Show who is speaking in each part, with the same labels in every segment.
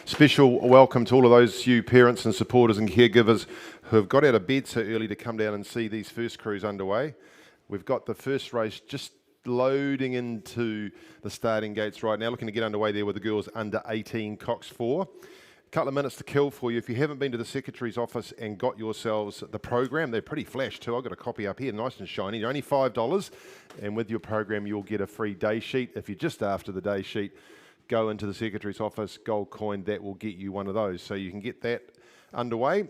Speaker 1: Special welcome to all of those you parents and supporters and caregivers who have got out of bed so early to come down and see these first crews underway. We've got the first race just loading into the starting gates right now, looking to get underway there with the girls under 18 Cox 4. A couple of minutes to kill for you. If you haven't been to the Secretary's office and got yourselves the program, they're pretty flash too. I've got a copy up here, nice and shiny. They're only $5, and with your program you'll get a free day sheet. If you're just after the day sheet, go into the Secretary's office, gold coin, that will get you one of those. So you can get that underway,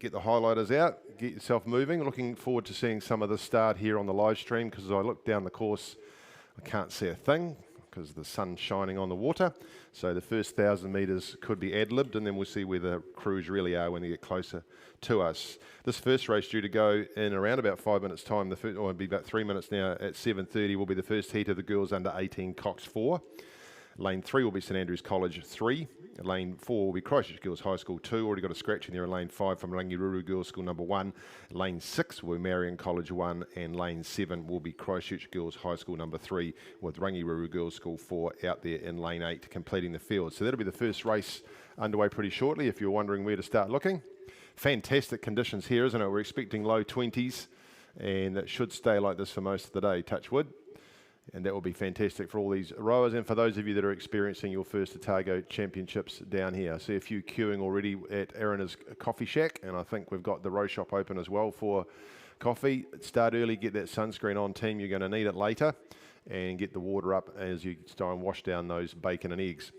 Speaker 1: get the highlighters out, get yourself moving. Looking forward to seeing some of the start here on the live stream, because as I look down the course, I can't see a thing because the sun's shining on the water. So the first 1,000 metres could be ad-libbed, and then we'll see where the crews really are when they get closer to us. This first race due to go in around about 5 minutes' time, or it'll be about 3 minutes now, at 7:30 will be the first heat of the girls under 18 Cox 4. Lane 3 will be St Andrews College 3. Lane 4 will be Christchurch Girls High School 2. Already got a scratch in there in Lane 5 from Rangiruru Girls School number 1. Lane 6 will be Marion College 1. And Lane 7 will be Christchurch Girls High School number 3, with Rangiruru Girls School 4 out there in Lane 8 completing the field. So that'll be the first race underway pretty shortly if you're wondering where to start looking. Fantastic conditions here, isn't it? We're expecting low 20s, and that should stay like this for most of the day, touch wood. And that will be fantastic for all these rowers and for those of you that are experiencing your first Otago Championships down here. I see a few queuing already at Arina's Coffee Shack, and I think we've got the row shop open as well for coffee. Start early, get that sunscreen on, team. You're going to need it later, and get the water up as you start and wash down those bacon and eggs.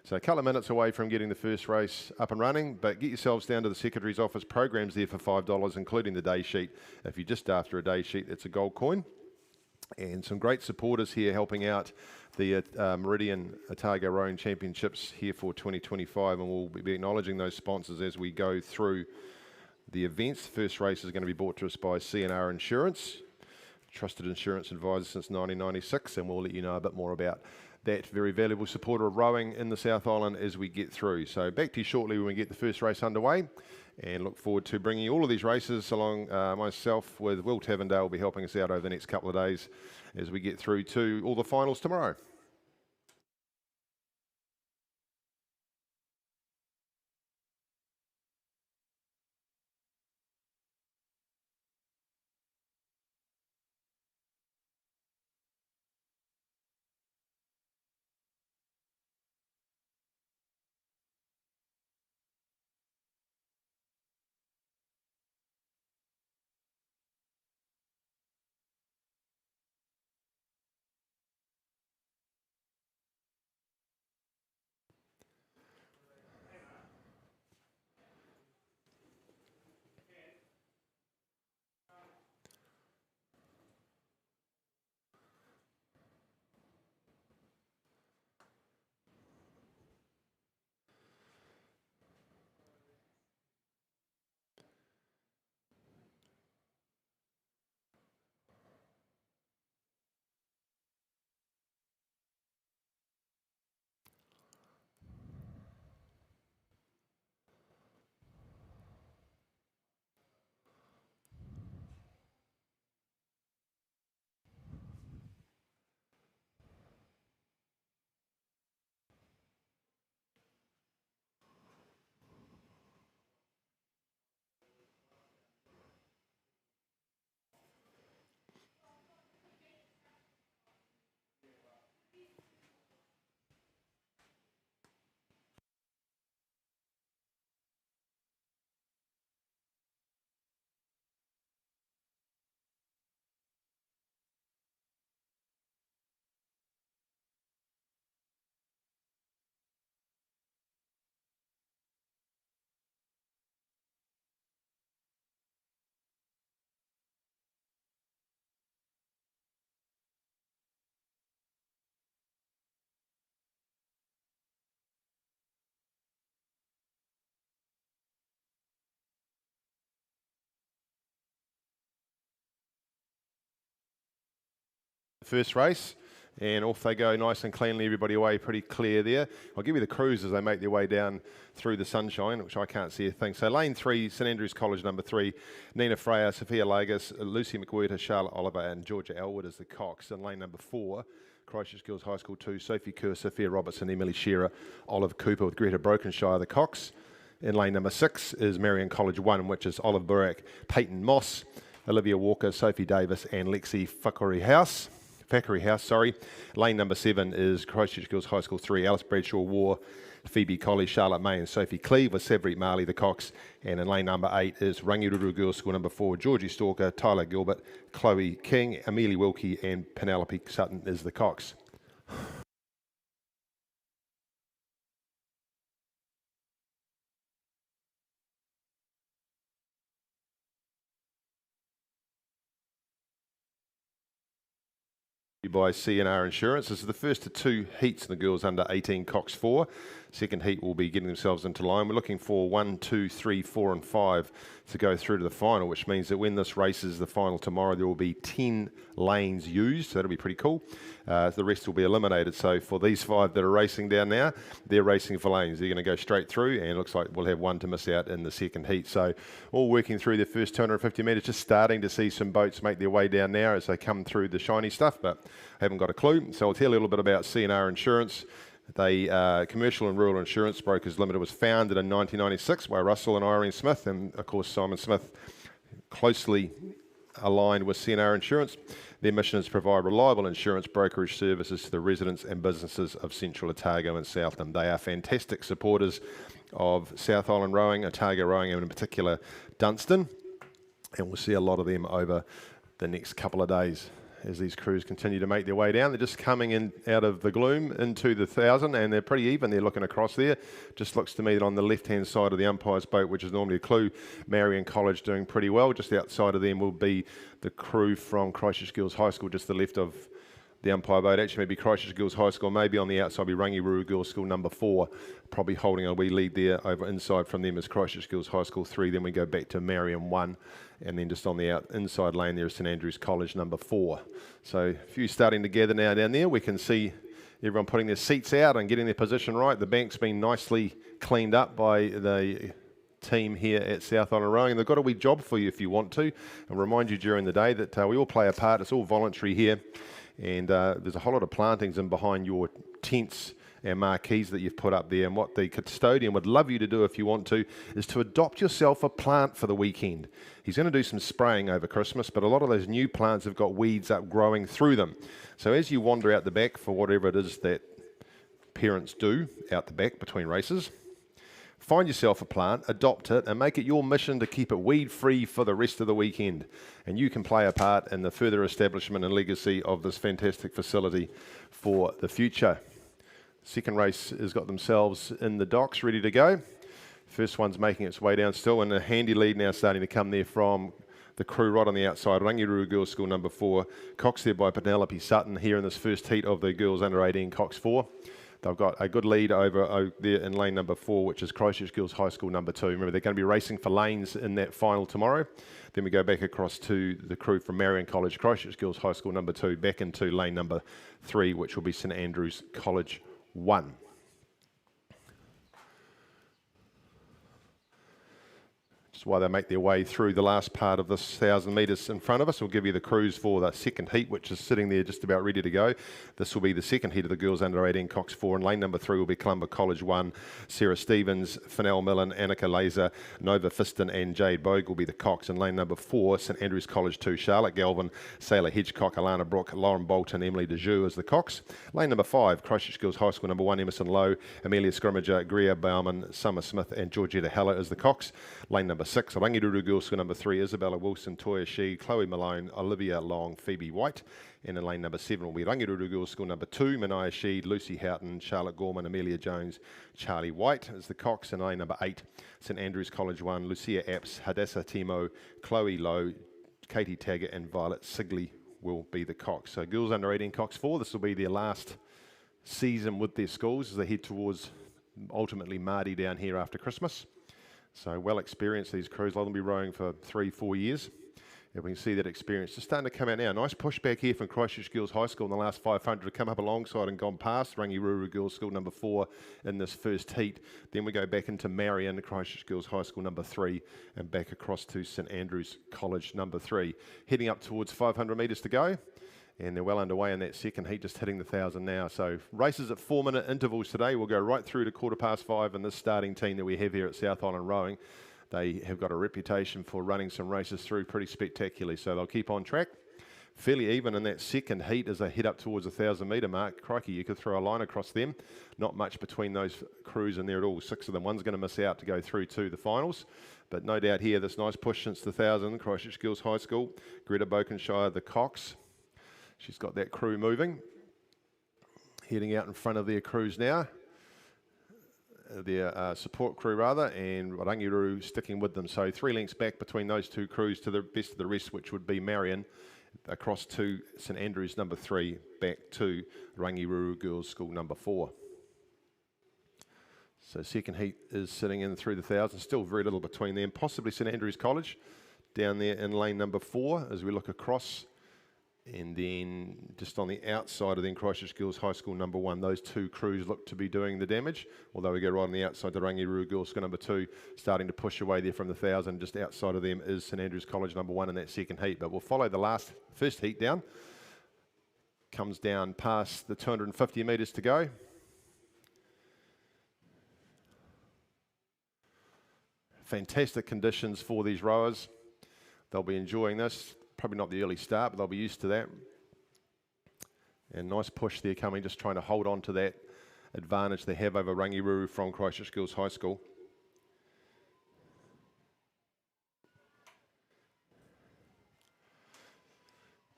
Speaker 1: So a couple of minutes away from getting the first race up and running, but get yourselves down to the Secretary's office. Programs there for $5, including the day sheet. If you're just after a day sheet, it's a gold coin. And some great supporters here helping out the Meridian Otago Rowing Championships here for 2025, and we'll be acknowledging those sponsors as we go through the events. The first race is going to be brought to us by C&R Insurance, trusted insurance advisor since 1996, and we'll let you know a bit more about that very valuable supporter of rowing in the South Island as we get through. So back to you shortly when we get the first race underway, and look forward to bringing you all of these races along. Myself with Will Tavendale will be helping us out over the next couple of days as we get through to all the finals tomorrow. First race, and off they go nice and cleanly, everybody away pretty clear there. I'll give you the crews as they make their way down through the sunshine, which I can't see a thing. So lane 3, St Andrews College number 3, Nina Freya, Sophia Lagas, Lucy McWhirter, Charlotte Oliver and Georgia Elwood as the Cox. And lane number 4, Christchurch Girls High School 2, Sophie Kerr, Sophia Robertson, Emily Shearer, Olive Cooper with Greta Brokenshire, the Cox. In lane number 6 is Marion College 1, which is Olive Burak, Peyton Moss, Olivia Walker, Sophie Davis, and Lexi Thackeray House. Lane number 7 is Christchurch Girls High School 3, Alice Bradshaw War, Phoebe Colley, Charlotte May, and Sophie Cleve with Savrit Marley, the Cox. And in lane number 8 is Rangiruru Girls School number 4, Georgie Stalker, Tyler Gilbert, Chloe King, Amelie Wilkie, and Penelope Sutton is the Cox. By CNR Insurance. This is the first of 2 heats in the girls under 18 Cox 4. Second heat will be getting themselves into line. We're looking for 1, 2, 3, 4 and 5 to go through to the final, which means that when this race is the final tomorrow, there will be 10 lanes used, so that'll be pretty cool. The rest will be eliminated. So for these 5 that are racing down now, they're racing for lanes. They're going to go straight through, and it looks like we'll have 1 to miss out in the second heat. So all working through the first 250 metres, just starting to see some boats make their way down now as they come through the shiny stuff, but I haven't got a clue. So I'll tell you a little bit about CNR Insurance. They Commercial and Rural Insurance Brokers Limited was founded in 1996 by Russell and Irene Smith, and of course Simon Smith, closely aligned with CNR Insurance. Their mission is to provide reliable insurance brokerage services to the residents and businesses of Central Otago and Southland. They are fantastic supporters of South Island rowing, Otago rowing, and in particular Dunstan, and we'll see a lot of them over the next couple of days as these crews continue to make their way down. They're just coming in out of the gloom into the 1,000, and they're pretty even. They're looking across there. Just looks to me that on the left-hand side of the umpire's boat, which is normally a clue, Marion College doing pretty well. Just outside of them will be the crew from Christchurch Girls High School, just to the left of the umpire boat. Actually, maybe Christchurch Girls High School, maybe on the outside be Rangiruru Girls School number 4, probably holding a wee lead there. Over inside from them is Christchurch Girls High School 3, then we go back to Marion 1, and then just on the inside lane there is St Andrews College number 4. So a few starting to gather now down there. We can see everyone putting their seats out and getting their position right. The bank's been nicely cleaned up by the team here at South Island Rowing, and they've got a wee job for you if you want to, and remind you during the day that we all play a part. It's all voluntary here. And there's a whole lot of plantings in behind your tents and marquees that you've put up there. And what the custodian would love you to do if you want to is to adopt yourself a plant for the weekend. He's going to do some spraying over Christmas, but a lot of those new plants have got weeds up growing through them. So as you wander out the back for whatever it is that parents do out the back between races, find yourself a plant, adopt it, and make it your mission to keep it weed-free for the rest of the weekend. And you can play a part in the further establishment and legacy of this fantastic facility for the future. Second race has got themselves in the docks, ready to go. First one's making its way down still, and a handy lead now starting to come there from the crew right on the outside. Rangiruru Girls School number 4, Cox there by Penelope Sutton here in this first heat of the girls under 18 Cox 4. They've got a good lead over there in lane number 4, which is Christchurch Girls High School number 2. Remember, they're going to be racing for lanes in that final tomorrow. Then we go back across to the crew from Marion College, Christchurch Girls High School number 2, back into lane number 3, which will be St Andrews College 1. While they make their way through the last part of this 1,000 metres in front of us, we'll give you the crews for the second heat, which is sitting there just about ready to go. This will be the second heat of the girls under 18 Cox 4, and lane number 3 will be Columba College 1, Sarah Stevens, Fennell Millen, Annika Laser, Nova Fiston and Jade Bogue will be the Cox, and lane number 4, St Andrews College 2, Charlotte Galvin, Sailor Hedgecock, Alana Brook, Lauren Bolton, Emily DeJoux as the Cox. Lane number 5, Christchurch Girls High School number 1, Emerson Lowe, Amelia Scrimmager, Greer Bauman, Summer Smith and Georgetta Heller as the Cox. Lane number 6, Rangiruru Girls School number 3, Isabella Wilson, Toya Shee, Chloe Malone, Olivia Long, Phoebe White. And in lane number 7 will be Rangiruru Girls School number 2, Mania Sheed, Lucy Houghton, Charlotte Gorman, Amelia Jones, Charlie White as the Cox. And lane number 8, St Andrews College 1, Lucia Apps, Hadassah Timo, Chloe Lowe, Katie Taggart and Violet Sigley will be the Cox. So girls under 18 Cox 4, this will be their last season with their schools as they head towards ultimately Mardi down here after Christmas. So well experienced, these crews. They'll be rowing for 3-4 years. And we can see that experience just starting to come out now. Nice push back here from Christchurch Girls High School in the last 500 to come up alongside and gone past Rangiruru Girls School number 4 in this first heat. Then we go back into Marion, Christchurch Girls High School number 3, and back across to St Andrews College number 3. Heading up towards 500 metres to go. And they're well underway in that second heat, just hitting the 1,000 now. So races at 4-minute intervals today. We'll go right through to 5:15, and this starting team that we have here at South Island Rowing, they have got a reputation for running some races through pretty spectacularly. So they'll keep on track. Fairly even in that second heat as they head up towards the 1,000-metre mark. Crikey, you could throw a line across them. Not much between those crews in there at all. 6 of them. One's going to miss out to go through to the finals. But no doubt here, this nice push since the 1,000, Christchurch Girls High School. Greta Bokenshire, the cox. She's got that crew moving. Heading out in front of their crews now. Their support crew rather, and Rangiruru sticking with them. So 3 lengths back between those two crews to the best of the rest, which would be Marion, across to St Andrews number 3, back to Rangiruru Girls School number 4. So second heat is sitting in through the 1,000, still very little between them, possibly St Andrews College down there in lane number 4 as we look across. And then just on the outside of then Christchurch Girls High School number 1, those two crews look to be doing the damage. Although we go right on the outside to Rangiruru Girls School number 2, starting to push away there from the 1,000. Just outside of them is St Andrews College number 1 in that second heat. But we'll follow the first heat down. Comes down past the 250 metres to go. Fantastic conditions for these rowers. They'll be enjoying this. Probably not the early start, but they'll be used to that. And nice push there coming, just trying to hold on to that advantage they have over Rangiruru from Christchurch Girls High School.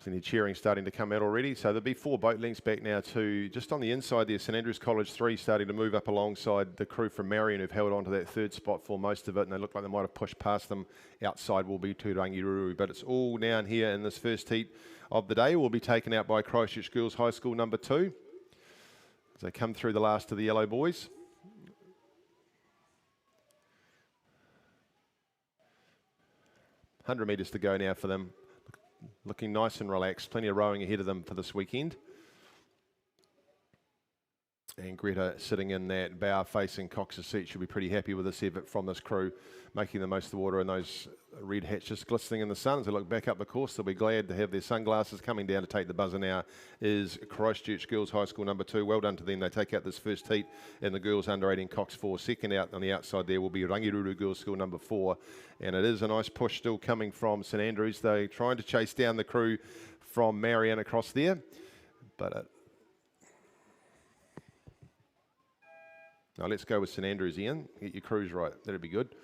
Speaker 1: Any cheering starting to come out already. So there'll be 4 boat lengths back now to just on the inside there. St Andrews College 3 starting to move up alongside the crew from Marion who've held on to that 3rd spot for most of it, and they look like they might have pushed past them. Outside will be to Rangiruru, but it's all down here in this first heat of the day. Will be taken out by Christchurch Girls High School number 2 as they come through the last of the yellow boys. $100 metres to go now for them. Looking nice and relaxed. Plenty of rowing ahead of them for this weekend. And Greta sitting in that bow facing Cox's seat should be pretty happy with this effort from this crew, making the most of the water, and those red hats just glistening in the sun as they look back up the course. They'll be glad to have their sunglasses. Coming down to take the buzzer now is Christchurch Girls High School number 2. Well done to them. They take out this first heat in the girls under 18 Cox 4. Second out on the outside there will be Rangiruru Girls School number 4. And it is a nice push still coming from St Andrews. They're trying to chase down the crew from Marion across there. But now let's go with St Andrews, Ian. Get your crews right. That'd be good.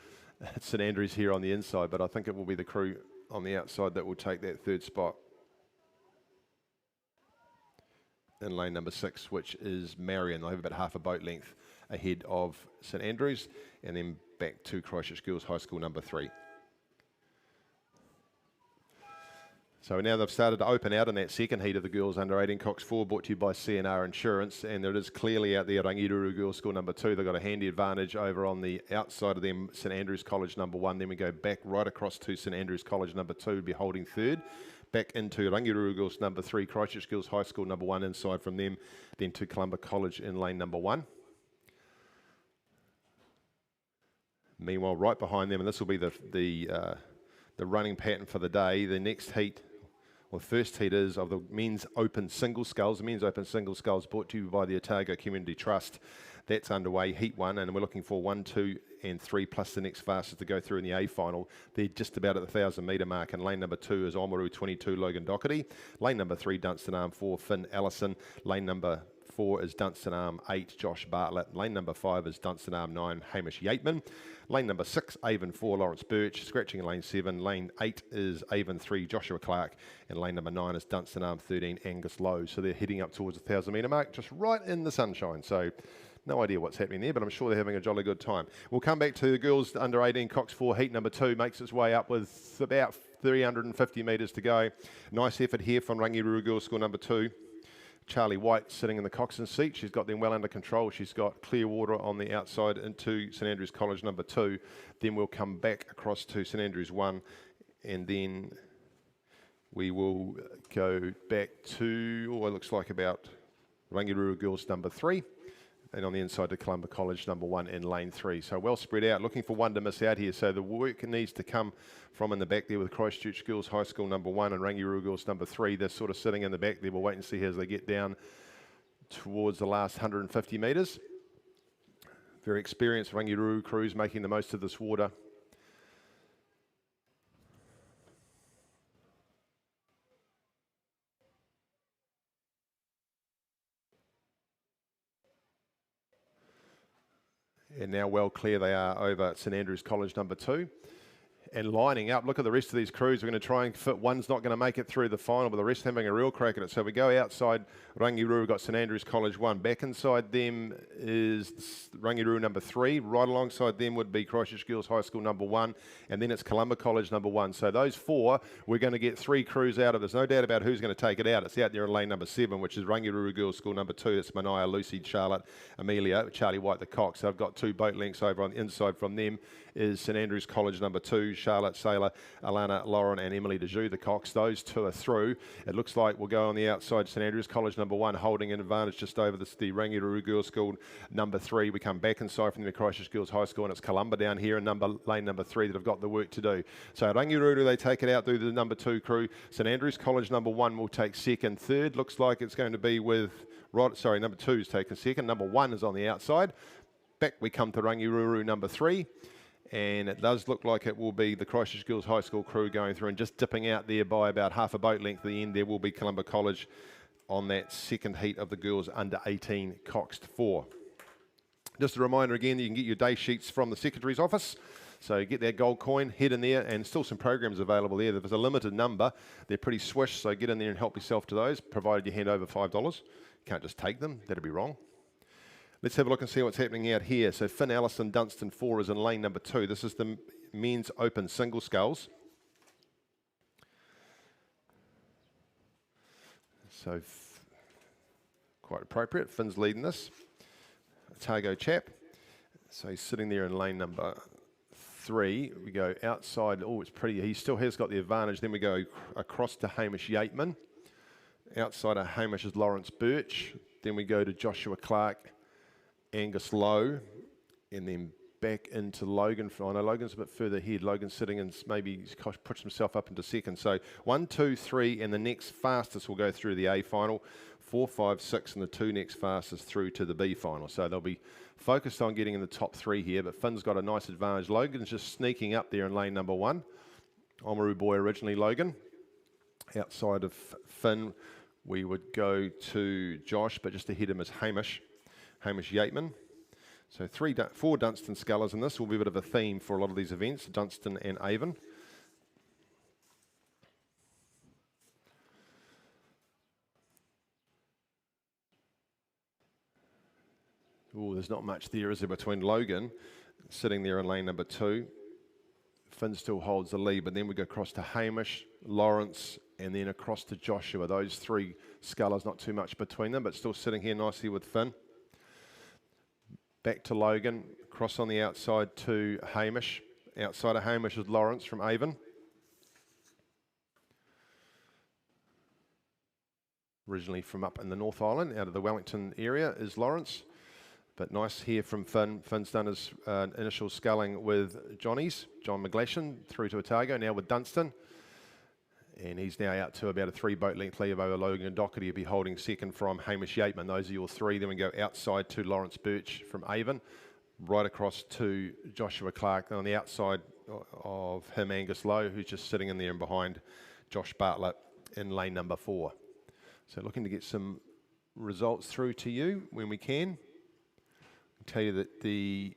Speaker 1: It's St Andrews here on the inside, but I think it will be the crew on the outside that will take that 3rd spot in lane number 6, which is Marion. They have about half a boat length ahead of St Andrews, and then back to Christchurch Girls High School number 3. So now they've started to open out in that second heat of the girls under 18 Cox 4, brought to you by CNR Insurance, and it is clearly out there Rangiruru Girls School number 2. They've got a handy advantage over on the outside of them, St Andrews College number 1. Then we go back right across to St Andrews College number 2, be holding 3rd. Back into Rangiruru Girls number 3, Christchurch Girls High School number 1 inside from them, then to Columba College in lane number 1. Meanwhile, right behind them, and this will be the running pattern for the day, the next heat. Well, the first heat is of the men's open single sculls. The men's open single sculls brought to you by the Otago Community Trust. That's underway, heat 1, and we're looking for 1, 2, and 3 plus the next fastest to go through in the A final. They're just about at the 1,000-metre mark, and lane number 2 is Oamaru 22, Logan Doherty. Lane number 3, Dunstan Arm 4, Finn Allison. Lane number 4 is Dunstan Arm 8, Josh Bartlett. Lane number 5 is Dunstan Arm 9, Hamish Yateman. Lane number 6, Avon 4, Lawrence Birch. Scratching in lane 7. Lane 8 is Avon 3, Joshua Clark. And lane number 9 is Dunstan Arm 13, Angus Lowe. So they're heading up towards the 1,000-metre mark, just right in the sunshine. So no idea what's happening there, but I'm sure they're having a jolly good time. We'll come back to the girls under 18 Cox 4, heat number 2. Makes its way up with about 350 metres to go. Nice effort here from Rangiruru Girls School number 2. Charlie White sitting in the coxswain seat. She's got them well under control. She's got clear water on the outside into St Andrews College number 2. Then we'll come back across to St Andrews 1, and then we will go back to, it looks like about Rangiruru Girls number 3. and on the inside to Columba College number 1 in lane 3. So well spread out, looking for one to miss out here. So the work needs to come from in the back there with Christchurch Girls High School number 1 and Rangiru Girls number 3. They're sort of sitting in the back there. We'll wait and see as they get down towards the last 150 metres. Very experienced Rangiru crews making the most of this water. And now well clear they are over at St Andrews College number 2. And lining up, look at the rest of these crews. We're going to try and fit. One's not going to make it through the final, but the rest having a real crack at it. So we go outside Rangiru, we've got St Andrews College 1. Back inside them is Rangiru number 3. Right alongside them would be Christchurch Girls High School number 1. And then it's Columba College number 1. So those 4, we're going to get 3 crews out of. There's no doubt about who's going to take it out. It's out there in lane number 7, which is Rangiru Girls School number 2. That's Mania, Lucy, Charlotte, Amelia, Charlie White, the Cox. So I've got 2 boat lengths over on the inside from them is St Andrews College number 2, Charlotte, Sailor, Alana, Lauren and Emily DeJoux, the Cox. Those 2 are through. It looks like we'll go on the outside St Andrews College number 1, holding an advantage just over the Rangiru Girls School number 3. We come back inside from the Christchurch Girls High School and it's Columba down here in lane number 3 that have got the work to do. So Rangiru, they take it out through the number 2 crew. St Andrews College number 1 will take second. Third looks like it's going to be with, number 2 is taking second. Number 1 is on the outside. Back we come to Rangiru number 3. And it does look like it will be the Christchurch Girls High School crew going through and just dipping out there by about half a boat length at the end. There will be Columba College on that second heat of the girls under 18 coxed 4. Just a reminder again, you can get your day sheets from the Secretary's office. So get that gold coin, head in there, and still some programs available there. There's a limited number. They're pretty swish, so get in there and help yourself to those, provided you hand over $5. You can't just take them. That'd be wrong. Let's have a look and see what's happening out here. So Finn Allison Dunstan 4 is in lane number 2. This is the men's open single sculls. So quite appropriate. Finn's leading this. Otago Champ. So he's sitting there in lane number 3. We go outside. Oh, it's pretty. He still has got the advantage. Then we go across to Hamish Yateman. Outside of Hamish is Lawrence Birch. Then we go to Joshua Clark, Angus Lowe, and then back into Logan. I know Logan's a bit further ahead. Logan's sitting and maybe puts himself up into second. So 1, 2, 3, and the next fastest will go through the A final. 4, 5, 6, and the 2 next fastest through to the B final. So they'll be focused on getting in the top 3 here, but Finn's got a nice advantage. Logan's just sneaking up there in lane number 1. Oamaru boy originally, Logan. Outside of Finn, we would go to Josh, but just ahead of him is Hamish Yateman. So 4 Dunstan scullers, and this will be a bit of a theme for a lot of these events, Dunstan and Avon. Oh, there's not much there, is there, between Logan sitting there in lane number 2. Finn still holds the lead, but then we go across to Hamish, Lawrence, and then across to Joshua. Those 3 scullers, not too much between them, but still sitting here nicely with Finn. Back to Logan, cross on the outside to Hamish. Outside of Hamish is Lawrence from Avon. Originally from up in the North Island, out of the Wellington area is Lawrence. But nice here from Finn. Finn's done his initial sculling with John McGlashan, through to Otago, now with Dunstan. And he's now out to about a 3 boat length lead over Logan and Doherty. He'll be holding second from Hamish Yateman. Those are your 3. Then we go outside to Lawrence Birch from Avon, right across to Joshua Clark. And on the outside of him, Angus Lowe, who's just sitting in there and behind Josh Bartlett in lane number 4. So looking to get some results through to you when we can. I'll tell you that the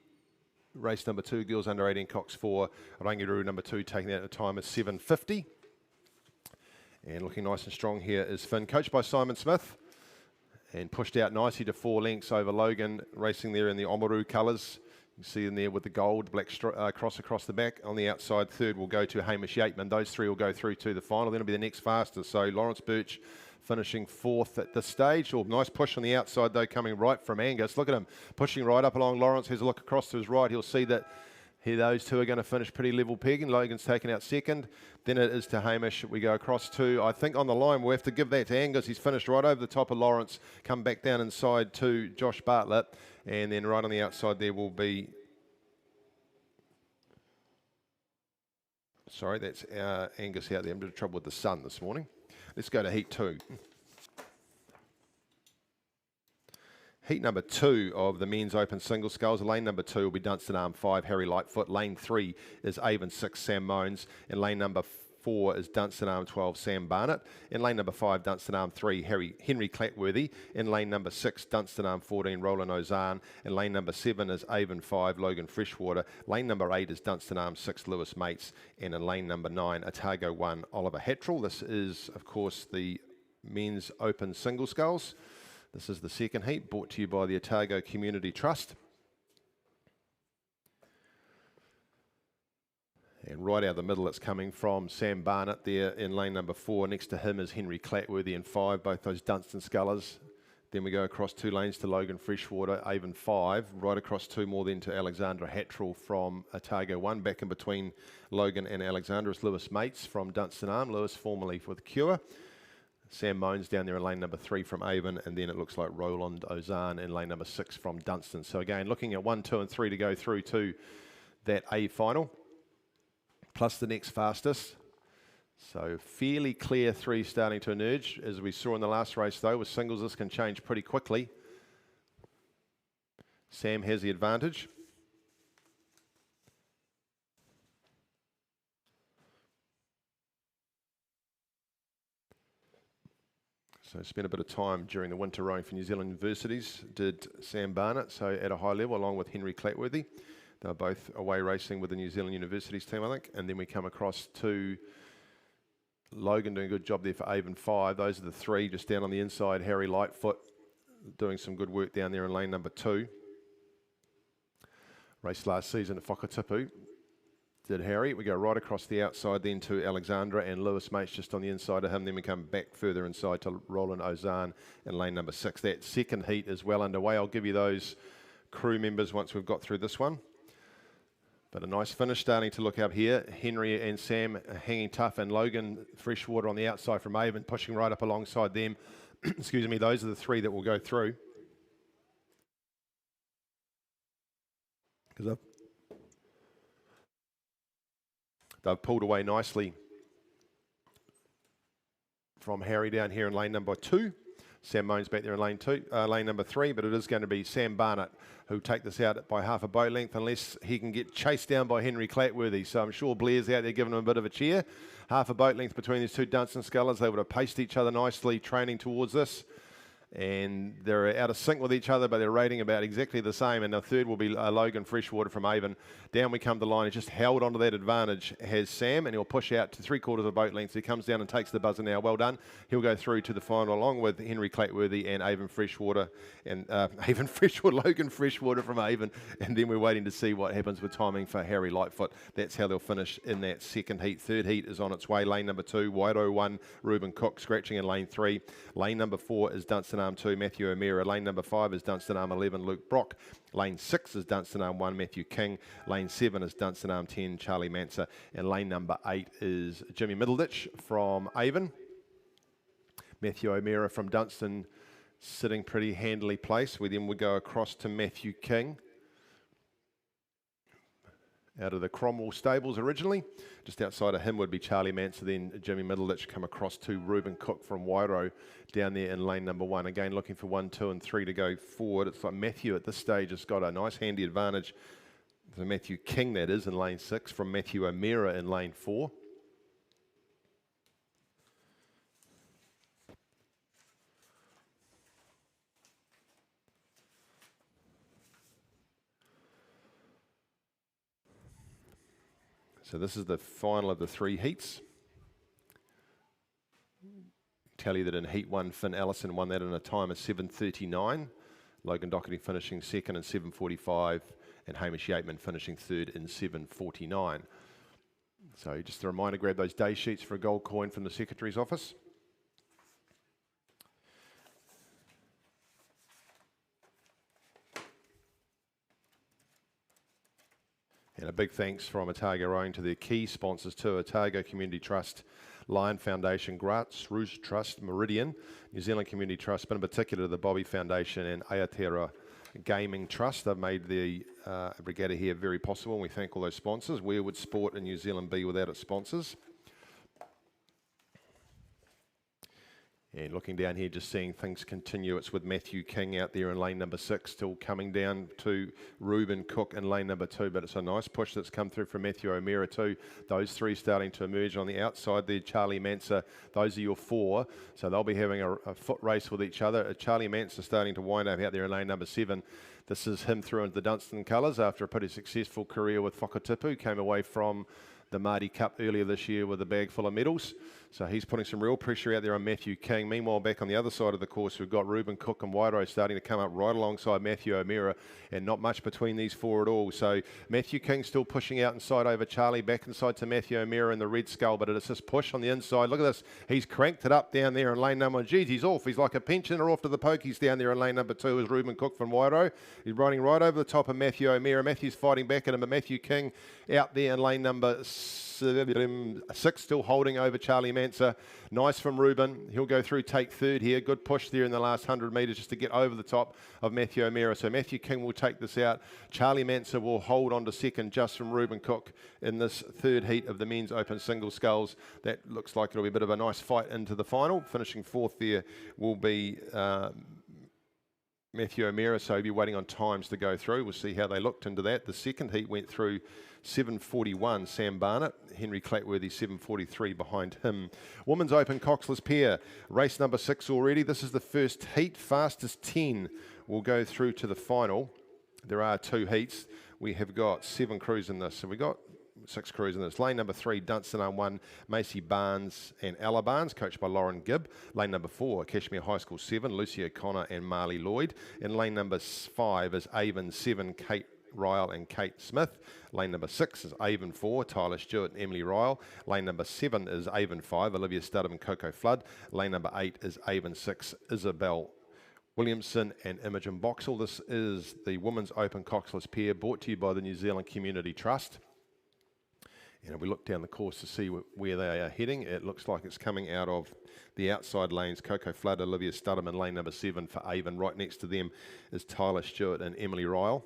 Speaker 1: race number 2, girls under 18 cox 4, Rangiru number 2 taking that at a time of 7:50. And looking nice and strong here is Finn, coached by Simon Smith, and pushed out nicely to 4 lengths over Logan, racing there in the Oamaru colours. You can see in there with the gold, black cross across the back. On the outside, 3rd will go to Hamish Yateman. Those 3 will go through to the final. Then it'll be the next fastest. So Lawrence Birch finishing 4th at this stage. Oh, nice push on the outside though, coming right from Angus. Look at him pushing right up along Lawrence. Here's a look across to his right. He'll see that Here, those two are going to finish pretty level pegging. Logan's taken out second. Then it is to Hamish. We go across to, I think on the line, we'll have to give that to Angus. He's finished right over the top of Lawrence. Come back down inside to Josh Bartlett. And then right on the outside there will be... Sorry, that's Angus out there. I'm in trouble with the sun this morning. Let's go to heat 2. Heat number 2 of the men's open single sculls. Lane number 2 will be Dunstan Arm 5, Harry Lightfoot. Lane 3 is Avon 6, Sam Mones. And lane number 4 is Dunstan Arm 12, Sam Barnett. In lane number 5, Dunstan Arm 3, Henry Clatworthy. In lane number 6, Dunstan Arm 14, Roland Ozarn. And lane number 7 is Avon 5, Logan Freshwater. Lane number 8 is Dunstan Arm 6, Lewis Mates. And in lane number 9, Otago 1, Oliver Hattrell. This is, of course, the men's open single sculls. This is the second heat, brought to you by the Otago Community Trust. And right out of the middle, it's coming from Sam Barnett there in lane number 4. Next to him is Henry Clatworthy in 5, both those Dunstan Scullers. Then we go across 2 lanes to Logan Freshwater, Avon 5. Right across 2 more then to Alexandra Hattrell from Otago 1. Back in between Logan and Alexandra is Lewis Mates from Dunstan Arm. Lewis formerly for the Cure. Sam Mones down there in lane number 3 from Avon, and then it looks like Roland Ozarn in lane number 6 from Dunstan. So again, looking at 1, 2 and 3 to go through to that A final, plus the next fastest. So fairly clear 3 starting to emerge. As we saw in the last race though, with singles this can change pretty quickly. Sam has the advantage. So spent a bit of time during the winter rowing for New Zealand universities, did Sam Barnett, so at a high level, along with Henry Clatworthy. They were both away racing with the New Zealand universities team, I think. And then we come across to Logan doing a good job there for Avon 5. Those are the 3 just down on the inside. Harry Lightfoot doing some good work down there in lane number 2. Raced last season at Whakatipu. Did Harry. We go right across the outside then to Alexandra and Lewis Mates just on the inside of him. Then we come back further inside to Roland Ozarn in lane number 6. That second heat is well underway. I'll give you those crew members once we've got through this one. But a nice finish starting to look up here. Henry and Sam hanging tough, and Logan Freshwater on the outside from Avon pushing right up alongside them. Excuse me, those are the 3 that will go through. Because they've pulled away nicely from Harry down here in lane number 2. Sam Mones back there in lane number 3, but it is going to be Sam Barnett who'll take this out by half a boat length unless he can get chased down by Henry Clatworthy. So I'm sure Blair's out there giving him a bit of a cheer. Half a boat length between these 2 Dunstan Scullers. They would have paced each other nicely, training towards this. And they're out of sync with each other, but they're rating about exactly the same. And the third will be Logan Freshwater from Avon. Down we come the line. He's just held onto that advantage, has Sam, and he'll push out to 3/4 of the boat length. He comes down and takes the buzzer now. Well done. He'll go through to the final along with Henry Clatworthy and Avon Freshwater, and Logan Freshwater from Avon. And then we're waiting to see what happens with timing for Harry Lightfoot. That's how they'll finish in that second heat. Third heat is on its way. Lane number 2, Wairo 1, Reuben Cook scratching in lane 3. Lane number 4 is Dunstan Arm 2, Matthew O'Meara. Lane number 5 is Dunstan Arm 11, Luke Brock. Lane 6 is Dunstan Arm 1, Matthew King. Lane 7 is Dunstan Arm 10, Charlie Manser. And lane number 8 is Jimmy Middleditch from Avon. Matthew O'Meara from Dunstan sitting pretty handily placed. We then would go across to Matthew King out of the Cromwell stables originally. Just outside of him would be Charlie Manser, then Jimmy Middleditch come across to Reuben Cook from Wairo down there in lane number 1. Again, looking for 1, 2 and 3 to go forward. It's like Matthew at this stage has got a nice handy advantage. So Matthew King, that is, in lane 6 from Matthew O'Meara in lane 4. So this is the final of the 3 heats. Tell you that in heat 1, Finn Allison won that in a time of 7:39. Logan Doherty finishing second in 7:45, and Hamish Yateman finishing third in 7:49. So just a reminder, grab those day sheets for a gold coin from the Secretary's office. And a big thanks from Otago Rowing to their key sponsors too: Otago Community Trust, Lion Foundation, Grassroots Trust, Meridian, New Zealand Community Trust, but in particular the Bobby Foundation and Aotearoa Gaming Trust. They've made the regatta here very possible, and we thank all those sponsors. Where would sport in New Zealand be without its sponsors? And looking down here, just seeing things continue. It's with Matthew King out there in lane number 6, still coming down to Reuben Cook in lane number 2. But it's a nice push that's come through from Matthew O'Meara too. Those three starting to emerge on the outside there. Charlie Mansa, those are your 4. So they'll be having a foot race with each other. Charlie Mansa starting to wind up out there in lane number 7. This is him through into the Dunstan colours after a pretty successful career with Whakatipu. Came away from the Māori Cup earlier this year with a bag full of medals. So he's putting some real pressure out there on Matthew King. Meanwhile, back on the other side of the course, we've got Reuben Cook and Wairau starting to come up right alongside Matthew O'Meara, and not much between these 4 at all. So Matthew King still pushing out inside over Charlie, back inside to Matthew O'Meara in the red skull, but it's this push on the inside. Look at this. He's cranked it up down there in lane number 1. Geez, he's off. He's like a pensioner off to the pokies down there in lane number 2 is Reuben Cook from Wairau. He's riding right over the top of Matthew O'Meara. Matthew's fighting back at him, but Matthew King out there in lane number 6, still holding over Charlie Mansa. Nice from Reuben. He'll go through, take 3rd here. Good push there in the last 100 metres just to get over the top of Matthew O'Meara. So Matthew King will take this out. Charlie Mansa will hold on to 2nd just from Reuben Cook in this 3rd heat of the men's open single sculls. That looks like it'll be a bit of a nice fight into the final. Finishing 4th there will be Matthew O'Meara, so he'll be waiting on times to go through. We'll see how they looked into that. The 2nd heat went through 7:41, Sam Barnett. Henry Clatworthy 7:43 behind him. Women's Open coxless pair, race number 6 already. This is the first heat. Fastest 10 will go through to the final. There are 2 heats. We have got 7 crews in this. So we got 6 crews in this. Lane number 3, Dunstan Arm 1, Macy Barnes and Ella Barnes, coached by Lauren Gibb. Lane number 4, Cashmere High School 7, Lucy O'Connor and Marley Lloyd. And lane number 5 is Avon 7, Kate Ryle and Kate Smith. Lane number 6 is Avon 4, Tyler Stewart and Emily Ryle. Lane number 7 is Avon 5, Olivia Studham and Coco Flood. Lane number 8 is Avon 6, Isabel Williamson and Imogen Boxall. This is the Women's Open coxless pair, brought to you by the New Zealand Community Trust. And if we look down the course to see where they are heading, it looks like it's coming out of the outside lanes. Coco Flood, Olivia Studham in lane number 7 for Avon. Right next to them is Tyler Stewart and Emily Ryle.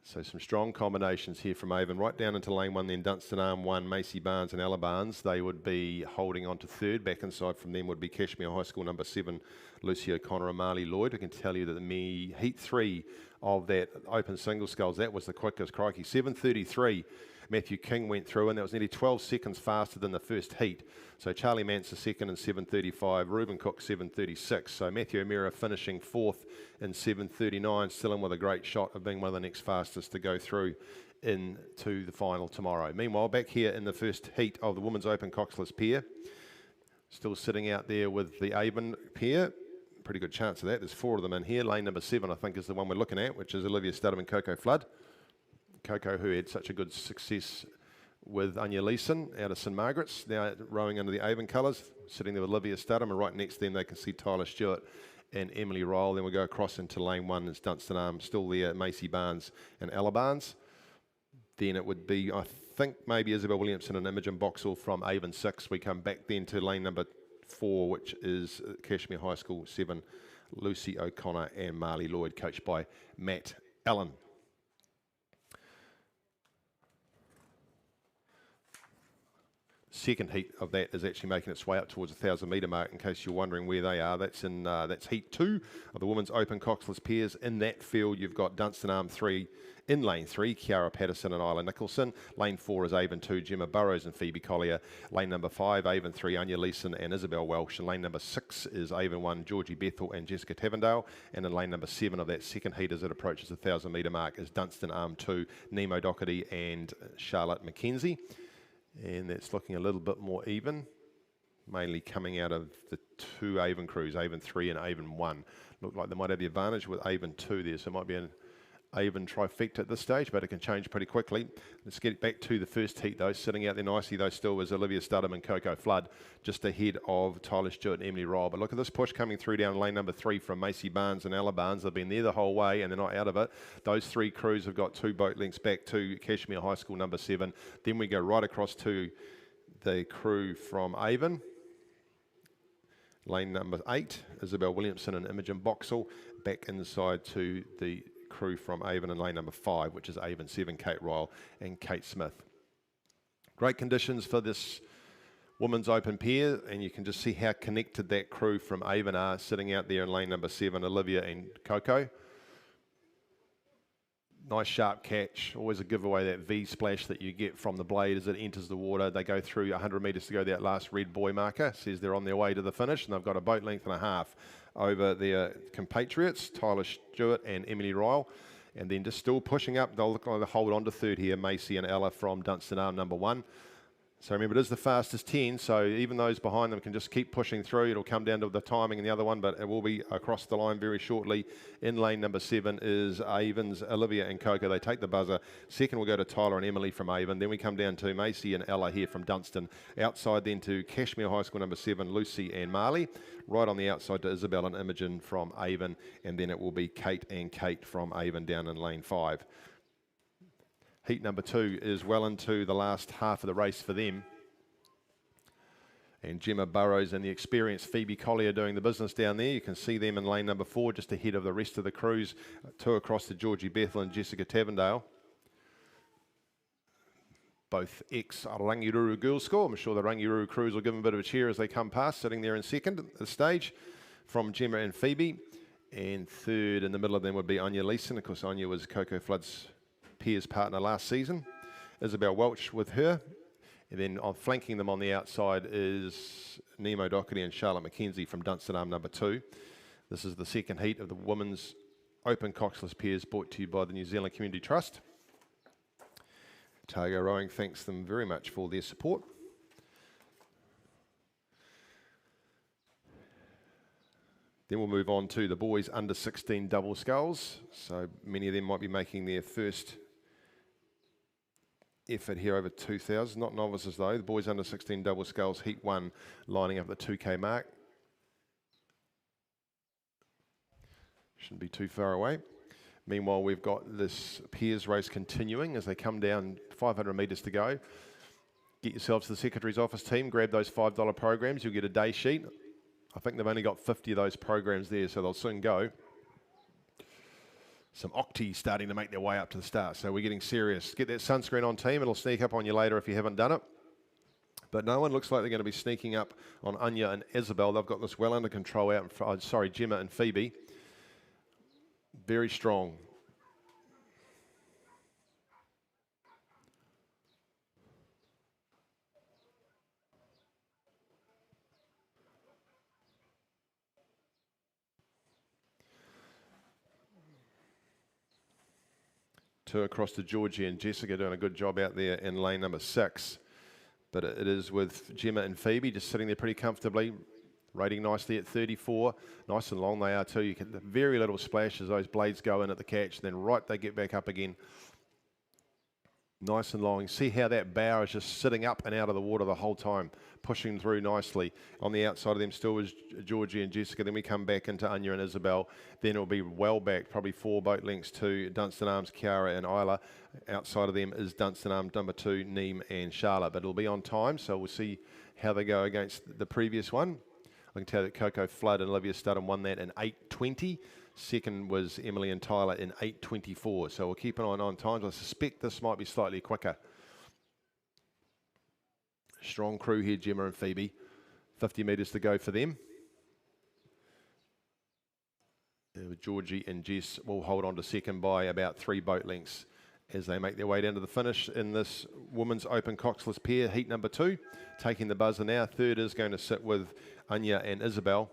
Speaker 1: So some strong combinations here from Avon. Right down into lane 1 then, Dunstan Arm 1, Macy Barnes and Ella Barnes. They would be holding on to 3rd. Back inside from them would be Cashmere High School number 7, Lucy O'Connor and Marley Lloyd. I can tell you that the heat 3 of that open single sculls, that was the quickest. Crikey, 7:33. Matthew King went through, and that was nearly 12 seconds faster than the first heat. So Charlie Mansa 2nd in 7:35, Reuben Cook 7:36. So Matthew O'Meara finishing 4th in 7:39, still in with a great shot of being one of the next fastest to go through into the final tomorrow. Meanwhile, back here in the first heat of the Women's Open coxless pair, still sitting out there with the Avon pair. Pretty good chance of that. There's 4 of them in here. Lane number 7, I think, is the one we're looking at, which is Olivia Studham and Coco Flood. Coco, who had such a good success with Anya Leeson out of St Margaret's, now rowing under the Avon colours, sitting there with Olivia Studham, and right next to them they can see Tyler Stewart and Emily Ryle. Then we go across into lane 1, it's Dunstan Arm, still there, Macy Barnes and Ella Barnes. Then it would be, I think, maybe Isabel Williamson and Imogen Boxall from Avon 6. We come back then to lane number 4, which is Cashmere High School 7, Lucy O'Connor and Marley Lloyd, coached by Matt Allen. Second heat of that is actually making its way up towards the 1,000 metre mark, in case you're wondering where they are. That's in that's heat 2 of the Women's Open coxless pairs. In that field, you've got Dunstan Arm 3 in lane 3, Kiara Patterson and Isla Nicholson. Lane 4 is Avon 2, Gemma Burrows and Phoebe Collier. Lane number 5, Avon 3, Anya Leeson and Isabel Welsh. And lane number 6 is Avon 1, Georgie Bethel and Jessica Tavendale. And in lane number 7 of that second heat, as it approaches the 1,000 metre mark, is Dunstan Arm 2, Nemo Doherty and Charlotte McKenzie. And that's looking a little bit more even, mainly coming out of the 2 Avon crews, Avon 3 and Avon 1. Look like they might have the advantage with Avon 2 there, so it might be Avon trifecta at this stage, but it can change pretty quickly. Let's get back to the first heat though. Sitting out there nicely though still was Olivia Studham and Coco Flood, just ahead of Tyler Stewart and Emily Ryle. But look at this push coming through down lane number 3 from Macy Barnes and Ella Barnes. They've been there the whole way and they're not out of it. Those 3 crews have got 2 boat lengths back to Cashmere High School number 7. Then we go right across to the crew from Avon. Lane number 8, Isabel Williamson and Imogen Boxall. Back inside to the crew from Avon in lane number 5, which is Avon 7, Kate Ryle and Kate Smith. Great conditions for this women's open pair, and you can just see how connected that crew from Avon are, sitting out there in lane number 7, Olivia and Coco. Nice sharp catch, always a giveaway, that V splash that you get from the blade as it enters the water. They go through 100 metres to go, that last red buoy marker says they're on their way to the finish, and they've got a boat length and a half over their compatriots, Tyler Stewart and Emily Ryle. And then just still pushing up, they'll look like they'll hold on to third here, Macy and Ella from Dunstan Arm number 1. So remember, it is the fastest 10, so even those behind them can just keep pushing through. It'll come down to the timing in the other one, but it will be across the line very shortly. In lane number 7 is Avon's Olivia and Coco. They take the buzzer. Second will go to Tyler and Emily from Avon. Then we come down to Macy and Ella here from Dunstan. Outside then to Cashmere High School number 7, Lucy and Marley. Right on the outside to Isabel and Imogen from Avon. And then it will be Kate and Kate from Avon down in lane 5. Heat number 2 is well into the last half of the race for them. And Gemma Burrows and the experienced Phoebe Collier doing the business down there. You can see them in lane number 4, just ahead of the rest of the crews. 2 across to Georgie Bethel and Jessica Tavendale. Both ex-Rangiruru Girls School. I'm sure the Rangiruru crews will give them a bit of a cheer as they come past, sitting there in second at the stage from Gemma and Phoebe. And third in the middle of them would be Anya Leeson. Of course, Anya was Coco Flood's Piers partner last season. Isabel Welch with her. And then flanking them on the outside is Nemo Doherty and Charlotte McKenzie from Dunstan Arm number 2. This is the second heat of the Women's Open Coxless Pairs, brought to you by the New Zealand Community Trust. Otago Rowing thanks them very much for their support. Then we'll move on to the boys under 16 double sculls. So many of them might be making their first effort here over 2,000, not novices though. The boys under 16 double sculls, heat 1, lining up the 2K mark. Shouldn't be too far away. Meanwhile, we've got this pairs race continuing as they come down 500 metres to go. Get yourselves to the Secretary's office team, grab those $5 programs, you'll get a day sheet. I think they've only got 50 of those programs there, so they'll soon go. Some octies starting to make their way up to the start, so we're getting serious. Get that sunscreen on, team. It'll sneak up on you later if you haven't done it. But no one looks like they're going to be sneaking up on Anya and Isabel. They've got this well under control out in front. Sorry, Gemma and Phoebe. Very strong. Two across to Georgie and Jessica doing a good job out there in lane number 6. But it is with Gemma and Phoebe just sitting there pretty comfortably, rating nicely at 34. Nice and long they are too. You get very little splash as those blades go in at the catch, and then right they get back up again. Nice and long. See how that bow is just sitting up and out of the water the whole time, pushing through nicely. On the outside of them still is Georgie and Jessica. Then we come back into Anya and Isabel. Then it'll be well back, probably 4 boat lengths to Dunstan Arms, Kiara and Isla. Outside of them is Dunstan Arms number 2, Neem and Charlotte. But it'll be on time, so we'll see how they go against the previous one. I can tell that Coco Flood and Olivia Studham won that in 8:20. Second was Emily and Tyler in 8:24. So we'll keep an eye on times. I suspect this might be slightly quicker. Strong crew here, Gemma and Phoebe. 50 metres to go for them. Georgie and Jess will hold on to second by about 3 boat lengths as they make their way down to the finish in this Women's Open Coxless Pair, heat number 2. Taking the buzzer now. Third is going to sit with Anya and Isabel.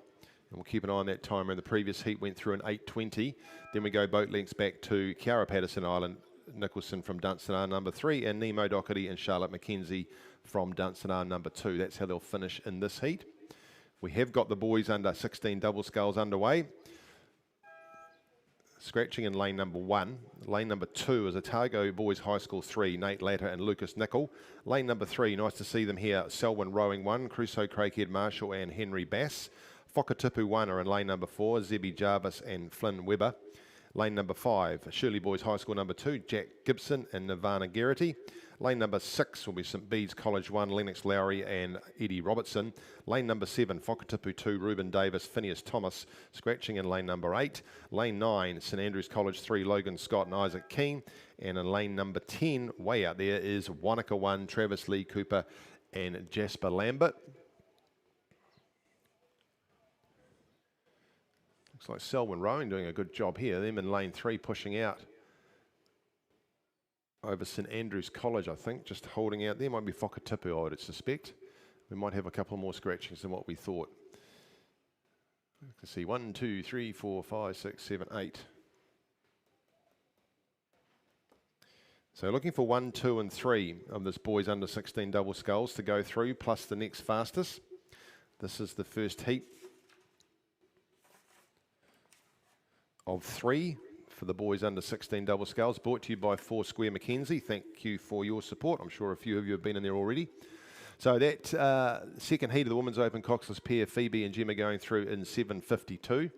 Speaker 1: And we'll keep an eye on that timer. In the previous heat went through in 8:20. Then we go boat lengths back to Kiara Patterson Island Nicholson from Dunstan Arm number 3 and Nemo Doherty and Charlotte McKenzie from Dunstan Arm number 2. That's how they'll finish in this heat. We have got the boys under 16 double sculls underway. scratching in lane number 1. Lane number 2 is Otago Boys High School 3, Nate Latter and Lucas Nickel. Lane number 3, nice to see them here, Selwyn Rowing 1, Crusoe Craighead Marshall and Henry Bass. Whakatipu 1 are in lane number 4, Zebby Jarvis and Flynn Webber. Lane number 5, Shirley Boys High School number 2, Jack Gibson and Nirvana Garrity. Lane number 6 will be St Bede's College 1, Lennox Lowry and Eddie Robertson. Lane number 7, Whakatipu 2, Ruben Davis, Phineas Thomas, scratching in lane number 8. Lane 9, St Andrews College 3, Logan Scott and Isaac Keane. And in lane number 10, way out there, is Wanaka 1, Travis Lee Cooper and Jasper Lambert. Looks like Selwyn Rowing doing a good job here. Them in lane 3 pushing out over St Andrews College, I think, just holding out there. Might be Whakatipu, I would suspect. We might have a couple more scratchings than what we thought. You can see 1, 2, 3, 4, 5, 6, 7, 8. So looking for 1, 2 and 3 of this boys under 16 double sculls to go through, plus the next fastest. This is the first heat of 3 for the boys under 16 double sculls, brought to you by 4 Square Mackenzie. Thank you for your support. I'm sure a few of you have been in there already. So that second heat of the Women's Open coxless pair, Phoebe and Gemma, going through in 7:52.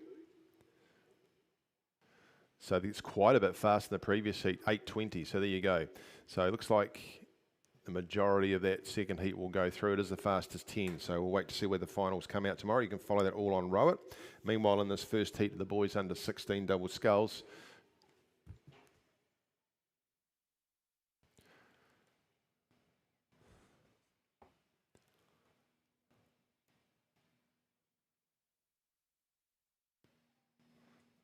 Speaker 1: So it's quite a bit faster than the previous heat, 8:20. So there you go. So it looks like the majority of that second heat will go through. It is the fastest 10, so we'll wait to see where the finals come out tomorrow. You can follow that all on Row It. Meanwhile, in this first heat of the boys under 16 double sculls,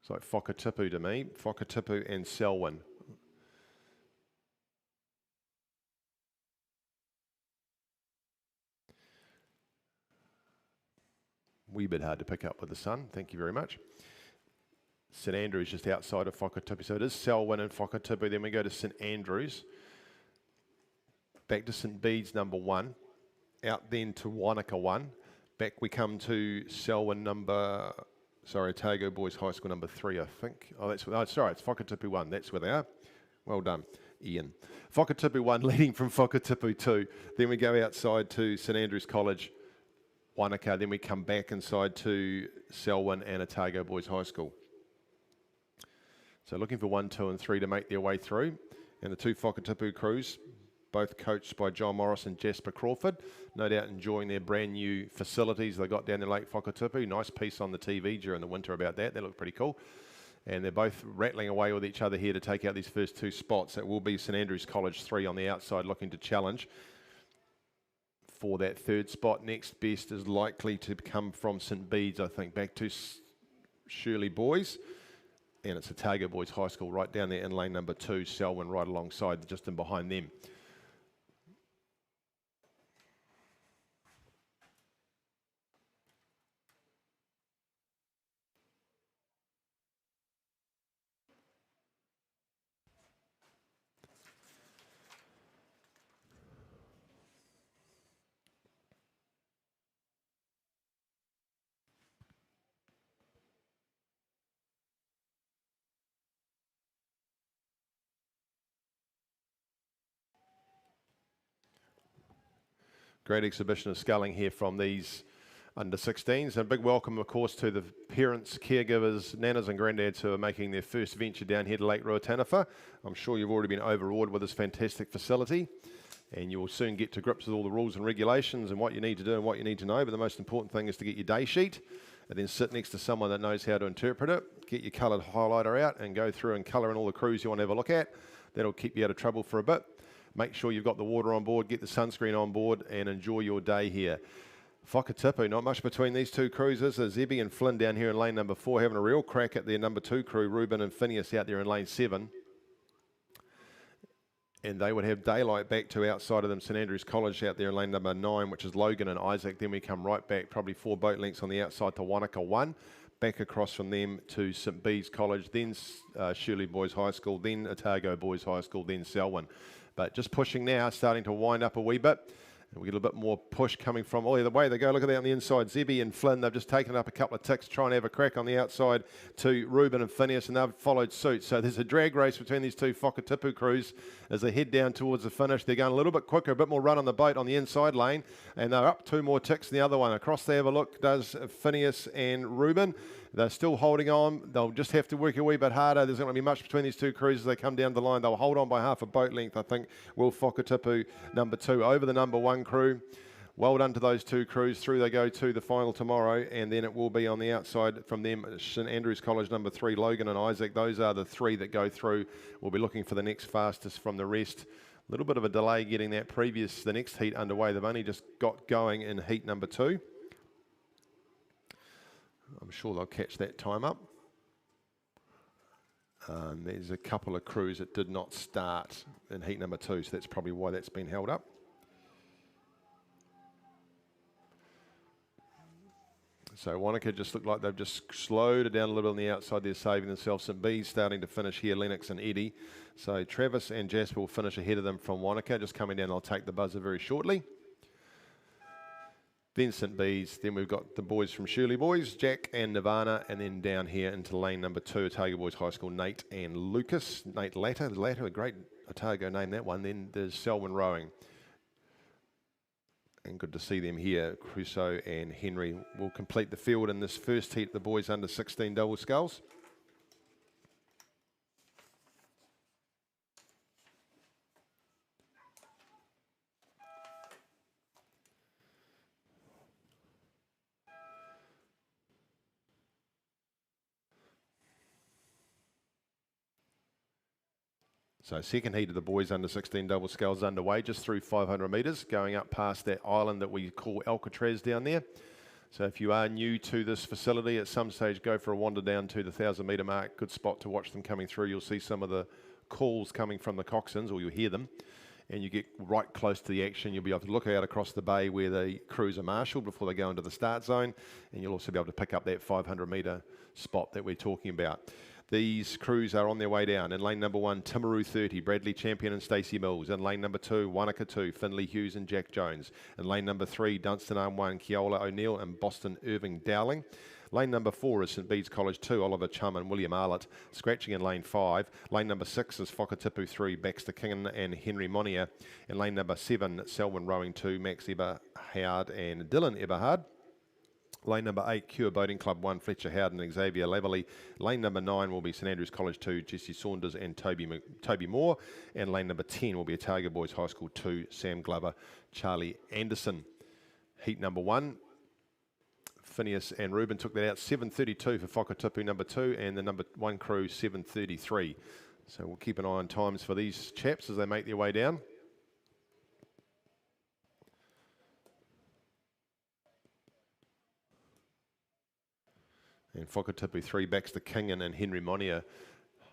Speaker 1: it's like Whakatipu to me, Whakatipu and Selwyn. Wee bit hard to pick up with the sun, thank you very much. St Andrews just outside of Whakatipu, so it is Selwyn and Whakatipu. Then we go to St Andrews, back to St Bede's number 1, out then to Wanaka 1, back we come to Selwyn Otago Boys High School number 3, I think. It's Whakatipu 1, that's where they are. Well done, Ian. Whakatipu 1 leading from Whakatipu 2. Then we go outside to St Andrews College, Wanaka, then we come back inside to Selwyn and Otago Boys High School. So looking for 1, 2 and 3 to make their way through. And the 2 Whakatipu crews, both coached by John Morris and Jasper Crawford. No doubt enjoying their brand new facilities they got down in Lake Whakatipu. Nice piece on the TV during the winter about that. That looked pretty cool. And they're both rattling away with each other here to take out these first 2 spots. It will be St Andrews College 3 on the outside looking to challenge for that 3rd spot. Next best is likely to come from St Bede's, I think, back to Shirley Boys. And it's Otago Boys High School right down there in lane number 2, Selwyn right alongside, just in behind them. Great exhibition of sculling here from these under 16s. And a big welcome, of course, to the parents, caregivers, nanas and granddads who are making their first venture down here to Lake Ruataniwha. I'm sure you've already been overawed with this fantastic facility, and you will soon get to grips with all the rules and regulations and what you need to do and what you need to know. But the most important thing is to get your day sheet and then sit next to someone that knows how to interpret it. Get your coloured highlighter out and go through and colour in all the crews you want to have a look at. That'll keep you out of trouble for a bit. Make sure you've got the water on board, get the sunscreen on board, and enjoy your day here. Whakatipu, not much between these 2 cruisers. There's Zebby and Flynn down here in lane number 4, having a real crack at their number 2 crew, Ruben and Phineas, out there in lane 7. And they would have daylight back to outside of them, St Andrews College out there in lane number 9, which is Logan and Isaac. Then we come right back, probably 4 boat lengths on the outside to Wanaka 1. Back across from them to St Bede's College, then Shirley Boys High School, then Otago Boys High School, then Selwyn. But just pushing now, starting to wind up a wee bit. And we get a bit more push coming from, oh, the way they go, look at that on the inside. Zebby and Flynn, they've just taken up a couple of ticks, trying to have a crack on the outside to Ruben and Phineas, and they've followed suit. So there's a drag race between these two Whakatipu crews as they head down towards the finish. They're going a little bit quicker, a bit more run on the boat on the inside lane, and they're up 2 more ticks than the other one. Across they have a look, does Phineas and Ruben. They're still holding on. They'll just have to work a wee bit harder. There's not going to be much between these two crews as they come down the line. They'll hold on by half a boat length, I think, will Whakatipu number 2 over the number 1 crew. Well done to those two crews. Through they go to the final tomorrow, and then it will be on the outside from them, St Andrews College number 3, Logan and Isaac. Those are the 3 that go through. We'll be looking for the next fastest from the rest. A little bit of a delay getting the next heat underway. They've only just got going in heat number 2. I'm sure they'll catch that time up. There's a couple of crews that did not start in heat number 2, so that's probably why that's been held up. So Wanaka just look like they've just slowed it down a little bit on the outside. They're saving themselves. St B's starting to finish here, Lennox and Eddie. So Travis and Jasper will finish ahead of them from Wanaka. Just coming down, I'll take the buzzer very shortly. Then St B's. Then we've got the boys from Shirley Boys, Jack and Nirvana. And then down here into lane number 2, Otago Boys High School, Nate and Lucas. Nate Latter, a great Otago name, that one. Then there's Selwyn Rowing. And good to see them here. Crusoe and Henry will complete the field in this first heat, the boys under 16 double sculls. So second heat of the boys under 16 double sculls underway, just through 500 metres, going up past that island that we call Alcatraz down there. So if you are new to this facility, at some stage go for a wander down to the 1,000 metre mark. Good spot to watch them coming through. You'll see some of the calls coming from the coxswains, or you'll hear them. And you get right close to the action. You'll be able to look out across the bay where the crews are marshalled before they go into the start zone. And you'll also be able to pick up that 500 metre spot that we're talking about. These crews are on their way down. In lane number 1, Timaru 30, Bradley Champion and Stacey Mills. In lane number 2, Wanaka 2, Finley Hughes and Jack Jones. In lane number 3, Dunstan Arm 1, Keola O'Neill and Boston Irving Dowling. Lane number 4 is St Bede's College 2, Oliver Chum and William Arlett. Scratching in lane 5. Lane number 6 is Whakatipu 3, Baxter Kingan and Henry Monier. In lane number 7, Selwyn Rowing 2, Max Eberhard and Dylan Eberhard. Lane number 8, Cure Boating Club 1, Fletcher Howden and Xavier Laverley. Lane number 9 will be St Andrews College 2, Jesse Saunders and Toby Moore. And lane number 10 will be Otago Boys High School 2, Sam Glover, Charlie Anderson. Heat number 1, Phineas and Ruben took that out, 7:32 for Whakatipu number 2, and the number 1 crew, 7:33. So we'll keep an eye on times for these chaps as they make their way down. And Whakatipu 3, Baxter Kingan and Henry Monier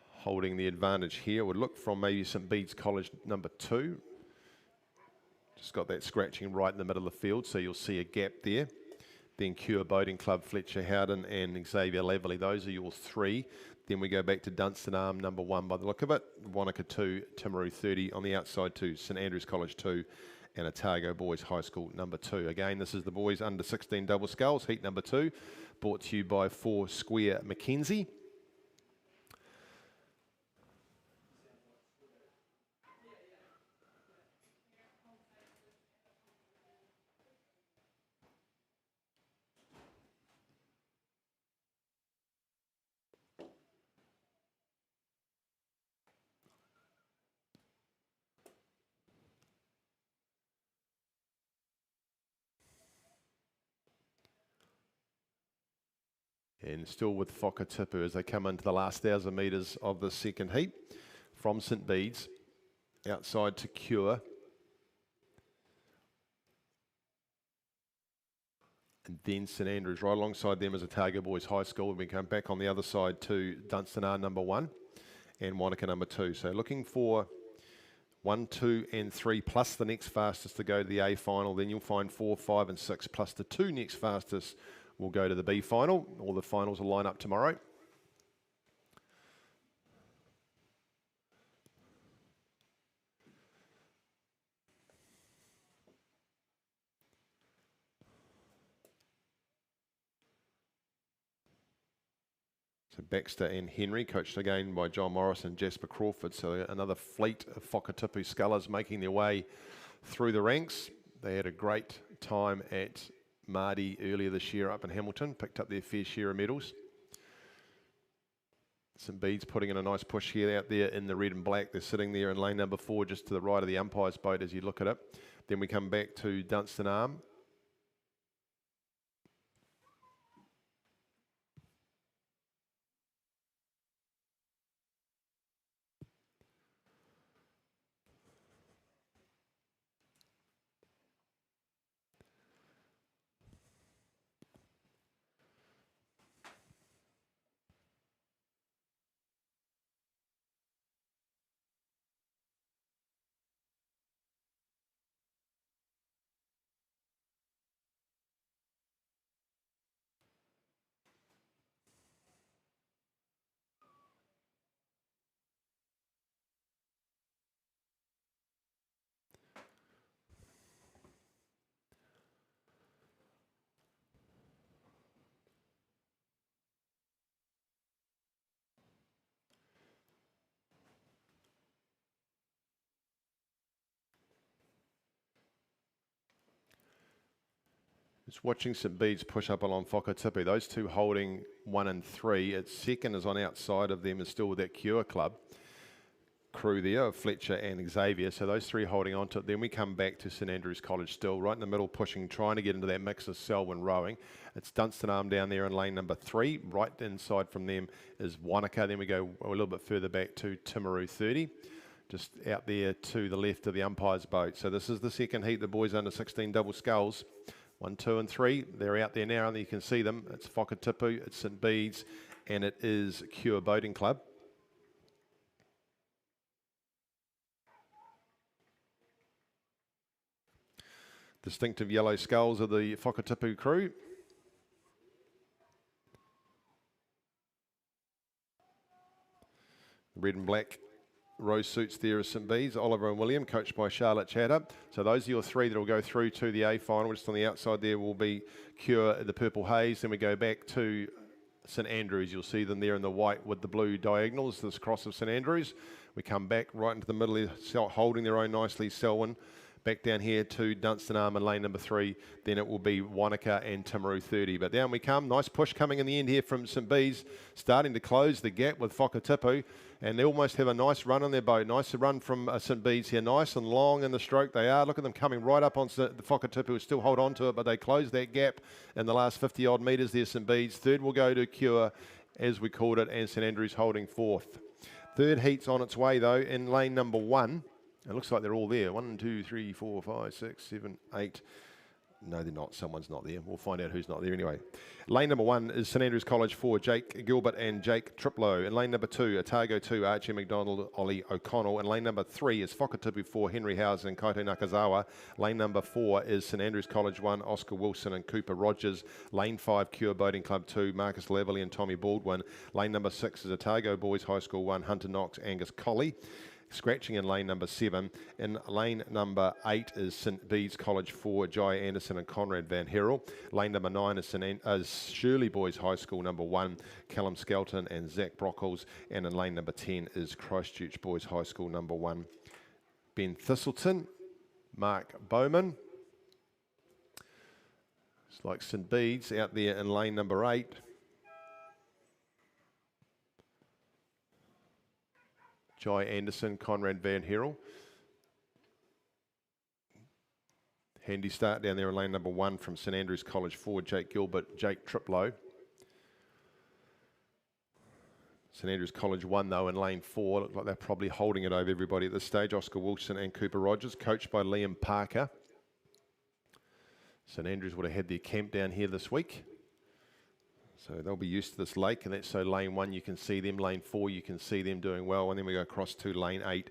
Speaker 1: holding the advantage here. Would look from maybe St Bede's College number 2. Just got that scratching right in the middle of the field, so you'll see a gap there. Then Cure Boating Club, Fletcher Howden and Xavier Laverley. Those are your 3. Then we go back to Dunstan Arm number 1 by the look of it. Wanaka 2, Timaru 30 on the outside 2, St Andrews College 2 and Otago Boys High School number 2. Again, this is the boys under 16 double sculls, heat number 2, brought to you by 4 Square Mackenzie. And still with Whakatipu as they come into the last 1,000 metres of the second heat. From St Bede's, outside to Cure. And then St Andrews, right alongside them is Otago Boys High School. We come back on the other side to Dunstan R number 1 and Wanaka number 2. So looking for 1, 2 and 3 plus the next fastest to go to the A final. Then you'll find 4, 5 and 6 plus the 2 next fastest will go to the B final. All the finals will line up tomorrow. So Baxter and Henry, coached again by John Morris and Jasper Crawford. So another fleet of Whakatipu scullers making their way through the ranks. They had a great time at Mardi earlier this year up in Hamilton, picked up their fair share of medals. St Bede's putting in a nice push here out there in the red and black. They're sitting there in lane number 4, just to the right of the umpire's boat as you look at it. Then we come back to Dunstan Arm. Just watching St Bede's push up along Whakatipu. Those two holding 1 and 3. Its second is on outside of them, is still with that Cure Club crew there of Fletcher and Xavier. So those three holding on to it. Then we come back to St Andrews College still, right in the middle, pushing, trying to get into that mix of Selwyn rowing. It's Dunstan Arm down there in lane number 3. Right inside from them is Wanaka. Then we go a little bit further back to Timaru 30. Just out there to the left of the umpire's boat. So this is the second heat, the boys under 16 double sculls. 1, 2 and 3, they're out there now and you can see them. It's Whakatipu, it's St Bede's, and it is Cure Boating Club. Distinctive yellow sculls of the Whakatipu crew. Red and black rose suits there is St Bede's, Oliver and William, coached by Charlotte Chatter. So those are your three that will go through to the A final. Just on the outside there will be Cure, the purple haze. Then we go back to St Andrews. You'll see them there in the white with the blue diagonals, this cross of St Andrews. We come back right into the middle, holding their own nicely, Selwyn. Back down here to Dunstan Arm in lane number 3. Then it will be Wanaka and Timaru 30. But down we come. Nice push coming in the end here from St Bede's. Starting to close the gap with Whakatipu. And they almost have a nice run on their boat. Nice run from St Bede's here. Nice and long in the stroke they are. Look at them coming right up on the Whakatipu, who still hold on to it. But they close that gap in the last 50 odd metres there, St Bede's. Third will go to Cure, as we called it. And St Andrews holding 4th. Third heat's on its way though in lane number 1. It looks like they're all there. 1, 2, 3, 4, 5, 6, 7, 8. No, they're not. Someone's not there. We'll find out who's not there anyway. Lane number 1 is St Andrews College 4, Jake Gilbert and Jake Triplow. In lane number 2, Otago 2, Archie McDonald, Ollie O'Connell. And lane number 3 is Whakatipu 4, Henry Housen and Kaito Nakazawa. Lane number 4 is St Andrews College 1, Oscar Wilson and Cooper Rogers. Lane 5, Cure Boating Club 2, Marcus Laverley and Tommy Baldwin. Lane number 6 is Otago Boys High School 1, Hunter Knox, Angus Colley. Scratching in lane number 7. In lane number 8 is St Bede's College 4, Jai Anderson and Conrad Van Herel. Lane number 9 is Shirley Boys High School number 1, Callum Skelton and Zach Brockles. And in lane number 10 is Christchurch Boys High School number 1, Ben Thistleton, Mark Bowman. It's like St Bede's out there in lane number 8. Jai Anderson, Conrad Van Herel. Handy start down there in lane number 1 from St Andrews College 4, Jake Gilbert, Jake Triplow. St Andrews College 1 though in lane 4. Look like they're probably holding it over everybody at this stage. Oscar Wilson and Cooper Rogers, coached by Liam Parker. St Andrews would have had their camp down here this week. So they'll be used to this lake, and that's so lane 1 you can see them, lane 4 you can see them doing well, and then we go across to lane 8,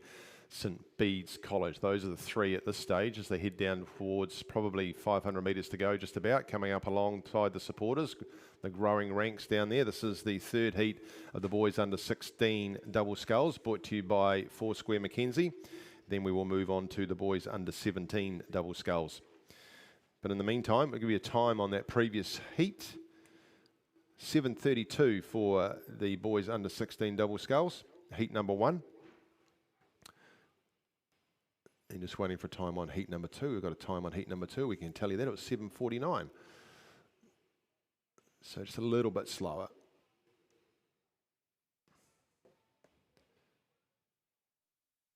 Speaker 1: St Bede's College. Those are the 3 at this stage as they head down towards probably 500 metres to go just about, coming up alongside the supporters, the growing ranks down there. This is the 3rd heat of the boys under 16 double sculls, brought to you by Foursquare Mackenzie. Then we will move on to the boys under 17 double sculls. But in the meantime, I'll give you a time on that previous heat. 7:32 for the boys under 16 double sculls, heat number 1. And just waiting for time on heat number 2. We've got a time on heat number 2. We can tell you that it was 7:49. So just a little bit slower.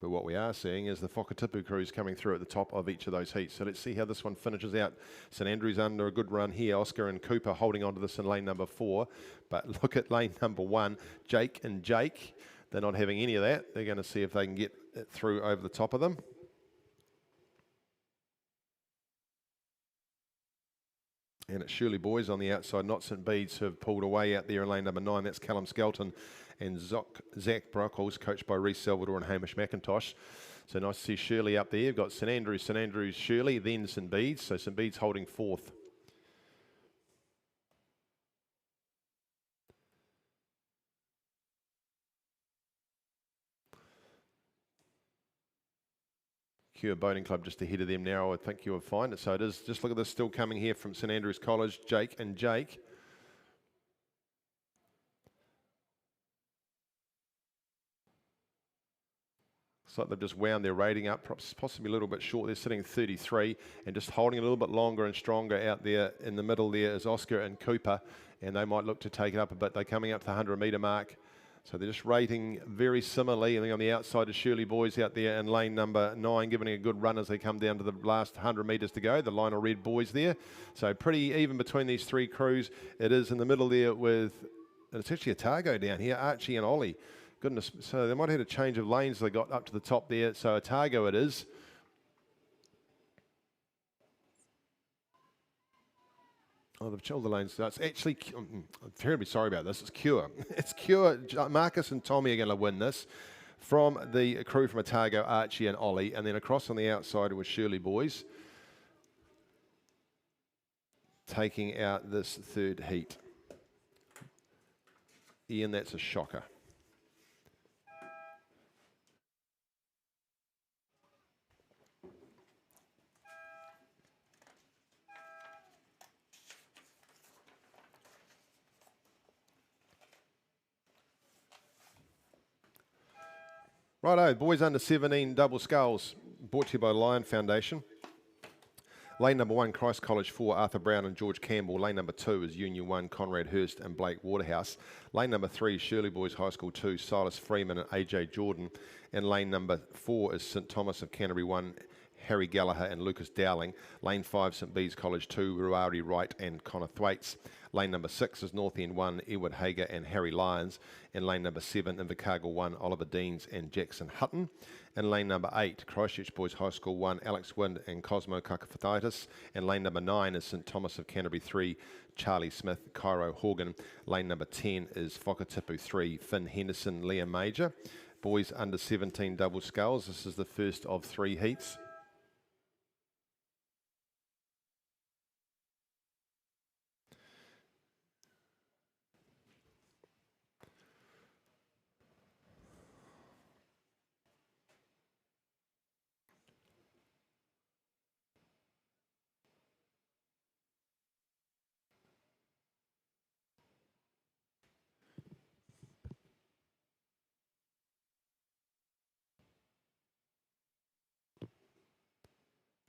Speaker 1: But what we are seeing is the Whakatipu crews coming through at the top of each of those heats. So let's see how this one finishes out. St Andrews under a good run here. Oscar and Cooper holding on to this in lane number 4. But look at lane number 1. Jake and Jake. They're not having any of that. They're going to see if they can get it through over the top of them. And it's Shirley Boys on the outside, not St Bede's, who have pulled away out there in lane number 9. That's Callum Skelton and Zach Brockles, coached by Reece Salvador and Hamish McIntosh. So nice to see Shirley up there. You've got St Andrews, Shirley, then St Bede's. So St Bede's holding 4th. Cure Boating Club just ahead of them now. I think you'll find it. So it is. Just look at this, still coming here from St Andrews College, Jake and Jake. Looks like they've just wound their rating up, possibly a little bit short. They're sitting at 33 and just holding a little bit longer and stronger out there. In the middle there is Oscar and Cooper, and they might look to take it up a bit. They're coming up to the 100 metre mark. So they're just rating very similarly. And on the outside is Shirley Boys out there in lane number 9, giving a good run as they come down to the last 100 metres to go. The Lionel Red Boys there. So pretty even between these 3 crews. It is in the middle there with, it's actually Otago down here, Archie and Ollie. Goodness, so they might have had a change of lanes. They got up to the top there. So Otago it is. Oh, they've chilled the lanes. So it's actually, I'm terribly sorry about this. It's Cure. It's Cure. Marcus and Tommy are going to win this from the crew from Otago, Archie and Ollie. And then across on the outside was Shirley Boys taking out this 3rd heat. Ian, that's a shocker. Righto, boys under 17 double sculls, brought to you by Lion Foundation. Lane number 1, Christ College 4, Arthur Brown and George Campbell. Lane number 2 is Union 1, Conrad Hurst and Blake Waterhouse. Lane number 3, Shirley Boys High School 2, Silas Freeman and AJ Jordan. And lane number 4 is St Thomas of Canterbury 1, Harry Gallagher and Lucas Dowling. Lane 5, St Bede's College 2, Ruari Wright and Connor Thwaites. Lane number 6 is North End 1, Edward Hager and Harry Lyons. And lane number 7, Invercargill 1, Oliver Deans and Jackson Hutton. And lane number 8, Christchurch Boys High School 1, Alex Wind and Cosmo Kakafatitis. And lane number 9 is St Thomas of Canterbury 3, Charlie Smith, Cairo Horgan. Lane number 10 is Whakatipu 3, Finn Henderson, Liam Major. Boys under 17 double sculls. This is the first of 3 heats.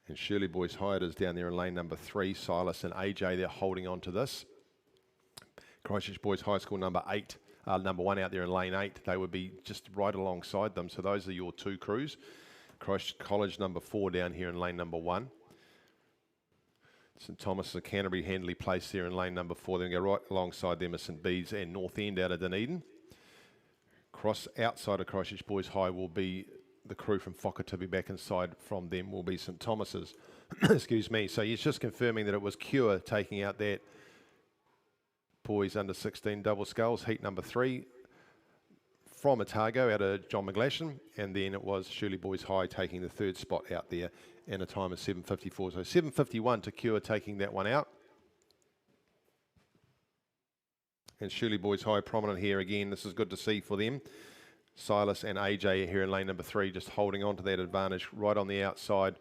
Speaker 1: And Shirley Boys hired us down there in lane number 3. Silas and AJ, they're holding on to this. Christchurch Boys High School number 1 out there in lane 8. They would be just right alongside them. So those are your 2 crews. Christchurch College number 4 down here in lane number 1. St Thomas of Canterbury, Handley Place there in lane number 4. Then go right alongside them as St Bede's and North End out of Dunedin. Outside of Christchurch Boys High will be the crew from Whakatipu. Back inside from them will be St Thomas's. Excuse me. So he's just confirming that it was Cure taking out that boys under 16 double sculls, heat number 3 from Otago out of John McGlashan, and then it was Shirley Boys High taking the 3rd spot out there in a time of 7:54. So 7:51 to Cure taking that one out. And Shirley Boys High prominent here again. This is good to see for them. Silas and AJ here in lane number 3, just holding on to that advantage right on the outside.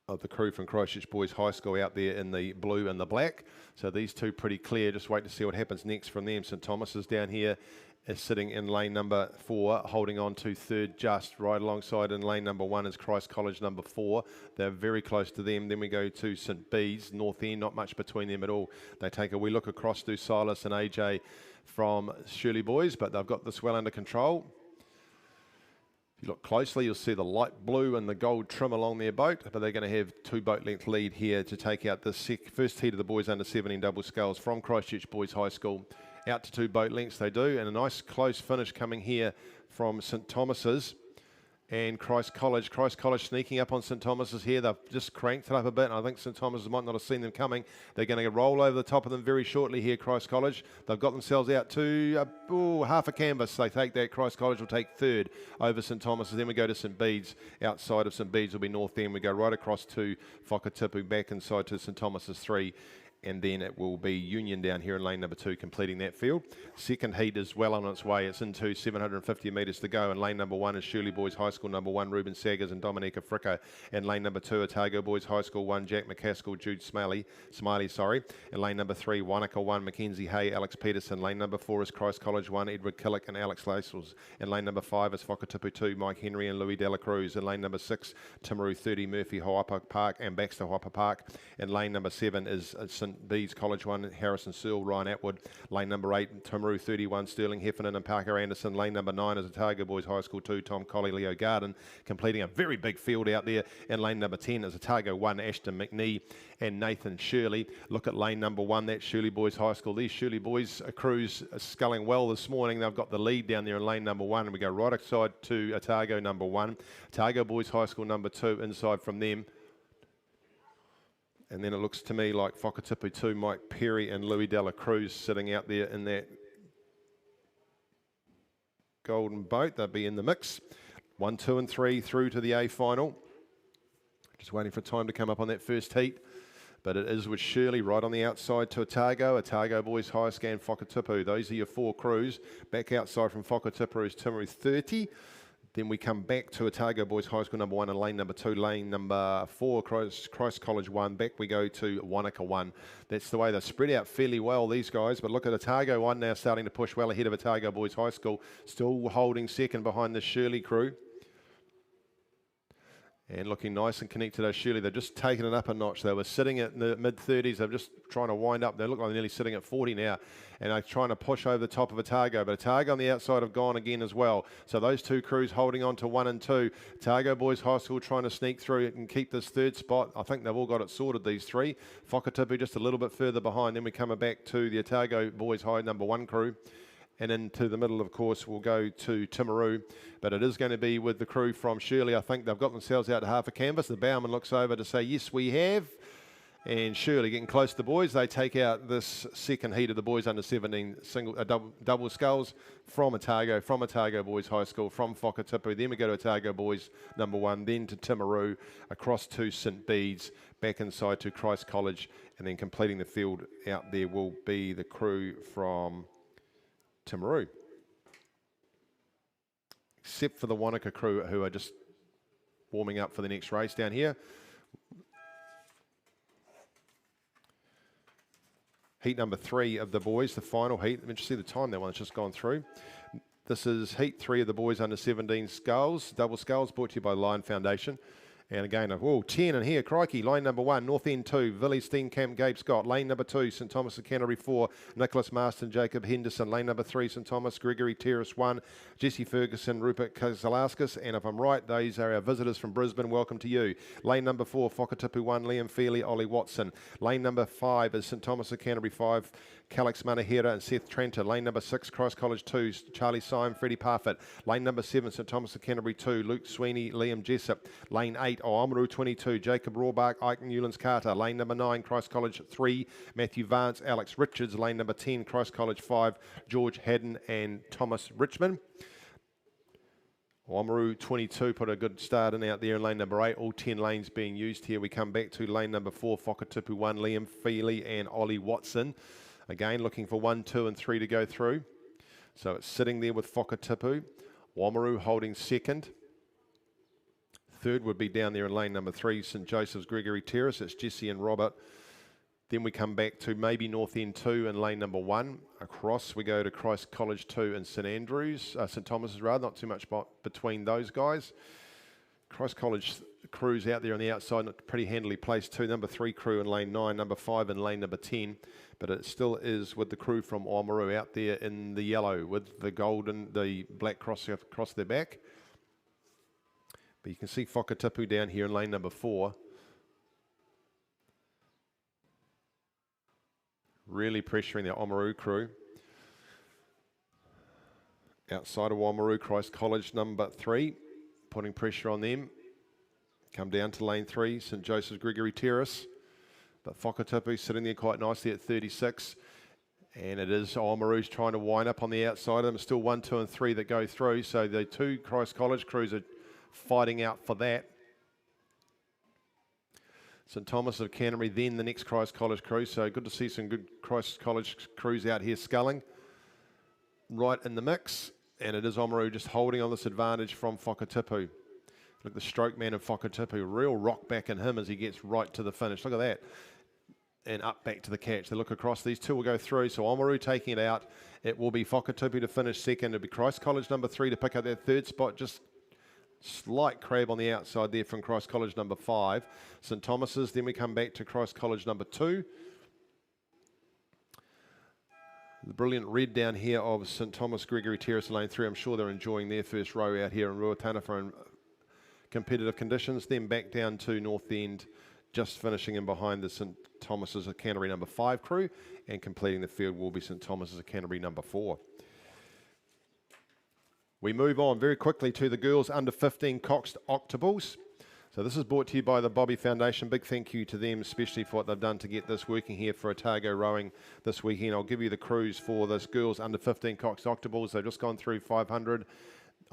Speaker 1: of the crew from Christchurch Boys High School out there in the blue and the black. So these two pretty clear. Just wait to see what happens next from them. St Thomas is down here, is sitting in lane number 4, holding on to third just. Right alongside in lane number 1 is Christ College number 4. They're very close to them. Then we go to St Bede's, North End, not much between them at all. They take a wee look across to Silas and AJ from Shirley Boys, but they've got this well under control. If you look closely, you'll see the light blue and the gold trim along their boat, but they're going to have 2 boat length lead here to take out the first heat of the boys under 17 double sculls from Christchurch Boys High School. Out to 2 boat lengths they do, and a nice close finish coming here from St Thomas's and Christ College. Christ College sneaking up on St Thomas's here. They've just cranked it up a bit, and I think St Thomas's might not have seen them coming. They're going to roll over the top of them very shortly here, Christ College. They've got themselves out to half a canvas. They take that. Christ College will take third over St Thomas's. Then we go to St Bede's. Outside of St Bede's will be North End. We go right across to Whakatipu, back inside to St Thomas's 3. And then it will be Union down here in lane number 2 completing that field. Second heat is well on its way. It's into 750 metres to go. And lane number 1 is Shirley Boys High School number 1, Ruben Saggers and Dominica Fricka. And lane number 2, Otago Boys High School 1, Jack McCaskill, Jude Smiley. And lane number 3, Wanaka 1, Mackenzie Hay, Alex Peterson. Lane number 4 is Christ College 1, Edward Killick and Alex Lasels. And lane number 5 is Whakatipu 2, Mike Henry and Louis Dela Cruz. And lane number 6, Timaru 30, Murphy Hawapa Park and Baxter Hawapa Park. And lane number 7 is St Bede's College 1, Harrison Searle, Ryan Atwood. Lane number 8, Timaru 31, Sterling Heffernan and Parker Anderson. Lane number 9 is Otago Boys High School 2, Tom Colley, Leo Garden, completing a very big field out there. And lane number 10 is Otago 1, Ashton McNee and Nathan Shirley. Look at lane number 1, that's Shirley Boys High School. These Shirley Boys crews are sculling well this morning. They've got the lead down there in lane number 1, and we go right aside to Otago number 1. Otago Boys High School number 2, inside from them. And then it looks to me like Whakatipu 2, Mike Perry and Louis Dela Cruz sitting out there in that golden boat. They'll be in the mix. 1, 2 and 3 through to the A final. Just waiting for time to come up on that first heat. But it is with Shirley right on the outside to Otago. Otago Boys High School, Whakatipu. Those are your 4 crews. Back outside from Whakatipu is Timaru 30. Then we come back to Otago Boys High School number 1 and lane number 2, lane number 4, Christ College 1. Back we go to Wanaka 1. That's the way they're spread out fairly well, these guys. But look at Otago 1 now starting to push well ahead of Otago Boys High School. Still holding second behind the Shirley crew. And looking nice and connected to Shirley. They've just taken it up a notch. They were sitting at the mid-30s. They're just trying to wind up. They look like they're nearly sitting at 40 now. And they're trying to push over the top of Otago. But Otago on the outside have gone again as well. So those 2 crews holding on to 1 and 2. Otago Boys High School trying to sneak through and keep this third spot. I think they've all got it sorted, these 3. Whakatipu just a little bit further behind. Then we come back to the Otago Boys High number 1 crew. And into the middle, of course, we'll go to Timaru. But it is going to be with the crew from Shirley. I think they've got themselves out to half a canvas. The bowman looks over to say, yes, we have. And Shirley getting close to the boys. They take out this second heat of the boys under 17 double sculls from Otago Boys High School, from Whakatipu. Then we go to Otago Boys number 1, then to Timaru, across to St Bede's, back inside to Christ College. And then completing the field out there will be the crew from Timaru, except for the Wanaka crew who are just warming up for the next race down here. Heat number 3 of the boys, the final heat. Let me just see the time that one's just gone through. This is heat 3 of the boys under 17 sculls, double sculls, brought to you by Lion Foundation. And again, 10 in here, crikey. Lane number 1, North End 2, Villy Steenkamp, Gabe Scott. Lane number 2, St Thomas of Canterbury 4, Nicholas Marston, Jacob Henderson. Lane number 3, St Thomas, Gregory Terrace 1, Jesse Ferguson, Rupert Kozalauskas. And if I'm right, those are our visitors from Brisbane. Welcome to you. Lane number 4, Whakatipu 1, Liam Feely, Ollie Watson. Lane number 5 is St Thomas of Canterbury 5, Calix Manahera and Seth Tranter. Lane number 6, Christ College 2, Charlie Syme, Freddie Parfitt. Lane number 7, St Thomas of Canterbury 2, Luke Sweeney, Liam Jessup. Lane 8, Oamaru 22, Jacob Rawbark, Ike Newlands Carter. Lane number 9, Christ College 3, Matthew Vance, Alex Richards. Lane number 10, Christ College 5, George Haddon and Thomas Richmond. Oamaru 22 put a good start in out there in lane number 8. All 10 lanes being used here. We come back to lane number 4, Whakatipu 1, Liam Feely and Ollie Watson. Again, looking for 1, 2 and 3 to go through. So it's sitting there with Whakatipu. Oamaru holding second. third would be down there in lane number 3, St Joseph's Gregory Terrace. It's Jesse and Robert. Then we come back to maybe North End 2 in lane number 1. Across we go to Christ College 2 and St Thomas's rather, not too much between those guys. Christ College crew's out there on the outside, pretty handily placed too. Number 3 crew in lane 9, number 5 in lane number 10. But it still is with the crew from Oamaru out there in the yellow with the golden, the black cross across their back. But you can see Whakatipu down here in lane number 4. Really pressuring the Oamaru crew. Outside of Oamaru, Christ College number 3, putting pressure on them. Come down to lane 3, St Joseph's Gregory Terrace. But Whakatipu sitting there quite nicely at 36. And it is Oamaru's trying to wind up on the outside of them. Still 1, 2 and 3 that go through. So the 2 Christ College crews are fighting out for that. St Thomas of Canterbury, then the next Christ College crew. So good to see some good Christ College crews out here sculling. Right in the mix. And it is Oamaru just holding on this advantage from Whakatipu. Look, the stroke man of Whakatipu, real rock back in him as he gets right to the finish. Look at that. And up back to the catch. They look across. These two will go through. So Oamaru taking it out. It will be Whakatipu to finish second. It'll be Christ College number 3 to pick up that third spot. Just slight crab on the outside there from Christ College number 5. St Thomas's. Then we come back to Christ College number 2. The brilliant red down here of St Thomas Gregory Terrace lane 3. I'm sure they're enjoying their first row out here in Ruataniwha in competitive conditions. Then back down to North End, just finishing in behind the St Thomas's of Canterbury number 5 crew, and completing the field will be St Thomas's of Canterbury number 4. We move on very quickly to the girls under 15 coxed octuples. So this is brought to you by the Bobby Foundation. Big thank you to them, especially for what they've done to get this working here for Otago rowing this weekend. I'll give you the crews for this girls under 15 coxed octuples. They've just gone through 500.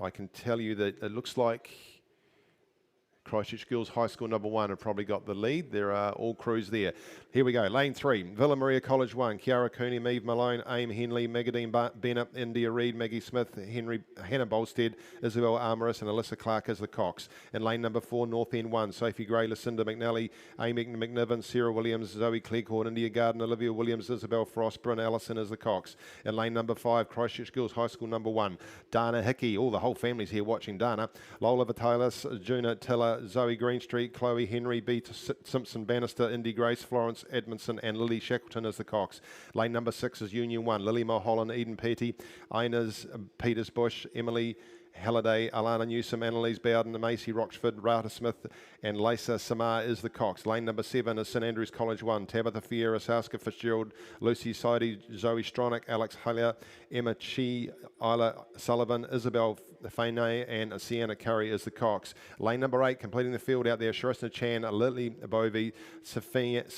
Speaker 1: I can tell you that it looks like Christchurch Girls High School number 1 have probably got the lead. There are all crews there. Here we go. Lane 3, Villa Maria College 1, Kiara Cooney, Maeve Malone, Aim Henley, Megadine Bennett, India Reid, Maggie Smith, Hannah Bolstead, Isabel Armoris and Alyssa Clark as the cox. In lane number 4, North End 1, Sophie Gray, Lucinda McNally, Amy McNiven, Sarah Williams, Zoe Cleghorn, India Garden, Olivia Williams, Isabel Frost, Bryn Allison as the cox. In lane number 5, Christchurch Girls High School number 1, Dana Hickey, all the whole family's here watching Dana, Lola Vitalis, Juna Tiller, Zoe Greenstreet, Chloe Henry, B. Simpson Bannister, Indy Grace, Florence Edmondson and Lily Shackleton as the cox. Lane number 6 is Union 1, Lily Mulholland, Eden Petty, Inez Peters Bush, Emily Halliday, Alana Newsom, Annalise Bowden, Macy Rochford, Rata Smith and Lisa Samar is the cox. Lane number 7 is St Andrews College 1, Tabitha Fiera, Saska Fitzgerald, Lucy Sidey, Zoe Stronach, Alex Halia, Emma Chi, Isla Sullivan, Isabel Fainay and Sienna Curry is the cox. Lane number 8 completing the field out there, Sharissa Chan, Lily Bovey, Sophiane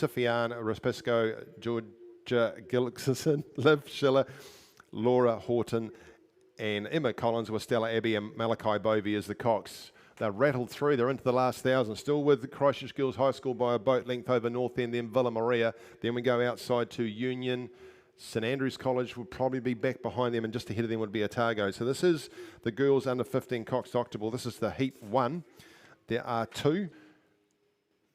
Speaker 1: Raspisco, Georgia Gilson, Liv Schiller, Laura Horton and Emma Collins with Stella Abbey and Malachi Bovey as the cox. They're rattled through. They're into the last 1,000. Still with Christchurch Girls High School by a boat length over North End, then Villa Maria. Then we go outside to Union. St Andrews College will probably be back behind them, and just ahead of them would be Otago. So this is the girls under 15 coxed octable. This is the heat 1. There are 2.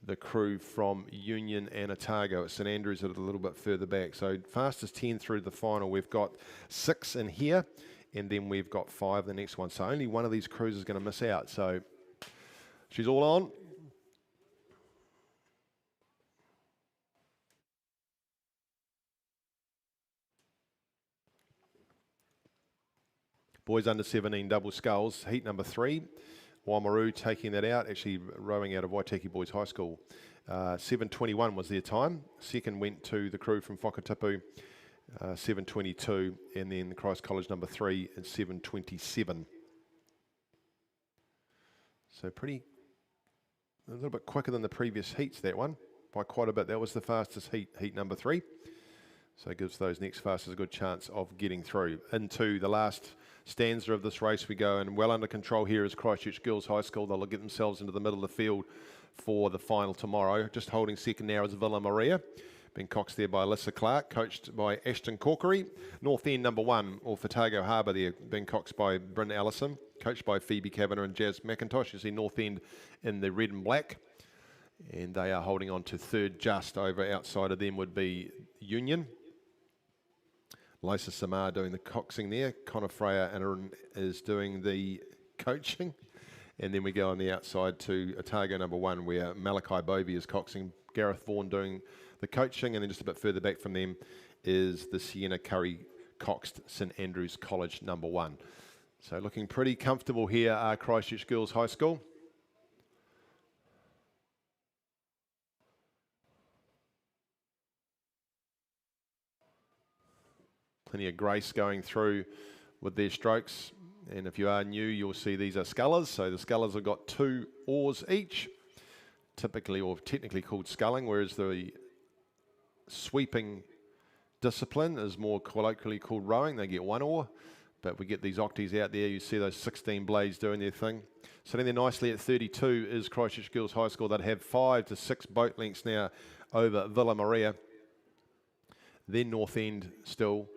Speaker 1: The crew from Union and Otago at St Andrews are a little bit further back. So fastest 10 through the final. We've got 6 in here. And then we've got 5 the next one. So only one of these crews is going to miss out. So she's all on. Boys under 17 double sculls, heat number 3. Oamaru taking that out, actually rowing out of Waitaki Boys High School. 7:21 was their time. Second went to the crew from Whakatipu. 7:22, and then Christ College number 3 at 7:27. So a little bit quicker than the previous heats, that one, by quite a bit. That was the fastest heat number 3. So it gives those next fastest a good chance of getting through. Into the last stanza of this race we go, and well under control here is Christchurch Girls High School. They'll get themselves into the middle of the field for the final tomorrow. Just holding second now is Villa Maria. Being coxed there by Alyssa Clark, coached by Ashton Corkery. North End number 1, or Otago Harbour there, being coxed by Bryn Allison. coached by Phoebe Kavanagh and Jazz McIntosh. You see North End in the red and black, and they are holding on to third. Just over outside of them would be Union. Lysa Samar doing the coxing there. Connor Freya is doing the coaching. And then we go on the outside to Otago number 1, where Malachi Bovey is coxing. Gareth Vaughan doing the coaching. And then just a bit further back from them is the Sienna Curry coxed St Andrews College number 1. So looking pretty comfortable here are Christchurch Girls High School. Plenty of grace going through with their strokes. And if you are new, you'll see these are scullers. So the scullers have got 2 oars each, typically or technically called sculling, whereas the sweeping discipline is more colloquially called rowing. They get 1 oar, but we get these octies out there. You see those 16 blades doing their thing. Sitting there nicely at 32 is Christchurch Girls High School. They'd have 5 to 6 boat lengths now over Villa Maria. Then North End still.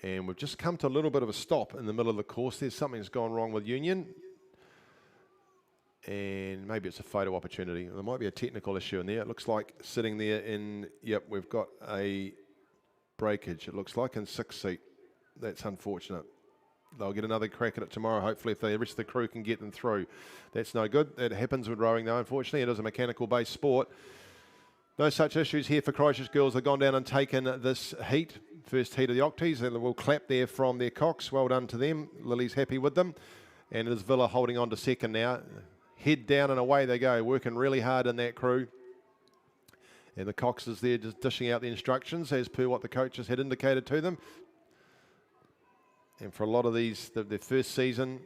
Speaker 1: And we've just come to a little bit of a stop in the middle of the course. There's something that's gone wrong with Union. And maybe it's a photo opportunity. There might be a technical issue in there. It looks like sitting there in, yep, we've got a breakage, it looks like, in 6 seat. That's unfortunate. They'll get another crack at it tomorrow, hopefully, if the rest of the crew can get them through. That's no good. It happens with rowing, though, unfortunately. It is a mechanical-based sport. No such issues here for Christchurch Girls. They've gone down and taken this heat, first heat of the octies, and we'll clap there from their cocks. Well done to them. Lily's happy with them. And it is Villa holding on to second now. Head down and away they go, working really hard in that crew. And the cox is there just dishing out the instructions as per what the coaches had indicated to them. And for a lot of these, their first season,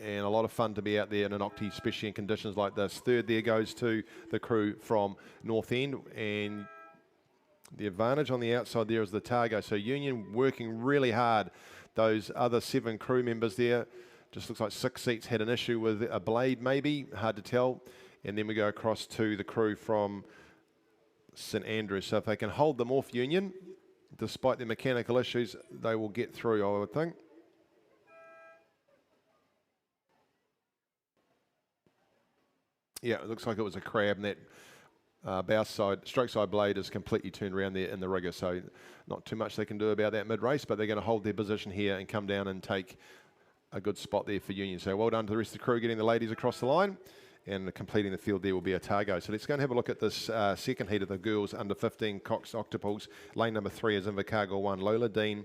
Speaker 1: and a lot of fun to be out there in an octie, especially in conditions like this. Third there goes to the crew from North End, and the advantage on the outside there is the Otago. So Union working really hard. Those other 7 crew members there, just looks like 6 seats had an issue with a blade maybe, hard to tell. And then we go across to the crew from St Andrews. So if they can hold them off Union, despite the mechanical issues, they will get through, I would think. Yeah, it looks like it was a crab, and that bow side, stroke side blade is completely turned around there in the rigger, so not too much they can do about that mid-race, but they're going to hold their position here and come down and take a good spot there for Union. So well done to the rest of the crew getting the ladies across the line, and completing the field there will be Otago. So let's go and have a look at this second heat of the girls under 15 coxed octuples. Lane number 3 is Invercargill 1, Lola Dean,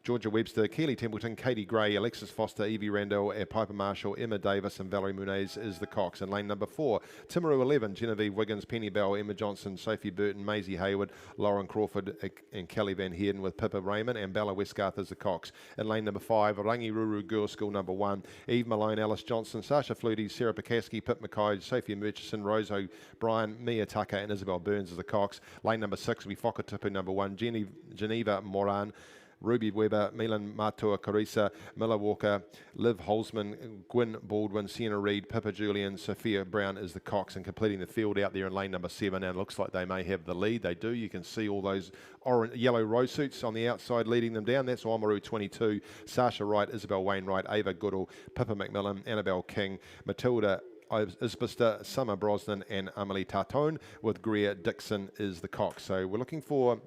Speaker 1: Georgia Webster, Keely Templeton, Katie Gray, Alexis Foster, Evie Randall, Piper Marshall, Emma Davis and Valerie Muniz is the cox. And lane number 4, Timaru 11, Genevieve Wiggins, Penny Bell, Emma Johnson, Sophie Burton, Maisie Hayward, Lauren Crawford and Kelly Van Heerden with Pippa Raymond, and Bella Westgarth is the cox. And lane number 5, Rangiruru Girls School number 1, Eve Malone, Alice Johnson, Sasha Flutie, Sarah Pekaski, Pip Mackay, Sophia Murchison, Rose O'Brien, Mia Tucker and Isabel Burns is the cox. Lane number 6 will be Whakatipu number 1, Geneva Moran, Ruby Weber, Milan Matua Carissa, Miller Walker, Liv Holzman, Gwyn Baldwin, Sienna Reid, Pippa Julian, Sophia Brown is the cox, and completing the field out there in lane number 7. And it looks like they may have the lead. They do. You can see all those orange, yellow row suits on the outside leading them down. That's Oamaru 22, Sasha Wright, Isabel Wainwright, Ava Goodall, Pippa McMillan, Annabelle King, Matilda Isbister, Summer Brosnan and Amelie Tartone with Greer Dixon is the cox. So we're looking for,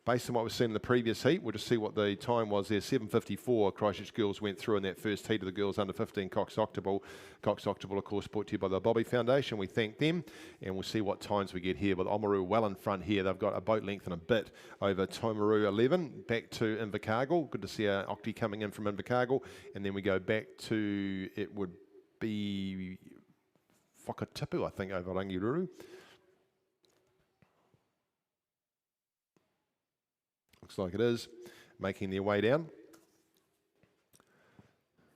Speaker 1: based on what we've seen in the previous heat, we'll just see what the time was there. 7:54 Christchurch Girls went through in that first heat of the girls under 15 coxed octuple. Coxed octuple, of course, brought to you by the Bobby Foundation. We thank them, and we'll see what times we get here. With Oamaru well in front here. They've got a boat length and a bit over Tomaru 11. Back to Invercargill. Good to see our octie coming in from Invercargill. And then we go back to, it would be Whakatipu, I think, over Rangiruru. Looks like it is, making their way down.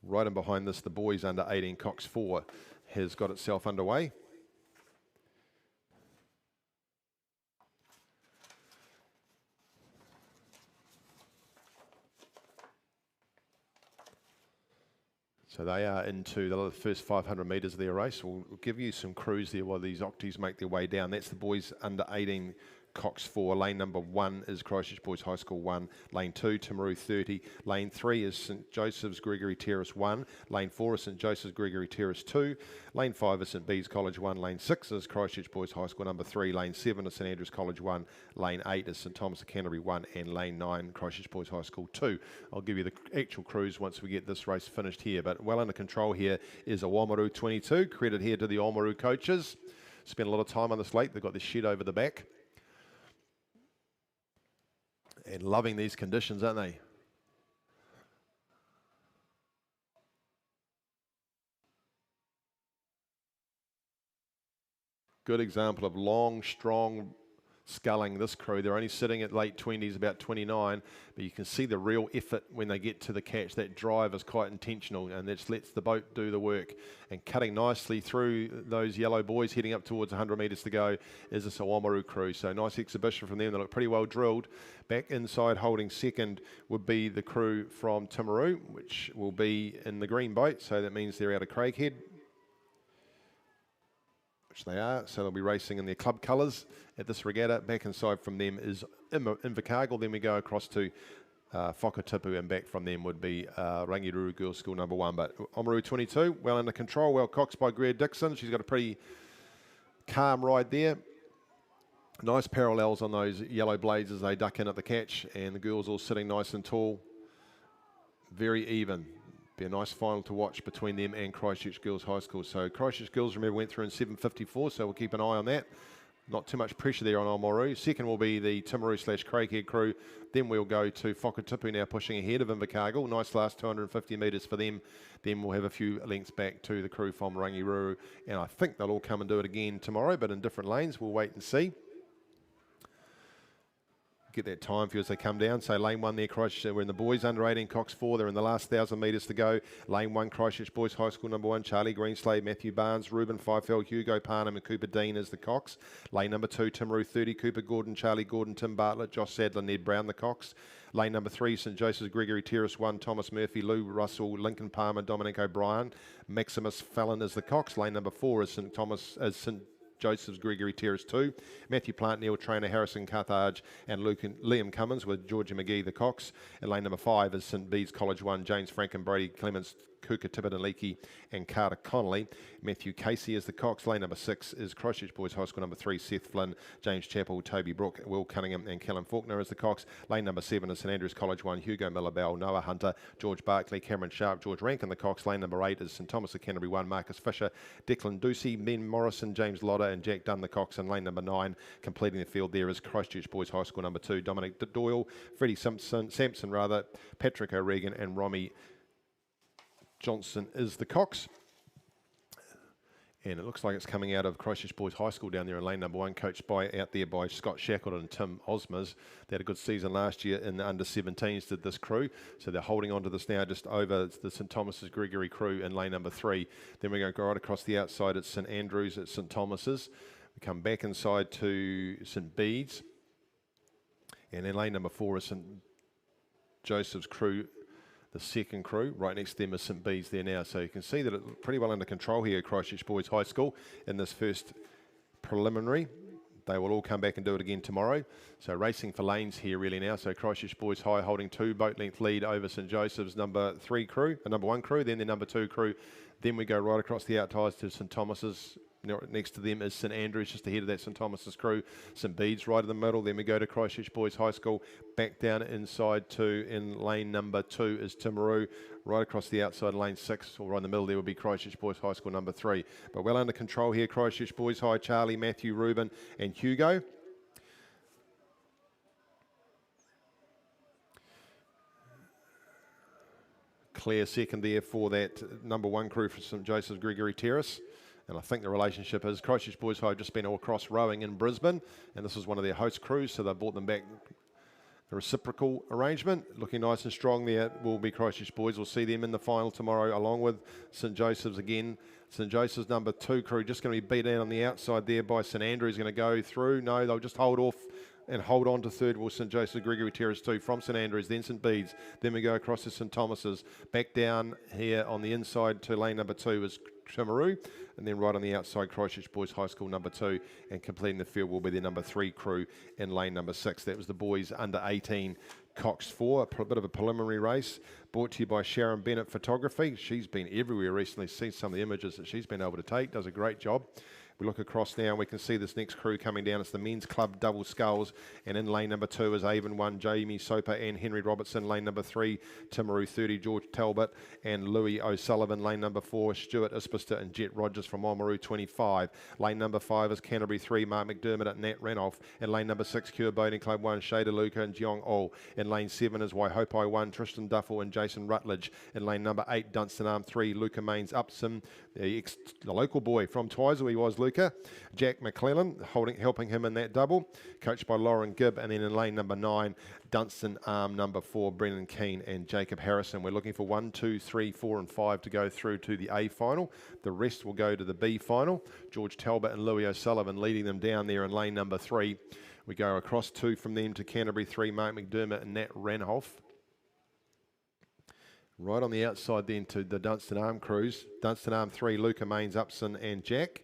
Speaker 1: Right in behind this, the boys under 18 Cox 4 has got itself underway. So they are into the first 500 metres of their race. We'll give you some crews there while these octies make their way down. That's the boys under 18 Cox 4. Lane number 1 is Christchurch Boys High School 1. Lane 2, Timaru 30. Lane 3 is St Joseph's Gregory Terrace 1. Lane 4 is St Joseph's Gregory Terrace 2. Lane 5 is St Bede's College 1. Lane 6 is Christchurch Boys High School number 3. Lane 7 is St Andrews College 1. Lane 8 is St Thomas of Canterbury 1. And Lane 9, Christchurch Boys High School 2. I'll give you the actual crews once we get this race finished here. But well under control here is a Oamaru 22. Credit here to the Oamaru coaches. Spent a lot of time on this late. They've got the shed over the back. And loving these conditions, aren't they? Good example of long, strong sculling, this crew. They're only sitting at late 20s, about 29, but you can see the real effort when they get to the catch. That drive is quite intentional, and that lets the boat do the work. And cutting nicely through those yellow boys, heading up towards 100 metres to go, is this Oamaru crew. So nice exhibition from them. They look pretty well drilled. Back inside holding second would be the crew from Timaru, which will be in the green boat, so that means they're out of Craighead, which they are, so they'll be racing in their club colours at this regatta. Back inside from them is Invercargill. Then we go across to Whakatipu, and back from them would be Rangiruru Girls School number 1. But Oamaru 22, well under control, well coxed by Greer Dixon. She's got a pretty calm ride there. Nice parallels on those yellow blades as they duck in at the catch, and the girls all sitting nice and tall. Very even. Be a nice final to watch between them and Christchurch Girls High School. So Christchurch Girls, remember, went through in 7:54, so we'll keep an eye on that. Not too much pressure there on Oamaru. Second will be the Timaru/Craighead crew. Then we'll go to Whakatipu, now pushing ahead of Invercargill. Nice last 250 metres for them. Then we'll have a few lengths back to the crew from Rangiruru. And I think they'll all come and do it again tomorrow, but in different lanes. We'll wait and see. Get that time for you as they come down. So lane 1 there, Christchurch, we're in the boys under 18, Cox 4. They're in the last 1,000 metres to go. Lane 1, Christchurch Boys High School number 1, Charlie Greenslade, Matthew Barnes, Ruben Feifeld, Hugo Parnham and Cooper Dean as the Cox. Lane number 2, Timaru 30, Cooper Gordon, Charlie Gordon, Tim Bartlett, Josh Sadler, Ned Brown, the Cox. Lane number 3, St Joseph's Gregory Terrace 1, Thomas Murphy, Lou Russell, Lincoln Palmer, Dominic O'Brien, Maximus Fallon as the Cox. Lane number 4 is St Joseph's Gregory Terrace 2, Matthew Plant, Neil Trainer, Harrison Carthage and Liam Cummins with Georgia McGee the Cox. And lane number 5 is St Bede's College 1, James Franken, Brady Clements, Kuka Tibbet and Carter Connolly. Matthew Casey is the Cox. Lane number 6 is Christchurch Boys High School number 3, Seth Flynn, James Chappell, Toby Brook, Will Cunningham and Callum Faulkner is the Cox. Lane number 7 is St Andrews College 1, Hugo Millabell, Noah Hunter, George Barkley, Cameron Sharp, George Rankin the Cox. Lane number 8 is St Thomas of Canterbury 1, Marcus Fisher, Declan Ducey, Ben Morrison, James Lotter and Jack Dunn the Cox. And lane number 9 completing the field there is Christchurch Boys High School number 2, Dominic Doyle, Freddie Sampson, Patrick O'Regan and Romy Johnson is the Cox. And it looks like it's coming out of Christchurch Boys High School down there in lane number 1, coached out there by Scott Shackleton and Tim Osmers. They had a good season last year in the under-17s, did this crew. So they're holding on to this now just over the St Thomas's Gregory crew in lane number 3. Then we're going to go right across the outside at St Andrews at St Thomas's. We come back inside to St Bede's. And then lane number 4 is St Joseph's crew, the second crew. Right next to them is St Bede's there now. So you can see that it's pretty well under control here at Christchurch Boys High School in this first preliminary. They will all come back and do it again tomorrow. So racing for lanes here really now. So Christchurch Boys High holding 2 boat length lead over St Joseph's number 1 crew, then their number 2 crew. Then we go right across the outties to St Thomas's. Next to them is St Andrews, just ahead of that St Thomas's crew. St Bede's right in the middle. Then we go to Christchurch Boys High School. Back down inside in lane number 2 is Timaru. Right across the outside, lane 6, or right in the middle there will be Christchurch Boys High School number 3. But well under control here, Christchurch Boys High, Charlie, Matthew, Ruben and Hugo. Clear second there for that number 1 crew for St Joseph's Gregory Terrace. And I think the relationship is Christchurch Boys High have just been all across rowing in Brisbane, and this is one of their host crews, so they brought them back. A reciprocal arrangement. Looking nice and strong there will be Christchurch Boys. We'll see them in the final tomorrow along with St Joseph's again. St Joseph's number 2 crew just going to be beat down on the outside there by St Andrews. Going to go through. No, they'll just hold off and hold on to third will St Joseph Gregory Terrace 2 from St Andrews, then St Bede's, then we go across to St Thomas's, back down here on the inside to lane number 2 is Timaru, and then right on the outside Christchurch Boys High School number 2, and completing the field will be the number 3 crew in lane number 6. That was the boys under 18 Cox 4, a bit of a preliminary race, brought to you by Sharon Bennett Photography. She's been everywhere recently, seen some of the images that she's been able to take, does a great job. We look across now and we can see this next crew coming down. It's the men's club double sculls, and in lane number 2 is Avon 1, Jamie Soper and Henry Robertson. Lane number 3, Timaru 30, George Talbot and Louis O'Sullivan. Lane number 4, Stuart Ispista and Jet Rogers from Oamaru 25. Lane number 5 is Canterbury 3, Mark McDermott and Nat Ranoff. And lane number 6, Cure Boating Club 1, Shada Luca and Jiong Ol. In lane 7 is Waihopai 1, Tristan Duffel and Jason Rutledge. In lane number 8, Dunstan Arm 3, Luca Mains Upson, the local boy from Twizel, he was Luca. Jack McClellan helping him in that double, coached by Lauren Gibb. And then in lane number 9, Dunstan Arm number 4, Brennan Keane and Jacob Harrison. We're looking for 1, 2, 3, 4 and 5 to go through to the A final. The rest will go to the B final. George Talbot and Louis O'Sullivan leading them down there in lane number 3. We go across 2 from them to Canterbury 3, Mark McDermott and Nat Ranhoff. Right on the outside then to the Dunstan Arm crews. Dunstan Arm 3, Luca Mains, Upson and Jack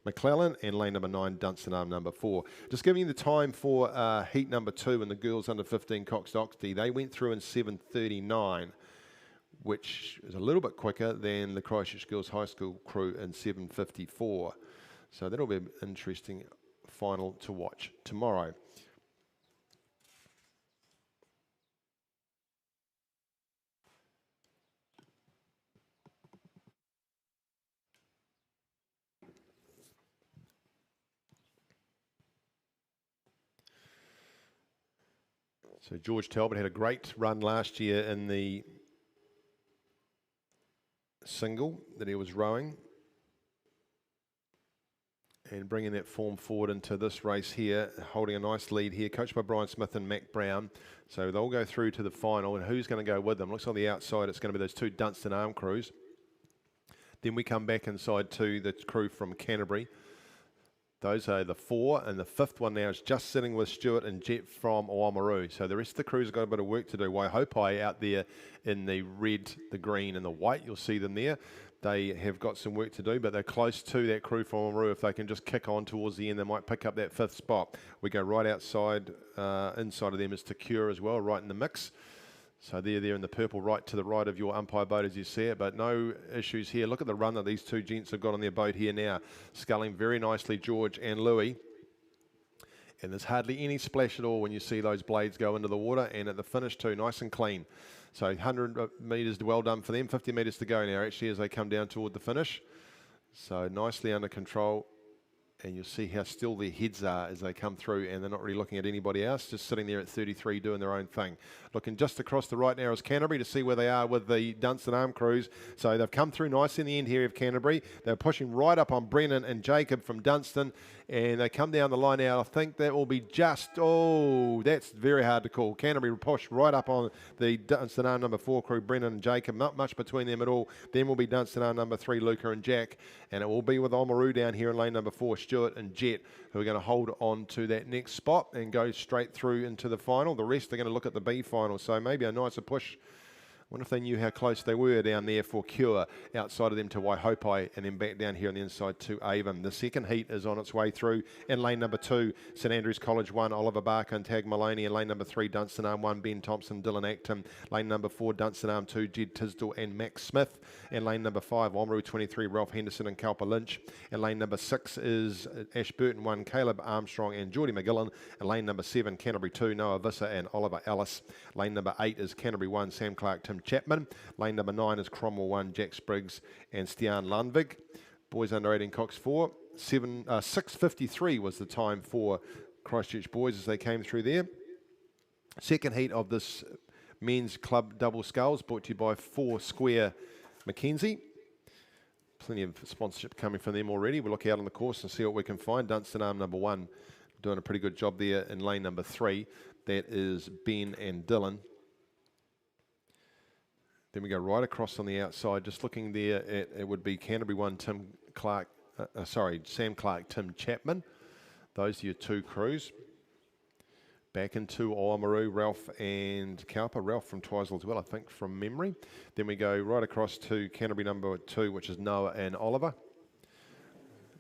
Speaker 1: McClellan, and lane number 9, Dunstan Arm number 4. Just giving you the time for heat number 2 and the girls under 15 coxed oxty. They went through in 7:39, which is a little bit quicker than the Christchurch Girls High School crew in 7:54. So that'll be an interesting final to watch tomorrow. So George Talbot had a great run last year in the single that he was rowing, and bringing that form forward into this race here, holding a nice lead here, coached by Brian Smith and Mac Brown. So they'll go through to the final, and who's going to go with them? Looks on the outside it's going to be those 2 Dunstan Arm crews. Then we come back inside to the crew from Canterbury. Those are the 4, and the 5th one now is just sitting with Stuart and Jet from Oamaru. So the rest of the crew's got a bit of work to do. Waihopai out there in the red, the green and the white, you'll see them there. They have got some work to do, but they're close to that crew from Oamaru. If they can just kick on towards the end, they might pick up that 5th spot. We go right outside, inside of them is Takura as well, right in the mix. So they're there in the purple, right to the right of your umpire boat as you see it, but no issues here. Look at the run that these 2 gents have got on their boat here now. Sculling very nicely, George and Louis. And there's hardly any splash at all when you see those blades go into the water, and at the finish too, nice and clean. So 100 metres, well done for them. 50 metres to go now actually as they come down toward the finish. So nicely under control. And you'll see how still their heads are as they come through, and they're not really looking at anybody else, just sitting there at 33 doing their own thing. Looking just across the right now is Canterbury to see where they are with the Dunstan Arm crews. So they've come through nice in the end here of Canterbury. They're pushing right up on Brennan and Jacob from Dunstan, and they come down the line now. I think that will be just, oh, that's very hard to call. Canterbury will push right up on the Dunstan Arm number 4 crew, Brennan and Jacob. Not much between them at all. Then will be Dunstan Arm number 3, Luca and Jack, and it will be with Oamaru down here in lane number 4, Stuart and Jet, who are going to hold on to that next spot and go straight through into the final. The rest are going to look at the B final, so maybe a nicer push. I wonder if they knew how close they were down there for Cure, outside of them to Waihopai, and then back down here on the inside to Avon. The second heat is on its way through in lane number 2, St Andrews College 1, Oliver Barker and Tag Maloney. In lane number 3, Dunstan Arm 1, Ben Thompson, Dylan Acton. Lane number 4, Dunstan Arm 2, Jed Tisdall and Max Smith. And lane number 5, Oamaru 23, Ralph Henderson and Kalpa Lynch. And lane number 6 is Ashburton 1, Caleb Armstrong and Geordie McGillan. And lane number 7, Canterbury 2, Noah Visser and Oliver Ellis. Lane number 8 is Canterbury 1, Sam Clark, Tim Chapman. Lane number 9 is Cromwell 1, Jack Spriggs and Stian Lundvig. Boys under 18 Cox 4. 6:53 was the time for Christchurch boys as they came through there. Second heat of this men's club double sculls, brought to you by 4 Square Mackenzie. Plenty of sponsorship coming from them already. We'll look out on the course and see what we can find. Dunstan Arm number 1 doing a pretty good job there in lane number 3. That is Ben and Dylan. Then we go right across on the outside, just looking there at, it would be Canterbury 1, Sam Clark, Tim Chapman. Those are your 2 crews. Back into Oamaru, Ralph and Cowper. Ralph from Twizel as well, I think, from memory. Then we go right across to Canterbury number 2, which is Noah and Oliver.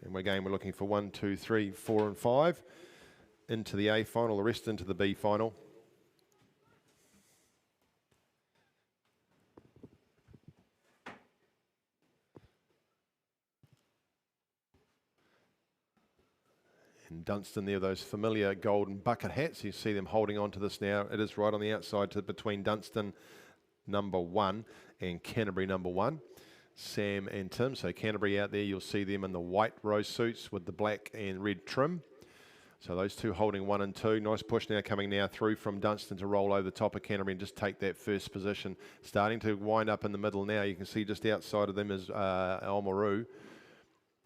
Speaker 1: And again, we're looking for 1, 2, 3, 4 and 5 into the A final, the rest into the B final. And Dunstan there, those familiar golden bucket hats. You see them holding on to this now. It is right on the outside between Dunstan number 1 and Canterbury number 1. Sam and Tim. So Canterbury out there, you'll see them in the white rose suits with the black and red trim. So those two holding 1 and 2. Nice push now coming now through from Dunstan to roll over the top of Canterbury and just take that first position. Starting to wind up in the middle now. You can see just outside of them is Oamaru.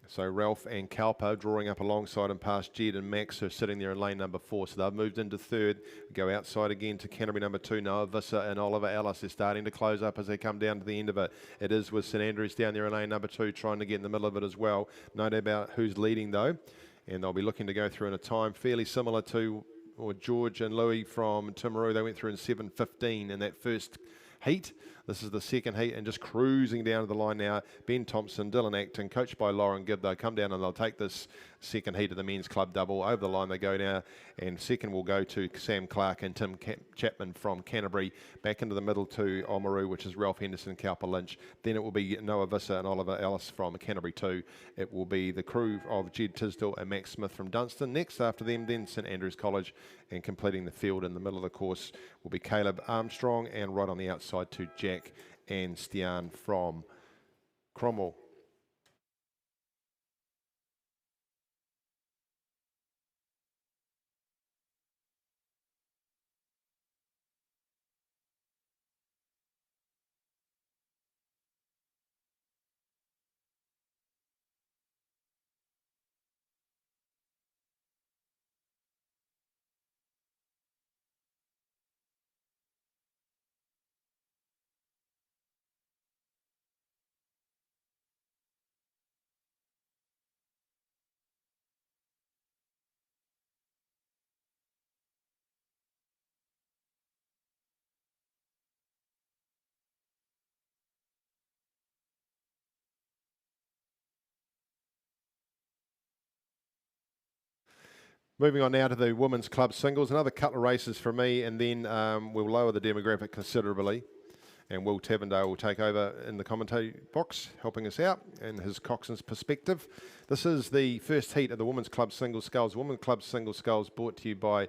Speaker 1: So Ralph and Cowper drawing up alongside and past Jed and Max, who are sitting there in lane number 4. So they've moved into third. Go outside again to Canterbury number 2, Noah Visser and Oliver Ellis. They're starting to close up as they come down to the end of it. It is with St Andrews down there in lane number 2, trying to get in the middle of it as well. No doubt about who's leading though. And they'll be looking to go through in a time fairly similar to George and Louis from Timaru. They went through in 7:15 in that first heat. This is the second heat and just cruising down to the line now. Ben Thompson, Dylan Acton, coached by Lauren Gibb. They'll come down and they'll take this second heat of the men's club double. Over the line they go now, and second will go to Sam Clark and Tim Chapman from Canterbury. Back into the middle to Oamaru, which is Ralph Henderson, Cowper Lynch. Then it will be Noah Visser and Oliver Ellis from Canterbury 2. It will be the crew of Jed Tisdall and Max Smith from Dunstan. Next after them, then St Andrews College, and completing the field in the middle of the course will be Caleb Armstrong, and right on the outside to Jack and Stian from Cromwell. Moving on now to the women's club singles, another couple of races for me, and then we'll lower the demographic considerably, and Will Tavendale will take over in the commentary box, helping us out in his coxswain's perspective. This is the first heat of the women's club single sculls. Women's club single sculls brought to you by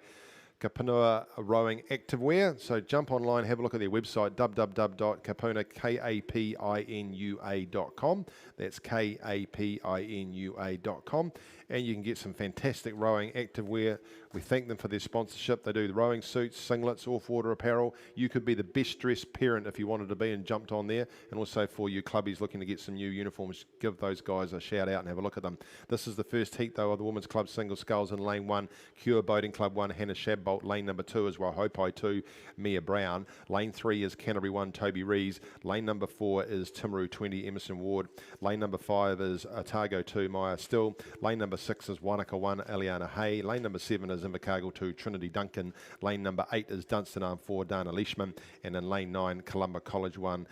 Speaker 1: Kapuna Rowing Activewear. So jump online, have a look at their website, www.kapuna.com. That's kapinua.com. And you can get some fantastic rowing activewear. We thank them for their sponsorship. They do the rowing suits, singlets, off-water apparel. You could be the best dressed parent if you wanted to be and jumped on there. And also for you clubbies looking to get some new uniforms, give those guys a shout out and have a look at them. This is the first heat though of the women's club single sculls in lane 1. Cure Boating Club 1, Hannah Shabbolt. Lane number 2 is Waihopai 2, Mia Brown. Lane 3 is Canterbury 1, Toby Rees. Lane number 4 is Timaru 20, Emerson Ward. Lane number 5 is Otago 2, Maya Still. Lane number 6 is Wanaka 1, Eliana Hay. Lane number 7 is Invercargill 2, Trinity Duncan. Lane number 8 is Dunstan Arm 4, Dana Leishman. And in lane 9, Columba College 1,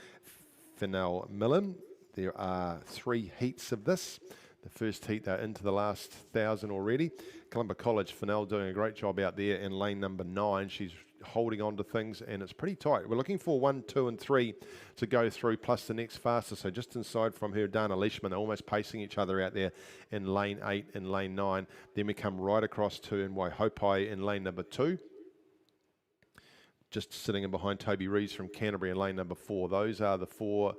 Speaker 1: Fennell Millen. There are 3 heats of this. The first heat, they're into the last 1,000 already. Columba College, Fennell doing a great job out there in lane number 9. She's holding on to things and it's pretty tight. We're looking for 1, 2 and 3 to go through, plus the next fastest. So just inside from her, Dana Leishman, they're almost pacing each other out there in lane 8 and lane 9. Then we come right across to in Waihopai in lane number 2. Just sitting in behind Toby Rees from Canterbury in lane number 4. Those are the 4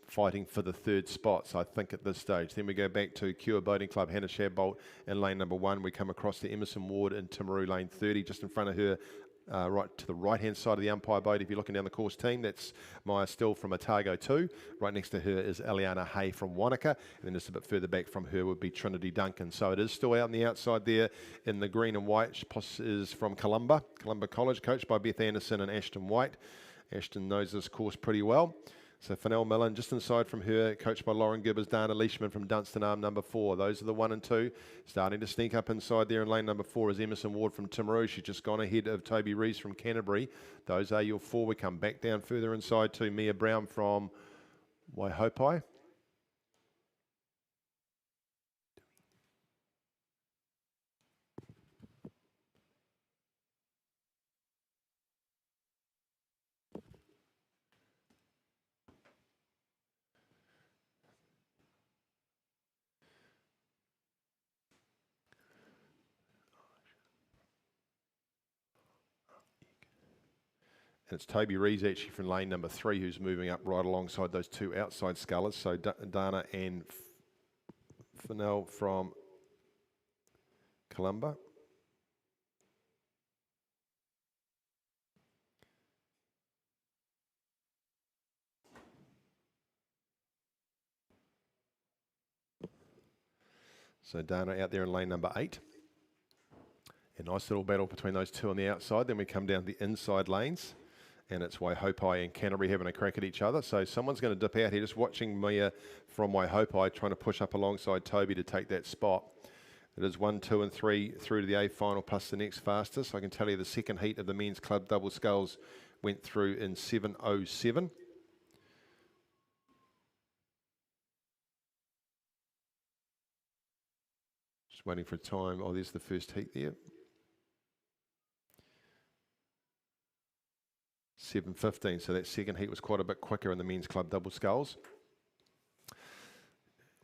Speaker 1: fighting for the 3rd spots, I think, at this stage. Then we go back to Cure Boating Club, Hannah Shabbolt in lane number 1. We come across to Emerson Ward in Timaru, lane 30, just in front of her, right to the right-hand side of the umpire boat. If you're looking down the course team, that's Maya Still from Otago 2. Right next to her is Eliana Hay from Wanaka, and then just a bit further back from her would be Trinity Duncan. So it is still out on the outside there in the green and white. Is from Columba College, coached by Beth Anderson and Ashton White. Ashton knows this course pretty well. So Fennell Millen, just inside from her, coached by Lauren Gibbers, Dana Leishman from Dunstan Arm, number 4. Those are the 1 and 2. Starting to sneak up inside there in lane number 4 is Emerson Ward from Timaru. She's just gone ahead of Toby Rees from Canterbury. Those are your 4. We come back down further inside to Mia Brown from Waihopai. And it's Toby Rees actually from lane number 3 who's moving up right alongside those 2 outside scullers. So Dana and Fennell from Columba. So Dana out there in lane number 8. A nice little battle between those 2 on the outside. Then we come down the inside lanes. And it's Waihopai and Canterbury having a crack at each other. So someone's going to dip out here, just watching Mia from Waihopai trying to push up alongside Toby to take that spot. It is 1, 2 and 3 through to the A final plus the next fastest. I can tell you the second heat of the men's club double sculls went through in 7:07. Just waiting for time. Oh, there's the first heat there. 7:15, so that second heat was quite a bit quicker in the men's club double sculls.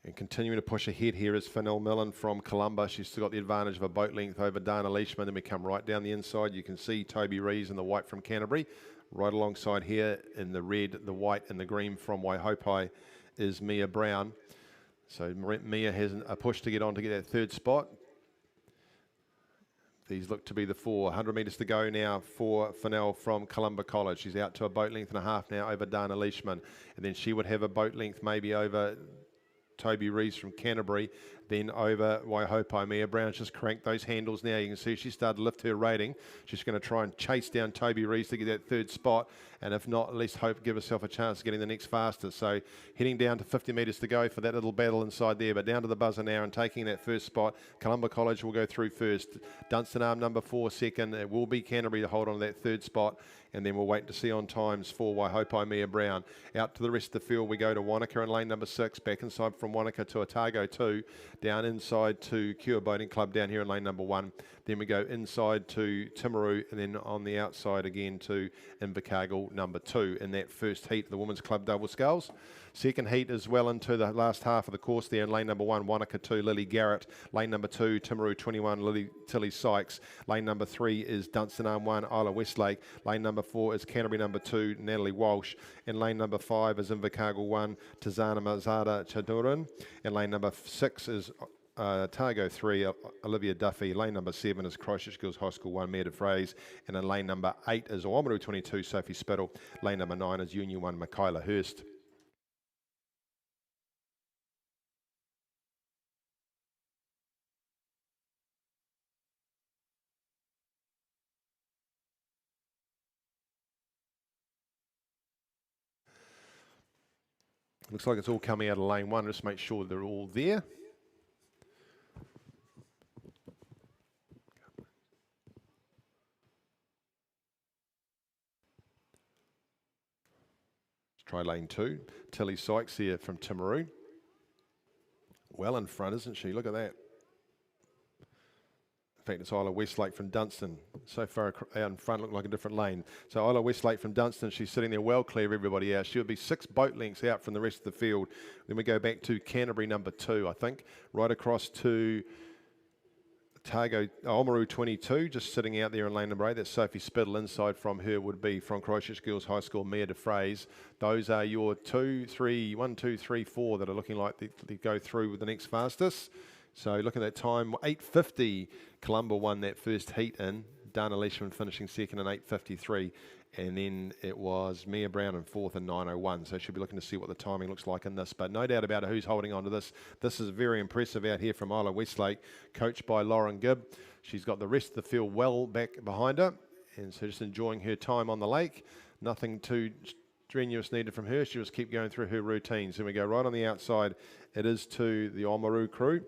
Speaker 1: And continuing to push ahead here is Fennell Millen from Columba. She's still got the advantage of a boat length over Dana Leishman. Then we come right down the inside. You can see Toby Rees in the white from Canterbury. Right alongside here in the red, the white and the green from Waihopai is Mia Brown. So Mia has a push to get on to get that 3rd spot. These look to be the 4. 100 metres to go now for Fennell from Columba College. She's out to a boat length and a half now over Dana Leishman. And then she would have a boat length maybe over Toby Rees from Canterbury, then over Waihopai. Mia Brown's just cranked those handles now. You can see she started to lift her rating. She's going to try and chase down Toby Rees to get that 3rd spot, and if not, at least give herself a chance of getting the next fastest. So heading down to 50 metres to go for that little battle inside there, but down to the buzzer now and taking that 1st spot. Columba College will go through first. Dunstan Arm number 4 second. It will be Canterbury to hold on to that 3rd spot, and then we'll wait to see on times for Waihopai Mia Brown. Out to the rest of the field we go to Wanaka in lane number 6, back inside from Wanaka to Otago 2, down inside to Cure Boating Club down here in lane number 1. Then we go inside to Timaru, and then on the outside again to Invercargill number 2 in that first heat of the Women's Club Double Sculls. Second heat is well into the last half of the course there in lane number 1, Wanaka 2, Lily Garrett. Lane number 2, Timaru 21, Tilly Sykes. Lane number 3 is Dunstan Arm 1, Isla Westlake. Lane number 4 is Canterbury number 2, Natalie Walsh. And lane number 5 is Invercargill 1, Tazana Mazada Chaduran. And lane number 6 is Otago 3, Olivia Duffy. Lane number 7 is Christchurch Girls High School 1, Mia de Fraze. And in lane number 8 is Oamaru 22, Sophie Spittle. Lane number 9 is Union 1, Michaela Hurst. Looks like it's all coming out of lane 1. Just make sure they're all there. Let's try lane 2. Tilly Sykes here from Timaru. Well in front, isn't she? Look at that. In fact, it's Isla Westlake from Dunstan. So far out in front, look like a different lane. So Isla Westlake from Dunstan, she's sitting there well clear of everybody else. She'll be 6 boat lengths out from the rest of the field. Then we go back to Canterbury number 2, I think. Right across to Otago, Oamaru 22, just sitting out there in lane number 8. That's Sophie Spittle. Inside from her would be from Christchurch Girls High School, Mia de Fraze. Those are your 1, 2, 3, 4 that are looking like they go through with the next fastest. So look at that time, 8:50. Columba won that first heat in. Dana Leishman finishing second in 8:53. And then it was Mia Brown in 4th in 9:01. So she'll be looking to see what the timing looks like in this. But no doubt about it, who's holding on to this. This is very impressive out here from Isla Westlake, coached by Lauren Gibb. She's got the rest of the field well back behind her. And so just enjoying her time on the lake. Nothing too strenuous needed from her. She'll just keep going through her routines. And we go right on the outside. It is to the Oamaru crew.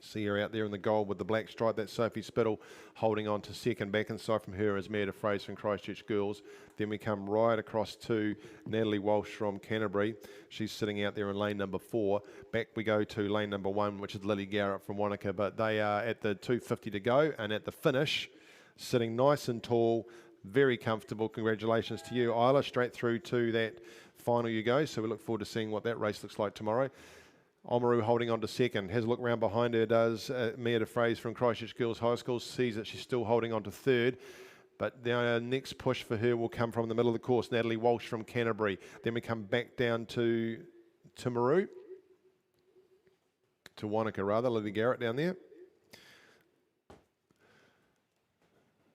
Speaker 1: See her out there in the gold with the black stripe. That's Sophie Spittle holding on to second. Back inside from her is Mia DeFrays from Christchurch Girls. Then we come right across to Natalie Walsh from Canterbury. She's sitting out there in lane number 4. Back we go to lane number 1, which is Lily Garrett from Wanaka. But they are at the 250 to go, and at the finish, sitting nice and tall, very comfortable. Congratulations to you, Isla. Straight through to that final you go. So we look forward to seeing what that race looks like tomorrow. Oamaru holding on to second. Has a look round behind her, does Mia DeFrays from Christchurch Girls High School. Sees that she's still holding on to third. But the next push for her will come from the middle of the course. Natalie Walsh from Canterbury. Then we come back down to Timaru. To Wanaka, rather. Lily Garrett down there.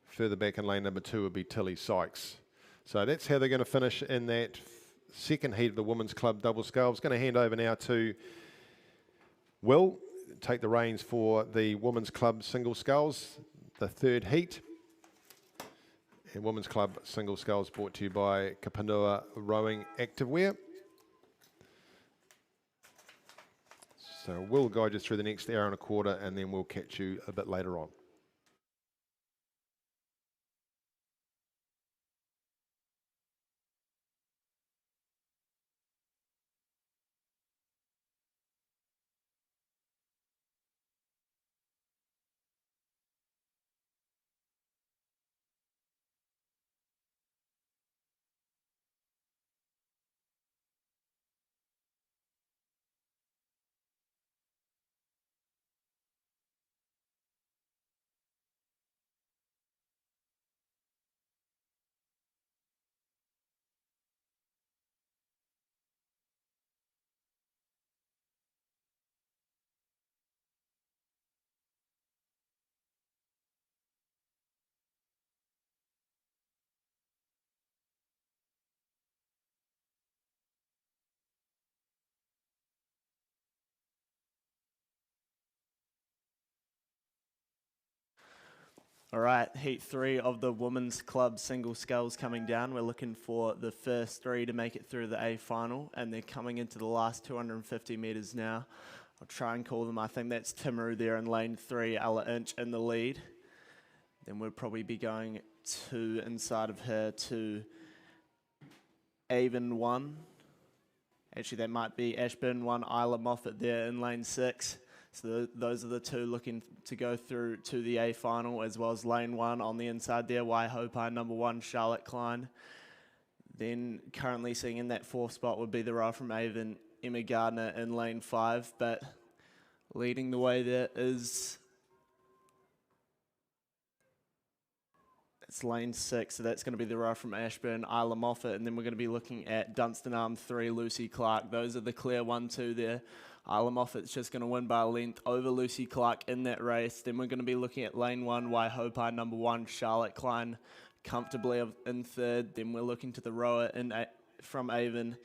Speaker 1: Further back in lane number 2 would be Tilly Sykes. So that's how they're going to finish in that second heat of the Women's Club Double Sculls. Going to hand over now to Will, take the reins for the Women's Club Single Sculls, the third heat. And Women's Club Single Sculls brought to you by Kapanua Rowing Activewear. So we'll guide you through the next hour and a quarter, and then we'll catch you a bit later on.
Speaker 2: All right, heat 3 of the Women's Club Single Sculls coming down. We're looking for the first 3 to make it through the A final, and they're coming into the last 250 metres now. I'll try and call them. I think that's Timaru there in lane 3, Ella Inch in the lead. Then we'll probably be going to inside of her to Avon 1. Actually, that might be Ashburn 1, Isla Moffat there in lane 6. So those are the 2 looking to go through to the A final, as well as lane 1 on the inside there, Waihopai number 1, Charlotte Klein. Then currently sitting in that 4th spot would be the row from Avon, Emma Gardner in lane 5, but leading the way there is, it's lane 6, so that's going to be the row from Ashburn, Isla Moffat, and then we're going to be looking at Dunstan Arm 3, Lucy Clark. Those are the clear 1-2 there. Isla Moffat's just going to win by a length over Lucy Clark in that race. Then we're going to be looking at lane 1, Waihopai number 1, Charlotte Klein, comfortably in 3rd. Then we're looking to the rower from Avon,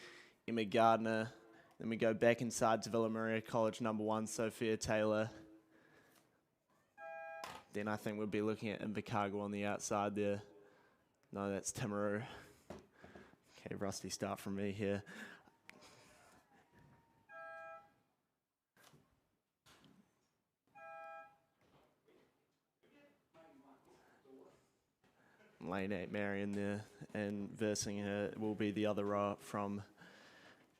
Speaker 2: Emma Gardner. Then we go back inside to Villa Maria College number 1, Sophia Taylor. Then I think we'll be looking at Invercargill on the outside there. No, that's Timaru. Okay, rusty start from me here. Lane 8, Marion there, and versing her will be the other row from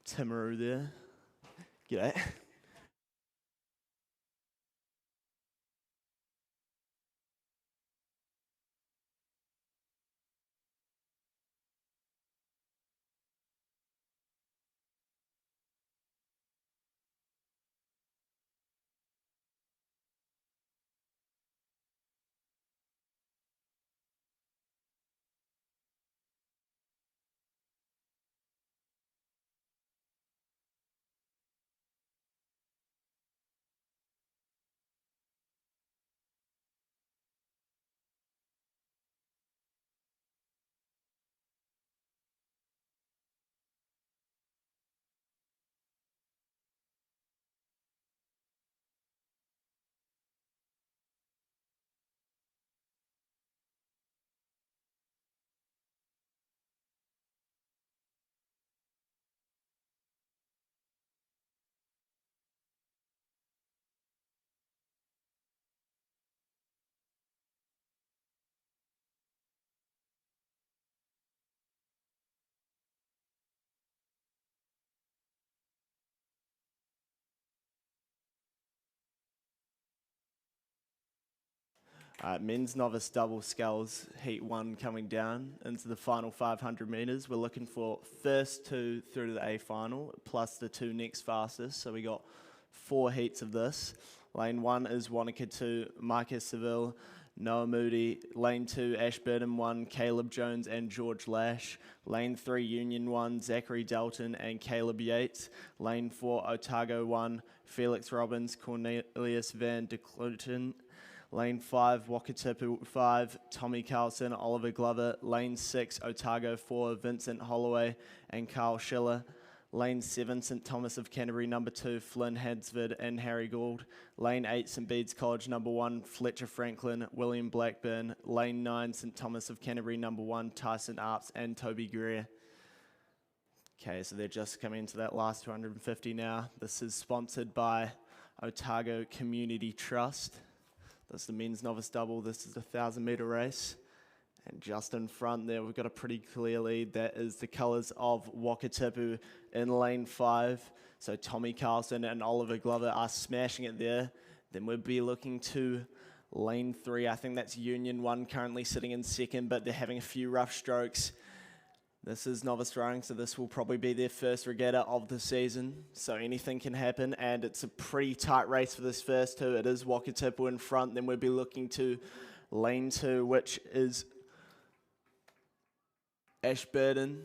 Speaker 2: Timaru there. G'day. Men's novice double sculls, heat 1 coming down into the final 500 metres. We're looking for first 2 through to the A final, plus the 2 next fastest. So we got 4 heats of this. Lane 1 is Wanaka 2, Marcus Seville, Noah Moody. Lane 2, Ashburton 1, Caleb Jones and George Lash. Lane 3, Union 1, Zachary Dalton and Caleb Yates. Lane 4, Otago 1, Felix Robbins, Cornelius Van de Cluten. Lane 5, Wakatipu 5, Tommy Carlson, Oliver Glover. Lane 6, Otago 4, Vincent Holloway and Carl Schiller. Lane 7, St Thomas of Canterbury number 2, Flynn Hadsford and Harry Gould. Lane 8, St Bede's College number 1, Fletcher Franklin, William Blackburn. Lane 9, St Thomas of Canterbury number 1, Tyson Arps and Toby Greer. Okay, so they're just coming into that last 250 now. This is sponsored by Otago Community Trust. That's the men's novice double. This is the 1,000-metre race. And just in front there, we've got a pretty clear lead. That is the colours of Wakatipu in lane 5. So Tommy Carlson and Oliver Glover are smashing it there. Then we'll be looking to lane 3. I think that's Union 1 currently sitting in second, but they're having a few rough strokes. This is novice rowing, so this will probably be their first regatta of the season. So anything can happen, and it's a pretty tight race for this first 2. It is Wakatipu in front. Then we'll be looking to lane 2, which is Ashburton.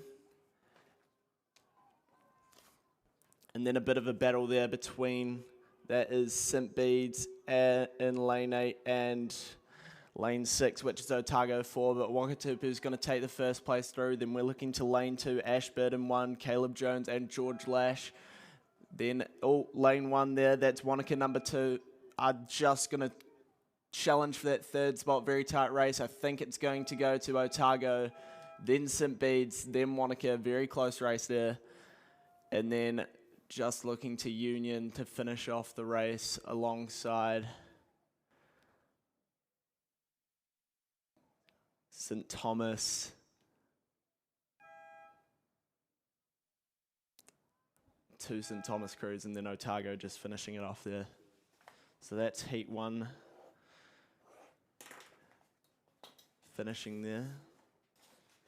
Speaker 2: And then a bit of a battle there between, that is St Bede's in lane 8 and lane 6, which is Otago 4, but Wakatipu is going to take the first place through. Then we're looking to lane 2, Ashburton 1, Caleb Jones and George Lash. Then lane 1 there, that's Wanaka number 2, are just going to challenge for that third spot. Very tight race. I think it's going to go to Otago, then St Bede's, then Wanaka. Very close race there. And then just looking to Union to finish off the race alongside St Thomas. Two St Thomas crews and then Otago just finishing it off there. So that's heat 1 finishing there.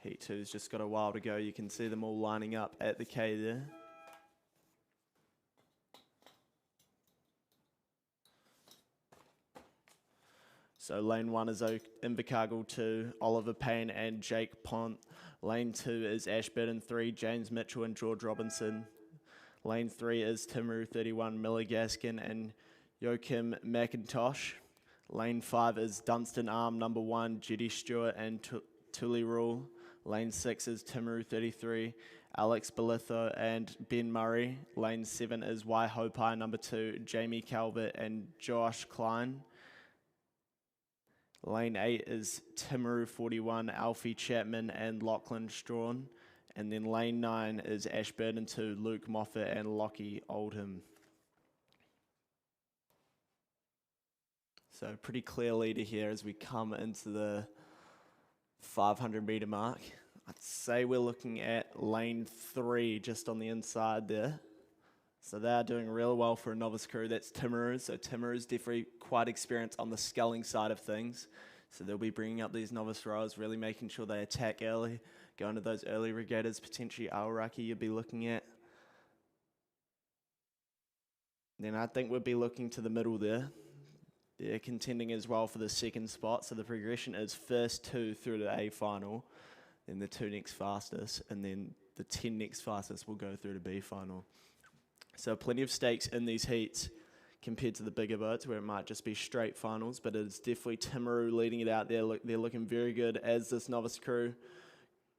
Speaker 2: Heat 2's just got a while to go. You can see them all lining up at the K there. So lane 1 is Invercargill 2, Oliver Payne and Jake Pont. Lane 2 is Ashburton 3, James Mitchell and George Robinson. Lane 3 is Timaru 31, Miller Gaskin and Joachim McIntosh. Lane 5 is Dunstan Arm number 1, Judy Stewart and Tuli Rule. Lane 6 is Timaru 33, Alex Belitho and Ben Murray. Lane 7 is Waihopai number 2, Jamie Calvert and Josh Klein. Lane 8 is Timaru 41, Alfie Chapman and Lachlan Strawn. And then lane 9 is Ashburton 2, Luke Moffat and Lockie Oldham. So pretty clear leader here as we come into the 500 metre mark. I'd say we're looking at lane 3 just on the inside there. So they're doing real well for a novice crew. That's Timaru. So Timaru's definitely quite experienced on the sculling side of things. So they'll be bringing up these novice rowers, really making sure they attack early, go into those early regattas, potentially Aoraki you'll be looking at. Then I think we'll be looking to the middle there. They're contending as well for the second spot. So the progression is first 2 through to A final, then the 2 next fastest, and then the 10 next fastest will go through to B final. So plenty of stakes in these heats compared to the bigger boats where it might just be straight finals, but it's definitely Timaru leading it out there. They're looking very good as this novice crew.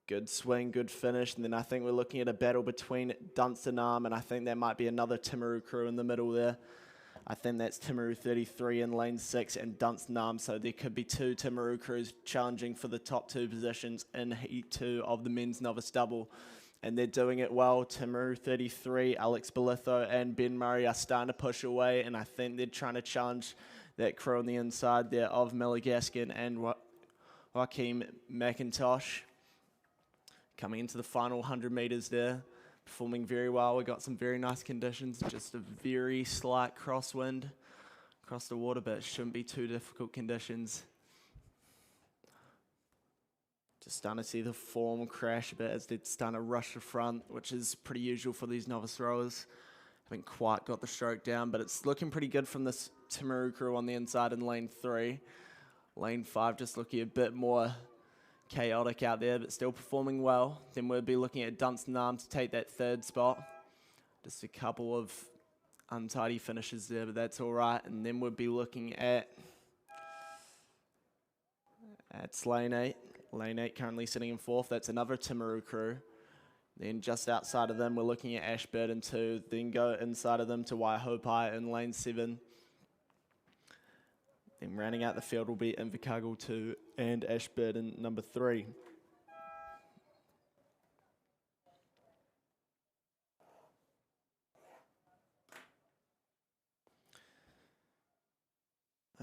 Speaker 2: Good swing, good finish, and then I think we're looking at a battle between Dunstan Arm, and I think there might be another Timaru crew in the middle there. I think that's Timaru 33 in lane 6 and Dunstan Arm, so there could be 2 Timaru crews challenging for the top 2 positions in heat 2 of the men's novice double. And they're doing it well. Timaru 33, Alex Belitho and Ben Murray are starting to push away, and I think they're trying to challenge that crew on the inside there of Miller Gaskin and Joachim McIntosh. Coming into the final 100 metres there, performing very well. We got some very nice conditions, just a very slight crosswind across the water, but it shouldn't be too difficult conditions. Just starting to see the form crash a bit as they're starting to rush the front, which is pretty usual for these novice rowers. Haven't quite got the stroke down, but it's looking pretty good from this Timaru crew on the inside in lane 3. Lane 5 just looking a bit more chaotic out there, but still performing well. Then we'll be looking at Dunstan Arm to take that 3rd spot. Just a couple of untidy finishes there, but that's all right. And then we'll be looking at lane 8. Lane 8 currently sitting in 4th. That's another Timaru crew. Then just outside of them, we're looking at Ashburton 2. Then go inside of them to Waihopai in lane 7. Then rounding out the field will be Invercargill 2 and Ashburton number 3.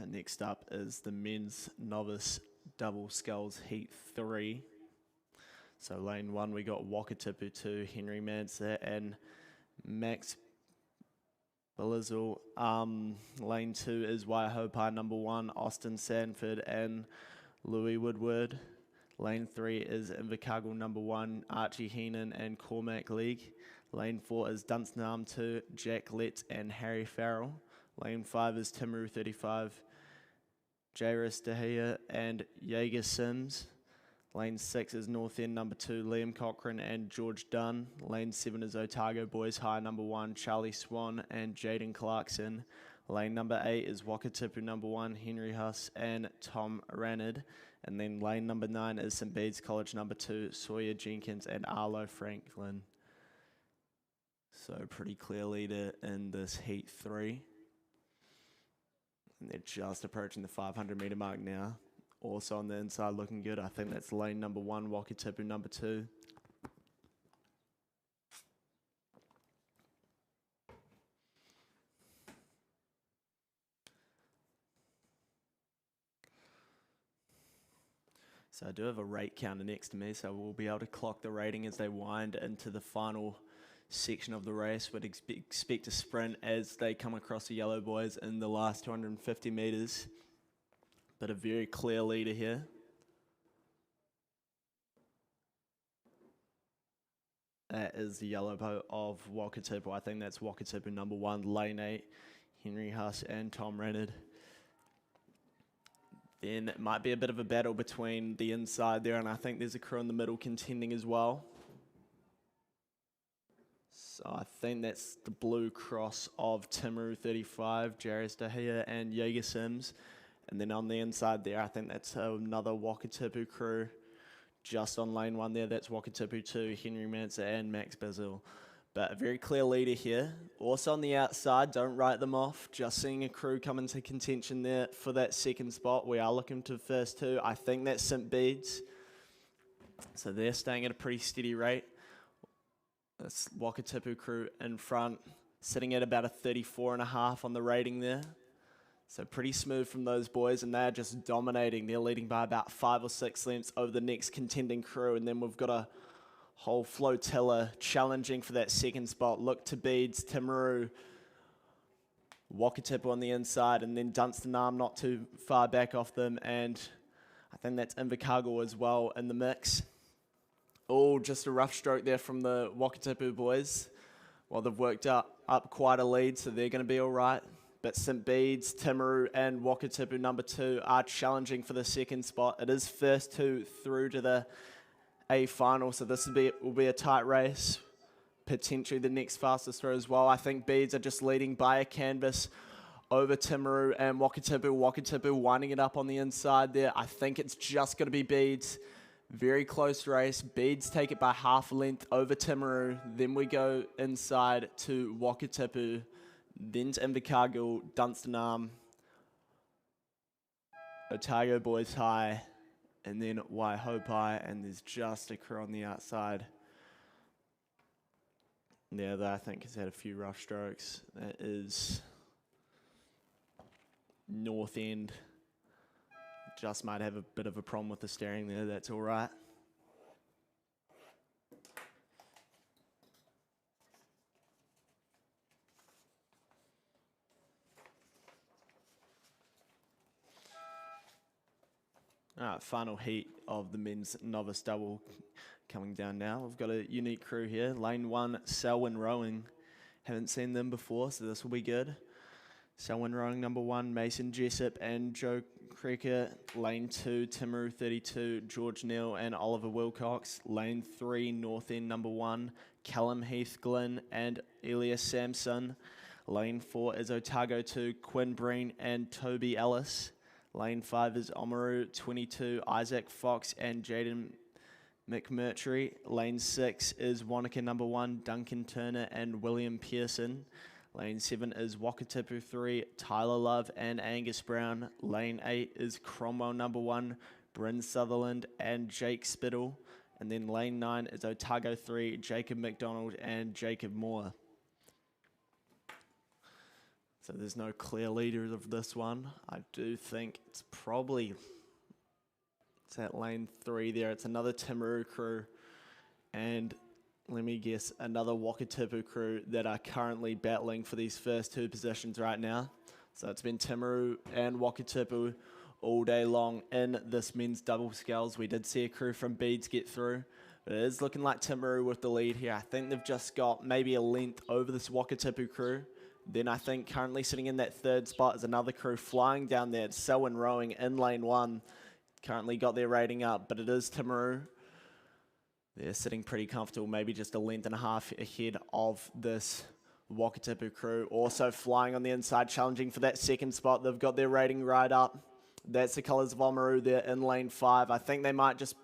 Speaker 2: Next up is the men's novice double sculls heat 3. So lane 1 we got Wakatipu 2, Henry Manser and Max Bilizel. Lane 2 is Waihopai number 1, Austin Sanford and Louis Woodward. Lane 3 is Invercargill number 1, Archie Heenan and Cormac League. Lane 4 is Dunstan Arm 2, Jack Lett and Harry Farrell. Lane 5 is Timaru 35, Jairus Dahia and Jaeger Sims. Lane 6 is North End number 2, Liam Cochran and George Dunn. Lane 7 is Otago Boys High number 1, Charlie Swan and Jaden Clarkson. Lane number 8 is Wakatipu number 1, Henry Huss and Tom Ranard. And then lane number 9 is St. Bede's College number 2, Sawyer Jenkins and Arlo Franklin. So pretty clear leader in this heat 3. And they're just approaching the 500 metre mark now. Also on the inside looking good. I think that's lane number 1, Wakatipu number 2. So I do have a rate counter next to me, so we'll be able to clock the rating as they wind into the final section of the race. Would expect a sprint as they come across the yellow boys in the last 250 metres. But a very clear leader here. That is the yellow boat of Wakatipu. I think that's Wakatipu number 1, lane 8, Henry Huss and Tom Renard. Then it might be a bit of a battle between the inside there, and I think there's a crew in the middle contending as well. So I think that's the blue cross of Timaru 35, Jairus Dahia and Jaeger Sims. And then on the inside there, I think that's another Wakatipu crew. Just on lane 1 there, that's Wakatipu 2, Henry Manser and Max Basil. But a very clear leader here. Also on the outside, don't write them off. Just seeing a crew come into contention there for that 2nd spot. We are looking to the first 2. I think that's St. Bede's. So they're staying at a pretty steady rate. This Wakatipu crew in front, sitting at about a 34.5 on the rating there. So pretty smooth from those boys, and they're just dominating. They're leading by about 5 or 6 lengths over the next contending crew, and then we've got a whole flotilla challenging for that 2nd spot. Look to Bede's, Timaru, Wakatipu on the inside, and then Dunstan Arm not too far back off them, and I think that's Invercargill as well in the mix. Oh, just a rough stroke there from the Wakatipu boys. Well, they've worked up quite a lead, so they're going to be all right. But St. Bede's, Timaru and Wakatipu number 2 are challenging for the 2nd spot. It is first 2 through to the A final, so this will be a tight race. Potentially the next fastest throw as well. I think Bedes are just leading by a canvas over Timaru and Wakatipu. Wakatipu winding it up on the inside there. I think it's just going to be Bedes. Very close race. Bedes take it by half a length over Timaru. Then we go inside to Wakatipu. Then to Invercargill, Dunstan Arm, Otago Boys High, and then Waihopai, and there's just a crew on the outside. Yeah, that I think has had a few rough strokes. That is North End. Just might have a bit of a problem with the steering there. That's all right. All Final heat of the men's novice double coming down now. We've got a unique crew here. Lane 1, Selwyn Rowing. Haven't seen them before, so this will be good. Selwyn Rowing number 1, Mason Jessup and Joe Creeker. Lane 2, Timaru 32, George Neal and Oliver Wilcox. Lane 3, North End number 1, Callum Heath-Glynn and Elias Sampson. Lane 4 is Otago 2, Quinn Breen and Toby Ellis. Lane 5 is Oamaru 22, Isaac Fox and Jaden McMurtry. Lane 6 is Wanaka number 1, Duncan Turner and William Pearson. Lane 7 is Wakatipu 3, Tyler Love and Angus Brown. Lane 8 is Cromwell number 1, Bryn Sutherland and Jake Spittle. And then lane 9 is Otago 3, Jacob McDonald and Jacob Moore. So there's no clear leader of this one. I do think it's at lane 3 there. It's another Timaru crew. And let me guess, another Wakatipu crew that are currently battling for these first 2 positions right now. So it's been Timaru and Wakatipu all day long in this men's double sculls. We did see a crew from Beads get through, but it is looking like Timaru with the lead here. I think they've just got maybe a length over this Wakatipu crew. Then I think currently sitting in that 3rd spot is another crew flying down there. It's Selwyn Rowing in lane 1. Currently got their rating up, but it is Timaru. They're sitting pretty comfortable, maybe just a length and a half ahead of this Wakatipu crew. Also flying on the inside, challenging for that 2nd spot. They've got their rating right up. That's the colours of Oamaru there in lane 5. I think they might just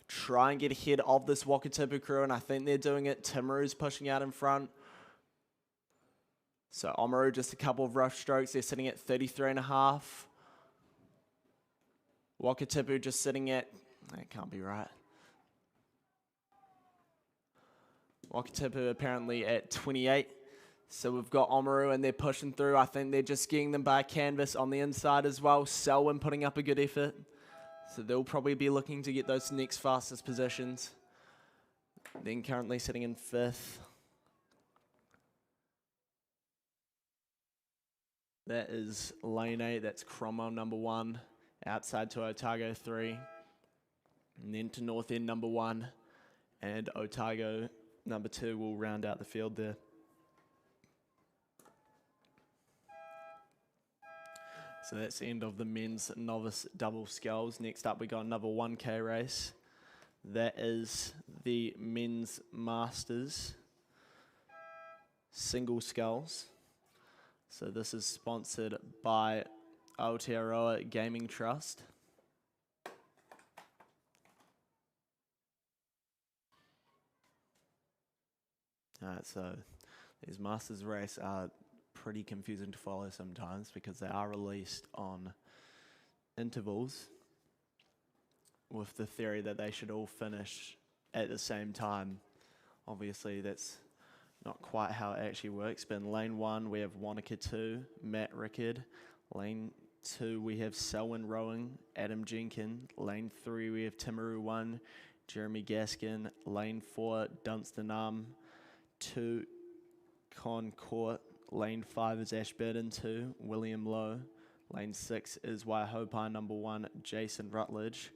Speaker 2: try and get ahead of this Wakatipu crew, and I think they're doing it. Timaru's pushing out in front. So Oamaru just a couple of rough strokes. They're sitting at 33.5. Wakatipu just sitting at, that can't be right. Wakatipu apparently at 28. So we've got Oamaru and they're pushing through. I think they're just getting them by canvas on the inside as well. Selwyn putting up a good effort. So they'll probably be looking to get those next fastest positions. Then currently sitting in 5th. That is lane 8. That's Cromwell number 1. Outside to Otago 3. And then to North End number 1. And Otago number 2 will round out the field there. So that's the end of the men's novice double sculls. Next up we got another 1K race. That is the men's masters single sculls. So this is sponsored by Aotearoa Gaming Trust. Alright, so these masters race are pretty confusing to follow sometimes because they are released on intervals with the theory that they should all finish at the same time. Obviously that's not quite how it actually works, but in lane 1 we have Wanaka 2, Matt Rickard. Lane 2 we have Selwyn Rowing, Adam Jenkin. Lane 3 we have Timaru 1, Jeremy Gaskin. Lane 4 Dunstanam 2, Con Court. Lane 5 is Ashburton 2, William Lowe. Lane 6 is Waihopai number 1, Jason Rutledge.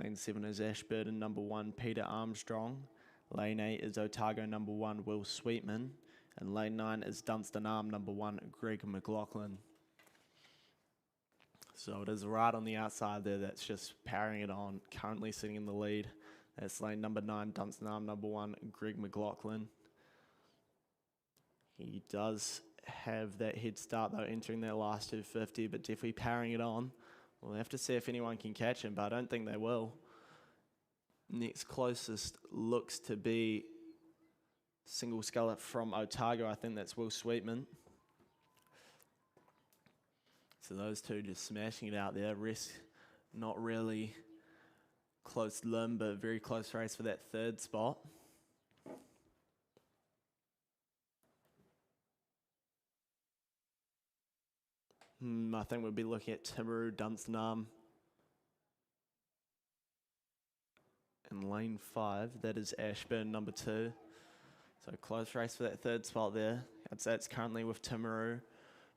Speaker 2: Lane 7 is Ashburton number 1, Peter Armstrong. Lane 8 is Otago number 1, Will Sweetman. And lane 9 is Dunstanam number 1, Greg McLaughlin. So it is right on the outside there that's just powering it on, currently sitting in the lead. That's lane number 9, Dunstanam number 1, Greg McLaughlin. He does have that head start though, entering their last 250, but definitely powering it on. We'll have to see if anyone can catch him, but I don't think they will. Next closest looks to be single sculler from Otago. I think that's Will Sweetman. So those two just smashing it out there. Rest not really close limb, but very close race for that 3rd spot. I think we'll be looking at Timaru, Dunstanam. In lane 5, that is Ashburn number 2. So close race for that 3rd spot there. That's currently with Timaru.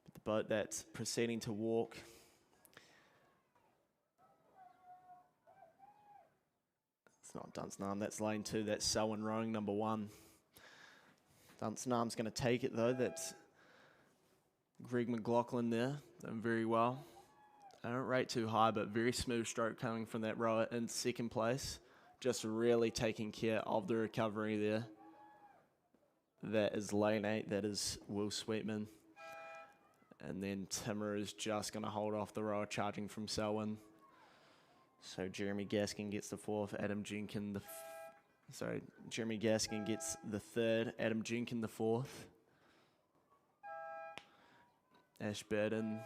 Speaker 2: But the boat that's proceeding to walk. not Dunstanam, that's lane 2, that's Selwyn rowing number 1. Dunstanam's going to take it though, that's Greg McLaughlin there, doing very well. I don't rate too high, but very smooth stroke coming from that rower in second place. Just really taking care of the recovery there. That is lane 8, that is Will Sweetman. And then Timmer is just going to hold off the rower charging from Selwyn. So Jeremy Gaskin gets the 4th, Adam Jenkin Jeremy Gaskin gets the 3rd, Adam Jenkin the 4th. Ashburton,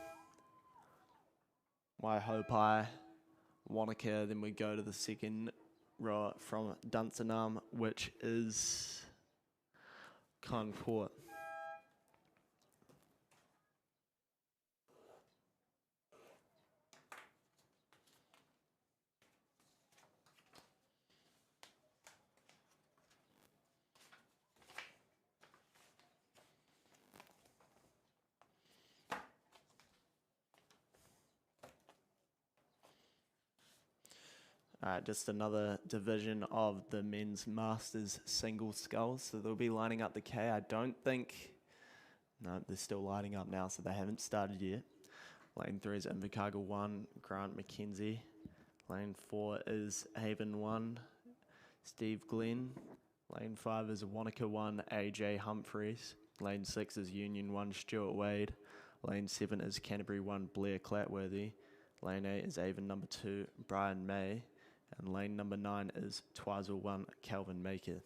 Speaker 2: Waihopai, Wanaka, then we go to the second row from Dunstanam, which is Concourt. Just another division of the men's masters single sculls. So they'll be lining up the K. I don't think, no, they're still lining up now, so they haven't started yet. Lane 3 is Invercargill 1, Grant McKenzie. Lane 4 is Haven 1, Steve Glenn. Lane 5 is Wanaka 1, AJ Humphreys. Lane 6 is Union 1, Stuart Wade. Lane 7 is Canterbury 1, Blair Clatworthy. Lane 8 is Avon number 2, Brian May. And lane number 9 is Twizel 1, Calvin Maker.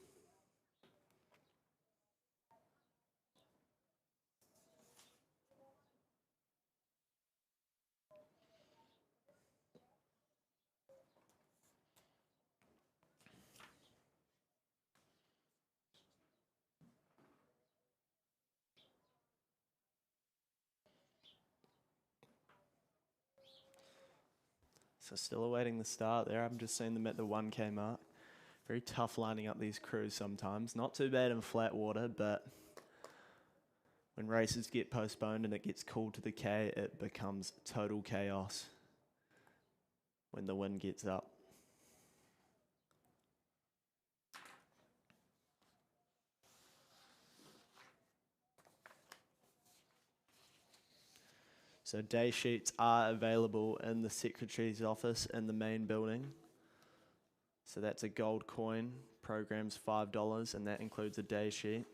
Speaker 2: So still awaiting the start there. I'm just seeing them at the 1K mark. Very tough lining up these crews sometimes. Not too bad in flat water, but when races get postponed and it gets called to the K, it becomes total chaos when the wind gets up. So day sheets are available in the Secretary's office in the main building. So that's a gold coin, program's $5, and that includes a day sheet.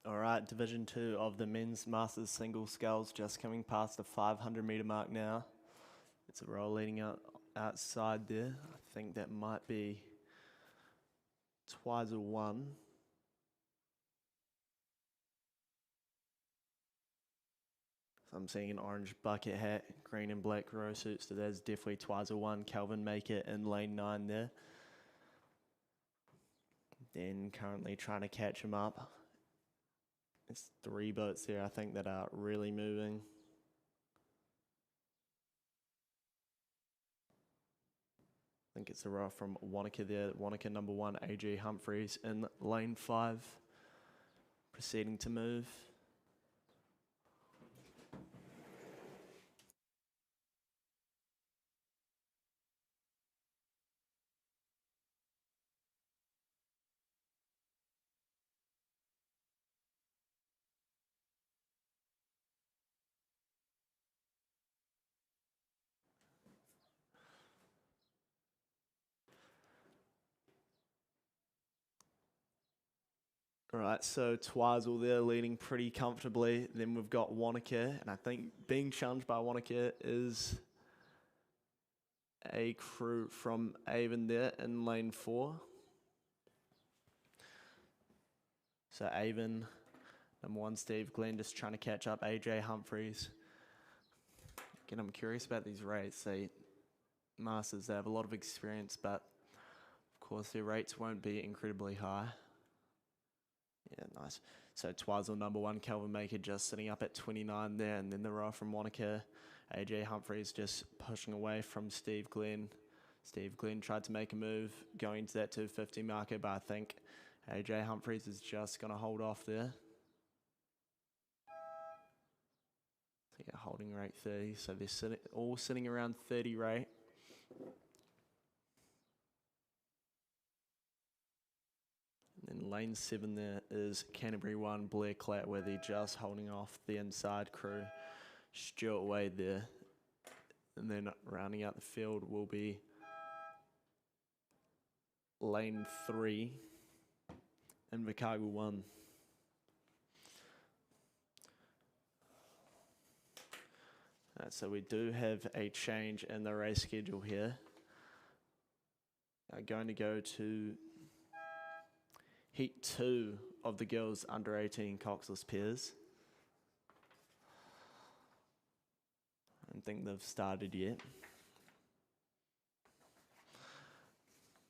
Speaker 2: All right, Division 2 of the men's masters single sculls just coming past the 500-meter mark now. It's a roll leading outside there. I think that might be Twizel 1. So I'm seeing an orange bucket hat, green and black row suits, so that's definitely Twizel 1. Calvin make it in lane 9 there. Then currently trying to catch him up. There's 3 boats there, I think, that are really moving. I think it's a row from Wanaka there. Wanaka number 1, AJ Humphreys in lane 5, proceeding to move. All right, so Twizel there leading pretty comfortably. Then we've got Wanaka, and I think being challenged by Wanaka is a crew from Avon there in lane 4. So Avon, number 1, Steve Glenn, just trying to catch up AJ Humphreys. Again, I'm curious about these rates. They masters, they have a lot of experience, but of course their rates won't be incredibly high. Yeah, nice. So Twizel number 1, Calvin Maker just sitting up at 29 there, and then the row from Wanaka, AJ Humphreys just pushing away from Steve Glenn. Steve Glenn tried to make a move going to that 250 marker, but I think AJ Humphreys is just going to hold off there. So yeah, holding rate 30, so they're all sitting around 30 rate. And then lane 7 there is Canterbury 1, Blair Clatworthy, just holding off the inside crew. Stuart Wade there. And then rounding out the field will be lane 3, Invercargill 1. So we do have a change in the race schedule here. Going to go to Heat 2 of the girls under 18 coxless pairs. I don't think they've started yet.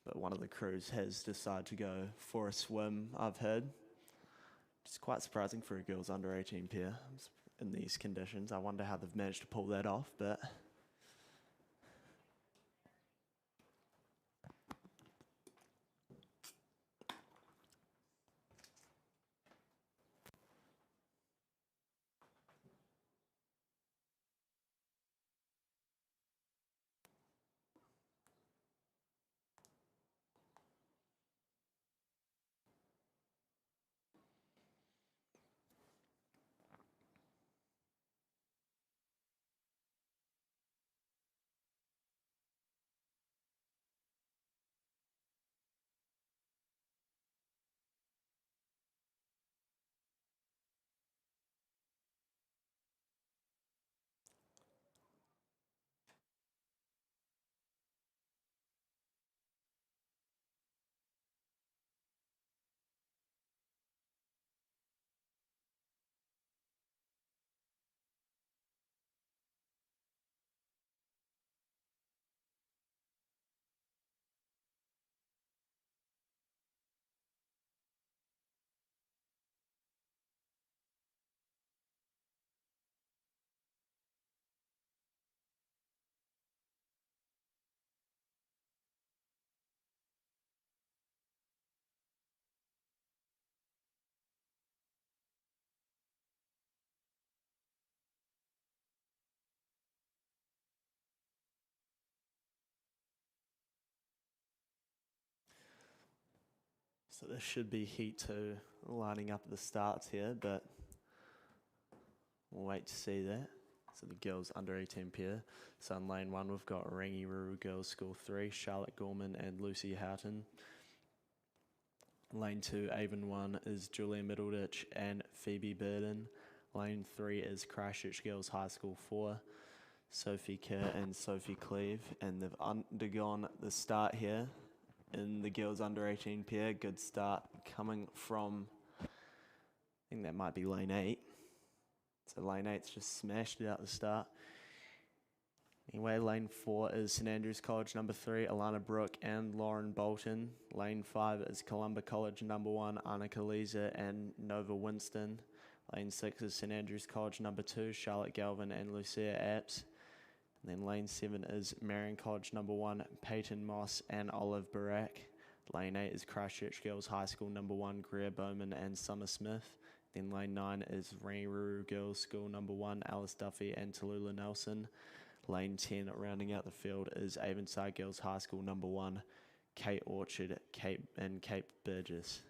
Speaker 2: But one of the crews has decided to go for a swim, I've heard. It's quite surprising for a girls under 18 pair in these conditions. I wonder how they've managed to pull that off, but so this should be Heat 2 lining up at the starts here, but we'll wait to see that. So the girls under 18 pair. So in lane 1 we've got Rangi Ruru Girls School 3, Charlotte Gorman and Lucy Houghton. Lane 2, Avon 1 is Julia Middleditch and Phoebe Burden. Lane 3 is Christchurch Girls High School 4, Sophie Kerr and Sophie Cleve. And they've undergone the start here in the girls under 18 pair. Good start coming from, I think that might be lane 8. So lane 8's just smashed it out the start. Anyway, lane 4 is St Andrews College number 3, Alana Brooke and Lauren Bolton. Lane 5 is Columba College number 1, Annika Lisa and Nova Winston. Lane 6 is St Andrews College number 2, Charlotte Galvin and Lucia Apps. And then lane 7 is Marion College number 1, Peyton Moss and Olive Barak. Lane 8 is Christchurch Girls High School number 1, Greer Bowman and Summer Smith. Then lane 9 is Rangiroa Girls School number 1, Alice Duffy and Tallulah Nelson. Lane 10, rounding out the field, is Avonside Girls High School number 1, Kate Orchard and Cape Burgess.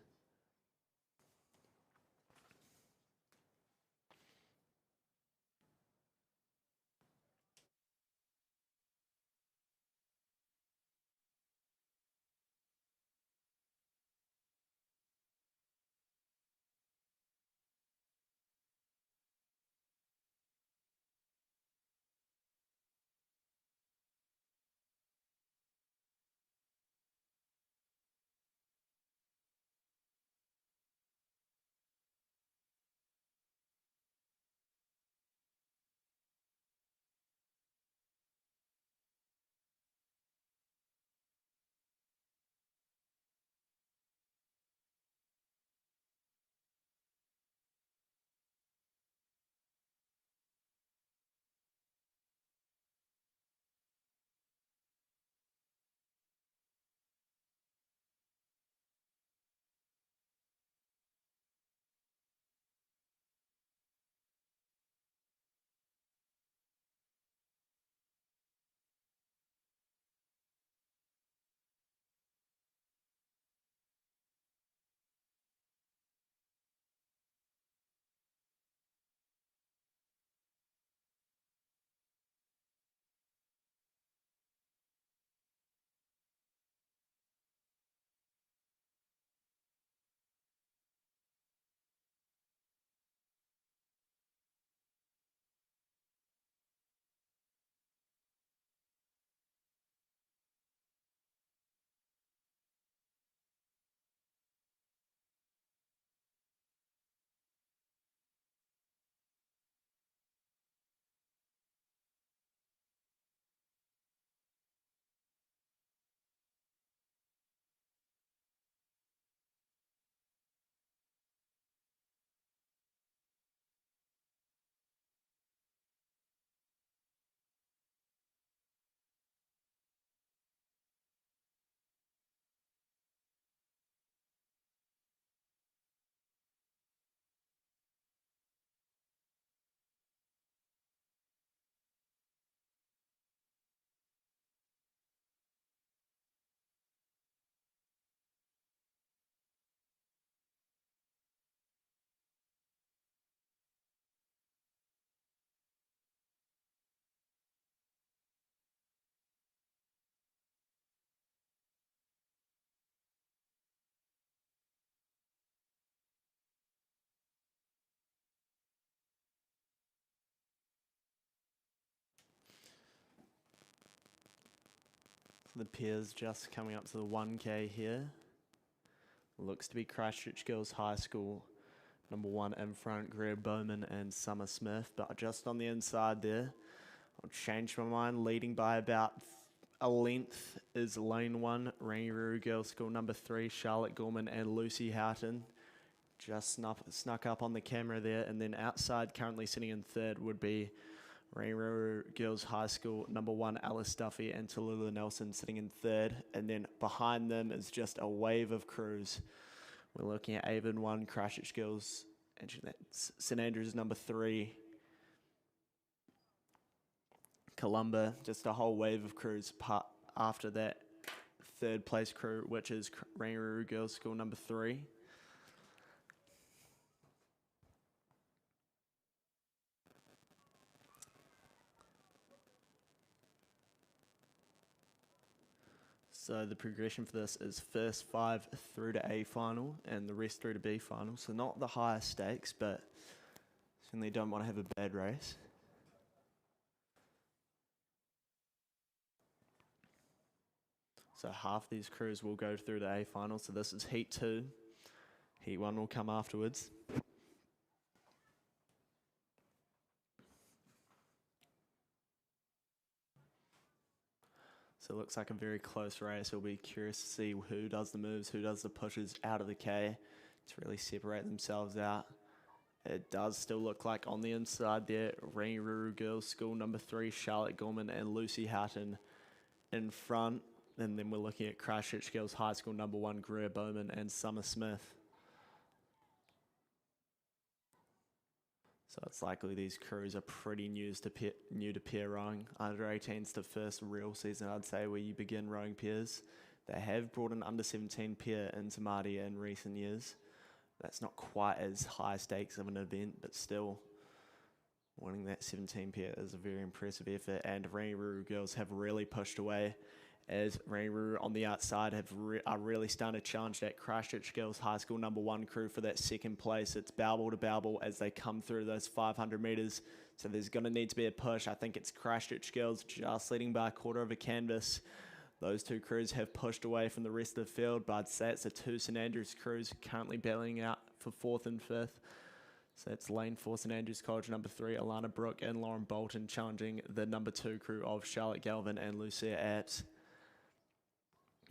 Speaker 2: The pairs just coming up to the 1K here. Looks to be Christchurch Girls High School number 1 in front, Greer Bowman and Summer Smith. But just on the inside there, I'll change my mind. Leading by about a length is lane 1, Rangiroa Girls School number 3, Charlotte Gorman and Lucy Houghton. Just snuck up on the camera there. And then outside, currently sitting in third, would be Rangiroa Girls High School number 1, Alice Duffy and Tallulah Nelson sitting in third. And then behind them is just a wave of crews. We're looking at Avon 1, Christchurch Girls, and St Andrews number 3, Columba, just a whole wave of crews after that third place crew, which is Rangiroa Girls School number 3. So the progression for this is first 5 through to A final and the rest through to B final. So not the highest stakes, but certainly don't want to have a bad race. So half these crews will go through to A final. So this is Heat 2. Heat 1 will come afterwards. So it looks like a very close race. We'll be curious to see who does the moves, who does the pushes out of the K to really separate themselves out. It does still look like on the inside there, Rangiruru Girls School number 3, Charlotte Gorman and Lucy Houghton in front. And then we're looking at Christchurch Girls High School number 1, Greer Bowman and Summer Smith. So it's likely these crews are pretty new to pair rowing. Under 18's the first real season, I'd say, where you begin rowing pairs. They have brought an under 17 pair into Māori in recent years. That's not quite as high stakes of an event, but still winning that 17 pair is a very impressive effort. And Rangiruru girls have really pushed away, as Rangiruru on the outside are really starting to challenge that Christchurch Girls High School number 1 crew for that second place. It's Balble to Balble as they come through those 500 metres. So there's going to need to be a push. I think it's Christchurch Girls just leading by a quarter of a canvas. Those two crews have pushed away from the rest of the field, but I'd say it's the two St Andrews crews currently battling out for 4th and 5th. So it's lane 4 St Andrews College number 3, Alana Brooke and Lauren Bolton challenging the number 2 crew of Charlotte Galvin and Lucia Apps.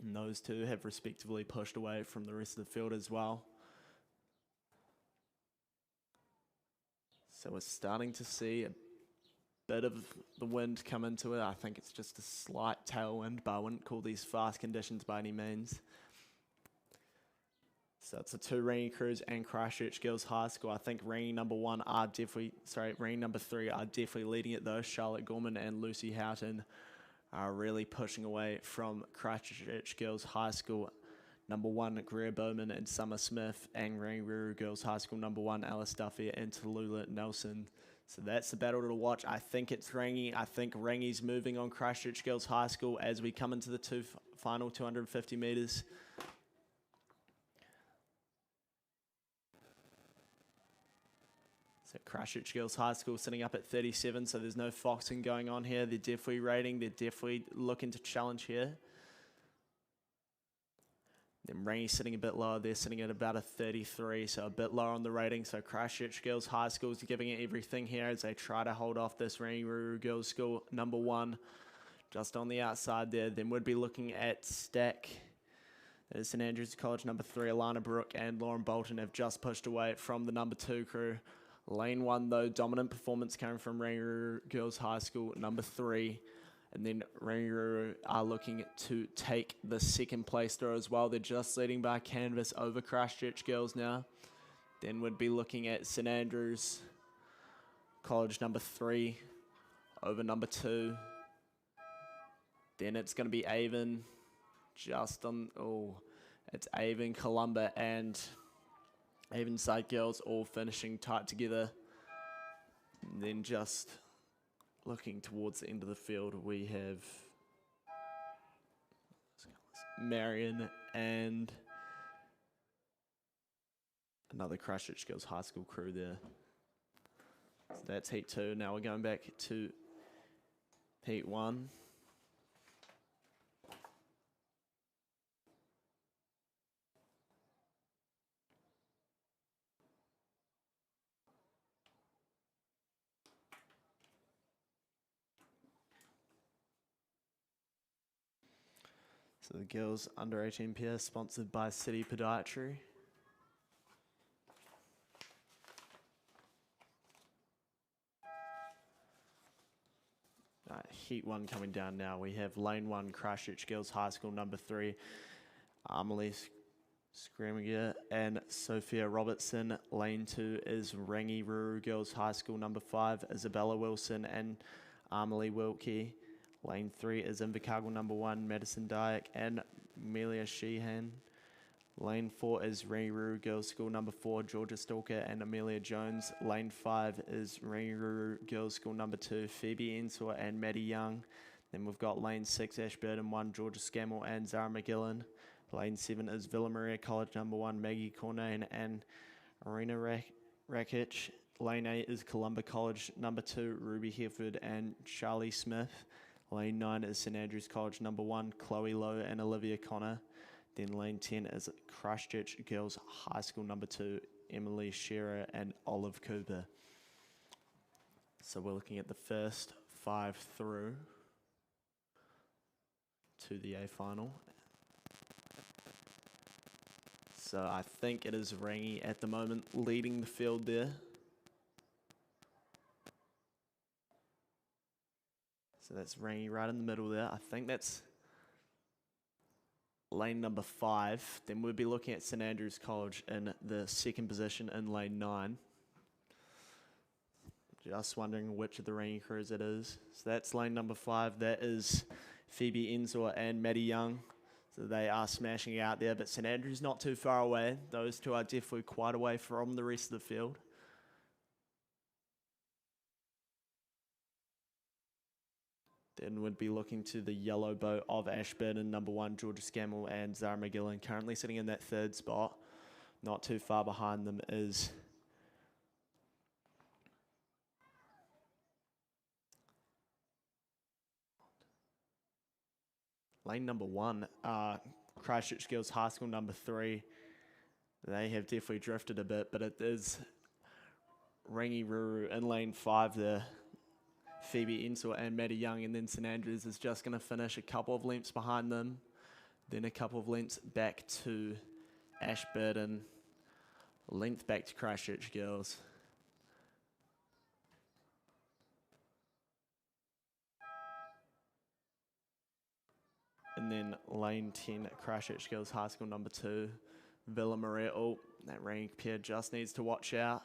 Speaker 2: And those two have respectively pushed away from the rest of the field as well. So we're starting to see a bit of the wind come into it. I think it's just a slight tailwind, but I wouldn't call these fast conditions by any means. So it's the two Rangi crews and Christchurch Girls High School. I think Rangi number 3 are definitely leading it though. Charlotte Gorman and Lucy Houghton are really pushing away from Christchurch Girls High School number 1, Greer Bowman and Summer Smith, and Rangiruru Girls High School number 1, Alice Duffy and Tallulah Nelson. So that's the battle to watch. I think it's Rangi. I think Rangi's moving on Christchurch Girls High School as we come into the final 250 metres. So Christchurch Girls High School sitting up at 37, so there's no foxing going on here. They're definitely rating. They're definitely looking to challenge here. Then Rangi sitting a bit lower. They're sitting at about a 33, so a bit lower on the rating. So Christchurch Girls High School is giving it everything here as they try to hold off this Rangiruru Girls School number 1 just on the outside there. Then we'd be looking at Stack. That is St Andrews College number 3, Alana Brooke and Lauren Bolton have just pushed away from the number 2 crew. Lane 1, though, dominant performance coming from Rangiruru Girls High School, number 3. And then Rangiruru are looking to take the second place throw as well. They're just leading by canvas over Christchurch Girls now. Then we'd be looking at St Andrews College, number 3, over number 2. Then it's going to be Avon, it's Avon, Columba, and Avonside Girls all finishing tight together. And then just looking towards the end of the field, we have Marion and another Christchurch Girls High School crew there. So that's Heat 2. Now we're going back to Heat 1. So the girls under 18 pair sponsored by City Podiatry. Heat 1 coming down now. We have lane 1 Christchurch Girls High School number 3, Amelie Scramiger and Sophia Robertson. Lane 2 is Rangiruru Girls High School number 5, Isabella Wilson and Amelie Wilkie. Lane 3 is Invercargill number 1, Madison Dyack and Amelia Sheehan. Lane 4 is Rangiruru Girls School number 4, Georgia Stalker and Amelia Jones. Lane 5 is Rangiruru Girls School number 2, Phoebe Ensor and Maddie Young. Then we've got lane 6, Ashburton 1, Georgia Scammell and Zara McGillen. Lane 7 is Villa Maria College number 1, Maggie Cornane and Arena Rakic. Lane 8 is Columba College number 2, Ruby Hereford and Charlie Smith. Lane 9 is St Andrews College number 1, Chloe Lowe and Olivia Connor. Then lane 10 is Christchurch Girls High School number 2, Emily Shearer and Olive Cooper. So we're looking at the first 5 through to the A final. So I think it is Rangi at the moment leading the field there. So that's Rangi right in the middle there. I think that's lane number 5. Then we'll be looking at St Andrews College in the second position in lane 9. Just wondering which of the Rangi crews it is. So that's lane number 5. That is Phoebe Ensor and Maddie Young. So they are smashing out there, but St Andrews not too far away. Those two are definitely quite away from the rest of the field. Then we'd be looking to the yellow boat of Ashburton, number 1, Georgia Scammell and Zara McGillen, currently sitting in that third spot. Not too far behind them is lane number 1, Christchurch Girls High School number 3. They have definitely drifted a bit, but it is Rangi Ruru in lane 5 there. Phoebe Ensor and Maddie Young, and then St Andrews is just going to finish a couple of lengths behind them, then a couple of lengths back to Ashburton, a length back to Christchurch Girls. And then lane 10 Christchurch Girls High School number 2, Villa Maria. Oh, that Rangi pair just needs to watch out.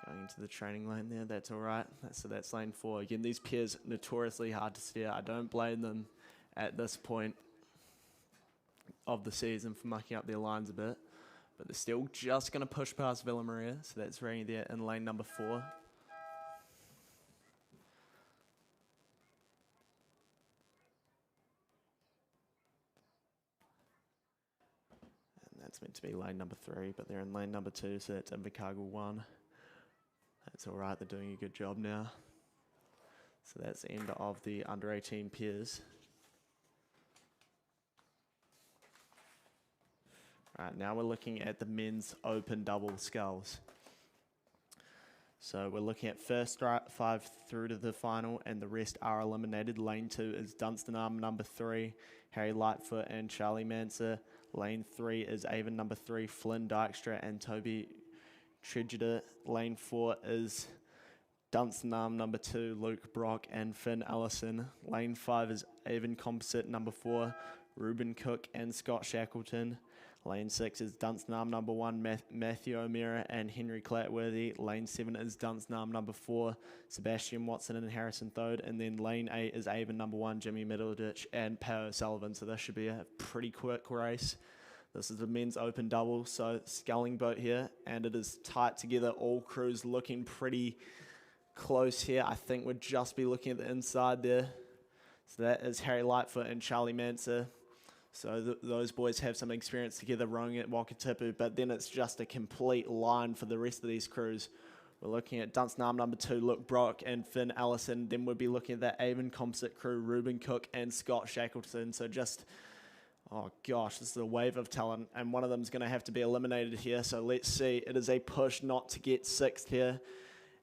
Speaker 2: Going into the training lane there, that's all right. So that's lane 4. Again, these pairs notoriously hard to steer. I don't blame them at this point of the season for mucking up their lines a bit. But they're still just going to push past Villa Maria. So that's Rangi there in lane number 4. And that's meant to be lane number 3, but they're in lane number 2, so that's Invercargill 1. That's all right, they're doing a good job now. So that's the end of the under-18 pairs. Right, now we're looking at the men's open double sculls. So we're looking at first 5 through to the final, and the rest are eliminated. Lane 2 is Dunstan Arm number 3, Harry Lightfoot and Charlie Manser. Lane 3 is Avon number 3, Flynn Dykstra and Toby Tregida. Lane 4 is Dunstan Arm number 2, Luke Brock and Finn Allison. Lane 5 is Avon Composite number 4, Ruben Cook and Scott Shackleton. Lane 6 is Dunstan Arm number 1, Matthew O'Meara and Henry Clatworthy. Lane 7 is Dunstan Arm number 4, Sebastian Watson and Harrison Thode. And then lane 8 is Avon number 1, Jimmy Middleditch and Pao O'Sullivan. So this should be a pretty quick race. This is the men's open double, so sculling boat here, and it is tight together. All crews looking pretty close here. I think we'd just be looking at the inside there. So that is Harry Lightfoot and Charlie Manser. So those boys have some experience together rowing at Wakatipu, but then it's just a complete line for the rest of these crews. We're looking at Dunstan Arm number 2, Luke Brock and Finn Allison. Then we'll be looking at that Avon Composite crew, Ruben Cook and Scott Shackleton. So just... oh gosh, this is a wave of talent, and one of them is going to have to be eliminated here. So let's see. It is a push not to get 6th here,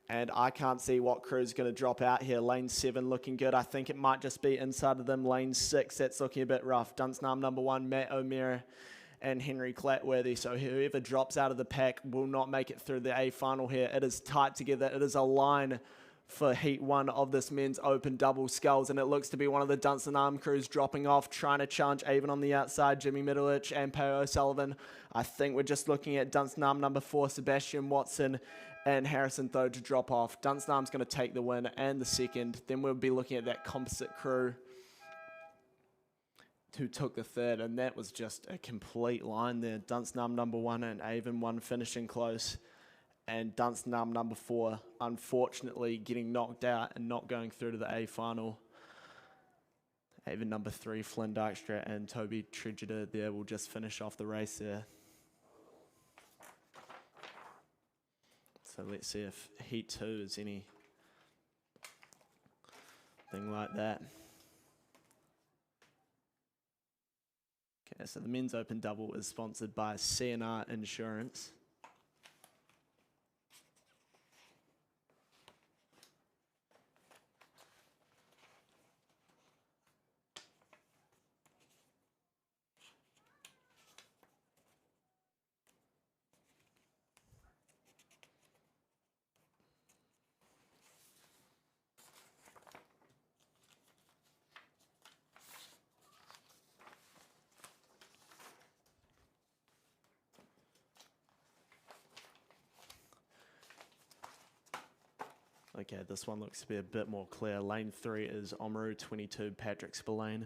Speaker 2: and I can't see what crew is going to drop out here. Lane 7 looking good. I think it might just be inside of them. Lane 6, that's looking a bit rough. Dunstan Arm number 1, Matt O'Meara and Henry Clatworthy. So whoever drops out of the pack will not make it through the A final here. It is tight together. It is a line for Heat 1 of this men's open double sculls, and it looks to be one of the Dunstan Arm crews dropping off, trying to challenge Avon on the outside, Jimmy Middleditch and Pao O'Sullivan. I think we're just looking at Dunstan Arm number 4, Sebastian Watson and Harrison Thode to drop off. Dunstan Arm's going to take the win and the second. Then we'll be looking at that composite crew who took the third, and that was just a complete line there. Dunstan Arm number 1 and Avon 1 finishing close. And Dunstan Arm number 4, unfortunately, getting knocked out and not going through to the A final. Even number 3, Flynn Dykstra and Toby Tregeter there will just finish off the race there. So let's see if Heat 2 is anything like that. Okay, so the men's open double is sponsored by CNR Insurance. Okay, this one looks to be a bit more clear. Lane 3 is Oamaru 22, Patrick Spillane,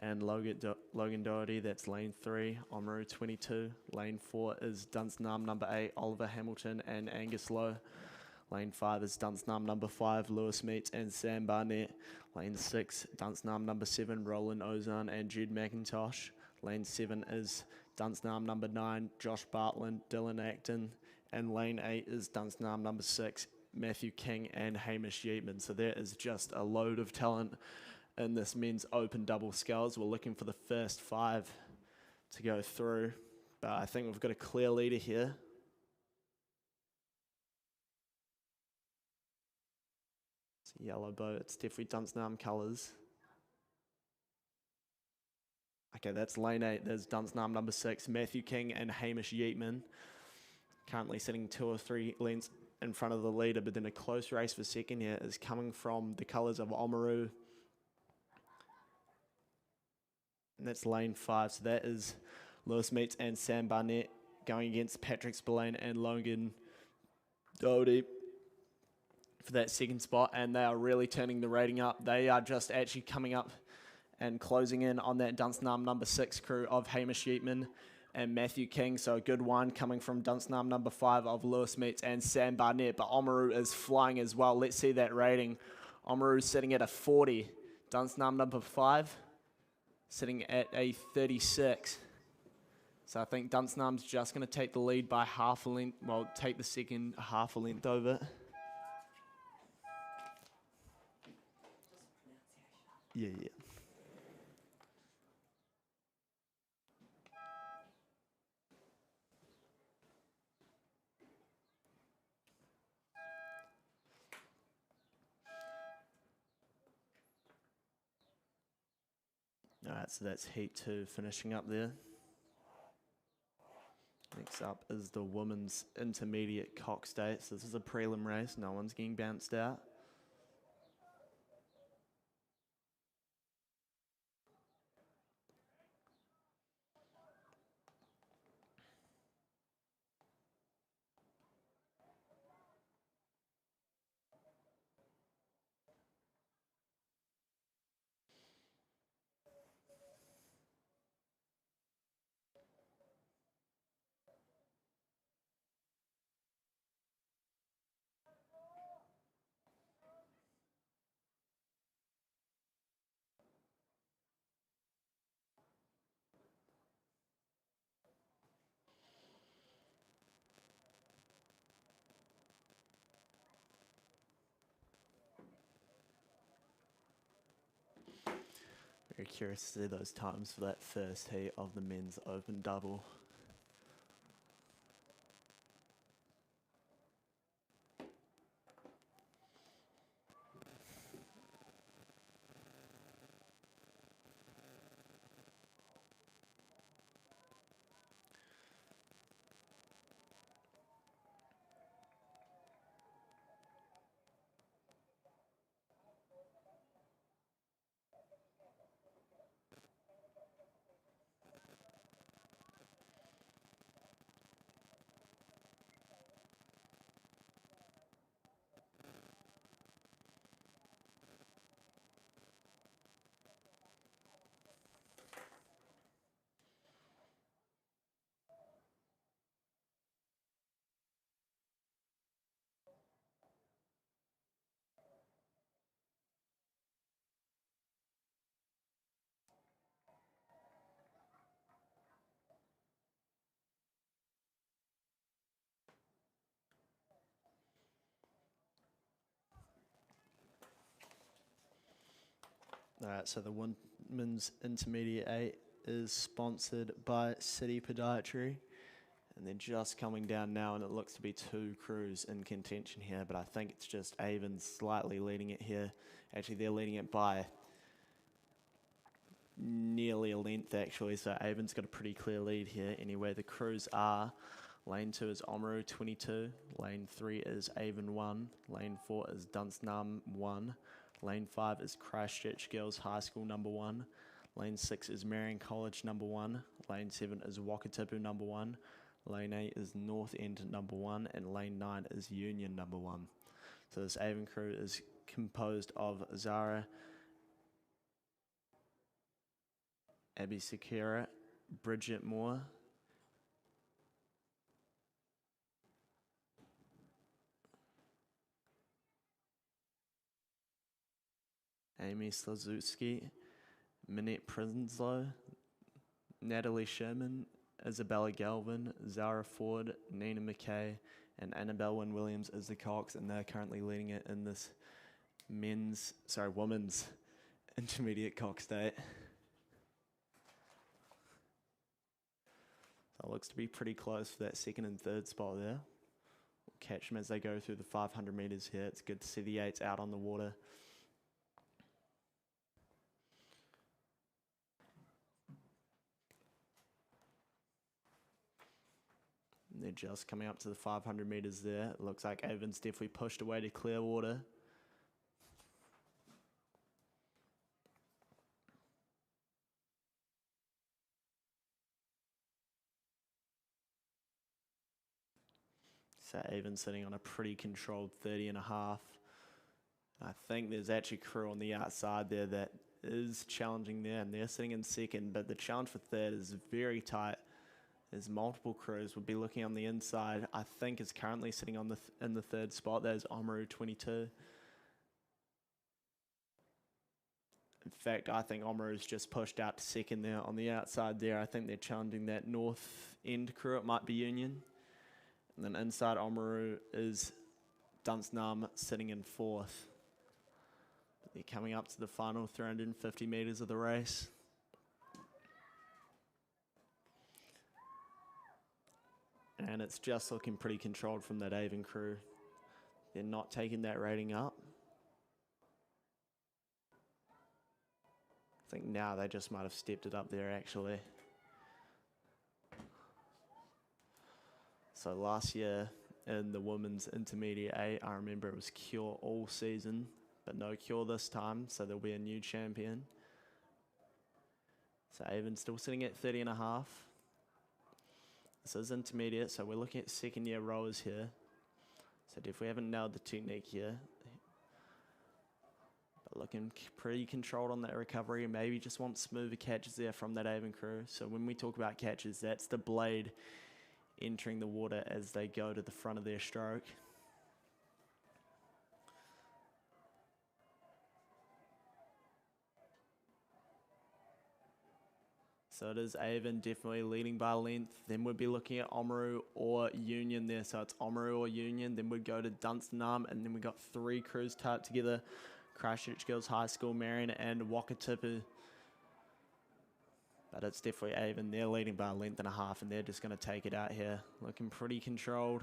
Speaker 2: and Logan Doherty. That's lane 3, Oamaru 22. Lane 4 is Dunstanarm number 8, Oliver Hamilton and Angus Lowe. Lane 5 is Dunstanarm number 5, Lewis Meets and Sam Barnett. Lane 6, Dunstanarm number 7, Roland Ozan and Jude McIntosh. Lane 7 is Dunstanarm number 9, Josh Bartland, Dylan Acton. And lane 8 is Dunstanarm number 6, Matthew King and Hamish Yeatman. So there is just a load of talent in this men's open double sculls. We're looking for the first 5 to go through, but I think we've got a clear leader here. It's a yellow boat. It's definitely Dunstanarm colours. Okay, that's lane 8. There's Dunstanarm number 6, Matthew King and Hamish Yeatman. Currently sitting 2 or 3 lengths in front of the leader, but then a close race for second here is coming from the colours of Oamaru. And that's lane 5. So that is Lewis Meets and Sam Barnett going against Patrick Spillane and Logan Doherty for that second spot. And they are really turning the rating up. They are just actually coming up and closing in on that Dunstanarm number 6 crew of Hamish Yeatman and Matthew King. So a good one coming from Dunstanarm number 5 of Lewis Meets and Sam Barnett. But Oamaru is flying as well. Let's see that rating. Oamaru sitting at a 40. Dunstanarm number 5 sitting at a 36. So I think Dunstanarm's just going to take the lead by half a length. Well, take the second half a length over. Yeah. All right, so that's Heat 2 finishing up there. Next up is the women's intermediate coxed eight. So this is a prelim race. No one's getting bounced out. Very curious to see those times for that first heat of the men's open double. All right, so the women's intermediate 8 is sponsored by City Podiatry. And they're just coming down now, and it looks to be 2 crews in contention here, but I think it's just Avon slightly leading it here. Actually, they're leading it by nearly a length, actually, so Avon's got a pretty clear lead here. Anyway, the crews are, lane 2 is Oamaru 22, lane 3 is Avon 1, lane 4 is Dunstanam 1, lane 5 is Christchurch Girls High School number 1, lane 6 is Marion College number 1, lane 7 is Wakatipu number 1, lane 8 is North End number 1, and lane 9 is Union number 1. So this Avon crew is composed of Zara, Abby Sakura, Bridget Moore, Amy Slazuski, Minette Prinslow, Natalie Sherman, Isabella Galvin, Zara Ford, Nina McKay, and Annabelle Wynne Williams as the cox, and they're currently leading it in this women's intermediate cox state. So it looks to be pretty close for that 2nd and 3rd spot there. We'll catch them as they go through the 500 metres here. It's good to see the 8s out on the water. And they're just coming up to the 500 metres there. It looks like Avon's definitely pushed away to clear water. So Avon's sitting on a pretty controlled 30.5. I think there's actually crew on the outside there that is challenging there, and they're sitting in 2nd, but the challenge for 3rd is very tight. There's multiple crews. We'll be looking on the inside. I think is currently sitting on in the 3rd spot. There's Oamaru 22. In fact, I think Oamaru's just pushed out to 2nd there on the outside there. I think they're challenging that North End crew. It might be Union. And then inside Oamaru is Dunstanam sitting in 4th. They're coming up to the final 350 metres of the race. And it's just looking pretty controlled from that Avon crew. They're not taking that rating up. I think now they just might have stepped it up there, actually. So last year in the women's intermediate 8, I remember it was Cure all season, but no Cure this time, so there'll be a new champion. So Avon's still sitting at 30.5. This is intermediate, so we're looking at 2nd-year rowers here. So definitely haven't nailed the technique here. But looking pretty controlled on that recovery, and maybe just want smoother catches there from that Avon crew. So when we talk about catches, that's the blade entering the water as they go to the front of their stroke. So it is Avon definitely leading by length. Then we'd be looking at Oamaru or Union there. So it's Oamaru or Union. Then we'd go to Dunstanam, and then we got 3 crews tied together. Christchurch Girls High School, Marion, and Wakatipu. But it's definitely Avon. They're leading by a length and a half, and they're just going to take it out here. Looking pretty controlled.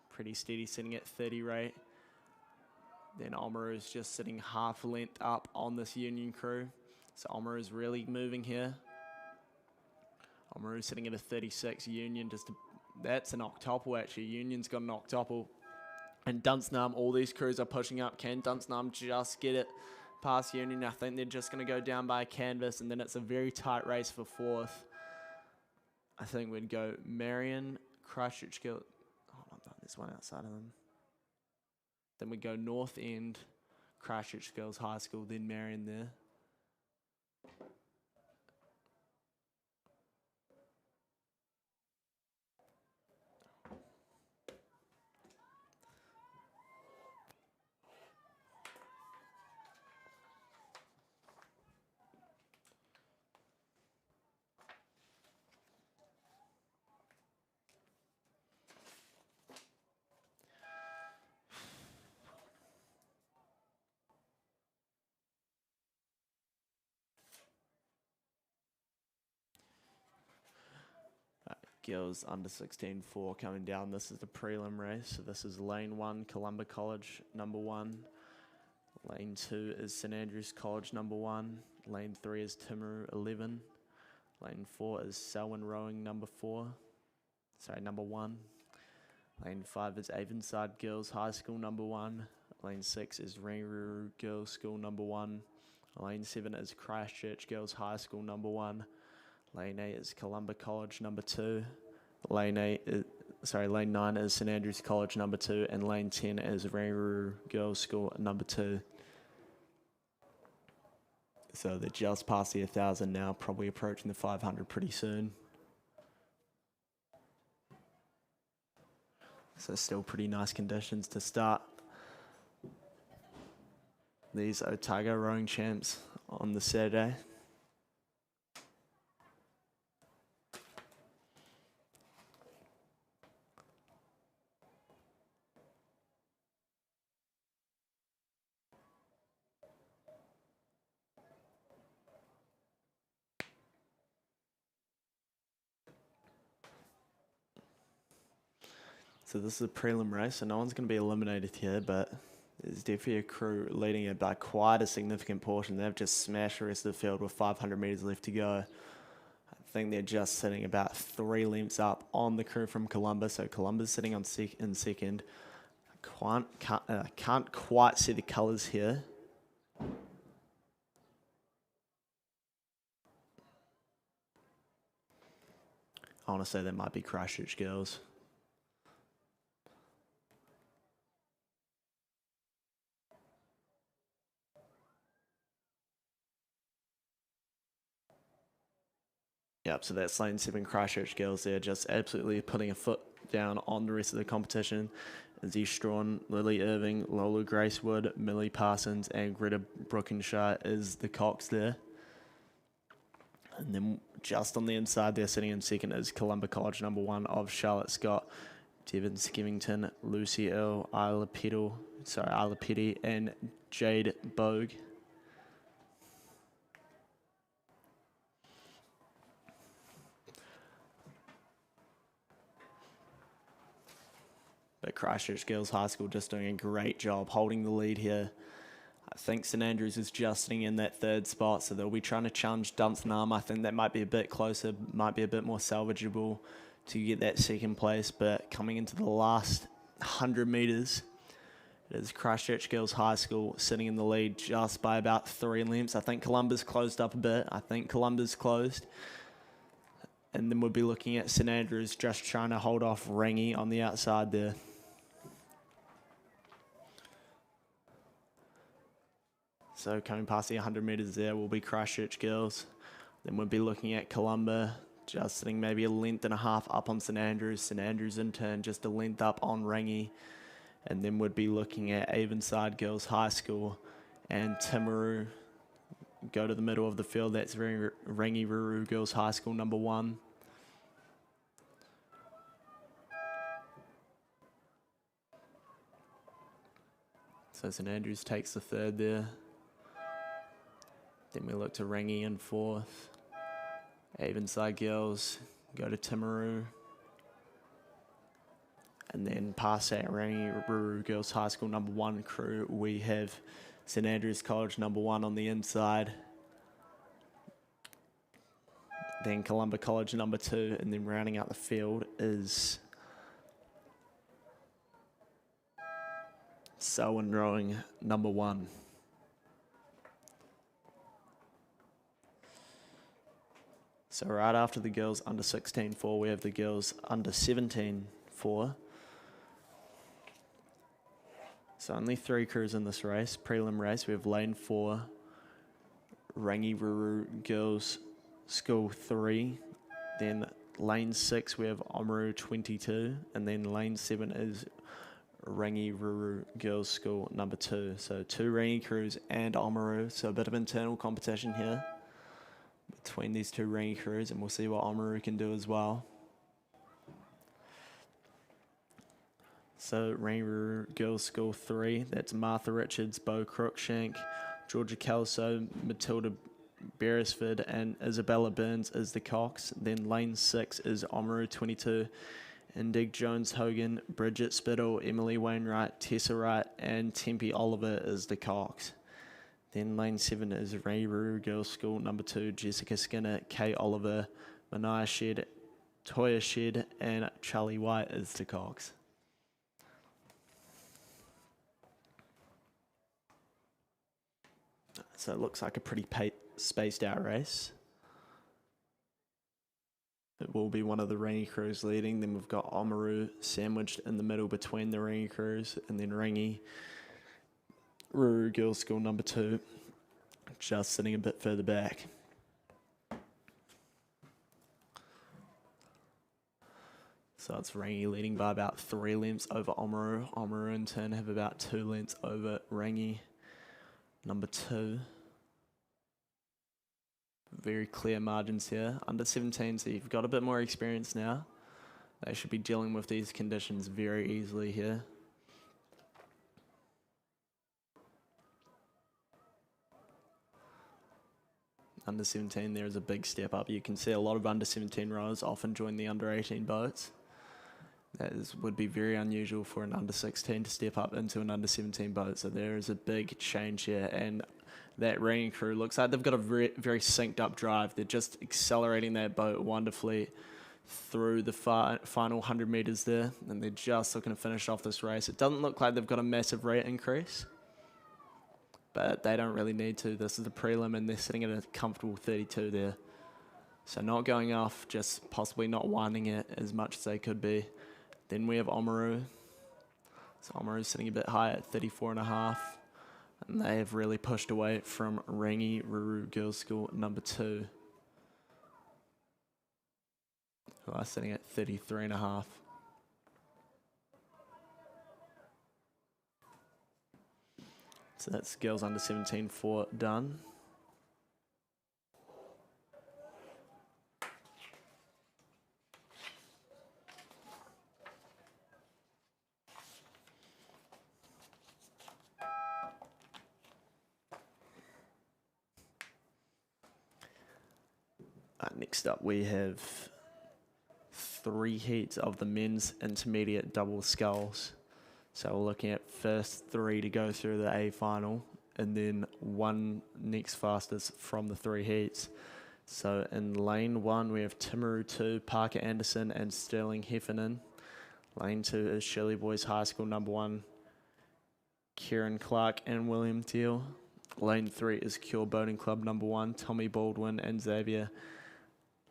Speaker 2: Pretty steady, sitting at 30 rate. Then Oamaru is just sitting half a length up on this Union crew. So Oamaru is really moving here. Oamaru sitting at a 36. Union that's an octuple actually. Union's got an octuple. And Dunstanam, all these crews are pushing up. Can Dunstanam just get it past Union? I think they're just going to go down by a canvas, and then it's a very tight race for 4th. I think we'd go Marion, Christchurch Girls. Hold on, there's one outside of them. Then we go North End, Christchurch Girls High School, then Marion there. girls under 16-4 coming down. This is the prelim race. So this is lane 1, Columba College, number 1. Lane 2 is St Andrews College, number 1. Lane 3 is Timaru, 11. Lane 4 is Selwyn Rowing, number 1. Lane 5 is Avonside Girls High School, number 1. Lane 6 is Rangiru Girls School, number 1. Lane 7 is Christchurch Girls High School, number 1. Lane 8 is Columba College, number 2. Lane 9 is St Andrews College, number 2. And lane 10 is Rangiru Girls School, number 2. So they're just past the 1,000 now, probably approaching the 500 pretty soon. So still pretty nice conditions to start these Otago Rowing Champs on the Saturday. So this is a prelim race, so no one's going to be eliminated here, but there's definitely a crew leading it by quite a significant portion. They've just smashed the rest of the field with 500 metres left to go. I think they're just sitting about 3 lengths up on the crew from Columba, so Columba's sitting in second. Can't quite see the colours here. I want to say that might be Christchurch Girls. Yep, so that's lane 7 Christchurch Girls there, just absolutely putting a foot down on the rest of the competition. Izzy Strawn, Lily Irving, Lola Gracewood, Millie Parsons, and Greta Brookenshire is the cox there. And then just on the inside there, sitting in second, is Columba College, number 1 of Charlotte Scott, Devon Skivington, Lucy Earle, Isla Petty, and Jade Bogue. But Christchurch Girls High School just doing a great job holding the lead here. I think St Andrews is just sitting in that 3rd spot, so they'll be trying to challenge Dunstanarm. I think that might be a bit closer, might be a bit more salvageable to get that 2nd place. But coming into the last 100 metres, it is Christchurch Girls High School sitting in the lead just by about 3 lengths. I think Columba's closed up a bit. And then we'll be looking at St Andrews just trying to hold off Rangi on the outside there. So coming past the 100 metres there will be Christchurch Girls. Then we'll be looking at Columba, just sitting maybe a length and a half up on St Andrews. St Andrews in turn just a length up on Rangi. And then we'd be looking at Avonside Girls High School and Timaru. Go to the middle of the field, that's Rangiru Girls High School, number 1. So St Andrews takes the 3rd there. Then we look to Rangi in 4th. Avonside Girls go to Timaru. And then past that Rangiru Girls High School, number 1 crew, we have St Andrews College, number 1 on the inside. Then Columba College, number 2. And then rounding out the field is Selwyn Rowing, number 1. So right after the girls under 16-4, we have the girls under 17-4. So only 3 crews in this race, prelim race. We have lane 4, Rangiru Girls School 3. Then lane 6, we have Oamaru 22. And then lane 7 is Rangiru Girls School number 2. So 2 Rangi crews and Oamaru. So a bit of internal competition here between these 2 Rangi crews, and we'll see what Oamaru can do as well. So Rangiru Girls School 3, that's Martha Richards, Bo Crookshank, Georgia Kelso, Matilda Beresford and Isabella Burns is the cox. Then lane 6 is Oamaru 22, Indig Jones Hogan, Bridget Spittle, Emily Wainwright, Tessa Wright, and Tempe Oliver is the cox. Then lane 7 is Ruru Girls School number 2, Jessica Skinner, Kay Oliver, Manaya Shed, Toya Shed, and Charlie White is the cox. So it looks like a pretty spaced out race. It will be one of the Rangi crews leading. Then we've got Oamaru sandwiched in the middle between the Rangi crews, and then Rangi, Ruru Girls School number 2, just sitting a bit further back. So it's Rangi leading by about 3 lengths over Oamaru. Oamaru in turn have about 2 lengths over Rangi number 2. Very clear margins here. Under 17, so you've got a bit more experience now. They should be dealing with these conditions very easily here. Under 17, there is a big step up. You can see a lot of under 17 rowers often join the under 18 boats. That would be very unusual for an under 16 to step up into an under 17 boat. So there is a big change here, and that Rangi crew looks like they've got a very, very synced up drive. They're just accelerating that boat wonderfully through the final 100 meters there, and they're just looking to finish off this race. It doesn't look like they've got a massive rate increase, but they don't really need to. This is the prelim, and they're sitting at a comfortable 32 there. So not going off, just possibly not winding it as much as they could be. Then we have Oamaru. So Oamaru's sitting a bit high at 34.5. And they have really pushed away from Rangi Ruru Girls School number 2, who are sitting at 33.5. So that's girls under 17 4 done. Next up, we have 3 heats of the men's intermediate double sculls. So we're looking at first 3 to go through the A final, and then 1 next fastest from the 3 heats. So in lane 1, we have Timaru 2, Parker Anderson, and Sterling Heffernan. Lane 2 is Shirley Boys High School number 1, Kieran Clark and William Teal. Lane 3 is Cure Boating Club number 1, Tommy Baldwin and Xavier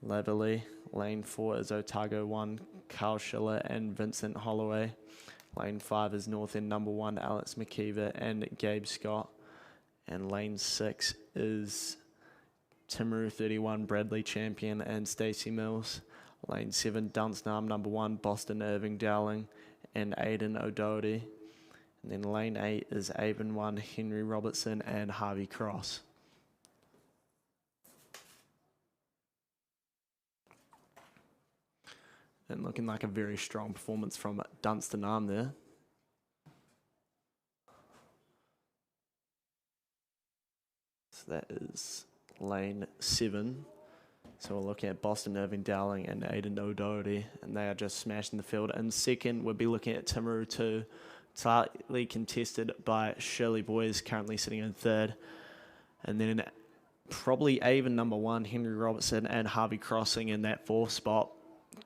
Speaker 2: Laverley. Lane 4 is Otago 1, Carl Schiller and Vincent Holloway. Lane 5 is North End number 1, Alex McKeever and Gabe Scott. And lane 6 is Timaru 31, Bradley Champion and Stacey Mills. Lane 7, Dunsnam number 1, Boston Irving Dowling and Aidan O'Doherty. And then lane 8 is Avon 1, Henry Robertson and Harvey Cross. And looking like a very strong performance from Dunstan there. So that is lane 7. So we're looking at Boston Irving Dowling and Aidan O'Doherty, and they are just smashing the field. And second, we'll be looking at Timaru 2, slightly contested by Shirley Boys, currently sitting in 3rd. And then probably Avon number 1, Henry Robertson and Harvey Crossing in that 4th spot.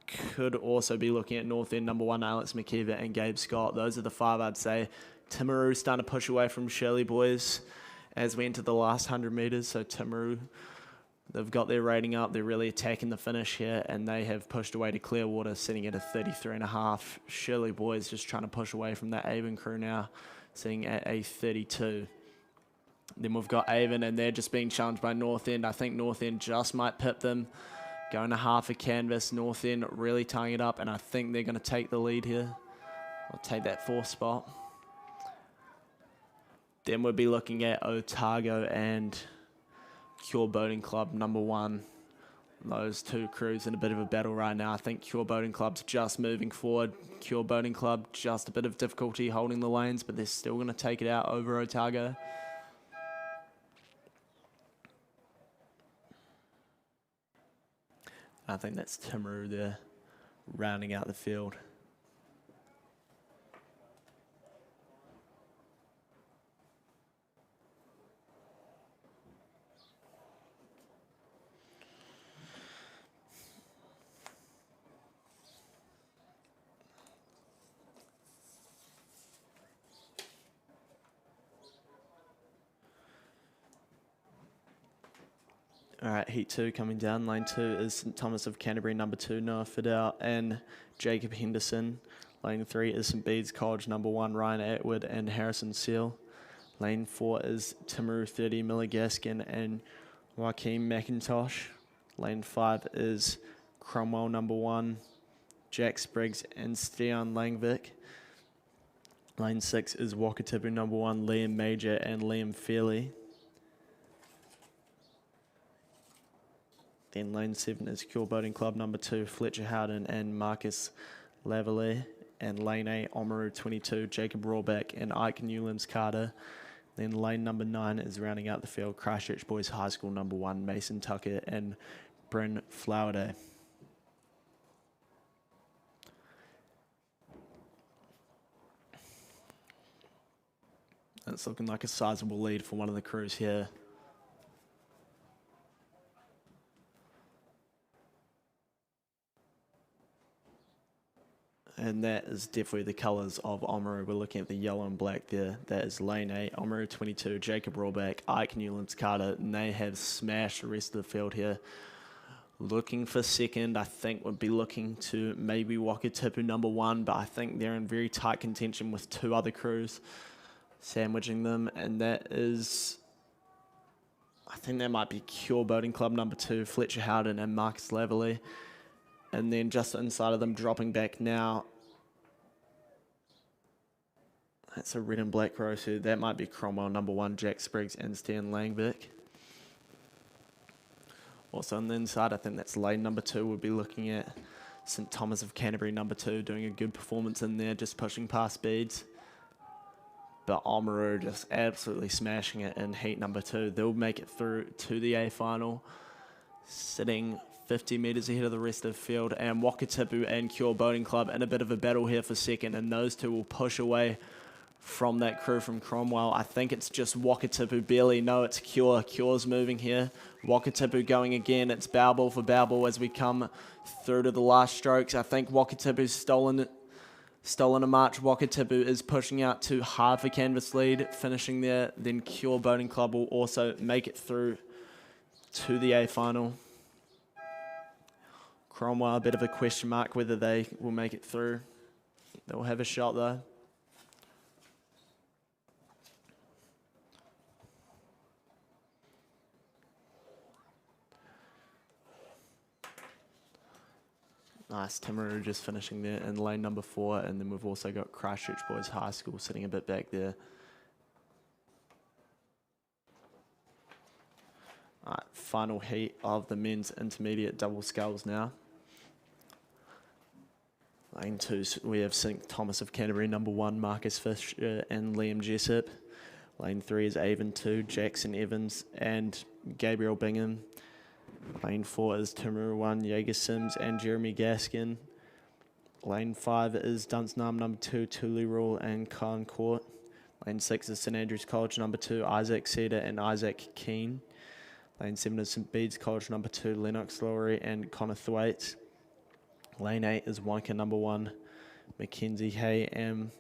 Speaker 2: Could also be looking at North End number 1, Alex McKeever and Gabe Scott. Those are the 5 I'd say. Timaru starting to push away from Shirley Boys as we enter the last 100 metres. So Timaru, they've got their rating up. They're really attacking the finish here, and they have pushed away to Clearwater, sitting at a 33.5. Shirley Boys just trying to push away from that Avon crew now, sitting at a 32. Then we've got Avon, and they're just being challenged by North End. I think North End just might pip them. Going to half a canvas, North End really tying it up, and I think they're going to take the lead here. I'll take that 4th spot. Then we'll be looking at Otago and Cure Boating Club number 1. Those 2 crews in a bit of a battle right now. I think Cure Boating Club's just moving forward. Cure Boating Club, just a bit of difficulty holding the lanes, but they're still going to take it out over Otago. I think that's Timaru there, rounding out the field. All right, heat 2 coming down. Lane 2 is St Thomas of Canterbury, number 2, Noah Fidel and Jacob Henderson. Lane 3 is St Bede's College, number 1, Ryan Atwood and Harrison Seal. Lane 4 is Timaru 30, Miller Gaskin and Joaquin McIntosh. Lane 5 is Cromwell, number 1, Jack Spriggs and Steon Langvik. Lane 6 is Wakatipu, number 1, Liam Major and Liam Fairley. Then lane 7 is Cure Boating Club, number 2, Fletcher Howden and Marcus Lavallee. And lane 8, Oamaru 22, Jacob Rawback and Ike Newlands Carter. Then lane number 9 is rounding out the field, Christchurch Boys High School, number 1, Mason Tucker and Bryn Flowerday. It's looking like a sizable lead for one of the crews here. And that is definitely the colours of Oamaru. We're looking at the yellow and black there. That is lane 8, Oamaru 22, Jacob Rawback, Ike Newlands Carter, and they have smashed the rest of the field here. Looking for second, I think would be looking to maybe Wakatipu number 1, but I think they're in very tight contention with 2 other crews sandwiching them, and that is, I think that might be Cure Boating Club number 2, Fletcher Howden and Marcus Lavallee. And then just inside of them, dropping back now, that's a red and black row, so that might be Cromwell number 1, Jack Spriggs and Stan Langvik. Also on the inside, I think that's lane number 2. We'll be looking at St Thomas of Canterbury number 2, doing a good performance in there, just pushing past speeds. But Oamaru just absolutely smashing it in heat number 2. They'll make it through to the A final, sitting 50 metres ahead of the rest of the field, and Wakatipu and Cure Boating Club in a bit of a battle here for second, and those two will push away from that crew from Cromwell. I think it's just Wakatipu barely. No, it's Cure. Cure's moving here. Wakatipu going again. It's bow ball for bow ball as we come through to the last strokes. I think Wakatipu's stolen a march. Wakatipu is pushing out to half a canvas lead, finishing there. Then Cure Boating Club will also make it through to the A final. Cromwell, a bit of a question mark whether they will make it through. They'll have a shot though. Nice, Timaru just finishing there in lane number 4, and then we've also got Christchurch Boys High School sitting a bit back there. All right, final heat of the men's intermediate double sculls now. Lane 2, we have St Thomas of Canterbury, number 1, Marcus Fisher and Liam Jessup. Lane 3 is Avon 2, Jackson Evans and Gabriel Bingham. Lane 4 is Timaru 1, Jaeger Sims and Jeremy Gaskin. Lane 5 is Dunstanam number 2, Tulu Rule and Khan Court. Lane 6 is St Andrews College number 2, Isaac Cedar and Isaac Keane. Lane 7 is St Bede's College number 2, Lennox Lowry and Connor Thwaites. Lane 8 is Wanka number 1, Mackenzie Hay and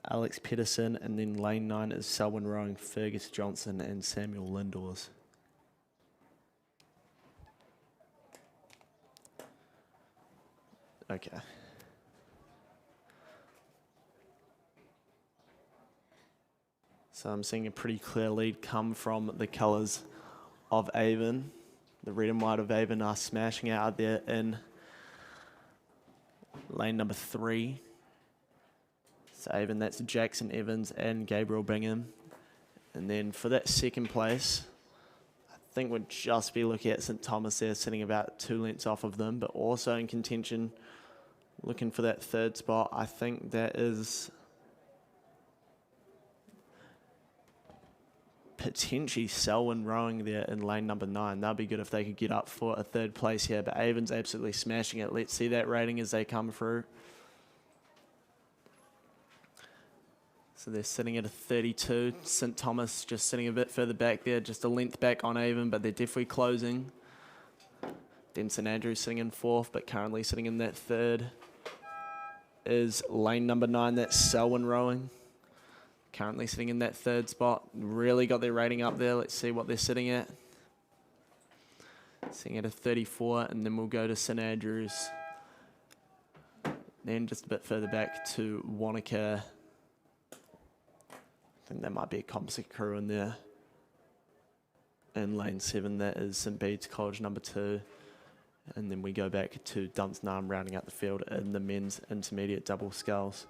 Speaker 2: Alex Pedersen. And then lane 9 is Selwyn Rowing, Fergus Johnson and Samuel Lindors. Okay. So I'm seeing a pretty clear lead come from the colours of Avon. The red and white of Avon are smashing out there in lane number 3. So Avon, that's Jackson Evans and Gabriel Bingham. And then for that second place, I think we'd just be looking at St Thomas there, sitting about 2 lengths off of them, but also in contention, looking for that third spot. I think that is potentially Selwyn rowing there in lane number 9. That'd be good if they could get up for a third place here, but Avon's absolutely smashing it. Let's see that rating as they come through. So they're sitting at a 32. St. Thomas just sitting a bit further back there, just a length back on Avon, but they're definitely closing. Then St. Andrews sitting in 4th, but currently sitting in that 3rd is lane number 9, that's Selwyn rowing. Currently sitting in that 3rd spot. Really got their rating up there. Let's see what they're sitting at. Sitting at a 34, and then we'll go to St. Andrews. Then just a bit further back to Wanaka. I think there might be a composite crew in there. In lane 7, that is St. Bede's College number 2. And then we go back to Dunstanarm rounding out the field in the men's intermediate double sculls.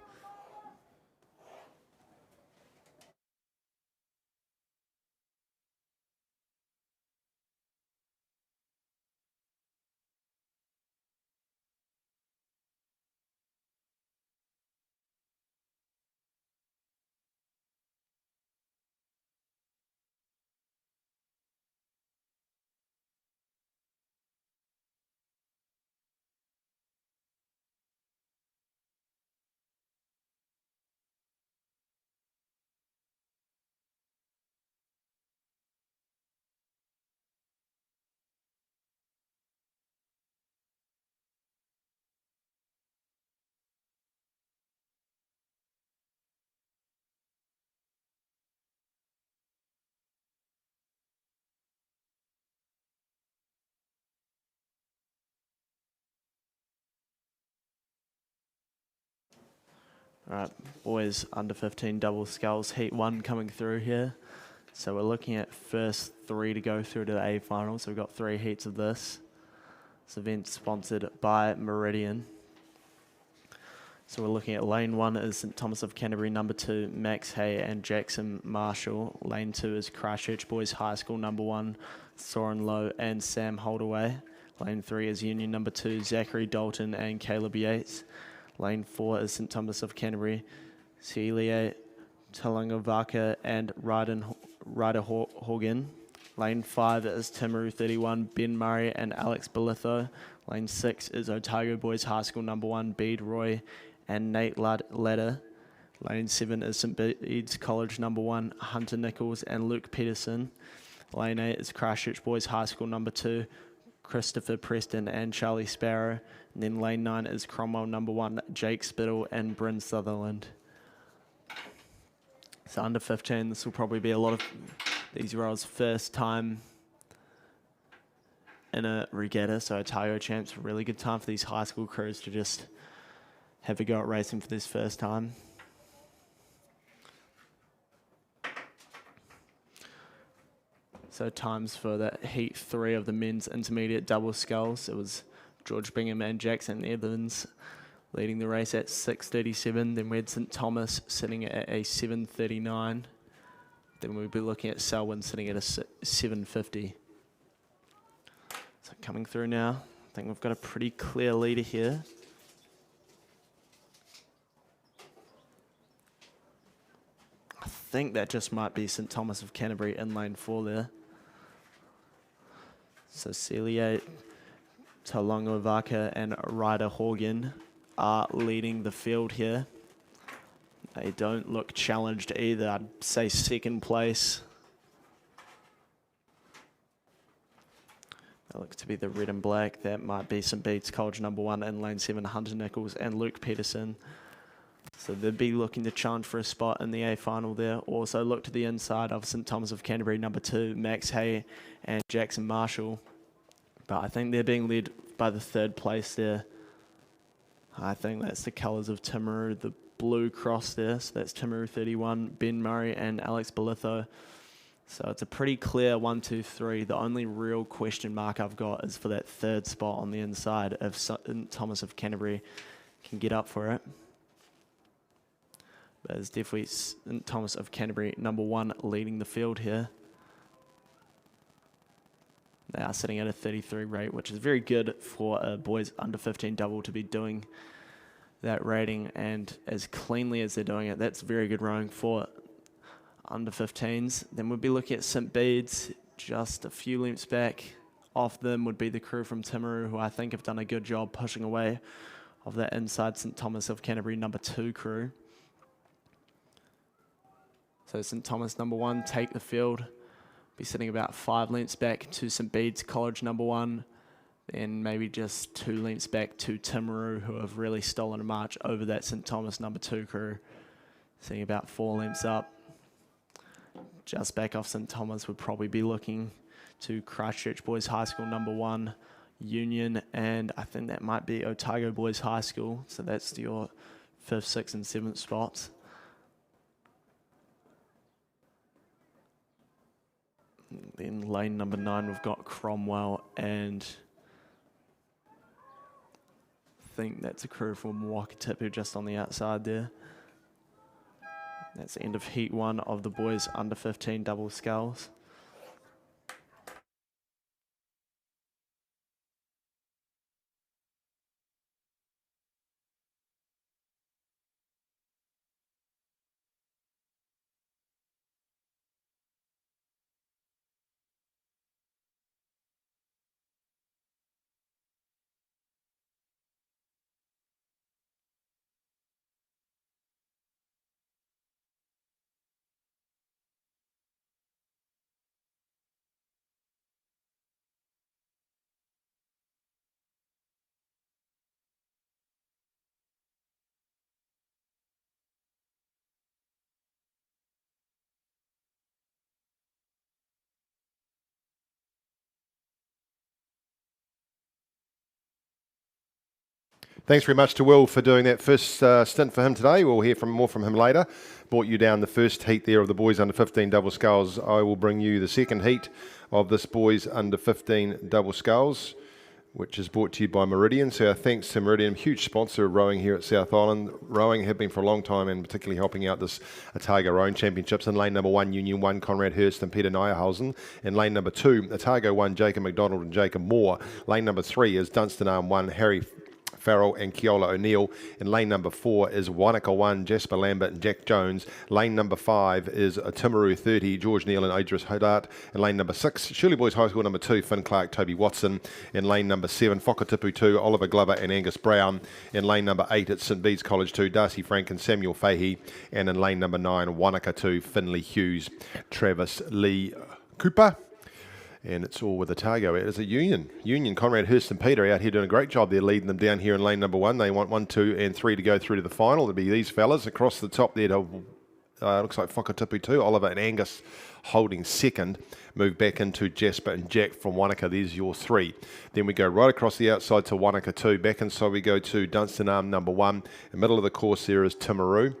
Speaker 2: All right, boys under 15 double sculls, heat 1 coming through here. So we're looking at first 3 to go through to the A final. So we've got 3 heats of this. This event sponsored by Meridian. So we're looking at lane 1 is St. Thomas of Canterbury, number 2, Max Hay and Jackson Marshall. Lane 2 is Christchurch Boys High School, number 1, Soren Lowe and Sam Holdaway. Lane 3 is Union number 2, Zachary Dalton and Caleb Yates. Lane 4 is St. Thomas of Canterbury, Celia Talangavaka and Ryder Horgan. Lane 5 is Timaru 31, Ben Murray and Alex Belitho. Lane 6 is Otago Boys High School number 1, Bede Roy and Nate Ladder. Lane 7 is St. Bede's College number 1, Hunter Nichols and Luke Peterson. Lane 8 is Christchurch Boys High School number 2, Christopher Preston and Charlie Sparrow. And then lane 9 is Cromwell number 1, Jake Spittle and Bryn Sutherland. So under 15, this will probably be a lot of these rowers' first time in a regatta. So Otago Champs, really good time for these high school crews to just have a go at racing for this first time. So times for that heat 3 of the men's intermediate double sculls. It was George Bingham and Jackson Evans leading the race at 6:37. Then we had St. Thomas sitting at a 7:39. Then we'll be looking at Selwyn sitting at a 7:50. So coming through now, I think we've got a pretty clear leader here. I think that just might be St. Thomas of Canterbury in lane 4 there. So Celia Talongovaka and Ryder Horgan are leading the field here. They don't look challenged either. I'd say second place. That looks to be the red and black. That might be St. Bede's College number 1 in lane 7, Hunter Nichols and Luke Peterson. So they'd be looking to challenge for a spot in the A final there. Also look to the inside of St. Thomas of Canterbury, number 2, Max Hay and Jackson Marshall. But I think they're being led by the 3rd place there. I think that's the colours of Timaru, the blue cross there. So that's Timaru 31, Ben Murray and Alex Belitho. So it's a pretty clear 1, 2, 3. The only real question mark I've got is for that 3rd spot on the inside if St. Thomas of Canterbury can get up for it. But it's definitely St. Thomas of Canterbury, number 1, leading the field here. They are sitting at a 33 rate, which is very good for a boys under 15 double to be doing that rating, and as cleanly as they're doing it, that's very good rowing for under 15s. Then we'll be looking at St. Bede's, just a few lengths back. Off them would be the crew from Timaru, who I think have done a good job pushing away of that inside St. Thomas of Canterbury number 2 crew. So St. Thomas number 1 take the field, be sitting about 5 lengths back to St. Bede's College number 1, then maybe just 2 lengths back to Timaru, who have really stolen a march over that St. Thomas number 2 crew, sitting about 4 lengths up. Just back off St. Thomas would probably be looking to Christchurch Boys High School number 1, Union, and I think that might be Otago Boys High School. So that's your 5th, 6th and 7th spots. Then lane number 9, we've got Cromwell, and I think that's a crew from Wakatipu just on the outside there. That's the end of heat 1 of the boys under 15 double sculls.
Speaker 1: Thanks very much to Will for doing that first stint for him today. We'll hear more from him later. Brought you down the first heat there of the boys under 15 double sculls. I will bring you the second heat of this boys under 15 double sculls, which is brought to you by Meridian. So our thanks to Meridian, huge sponsor of rowing here at South Island. Rowing have been for a long time, and particularly helping out this Otago Rowing Championships. In lane number 1, Union 1, Conrad Hurst and Peter Nyerhausen. In lane number 2, Otago 1, Jacob McDonald and Jacob Moore. Lane number 3 is Dunstan Arm 1, Harry Farrell and Keola O'Neill. In lane number 4 is Wanaka 1, Jasper Lambert and Jack Jones. Lane number 5 is Timaru 30, George Neal and Idris Hodart. In lane number 6, Shirley Boys High School number 2, Finn Clark, Toby Watson. In lane number 7, Whakatipu 2, Oliver Glover and Angus Brown. In lane number 8, it's St. Bede's College 2, Darcy Frank and Samuel Fahey. And in lane number 9, Wanaka 2, Finley Hughes, Travis Lee Cooper. And it's all with Otago. It is a Union. Conrad Hurst and Peter out here doing a great job. They're leading them down here in lane number 1. They want 1, 2 and 3 to go through to the final. It'll be these fellas across the top there to, looks like Whakatipu 2, Oliver and Angus holding second. Move back into Jasper and Jack from Wanaka. There's your 3. Then we go right across the outside to Wanaka 2. Back inside we go to Dunstan Arm number 1. In the middle of the course there is Timaru.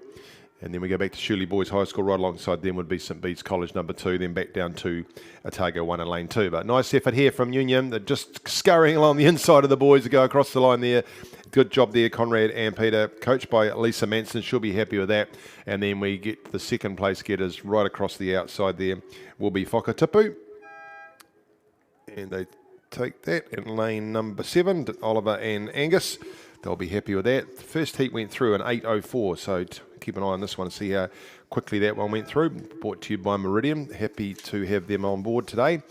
Speaker 1: And then we go back to Shirley Boys High School. Right alongside them would be St. Bede's College number 2. Then back down to Otago 1 in lane 2. But nice effort here from Union. They're just scurrying along the inside of the boys to go across the line there. Good job there, Conrad and Peter. Coached by Lisa Manson. She'll be happy with that. And then we get the second place getters right across the outside there. Will be Whakatipu. And they take that in lane number 7. Oliver and Angus. They'll be happy with that. The first heat went through in 8:04, so keep an eye on this one, see how quickly that one went through. Brought to you by Meridian. Happy to have them on board today.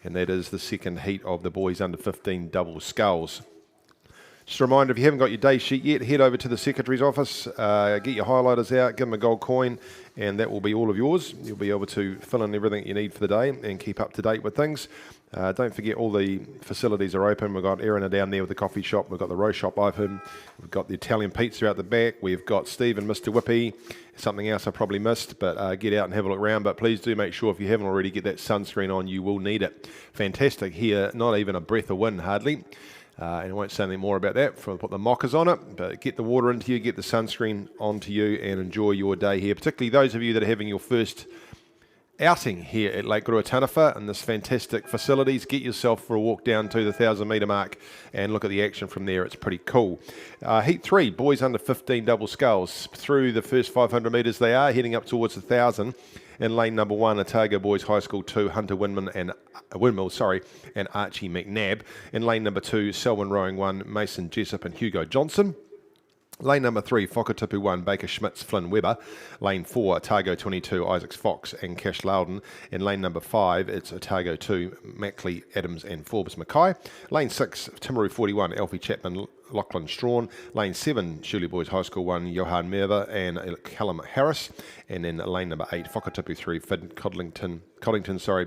Speaker 1: And that is the second heat of the boys under 15 double sculls. Just a reminder, if you haven't got your day sheet yet, head over to the Secretary's office, get your highlighters out, give them a gold coin, and that will be all of yours. You'll be able to fill in everything you need for the day and keep up to date with things. Don't forget all the facilities are open. We've got Erin down there with the coffee shop. We've got the row shop open. We've got the Italian pizza out the back. We've got Steve and Mr. Whippy. Something else I probably missed, but get out and have a look around. But please do make sure, if you haven't already, get that sunscreen on. You will need it. Fantastic here. Not even a breath of wind, hardly. And I won't say anything more about that. Put the mockers on it, but get the water into you, get the sunscreen onto you, and enjoy your day here. Particularly those of you that are having your first outing here at Lake Ruataniwha and this fantastic facilities. Get yourself for a walk down to the 1,000 metre mark and look at the action from there. It's pretty cool. Heat 3, boys under 15 double sculls. Through the first 500 metres they are, heading up towards 1,000. In lane number 1, Otago Boys High School 2, Hunter Windmill and Archie McNabb. In lane number 2, Selwyn Rowing 1, Mason Jessup and Hugo Johnson. Lane number 3, Whakatipu 1, Baker Schmitz, Flynn Webber. Lane 4, Otago 22, Isaacs Fox and Cash Loudon. In lane number 5, it's Otago 2, Mackley, Adams and Forbes Mackay. Lane 6, Timaru 41, Alfie Chapman, Lachlan Strawn. Lane 7, Shirley Boys High School 1, Johan Merva and Callum Harris. And then lane number 8, Whakatipu 3, Finn Coddington,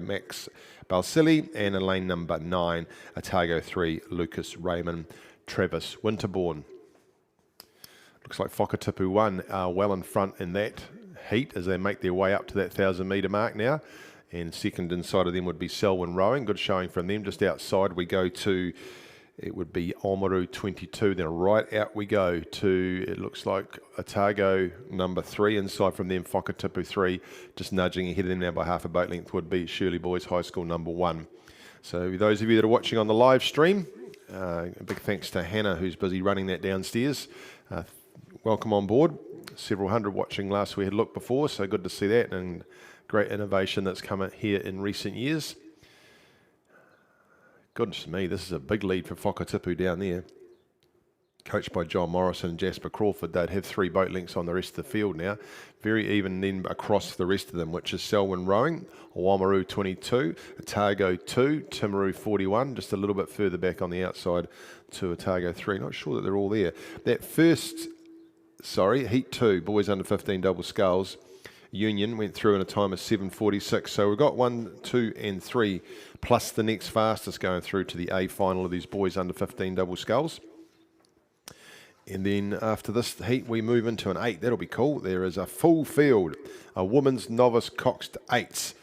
Speaker 1: Max Balsilli. And in lane number 9, Otago 3, Lucas Raymond, Travis Winterbourne. Looks like Whakatipu 1 are well in front in that heat as they make their way up to that 1,000 metre mark now. And second inside of them would be Selwyn Rowing. Good showing from them. Just outside we go to, it would be Oamaru 22. Then right out we go to, it looks like Otago number 3. Inside from them, Whakatipu 3. Just nudging ahead of them now by half a boat length would be Shirley Boys High School number 1. So those of you that are watching on the live stream, a big thanks to Hannah who's busy running that downstairs. Welcome on board. Several hundred watching last we had looked before, so good to see that, and great innovation that's come out here in recent years. Goodness me, this is a big lead for Whakatipu down there. Coached by John Morrison and Jasper Crawford, they'd have 3 boat lengths on the rest of the field now. Very even then across the rest of them, which is Selwyn Rowing, Oamaru 22, Otago 2, Timaru 41, just a little bit further back on the outside to Otago 3. Not sure that they're all there. That first... Heat 2, boys under 15 double sculls. Union went through in a time of 7:46. So we've got 1, 2 and 3 plus the next fastest going through to the A final of these boys under 15 double sculls. And then after this heat we move into an 8. That'll be cool. There is a full field, a women's novice coxed 8s.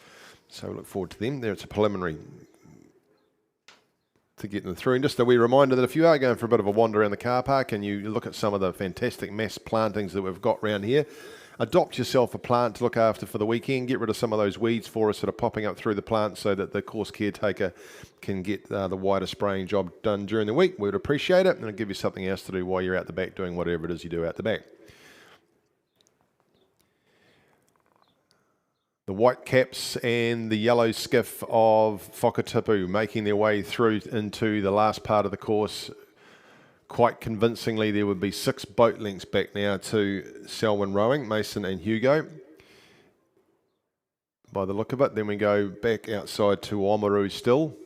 Speaker 1: So we look forward to them. There it's a preliminary to get them through. And just a wee reminder that if you are going for a bit of a wander around the car park and you look at some of the fantastic mass plantings that we've got around here, adopt yourself a plant to look after for the weekend. Get rid of some of those weeds for us that are popping up through the plant so that the course caretaker can get the wider spraying job done during the week. We would appreciate it, and it'll give you something else to do while you're out the back doing whatever it is you do out the back. The white caps and the yellow skiff of Whakatipu making their way through into the last part of the course. Quite convincingly, there would be 6 boat lengths back now to Selwyn Rowing, Mason and Hugo. By the look of it, then we go back outside to Oamaru still.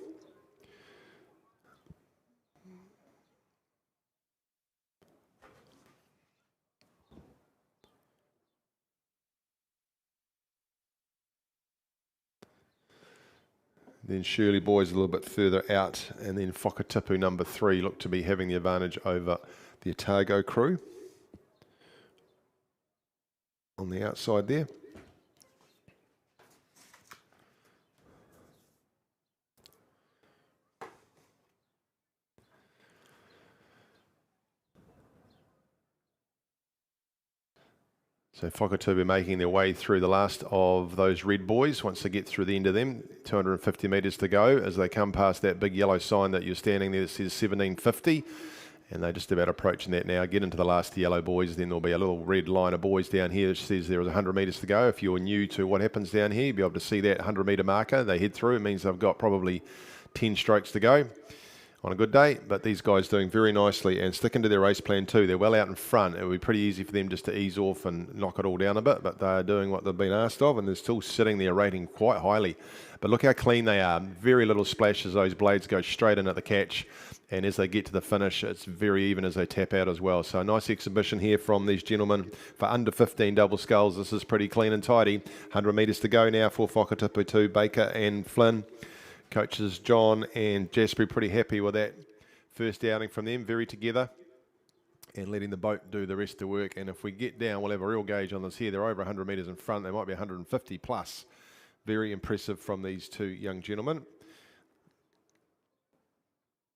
Speaker 1: Then Shirley Boys a little bit further out, and then Whakatipu number 3 look to be having the advantage over the Otago crew on the outside there. So Whakatipu making their way through the last of those red boys. Once they get through the end of them, 250 metres to go as they come past that big yellow sign that you're standing there that says 1750. And they're just about approaching that now. Get into the last yellow boys, then there'll be a little red line of boys down here that says there is 100 metres to go. If you're new to what happens down here, you'll be able to see that 100 metre marker. They head through. It means they've got probably 10 strokes to go on a good day, but these guys doing very nicely and sticking to their race plan too. They're well out in front. It would be pretty easy for them just to ease off and knock it all down a bit, but they're doing what they've been asked of, and they're still sitting there rating quite highly. But look how clean they are. Very little splashes. Those blades go straight in at the catch, and as they get to the finish, it's very even as they tap out as well. So a nice exhibition here from these gentlemen for under 15 double sculls. This is pretty clean and tidy. 100 metres to go now for Whakatipu 2, Baker and Flynn. Coaches John and Jasper pretty happy with that first outing from them, very together and letting the boat do the rest of the work. And if we get down, we'll have a real gauge on this here. They're over 100 metres in front. They might be 150 plus. Very impressive from these 2 young gentlemen.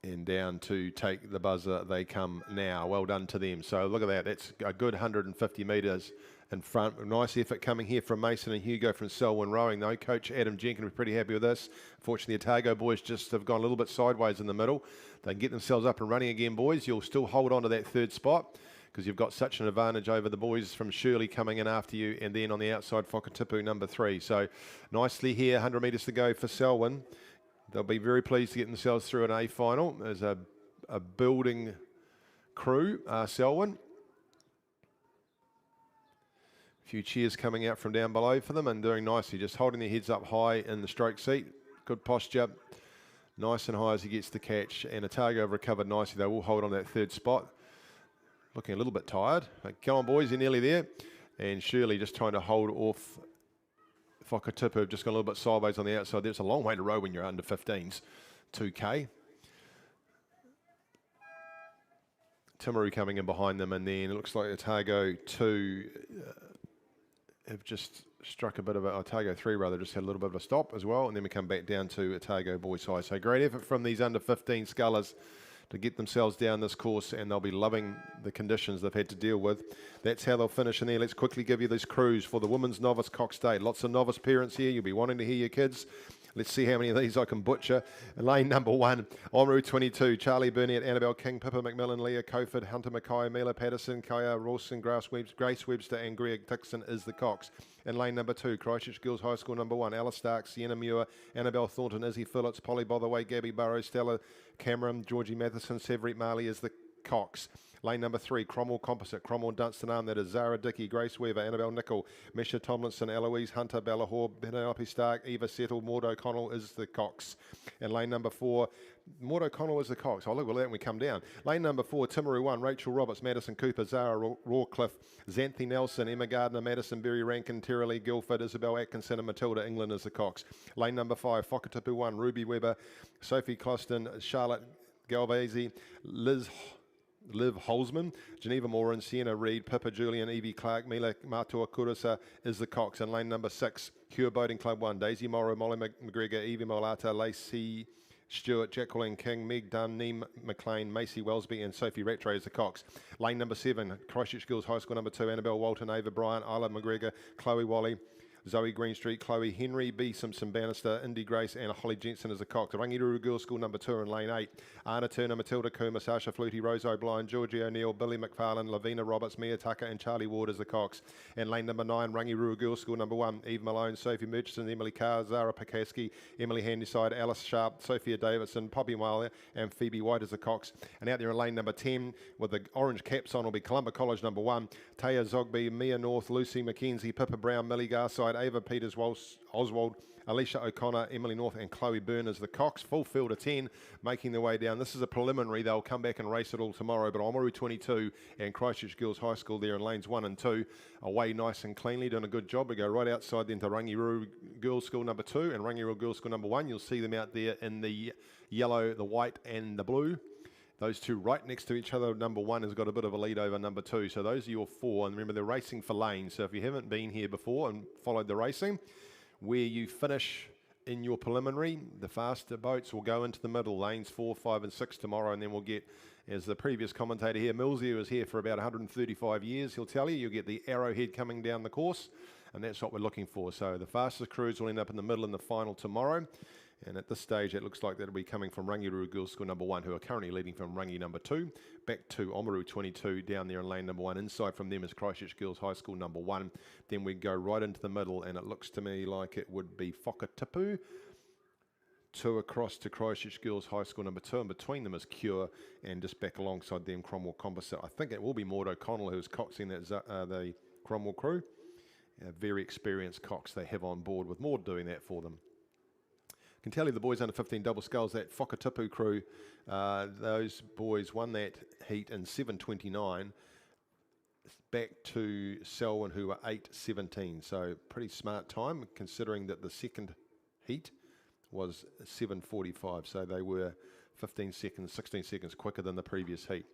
Speaker 1: And down to take the buzzer they come now. Well done to them. So look at that. That's a good 150 metres in front. Nice effort coming here from Mason and Hugo from Selwyn Rowing though. Coach Adam Jenkins was pretty happy with this. Fortunately, the Otago boys just have gone a little bit sideways in the middle. They can get themselves up and running again, boys. You'll still hold on to that 3rd spot because you've got such an advantage over the boys from Shirley coming in after you, and then on the outside, Whakatipu number 3. So nicely here, 100 metres to go for Selwyn. They'll be very pleased to get themselves through an A final. There's a building crew, Selwyn. A few cheers coming out from down below for them and doing nicely, just holding their heads up high in the stroke seat. Good posture, nice and high as he gets the catch. And Otago have recovered nicely. They will hold on that third spot. Looking a little bit tired. Come on, boys, you're nearly there. And Shirley just trying to hold off Whakatipu, just got a little bit sideways on the outside. There's a long way to row when you're under 15s, 2K. Timaru coming in behind them, and then it looks like Otago 2 have just struck a bit of Otago 3 rather, just had a little bit of a stop as well, and then we come back down to Otago boys high. So great effort from these under 15 scullers to get themselves down this course, and they'll be loving the conditions they've had to deal with. That's how they'll finish in there. Let's quickly give you these crews for the women's novice coxed 8. Lots of novice parents here. You'll be wanting to hear your kids. Let's see how many of these I can butcher. Lane number 1, Oamaru 22, Charlie Burnett, Annabelle King, Pippa McMillan, Leah Coford, Hunter Mackay, Mila Patterson, Kaya Rawson, Grace Webster, and Greg Dixon is the cox. In lane number 2, Christchurch Girls High School number 1, Alice Stark, Sienna Muir, Annabelle Thornton, Izzy Phillips, Polly Botherway, Gabby Burrows, Stella Cameron, Georgie Matheson, Severette Marley is the cox. Lane number 3, Cromwell Composite, Cromwell Dunstan Arm, that is Zara Dickey, Grace Weaver, Annabelle Nicol, Misha Tomlinson, Eloise Hunter, Bella Hoare, Penelope Stark, Eva Settle, Maud O'Connell is the cox. And lane number 4, Maud O'Connell is the cox. I'll look at that when we come down. Lane number 4, Timaru 1, Rachel Roberts, Madison Cooper, Zara Rawcliffe, Xanthi Nelson, Emma Gardner, Madison Berry Rankin, Tara Lee Guilford, Isabel Atkinson and Matilda England is the cox. Lane number 5, Whakatipu 1, Ruby Webber, Sophie Closton, Charlotte Galvazi, Liv Holzman, Geneva Moran, Sienna Reid, Pippa Julian, Evie Clark, Mila Matua Kurasa is the cox. And lane number 6, Cure Boating Club 1, Daisy Morrow, Molly McGregor, Evie Molata, Lacey Stewart, Jacqueline King, Meg Dunn, Neem McLean, Macy Wellsby and Sophie Rattray is the cox. Lane number 7, Christchurch Girls High School number 2, Annabelle Walton, Ava Bryant, Isla McGregor, Chloe Wally, Zoe Greenstreet, Chloe Henry, B. Simpson Bannister, Indy Grace and Holly Jensen as the cox. Rangiruru Girls School number 2 in lane 8. Anna Turner, Matilda Kuma, Sasha Flutie, Rose O'Brien, Georgie O'Neill, Billy McFarlane, Lavina Roberts, Mia Tucker and Charlie Ward as the cox. And lane number 9, Rangiruru Girls School number 1, Eve Malone, Sophie Murchison, Emily Carr, Zara Pakaski, Emily Handyside, Alice Sharp, Sophia Davidson, Poppy Wilder and Phoebe White as the cox. And out there in lane number 10 with the orange caps on will be Columba College number 1, Taya Zogby, Mia North, Lucy McKenzie, Pippa Brown, Millie Garside, Ava Peters, Oswald, Alicia O'Connor, Emily North and Chloe Byrne as the cox. Full field of 10 making their way down. This is a preliminary. They'll come back and race it all tomorrow, but Oamaru 22 and Christchurch Girls High School there in lanes 1 and 2 away nice and cleanly, doing a good job. We go right outside then to Rangiruru Girls School number 2 and Rangiruru Girls School number 1. You'll see them out there in the yellow, the white and the blue. Those two right next to each other. Number 1 has got a bit of a lead over number 2. So those are your 4. And remember, they're racing for lanes. So if you haven't been here before and followed the racing, where you finish in your preliminary, the faster boats will go into the middle, lanes 4, 5 and 6 tomorrow, and then we'll get, as the previous commentator here, Millsy, who was here for about 135 years, he'll tell you, you'll get the arrowhead coming down the course, and that's what we're looking for. So the fastest crews will end up in the middle in the final tomorrow. And at this stage, it looks like that'll be coming from Rangiruru Girls School number 1, who are currently leading from Rangi number 2, back to Oamaru 22 down there in lane number 1. Inside from them is Christchurch Girls High School number 1. Then we go right into the middle, and it looks to me like it would be Whakatipu, 2 across to Christchurch Girls High School number 2, and between them is Cure, and just back alongside them, Cromwell Composite. I think it will be Maud O'Connell who's coxing that the Cromwell crew. A very experienced cox they have on board, with Maud doing that for them. I can tell you the boys under 15 double sculls, that Whakatipu crew, those boys won that heat in 7:29 back to Selwyn, who were 8:17. So pretty smart time, considering that the second heat was 7:45. So they were 15 seconds, 16 seconds quicker than the previous heat.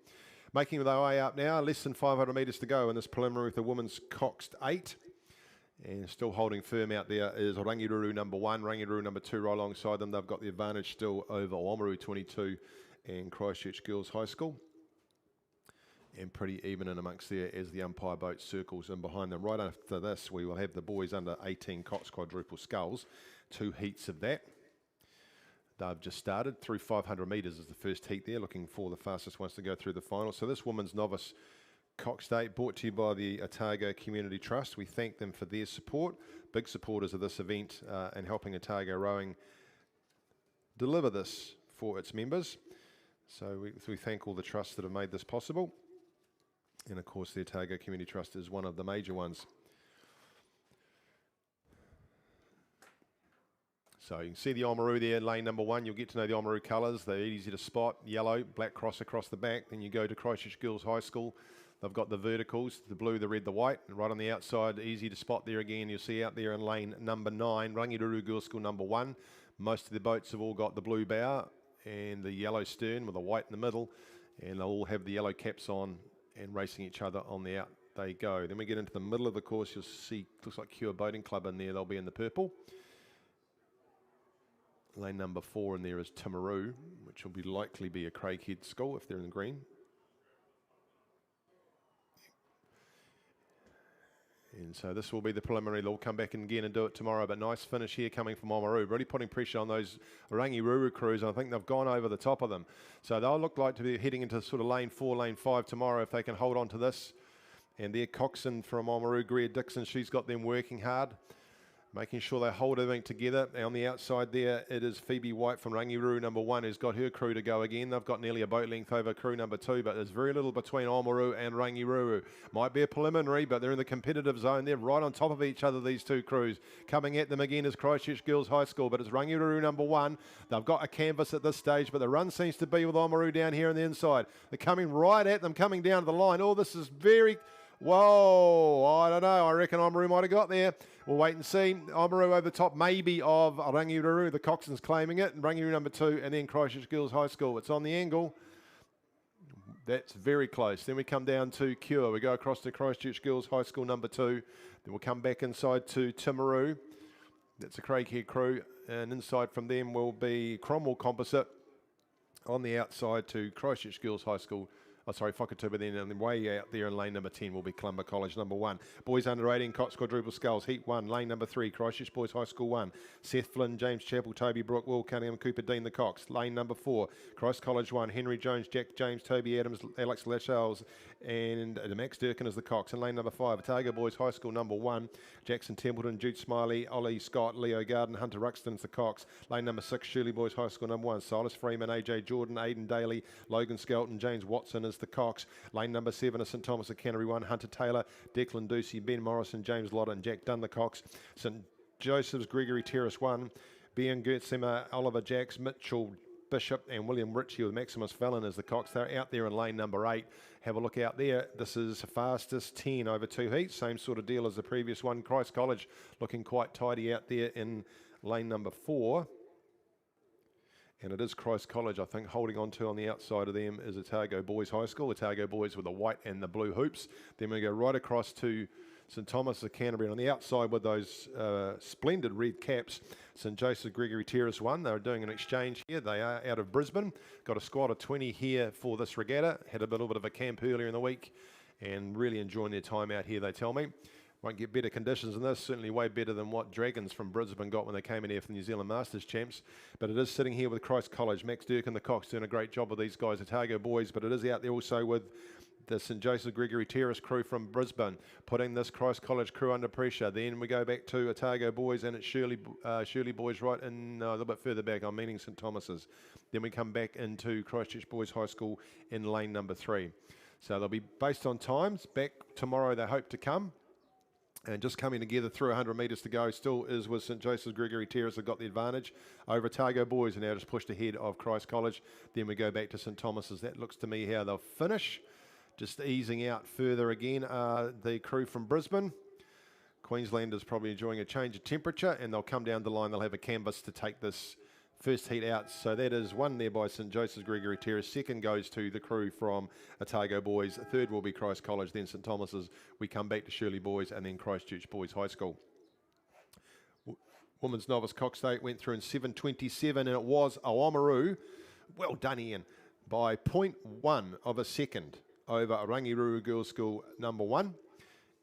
Speaker 1: Making their way up now, less than 500 metres to go in this preliminary with the women's coxed 8. And still holding firm out there is Rangiruru number 1, Rangiruru number 2 right alongside them. They've got the advantage still over Oamaru 22 and Christchurch Girls High School. And pretty even in amongst there as the umpire boat circles in behind them. Right after this, we will have the boys under 18 coxed quadruple sculls, 2 heats of that. They've just started through 500 metres is the first heat there, looking for the fastest ones to go through the final. So this women's novice coxed 8 brought to you by the Otago Community Trust. We thank them for their support, big supporters of this event and helping Otago Rowing deliver this for its members. So we thank all the trusts that have made this possible. And of course the Otago Community Trust is one of the major ones. So you can see the Oamaru there, lane number 1. You'll get to know the Oamaru colours. They're easy to spot. Yellow, black cross across the back. Then you go to Christchurch Girls High School. They've got the verticals, the blue, the red, the white. And right on the outside, easy to spot there again. You'll see out there in lane number 9, Rangiruru Girls School number 1. Most of the boats have all got the blue bow and the yellow stern with the white in the middle. And they'll all have the yellow caps on and racing each other on the out they go. Then we get into the middle of the course. You'll see, looks like Cure Boating Club in there. They'll be in the purple. Lane number 4 in there is Timaru, which will likely be a Craighead School if they're in the green. And so this will be the preliminary. They'll come back again and do it tomorrow. But nice finish here coming from Oamaru. Really putting pressure on those Rangiruru crews. And I think they've gone over the top of them. So they'll look like to be heading into sort of lane 4, lane 5 tomorrow if they can hold on to this. And their coxswain from Oamaru, Greer Dixon, she's got them working hard, making sure they hold everything together. On the outside there, it is Phoebe White from Rangiruru number 1 who's got her crew to go again. They've got nearly a boat length over crew number 2, but there's very little between Oamaru and Rangiruru. Might be a preliminary, but they're in the competitive zone. They're right on top of each other, these two crews. Coming at them again is Christchurch Girls High School, but it's Rangiruru number 1. They've got a canvas at this stage, but the run seems to be with Oamaru down here on the inside. They're coming right at them, coming down to the line. Oh, this is very... Whoa, I don't know. I reckon Oamaru might have got there. We'll wait and see. Oamaru over the top, maybe, of Rangiruru. The coxswain's claiming it. And Rangiruru number 2, and then Christchurch Girls High School. It's on the angle. That's very close. Then we come down to Cure. We go across to Christchurch Girls High School number 2. Then we'll come back inside to Timaru. That's a Craighead crew. And inside from them will be Cromwell Composite. On the outside to Christchurch Girls High School. Oh, sorry, Whakatuba then, and then way out there in lane number 10 will be Columba College number 1. Boys under 18, Cox Quadruple Sculls, Heat 1, lane number 3, Christchurch Boys High School 1. Seth Flynn, James Chappell, Toby Brook, Will Cunningham, Cooper Dean the Cox. Lane number 4, Christ College 1, Henry Jones, Jack James, Toby Adams, Alex Lascelles, and Max Durkin is the Cox. And lane number 5, Otago Boys High School number 1, Jackson Templeton, Jude Smiley, Ollie Scott, Leo Garden, Hunter Ruxton's the Cox. Lane number 6, Shirley Boys High School number 1, Silas Freeman, AJ Jordan, Aidan Daly, Logan Skelton, James Watson is the Cox. Lane number 7 is St Thomas of Canterbury 1, Hunter Taylor, Declan Ducey, Ben Morrison, James Lotta and Jack Dunn the Cox. St Joseph's Gregory Terrace 1, Ben Gertzema, Oliver Jacks, Mitchell Bishop and William Ritchie with Maximus Fallon as the Cox. They're out there in lane number 8. Have a look out there. This is fastest 10 over 2 heats. Same sort of deal as the previous one. Christ College looking quite tidy out there in lane number 4. And it is Christ College, I think, holding on to on the outside of them is Otago Boys High School. Otago Boys with the white and the blue hoops. Then we go right across to St Thomas of Canterbury. And on the outside with those splendid red caps, St Joseph Gregory Terrace 1. They're doing an exchange here. They are out of Brisbane. Got a squad of 20 here for this regatta. Had a little bit of a camp earlier in the week and really enjoying their time out here, they tell me. Won't get better conditions than this, certainly way better than what Dragons from Brisbane got when they came in here for the New Zealand Masters Champs. But it is sitting here with Christ College. Max Durkin, the Cox, doing a great job with these guys, Otago boys, but it is out there also with the St Joseph Gregory Terrace crew from Brisbane, putting this Christ College crew under pressure. Then we go back to Otago boys, and it's Shirley boys right in a little bit further back, I'm meaning St Thomas's. Then we come back into Christchurch Boys High School in lane number 3. So they'll be based on times. Back tomorrow they hope to come. And just coming together through 100 metres to go still is with St Joseph's Gregory Terrace have got the advantage over Otago boys and now just pushed ahead of Christ College. Then we go back to St Thomas's. That looks to me how they'll finish. Just easing out further again are the crew from Brisbane. Queensland is probably enjoying a change of temperature and they'll come down the line. They'll have a canvas to take this first heat out. So that is one there by St Joseph's Gregory Terrace. Second goes to the crew from Otago Boys. Third will be Christ College, then St Thomas's. We come back to Shirley Boys and then Christchurch Boys High School. Women's Novice Cox State went through in 7:27 and it was Oamaru. Well done, Ian. By 0.1 of a second over Rangiruru Girls School number 1.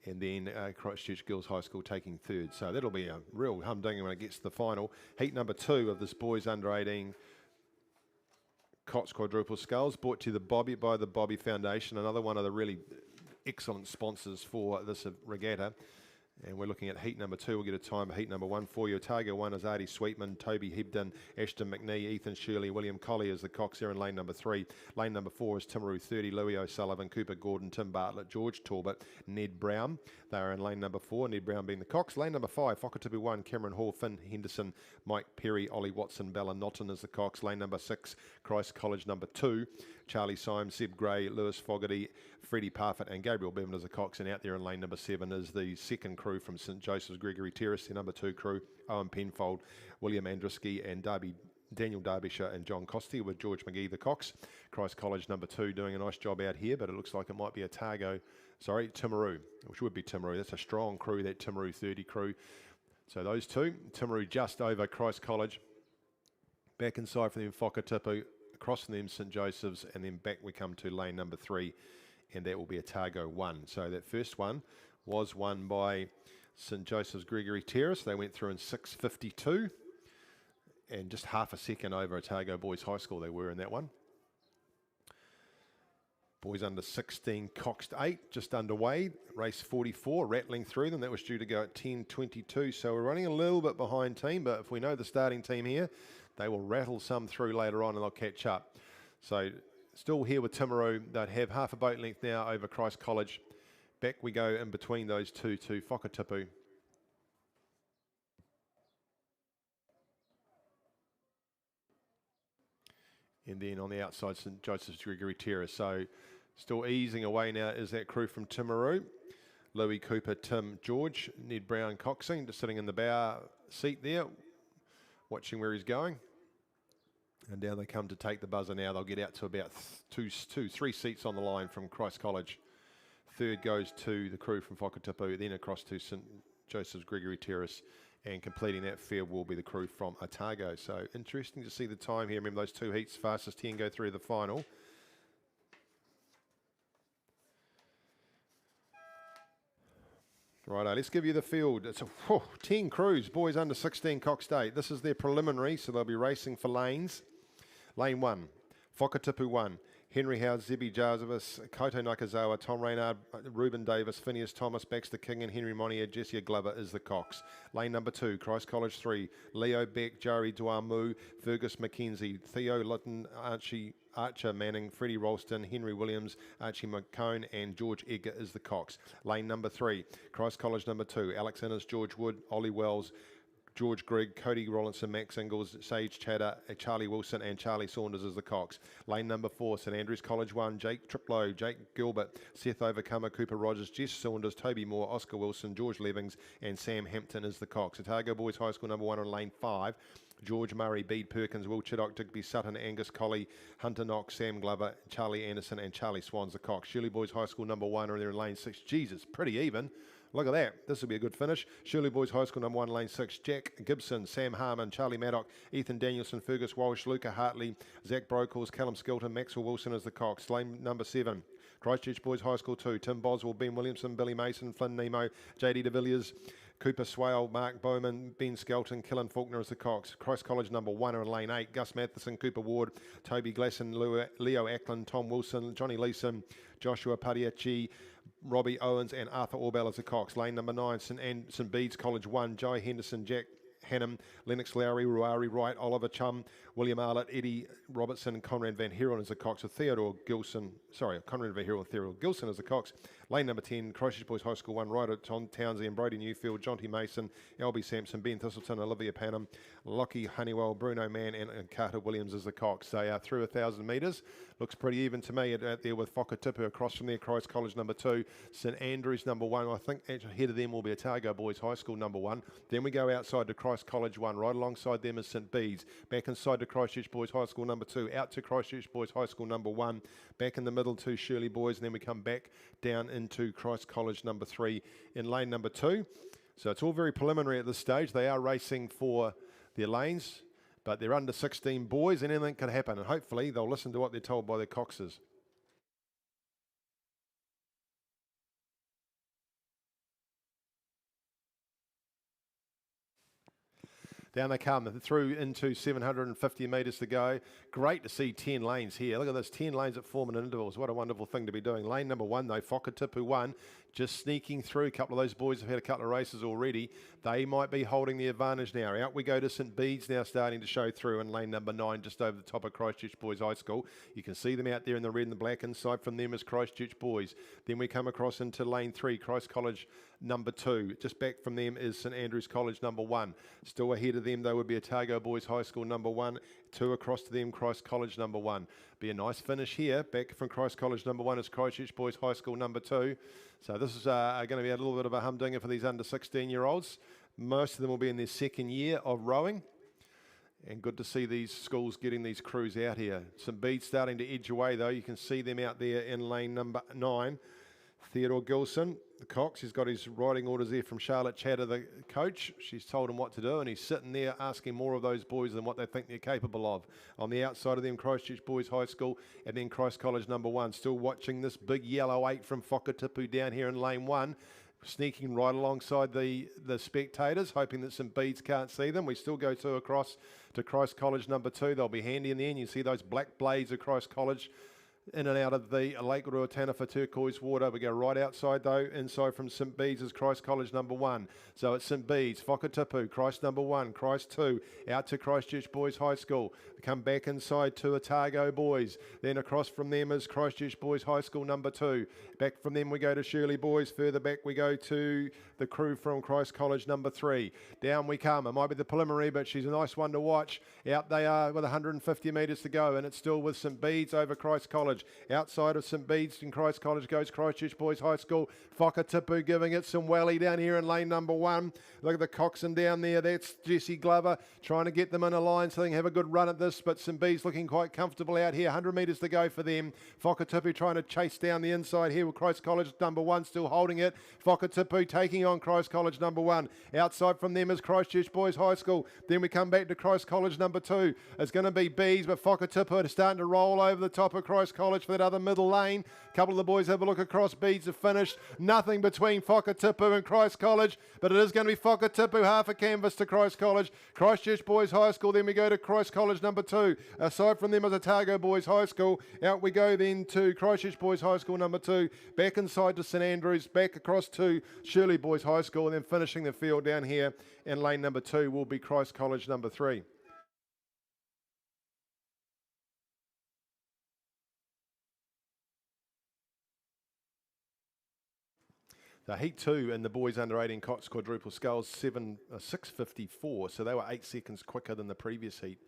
Speaker 1: And then Christchurch Girls High School taking third. So that'll be a real humdinger when it gets to the final. Heat number 2 of this boys under 18 Cox Quadruple Sculls, brought to you by the Bobby Foundation, another one of the really excellent sponsors for this regatta. And we're looking at heat number 2. We'll get a time for heat number 1 for you. Otago 1 is Artie Sweetman, Toby Hebden, Ashton McNee, Ethan Shirley, William Collier is the cox there in lane number 3. Lane number 4 is Timaru 30, Louis O'Sullivan, Cooper Gordon, Tim Bartlett, George Talbot, Ned Brown. They are in lane number 4, Ned Brown being the cox. Lane number 5, Whakatipu 1, Cameron Hall, Finn Henderson, Mike Perry, Ollie Watson, Bella Notton is the cox. Lane number 6, Christ College number 2, Charlie Symes, Seb Gray, Lewis Fogarty, Freddie Parfitt and Gabriel Bevan as the cox. And out there in lane number 7 is the second crew from St Joseph's, Gregory Terrace, the number 2 crew, Owen Penfold, William Andruski and Daniel Derbyshire and John Costi with George McGee the cox. Christ College number 2 doing a nice job out here, but it looks like it might be Timaru, which would be Timaru. That's a strong crew, that Timaru 30 crew. So those two, Timaru just over Christ College, back inside for them Whakatipu, across from them St Joseph's, and then back we come to lane number 3, and that will be Otago 1. So that first one was won by St Joseph's Gregory Terrace. They went through in 6:52, and just half a second over Otago Boys High School they were in that one. Boys under 16 coxed 8, just underway. Race 44, rattling through them. That was due to go at 10:22. So we're running a little bit behind team, but if we know the starting team here, they will rattle some through later on and they'll catch up. So still here with Timaru. They'd have half a boat length now over Christ College. Back we go in between those two to Whakatipu. And then on the outside, St Joseph's Gregory Terrace. So still easing away now is that crew from Timaru. Louis Cooper, Tim George, Ned Brown coxing, just sitting in the bow seat there, watching where he's going. And down they come to take the buzzer now. They'll get out to about three seats on the line from Christ College. Third goes to the crew from Whakatipu, then across to St Joseph's Gregory Terrace, and completing that field will be the crew from Otago. So interesting to see the time here. Remember those 2 heats, fastest 10 go through the final. Righto, let's give you the field. It's 10 crews, boys under 16 coxed 8. This is their preliminary, so they'll be racing for lanes. Lane 1, Whakatipu 1, Henry Howard, Zebi Jarvis, Koto Nakazawa, Tom Reynard, Reuben Davis, Phineas Thomas, Baxter King and Henry Monier. Jessia Glover is the cox. Lane number 2, Christ College 3, Leo Beck, Jari Duamu, Fergus McKenzie, Theo Litton, Archer Manning, Freddie Ralston, Henry Williams, Archie McCone and George Edgar is the cox. Lane number 3, Christ College number 2, Alex Innes, George Wood, Ollie Wells, George Grigg, Cody Rollinson, Max Ingalls, Sage Chatter, Charlie Wilson and Charlie Saunders is the cox. Lane number 4, St Andrews College 1, Jake Triplow, Jake Gilbert, Seth Overcomer, Cooper Rogers, Jess Saunders, Toby Moore, Oscar Wilson, George Levings and Sam Hampton is the cox. Otago Boys High School number 1 on lane 5. George Murray, Bede Perkins, Will Chiddock, Digby Sutton, Angus Colley, Hunter Knox, Sam Glover, Charlie Anderson and Charlie Swan's the cox. Shirley Boys High School number 1 are there in lane 6. Jesus, pretty even. Look at that. This will be a good finish. Shirley Boys High School number 1, lane 6. Jack Gibson, Sam Harmon, Charlie Maddock, Ethan Danielson, Fergus Walsh, Luca Hartley, Zach Brockles, Callum Skelton, Maxwell Wilson is the cox. Lane number 7. Christchurch Boys High School 2, Tim Boswell, Ben Williamson, Billy Mason, Flynn Nemo, JD de Villiers, Cooper Swale, Mark Bowman, Ben Skelton, Killen Faulkner is the cox. Christ College number 1 are in lane 8. Gus Matheson, Cooper Ward, Toby Glasson, Leo Ackland, Tom Wilson, Johnny Leeson, Joshua Padiachi, Robbie Owens and Arthur Orbell is the cox. Lane number 9, St Bede's College 1, Jai Henderson, Jack Hannum, Lennox Lowry, Ruari Wright, Oliver Chum, William Arlett, Eddie Robertson, and Conrad Van Heron is the cox. With Conrad Van Heron and Theodore Gilson is the cox. Lane number 10, Christchurch Boys High School 1, Ryder Tom Townsend, Brody Newfield, Jonty Mason, Albie Sampson, Ben Thistleton, Olivia Panham, Lockie Honeywell, Bruno Mann, and Carter Williams is the cox. They are through 1,000 metres. Looks pretty even to me out there with Whakatipu across from there. Christ College number 2, St Andrews number 1. I think ahead of them will be Otago Boys High School number 1. Then we go outside to Christ College 1. Right alongside them is St Bede's. Back inside to Christchurch Boys High School number 2. Out to Christchurch Boys High School number 1. Back in the middle to Shirley Boys. And then we come back down into Christ College number 3 in lane number 2. So it's all very preliminary at this stage. They are racing for their lanes, but they're under 16 boys and anything can happen. And hopefully they'll listen to what they're told by their coxes. Down they come, through into 750 metres to go. Great to see 10 lanes here. Look at this, 10 lanes at 4-minute intervals. What a wonderful thing to be doing. Lane number 1, though, Whakatipu 1, just sneaking through. A couple of those boys have had a couple of races already. They might be holding the advantage now. Out we go to St Bede's now, starting to show through in lane number 9, just over the top of Christchurch Boys High School. You can see them out there in the red and the black. Inside from them is Christchurch Boys. Then we come across into lane 3, Christ College number 2. Just back from them is St Andrews College number 1. Still ahead of them, though, would be Otago Boys High School number 1. 2 across to them, Christ College number 1. Be a nice finish here. Back from Christ College number 1 is Christchurch Boys High School number 2. So this is going to be a little bit of a humdinger for these under 16-year-olds. Most of them will be in their second year of rowing. And good to see these schools getting these crews out here. St Bede's starting to edge away, though. You can see them out there in lane number 9. Theodore Gilson, the cox, he's got his riding orders there from Charlotte Chatter, the coach. She's told him what to do, and he's sitting there asking more of those boys than what they think they're capable of. On the outside of them, Christchurch Boys High School, and then Christ College number 1. Still watching this big yellow 8 from Whakatipu down here in lane 1. Sneaking right alongside the spectators, hoping that St Bede's can't see them. We still go across to Christ College number 2. They'll be handy in the end. You see those black blades of Christ College in and out of the Lake Ruatana for turquoise water. We go right outside, though. Inside from St Bede's is Christ College number 1. So it's St Bede's, Whakatipu, Christ number 1, Christ 2, out to Christchurch Boys High School. We come back inside to Otago Boys. Then across from them is Christchurch Boys High School number 2. Back from them we go to Shirley Boys. Further back we go to the crew from Christ College number 3. Down we come. It might be the preliminary, but she's a nice one to watch. Out they are with 150 metres to go, and it's still with St Bede's over Christ College. Outside of St Bede's and Christ College goes Christchurch Boys High School. Whakatipu giving it some welly down here in lane number 1. Look at the coxswain down there. That's Jesse Glover trying to get them in a line so they can have a good run at this. But St Bede's looking quite comfortable out here. 100 metres to go for them. Whakatipu trying to chase down the inside here with Christ College number 1 still holding it. Whakatipu taking on Christ College number 1. Outside from them is Christchurch Boys High School. Then we come back to Christ College number 2. It's going to be Bees, but Whakatipu are starting to roll over the top of Christ College for that other middle lane. A couple of the boys have a look across. Beads have finished. Nothing between Whakatipu and Christ College, but it is going to be Whakatipu, half a canvas to Christ College. Christchurch Boys High School, then we go to Christ College number 2. Aside from them is Otago Boys High School. Out we go then to Christchurch Boys High School number 2. Back inside to St Andrews, back across to Shirley Boys High School, and then finishing the field down here in lane number 2 will be Christ College number 3. The Heat 2 and the boys under 18 coxed quadruple sculls 6:54, so they were 8 seconds quicker than the previous heat.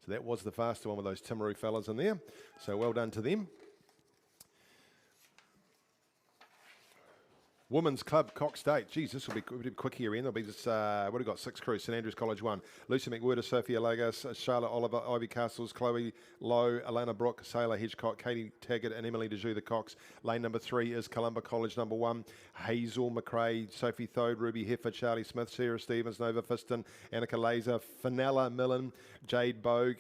Speaker 1: So that was the faster one with those Timaru fellas in there. So well done to them. Women's Club Cox State. Geez, this will be quick here, Ian. There'll be this, what have we got? 6 crews. St Andrews College 1. Lucy McWhirter, Sophia Lagos, Charlotte Oliver, Ivy Castles, Chloe Lowe, Alana Brooke, Sailor Hedgecock, Katie Taggart, and Emily DeJoux, the Cox. Lane number 3 is Columba College number 1. Hazel McRae, Sophie Thode, Ruby Heffer, Charlie Smith, Sarah Stevens, Nova Fiston, Annika Laser, Fenella Millen, Jade Bogue.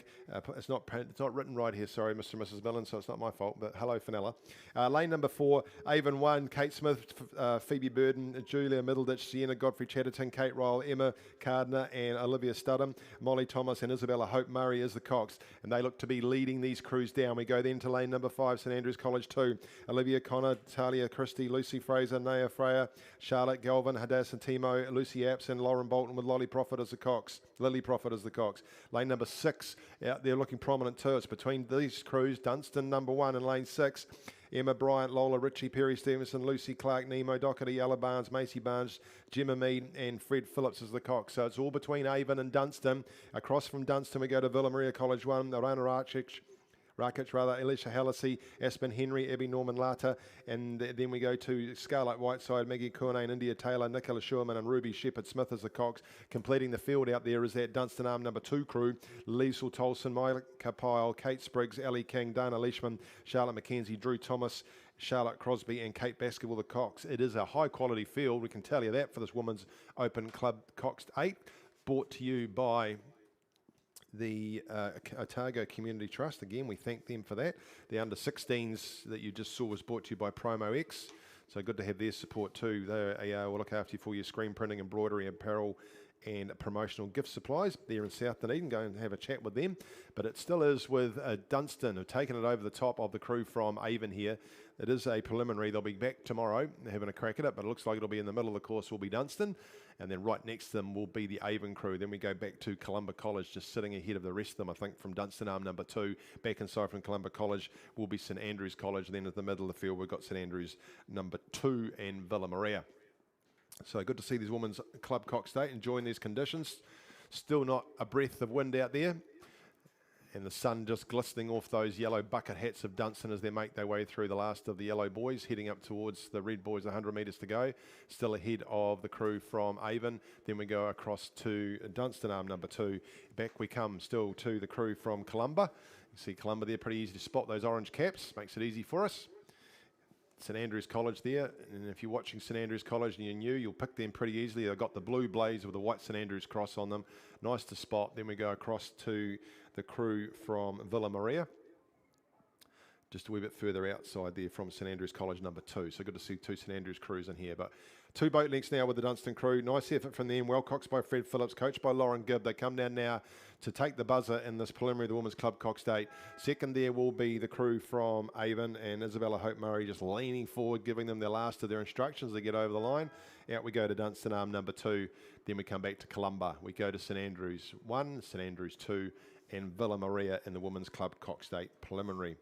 Speaker 1: It's not written right here, sorry, Mr. and Mrs. Millen, so it's not my fault, but hello, Fenella. Lane number 4, Avon 1, Kate Smith, Phoebe Burden, Julia Middleditch, Sienna Godfrey Chatterton, Kate Ryle, Emma Cardner, and Olivia Studham. Molly Thomas and Isabella Hope Murray is the Cox, and they look to be leading these crews down. We go then to lane number 5, St Andrews College 2. Olivia Connor, Talia Christie, Lucy Fraser, Naya Freya, Charlotte Galvin, Hadass and Timo, Lucy Apps, and Lauren Bolton with Lolly Prophet as the Cox. Lily Prophet as the Cox. Lane number 6, out there looking prominent too. It's between these crews, Dunstan number 1 in lane 6. Emma Bryant, Lola Ritchie, Perry Stevenson, Lucy Clark, Nemo Doherty, Ella Barnes, Macy Barnes, Gemma Mead, and Fred Phillips as the Cox. So it's all between Avon and Dunstan. Across from Dunstan, we go to Villa Maria College 1, Arana Rakic, Elisha Hallisey, Aspen Henry, Abby Norman Lata, and then we go to Scarlett Whiteside, Maggie Cournane, India Taylor, Nicola Sherman, and Ruby Shepherd Smith as the Cox. Completing the field out there is that Dunstan Arm number 2 crew, Liesl Tolson, Micah Pyle, Kate Spriggs, Ellie King, Dana Leishman, Charlotte McKenzie, Drew Thomas, Charlotte Crosby, and Kate Baskerville, the Cox. It is a high quality field, we can tell you that, for this Women's Open Club Coxed 8, brought to you by the Otago Community Trust. Again, we thank them for that. The under-16s that you just saw was brought to you by Promo X. So good to have their support too. They will look after you for your screen printing, embroidery, apparel, and promotional gift supplies there in South Dunedin. Go and have a chat with them. But it still is with Dunstan, who've taken it over the top of the crew from Avon here. It is a preliminary. They'll be back tomorrow having a crack at it, but it looks like it'll be in the middle of the course will be Dunstan, and then right next to them will be the Avon crew. Then we go back to Columba College, just sitting ahead of the rest of them, I think, from Dunstan arm number 2. Back inside from Columba College will be St Andrews College. Then at the middle of the field, we've got St Andrews number 2 and Villa Maria. So good to see these women's club coxed enjoying these conditions. Still not a breath of wind out there, and the sun just glistening off those yellow bucket hats of Dunstan as they make their way through the last of the yellow boys, heading up towards the red boys, 100 metres to go. Still ahead of the crew from Avon. Then we go across to Dunstan arm number 2. Back we come still to the crew from Columba. You see Columba there, pretty easy to spot those orange caps, makes it easy for us. St Andrews College there, and if you're watching St Andrews College and you're new, you'll pick them pretty easily. They've got the blue blaze with the white St Andrews cross on them. Nice to spot. Then we go across to the crew from Villa Maria, just a wee bit further outside there from St Andrews College number 2. So good to see 2 St Andrews crews in here. But 2 boat lengths now with the Dunstan crew. Nice effort from them. Well coxed by Fred Phillips, coached by Lauren Gibb. They come down now to take the buzzer in this preliminary of the Women's Club Coxed 8. Second there will be the crew from Avon, and Isabella Hope Murray just leaning forward, giving them the last of their instructions to get over the line. Out we go to Dunstan arm number 2. Then we come back to Columba. We go to St Andrews 1, St Andrews 2, and Villa Maria in the Women's Club Coxed 8 preliminary.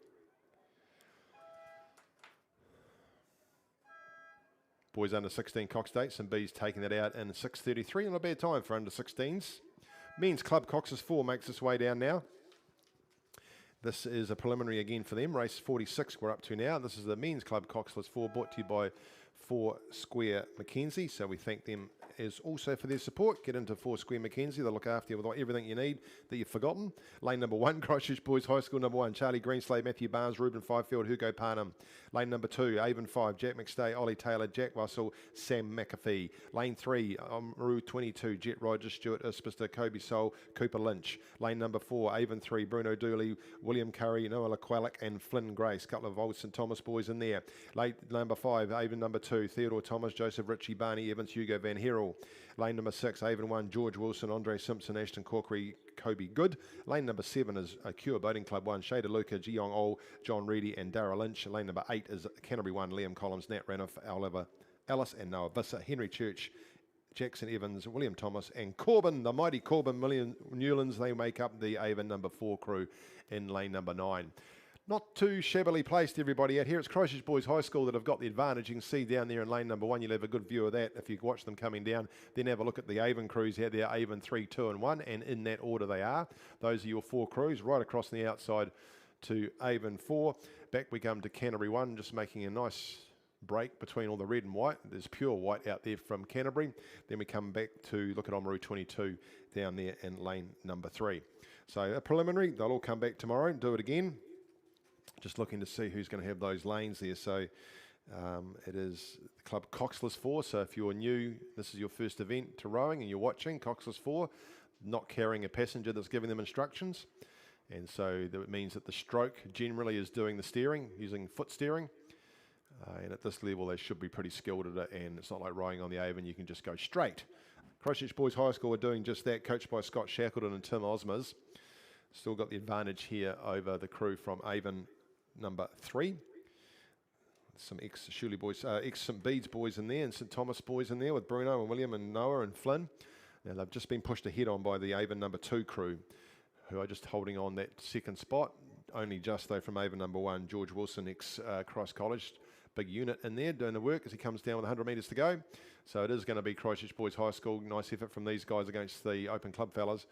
Speaker 1: Boys under 16 coxed 8s, and B's taking that out in 6:33. Not a bad time for under 16s. Men's Club Coxes 4 makes its way down now. This is a preliminary again for them. Race 46 we're up to now. This is the Men's Club Coxless 4, brought to you by 4 Square Mackenzie. So we thank them as also for their support. Get into 4 Square Mackenzie. They'll look after you with everything you need that you've forgotten. Lane number 1, Christchurch Boys High School number 1, Charlie Greenslade, Matthew Barnes, Ruben Fifield, Hugo Parnham. Lane number 2, Avon 5, Jack McStay, Ollie Taylor, Jack Russell, Sam McAfee. Lane 3, Maru 22, Jet Rogers, Stuart Isbister, Kobe Soul, Cooper Lynch. Lane number 4, Avon 3, Bruno Dooley, William Curry, Noah Laqualic, and Flynn Grace. A couple of old St Thomas boys in there. Lane number 5, Avon number 2, Theodore Thomas, Joseph Ritchie, Barney Evans, Hugo Van Herel. Lane number 6, Avon 1, George Wilson, Andre Simpson, Ashton Corkery, Kobe Good. Lane number 7 is Cure Boating Club 1, Shader Luca, Geong Ol, John Reedy, and Darrell Lynch. Lane number 8 is Canterbury 1, Liam Collins, Nat Ranoff, Oliver Ellis, and Noah Visser. Henry Church, Jackson Evans, William Thomas, and Corbin, the mighty Corbin Newlands. They make up the Avon number 4 crew in lane number 9. Not too shabbily placed, everybody, out here. It's Christchurch Boys High School that have got the advantage. You can see down there in lane number 1, you'll have a good view of that if you watch them coming down. Then have a look at the Avon crews out there, Avon 3, 2 and 1, and in that order they are. Those are your 4 crews, right across the outside to Avon 4. Back we come to Canterbury 1, just making a nice break between all the red and white. There's pure white out there from Canterbury. Then we come back to look at Oamaru 22 down there in lane number 3. So a preliminary, they'll all come back tomorrow and do it again. Just looking to see who's going to have those lanes there. So it is Club Coxless 4. So if you're new, this is your first event to rowing and you're watching Coxless 4, not carrying a passenger that's giving them instructions. And so that means that the stroke generally is doing the steering, using foot steering. And at this level, they should be pretty skilled at it. And it's not like rowing on the Avon, you can just go straight. Christchurch Boys High School are doing just that, coached by Scott Shackleton and Tim Osmers. Still got the advantage here over the crew from Avon number 3. Some ex-Shirley boys, ex-St Bede's boys in there, and St Thomas boys in there with Bruno and William and Noah and Flynn. Now they've just been pushed ahead on by the Avon number 2 crew, who are just holding on that second spot. Only just though from Avon number 1, George Wilson, ex-Christ College. Big unit in there doing the work as he comes down with 100 metres to go. So it is going to be Christchurch Boys High School. Nice effort from these guys against the Open Club fellas.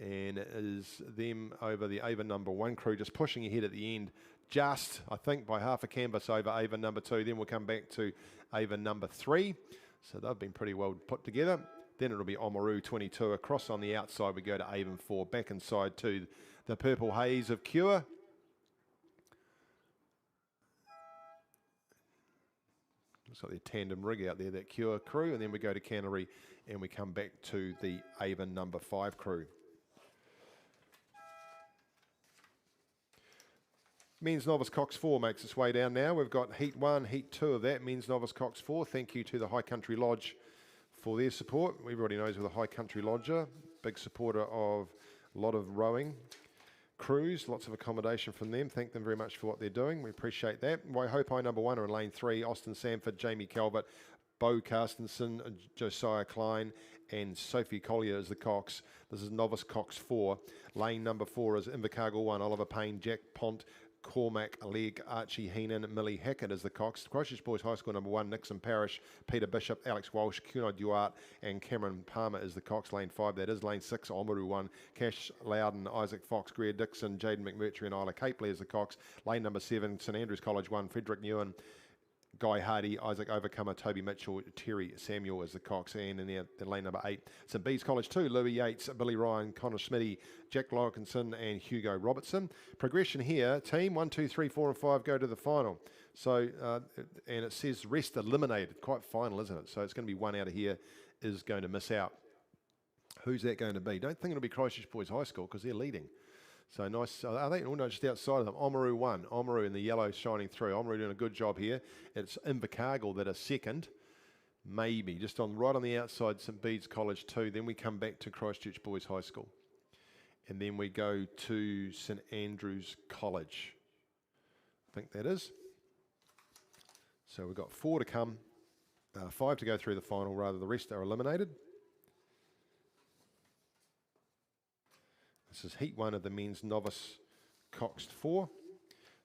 Speaker 1: And it is them over the Avon number 1 crew just pushing ahead at the end, just I think by half a canvas over Avon number 2. Then we'll come back to Avon number 3. So they've been pretty well put together. Then it'll be Oamaru 22 across on the outside. We go to Avon 4 back inside to the purple haze of Cure. Looks like their tandem rig out there, that Cure crew. And then we go to Canterbury and we come back to the Avon number 5 crew. Men's Novice Cox 4 makes its way down now. We've got Heat 1, Heat 2 of that, Men's Novice Cox 4. Thank you to the High Country Lodge for their support. Everybody knows with a high country lodger, big supporter of a lot of rowing crews, lots of accommodation from them. Thank them very much for what they're doing. We appreciate that. Waihopai number 1 are in lane 3, Austin Sanford, Jamie Calvert, Bo Carstensen, Josiah Klein, and Sophie Collier is the cox. This is novice cox 4. Lane number 4 is Invercargill 1, Oliver Payne, Jack Pont, Cormac Legg, Archie Heenan, Millie Hackett is the cox. Christchurch Boys High School number 1, Nixon Parish, Peter Bishop, Alex Walsh, Kunai Duarte, and Cameron Palmer is the cox. Lane 5, that is lane 6, Oamaru 1, Cash Loudon, Isaac Fox, Greer Dixon, Jaden McMurtry, and Isla Capely is the cox. Lane number 7, St Andrews College 1, Frederick Newen, Guy Hardy, Isaac Overcomer, Toby Mitchell, Terry Samuel is the cox. And in lane number 8, St Bees College 2, Louis Yates, Billy Ryan, Connor Smitty, Jack Lorkinson, and Hugo Robertson. Progression here, team 1, 2, 3, 4, and 5 go to the final. So, and it says rest eliminated. Quite final, isn't it? So it's going to be one out of here is going to miss out. Who's that going to be? Don't think it'll be Christchurch Boys High School because they're leading. So nice. Are they? Oh no, just outside of them. Oamaru 1. Oamaru in the yellow shining through. Oamaru doing a good job here. It's Invercargill that are second. Maybe. Just right on the outside, St Bede's College 2. Then we come back to Christchurch Boys High School. And then we go to St Andrews College. I think that is. So we've got 4 to come. 5 to go through the final, rather. The rest are eliminated. This is heat 1 of the men's novice coxed 4.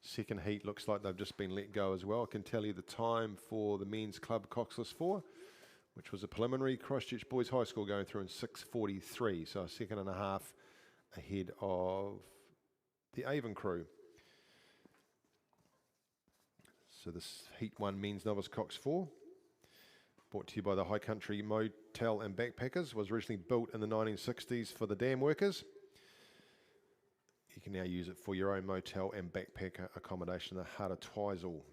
Speaker 1: Second heat looks like they've just been let go as well. I can tell you the time for the men's club coxless 4, which was a preliminary. Christchurch Boys High School going through in 6:43, so a second and a half ahead of the Avon crew. So this heat 1 men's novice cox 4, brought to you by the High Country Motel and Backpackers, was originally built in the 1960s for the dam workers. You can now use it for your own motel and backpacker accommodation in the heart of Twizel.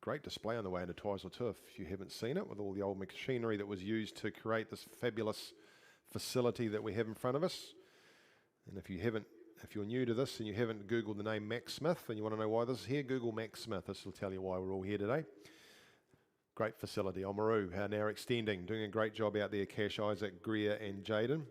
Speaker 1: Great display on the way into Twizel too, if you haven't seen it, with all the old machinery that was used to create this fabulous facility that we have in front of us. And if you're new to this and you haven't Googled the name Mac Smith and you want to know why this is here, Google Mac Smith. This will tell you why we're all here today. Great facility. Oamaru are now extending, doing a great job out there. Cash, Isaac, Greer, and Jaden.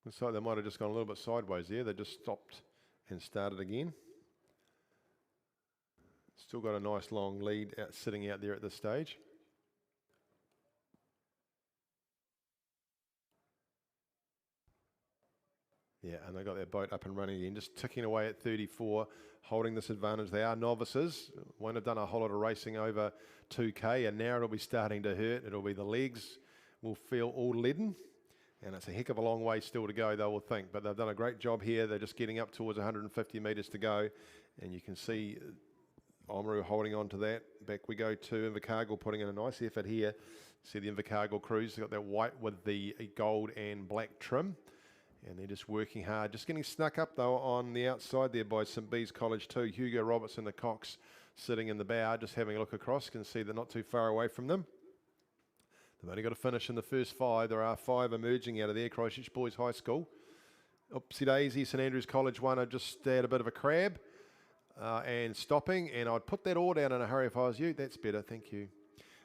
Speaker 1: Looks like they might have just gone a little bit sideways there. They just stopped and started again. Still got a nice long lead sitting out there at this stage. Yeah, and they got their boat up and running again, just ticking away at 34, holding this advantage. They are novices, won't have done a whole lot of racing over 2K, and now it'll be starting to hurt. It'll be the legs will feel all leaden. And it's a heck of a long way still to go, they will think. But they've done a great job here. They're just getting up towards 150 metres to go. And you can see Oamaru holding on to that. Back we go to Invercargill, putting in a nice effort here. See the Invercargill crews. They've got that white with the gold and black trim. And they're just working hard. Just getting snuck up, though, on the outside there by St Bees College 2. Hugo Robertson, the cox, sitting in the bow, just having a look across. You can see they're not too far away from them. They've only got to finish in the first 5. There are 5 emerging out of there. Christchurch Boys High School. Oopsie daisy, St Andrews College 1 are just had a bit of a crab and stopping. And I'd put that all down in a hurry if I was you. That's better, thank you.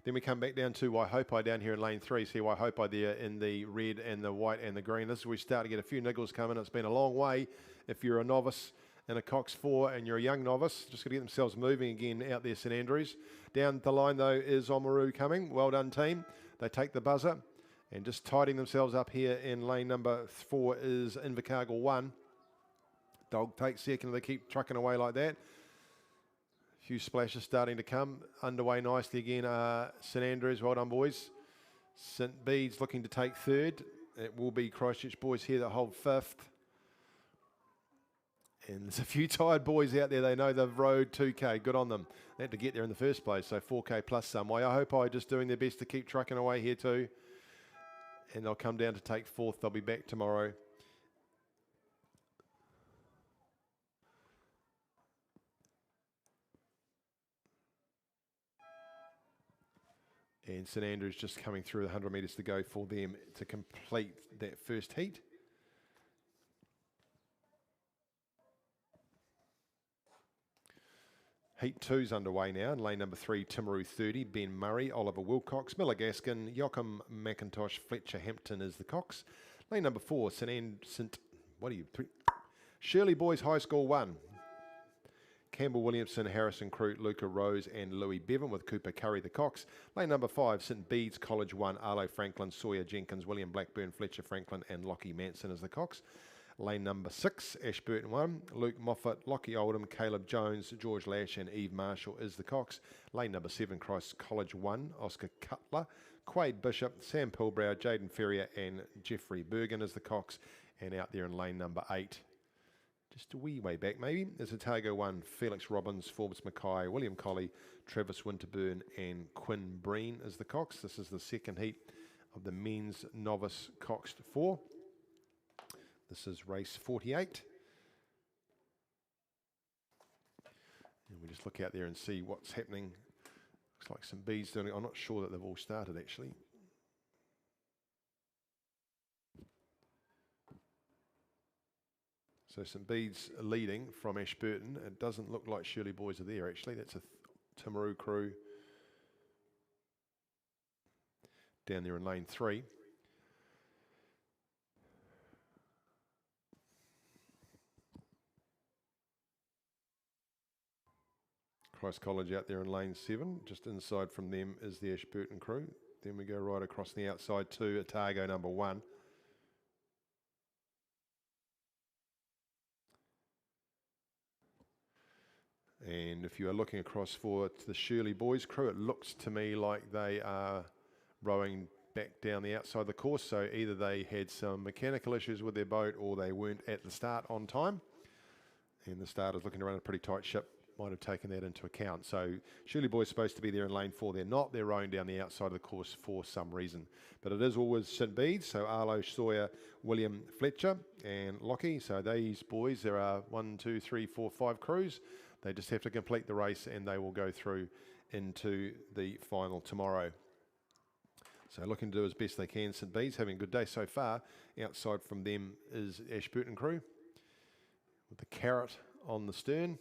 Speaker 1: Then we come back down to Waihopai down here in lane 3. See Waihopai there in the red and the white and the green. This is where we start to get a few niggles coming. It's been a long way if you're a novice in a cox 4 and you're a young novice. Just got to get themselves moving again out there, St Andrews. Down the line, though, is Oamaru coming. Well done, team. They take the buzzer and just tidying themselves up here in lane number 4 is Invercargill 1. Dog takes second. They keep trucking away like that. A few splashes starting to come. Underway nicely again. St Andrews, well done, boys. St Bede's looking to take 3rd. It will be Christchurch Boys here that hold 5th. And there's a few tired boys out there. They know they've rode 2K. Good on them. They had to get there in the first place, so 4K plus some. Waihopai just doing their best to keep trucking away here too. and they'll come down to take fourth. They'll be back tomorrow. And St Andrews just coming through the 100 metres to go for them to complete that first heat. Heat 2's underway now in lane number 3, Timaru 30, Ben Murray, Oliver Wilcox, Miller Gaskin, Joachim McIntosh, Fletcher Hampton is the cox. Lane number 4, Shirley Boys High School 1. Campbell Williamson, Harrison Crute, Luca Rose and Louis Bevan with Cooper Curry the cox. Lane number 5, St Bede's College 1, Arlo Franklin, Sawyer Jenkins, William Blackburn, Fletcher Franklin and Lockie Manson is the cox. Lane number 6, Ashburton 1, Luke Moffat, Lockie Oldham, Caleb Jones, George Lash and Eve Marshall is the cox. Lane number 7, Christ College 1, Oscar Cutler, Quade Bishop, Sam Pilbrow, Jaden Ferrier and Jeffrey Bergen is the cox. And out there in lane number 8, just a wee way back maybe, is Otago 1, Felix Robbins, Forbes Mackay, William Colley, Travis Winterburn and Quinn Breen is the cox. This is the second heat of the men's novice coxed 4. This is race 48. And we just look out there and see what's happening. Looks like some bees doing it. I'm not sure that they've all started actually. So St Bede's leading from Ashburton. It doesn't look like Shirley Boys are there actually. That's a Timaru crew down there in lane 3. Christ College out there in lane 7. Just inside from them is the Ashburton crew. Then we go right across the outside to Otago number 1. And if you are looking across for the Shirley Boys crew, it looks to me like they are rowing back down the outside of the course. So either they had some mechanical issues with their boat or they weren't at the start on time. And the starter's looking to run a pretty tight ship. Might have taken that into account. So Shirley Boys supposed to be there in lane 4. They're not. They're rowing down the outside of the course for some reason. But it is always St Bede's. So Arlo, Sawyer, William, Fletcher and Lockie. So these boys, there are 1, 2, 3, 4, 5 crews. They just have to complete the race and they will go through into the final tomorrow. So looking to do as best they can. St Bede's having a good day so far. Outside from them is Ashburton crew with the carrot on the stern.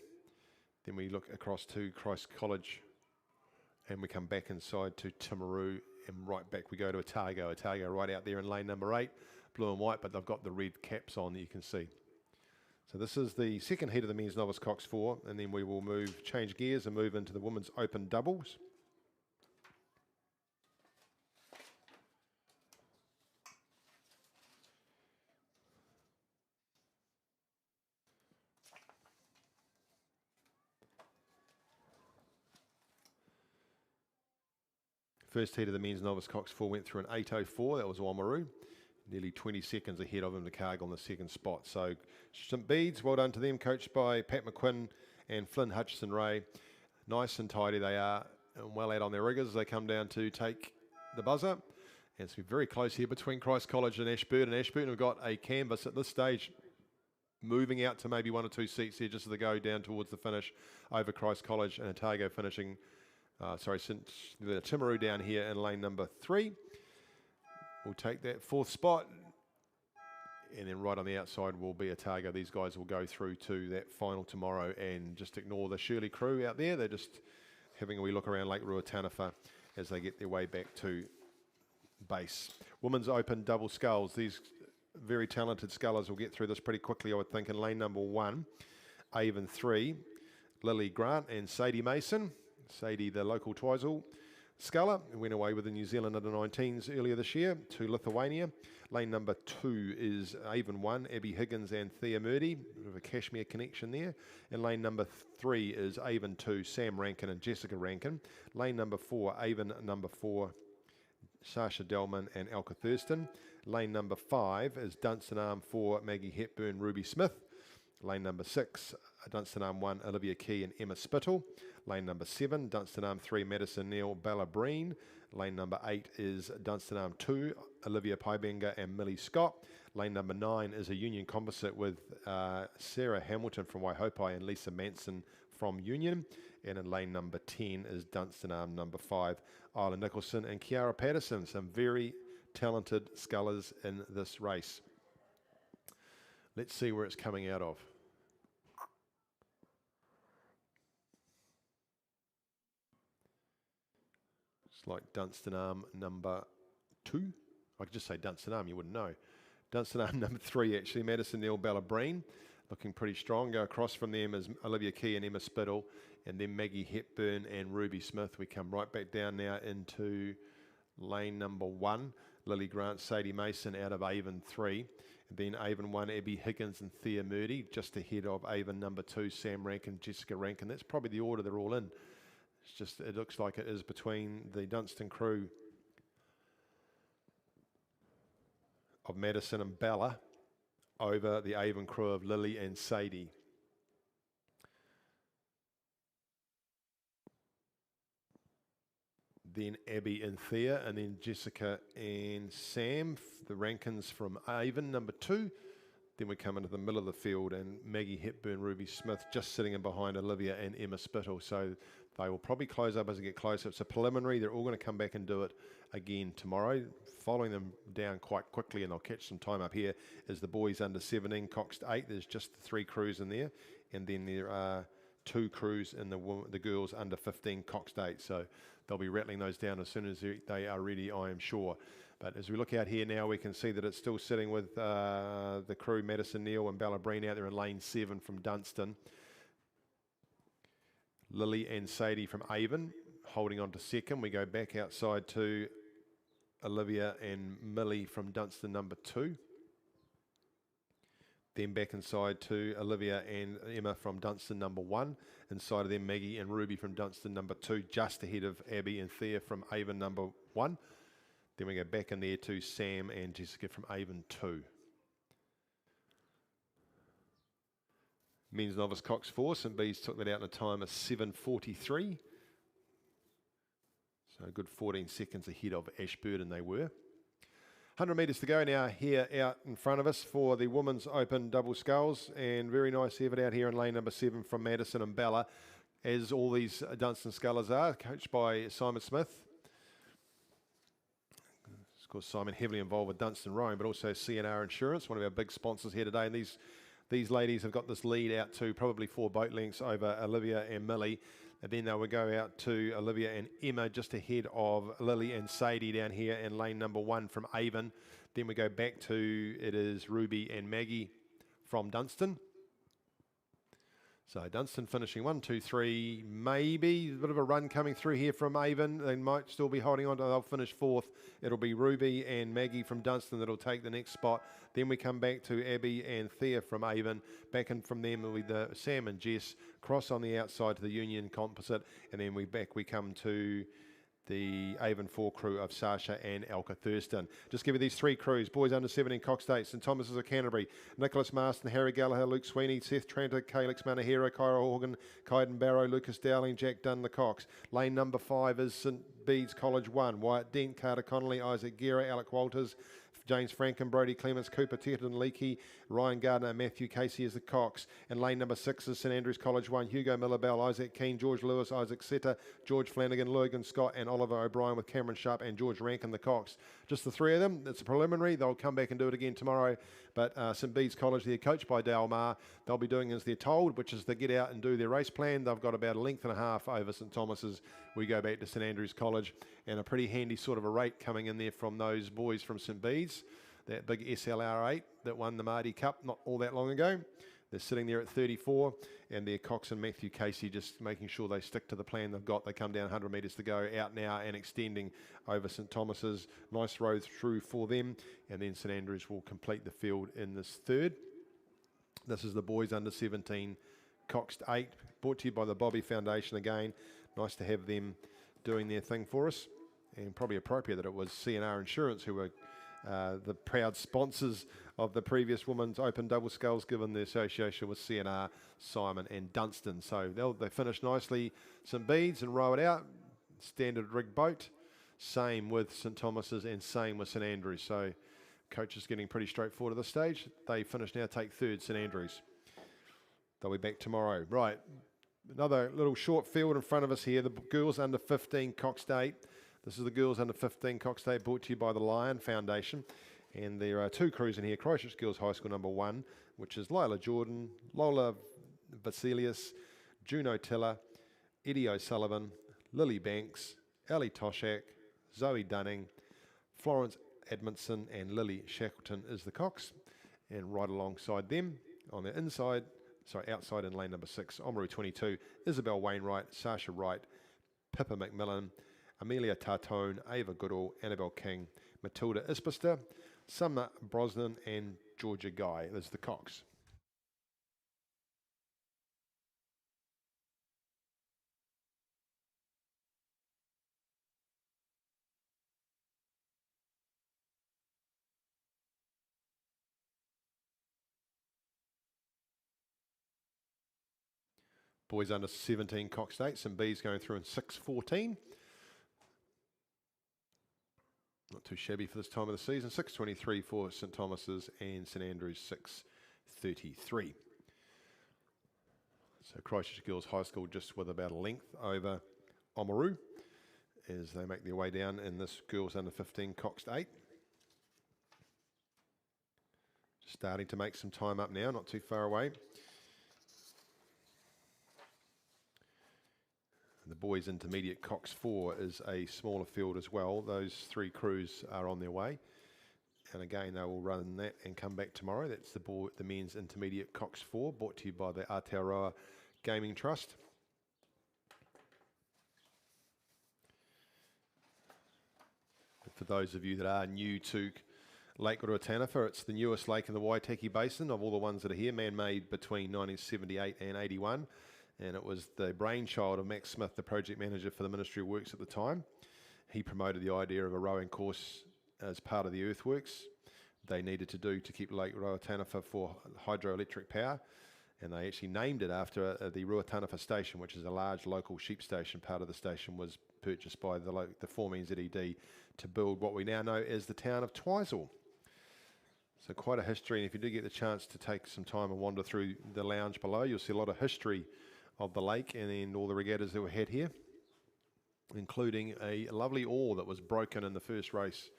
Speaker 1: Then we look across to Christ College and we come back inside to Timaru and right back we go to Otago. Otago right out there in lane number 8, blue and white, but they've got the red caps on that you can see. So this is the second heat of the men's novice cox 4, and then we will change gears and move into the women's open doubles. First heat of the men's novice cox 4 went through an 8:04. That was Oamaru. Nearly 20 seconds ahead of him to Cargill on the second spot. So St Bede's, well done to them, coached by Pat McQuinn and Flynn Hutchison-Ray. Nice and tidy they are, and well out on their riggers as they come down to take the buzzer. And it's very close here between Christ College and Ashburton. Ashburton have got a canvas at this stage moving out to maybe 1 or 2 seats here just as they go down towards the finish over Christ College, and Otago finishing, since the Timaru down here in lane number 3. We'll take that 4th spot, and then right on the outside will be Otago. These guys will go through to that final tomorrow, and just ignore the Shirley crew out there. They're just having a wee look around Lake Ruataniwha as they get their way back to base. Women's open double sculls. These very talented scullers will get through this pretty quickly, I would think. In lane number 1, Avon 3, Lily Grant and Sadie Mason. Sadie, the local Twizel sculler, went away with the New Zealand under-19s earlier this year to Lithuania. Lane number 2 is Avon 1, Abby Higgins and Thea Murdy, bit of a Kashmir connection there. And lane number 3 is Avon 2, Sam Rankin and Jessica Rankin. Lane number 4, Avon number 4, Sasha Delman and Alka Thurston. Lane number 5 is Dunstan Arm 4, Maggie Hepburn, Ruby Smith. Lane number 6, Dunstan Arm 1, Olivia Key and Emma Spittle. Lane number 7, Dunstan Arm 3, Madison Neal, Bella Breen. Lane number 8 is Dunstan Arm 2, Olivia Pybenga and Millie Scott. Lane number 9 is a Union composite with Sarah Hamilton from Waihopai and Lisa Manson from Union. And in lane number 10 is Dunstan Arm number 5, Isla Nicholson and Kiara Patterson. Some very talented scullers in this race. Let's see where it's coming out of. It's like Dunstan Arm number 2. I could just say Dunstan Arm, you wouldn't know. Dunstan Arm number 3, actually, Madison Neal, Bella Breen, looking pretty strong. Go across from them is Olivia Key and Emma Spittle, and then Maggie Hepburn and Ruby Smith. We come right back down now into lane number 1. Lily Grant, Sadie Mason out of Avon 3. And then Avon 1, Abby Higgins and Thea Murdy, just ahead of Avon number 2, Sam Rankin, Jessica Rankin. That's probably the order they're all in. It's just, it looks like it is between the Dunstan crew of Madison and Bella over the Avon crew of Lily and Sadie. Then Abby and Thea, and then Jessica and Sam, the Rankins from Avon, number 2. Then we come into the middle of the field, and Maggie Hepburn, Ruby Smith, just sitting in behind Olivia and Emma Spittle. So they will probably close up as they get closer. It's a preliminary. They're all going to come back and do it again tomorrow. Following them down quite quickly, and I'll catch some time up here, is the boys under 17, coxed 8. There's just 3 crews in there, and then there are 2 crews in the girls under 15, coxed 8. So they'll be rattling those down as soon as they are ready, I am sure. But as we look out here now, we can see that it's still sitting with the crew, Madison Neal and Bella Breen out there in lane 7 from Dunstan. Lily and Sadie from Avon holding on to second. We go back outside to Olivia and Millie from Dunstan number 2. Then back inside to Olivia and Emma from Dunstan number 1. Inside of them, Maggie and Ruby from Dunstan number 2, just ahead of Abby and Thea from Avon number 1. Then we go back in there to Sam and Jessica from Avon 2. Men's novice cox 4, St Bees took that out in a time of 7:43. So a good 14 seconds ahead of Ashburton they were. 100 metres to go now here out in front of us for the Women's Open Double Sculls, and very nice effort out here in lane number 7 from Madison and Bella, as all these Dunstan scullers are, coached by Simon Smith. Of course, Simon heavily involved with Dunstan Rowing, but also CNR Insurance, one of our big sponsors here today. And these ladies have got this lead out to probably 4 boat lengths over Olivia and Millie. And then they will go out to Olivia and Emma just ahead of Lily and Sadie down here in lane number 1 from Avon. Then we go back to, it is Ruby and Maggie from Dunstan. So Dunstan finishing 1, 2, 3, maybe a bit of a run coming through here from Avon. They might still be holding on to, they'll finish 4th. It'll be Ruby and Maggie from Dunstan that'll take the next spot. Then we come back to Abby and Thea from Avon. Back in from them will be the Sam and Jess. Cross on the outside to the Union composite. And then we come to the Avon 4 crew of Sasha and Elka Thurston. Just give you these 3 crews. Boys under 17, coxed 8, St Thomas's of Canterbury, Nicholas Marston, Harry Gallagher, Luke Sweeney, Seth Tranter, Calix Manahero, Kyra Horgan, Kyden Barrow, Lucas Dowling, Jack Dunn, the Cox. Lane number 5 is St Bede's College 1. Wyatt Dent, Carter Connolly, Isaac Guerra, Alec Walters, James Franken, Brody Clements, Cooper Tetton, Leakey, Ryan Gardner, and Matthew Casey as the Cox. And lane number 6 is St Andrews College 1, Hugo Millabell, Isaac Keane, George Lewis, Isaac Setter, George Flanagan, Logan Scott, and Oliver O'Brien with Cameron Sharp and George Rankin, the Cox. Just the 3 of them. It's a preliminary. They'll come back and do it again tomorrow. But St Bede's College, they're coached by Dale Marr. They'll be doing as they're told, which is to get out and do their race plan. They've got about a length and a half over St Thomas's. We go back to St Andrews College, and a pretty handy sort of a rate coming in there from those boys from St Bede's. That big SLR8 that won the Marty Cup not all that long ago. They're sitting there at 34, and their Cox and Matthew Casey just making sure they stick to the plan they've got. They come down 100 metres to go, out now and extending over St Thomas's. Nice road through for them, and then St Andrews will complete the field in this 3rd. This is the boys under 17, coxed 8, brought to you by the Bobby Foundation again. Nice to have them doing their thing for us, and probably appropriate that it was CNR Insurance who were the proud sponsors of the previous Women's Open double sculls, given the association with CNR, Simon and Dunstan. So they finish nicely St Bede's and row it out. Standard rig boat. Same with St Thomas's and same with St Andrews. So coach is getting pretty straightforward at this stage. They finish now, take third, St Andrews. They'll be back tomorrow. Right, another little short field in front of us here. The girls under 15 coxed 8. This is the girls under 15 coxed 8, brought to you by the Lion Foundation. And there are two crews in here. Christchurch Girls High School number 1, which is Lila Jordan, Lola Vasilius, Juno Tiller, Eddie O'Sullivan, Lily Banks, Ali Toshak, Zoe Dunning, Florence Edmondson and Lily Shackleton is the cox. And right alongside them on the outside in lane number 6, Oamaru 22, Isabel Wainwright, Sasha Wright, Pippa McMillan, Amelia Tartone, Ava Goodall, Annabelle King, Matilda Ispister, Sumner Brosnan and Georgia Guy. There's the cox. Boys under 17 coxed 8, some B's going through in 6:14. Not too shabby for this time of the season. 6:23 for St Thomas's and St Andrews 6:33. So Christchurch Girls High School just with about a length over Oamaru as they make their way down in this girls under 15 coxed 8. Just starting to make some time up now, not too far away. The boys intermediate cox 4 is a smaller field as well. Those 3 crews are on their way. And again, they will run that and come back tomorrow. That's the men's intermediate cox 4, brought to you by the Aotearoa Gaming Trust. For those of you that are new to Lake Ruataniwha, it's the newest lake in the Waitaki Basin of all the ones that are here, man-made between 1978 and 81. And it was the brainchild of Max Smith, the project manager for the Ministry of Works at the time. He promoted the idea of a rowing course as part of the earthworks they needed to do to keep Lake Ruataniwha for hydroelectric power. And they actually named it after the Ruataniwha station, which is a large local sheep station. Part of the station was purchased by the Forming ZED to build what we now know as the town of Twizel. So quite a history, and if you do get the chance to take some time and wander through the lounge below, you'll see a lot of history of the lake and then all the regattas that were had here, including a lovely oar that was broken in the first race,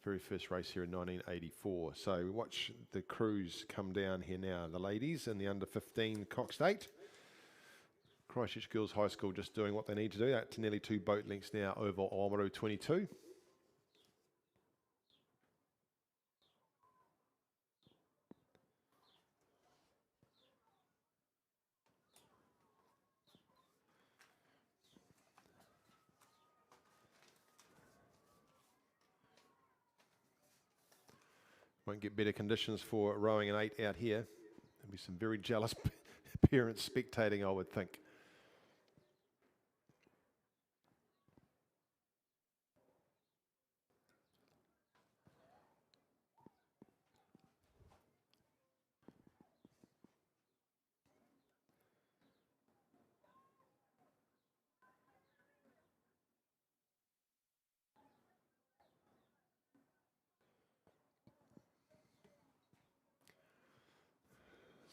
Speaker 1: very first race here in 1984. So watch the crews come down here now. The ladies in the under 15 coxed 8. Christchurch Girls High School just doing what they need to do. That's nearly 2 boat lengths now over Oamaru 22. Won't get better conditions for rowing an 8 out here. There'll be some very jealous parents spectating, I would think.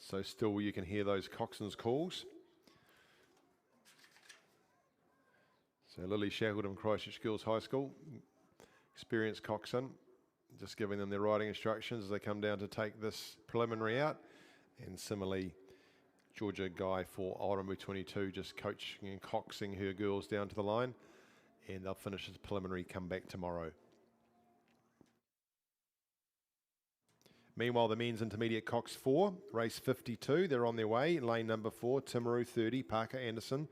Speaker 1: So still you can hear those coxswains' calls. So Lily Shackleton, Christchurch Girls High School, experienced coxswain, just giving them their riding instructions as they come down to take this preliminary out. And similarly, Georgia Guy for Oamaru 22, just coaching and coxing her girls down to the line. And they'll finish this preliminary, come back tomorrow. Meanwhile, the men's intermediate cox 4, race 52, they're on their way. Lane number 4, Timaru 30, Parker Anderson,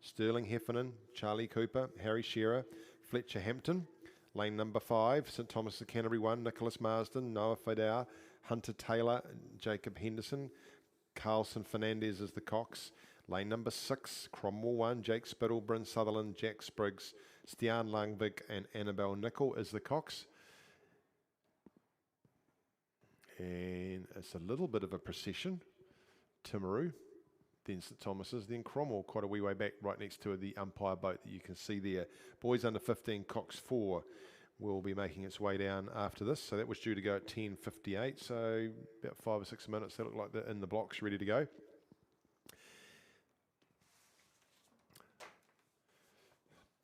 Speaker 1: Sterling Heffernan, Charlie Cooper, Harry Shearer, Fletcher Hampton. Lane number 5, St Thomas of Canterbury 1, Nicholas Marsden, Noah Fidau, Hunter Taylor, Jacob Henderson, Carlson Fernandez is the cox. Lane number 6, Cromwell 1, Jake Spittle, Bryn Sutherland, Jack Spriggs, Stian Langvik and Annabelle Nicol is the cox. And it's a little bit of a procession. Timaru, then St Thomas's, then Cromwell, quite a wee way back, right next to the umpire boat that you can see there. Boys under 15, Cox 4, will be making its way down after this. So that was due to go at 10:58, so about 5 or 6 minutes. They look like they're in the blocks, ready to go.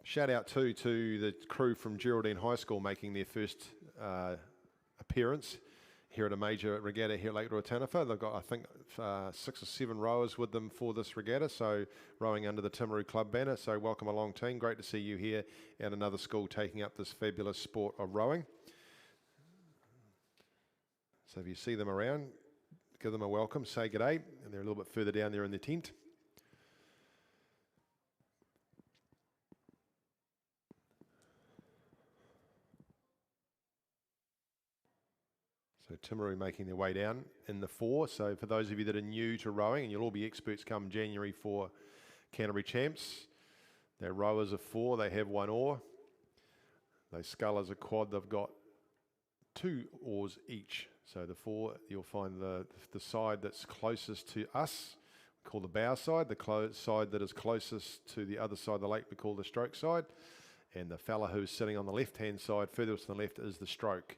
Speaker 1: Shout out too to the crew from Geraldine High School making their first appearance here at a major regatta here at Lake Ruataniwha. They've got, I think, 6 or 7 rowers with them for this regatta, so rowing under the Timaru Club banner. So welcome along, team. Great to see you here at another school taking up this fabulous sport of rowing. So if you see them around, give them a welcome, say g'day, and they're a little bit further down there in the tent. So Timaru making their way down in the 4. So for those of you that are new to rowing, and you'll all be experts come January for Canterbury Champs, they're rowers of 4, they have 1 oar. Those scullers are quad, they've got 2 oars each. So the 4, you'll find the side that's closest to us, we call the bow side. The side that is closest to the other side of the lake, we call the stroke side. And the fella who's sitting on the left-hand side, furthest to the left, is the stroke.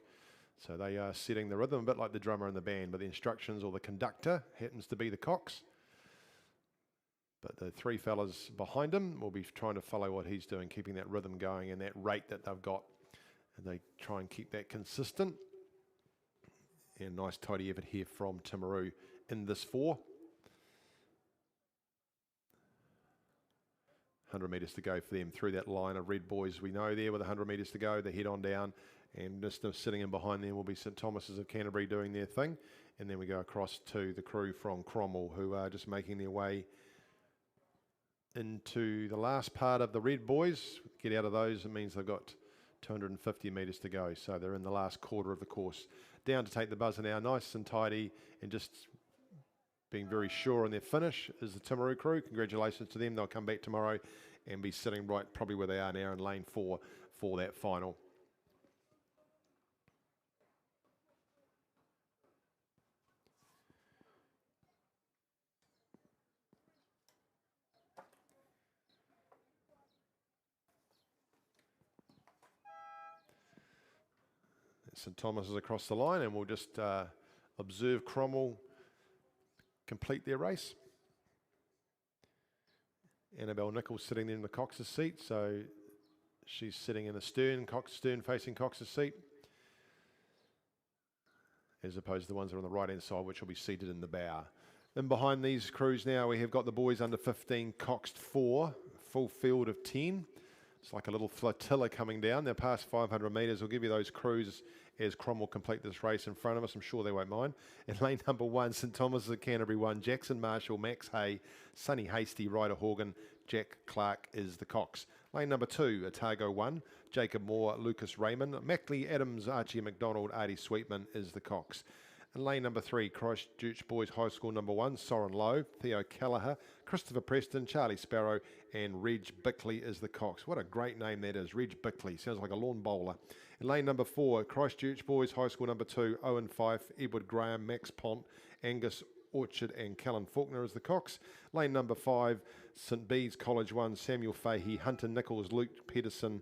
Speaker 1: So they are setting the rhythm, a bit like the drummer in the band, but the instructions or the conductor happens to be the cox. But the 3 fellas behind him will be trying to follow what he's doing, keeping that rhythm going and that rate that they've got. And they try and keep that consistent. And nice tidy effort here from Timaru in this 4. 100 metres to go for them through that line of red boys we know there with 100 metres to go. They head on down, and just sitting in behind them will be St Thomas's of Canterbury doing their thing. And then we go across to the crew from Cromwell, who are just making their way into the last part of the red boys. Get out of those, it means they've got 250 metres to go, so they're in the last quarter of the course. Down to take the buzzer now, nice and tidy, and just being very sure on their finish is the Timaru crew. Congratulations to them. They'll come back tomorrow and be sitting right probably where they are now in lane 4 for that final. St Thomas is across the line, and we'll just observe Cromwell complete their race. Annabelle Nichols sitting there in the cox's seat, so she's sitting in the stern facing cox's seat, as opposed to the ones that are on the right hand side, which will be seated in the bow. And behind these crews now, we have got the boys under 15, coxed 4, full field of 10. It's like a little flotilla coming down. They're past 500 metres. We'll give you those crews as Cromwell complete this race in front of us. I'm sure they won't mind. In lane number 1, St Thomas's of Canterbury 1, Jackson Marshall, Max Hay, Sonny Hasty, Ryder Horgan, Jack Clark is the cox. Lane number 2, Otago 1, Jacob Moore, Lucas Raymond, Mackley Adams, Archie McDonald, Artie Sweetman is the cox. In lane number 3, Christchurch Boys High School number 1, Soren Lowe, Theo Kelleher, Christopher Preston, Charlie Sparrow, and Reg Bickley is the cox. What a great name that is, Reg Bickley. Sounds like a lawn bowler. In lane number 4, Christchurch Boys High School number 2, Owen Fife, Edward Graham, Max Pont, Angus Orchard and Callan Faulkner is the cox. Lane number 5, St Bede's College 1, Samuel Fahey, Hunter Nichols, Luke Peterson,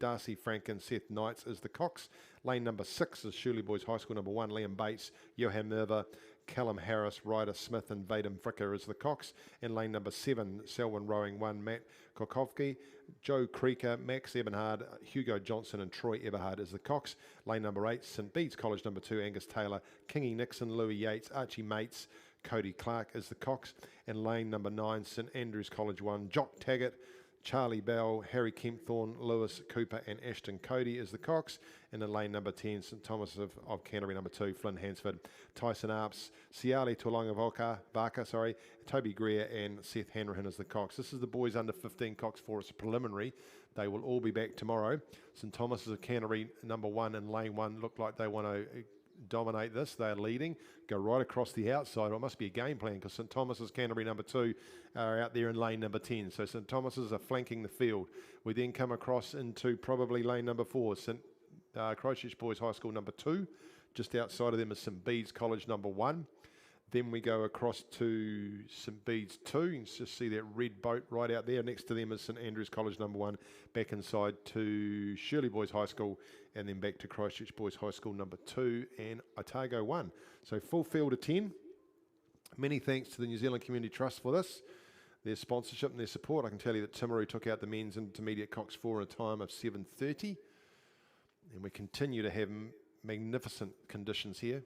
Speaker 1: Darcy Franken, Seth Knights is the cox. Lane number 6 is Shirley Boys High School number 1, Liam Bates, Johan Merva, Callum Harris, Ryder Smith and Vadim Fricker is the cox. And lane number 7, Selwyn Rowing 1, Matt Kokovki, Joe Creeker, Max Eberhard, Hugo Johnson and Troy Eberhard is the cox. Lane number 8, St Bede's College number 2, Angus Taylor, Kingy Nixon, Louis Yates, Archie Mates, Cody Clark is the cox. And lane number 9, St Andrews College 1, Jock Taggart, Charlie Bell, Harry Kempthorne, Lewis Cooper and Ashton Cody is the cox. And in lane number 10, St Thomas of Canterbury number 2, Flynn Hansford, Tyson Arps, Siali Tulanga Toby Greer and Seth Hanrahan is the cox. This is the boys under 15 cox for its preliminary. They will all be back tomorrow. St Thomas of Canterbury number 1 in lane 1 look like they want to dominate this. They're leading, go right across the outside. Well, it must be a game plan because St Thomas's Canterbury number 2 are out there in lane number 10. So St Thomas's are flanking the field. We then come across into probably lane number 4, St Christchurch Boys High School number 2, Just outside of them is St Bede's College number 1. Then we go across to St Bede's 2. You can just see that red boat right out there. Next to them is St Andrew's College number 1. Back inside to Shirley Boys High School, and then back to Christchurch Boys High School number 2 and Otago 1. So full field of 10. Many thanks to the New Zealand Community Trust for this. Their sponsorship and their support. I can tell you that Timaru took out the men's intermediate cox 4 in a time of 7:30. And we continue to have magnificent conditions here.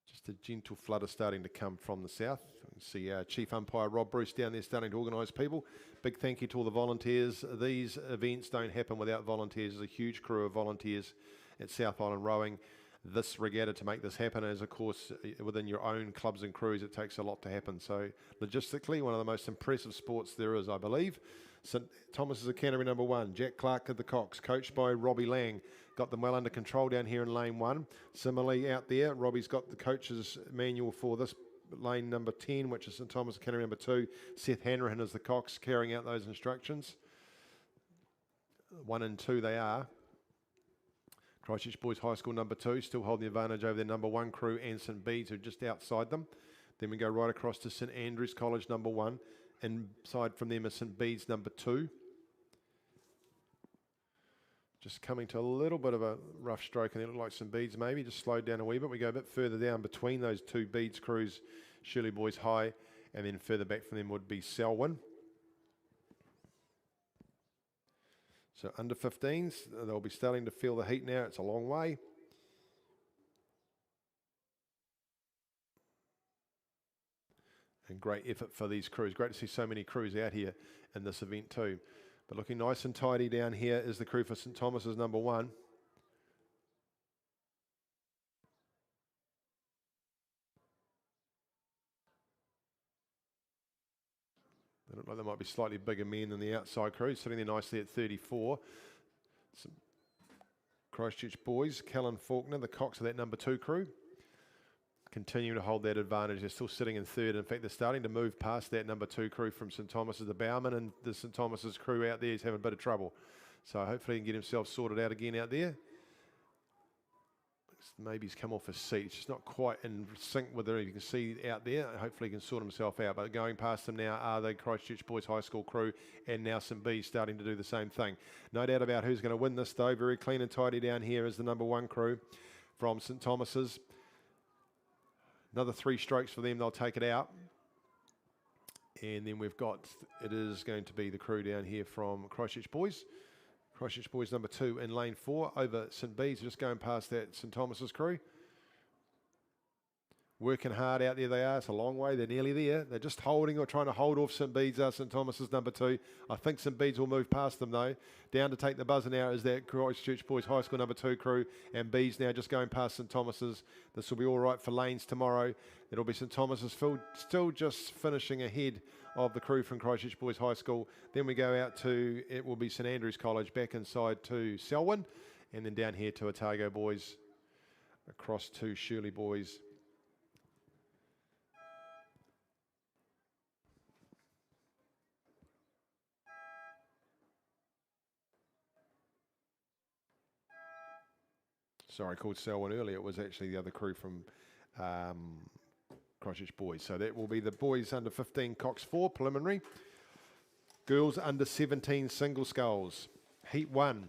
Speaker 1: Just a gentle flutter starting to come from the south. You can see Chief Umpire Rob Bruce down there starting to organise people. Big thank you to all the volunteers. These events don't happen without volunteers. There's a huge crew of volunteers at South Island Rowing. This regatta to make this happen is, of course, within your own clubs and crews, it takes a lot to happen. So logistically, one of the most impressive sports there is, I believe. St Thomas's Academy number 1, Jack Clark at the cox, coached by Robbie Lang. Got them well under control down here in lane 1. Similarly out there, Robbie's got the coach's manual for this lane number 10, which is St Thomas Academy number 2. Seth Hanrahan is the cox carrying out those instructions. 1 and 2 they are. Christchurch Boys High School number 2 still holding the advantage over their number 1 crew and St Bede's, who are just outside them. Then we go right across to St Andrew's College number 1. Inside from them is St Bede's number 2. Just coming to a little bit of a rough stroke, and it looked like St Bede's maybe just slowed down a wee bit. We go a bit further down between those two Bede's crews, Shirley Boys High, and then further back from them would be Selwyn. So under 15s, they'll be starting to feel the heat now. It's a long way. And great effort for these crews. Great to see so many crews out here in this event too. But looking nice and tidy down here is the crew for St Thomas's number 1. They look like they might be slightly bigger men than the outside crew, sitting there nicely at 34. Some Christchurch Boys, Callan Faulkner, the cox of that number 2 crew, continuing to hold that advantage. They're still sitting in 3rd. In fact, they're starting to move past that number 2 crew from St Thomas's. The Bowman and the St Thomas's crew out there is having a bit of trouble. So hopefully he can get himself sorted out again out there. Maybe he's come off his seat. It's just not quite in sync with it. You can see out there. Hopefully he can sort himself out. But going past them now are the Christchurch Boys High School crew, and now St Bede's starting to do the same thing. No doubt about who's going to win this though. Very clean and tidy down here is the number 1 crew from St Thomas's. Another 3 strokes for them. They'll take it out. And then we've got, it is going to be the crew down here from Christchurch Boys. Christchurch Boys number 2 in lane 4 over St Bede's, just going past that St Thomas's crew. Working hard out there they are. It's a long way. They're nearly there. They're just holding or trying to hold off St Bede's, St Thomas's number 2. I think St Bede's will move past them though. Down to take the buzzer now is that Christchurch Boys High School number 2 crew, and Bede's now just going past St Thomas's. This will be all right for lanes tomorrow. It'll be St Thomas's still just finishing ahead of the crew from Christchurch Boys High School. Then we go out to, it will be St Andrew's College back inside to Selwyn, and then down here to Otago Boys, across to Shirley Boys. Sorry, I called Selwyn earlier. It was actually the other crew from Christchurch Boys. So that will be the boys under 15 cox 4 preliminary. Girls under 17 single sculls. Heat 1.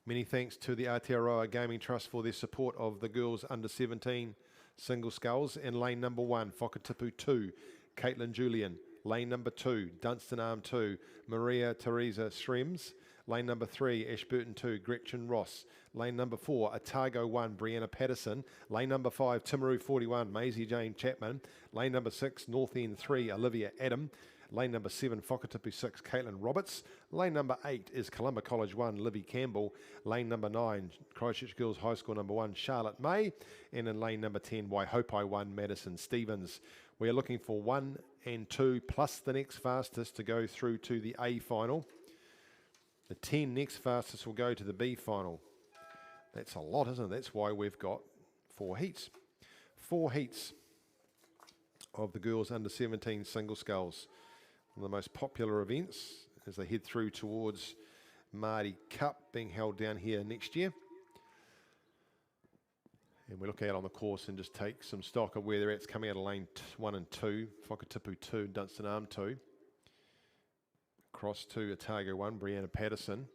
Speaker 1: Many thanks to the Aotearoa Gaming Trust for their support of the girls under 17 single sculls. And lane number 1, Whakatipu 2, Caitlin Julian. Lane number 2, Dunstan Arm 2, Maria Teresa Schrems. Lane number 3, Ashburton 2, Gretchen Ross. Lane number 4, Otago 1, Brianna Patterson. Lane number 5, Timaru 41, Maisie Jane Chapman. Lane number 6, North End 3, Olivia Adam. Lane number 7, Whakatipu 6, Caitlin Roberts. Lane number 8 is Columba College 1, Livy Campbell. Lane number 9, Christchurch Girls High School number 1, Charlotte May. And in lane number 10, Waihopai 1, Madison Stevens. We are looking for 1 and 2 plus the next fastest to go through to the A final. The 10 next fastest will go to the B final. That's a lot, isn't it? That's why we've got 4 heats. 4 heats of the girls under 17 single sculls. One of the most popular events as they head through towards Māori Cup being held down here next year. And we look out on the course and just take some stock of where they're at. It's coming out of lane 1 and 2, Whakatipu 2, Dunstan Arm 2. Across to Otago 1, Brianna Patterson.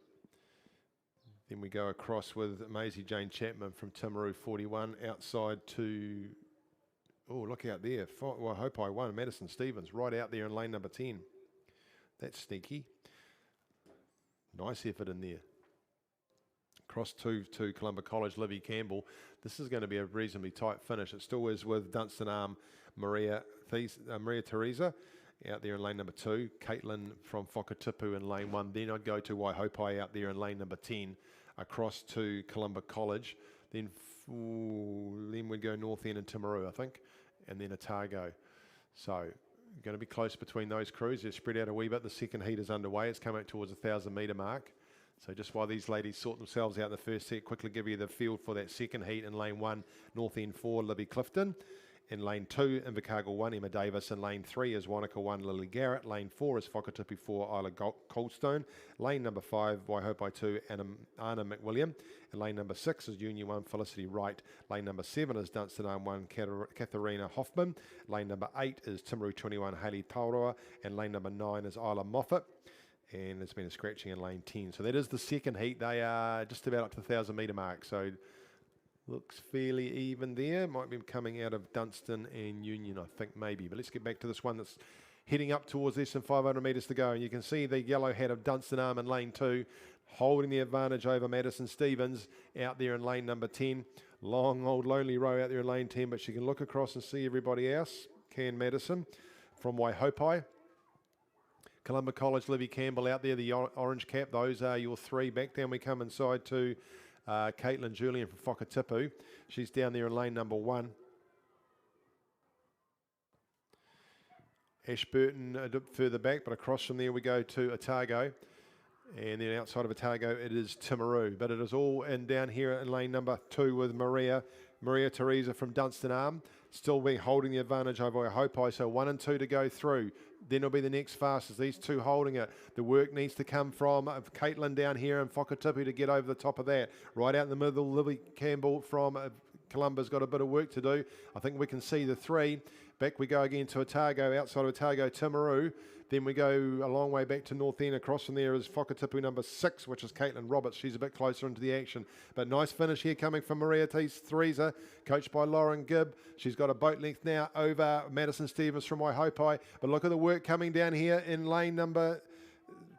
Speaker 1: Then we go across with Maisie Jane Chapman from Timaru 41, outside to, oh, look out there, Waihopai 1, Madison Stevens, right out there in lane number 10. That's sneaky. Nice effort in there. Cross to Columba College, Livy Campbell. This is going to be a reasonably tight finish. It still is with Dunstan Arm, Maria Teresa out there in lane number 2. Caitlin from Whakatipu in lane 1. Then I'd go to Waihopai out there in lane number 10. Across to Columba College. Then we'd go North End and Timaru, I think. And then Otago. So going to be close between those crews. They're spread out a wee bit. The second heat is underway. It's coming up towards the 1,000 metre mark. So just while these ladies sort themselves out in the first set, quickly give you the field for that second heat. In lane 1, North End 4, Libby Clifton. In lane 2, Invercargill 1, Emma Davis. In lane 3 is Wanaka 1, Lily Garrett. Lane 4 is Whakatipu 4, Isla Coldstone. Lane number 5, Waihopai 2, Anna McWilliam. And lane number 6 is Union 1, Felicity Wright. Lane number 7 is Dunstan Arm 1, Katharina Hoffman. Lane number 8 is Timaru 21, Hayley Tauroa. And lane number 9 is Isla Moffat. And there's been a scratching in lane 10. So that is the second heat. They are just about up to the 1,000 metre mark. So looks fairly even there. Might be coming out of Dunstan and Union, I think, maybe. But let's get back to this one that's heading up towards less than 500 metres to go. And you can see the yellow hat of Dunstan Arm in lane 2, holding the advantage over Madison Stevens out there in lane number 10. Long, old, lonely row out there in lane 10. But she can look across and see everybody else. Can Madison from Waihopai. Columba College, Livy Campbell out there, the orange cap. Those are your 3. Back down we come inside to Caitlin Julian from Whakatipu. She's down there in lane number 1. Ashburton a bit further back, but across from there we go to Otago. And then outside of Otago it is Timaru. But it is all in down here in lane number 2 with Maria Teresa from Dunstan Arm. Still be holding the advantage over Waihopai. So 1 and 2 to go through. Then it'll be the next fastest. These two holding it. The work needs to come from Caitlin down here in Whakatipu to get over the top of that. Right out in the middle, Libby Campbell from Columba's got a bit of work to do. I think we can see the 3. Back we go again to Otago, outside of Otago, Timaru. Then we go a long way back to North End. Across from there is Whakatipu number 6, which is Caitlin Roberts. She's a bit closer into the action. But nice finish here coming from Maria Teresa, coached by Lauren Gibb. She's got a boat length now over Madison Stevens from Waihopai. But look at the work coming down here in lane number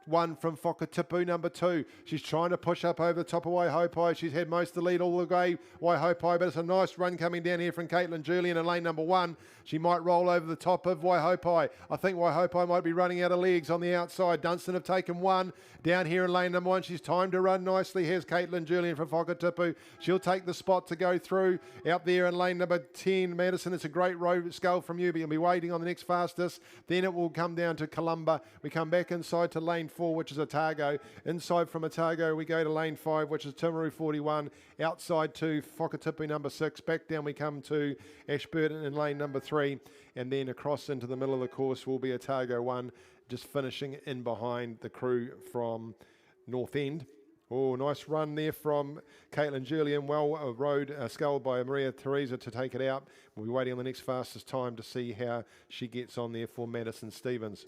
Speaker 1: 1 from Whakatipu, number 2. She's trying to push up over the top of Waihopai. She's had most of the lead all the way, Waihopai, but it's a nice run coming down here from Caitlin Julian in lane number 1. She might roll over the top of Waihopai. I think Waihopai might be running out of legs on the outside. Dunstan have taken 1 down here in lane number 1. She's timed to run nicely. Here's Caitlin Julian from Whakatipu. She'll take the spot to go through. Out there in lane number 10, Madison. It's a great row scull from you, but you'll be waiting on the next fastest. Then it will come down to Columba. We come back inside to lane 4, which is Otago. Inside from Otago we go to lane 5, which is Timaru 41. Outside to Whakatipu number 6. Back down we come to Ashburton in lane number 3. And then across into the middle of the course will be Otago 1, just finishing in behind the crew from North End. Oh, nice run there from Caitlin Julian. Well rowed, sculled by Maria Teresa to take it out. We'll be waiting on the next fastest time to see how she gets on there for Madison Stevens.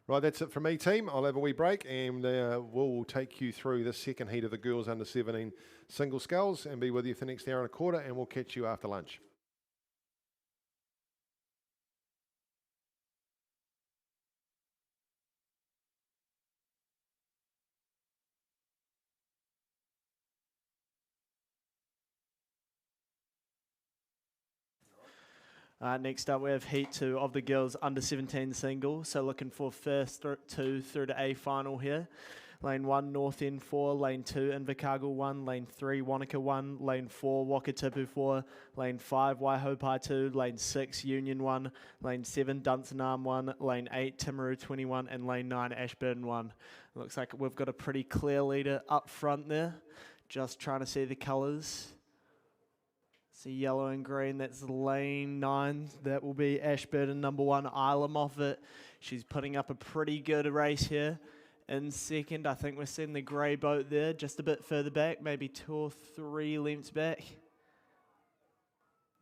Speaker 1: Right, that's it from me, team. I'll have a wee break and we'll take you through the second heat of the girls under 17 single sculls and be with you for the next hour and a quarter, and we'll catch you after lunch.
Speaker 2: Next up, we have Heat 2 of the girls under 17 single. So looking for first 2 through to A final here. Lane 1, North End 4, Lane 2, Invercargill 1, Lane 3, Wanaka 1, Lane 4, Wakatipu 4, Lane 5, Waihopai 2, Lane 6, Union 1, Lane 7, Dunstanarm 1, Lane 8, Timaru 21, and Lane 9, Ashburton 1. Looks like we've got a pretty clear leader up front there. Just trying to see the colours. See yellow and green, that's lane 9. That will be Ashburton number 1, Isla Moffat. She's putting up a pretty good race here. In second, I think we're seeing the grey boat there, just a bit further back, maybe 2 or 3 lengths back.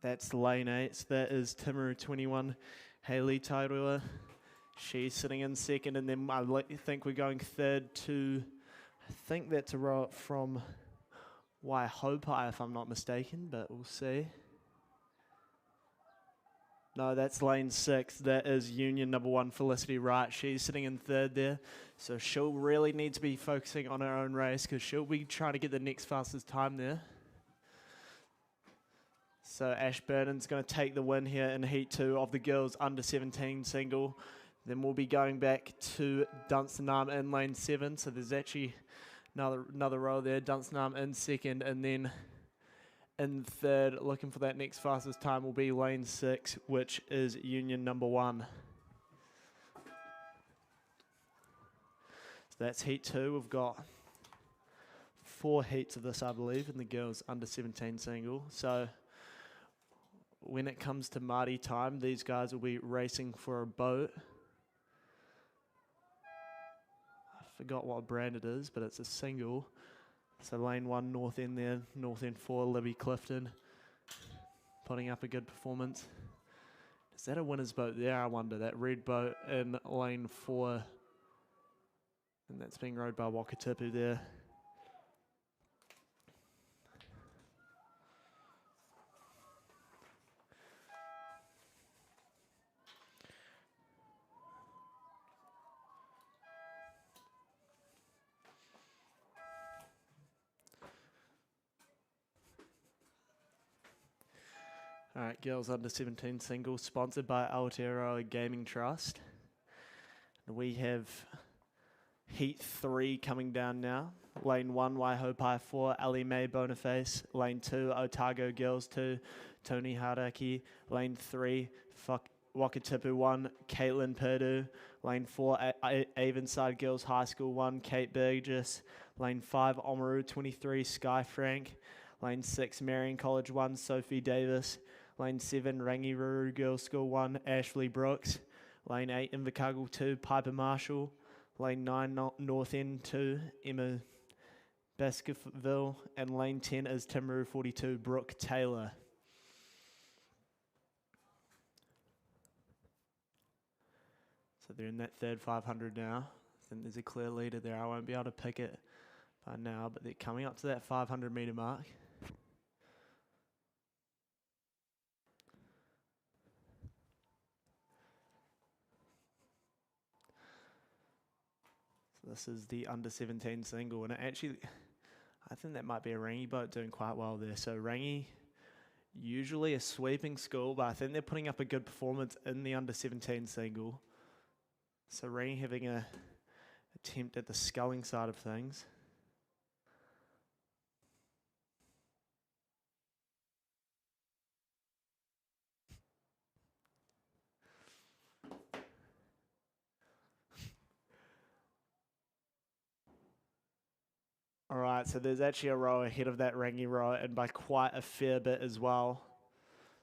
Speaker 2: That's lane 8, so that is Timaru 21, Hayley Tairua. She's sitting in second, and then I think we're going third to, I think that's a row from Waihopai, if I'm not mistaken, but we'll see. No, that's lane 6. That is Union number 1, Felicity Wright. She's sitting in third there. So she'll really need to be focusing on her own race because she'll be trying to get the next fastest time there. So Ashburton's going to take the win here in Heat 2 of the girls under 17 single. Then we'll be going back to Dunstanarm in lane 7. So there's actually another row there. Dunstanarm in second, and then in third, looking for that next fastest time, will be lane 6, which is Union number 1. So that's Heat 2. We've got 4 heats of this, I believe, in the girls under 17 single. So when it comes to Māori time, these guys will be racing for a boat. Forgot what brand it is, but it's a single. So lane 1, North End there, North End 4, Libby Clifton, putting up a good performance. Is that a winner's boat there, I wonder? That red boat in lane 4, and that's being rowed by Wakatipu there. All right, girls under 17 singles, sponsored by Aotearoa Gaming Trust. And we have Heat 3 coming down now. Lane 1, Waihopai 4, Ali Mae Boniface. Lane 2, Otago Girls 2, Tony Haraki. Lane 3, Wakatipu 1, Caitlin Purdue. Lane 4, Avonside Girls High School 1, Kate Burgess. Lane 5, Oamaru 23, Sky Frank. Lane 6, Marion College 1, Sophie Davis. Lane 7, Rangiruru Girls School 1, Ashley Brooks. Lane 8, Invercargill 2, Piper Marshall. Lane 9, North End 2, Emma Baskerville. And lane 10 is Timaru 42, Brooke Taylor. So they're in that third 500 now. I think there's a clear leader there. I won't be able to pick it by now, but they're coming up to that 500 metre mark. This is the under 17 single, and actually, I think that might be a Rangi boat doing quite well there. So Rangi, usually a sweeping school, but I think they're putting up a good performance in the under 17 single. So Rangi having a attempt at the sculling side of things. All right, so there's actually a row ahead of that Rangi row, and by quite a fair bit as well.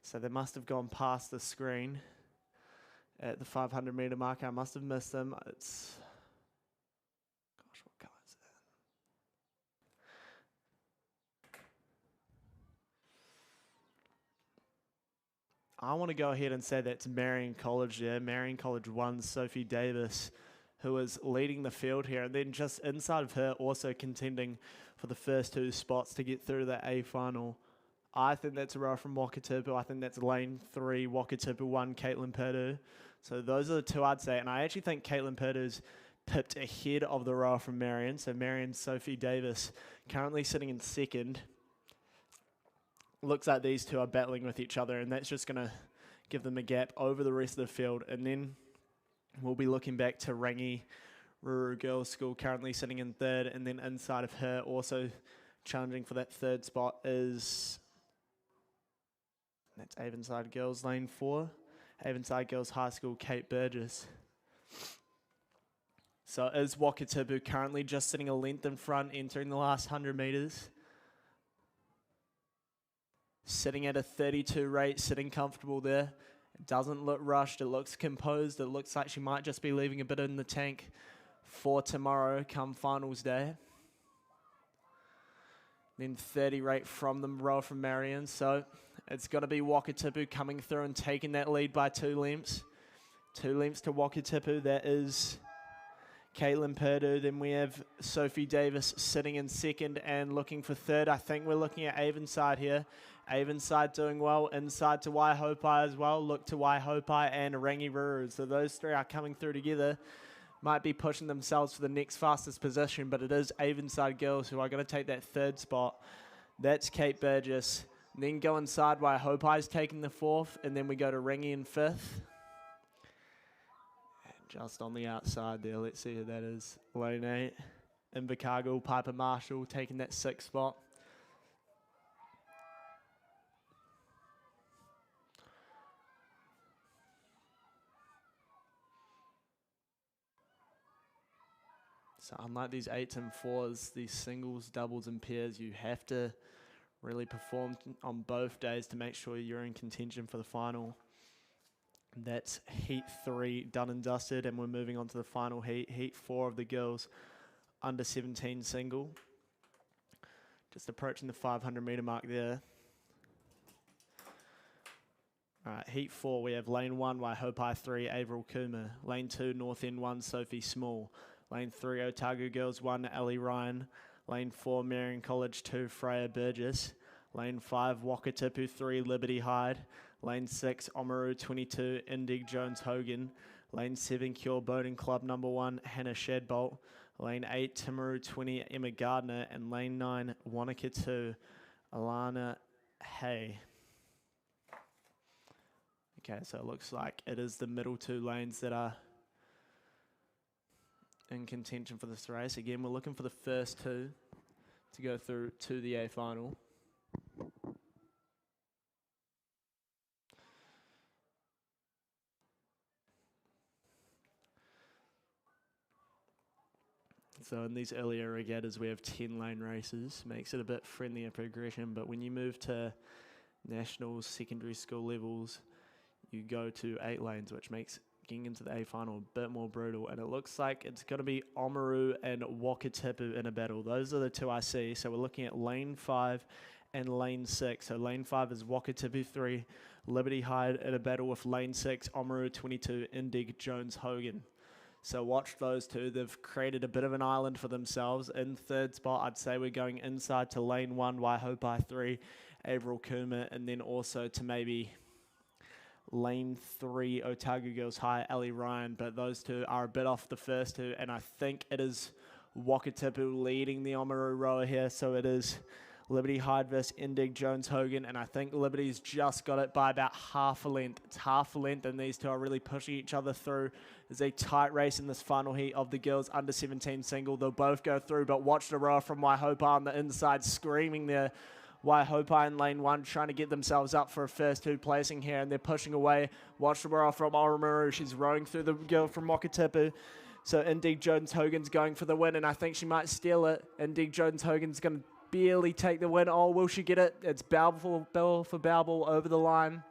Speaker 2: So they must have gone past the screen at the 500 metre mark. I must have missed them. It's, gosh, what colour is that? I want to go ahead and say that's Marion College there. Marion College 1, Sophie Davis, who is leading the field here, and then just inside of her also contending for the first 2 spots to get through to the A final. I think that's a row from Wakatipu. I think that's lane 3, Wakatipu 1, Caitlin Purdue. So those are the 2 I'd say, and I actually think Caitlin Purdue's pipped ahead of the row from Marion. So Marion, Sophie Davis, currently sitting in second. Looks like these 2 are battling with each other, and that's just going to give them a gap over the rest of the field, and then we'll be looking back to Rangi Ruru Girls School currently sitting in third, and then inside of her, also challenging for that third spot is, that's Avonside Girls Lane 4, Avonside Girls High School, Kate Burgess. So is Wakatipu currently just sitting a length in front, entering the last 100 metres. Sitting at a 32 rate, sitting comfortable there. It doesn't look rushed, it looks composed, it looks like she might just be leaving a bit in the tank for tomorrow come finals day. Then 30 rate from the row from Marion, so it's going to be Wakatipu coming through and taking that lead by 2 lengths. 2 lengths to Wakatipu, that is Caitlin Purdue. Then we have Sophie Davis sitting in second and looking for third. I think we're looking at Avonside here. Avonside doing well, inside to Waihopai as well. Look to Waihopai and Rangi Ruru. So those three are coming through together. Might be pushing themselves for the next fastest position, but it is Avonside Girls who are going to take that third spot. That's Kate Burgess. Then go inside Waihopai's taking the fourth, and then we go to Rangi in fifth. Just on the outside there, let's see who that is. Lane 8, Invercargill, Piper Marshall taking that 6th spot. So unlike these 8s and 4s, these singles, doubles and pairs, you have to really perform on both days to make sure you're in contention for the final. That's heat 3 done and dusted, and we're moving on to the final heat, heat 4 of the girls under 17 single. Just approaching the 500 meter mark there. All right, heat 4, we have lane 1, Waihopai 3, Avril Kuma. Lane 2, North End 1, Sophie Small. Lane 3, Otago Girls 1, Ellie Ryan. Lane 4, Marion College 2, Freya Burgess. Lane 5, Wakatipu 3, Liberty Hyde. Lane 6, Oamaru 22, Indig Jones Hogan. Lane 7, Cure Boating Club number 1, Hannah Shadbolt. Lane 8, Timaru 20, Emma Gardner. And lane 9, Wanaka 2, Alana Hay. Okay, so it looks like it is the middle 2 lanes that are in contention for this race. Again, we're looking for the first 2 to go through to the A final. So in these earlier regattas, we have 10 lane races. Makes it a bit friendlier progression, but when you move to nationals, secondary school levels, you go to 8 lanes, which makes getting into the A final a bit more brutal. And it looks like it's going to be Oamaru and Wakatipu in a battle. Those are the 2 I see. So we're looking at lane 5 and lane 6. So lane 5 is Wakatipu 3, Liberty Hyde in a battle with lane 6, Oamaru 22, Indig Jones Hogan. So watch those 2. They've created a bit of an island for themselves. In third spot, I'd say we're going inside to lane 1, Waihopai 3, Avril Kuma, and then also to maybe lane 3, Otago Girls High, Ellie Ryan. But those 2 are a bit off the first 2, and I think it is Wakatipu leading the Oamaru rower here. So it is Liberty Hyde versus Indig Jones Hogan, and I think Liberty's just got it by about half a length. It's half a length, and these 2 are really pushing each other through. There's a tight race in this final heat of the girls under 17 single. They'll both go through, but watch the rower from Waihopai on the inside screaming there. Waihopai in lane 1 trying to get themselves up for a first 2 placing here, and they're pushing away. Watch the rower from Oamaru. She's rowing through the girl from Wakatipu. So Indig Jones Hogan's going for the win, and I think she might steal it. Indig Jones Hogan's going to barely take the win. Oh, will she get it? It's Bell for Balbal over the line.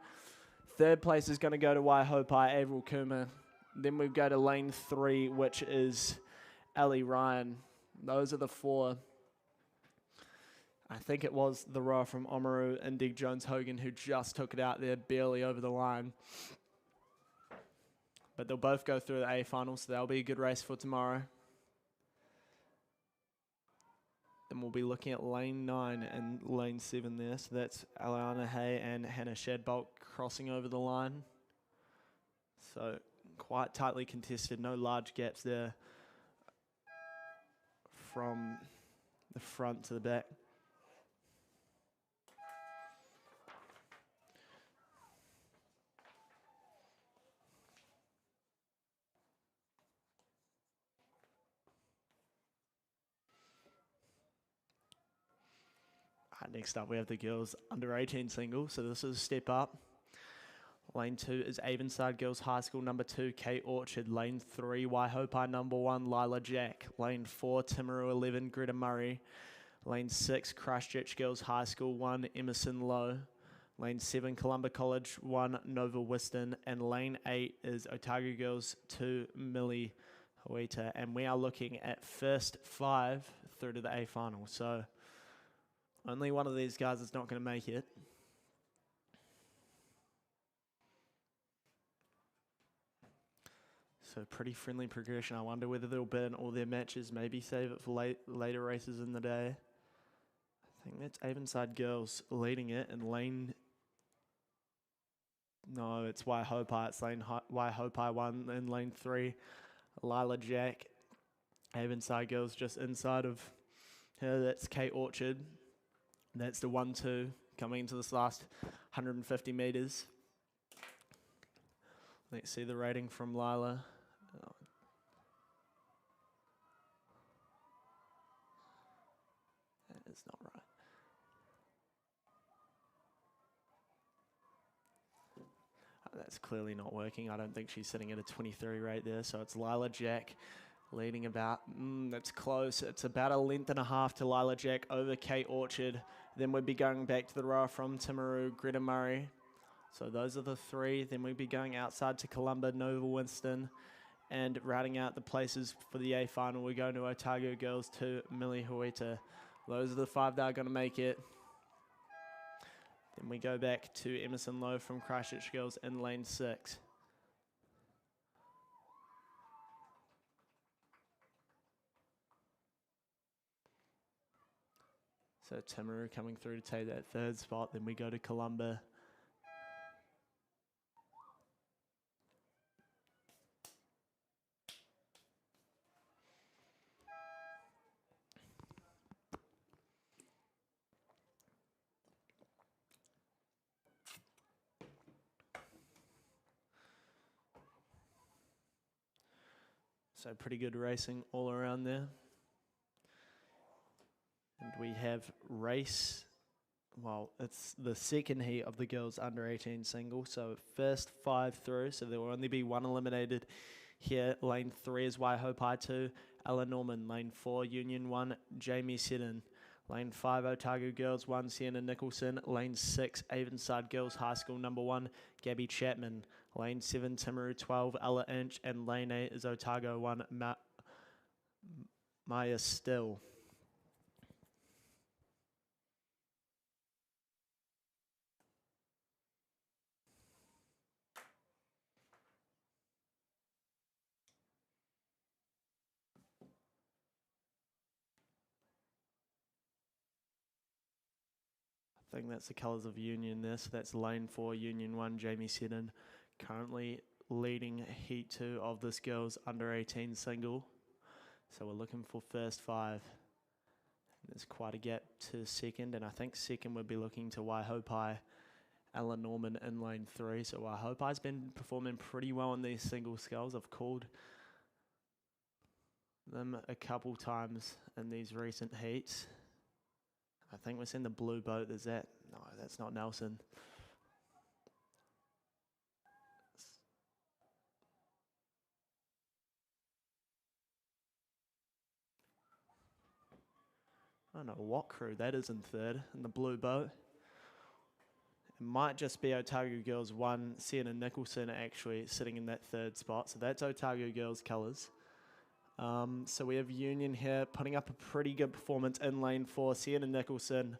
Speaker 2: Third place is going to go to Waihopai, Avril Kuma. Then we go to lane 3, which is Ellie Ryan. Those are the 4. I think it was the rower from Oamaru, Indig Jones Hogan, who just took it out there, barely over the line. But they'll both go through the A final, so that'll be a good race for tomorrow. Then we'll be looking at lane 9 and lane 7 there. So that's Alana Hay and Hannah Shadbolt crossing over the line. So quite tightly contested, no large gaps there from the front to the back. Next up, we have the girls under 18 single. So this is a step up. Lane 2 is Avonside Girls High School number 2, Kate Orchard. Lane 3, Waihopai number 1, Lila Jack. Lane 4, Timaru 11, Greta Murray. Lane 6, Christchurch Girls High School 1, Emerson Lowe. Lane 7, Columba College 1, Nova Whiston. And lane 8 is Otago Girls 2, Millie Huita. And we are looking at first 5 through to the A final. So only one of these guys is not going to make it. So pretty friendly progression. I wonder whether they'll burn all their matches, maybe save it for later races in the day. I think that's Avonside Girls leading it, and lane... No, it's Waihopai. It's lane Waihopai 1 and lane 3. Lila Jack. Avonside Girls just inside of her. That's Kate Orchard. That's the 1-2 coming into this last 150 metres. Let's see the rating from Lila. That is not right. That's clearly not working. I don't think she's sitting at a 23 rate there. So it's Lila Jack leading about, that's close. It's about a length and a half to Lila Jack over Kate Orchard. Then we'd be going back to the row from Timaru, Greta Murray. So those are the 3. Then we'd be going outside to Columba, Nova Winston, and routing out the places for the A final. We're going to Otago Girls 2, Millie Huita. Those are the 5 that are going to make it. Then we go back to Emerson Lowe from Christchurch Girls in lane 6. So Timaru coming through to take that 3rd spot. Then we go to Columba. So pretty good racing all around there. And we have race, well, it's the second heat of the girls under 18 single. So first 5 through, so there will only be 1 eliminated here. Lane 3 is Waihopai 2, Ella Norman. Lane 4, Union 1, Jamie Seddon. Lane 5, Otago Girls 1, Sienna Nicholson. Lane 6, Avonside Girls High School number 1, Gabby Chapman. Lane 7, Timaru 12, Ella Inch. And lane 8 is Otago 1, Maya Still. I think that's the colours of Union there. So that's lane 4, Union 1, Jamie Seddon. Currently leading heat 2 of this girls under 18 single. So we're looking for first 5. There's quite a gap to second, and I think second would be looking to Waihopai, Ella Norman in lane 3. So Waihopai's been performing pretty well in these single sculls. I've called them a couple times in these recent heats. I think we're seeing the blue boat. Is that? No, that's not Nelson. I don't know what crew that is in 3rd in the blue boat. It might just be Otago Girls 1, Sienna Nicholson actually sitting in that 3rd spot. So that's Otago Girls colours. So we have Union here putting up a pretty good performance in lane 4. Sienna Nicholson,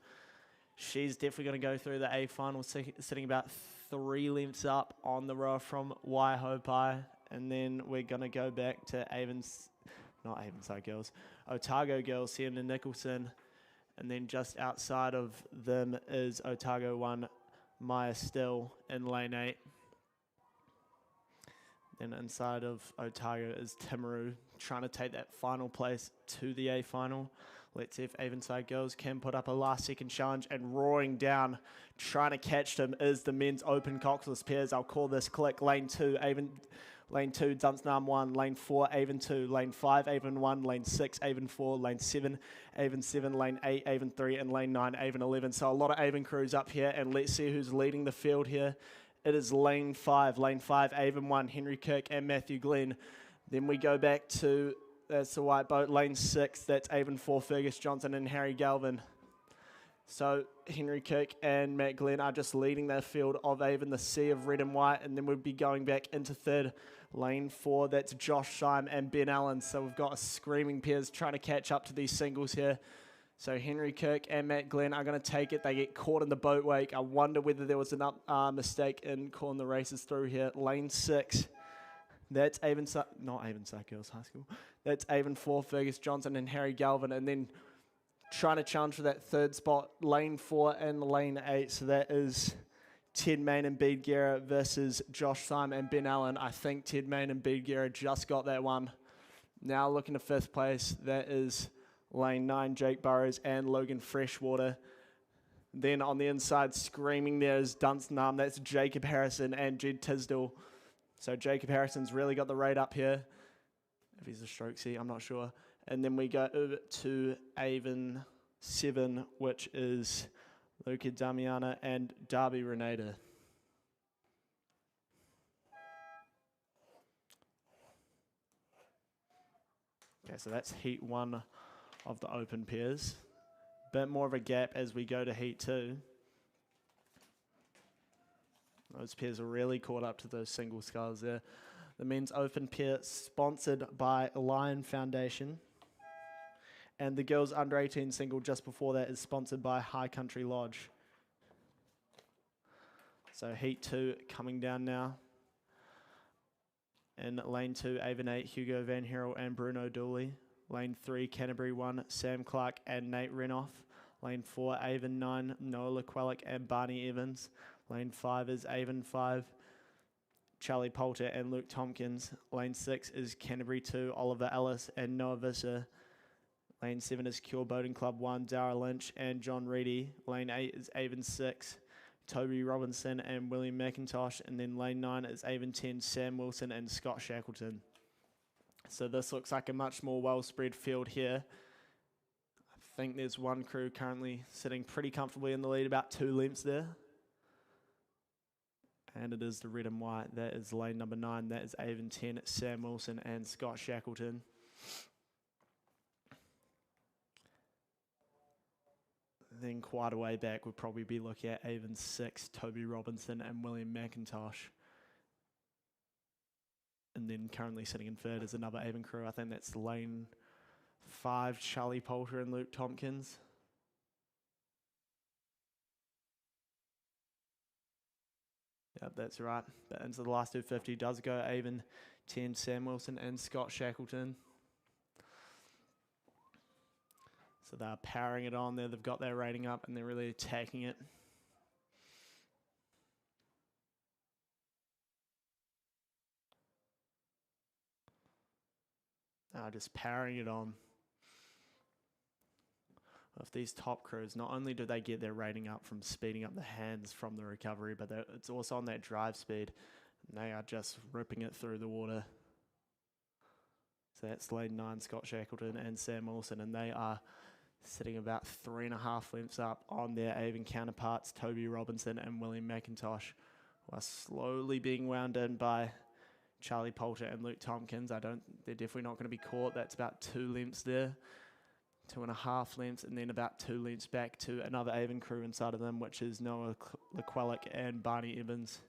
Speaker 2: she's definitely going to go through the A final, sitting about 3 lengths up on the row from Waihopai. And then we're going to go back to Avonside Girls, Otago Girls, Sienna Nicholson. And then just outside of them is Otago 1, Maya Still in lane 8. Then inside of Otago is Timaru trying to take that final place to the A final. Let's see if Avonside Girls can put up a last second challenge, and roaring down, trying to catch them is the men's open coxless pairs. I'll call this click. Lane 2, Lane 2, Dunstanarm 1, Lane 4, Avon 2, Lane 5, Avon 1, Lane 6, Avon 4, Lane 7, Avon 7, Lane 8, Avon 3, and Lane 9, Avon 11. So a lot of Avon crews up here, and let's see who's leading the field here. It is Lane 5, Avon 1, Henry Kirk and Matthew Glenn. Then we go back to, that's the white boat, Lane 6, that's Avon 4, Fergus Johnson and Harry Galvin. So Henry Kirk and Matt Glenn are just leading their field of Avon, the sea of red and white, and then we'll be going back into third. Lane 4, that's Josh Syme and Ben Allen. So we've got a screaming pairs trying to catch up to these singles here. So Henry Kirk and Matt Glenn are going to take it. They get caught in the boat wake. I wonder whether there was a mistake in calling the races through here. Lane 6, that's not Avon Girls High School. That's Avon 4, Fergus Johnson and Harry Galvin, and then trying to challenge for that third spot, Lane 4 and Lane 8. So that is Ted Main and Bede Guerra versus Josh Syme and Ben Allen. I think Ted Main and Bede Guerra just got that one. Now looking to fifth place, that is Lane 9, Jake Burrows and Logan Freshwater. Then on the inside, screaming there is Dunstanarm. That's Jacob Harrison and Jed Tisdall. So Jacob Harrison's really got the rate up here. If he's a stroke seat, I'm not sure. And then we go over to Avon 7, which is Luca Damiana and Darby Renata. Okay, so that's heat 1 of the open pairs. Bit more of a gap as we go to heat 2. Those pairs are really caught up to those single sculls there. The men's open pair sponsored by Lion Foundation. And the girls under 18 single just before that is sponsored by High Country Lodge. So heat 2 coming down now. In lane 2, Avon 8, Hugo Van Herel and Bruno Dooley. Lane 3, Canterbury 1, Sam Clark and Nate Renoff. Lane 4, Avon 9, Noah Lequellic and Barney Evans. Lane 5 is Avon 5, Charlie Poulter and Luke Tompkins. Lane 6 is Canterbury 2, Oliver Ellis and Noah Visser. Lane 7 is Cure Boating Club 1, Dara Lynch and John Reedy. Lane 8 is Avon 6, Toby Robinson and William McIntosh. And then lane 9 is Avon 10, Sam Wilson and Scott Shackleton. So this looks like a much more well-spread field here. I think there's one crew currently sitting pretty comfortably in the lead, about 2 lengths there. And it is the red and white. That is lane number 9. That is Avon 10, Sam Wilson and Scott Shackleton. Then quite a way back, we'll probably be looking at Avon 6, Toby Robinson and William McIntosh. And then currently sitting in third is another Avon crew. I think that's lane 5, Charlie Poulter and Luke Tompkins. Yep, that's right. But into the last 250 does go Avon 10, Sam Wilson and Scott Shackleton. So they're powering it on there. They've got their rating up and they're really attacking it. Just powering it on. With these top crews, not only do they get their rating up from speeding up the hands from the recovery, but it's also on that drive speed. And they are just ripping it through the water. So that's lane 9, Scott Shackleton and Sam Wilson, and they are sitting about 3.5 lengths up on their Avon counterparts, Toby Robinson and William McIntosh, who are slowly being wound in by Charlie Poulter and Luke Tompkins. They're definitely not going to be caught. That's about 2 lengths there, 2.5 lengths, and then about 2 lengths back to another Avon crew inside of them, which is Noah Lequellic and Barney Evans.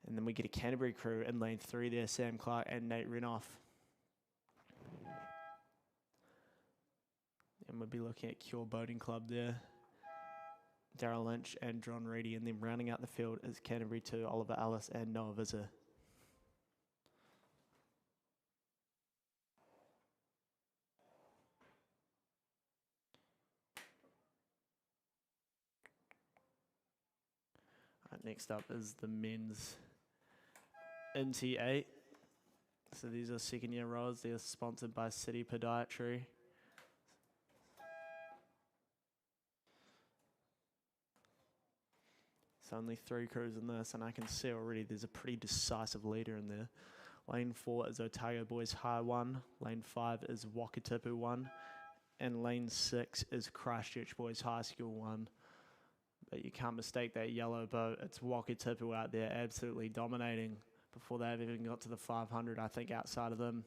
Speaker 2: And then we get a Canterbury crew in lane 3 there, Sam Clark and Nate Renoff. And we'll be looking at Cure Boating Club there, Darryl Lynch and John Reedy. And then rounding out the field is Canterbury 2, Oliver Ellis and Noah Visser. Next up is the men's NT8. So these are second year rows. They're sponsored by City Podiatry. It's only 3 crews in this, and I can see already there's a pretty decisive leader in there. Lane 4 is Otago Boys High 1. Lane 5 is Wakatipu 1. And lane 6 is Christchurch Boys High School 1. But you can't mistake that yellow boat. It's Wakatipu out there absolutely dominating before they've even got to the 500. I think outside of them,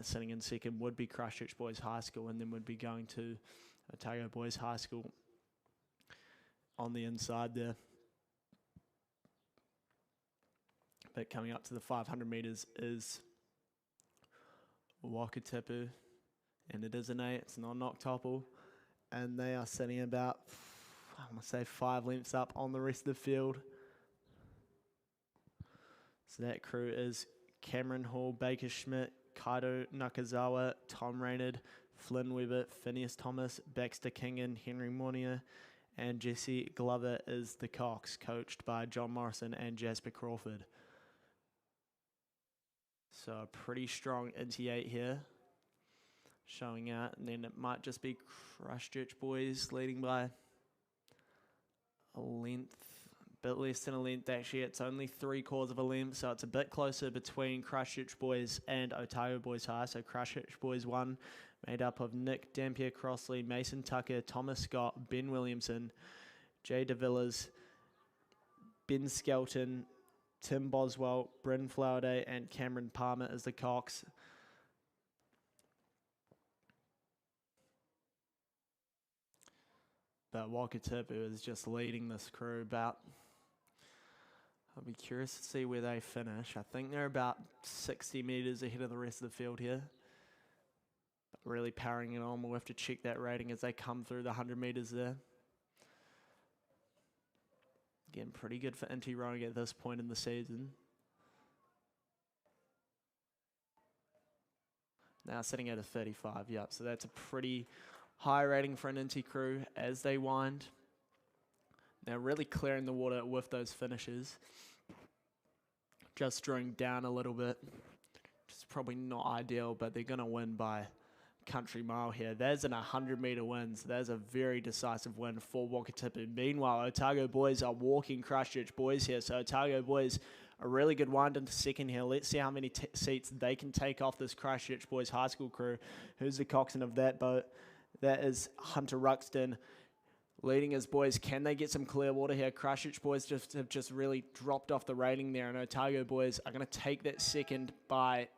Speaker 2: sitting in second would be Christchurch Boys High School, and then would be going to Otago Boys High School on the inside there. But coming up to the 500 metres is Wakatipu, and it is an 8, it's not an octuple, and they are sitting about, I'm going to say 5 lengths up on the rest of the field. So that crew is Cameron Hall, Baker Schmidt, Kaido Nakazawa, Tom Raynard, Flynn Weber, Phineas Thomas, Baxter Kingan, Henry Mornier, and Jesse Glover is the cox, coached by John Morrison and Jasper Crawford. So a pretty strong Inti 8 here, showing out, and then it might just be Christchurch Boys leading by a length, a bit less than a length actually. It's only 3/4 of a length, so it's a bit closer between Christchurch Boys and Otago Boys High. So Christchurch Boys 1, made up of Nick Dampier Crossley, Mason Tucker, Thomas Scott, Ben Williamson, Jay DeVillas, Ben Skelton, Tim Boswell, Bryn Flowerday, and Cameron Palmer as the cox. But Wakatipu is just leading this crew about. I'll be curious to see where they finish. I think they're about 60 metres ahead of the rest of the field here. But really powering it on. We'll have to check that rating as they come through the 100 metres there. Again, pretty good for Inti rowing at this point in the season. Now sitting at a 35, yep. So that's a pretty high rating for an Inti crew as they wind. Now really clearing the water with those finishes. Just drawing down a little bit. Just probably not ideal, but they're going to win by country mile here. There's an 100-metre win, so there's a very decisive win for Wakatipu. Meanwhile, Otago Boys are walking Christchurch Boys here, so Otago Boys a really good wind into second here. Let's see how many seats they can take off this Christchurch Boys High School crew. Who's the coxswain of that boat? That is Hunter Ruxton leading his boys. Can they get some clear water here? Christchurch Boys have just really dropped off the rating there, and Otago Boys are going to take that second by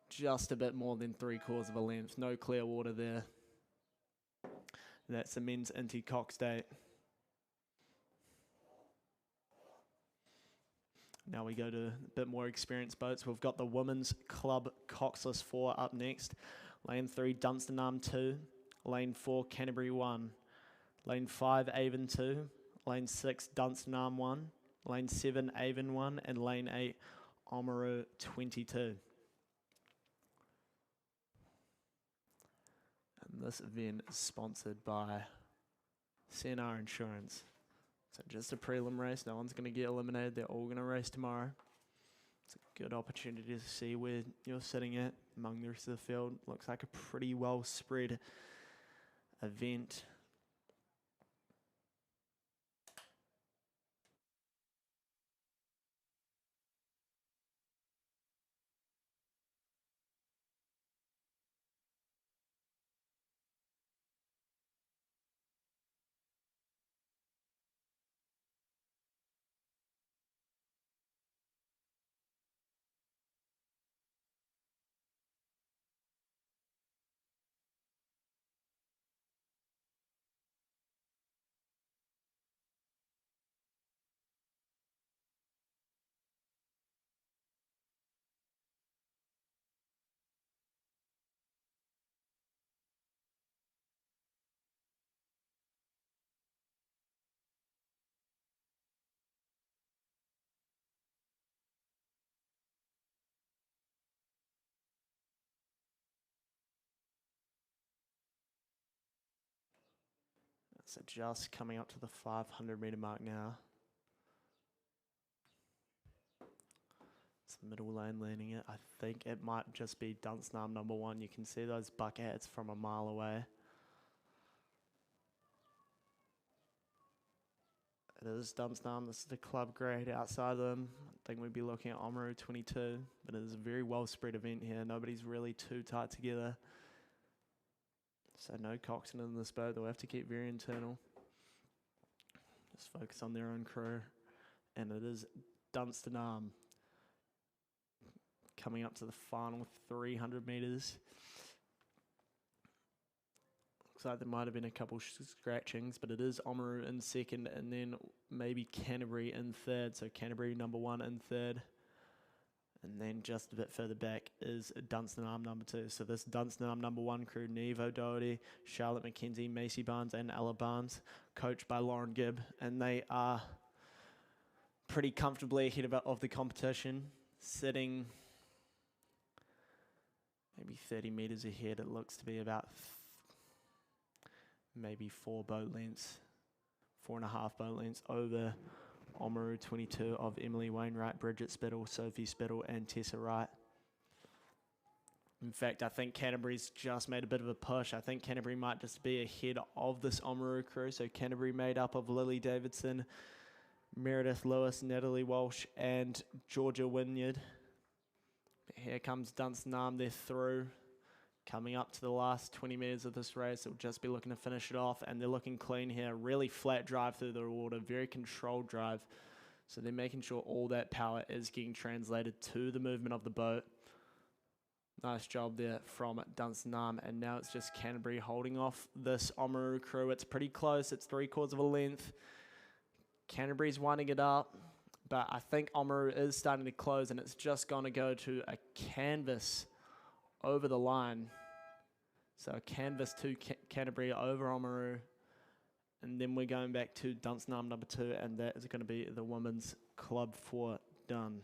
Speaker 2: just a bit more than 3/4 of a length. No clear water there. That's the men's Inti coxed 8. Now we go to a bit more experienced boats. We've got the Women's Club Coxless 4 up next. Lane 3, Dunstanarm 2. Lane 4, Canterbury 1. Lane 5, Avon 2. Lane 6, Dunstanarm 1. Lane 7, Avon 1. And Lane 8, Oamaru 22. And this event is sponsored by CNR Insurance. So just a prelim race. No one's going to get eliminated. They're all going to race tomorrow. It's a good opportunity to see where you're sitting at among the rest of the field. Looks like a pretty well spread event. So just coming up to the 500-metre mark now. It's middle lane leaning it. I think it might just be Dunstanarm number 1. You can see those buckets from a mile away. It is Dunstan. This is the club grade. Outside of them, I think we'd be looking at Oamaru 22, but it is a very well spread event here. Nobody's really too tight together. So no coxing in this boat. They'll have to keep very internal. Just focus on their own crew. And it is Dunstan coming up to the final 300 metres. Looks like there might have been a couple scratchings, but it is Oamaru in second and then maybe Canterbury in third. So Canterbury number 1 in third. And then just a bit further back is Dunstan number 2. So this Dunstan number 1 crew, Neve O'Doherty, Charlotte McKenzie, Macy Barnes and Ella Barnes, coached by Lauren Gibb. And they are pretty comfortably ahead of the competition, sitting maybe 30 metres ahead. It looks to be about maybe 4 boat lengths, 4.5 boat lengths over Oamaru 22 of Emily Wainwright, Bridget Spittle, Sophie Spittle and Tessa Wright. In fact, I think Canterbury's just made a bit of a push. I think Canterbury might just be ahead of this Oamaru crew. So Canterbury made up of Lily Davidson, Meredith Lewis, Natalie Walsh and Georgia Wynyard. Here comes Dunstan, they're through. Coming up to the last 20 metres of this race, they'll just be looking to finish it off, and they're looking clean here. Really flat drive through the water, very controlled drive. So they're making sure all that power is getting translated to the movement of the boat. Nice job there from Dunstan, and now it's just Canterbury holding off this Oamaru crew. It's pretty close, it's 3/4 of a length. Canterbury's winding it up, but I think Oamaru is starting to close, and it's just going to go to a canvas over the line. So a canvas to Canterbury over Oamaru. And then we're going back to Dunstan number 2, and that is going to be the women's club 4 done.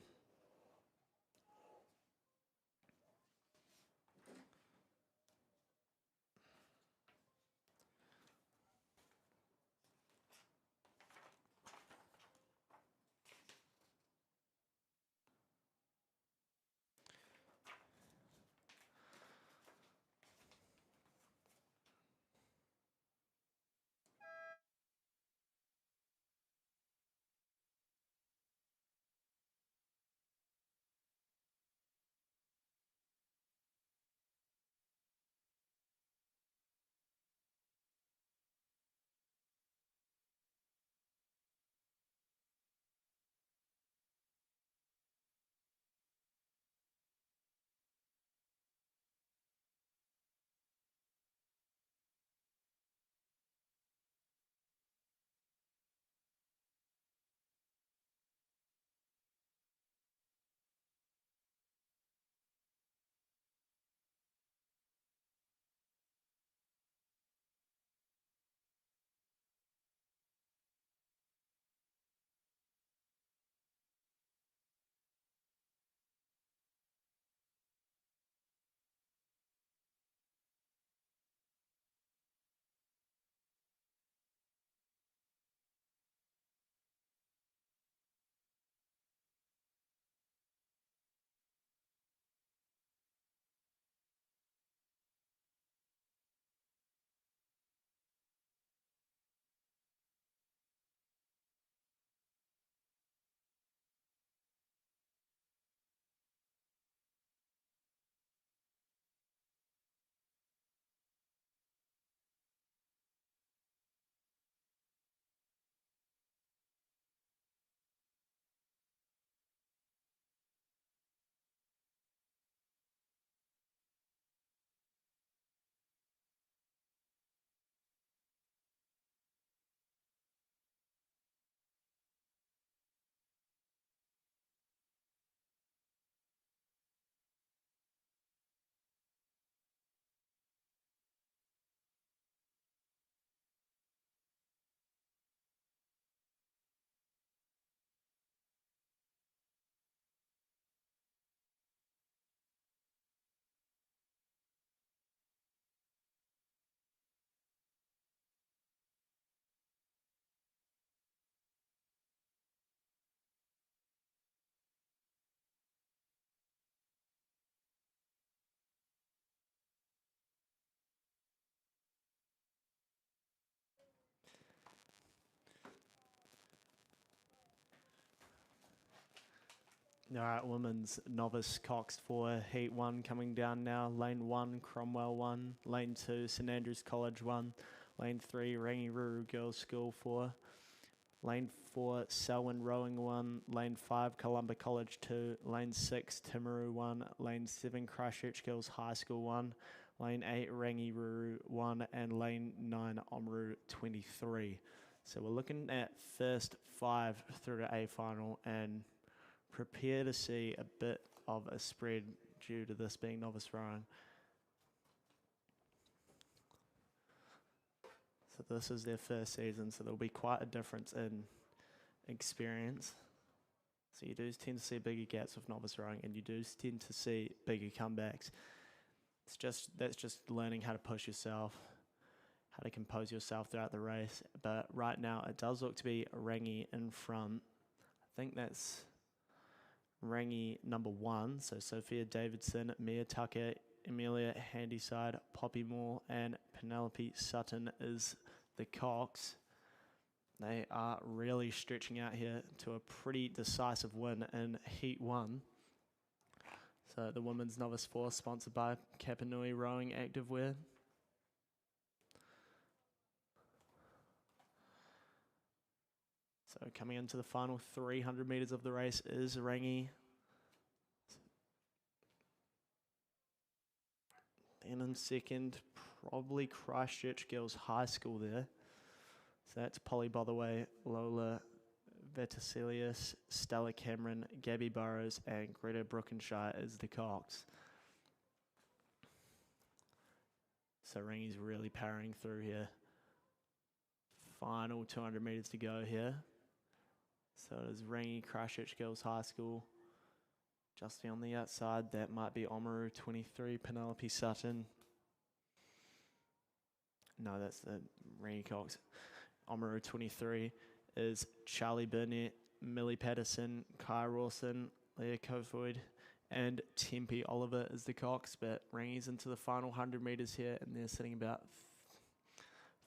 Speaker 2: All right, women's novice coxed 4, heat 1 coming down now. Lane 1, Cromwell 1. Lane 2, St Andrews College 1. Lane 3, Rangiruru Girls School 4. Lane 4, Selwyn Rowing 1. Lane 5, Columba College 2. Lane 6, Timaru 1. Lane 7, Christchurch Girls High School 1. Lane 8, Rangiruru 1. And Lane 9, Oamaru 23. So we're looking at first 5 through to A final, and prepare to see a bit of a spread due to this being novice rowing. So this is their first season, so there'll be quite a difference in experience. So you do tend to see bigger gaps with novice rowing, and you do tend to see bigger comebacks. That's just learning how to push yourself, how to compose yourself throughout the race. But right now it does look to be Rangi in front. I think that's Rangi number 1, so Sophia Davidson, Mia Tucker, Amelia Handyside, Poppy Moore, and Penelope Sutton is the cox. They are really stretching out here to a pretty decisive win in Heat 1. So the Women's Novice 4, sponsored by Kapanui Rowing Activewear. So coming into the final 300 metres of the race is Rangi. And in second, probably Christchurch Girls High School there. So that's Polly Botherway, Lola Vetticelius, Stella Cameron, Gabby Burrows, and Greta Brookenshire is the cox. So Rangi's really powering through here. Final 200 metres to go here. So it is Rangi, Christchurch Girls High School. Just on the outside, that might be Oamaru 23, Penelope Sutton. No, that's the Rangi Cox. Oamaru 23 is Charlie Burnett, Millie Patterson, Kai Rawson, Leah Kofoid, and Tempe Oliver is the cox. But Rangi's into the final 100 metres here, and they're sitting about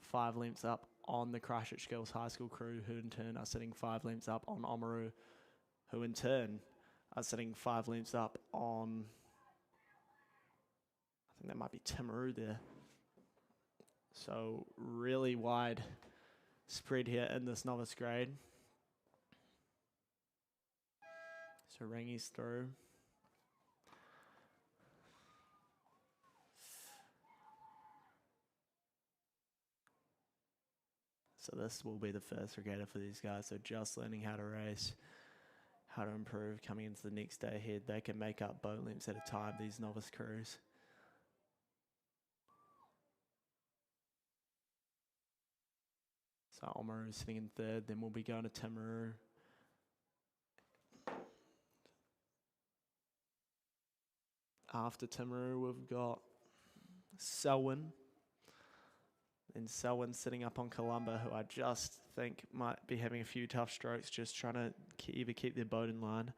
Speaker 2: 5 lengths up on the Christchurch Girls High School crew, who in turn are sitting 5 lengths up on Oamaru, who in turn are sitting 5 lengths up on, I think that might be Timaru there. So really wide spread here in this novice grade. So Rangi's through. So this will be the first regatta for these guys. So just learning how to race, how to improve coming into the next day ahead. They can make up boat lengths at a time, these novice crews. So Oamaru is sitting in third, then we'll be going to Timaru. After Timaru, we've got Selwyn. And Selwyn sitting up on Columba, who I just think might be having a few tough strokes, just trying to either keep their boat in line.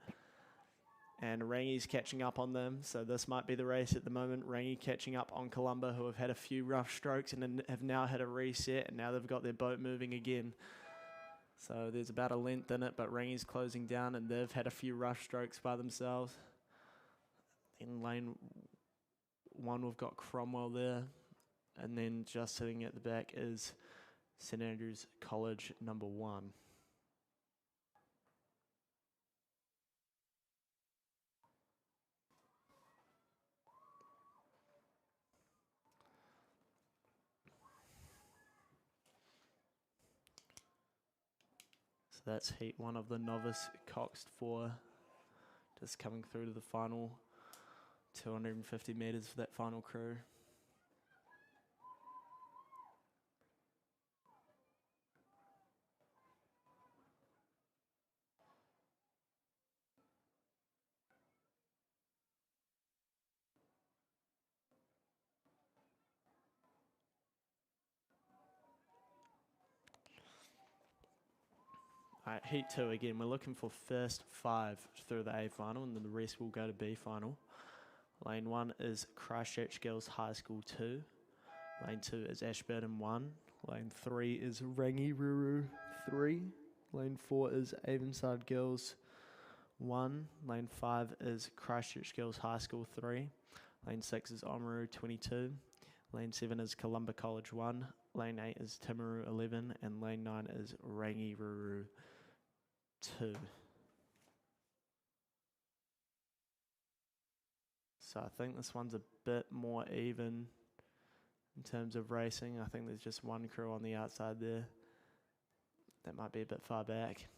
Speaker 2: And Rangi's catching up on them, so this might be the race at the moment. Rangi catching up on Columba, who have had a few rough strokes and have now had a reset, and now they've got their boat moving again. So there's about a length in it, but Rangi's closing down, and they've had a few rough strokes by themselves. In lane 1, we've got Cromwell there. And then just sitting at the back is St Andrews College number 1. So that's heat 1 of the novice coxed 4. Just coming through to the final 250 metres for that final crew. All right, heat 2 again. We're looking for first 5 through the A final, and then the rest will go to B final. Lane 1 is Christchurch Girls High School 2. Lane 2 is Ashburton 1. Lane 3 is Rangiruru 3. Lane 4 is Avonside Girls 1. Lane 5 is Christchurch Girls High School 3. Lane 6 is Oamaru 22. Lane 7 is Columba College 1. Lane 8 is Timaru 11. And lane 9 is Rangiruru 2. So I think this one's a bit more even in terms of racing. I think there's just one crew on the outside there. That might be a bit far back.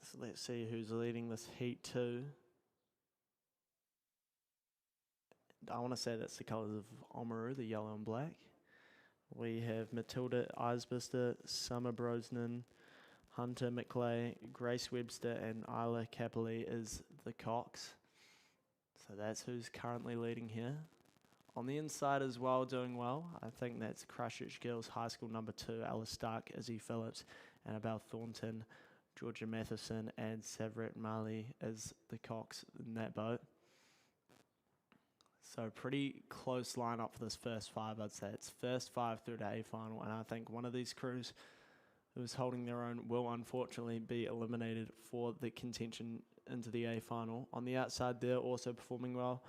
Speaker 2: So let's see who's leading this heat 2. I want to say that's the colours of Oamaru, the yellow and black. We have Matilda Eisbister, Summer Brosnan, Hunter McClay, Grace Webster, and Isla Capelli is the cox. So that's who's currently leading here. On the inside as well, doing well, I think that's Christchurch Girls High School number 2, Alice Stark, Izzy Phillips, Annabelle Thornton, Georgia Matheson, and Savret Marley is the cox in that boat. So pretty close lineup for this first 5, I'd say. It's first 5 through to A final, and I think one of these crews who's holding their own will unfortunately be eliminated for the contention into the A final. On the outside there, also performing well,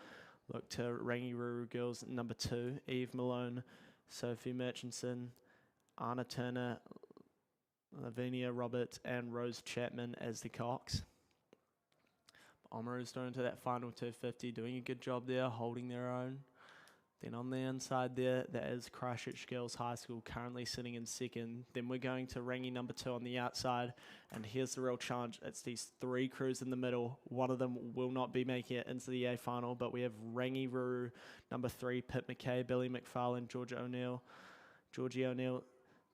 Speaker 2: look to Rangiruru Girls number 2, Eve Malone, Sophie Murchison, Anna Turner, Lavinia Roberts, and Rose Chapman as the cox. Oamaru's thrown into that final 250, doing a good job there, holding their own. Then on the inside there, that is Christchurch Girls High School, currently sitting in second. Then we're going to Rangi number 2 on the outside, and here's the real challenge. It's these 3 crews in the middle. One of them will not be making it into the A final, but we have Rangiruru number 3, Pip McKay, Billy McFarlane, Georgie O'Neill,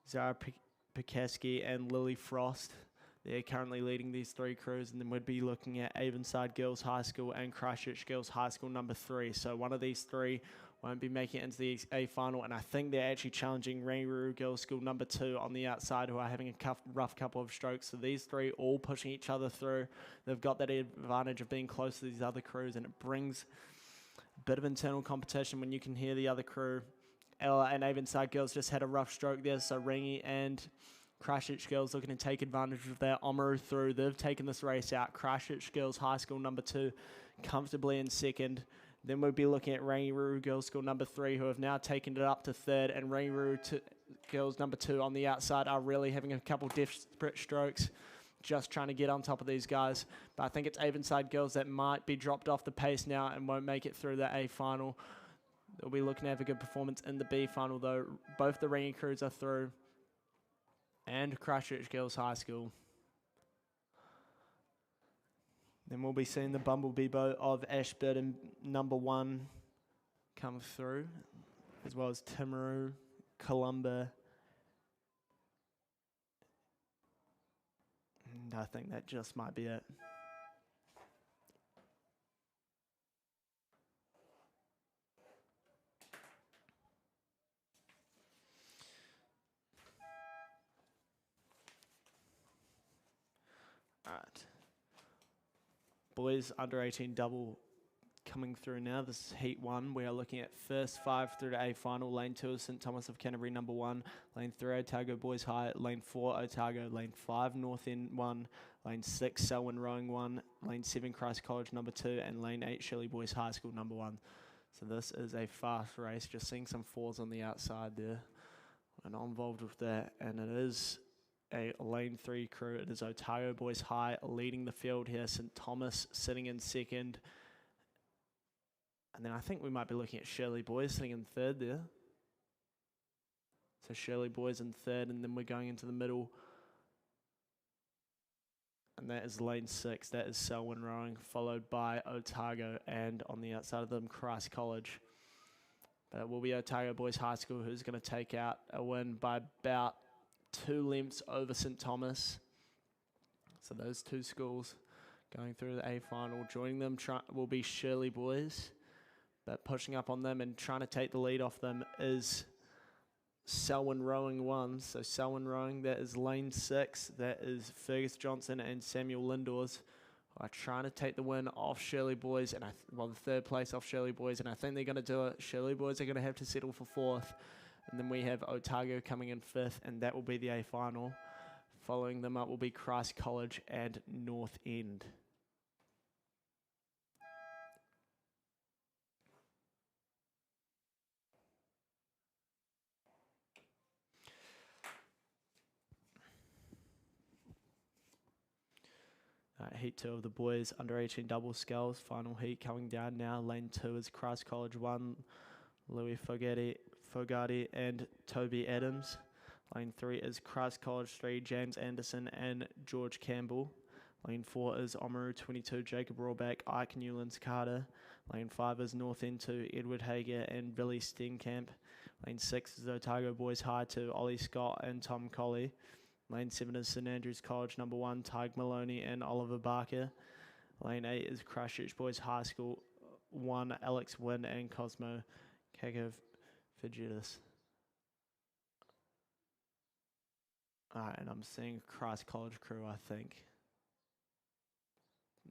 Speaker 2: Zara Pekaski, and Lily Frost. They're currently leading these 3 crews, and then we'd be looking at Avonside Girls High School and Christchurch Girls High School number 3. So one of these 3 won't be making it into the A final, and I think they're actually challenging Rangiruru Girls School number 2 on the outside, who are having a rough couple of strokes. So these 3 all pushing each other through. They've got that advantage of being close to these other crews, and it brings a bit of internal competition when you can hear the other crew. Ella and Avonside Girls just had a rough stroke there, so Rangi and Christchurch Girls looking to take advantage of that. Oamaru through. They've taken this race out. Christchurch Girls High School number 2 comfortably in second. Then we'll be looking at Rangiruru Girls School number 3, who have now taken it up to third, and Rangiruru Girls number 2 on the outside are really having a couple desperate strokes, just trying to get on top of these guys. But I think it's Avonside Girls that might be dropped off the pace now and won't make it through the A final. They'll be looking to have a good performance in the B final, though. Both the Rangi crews are through, and Christchurch Girls High School. Then we'll be seeing the Bumblebee boat of Ashburton number 1 come through, as well as Timaru, Columba, and I think that just might be it. All right. Boys under 18 double coming through now. This is heat 1. We are looking at first 5 through to A final. Lane 2 is St Thomas of Canterbury number 1. Lane 3 Otago Boys High. Lane 4 Otago. Lane 5 North End 1. Lane 6 Selwyn Rowing 1. Lane 7 Christ College number 2. And Lane 8 Shirley Boys High School number 1. So this is a fast race. Just seeing some 4s on the outside there. We're not involved with that. And it is a lane 3 crew. It is Otago Boys High leading the field here. St Thomas sitting in second. And then I think we might be looking at Shirley Boys sitting in third there. So Shirley Boys in third, and then we're going into the middle. And that is lane 6. That is Selwyn Rowing, followed by Otago, and on the outside of them, Christ College. But it will be Otago Boys High School who's going to take out a win by about 2 lengths over St Thomas. So those two schools going through the A final. Joining them will be Shirley Boys, but pushing up on them and trying to take the lead off them is Selwyn Rowing 1. So Selwyn Rowing, that is lane 6. That is Fergus Johnson and Samuel Lindors are trying to take the win off Shirley Boys, and the third place off Shirley Boys, and I think they're going to do it. Shirley Boys are going to have to settle for 4th, and then we have Otago coming in 5th, and that will be the A final. Following them up will be Christ College and North End. Heat 2 of the boys under 18 double sculls. Final heat coming down now. Lane 2 is Christ College 1, Louis Fogarty and Toby Adams. Lane 3 is Christ College 3, James Anderson and George Campbell. Lane 4 is Oamaru 22, Jacob Rollback, Ike Newlands Carter. Lane 5 is North End 2, Edward Hager and Billy Steenkamp. Lane 6 is Otago Boys High 2, Ollie Scott and Tom Colley. Lane 7 is St Andrews College number 1, Tyg Maloney and Oliver Barker. Lane 8 is Christchurch Boys High School 1, Alex Wynn and Cosmo Kakofididis. Alright, and I'm seeing Christ College crew, I think.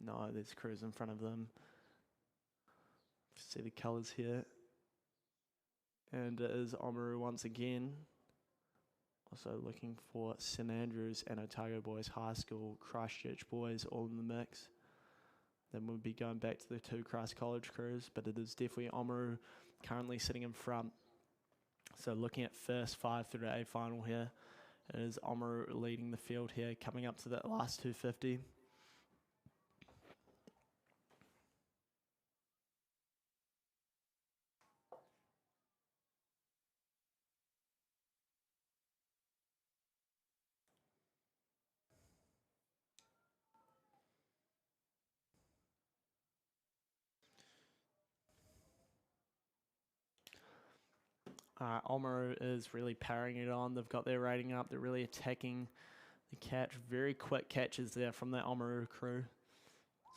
Speaker 2: No, there's crews in front of them. See the colours here. And it is Oamaru once again. Also looking for St Andrews and Otago Boys High School, Christchurch Boys all in the mix. Then we'll be going back to the 2 Christ College crews, but it is definitely Oamaru currently sitting in front. So looking at first 5 through the A final here, it is Oamaru leading the field here, coming up to that last 250. Oamaru is really powering it on. They've got their rating up. They're really attacking the catch. Very quick catches there from the Oamaru crew.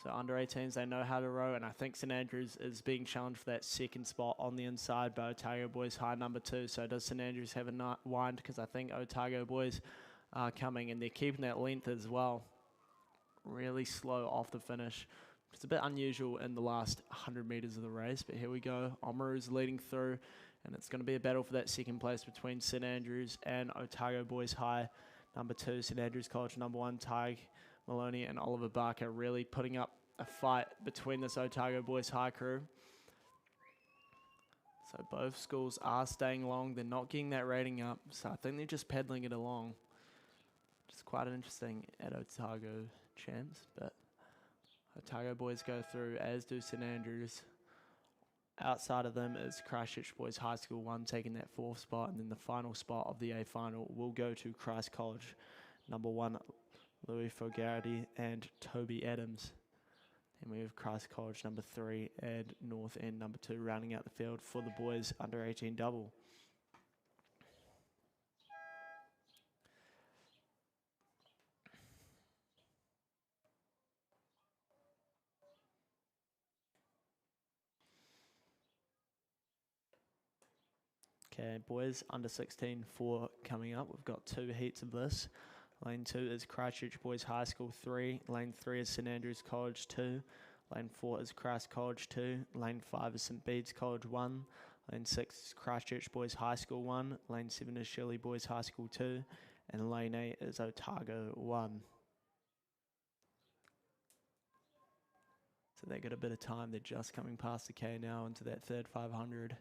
Speaker 2: So under 18s, they know how to row, and I think St Andrews is being challenged for that second spot on the inside by Otago Boys High number 2. So does St Andrews have a wind? Because I think Otago Boys are coming, and they're keeping that length as well. Really slow off the finish. It's a bit unusual in the last 100 metres of the race, but here we go. Oamaru's leading through, and it's going to be a battle for that second place between St Andrews and Otago Boys High number 2, St Andrews College number 1, Tyg Maloney and Oliver Barker, really putting up a fight between this Otago Boys High crew. So both schools are staying long. They're not getting that rating up, so I think they're just peddling it along. It's quite interesting at Otago Champs, but Otago Boys go through, as do St Andrews. Outside of them is Christchurch Boys High School 1 taking that 4th spot, and then the final spot of the A final will go to Christ College number 1, Louis Fogarty and Toby Adams. And we have Christ College number 3 and North End number 2 rounding out the field for the boys under 18 double. Okay, boys under 16 4 coming up. We've got 2 heats of this. Lane 2 is Christchurch Boys High School 3. Lane 3 is St Andrews College 2. Lane 4 is Christ College 2. Lane 5 is St Bede's College 1. Lane 6 is Christchurch Boys High School 1. Lane 7 is Shirley Boys High School 2. And Lane 8 is Otago 1. So they got a bit of time. They're just coming past the K now into that third 500.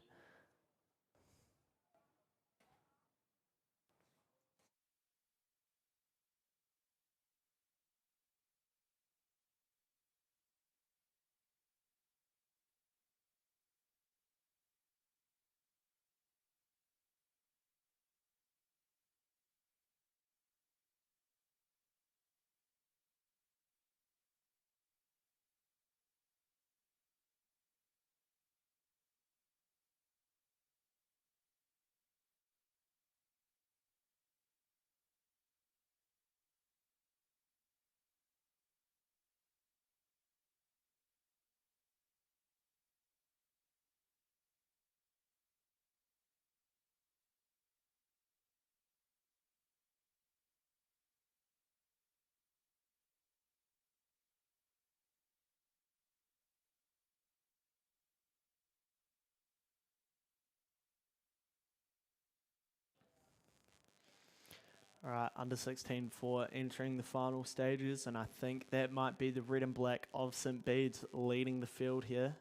Speaker 2: All right, under 16 for entering the final stages, and I think that might be the red and black of St. Bede's leading the field here.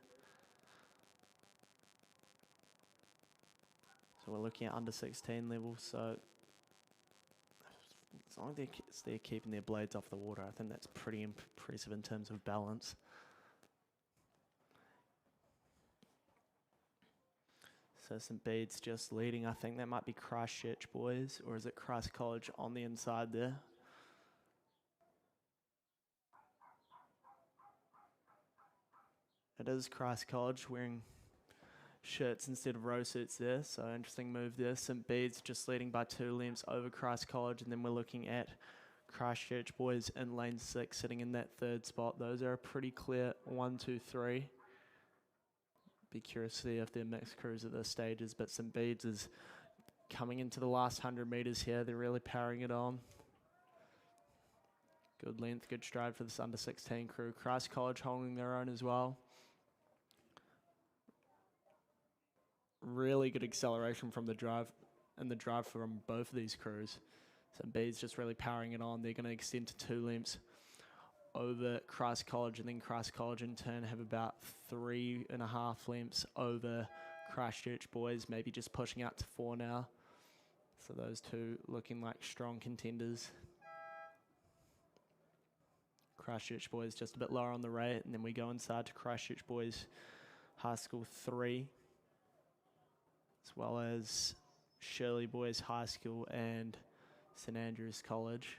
Speaker 2: So we're looking at under 16 levels, so as long as they're keeping their blades off the water, I think that's pretty impressive in terms of balance. So St. Bede's just leading. I think that might be Christchurch boys, or is it Christ College on the inside there? It is Christ College wearing shirts instead of row suits there, so interesting move there. St. Bede's just leading by 2 lengths over Christ College, and then we're looking at Christchurch boys in lane 6 sitting in that 3rd spot. Those are a pretty clear 1, 2, 3. Be curious to see if they're mixed crews at this stages, but St. Bede's is coming into the last 100 metres here. They're really powering it on. Good length, good stride for this under 16 crew. Christ College holding their own as well. Really good acceleration from the drive from both of these crews. St. Bede's just really powering it on. They're going to extend to 2 lengths over Christ College, and then Christ College in turn have about 3.5 lengths over Christchurch boys, maybe just pushing out to 4 now. So those two looking like strong contenders. Christchurch boys just a bit lower on the rate, and then we go inside to Christchurch boys High School 3, as well as Shirley boys High School and St. Andrews College.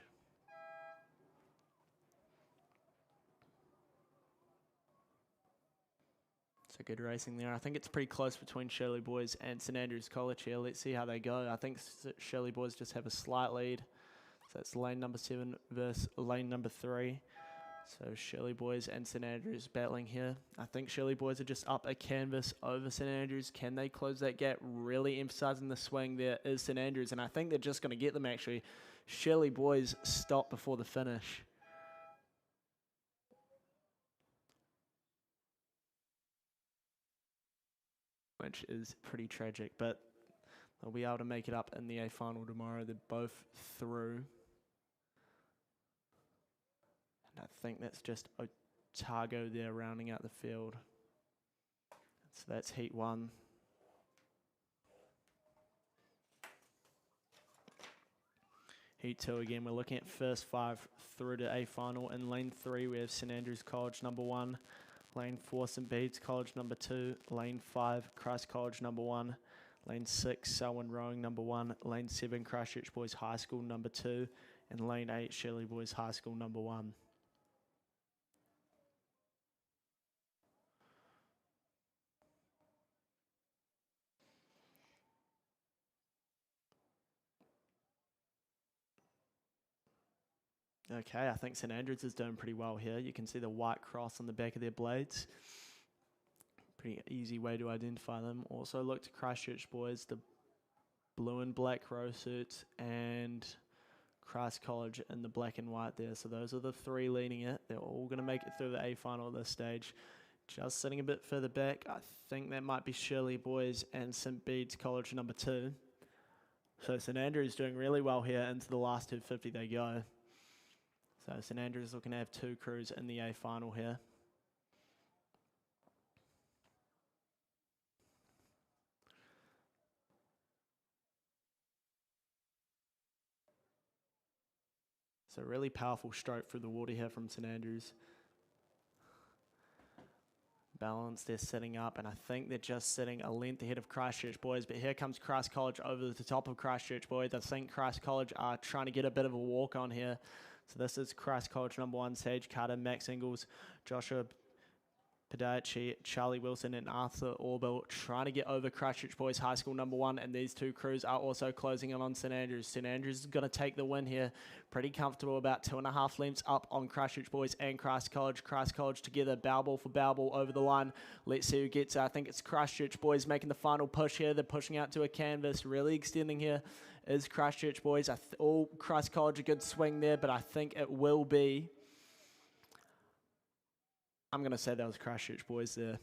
Speaker 2: So good racing there. I think it's pretty close between Shirley boys and St. Andrews College here. Let's see how they go. I think Shirley boys just have a slight lead. So it's lane number 7 versus lane number 3. So Shirley boys and St. Andrews battling here. I think Shirley boys are just up a canvas over St. Andrews. Can they close that gap? Really emphasizing the swing there is St. Andrews, and I think they're just going to get them actually. Shirley boys stop before the finish. Which is pretty tragic, but they'll be able to make it up in the A final tomorrow. They're both through. And I think that's just Otago there rounding out the field. So that's heat 1. Heat 2 again, we're looking at first 5 through to A final. In lane 3 we have St. Andrews College number 1. Lane 4, St. Bede's College number 2. Lane 5, Christ College number 1. Lane 6, Selwyn Rowing number 1. Lane 7, Christchurch Boys High School number 2. And Lane 8, Shirley Boys High School number 1. Okay, I think St. Andrews is doing pretty well here. You can see the white cross on the back of their blades. Pretty easy way to identify them. Also look to Christchurch boys, the blue and black row suits, and Christ College in the black and white there. So those are the 3 leading it. They're all going to make it through the A final at this stage. Just sitting a bit further back, I think that might be Shirley boys and St. Bede's College number 2. So St. Andrews doing really well here. Into the last 250 they go. So St. Andrews looking to have 2 crews in the A final here. So really powerful stroke through the water here from St. Andrews. Balance, they're setting up, and I think they're just sitting a length ahead of Christchurch boys, but here comes Christ College over the top of Christchurch boys. I think Christ College are trying to get a bit of a walk on here. So this is Christ College number 1, Sage Carter, Max Ingalls, Joshua Padachi, Charlie Wilson, and Arthur Orbill trying to get over Christchurch Boys High School number 1, and these 2 crews are also closing in on St. Andrews. St. Andrews is going to take the win here. Pretty comfortable, about 2.5 lengths up on Christchurch Boys and Christ College. Christ College together, bow ball for bow ball over the line. Let's see who gets it. I think it's Christchurch Boys making the final push here. They're pushing out to a canvas, really extending here is Christchurch Boys. Christ College, a good swing there, but I think it will be... I'm going to say that was Christchurch boys there.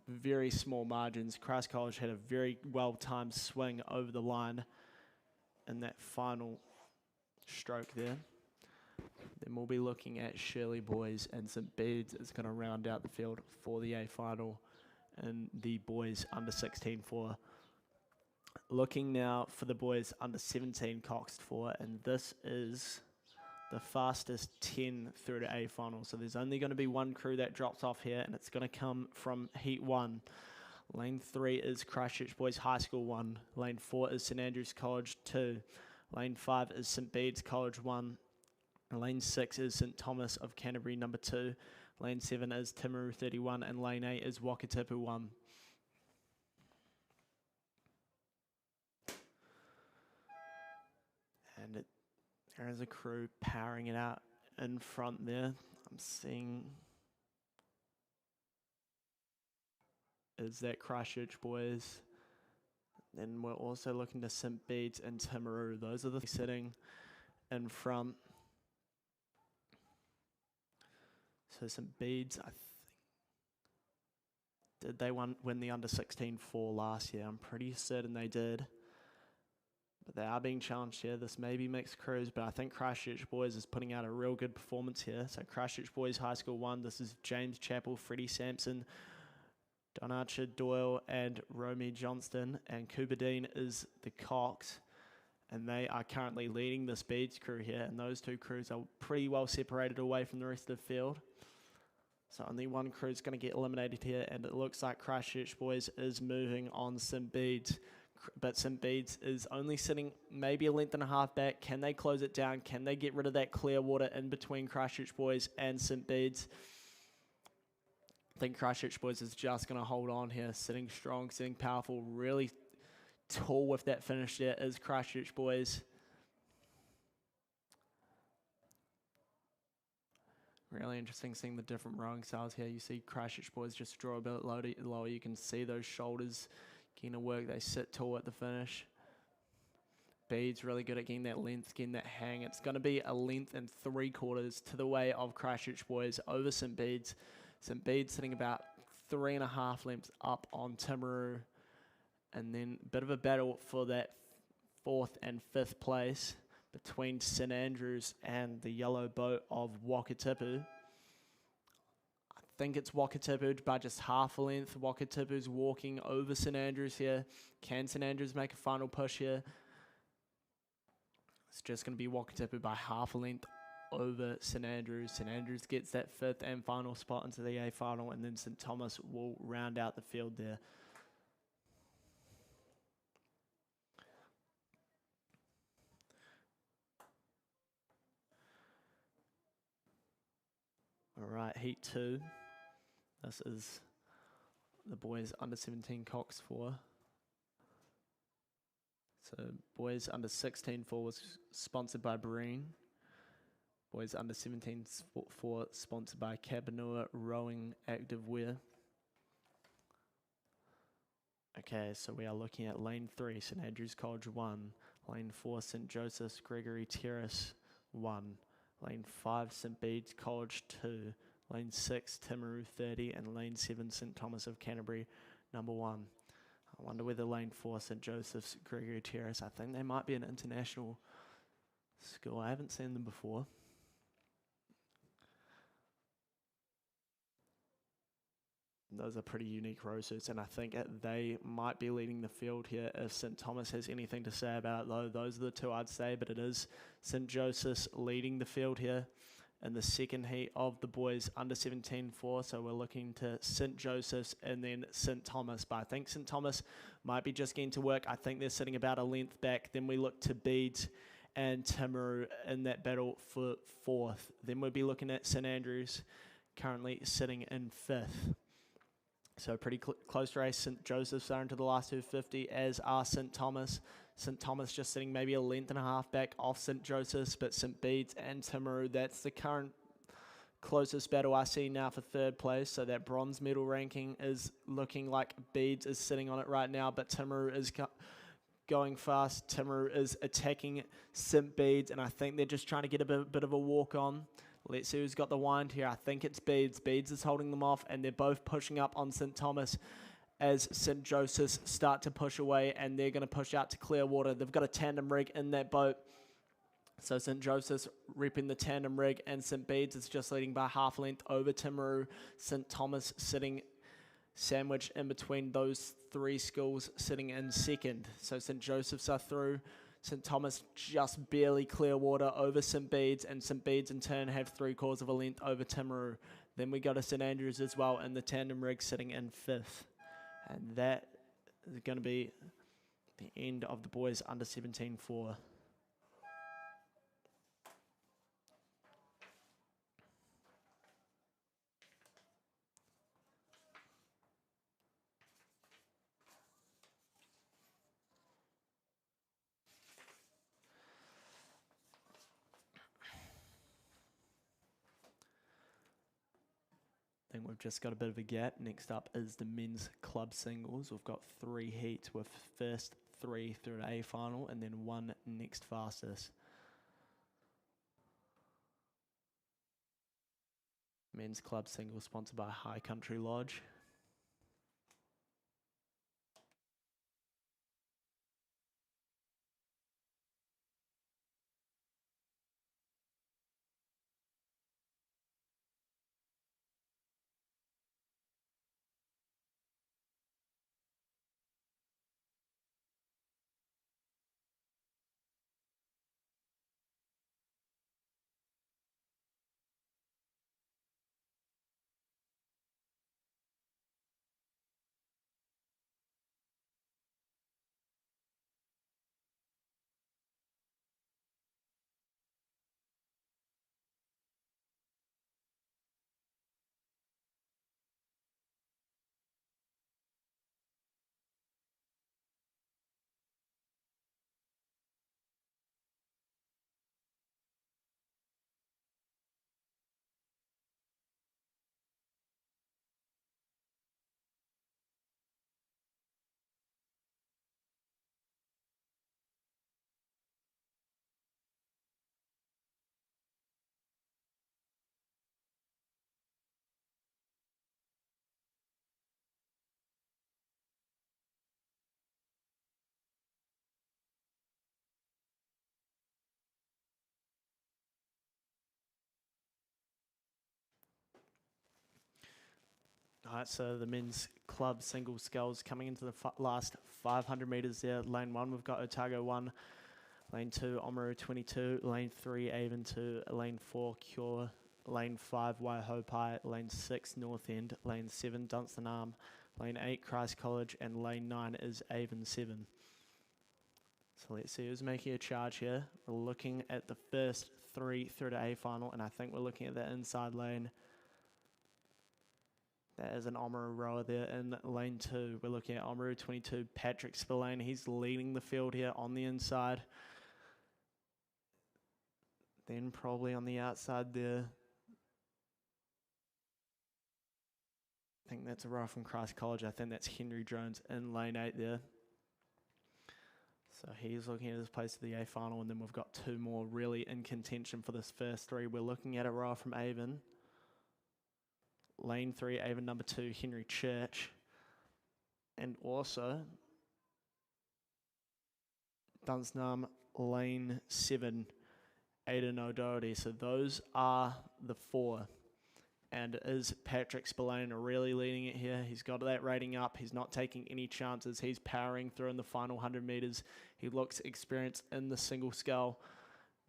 Speaker 2: Very small margins. Christ College had a very well-timed swing over the line in that final stroke there. Then we'll be looking at Shirley Boys, and St Bede's is going to round out the field for the A final and the boys under 16 4. Looking now for the boys under 17 coxed 4, and this is the fastest 10 through to A final. So there's only going to be one crew that drops off here, and it's going to come from Heat 1. Lane 3 is Christchurch Boys High School 1. Lane 4 is St Andrews College 2. Lane 5 is St Bede's College 1. Lane 6 is St Thomas of Canterbury number 2. Lane 7 is Timaru 31, and Lane 8 is Wakatipu 1. And there is a crew powering it out in front there. I'm seeing is that Christchurch Boys. Then we're also looking to St Bede's and Timaru. Those are the sitting in front. So St Bede's, I think, did they win the under 16 4 last year? I'm pretty certain they did. But they are being challenged here. This may be mixed crews, but I think Christchurch Boys is putting out a real good performance here. So Christchurch Boys High School 1, this is James Chappell, Freddie Sampson, Don Archer Doyle, and Romy Johnston. And Cooper Dean is the Cox. And they are currently leading the Speeds crew here. And those two crews are pretty well separated away from the rest of the field. So only one crew is going to get eliminated here. And it looks like Christchurch Boys is moving on St Bede's. But St Bede's is only sitting maybe a length and a half back. Can they close it down? Can they get rid of that clear water in between Christchurch Boys and St Bede's? I think Christchurch Boys is just going to hold on here, sitting strong, sitting powerful, really tall with that finish there is Christchurch Boys. Really interesting seeing the different rowing styles here. You see Christchurch Boys just draw a bit lower. You can see those shoulders getting to work. They sit tall at the finish. Bede's really good at getting that length, getting that hang. It's going to be a length and 3/4 to the way of Christchurch Boys over St Bede's. St Bede's sitting about 3.5 lengths up on Timaru. And then a bit of a battle for that 4th and 5th place between St Andrews and the yellow boat of Wakatipu. I think it's Wakatipu by just half a length. Wakatipu's walking over St Andrews here. Can St Andrews make a final push here? It's just going to be Wakatipu by half a length over St Andrews. St Andrews gets that 5th and final spot into the A final, and then St Thomas will round out the field there. All right, Heat 2. This is the boys under 17 cox 4. So boys under 16 4 was sponsored by Breen. Boys under 17 4 sponsored by Cabanua Rowing Active Wear. Okay, so we are looking at lane 3, St Andrews College 1. Lane 4, St Joseph's Gregory Terrace 1. Lane 5, St Bede's College 2. Lane 6, Timaru 30. And Lane 7, St Thomas of Canterbury number 1. I wonder whether Lane 4, St Joseph's Gregory Terrace, I think they might be an international school. I haven't seen them before. Those are pretty unique row suits, and I think they might be leading the field here. If St Thomas has anything to say about it, though, those are the two I'd say, but it is St Joseph's leading the field here in the second heat of the boys under 17-4. So we're looking to St Joseph's and then St Thomas, but I think St Thomas might be just getting to work. I think they're sitting about a length back. Then we look to Bede's and Timaru in that battle for 4th. Then we'll be looking at St Andrews, currently sitting in 5th. So pretty close race. St Joseph's are into the last 250, as are St Thomas. St Thomas just sitting maybe a length and a half back off St Joseph's, but St Bede's and Timaru, that's the current closest battle I see now for 3rd place. So that bronze medal ranking is looking like Bede's is sitting on it right now, but Timaru is going fast. Timaru is attacking St Bede's, and I think they're just trying to get a bit of a walk on. Let's see who's got the wind here. I think it's Bede's. Bede's is holding them off, and they're both pushing up on St Thomas as St Joseph's start to push away, and they're going to push out to Clearwater. They've got a tandem rig in that boat. So St. Joseph's repping the tandem rig, and St. Bede's is just leading by half length over Timaru. St. Thomas sitting sandwiched in between those three schools, sitting in second. So St. Joseph's are through. St. Thomas just barely clear water over St. Bede's, and St. Bede's in turn have 3/4 of a length over Timaru. Then we go to St. Andrews as well, and the tandem rig sitting in fifth. And that is going to be the end of the boys under 17 4. I think we've just got a bit of a gap. Next up is the men's club singles. We've got 3 heats with first 3 through to A final and then 1 next fastest. Men's club singles sponsored by High Country Lodge. All right, so the men's club single sculls coming into the last 500 metres there. Lane 1, we've got Otago 1. Lane 2, Oamaru 22. Lane 3, Avon 2. Lane 4, Cure. Lane 5, Waihopai. Lane 6, North End. Lane 7, Dunstan Arm. Lane 8, Christ College. And lane 9 is Avon 7. So let's see who's making a charge here. We're looking at the first 3 through to A final, and I think we're looking at the inside lane. That is an Oamaru rower there in lane 2. We're looking at Oamaru 22, Patrick Spillane. He's leading the field here on the inside. Then probably on the outside there, I think that's a rower from Christ College. I think that's Henry Jones in lane 8 there. So he's looking at his place to the A final, and then we've got 2 more really in contention for this first 3. We're looking at a rower from Avon. Lane 3, Avon number 2, Henry Church. And also Dunstan lane 7, Aidan O'Doherty. So those are the 4. And is Patrick Spillane really leading it here? He's got that rating up. He's not taking any chances. He's powering through in the final 100 metres. He looks experienced in the single scull.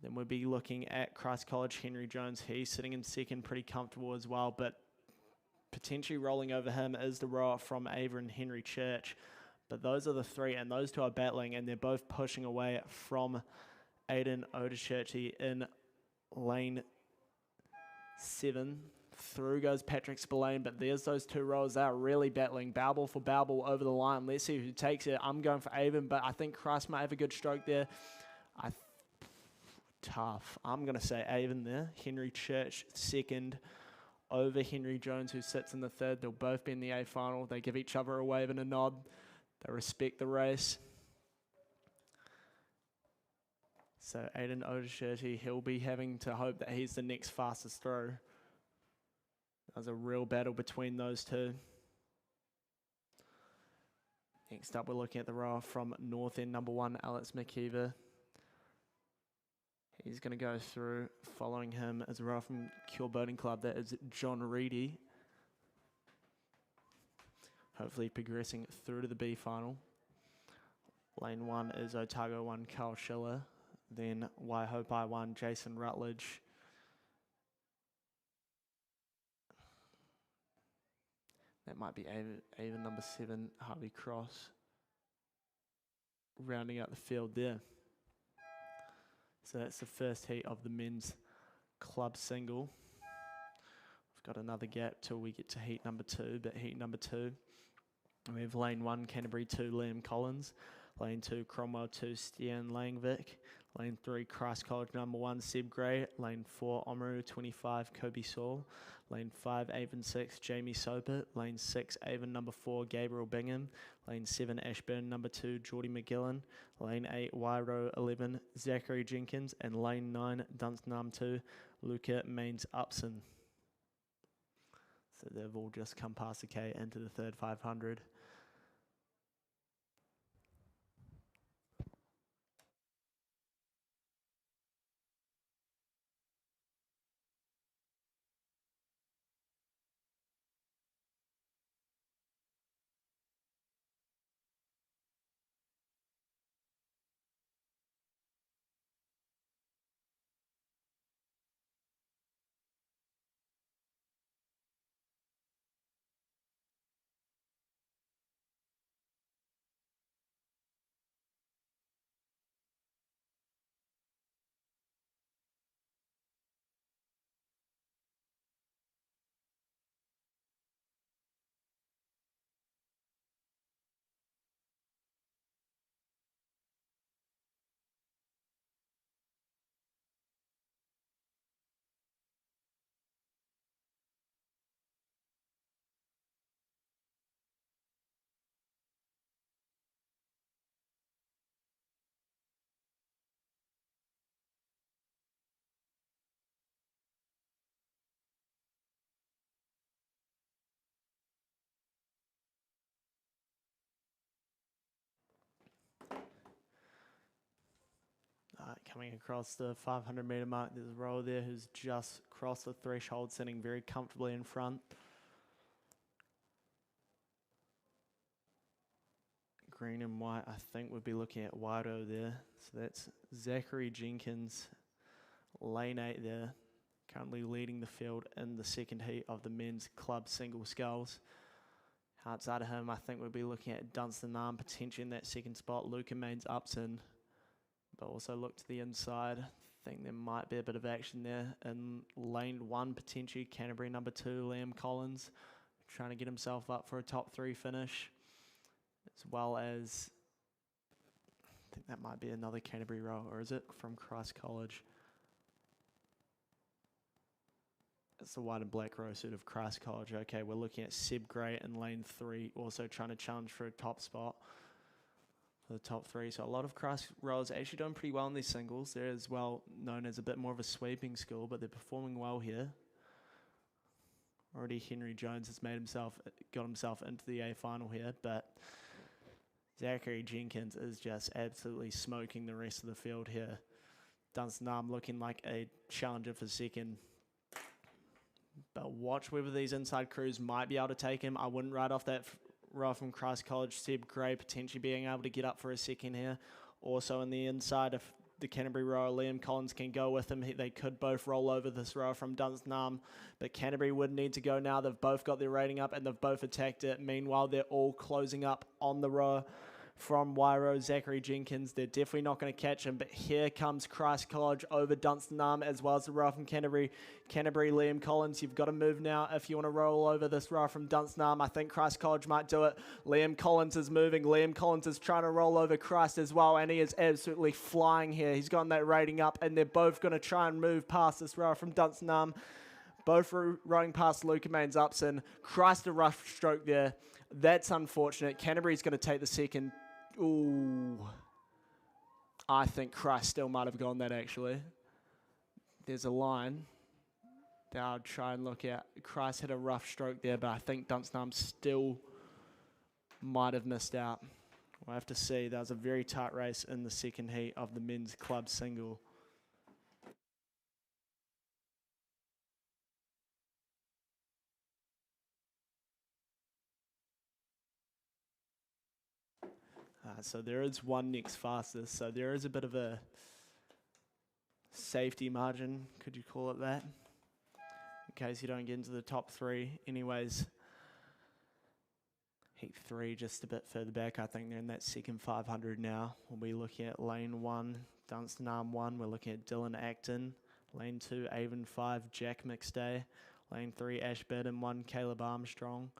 Speaker 2: Then we'll be looking at Christ College, Henry Jones. He's sitting in second, pretty comfortable as well, but potentially rolling over him is the rower from Avon, Henry Church. But those are the 3, and those 2 are battling, and they're both pushing away from Aidan O'Doherty in lane 7. Through goes Patrick Spillane, but there's those 2 rowers. They are really battling, bow ball for bow ball over the line. Let's see who takes it. I'm going for Avon, but I think Christ might have a good stroke there. Tough. I'm going to say Avon there. Henry Church second over Henry Jones, who sits in the 3rd. They'll both be in the A final. They give each other a wave and a nod. They respect the race. So Aidan O'Doherty, he'll be having to hope that he's the next fastest through. There's a real battle between those 2. Next up, we're looking at the rower from North End, number 1, Alex McKeever. He's going to go through. Following him is a rower from Cure Boating Club. That is John Reedy. Hopefully progressing through to the B final. Lane 1 is Otago 1, Carl Schiller. Then Waihopai 1, Jason Rutledge. That might be Avon number 7, Harvey Cross. Rounding out the field there. So that's the first heat of the men's club single. We've got another gap till we get to heat number 2, but heat number 2, we have lane 1, Canterbury 2, Liam Collins. Lane 2, Cromwell 2, Stian Langvik. Lane 3, Christ College number 1, Seb Gray. Lane 4, Oamaru 25, Kobe Saul. Lane 5, Avon 6, Jamie Sopert. Lane 6, Avon number 4, Gabriel Bingham. Lane 7, Ashburn number 2, Geordie McGillan. Lane 8, Wairo 11, Zachary Jenkins. And lane 9, Dunstanarm 2, Luca Mains Upson. So they've all just come past the K into the third 500. Coming across the 500 metre mark, there's a rower there who's just crossed the threshold, sitting very comfortably in front. Green and white, I think we'd be looking at Wairo there. So that's Zachary Jenkins, lane 8 there, currently leading the field in the second heat of the men's club single sculls. Outside of him, I think we'd be looking at Dunstanarm potentially in that second spot, Luca Mains Upson. But also look to the inside. I think there might be a bit of action there. In lane 1, potentially Canterbury number 2, Liam Collins, trying to get himself up for a top 3 finish. As well as, I think that might be another Canterbury row, or is it from Christ College? It's the white and black row suit of Christ College. Okay, we're looking at Seb Gray in lane 3, also trying to challenge for a top spot. For the top 3. So a lot of Christ rowers actually doing pretty well in these singles. They're as well known as a bit more of a sweeping school, but they're performing well here. Already Henry Jones has got himself into the A final here, but Zachary Jenkins is just absolutely smoking the rest of the field here. Dunstanarm looking like a challenger for second. But watch whether these inside crews might be able to take him. I wouldn't write off that row from Christ College, Seb Gray potentially being able to get up for a second here. Also on the inside, if the Canterbury rower Liam Collins can go with him, they could both roll over this row from Dunstanarm. But Canterbury would need to go now. They've both got their rating up and they've both attacked it. Meanwhile, they're all closing up on the row from Wairo, Zachary Jenkins. They're definitely not going to catch him, but here comes Christ College over Dunstanarm as well as the row from Canterbury. Canterbury, Liam Collins, you've got to move now if you want to roll over this row from Dunstanarm. I think Christ College might do it. Liam Collins is moving. Liam Collins is trying to roll over Christ as well, and he is absolutely flying here. He's gotten that rating up, and they're both going to try and move past this row from Dunstanarm. Both rowing past Luca Mains Upson. Christ, a rough stroke there. That's unfortunate. Canterbury's going to take the second. Ooh. I think Christ still might have gone that, actually. There's a line that I'll try and look at. Christ had a rough stroke there, but I think Dunstanarm still might have missed out. We'll have to see. That was a very tight race in the second heat of the men's club single. So there is one next fastest, so there is a bit of a safety margin, could you call it that, in case you don't get into the top 3. Anyways, heat 3 just a bit further back. I think they're in that second 500 now. We'll be looking at lane 1, Dunstan Arm 1. We're looking at Dylan Acton. Lane 2, Avon 5, Jack McStay. Lane 3, Ash Burden 1, Caleb Armstrong.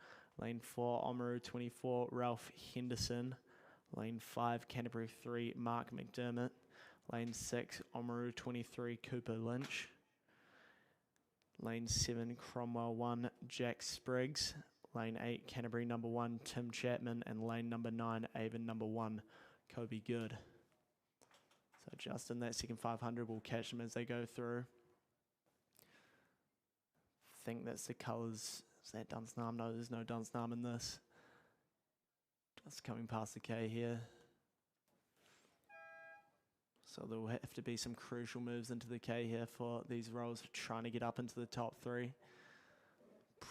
Speaker 2: Lane 4, Oamaru 24, Ralph Henderson. Lane 5, Canterbury 3, Mark McDermott. Lane 6, Oamaru 23, Cooper Lynch. Lane 7, Cromwell 1, Jack Spriggs. Lane 8, Canterbury number 1, Tim Chapman. And lane number 9, Avon number 1, Kobe Good. So just in that second 500, we'll catch them as they go through. I think that's the colours. Is that Dunstan Arm? No, there's no Dunstan Arm in this. Just coming past the K here. So there will have to be some crucial moves into the K here for these rows trying to get up into the top 3.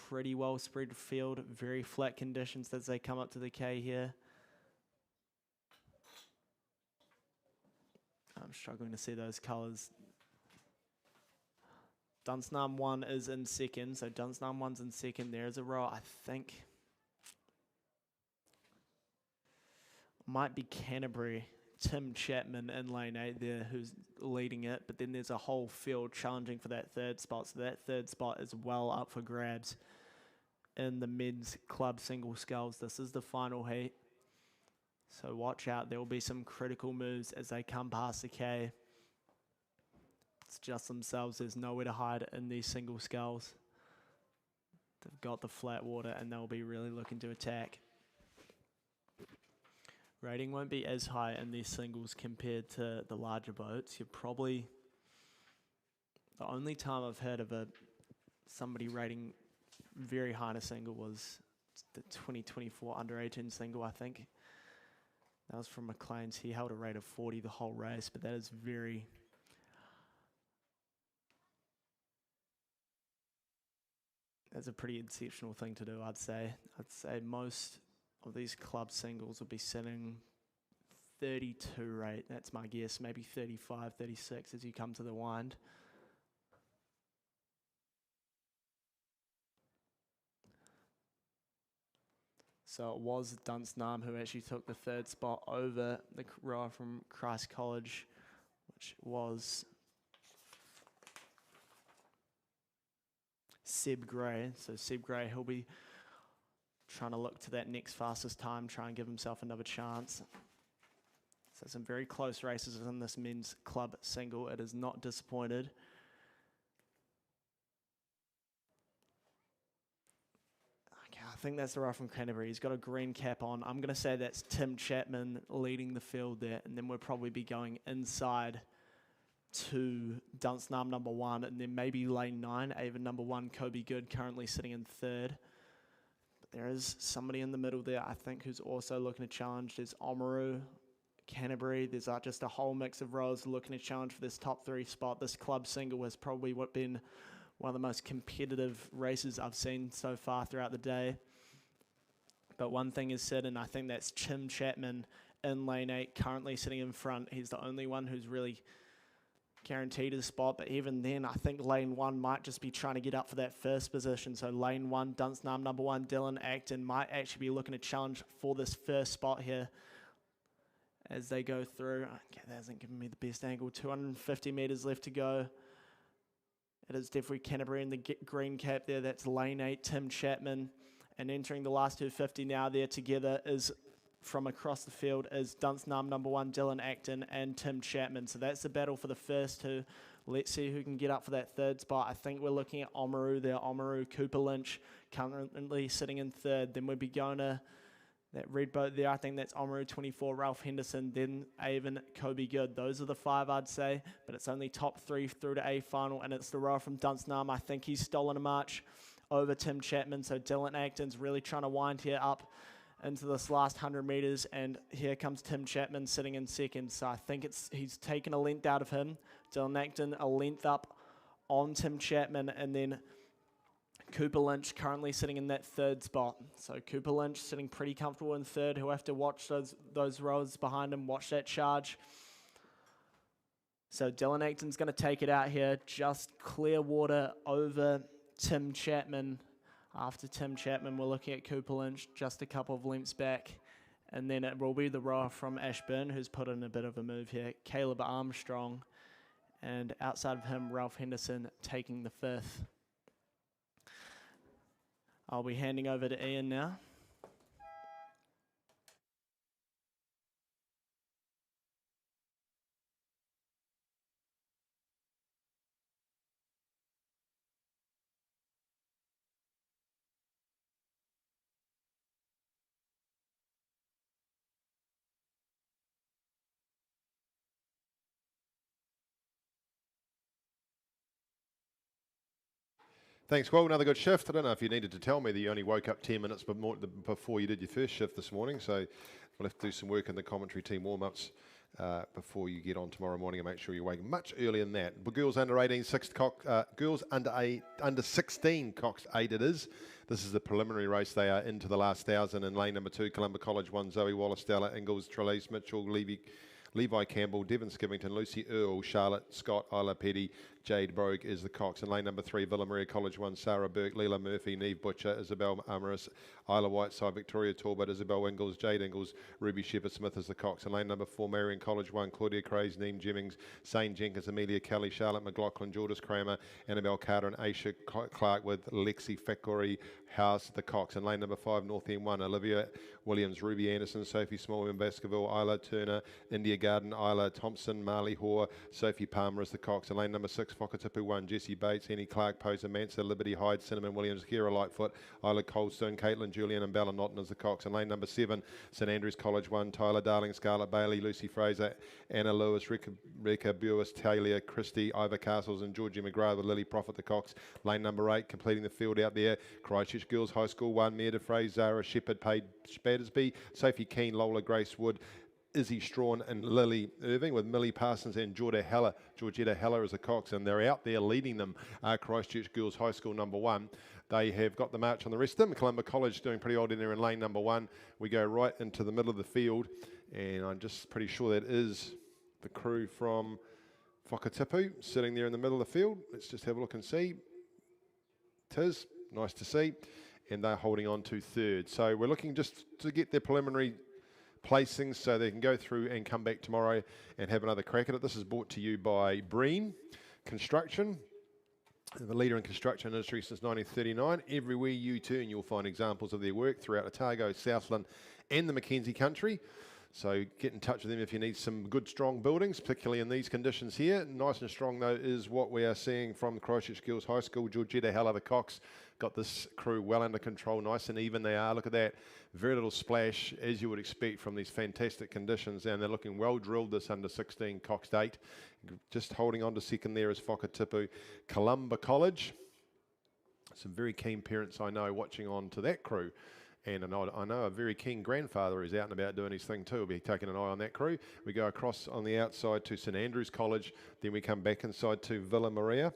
Speaker 2: Pretty well spread field, very flat conditions as they come up to the K here. I'm struggling to see those colours. Dunstan Arm 1 is in second, so Dunstan Arm 1's in second. There is a row, I think, might be Canterbury, Tim Chapman in lane 8 there, who's leading it, but then there's a whole field challenging for that 3rd spot, so that 3rd spot is well up for grabs in the men's club single sculls. This is the final heat, so watch out. There will be some critical moves as they come past the K. It's just themselves. There's nowhere to hide in these single sculls. They've got the flat water and they'll be really looking to attack. Rating won't be as high in these singles compared to the larger boats. You're probably, the only time I've heard of somebody rating very high in a single was the 2024 under-18 single, I think. That was from McLean's. He held a rate of 40 the whole race, but that is very... That's a pretty exceptional thing to do, I'd say. I'd say most of these club singles will be sitting 32 rate. That's my guess, maybe 35, 36 as you come to the wind. So it was Dunstan Arm who actually took the 3rd spot over the rower from Christ College, which was Seb Gray. So Seb Gray, he'll be trying to look to that next fastest time, try and give himself another chance. So some very close races in this men's club single. It is not disappointed. Okay, I think that's the rower from Canterbury. He's got a green cap on. I'm going to say that's Tim Chapman leading the field there, and then we'll probably be going inside to Dunstan Arm number 1, and then maybe lane 9, Avon number 1, Kobe Good, currently sitting in 3rd. But there is somebody in the middle there, I think, who's also looking to challenge. There's Oamaru, Canterbury. There's just a whole mix of rowers looking to challenge for this top 3 spot. This club single has probably been one of the most competitive races I've seen so far throughout the day. But one thing is certain, I think that's Tim Chapman in lane 8, currently sitting in front. He's the only one who's really guaranteed a spot, but even then I think lane 1 might just be trying to get up for that 1st position. So lane 1, Dunstan Arm number 1, Dylan Acton might actually be looking to challenge for this 1st spot here as they go through. Okay, that hasn't given me the best angle. 250 metres left to go. It is definitely Canterbury in the green cap there. That's lane 8, Tim Chapman. And entering the last 250 now there together is, from across the field, is Dunstan Arm number 1, Dylan Acton, and Tim Chapman. So that's the battle for the first 2. Let's see who can get up for that 3rd spot. I think we're looking at Oamaru there. Oamaru, Cooper Lynch, currently sitting in 3rd. Then we'd be going to that red boat there. I think that's Oamaru 24, Ralph Henderson, then Avon, Kobe Good. Those are the 5, I'd say, but it's only top 3 through to A final, and it's the rower from Dunstan Arm. I think he's stolen a march over Tim Chapman, so Dylan Acton's really trying to wind here up into this last 100 metres, and here comes Tim Chapman sitting in 2nd. So I think he's taken a length out of him. Dylan Acton a length up on Tim Chapman, and then Cooper Lynch currently sitting in that third spot. So Cooper Lynch sitting pretty comfortable in third. He'll have to watch those rowers behind him, watch that charge. So Dylan Acton's going to take it out here. Just clear water over Tim Chapman. After Tim Chapman, we're looking at Cooper Lynch just a couple of lengths back. And then it will be the rower from Ashburn who's put in a bit of a move here, Caleb Armstrong. And outside of him, Ralph Henderson taking the fifth. I'll be handing over to Ian now.
Speaker 1: Thanks, Will. Another good shift. I don't know if you needed to tell me that you only woke up 10 minutes before you did your first shift this morning, so we'll have to do some work in the commentary team warm-ups before you get on tomorrow morning and make sure you're waking much earlier than that. But girls under 18, girls under 16, coxed 8 it is. This is the preliminary race. They are into the last 1,000 in lane number 2, Columba College 1, Zoe Wallace, Stella Ingalls, Trelise Mitchell, Levi Campbell, Devon Skivington, Lucy Earle, Charlotte Scott, Isla Petty, Jade Brogue is the cox. In lane number 3, Villa Maria College 1, Sarah Burke, Leela Murphy, Neve Butcher, Isabel Amaris, Isla Whiteside, Victoria Talbot, Isabel Ingalls, Jade Ingalls, Ruby Shepherd Smith is the cox. In lane number 4, Marion College 1, Claudia Craze, Neem Jennings, Sane Jenkins, Amelia Kelly, Charlotte McLaughlin, Jordis Kramer, Annabelle Carter and Aisha Clark with Lexi Fakori House, the cox. In lane number 5, North End 1, Olivia Williams, Ruby Anderson, Sophie Small in Baskerville, Isla Turner, India Garden, Isla Thompson, Marley Hoare, Sophie Palmer is the cox. In lane number 6, Whakatipu 1, Jessie Bates, Annie Clark, Poser Mansa, Liberty Hyde, Cinnamon Williams, Kira Lightfoot, Isla Coldstone, Caitlin Julian and Bella Naughton is the cox. In lane number 7, St Andrews College 1, Tyler Darling, Scarlett Bailey, Lucy Fraser, Anna Lewis, Rebecca Buis, Taylor Christie, Ivor Castles and Georgie McGrath with Lily Prophet the cox. Lane number 8, completing the field out there, Christchurch Girls High School 1, Mia DeFray, Zara Shepherd, Paige Battersby, Sophie Keane, Lola Grace Wood, Izzy Strawn and Lily Irving with Millie Parsons and Georgetta Heller as the cox, and they're out there leading them. Christchurch Girls High School number 1. They have got the march on the rest of them. Columba College doing pretty odd in there in lane number 1. We go right into the middle of the field, and I'm just pretty sure that is the crew from Whakatipu sitting there in the middle of the field. Let's just have a look and see. It is nice to see, and they're holding on to third. So we're looking just to get their preliminary placings so they can go through and come back tomorrow and have another crack at it. This is brought to you by Breen Construction, the leader in construction industry since 1939. Everywhere you turn, you'll find examples of their work throughout Otago, Southland and the Mackenzie country. So get in touch with them if you need some good, strong buildings, particularly in these conditions here. Nice and strong, though, is what we are seeing from Christchurch Girls High School. Georgetta Heller, the cox, got this crew well under control. Nice and even they are. Look at that. Very little splash, as you would expect from these fantastic conditions. And they're looking well drilled, this under 16 coxed 8. Just holding on to second there is Whakatipu. Columba College. Some very keen parents I know watching on to that crew. And I know a very keen grandfather is out and about doing his thing too. We'll be taking an eye on that crew. We go across on the outside to St Andrews College. Then we come back inside to Villa Maria.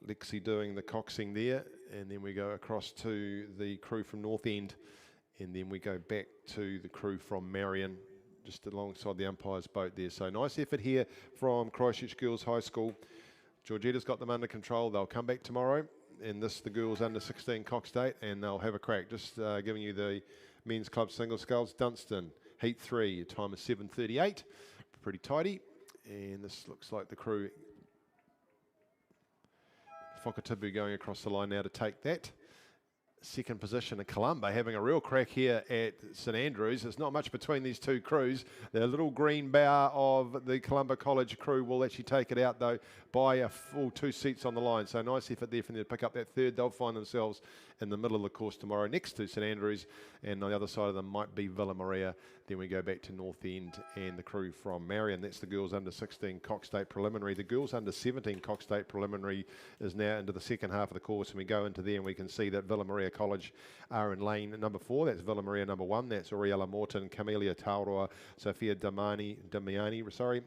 Speaker 1: Lexi doing the coxing there. And then we go across to the crew from North End. And then we go back to the crew from Marion, just alongside the umpire's boat there. So nice effort here from Christchurch Girls High School. Georgetta's got them under control. They'll come back tomorrow. And this the girls under 16 coxed 8, and they'll have a crack. Just giving you the men's club single sculls. Dunstan, heat 3, time is 7:38, pretty tidy. And this looks like the crew. Whakatipu going across the line now to take that. Second position in Columba, having a real crack here at St Andrews. There's not much between these two crews. The little green bow of the Columba College crew will actually take it out, though, by a full 2 seats on the line. So nice effort there for them to pick up that third. They'll find themselves in the middle of the course tomorrow next to St Andrews, and on the other side of them might be Villa Maria. Then we go back to North End and the crew from Marion. That's the girls under 16 coxed 8 preliminary. The girls under 17 coxed 8 preliminary is now into the second half of the course, and we go into there and we can see that Villa Maria College are in lane number 4. That's Villa Maria number 1. That's Oriella Morton, Camelia Tauroa, Sophia Damiani,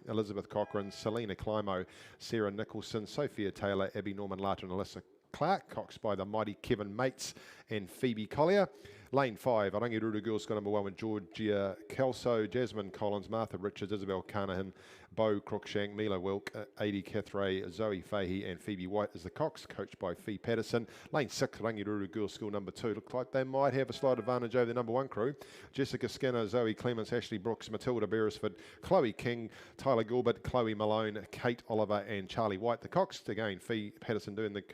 Speaker 1: Elizabeth Cochran, Selena Climo, Sarah Nicholson, Sophia Taylor, Abby Norman Larter, and Alyssa Clark, coxed by the mighty Kevin Mates and Phoebe Collier. Lane 5, Rangiruru Girls School number 1 with Georgia Kelso, Jasmine Collins, Martha Richards, Isabel Carnahan, Bo Crookshank, Mila Wilk, Adi Cathray, Zoe Fahey and Phoebe White is the cox, coached by Fee Patterson. Lane 6, Rangiruru Girls School number 2. Looks like they might have a slight advantage over the number 1 crew. Jessica Skinner, Zoe Clements, Ashley Brooks, Matilda Beresford, Chloe King, Tyler Gilbert, Chloe Malone, Kate Oliver and Charlie White the cox. Again, Fee Patterson doing the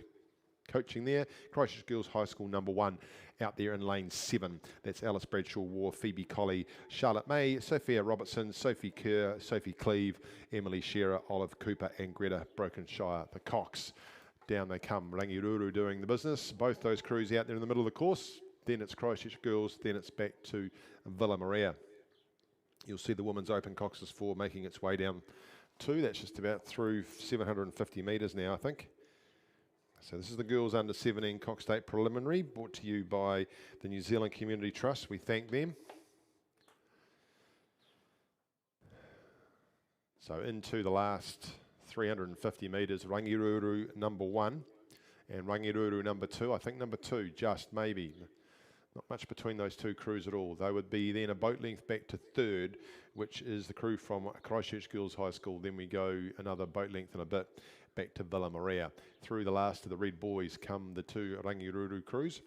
Speaker 1: coaching there. Christchurch Girls High School number 1 out there in lane 7. That's Alice Bradshaw War, Phoebe Colley, Charlotte May, Sophia Robertson, Sophie Kerr, Sophie Cleve, Emily Shearer, Olive Cooper and Greta Brokenshire, the cox. Down they come, Rangiruru doing the business. Both those crews out there in the middle of the course. Then it's Christchurch Girls, then it's back to Villa Maria. You'll see the Women's Open Coxless 4 making its way down to, that's just about through 750 metres now, I think. So this is the Girls Under 17 Cox State Preliminary, brought to you by the New Zealand Community Trust. We thank them. So into the last 350 metres, Rangiruru number 1 and Rangiruru number 2. I think number 2, just maybe. Not much between those two crews at all. They would be then a boat length back to 3rd, which is the crew from Christchurch Girls High School. Then we go another boat length and a bit back to Villa Maria. Through the last of the Red Boys come the 2 Rangiruru crews.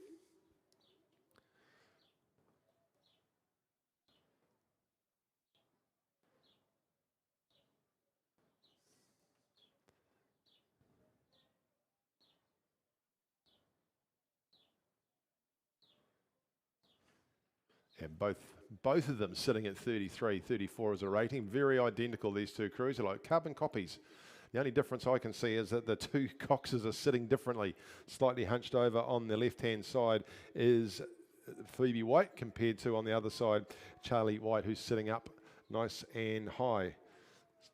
Speaker 1: And both of them sitting at 33, 34 as a rating. Very identical, these two crews. They're like carbon copies. The only difference I can see is that the 2 coxes are sitting differently. Slightly hunched over on the left-hand side is Phoebe White compared to on the other side, Charlie White, who's sitting up nice and high.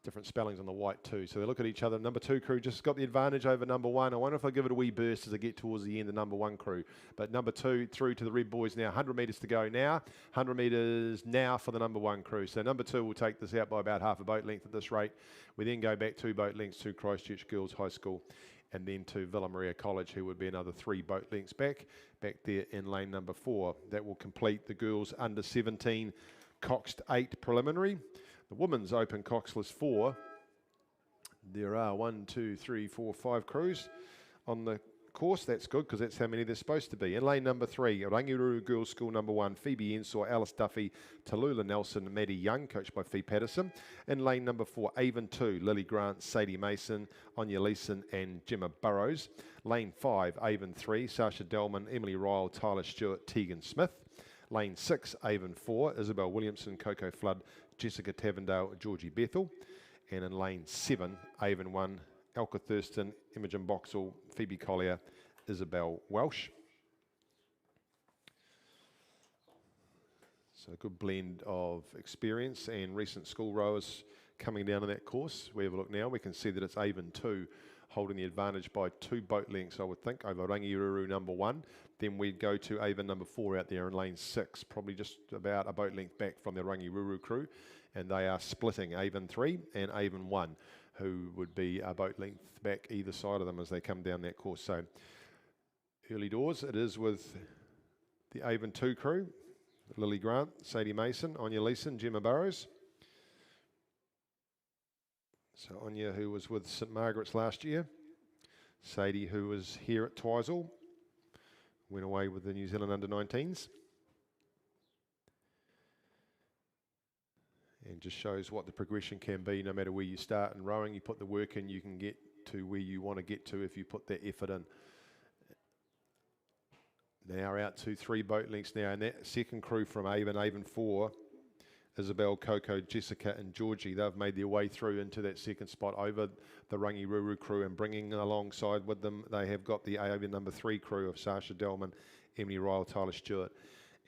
Speaker 1: Different spellings on the white too. So they look at each other. Number 2 crew just got the advantage over number 1. I wonder if they'll give it a wee burst as they get towards the end of number 1 crew. But number 2 through to the Red Boys now. 100 metres to go now. 100 metres now for the number 1 crew. So number 2 will take this out by about half a boat length at this rate. We then go back 2 boat lengths to Christchurch Girls High School and then to Villa Maria College, who would be another 3 boat lengths back there in lane number 4. That will complete the Girls Under 17 Coxed 8 Preliminary. The Women's Open Coxless 4. There are 1, 2, 3, 4, 5 crews on the course. That's good because that's how many there's supposed to be. In lane number 3, Rangiruru Girls School number 1, Phoebe Ensor, Alice Duffy, Tallulah Nelson, Maddie Young, coached by Fee Patterson. In lane number 4, Avon 2, Lily Grant, Sadie Mason, Anya Leeson and Gemma Burrows. Lane 5, Avon 3, Sasha Delman, Emily Ryle, Tyler Stewart, Tegan Smith. Lane 6, Avon 4, Isabel Williamson, Coco Flood, Jessica Tavendale, Georgie Bethel. And in lane 7, Avon 1, Elka Thurston, Imogen Boxall, Phoebe Collier, Isabel Welsh. So a good blend of experience and recent school rowers coming down on that course. We have a look now. We can see that it's Avon 2 holding the advantage by 2 boat lengths, I would think, over Rangiruru number 1. Then we'd go to Avon number 4 out there in lane 6, probably just about a boat length back from the Rangiruru crew. And they are splitting Avon 3 and Avon 1, who would be a boat length back either side of them as they come down that course. So early doors, it is with the Avon 2 crew, Lily Grant, Sadie Mason, Anya Leeson, Gemma Burrows. So Anya, who was with St Margaret's last year. Sadie, who was here at Twizel, went away with the New Zealand under-19s. And just shows what the progression can be. No matter where you start in rowing, you put the work in, you can get to where you want to get to if you put that effort in. They are out to 3 boat lengths now, and that second crew from Avon 4, Isabel, Coco, Jessica and Georgie, they've made their way through into that second spot over the Rangiruru crew, and bringing alongside with them, they have got the Avon number 3 crew of Sasha Delman, Emily Ryle, Tyler Stewart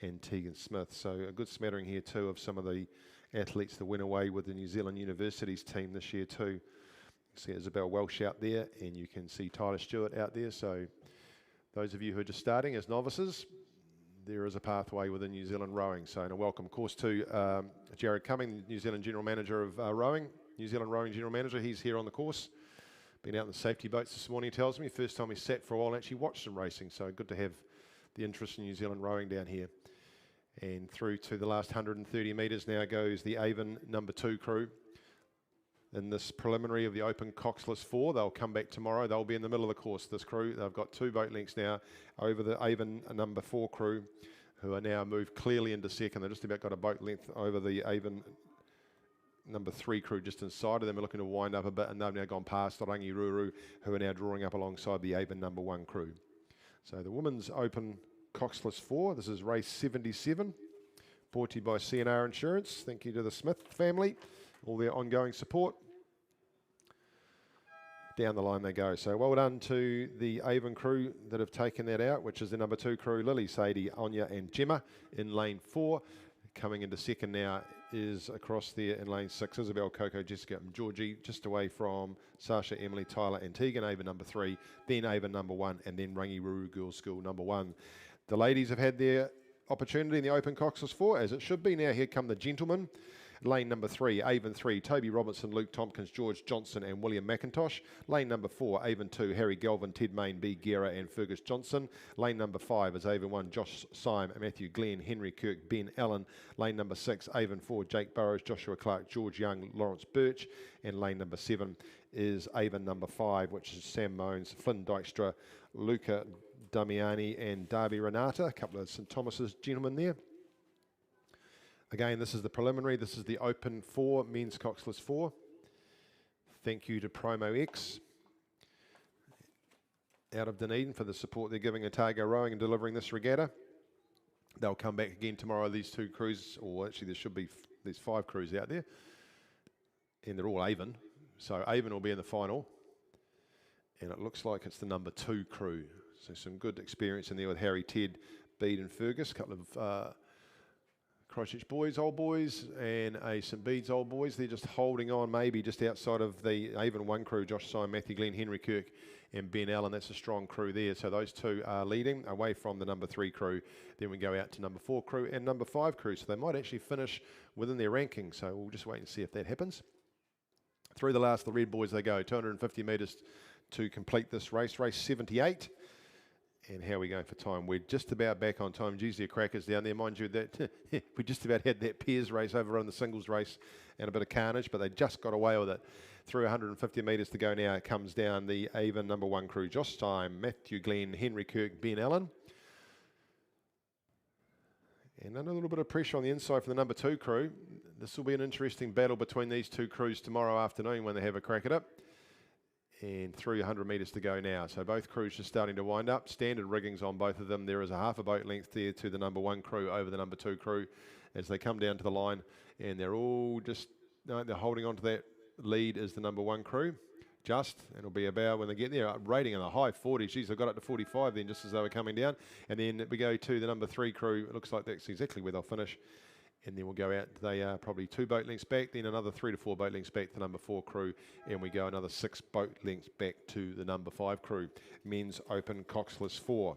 Speaker 1: and Tegan Smith. So a good smattering here too of some of the athletes that went away with the New Zealand Universities team this year too. You see Isabel Welsh out there, and you can see Tyler Stewart out there. So those of you who are just starting as novices, there is a pathway within New Zealand rowing. So and a welcome, of course, to Jared Cumming, New Zealand General Manager of rowing, New Zealand Rowing General Manager. He's here on the course. Been out in the safety boats this morning, he tells me. First time he sat for a while and actually watched some racing, so good to have the interest in New Zealand rowing down here. And through to the last 130 metres now goes the Avon number 2 crew. In this preliminary of the Open Coxless 4, they'll come back tomorrow. They'll be in the middle of the course, this crew. They've got 2 boat lengths now over the Avon number 4 crew, who are now moved clearly into second. They've just about got a boat length over the Avon number 3 crew just inside of them. Are looking to wind up a bit, and they've now gone past Orangi Ruru, who are now drawing up alongside the Avon number 1 crew. So the Women's Open Coxless 4, this is race 77, brought to you by CNR Insurance. Thank you to the Smith family, all their ongoing support. Down the line they go. So well done to the Avon crew that have taken that out, which is the number 2 crew, Lily, Sadie, Anya and Gemma in lane 4. Coming into second now is across there in lane 6, Isabel, Coco, Jessica and Georgie, just away from Sasha, Emily, Tyler and Tegan, Avon number 3, then Avon number 1, and then Rangi Ruru Girls School number 1. The ladies have had their opportunity in the Open Coxless 4, as it should be. Now here come the gentlemen. Lane number 3, Avon 3, Toby Robinson, Luke Tompkins, George Johnson and William McIntosh. Lane number 4, Avon 2, Harry Galvin, Ted Main, B. Guerra and Fergus Johnson. Lane number 5 is Avon 1, Josh Syme, Matthew Glenn, Henry Kirk, Ben Allen. Lane number 6, Avon 4, Jake Burrows, Joshua Clark, George Young, Lawrence Birch. And lane number 7 is Avon number 5, which is Sam Mones, Flynn Dykstra, Luca Damiani and Darby Renata. A couple of St Thomas's gentlemen there. Again, this is the preliminary. This is the Open 4, Men's Coxless 4. Thank you to Promo X out of Dunedin for the support they're giving Otago Rowing and delivering this regatta. They'll come back again tomorrow, these 2 crews, or actually there's 5 crews out there, and they're all Avon. So Avon will be in the final, and it looks like it's the number 2 crew. So some good experience in there with Harry, Ted, Bede and Fergus, a couple of Christchurch boys, old boys, and a St Bede's old boys. They're just holding on maybe just outside of the Avon 1 crew, Josh Syme, Matthew Glenn, Henry Kirk and Ben Allen. That's a strong crew there. So those 2 are leading away from the number 3 crew. Then we go out to number 4 crew and number 5 crew. So they might actually finish within their ranking. So we'll just wait and see if that happens. Through the last, the red boys they go. 250 metres to complete this race. Race 78. And how are we going for time? We're just about back on time. Geez, there are crackers down there. Mind you, that we just about had that pairs race over on the singles race and a bit of carnage, but they just got away with it. Through 150 metres to go now, it comes down the Avon number 1 crew. Josh Syme, Matthew Glenn, Henry Kirk, Ben Allen. And under a little bit of pressure on the inside for the number 2 crew. This will be an interesting battle between these 2 crews tomorrow afternoon when they have a crack at it. And 300 metres to go now. So both crews just starting to wind up. Standard riggings on both of them. There is a half a boat length there to the number 1 crew over the number 2 crew as they come down to the line. And they're all just, no, they're holding on to that lead as the number 1 crew. Just, and it'll be about when they get there, rating in the high 40s. Geez, they got up to 45 then just as they were coming down. And then we go to the number 3 crew. It looks like that's exactly where they'll finish. And then we'll go out, they are probably 2 boat lengths back, then another 3 to 4 boat lengths back to number 4 crew, and we go another 6 boat lengths back to the number 5 crew. Men's Open Coxless 4.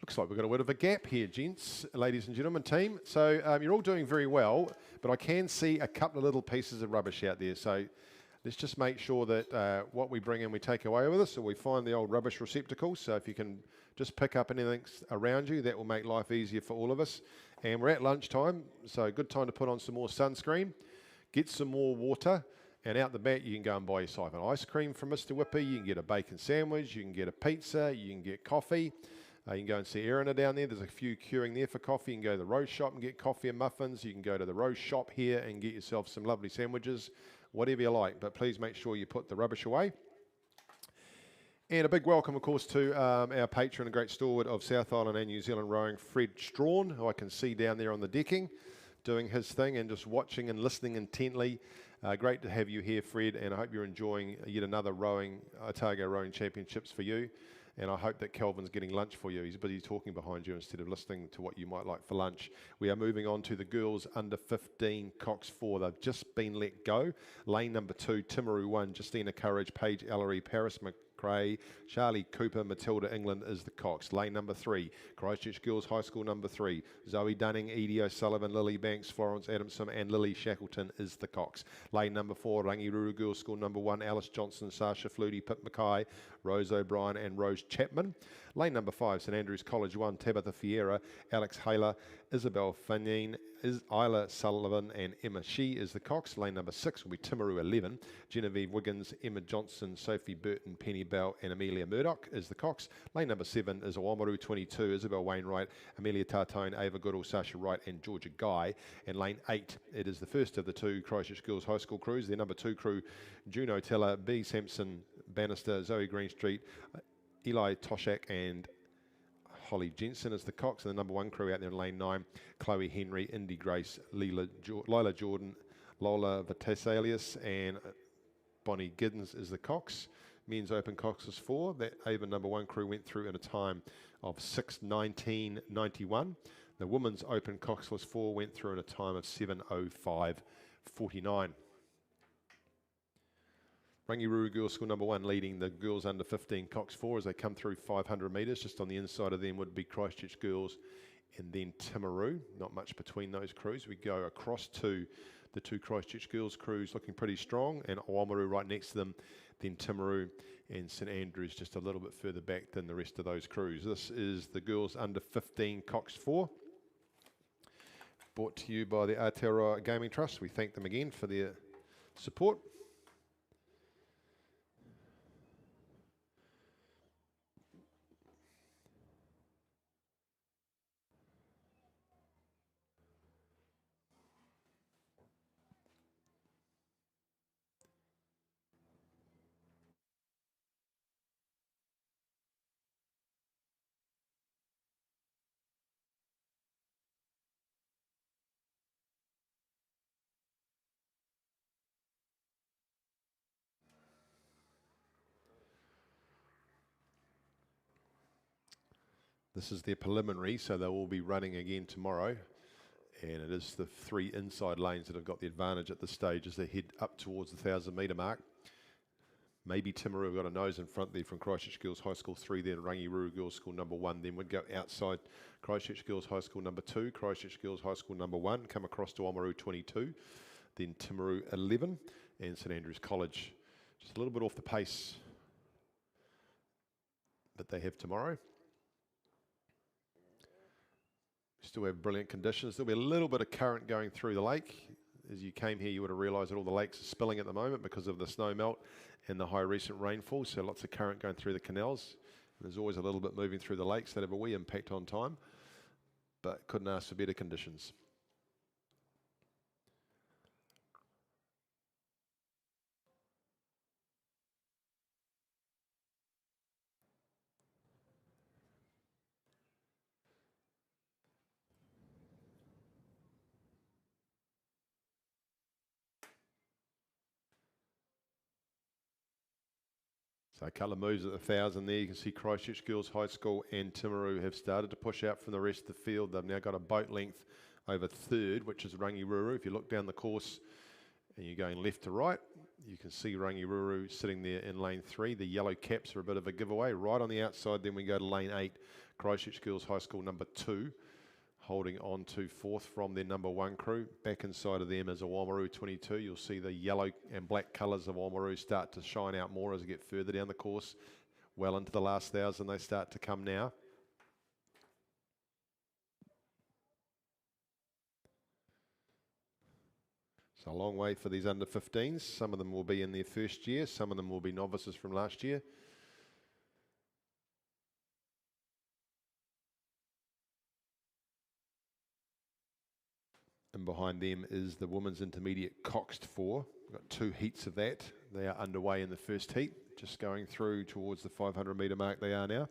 Speaker 1: Looks like we've got a bit of a gap here, gents, ladies and gentlemen, team. So you're all doing very well, but I can see a couple of little pieces of rubbish out there. So let's just make sure that what we bring in we take away with us, or we find the old rubbish receptacles. So if you can just pick up anything around you, that will make life easier for all of us. And we're at lunchtime, so good time to put on some more sunscreen, get some more water, and out the back you can go and buy yourself an ice cream from Mr. Whippy, you can get a bacon sandwich, you can get a pizza, you can get coffee. You can go and see Erina down there. There's a few queuing there for coffee. You can go to the Rose Shop and get coffee and muffins. You can go to the Rose Shop here and get yourself some lovely sandwiches, whatever you like. But please make sure you put the rubbish away. And a big welcome, of course, to our patron and great stalwart of South Island and New Zealand rowing, Fred Strawn, who I can see down there on the decking, doing his thing and just watching and listening intently. Great to have you here, Fred, and I hope you're enjoying yet another Otago Rowing Championships for you. And I hope that Kelvin's getting lunch for you. He's busy talking behind you instead of listening to what you might like for lunch. We are moving on to the girls under 15 Cox 4. They've just been let go. Lane number 2, Timaru 1, Justina Courage, Paige Ellery, Paris McRae, Charlie Cooper, Matilda England is the cox. Lane number 3, Christchurch Girls High School number 3, Zoe Dunning, Edie O'Sullivan, Lily Banks, Florence Adamson and Lily Shackleton is the cox. Lane number 4, Rangiruru Girls School number 1, Alice Johnson, Sasha Flutie, Pip Mackay, Rose O'Brien and Rose Chapman. Lane number 5, St Andrews College 1, Tabitha Fiera, Alex Hayler, Isabel Fanine, Isla Sullivan and Emma Shee is the cox. Lane number 6 will be Timaru 11, Genevieve Wiggins, Emma Johnson, Sophie Burton, Penny Bell and Amelia Murdoch is the cox. Lane number 7 is Oamaru 22, Isabel Wainwright, Amelia Tartone, Ava Goodall, Sasha Wright and Georgia Guy. And lane 8, it is the first of the 2 Christchurch Girls High School crews. Their number 2 crew, Juno Teller, B Sampson, Bannister, Zoe Greenstreet, Eli Toshak and Holly Jensen is the cox. And the number 1 crew out there in lane 9, Chloe Henry, Indy Grace, Lila Jordan, Lola Vitasalius and Bonnie Giddens is the cox. Men's Open coxless 4. That Avon number 1 crew went through in a time of 6:19.91. The Women's Open coxless 4 went through in a time of 7:05.49. Rangiruru Girls School number 1 leading the girls under 15 cox 4 as they come through 500 metres. Just on the inside of them would be Christchurch Girls and then Timaru. Not much between those crews. We go across to the 2 Christchurch Girls crews looking pretty strong, and Oamaru right next to them, then Timaru and St Andrews just a little bit further back than the rest of those crews. This is the girls under 15 cox 4. Brought to you by the Aotearoa Gaming Trust. We thank them again for their support. This is their preliminary, so they will be running again tomorrow. And it is the 3 inside lanes that have got the advantage at this stage as they head up towards the 1,000 metre mark. Maybe Timaru have got a nose in front there from Christchurch Girls High School 3, then Rangiruru Girls School number 1. Then would go outside Christchurch Girls High School number 2, Christchurch Girls High School number 1, come across to Oamaru 22, then Timaru 11, and St Andrews College. Just a little bit off the pace that they have tomorrow. Still have brilliant conditions. There'll be a little bit of current going through the lake. As you came here, you would have realised that all the lakes are spilling at the moment because of the snow melt and the high recent rainfall. So lots of current going through the canals. And there's always a little bit moving through the lakes that have a wee impact on time, but couldn't ask for better conditions. So a couple of moves at the 1,000 there. You can see Christchurch Girls High School and Timaru have started to push out from the rest of the field. They've now got a boat length over 3rd, which is Rangiruru. If you look down the course and you're going left to right, you can see Rangiruru sitting there in lane 3. The yellow caps are a bit of a giveaway. Right on the outside, then we go to lane 8, Christchurch Girls High School number 2. Holding on to 4th from their number 1 crew. Back inside of them is a Oamaru 22. You'll see the yellow and black colours of Oamaru start to shine out more as they get further down the course. Well into the last 1,000 they start to come now. So a long way for these under 15s. Some of them will be in their first year. Some of them will be novices from last year. And behind them is the women's intermediate coxed 4. We've got 2 heats of that. They are underway in the first heat, just going through towards the 500 metre mark they are now.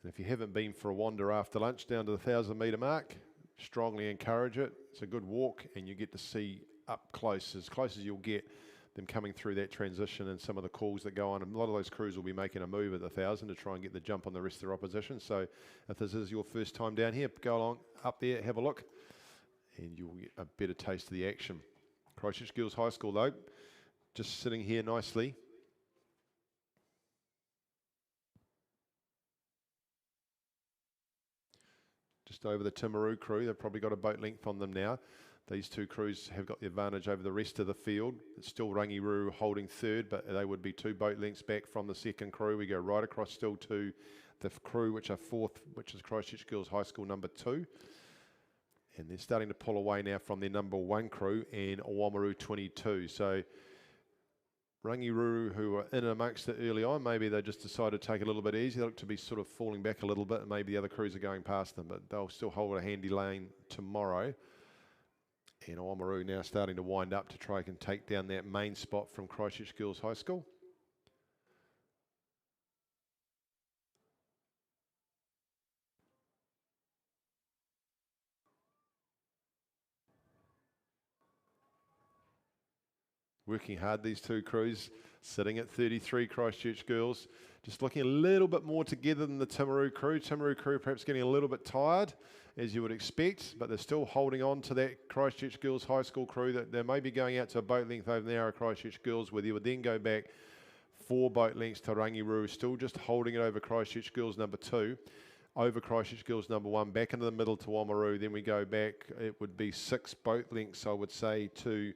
Speaker 1: And if you haven't been for a wander after lunch down to the 1,000 metre mark, strongly encourage it. It's a good walk and you get to see up close as you'll get them coming through that transition and some of the calls that go on. And a lot of those crews will be making a move at the 1,000 to try and get the jump on the rest of their opposition. So if this is your first time down here, go along up there, have a look, and you'll get a better taste of the action. Christchurch Girls High School though, just sitting here nicely. Just over the Timaru crew. They've probably got a boat length on them now. These two crews have got the advantage over the rest of the field. It's still Rangiruru holding third, but they would be 2 boat lengths back from the second crew. We go right across still to the crew, which are fourth, which is Christchurch Girls High School number 2. And they're starting to pull away now from their number 1 crew and Oamaru 22. So Rangiruru, who were in amongst it early on, maybe they just decided to take it a little bit easy. They look to be sort of falling back a little bit, and maybe the other crews are going past them, but they'll still hold a handy lane tomorrow. And Oamaru now starting to wind up to try and take down that main spot from Christchurch Girls High School. Working hard, these two crews, sitting at 33 Christchurch Girls. Just looking a little bit more together than the Timaru crew. Timaru crew perhaps getting a little bit tired, as you would expect, but they're still holding on to that Christchurch Girls High School crew. That they may be going out to a boat length over there, Christchurch Girls, where you would then go back 4 boat lengths to Rangiruru, still just holding it over Christchurch Girls number 2. Over Christchurch Girls number 1, back into the middle to Oamaru. Then we go back, it would be 6 boat lengths, I would say, to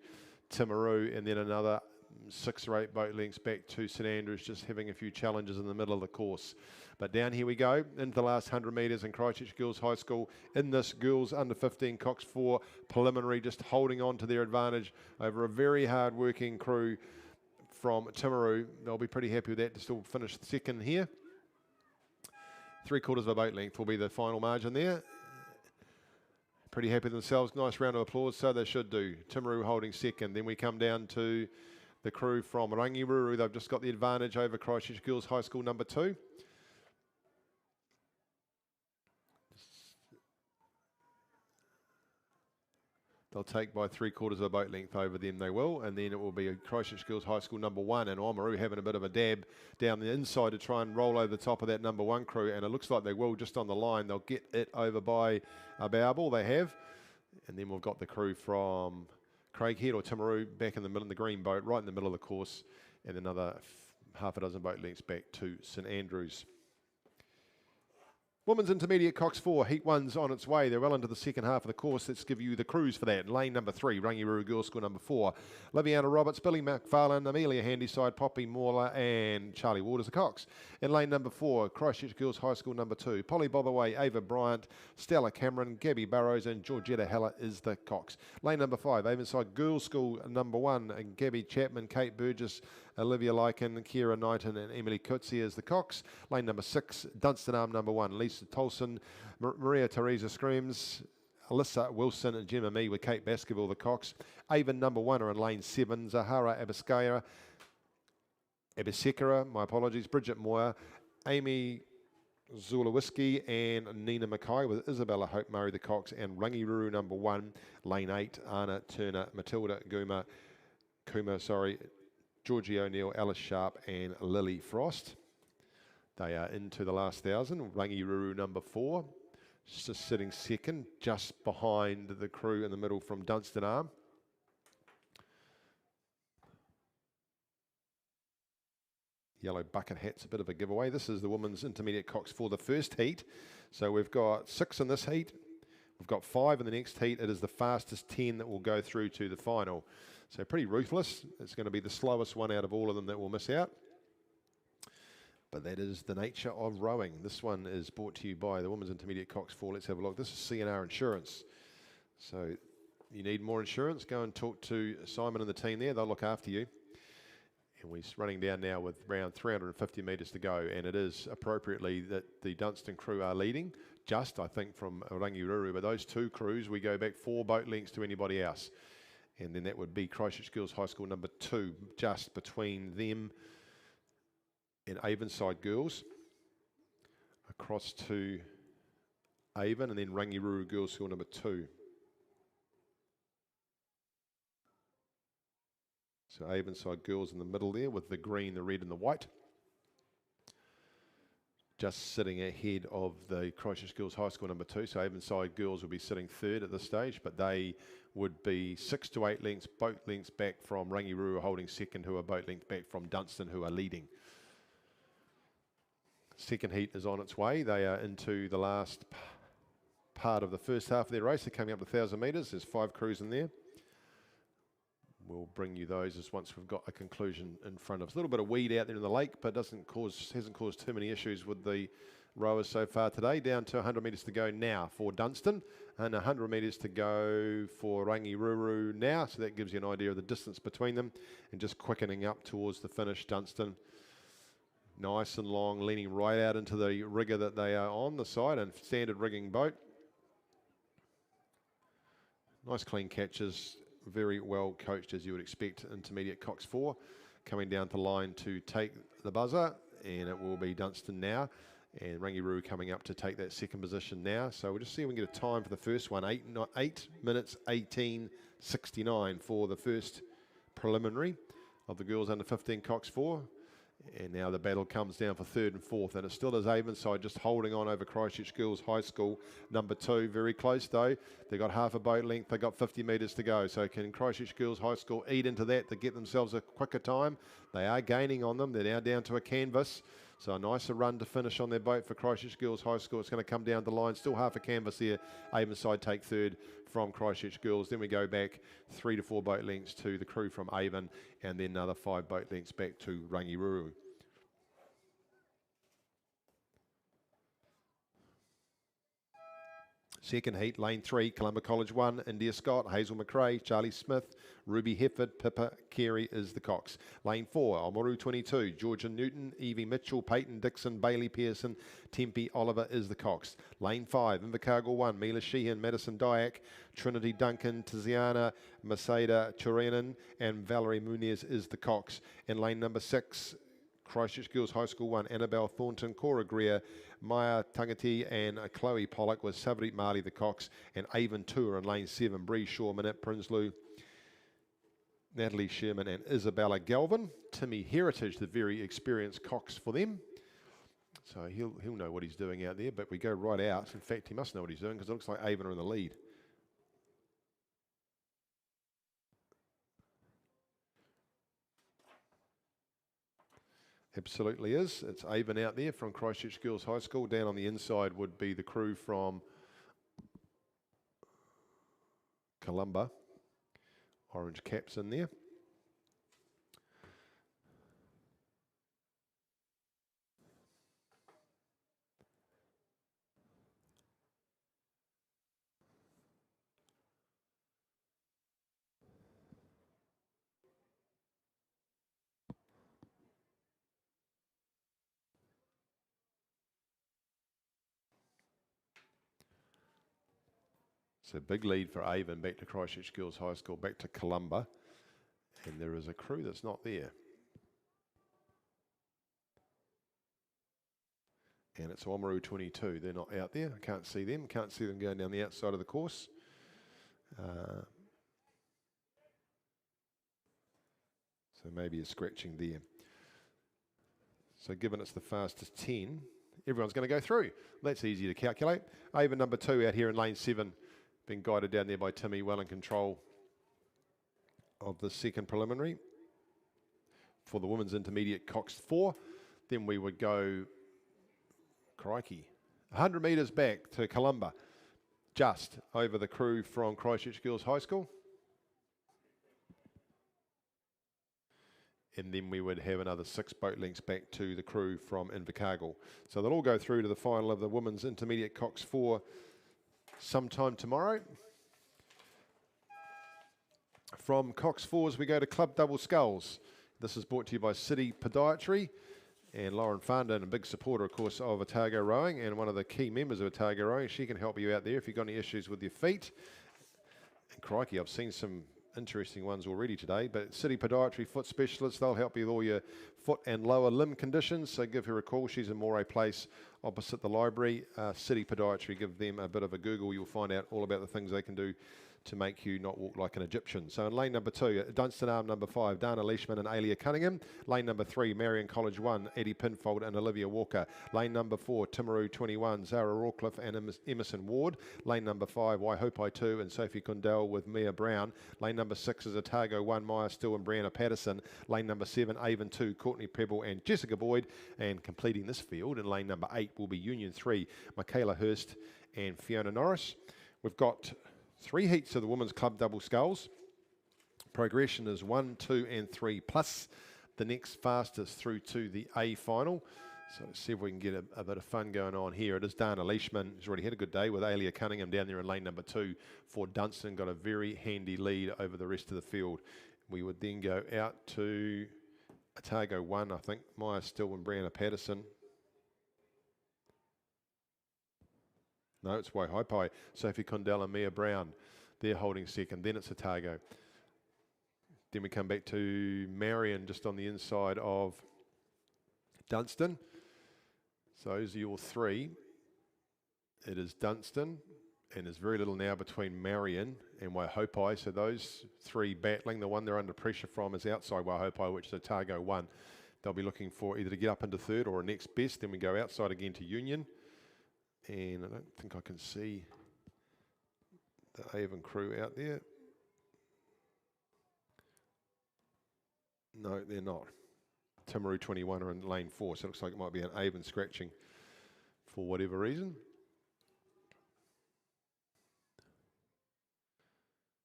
Speaker 1: Timaru, and then another 6 or 8 boat lengths back to St Andrews, just having a few challenges in the middle of the course. But down here we go, into the last 100 metres in Christchurch Girls High School in this girls under 15 Cox 4 preliminary, just holding on to their advantage over a very hard working crew from Timaru. They'll be pretty happy with that to still finish second here. 3/4 of a boat length will be the final margin there. Pretty happy with themselves. Nice round of applause, so they should do. Timaru holding second. Then we come down to the crew from Rangiruru. They've just got the advantage over Christchurch Girls High School number 2. They'll take by 3/4 of a boat length over them, they will, and then it will be a Christchurch Girls High School number 1, and Oamaru having a bit of a dab down the inside to try and roll over the top of that number 1 crew, and it looks like they will just on the line. They'll get it over by a bowel, they have, and then we've got the crew from Craighead or Timaru back in the middle of the green boat, right in the middle of the course, and another half a dozen boat lengths back to St Andrews. Women's Intermediate Cox 4, Heat 1's on its way. They're well into the second half of the course. Let's give you the crews for that. Lane number 3, Rangiruru Girls School number 4. Liviana Roberts, Billy McFarlane, Amelia Handyside, Poppy Mauler and Charlie Waters, the Cox. In lane number 4, Christchurch Girls High School number 2. Polly Botherway, Ava Bryant, Stella Cameron, Gabby Burrows and Georgetta Heller is the Cox. Lane number 5, Avonside Girls School number 1, and Gabby Chapman, Kate Burgess, Olivia Lycan, Kira Knighton and Emily Coetzee is the Cox. Lane number 6, Dunstanarm number 1, Lisa Tolson, Maria Teresa Screams, Alyssa Wilson and Gemma Mee with Kate Baskerville, the Cox. Avon number 1 are in lane 7, Zahara Abisekera, my apologies, Bridget Moyer, Amy Zulawiski and Nina Mackay with Isabella Hope Murray, the Cox, and Rangiruru number 1, lane 8, Anna Turner, Matilda Kuma, Georgie O'Neill, Alice Sharp and Lily Frost. They are into the last 1,000. Rangiruru number 4, just sitting second, just behind the crew in the middle from Dunstanarm. Yellow bucket hat's a bit of a giveaway. This is the Women's Intermediate Cox for the first heat. So we've got 6 in this heat. We've got 5 in the next heat. It is the fastest 10 that will go through to the final. So pretty ruthless. It's going to be the slowest one out of all of them that will miss out. But that is the nature of rowing. This one is brought to you by the Women's Intermediate Cox 4. Let's have a look. This is CNR Insurance. So you need more insurance, go and talk to Simon and the team there. They'll look after you. And we're running down now with around 350 metres to go, and it is appropriately that the Dunstan crew are leading, just I think from Rangiruru, but those 2 crews, we go back 4 boat lengths to anybody else. And then that would be Christchurch Girls High School number 2, just between them and Avonside Girls, across to Avon, and then Rangiruru Girls School number 2. So Avonside girls in the middle there with the green, the red and the white. Just sitting ahead of the Christchurch Girls High School number 2. So Avonside girls will be sitting third at this stage, but they would be 6 to 8 lengths, boat lengths back from Rangiruru holding second, who are boat length back from Dunstan, who are leading. Second heat is on its way. They are into the last part of the first half of their race. They're coming up to 1,000 metres. There's 5 crews in there. We'll bring you those as once we've got a conclusion in front of us. A little bit of weed out there in the lake, but hasn't caused too many issues with the rowers so far today. Down to 100 metres to go now for Dunstan, and 100 metres to go for Rangiruru now. So that gives you an idea of the distance between them, and just quickening up towards the finish. Dunstan, nice and long, leaning right out into the rigger that they are on the side, and standard rigging boat. Nice clean catches. Very well coached, as you would expect. Intermediate Cox 4 coming down to line to take the buzzer, and it will be Dunstan now, and Rangiruru coming up to take that second position now. So we'll just see if we can get a time for the first one. 8 minutes 18:69 for the first preliminary of the girls under 15 Cox 4. And now the battle comes down for third and fourth, and it still is Avonside just holding on over Christchurch Girls High School number 2. Very close though. They've got half a boat length. They've got 50 metres to go. So can Christchurch Girls High School eat into that to get themselves a quicker time? They are gaining on them. They're now down to a canvas. So a nicer run to finish on their boat for Christchurch Girls High School. It's going to come down the line. Still half a canvas there. Avonside take third from Christchurch Girls. Then we go back 3 to 4 boat lengths to the crew from Avon, and then another 5 boat lengths back to Rangiruru. Second heat, lane 3, Columba College 1, India Scott, Hazel McRae, Charlie Smith, Ruby Hefford, Pippa Carey is the Cox. Lane 4, Oamaru 22, Georgia Newton, Evie Mitchell, Peyton Dixon, Bailey Pearson, Tempe Oliver is the Cox. Lane 5, Invercargill 1, Mila Sheehan, Madison Dyack, Trinity Duncan, Tiziana, Maseda Churanen, and Valerie Muniz is the Cox. In lane number 6, Christchurch Girls High School 1, Annabelle Thornton, Cora Greer, Maya Tangati and Chloe Pollock with Savrit Marley the Cox, and Avon Tour in lane 7, Bree Shaw, Minette Prinsloo, Natalie Sherman and Isabella Galvin. Timmy Heritage, the very experienced Cox for them. So he'll know what he's doing out there, but we go right out. In fact, he must know what he's doing because it looks like Avon are in the lead. Absolutely is. It's Avon out there from Christchurch Girls High School. Down on the inside would be the crew from Columba. Orange caps in there. So big lead for Avon, back to Christchurch Girls High School, back to Columba. And there is a crew that's not there. And it's Oamaru 22. They're not out there. I can't see them. Can't see them going down the outside of the course. So maybe a scratching there. So given it's the fastest 10, everyone's going to go through. That's easy to calculate. Avon number 2 out here in lane 7. Being guided down there by Timmy, well in control of the second preliminary for the women's intermediate Cox 4. Then we would go, crikey, 100 metres back to Columba, just over the crew from Christchurch Girls High School. And then we would have another 6 boat lengths back to the crew from Invercargill. So they'll all go through to the final of the women's intermediate Cox 4 sometime tomorrow. From Cox 4s, we go to Club Double Sculls. This is brought to you by City Podiatry. And Lauren Farndon, a big supporter, of course, of Otago Rowing and one of the key members of Otago Rowing. She can help you out there if you've got any issues with your feet. And crikey, I've seen some interesting ones already today. But City Podiatry Foot Specialists, they'll help you with all your foot and lower limb conditions. So give her a call. She's in Moray Place opposite the library. City Podiatry, give them a bit of a Google. You'll find out all about the things they can do to make you not walk like an Egyptian. So in lane number 2, Dunstan Arm number 5, Dana Leishman and Alia Cunningham. Lane number 3, Marion College 1, Eddie Pinfold and Olivia Walker. Lane number 4, Timaru 21, Zara Rawcliffe and Emerson Ward. Lane number 5, Waihopai 2 and Sophie Kundell with Mia Brown. Lane number 6 is Otago 1, Maya Still and Brianna Patterson. Lane number 7, Avon 2, Courtney Pebble and Jessica Boyd. And completing this field in lane number 8 will be Union 3, Michaela Hurst and Fiona Norris. We've got 3 heats of the women's club double sculls. Progression is 1, 2 and 3 plus the next fastest through to the A final. So let's see if we can get a bit of fun going on here. It is Dana Leishman, who's already had a good day with Alia Cunningham down there in lane number 2 for Dunstan. Got a very handy lead over the rest of the field. We would then go out to Otago 1, I think. Maya Still and Brianna Patterson. No, it's Waihopai, Sophie Condell and Mia Brown. They're holding second. Then it's Otago. Then we come back to Marion just on the inside of Dunstan. So those are your 3. It is Dunstan, and there's very little now between Marion and Waihopai. So those 3 battling. The one they're under pressure from is outside Waihopai, which is Otago 1. They'll be looking for either to get up into 3rd or a next best. Then we go outside again to Union. And I don't think I can see the Avon crew out there. No, they're not. Timaru 21 are in lane 4, so it looks like it might be an Avon scratching for whatever reason.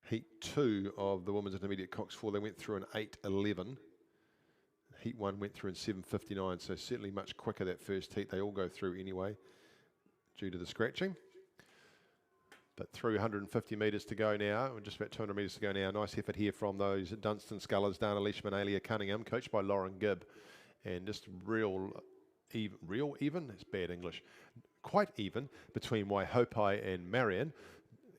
Speaker 1: Heat 2 of the women's intermediate cox 4, they went through in 8:11. Heat 1 went through in 7:59, so certainly much quicker that first heat. They all go through anyway, due to the scratching. But through 150 metres to go now, and just about 200 metres to go now. Nice effort here from those Dunstan Scullers, Dana Leishman, Alia Cunningham, coached by Lauren Gibb. And just real even, it's bad English, quite even between Waihopai and Marion.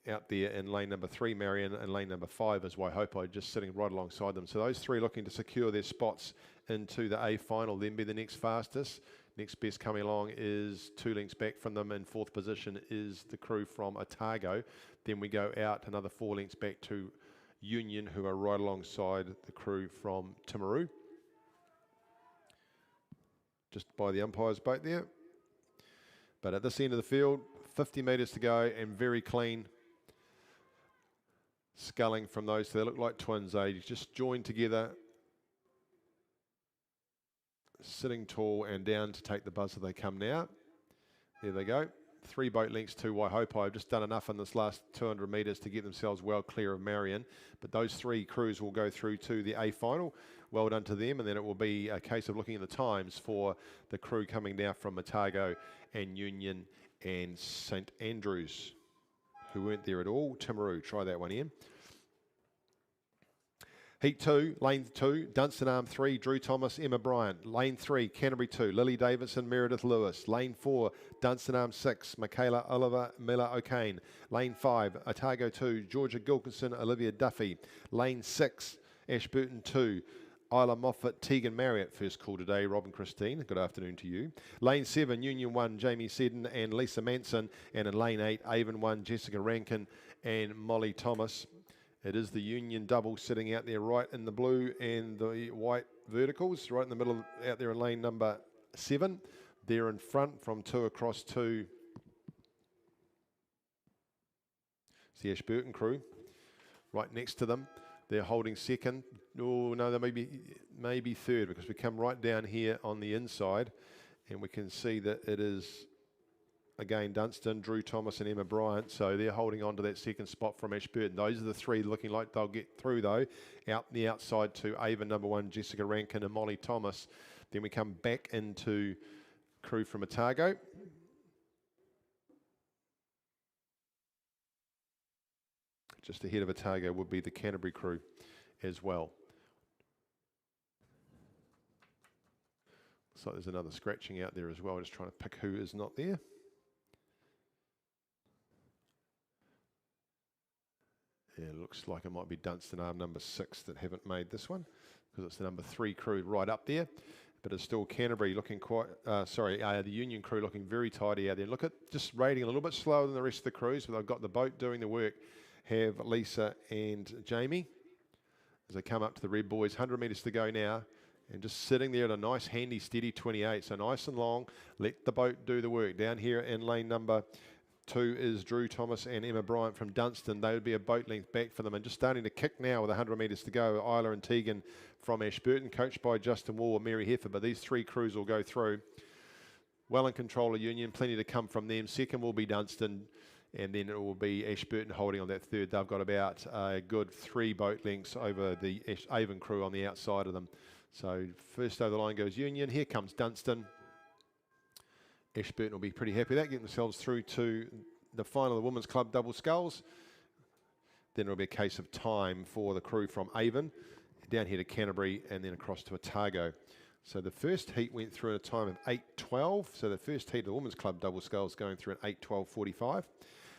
Speaker 1: Out there in lane number 3, Marion, and lane number 5 is Waihopai, just sitting right alongside them. So those 3 looking to secure their spots into the A final, then be the next fastest. Next best coming along is 2 lengths back from them. In 4th position is the crew from Otago. Then we go out another 4 lengths back to Union, who are right alongside the crew from Timaru. Just by the umpire's boat there. But at this end of the field, 50 metres to go and very clean sculling from those. So they look like twins. They just joined together, sitting tall and down to take the buzzer. They come now. There they go. 3 boat lengths to Waihopai. Have just done enough in this last 200 metres to get themselves well clear of Marion. But those 3 crews will go through to the A final. Well done to them. And then it will be a case of looking at the times for the crew coming down from Otago and Union and St Andrews, who weren't there at all. Timaru, try that one, Ian. Heat 2, lane 2, Dunstan Arm 3, Drew Thomas, Emma Bryant. Lane 3, Canterbury 2, Lily Davidson, Meredith Lewis. Lane 4, Dunstan Arm 6, Michaela Oliver, Miller O'Kane. Lane 5, Otago 2, Georgia Gilkinson, Olivia Duffy. Lane 6, Ashburton 2, Isla Moffat, Tegan Marriott. First call today, Robin Christine. Good afternoon to you. Lane 7, Union 1, Jamie Seddon and Lisa Manson. And in lane 8, Avon 1, Jessica Rankin and Molly Thomas. It is the Union double sitting out there right in the blue and the white verticals, right in the middle, out there in lane number 7. There in front from 2 across to the Ashburton crew. Right next to them, they're holding second. Oh no, they may be third, because we come right down here on the inside and we can see that it is again Dunstan, Drew Thomas and Emma Bryant. So they're holding on to that second spot from Ashburton. Those are the 3 looking like they'll get through though. Out the outside to Avon number 1, Jessica Rankin and Molly Thomas. Then we come back into crew from Otago. Just ahead of Otago would be the Canterbury crew as well. Looks like there's another scratching out there as well. Just trying to pick who is not there. Yeah, it looks like it might be Dunstan Arm number 6 that haven't made this one, because it's the number 3 crew right up there. But it's still Canterbury looking quite, the Union crew looking very tidy out there. Look at just rating a little bit slower than the rest of the crews, but they've got the boat doing the work have Lisa and Jamie as they come up to the red boys. 100 metres to go now. And just sitting there at a nice, handy, steady 28. So nice and long. Let the boat do the work. Down here in lane number 2 is Drew Thomas and Emma Bryant from Dunstan. They would be a boat length back for them. And just starting to kick now with 100 metres to go. Isla and Tegan from Ashburton, coached by Justin Wall and Mary Heffer. But these 3 crews will go through. Well in control of Union. Plenty to come from them. Second will be Dunstan. And then it will be Ashburton holding on that third. They've got about a good 3 boat lengths over the Avon crew on the outside of them. So first over the line goes Union. Here comes Dunstan. Ashburton will be pretty happy with that, getting themselves through to the final of the Women's Club double sculls. Then it'll be a case of time for the crew from Avon, down here to Canterbury and then across to Otago. So the first heat went through at a time of 8:12. So the first heat of the Women's Club double sculls going through at 8:12:45.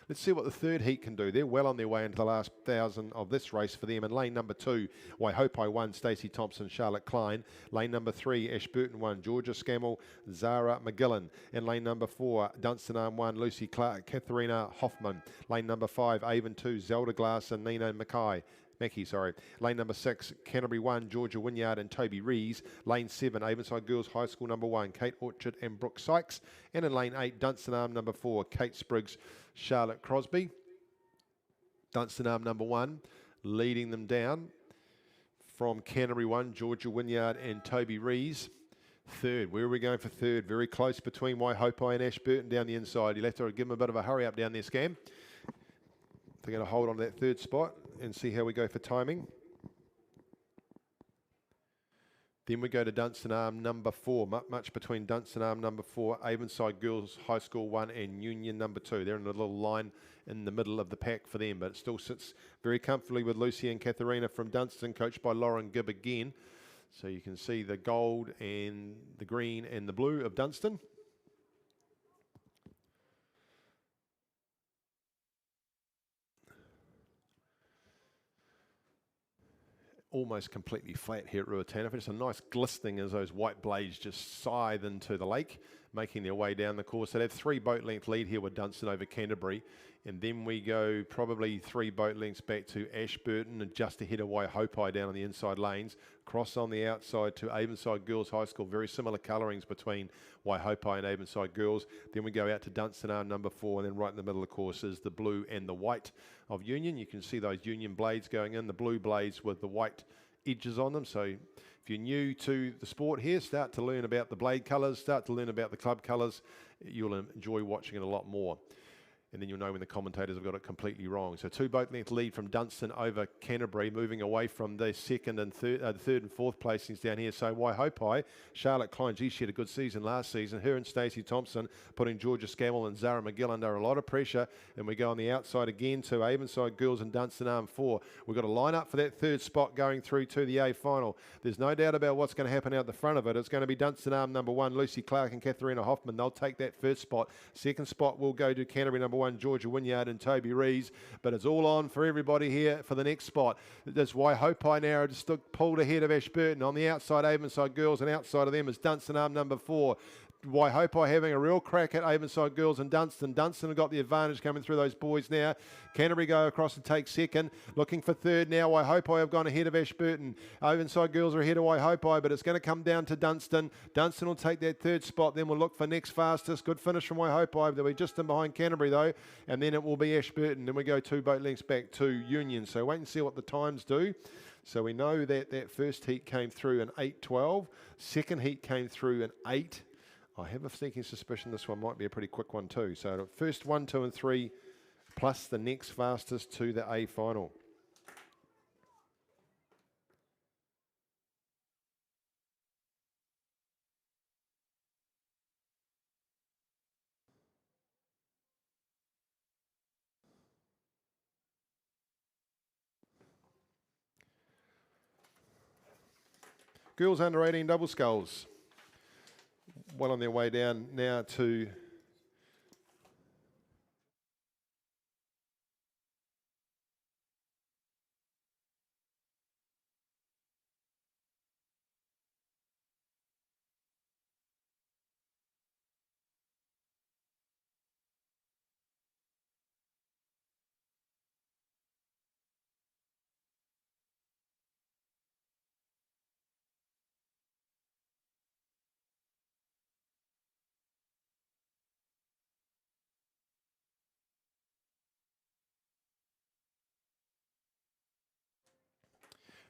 Speaker 1: Let's see what the third heat can do. They're well on their way into the last 1,000 of this race for them. In lane number 2, Waihopai 1, Stacey Thompson, Charlotte Klein. Lane number 3, Ashburton 1, Georgia Scammell, Zara McGillan. In lane number 4, Dunstan Arm 1, Lucy Clark, Katharina Hoffman. Lane number 5, Avon 2, Zelda Glass and Nina Mackay. Lane number 6, Canterbury 1, Georgia Wynyard and Toby Rees. Lane 7, Avonside Girls High School number 1, Kate Orchard and Brooke Sykes. And in lane 8, Dunstan Arm number 4, Kate Spriggs, Charlotte Crosby. Dunstan Arm number 1, leading them down from Canterbury 1, Georgia Wynyard and Toby Rees. Third, where are we going for third? Very close between Waihopai and Ashburton down the inside. You'll have to give them a bit of a hurry up down there, Scam. They're going to hold on to that third spot and see how we go for timing. Then we go to Dunstan Arm number 4, much between Dunstan Arm number 4, Avonside Girls High School 1 and Union number 2. They're in a little line in the middle of the pack for them, but it still sits very comfortably with Lucy and Katharina from Dunstan, coached by Lauren Gibb again. So you can see the gold and the green and the blue of Dunstan. Almost completely flat here at Ruatana. It's a nice glistening as those white blades just scythe into the lake, making their way down the course. So they have 3 boat length lead here with Dunstan over Canterbury. And then we go probably 3 boat lengths back to Ashburton and just ahead of Waihopai down on the inside lanes. Cross on the outside to Avonside Girls High School. Very similar colourings between Waihopai and Avonside Girls. Then we go out to Dunstan Arm number 4, and then right in the middle of the course is the blue and the white of Union. You can see those Union blades going in, the blue blades with the white edges on them. So if you're new to the sport here, start to learn about the blade colours, start to learn about the club colours. You'll enjoy watching it a lot more. And then you'll know when the commentators have got it completely wrong. So 2 boat length lead from Dunstan over Canterbury, moving away from the third and fourth placings down here. So Waihopai, Charlotte Klein, she had a good season last season. Her and Stacey Thompson putting Georgia Scammell and Zara McGill under a lot of pressure. And we go on the outside again to Avonside Girls and Dunstan Arm 4. We've got to line up for that third spot going through to the A final. There's no doubt about what's going to happen out the front of it. It's going to be Dunstan Arm number 1, Lucy Clark and Katharina Hoffman. They'll take that first spot. Second spot will go to Canterbury number 1, Georgia Wynyard and Toby Rees, but it's all on for everybody here for the next spot. That's Waihopai now just pulled ahead of Ashburton. On the outside, Avonside Girls, and outside of them is Dunstan Arm number 4. Waihopai having a real crack at Avonside Girls and Dunstan. Dunstan have got the advantage coming through those boys now. Canterbury go across and take second. Looking for third now. Waihopai have gone ahead of Ashburton. Avonside Girls are ahead of Waihopai, but it's going to come down to Dunstan. Dunstan will take that third spot. Then we'll look for next fastest. Good finish from Waihopai. They'll be just in behind Canterbury though. And then it will be Ashburton. Then we go 2 boat lengths back to Union. So wait and see what the times do. So we know that that first heat came through in 8:12. Second heat came through in 8. I have a sneaking suspicion this one might be a pretty quick one too. So the first 1, 2 and 3 plus the next fastest to the A final. Girls under 18 double sculls. Well on their way down now to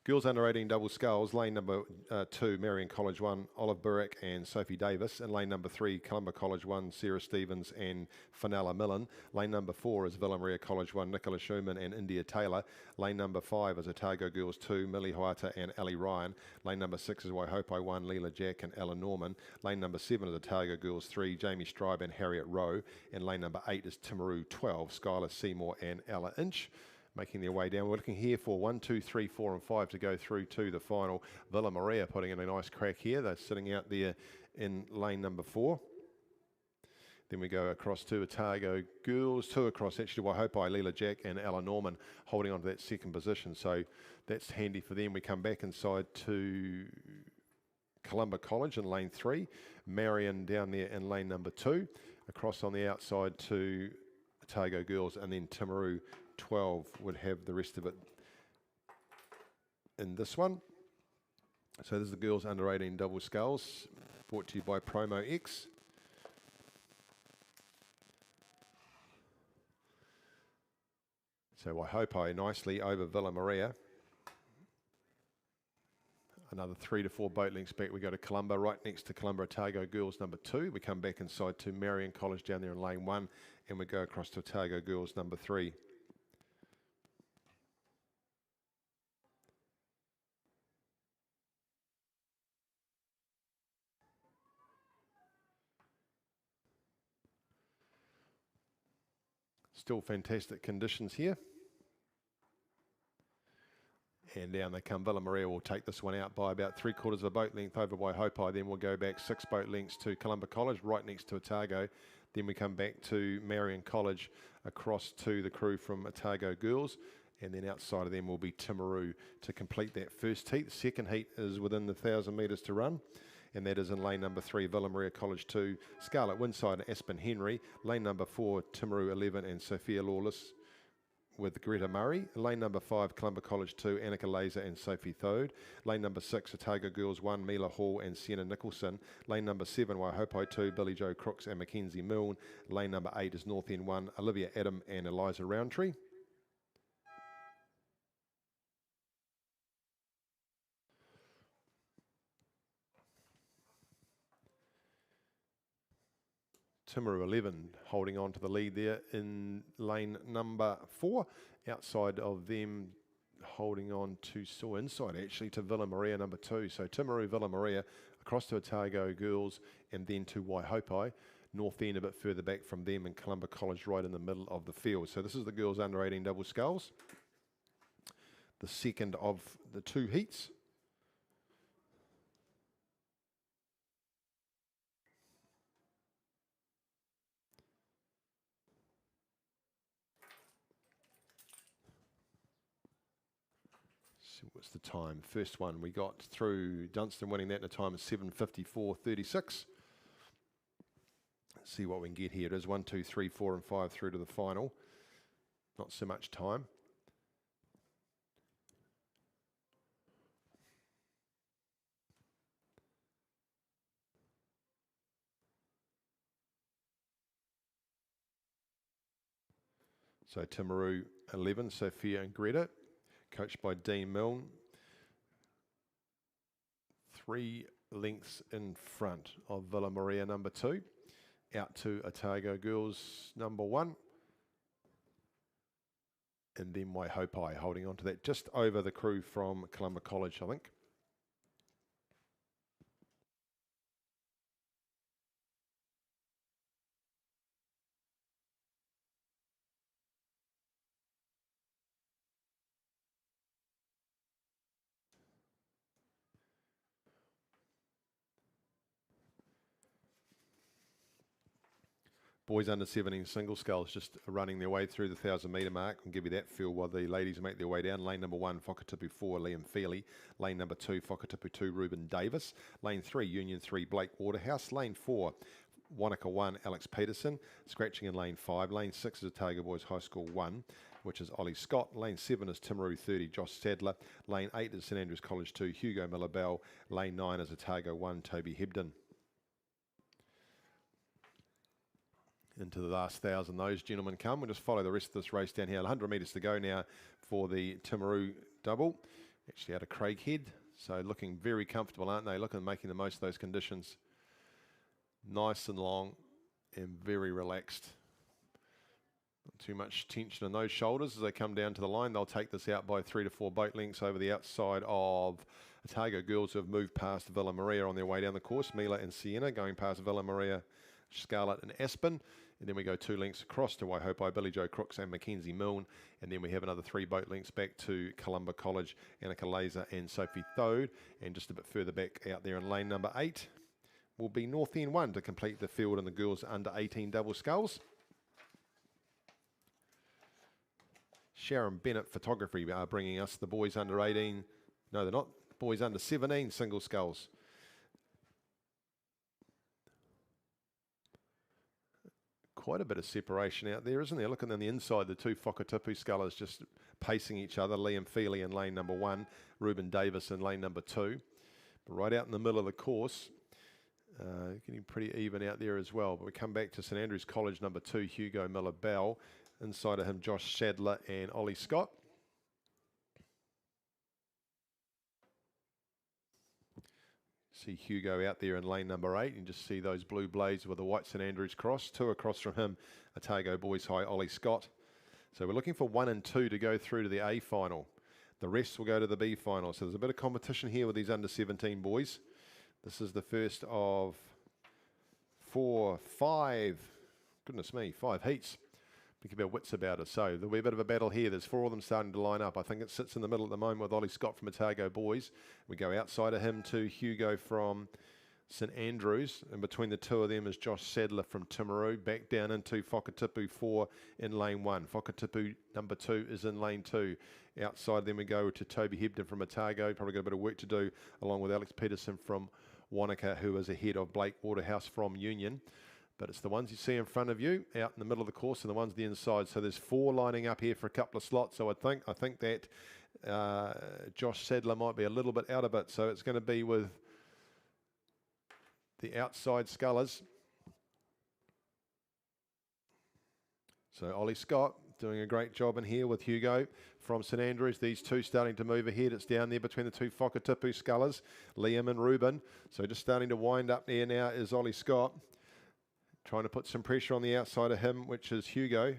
Speaker 1: Girls under 18 double sculls, lane number 2, Marion College 1, Olive Burrick and Sophie Davis. And lane number 3, Columba College 1, Sarah Stevens and Fenella Millen. Lane number 4 is Villa Maria College 1, Nicola Schumann and India Taylor. Lane number 5 is Otago Girls 2, Millie Hoata and Ali Ryan. Lane number 6 is Waihopai 1, Leela Jack and Ella Norman. Lane number 7 is Otago Girls 3, Jamie Stribe and Harriet Rowe. And lane number 8 is Timaru 12, Skylar Seymour and Ella Inch. Making their way down. We're looking here for 1, 2, 3, 4 and 5 to go through to the final. Villa Maria putting in a nice crack here. They're sitting out there in lane number 4. Then we go across to Otago Girls, 2 across actually Waihopai, Leela Jack and Ella Norman holding on to that second position. So that's handy for them. We come back inside to Columba College in lane 3. Marion down there in lane number 2. Across on the outside to Otago Girls, and then Timaru 12 would have the rest of it in this one. So this is the girls under 18 double sculls, brought to you by Promo X. So Waihopai nicely over Villa Maria. Another 3 to 4 boat links back. We go to Columba, right next to Columba Otago Girls number 2. We come back inside to Marion College down there in lane 1, and we go across to Otago Girls number 3. Still fantastic conditions here. And down they come. Villa Maria will take this one out by about 3/4 of a boat length over Waihopai. Then we'll go back 6 boat lengths to Columba College, right next to Otago. Then we come back to Marion College, across to the crew from Otago Girls. And then outside of them will be Timaru to complete that first heat. The second heat is within the 1,000 metres to run. And that is in lane number 3, Villa Maria College 2, Scarlett Winside and Aspen Henry. Lane number 4, Timaru 11 and Sophia Lawless with Greta Murray. Lane number 5, Columba College 2, Annika Laser and Sophie Thode. Lane number 6, Otago Girls 1, Mila Hall and Sienna Nicholson. Lane number 7, Waihopai 2, Billy Joe Crooks and Mackenzie Milne. Lane number 8 is North End 1, Olivia Adam and Eliza Roundtree. Timaru 11 holding on to the lead there in lane number 4. Outside of them, holding on to, so inside actually to Villa Maria number 2. So Timaru, Villa Maria, across to Otago Girls and then to Waihopai. North End a bit further back from them, and Columba College right in the middle of the field. So this is the girls under 18 double sculls. The second of the 2 heats. So what's the time? First one we got through Dunstan winning that in a time of 7:54.36. Let's see what we can get here. It is 1, 2, 3, 4 and 5 through to the final. Not so much time. So Timaru 11, Sophia and Greta, coached by Dean Milne. 3 lengths in front of Villa Maria number 2. Out to Otago Girls number 1. And then Waihopai holding on to that just over the crew from Columba College, I think. Boys under 17 single sculls just running their way through the 1,000 metre mark. I'll give you that feel while the ladies make their way down. Lane number 1, Whakatipu 4, Liam Feely. Lane number 2, Whakatipu 2, Ruben Davis. Lane 3, Union 3, Blake Waterhouse. Lane 4, Wanaka 1, Alex Peterson. Scratching in lane 5. Lane 6 is Otago Boys High School 1, which is Ollie Scott. Lane 7 is Timaru 30, Josh Sadler. Lane 8 is St Andrews College 2, Hugo Miller-Bell. Lane 9 is Otago 1, Toby Hebden. Into the last 1,000 those gentlemen come. We'll just follow the rest of this race down here. 100 metres to go now for the Timaru double. Actually out of Craighead, so looking very comfortable, aren't they? Looking making the most of those conditions. Nice and long and very relaxed. Not too much tension in those shoulders as they come down to the line. They'll take this out by 3 to 4 boat lengths over the outside of Otago girls who have moved past Villa Maria on their way down the course. Mila and Sienna going past Villa Maria, Scarlett and Aspen. And then we go 2 lengths across to Waihopai, Billy Joe Crooks and Mackenzie Milne. And then we have another 3 boat lengths back to Columba College, Annika Laser and Sophie Thode. And just a bit further back out there in lane number 8 will be North End 1 to complete the field in the girls under 18 double sculls. Sharon Bennett Photography are bringing us the boys under 18. No, they're not. Boys under 17 single sculls. Quite a bit of separation out there, isn't there? Looking on the inside, the 2 Whakatipu scullers just pacing each other. Liam Feely in lane number 1, Ruben Davis in lane number 2. But right out in the middle of the course, getting pretty even out there as well. But we come back to St Andrews College number 2, Hugo Miller-Bell. Inside of him, Josh Sadler and Ollie Scott. See Hugo out there in lane number 8. You can just see those blue blades with the white St Andrews cross. 2 across from him, Otago Boys High, Ollie Scott. So we're looking for 1 and 2 to go through to the A final. The rest will go to the B final. So there's a bit of competition here with these under 17 boys. This is the first of 5 heats. Keep our wits about it. So there'll be a bit of a battle here. There's 4 of them starting to line up. I think it sits in the middle at the moment with Ollie Scott from Otago Boys. We go outside of him to Hugo from St Andrews. And between the 2 of them is Josh Sadler from Timaru. Back down into Whakatipu 4 in lane 1. Whakatipu number 2 is in lane 2. Outside then we go to Toby Hebden from Otago. Probably got a bit of work to do along with Alex Peterson from Wanaka, who is ahead of Blake Waterhouse from Union. But it's the ones you see in front of you out in the middle of the course and the ones the inside. So there's 4 lining up here for a couple of slots. So I think that Josh Sadler might be a little bit out of it. So it's going to be with the outside scullers. So Ollie Scott doing a great job in here with Hugo from St Andrews. These 2 starting to move ahead. It's down there between the 2 Whakatipu scullers, Liam and Ruben. So just starting to wind up there now is Ollie Scott. Trying to put some pressure on the outside of him, which is Hugo.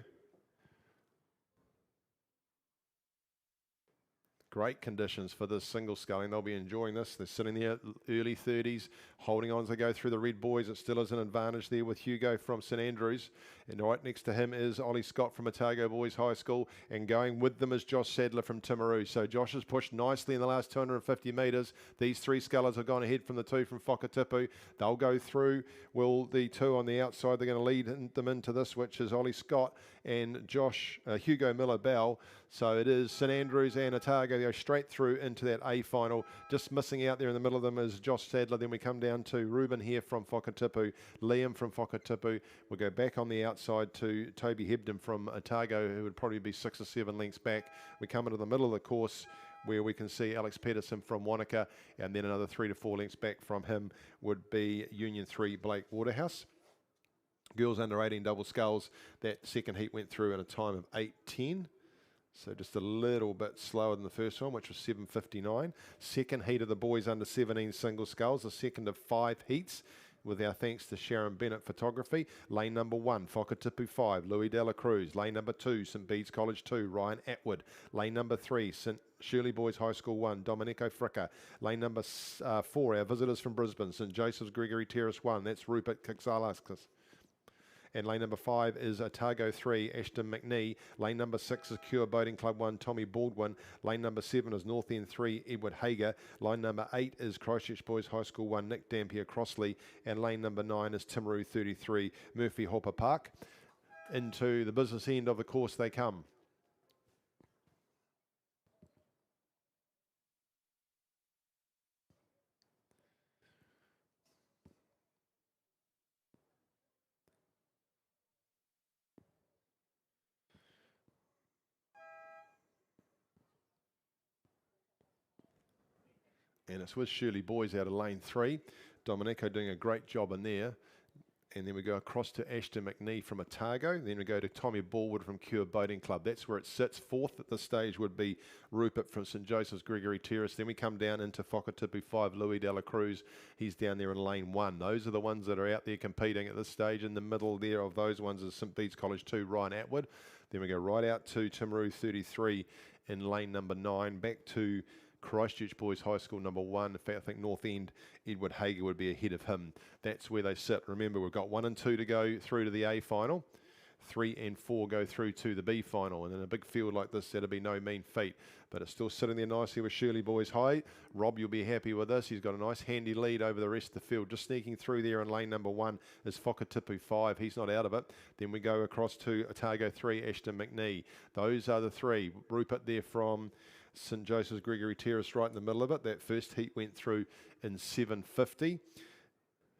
Speaker 1: Great conditions for this single sculling. They'll be enjoying this. They're sitting there early 30s, holding on as they go through the red boys. It still is an advantage there with Hugo from St Andrews. And right next to him is Ollie Scott from Otago Boys High School. And going with them is Josh Sadler from Timaru. So Josh has pushed nicely in the last 250 metres. These 3 scullers have gone ahead from the 2 from Whakatipu. They'll go through. Will the 2 on the outside, they're going to lead them into this, which is Ollie Scott and Hugo Miller-Bell. So it is St Andrews and Otago. They go straight through into that A final. Just missing out there in the middle of them is Josh Sadler. Then we come down to Ruben here from Whakatipu, Liam from Whakatipu. We'll go back on the outside to Toby Hebden from Otago, who would probably be 6 or 7 lengths back. We come into the middle of the course where we can see Alex Peterson from Wanaka, and then another 3 to 4 lengths back from him would be Union 3 Blake Waterhouse. Girls under 18 double sculls. That second heat went through in a time of 8:10. So just a little bit slower than the first one, which was 7:59. Second heat of the boys under 17 single sculls, the second of 5 heats, with our thanks to Sharon Bennett Photography. Lane number 1, Whakatipu 5, Louis Dela Cruz. Lane number 2, St Bede's College 2, Ryan Atwood. Lane number 3, St Shirley Boys High School 1, Domenico Fricka. Lane number 4, our visitors from Brisbane, St Joseph's Gregory Terrace 1, that's Rupert Kixalaskas. And lane number 5 is Otago 3, Ashton McNee. Lane number 6 is Cure Boating Club 1, Tommy Baldwin. Lane number 7 is North End 3, Edward Hager. Lane number 8 is Christchurch Boys High School 1, Nick Dampier Crossley. And lane number 9 is Timaru 33, Murphy Hopper Park. Into the business end of the course they come. And it's with Shirley Boys out of lane 3. Domenico doing a great job in there. and then we go across to Ashton McNee from Otago. Then we go to Tommy Ballwood from Cure Boating Club. That's where it sits. Fourth at this stage would be Rupert from St Joseph's Gregory Terrace. Then we come down into Whakatipu 5, Louis de la Cruz. He's down there in lane 1. Those are the ones that are out there competing at this stage. In the middle there of those ones is St Bede's College 2, Ryan Atwood. Then we go right out to Timaru 33 in lane number 9, back to Christchurch Boys High School number 1. In fact, I think North End, Edward Hager would be ahead of him. That's where they sit. Remember, we've got 1 and 2 to go through to the A final. 3 and 4 go through to the B final. And in a big field like this, that'll be no mean feat. But it's still sitting there nicely with Shirley Boys High. Rob, you'll be happy with this. He's got a nice handy lead over the rest of the field. Just sneaking through there in lane number 1 is Whakatipu 5. He's not out of it. Then we go across to Otago 3, Ashton McNee. Those are the 3. Rupert there from St Joseph's Gregory Terrace right in the middle of it. That first heat went through in 7:50.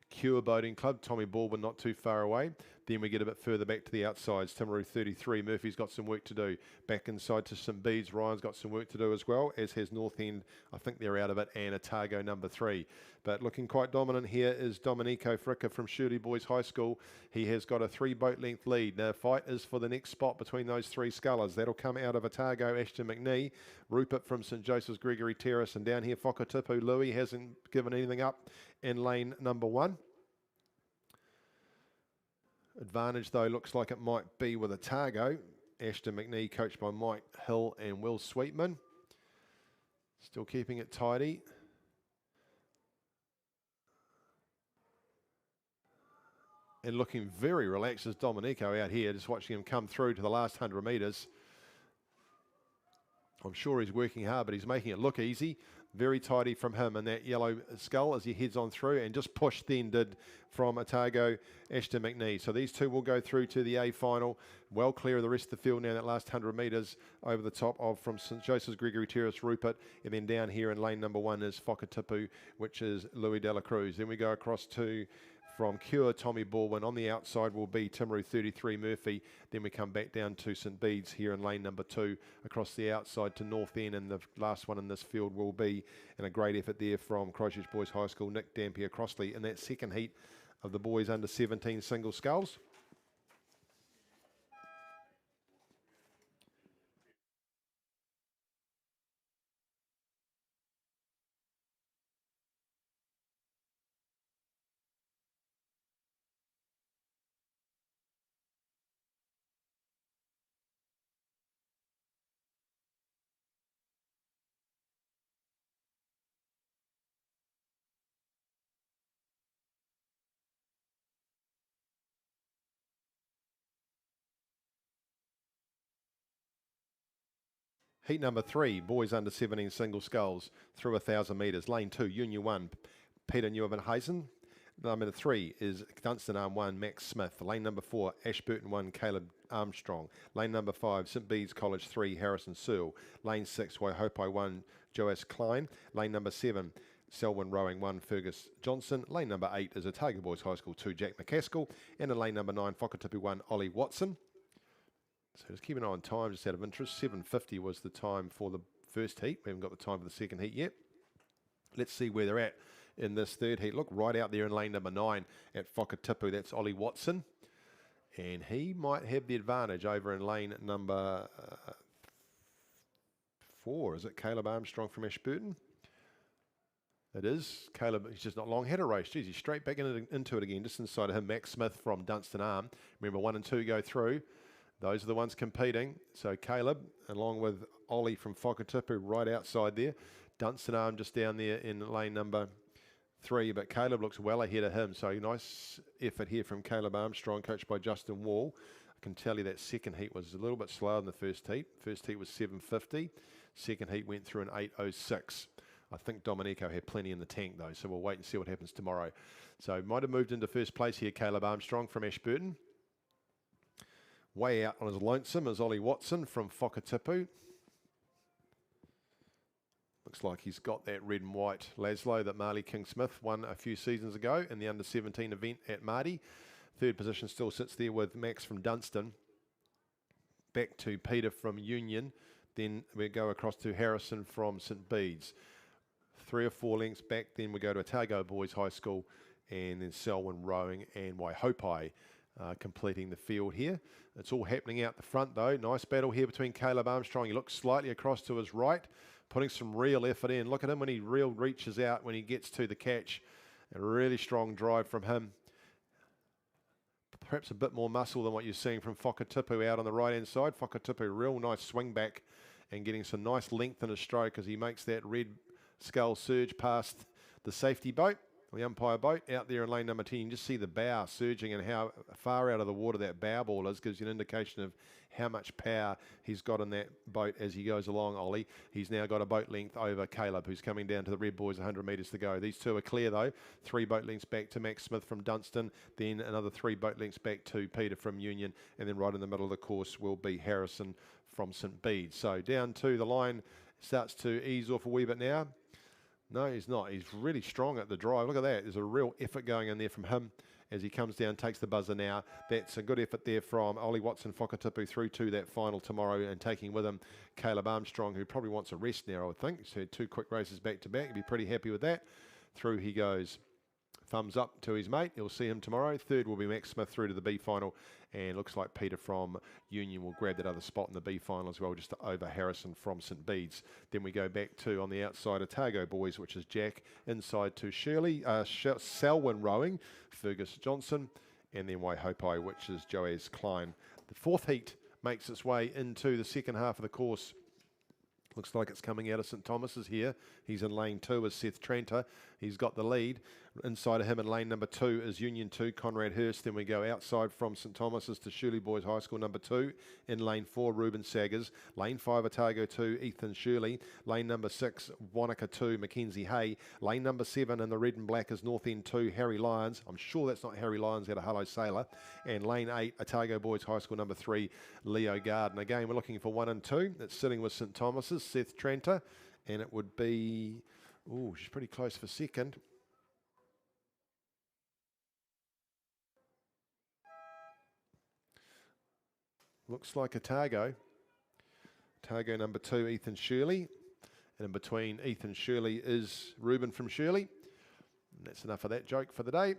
Speaker 1: Cure Boating Club, Tommy Baldwin not too far away. Then we get a bit further back to the outsides. Timaru 33, Murphy's got some work to do. Back inside to St Bede's, Ryan's got some work to do as well, as has North End. I think they're out of it, and Otago number 3. But looking quite dominant here is Domenico Fricka from Shirley Boys High School. He has got a 3 boat length lead. The fight is for the next spot between those 3 scullers. That'll come out of Otago, Ashton McNee, Rupert from St Joseph's Gregory Terrace, and down here Whakatipu. Louis hasn't given anything up in lane number 1. Advantage, though, looks like it might be with Otago. Ashton McNee, coached by Mike Hill and Will Sweetman. Still keeping it tidy. And looking very relaxed is Domenico out here, just watching him come through to the last 100 metres. I'm sure he's working hard, but he's making it look easy. Very tidy from him and that yellow scull as he heads on through, and just pushed then did from Otago, Ashton McNee. So these 2 will go through to the A final. Well clear of the rest of the field now, that last 100 metres over the top of from St Joseph's Gregory Terrace, Rupert, and then down here in lane number 1 is Whakatipu, which is Louis de la Cruz. Then we go across to from Cure, Tommy Baldwin. On the outside will be Timaru 33, Murphy. Then we come back down to St Bede's here in lane number 2. Across the outside to North End, and the last one in this field will be, and a great effort there from Christchurch Boys High School, Nick Dampier-Crossley, in that second heat of the boys under 17 single sculls. Heat number 3, boys under 17 single sculls through 1,000 metres. Lane 2, Union 1, Peter Nieuwenhuizen. Number 3 is Dunstan Arm 1, Max Smith. Lane number 4, Ashburton 1, Caleb Armstrong. Lane number 5, St Bede's College 3, Harrison Searle. Lane 6, Waihopai 1, Joas Klein. Lane number 7, Selwyn Rowing 1, Fergus Johnson. Lane number 8 is Otago Boys High School 2, Jack McCaskill. And in lane number 9, Whakatipu 1, Ollie Watson. So just keep an eye on time, just out of interest. 7:50 was the time for the first heat. We haven't got the time for the second heat yet. Let's see where they're at in this third heat. Look, right out there in lane number 9 at Whakatipu, that's Ollie Watson. And he might have the advantage over in lane number 4. Is it Caleb Armstrong from Ashburton? It is. Caleb, he's just not long had a race. Geez, he's straight back into it again, just inside of him. Max Smith from Dunstan Arm. Remember, 1 and 2 go through. Those are the ones competing. So Caleb, along with Ollie from Whakatipu, right outside there. Dunstan Arm just down there in lane number 3, but Caleb looks well ahead of him. So nice effort here from Caleb Armstrong, coached by Justin Wall. I can tell you that second heat was a little bit slower than the first heat. First heat was 7:50. Second heat went through in 8:06. I think Domenico had plenty in the tank though, so we'll wait and see what happens tomorrow. So might have moved into first place here, Caleb Armstrong from Ashburton. Way out on his lonesome is Ollie Watson from Whakatipu. Looks like he's got that red and white Laszlo that Marley King-Smith won a few seasons ago in the under-17 event at Marty. Third position still sits there with Max from Dunstan. Back to Peter from Union. Then we go across to Harrison from St Bede's. 3 or 4 lengths back, then we go to Otago Boys High School. and then Selwyn rowing, and Waihopai completing the field here. It's all happening out the front though. Nice battle here between Caleb Armstrong. He looks slightly across to his right, putting some real effort in. Look at him when he reaches out when he gets to the catch. A really strong drive from him. Perhaps a bit more muscle than what you're seeing from Whakatipu out on the right-hand side. Whakatipu, real nice swing back and getting some nice length in his stroke as he makes that red scull surge past the safety boat, the umpire boat, out there in lane number 10. You can just see the bow surging and how far out of the water that bow ball is. Gives you an indication of how much power he's got in that boat as he goes along, Ollie. He's now got a boat length over Caleb, who's coming down to the Red Boys, 100 metres to go. These two are clear, though. 3 boat lengths back to Max Smith from Dunstan, then another 3 boat lengths back to Peter from Union, and then right in the middle of the course will be Harrison from St Bede's. So down to the line, starts to ease off a wee bit now. No, he's not. He's really strong at the drive. Look at that. There's a real effort going in there from him as he comes down, takes the buzzer now. That's a good effort there from Ollie Watson Whakatipu through to that final tomorrow, and taking with him Caleb Armstrong, who probably wants a rest now, I would think. He's had 2 quick races back to back. He'd be pretty happy with that. Through he goes. Thumbs up to his mate. You'll see him tomorrow. Third will be Max Smith through to the B final, and looks like Peter from Union will grab that other spot in the B final as well, just over Harrison from St Bede's. Then we go back to, on the outside, Otago Boys, which is Jack, inside to Shirley, Selwyn rowing, Fergus Johnson, and then Waihopai, which is Joaz Klein. The 4th heat makes its way into the second half of the course. Looks like it's coming out of St Thomas's here. He's in lane 2 as Seth Tranter. He's got the lead. Inside of him in lane number 2 is Union 2, Conrad Hurst. Then we go outside from St Thomas's to Shirley Boys High School number 2. In lane 4, Ruben Saggers. Lane 5, Otago 2, Ethan Shirley. Lane number 6, Wanaka 2, Mackenzie Hay. Lane number 7 in the red and black is North End 2, Harry Lyons. I'm sure that's not Harry Lyons out of Hello Sailor. And lane 8, Otago Boys High School number 3, Leo Garden. Again, we're looking for 1 and 2. It's sitting with St Thomas's, Seth Tranter. And it would be, oh, she's pretty close for second. Looks like Otago. Otago number 2, Ethan Shirley. And in between Ethan Shirley is Ruben from Shirley. And that's enough of that joke for the day.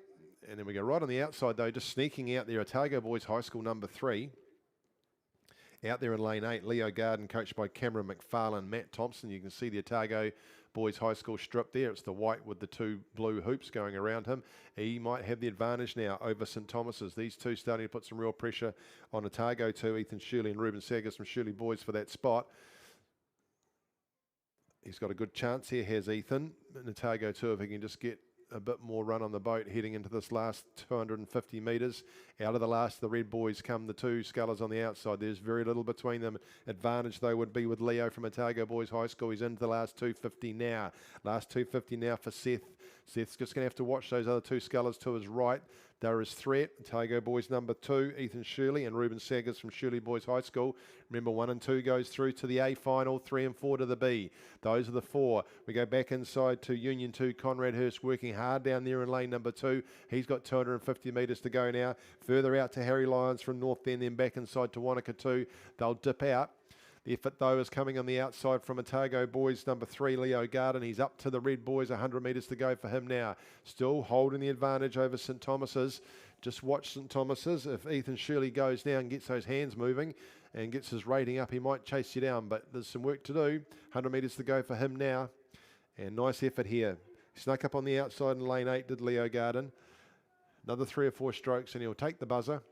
Speaker 1: And then we go right on the outside though, just sneaking out there, Otago Boys High School number 3. Out there in lane 8, Leo Garden, coached by Cameron McFarlane, Matt Thompson. You can see the Otago Boys High School strip there. It's the white with the 2 blue hoops going around him. He might have the advantage now over St Thomas's. These two starting to put some real pressure on Otago too, Ethan Shirley and Ruben Saggers from Shirley Boys for that spot. He's got a good chance here, has Ethan. And Otago too, if he can just get a bit more run on the boat heading into this last 250 metres. Out of the last, the Red Boys come the 2 scullers on the outside. There's very little between them. Advantage, though, would be with Leo from Otago Boys High School. He's into the last 250 now. Last 250 now for Seth. Seth's just going to have to watch those other 2 scullers to his right. They're his threat. Otago Boys number 2, Ethan Shirley and Ruben Saggers from Shirley Boys High School. Remember, 1 and 2 goes through to the A final, 3 and 4 to the B. Those are the 4. We go back inside to Union 2, Conrad Hurst, working hard down there in lane number 2. He's got 250 metres to go now. Further out to Harry Lyons from North End, then back inside to Wanaka 2. They'll dip out. The effort, though, is coming on the outside from Otago Boys number 3, Leo Garden. He's up to the Red Boys, 100 metres to go for him now. Still holding the advantage over St Thomas's. Just watch St Thomas's. If Ethan Shirley goes now and gets those hands moving and gets his rating up, he might chase you down. But there's some work to do. 100 metres to go for him now. And nice effort here. Snuck up on the outside in lane 8, did Leo Garden. Another 3 or 4 strokes and he'll take the buzzer.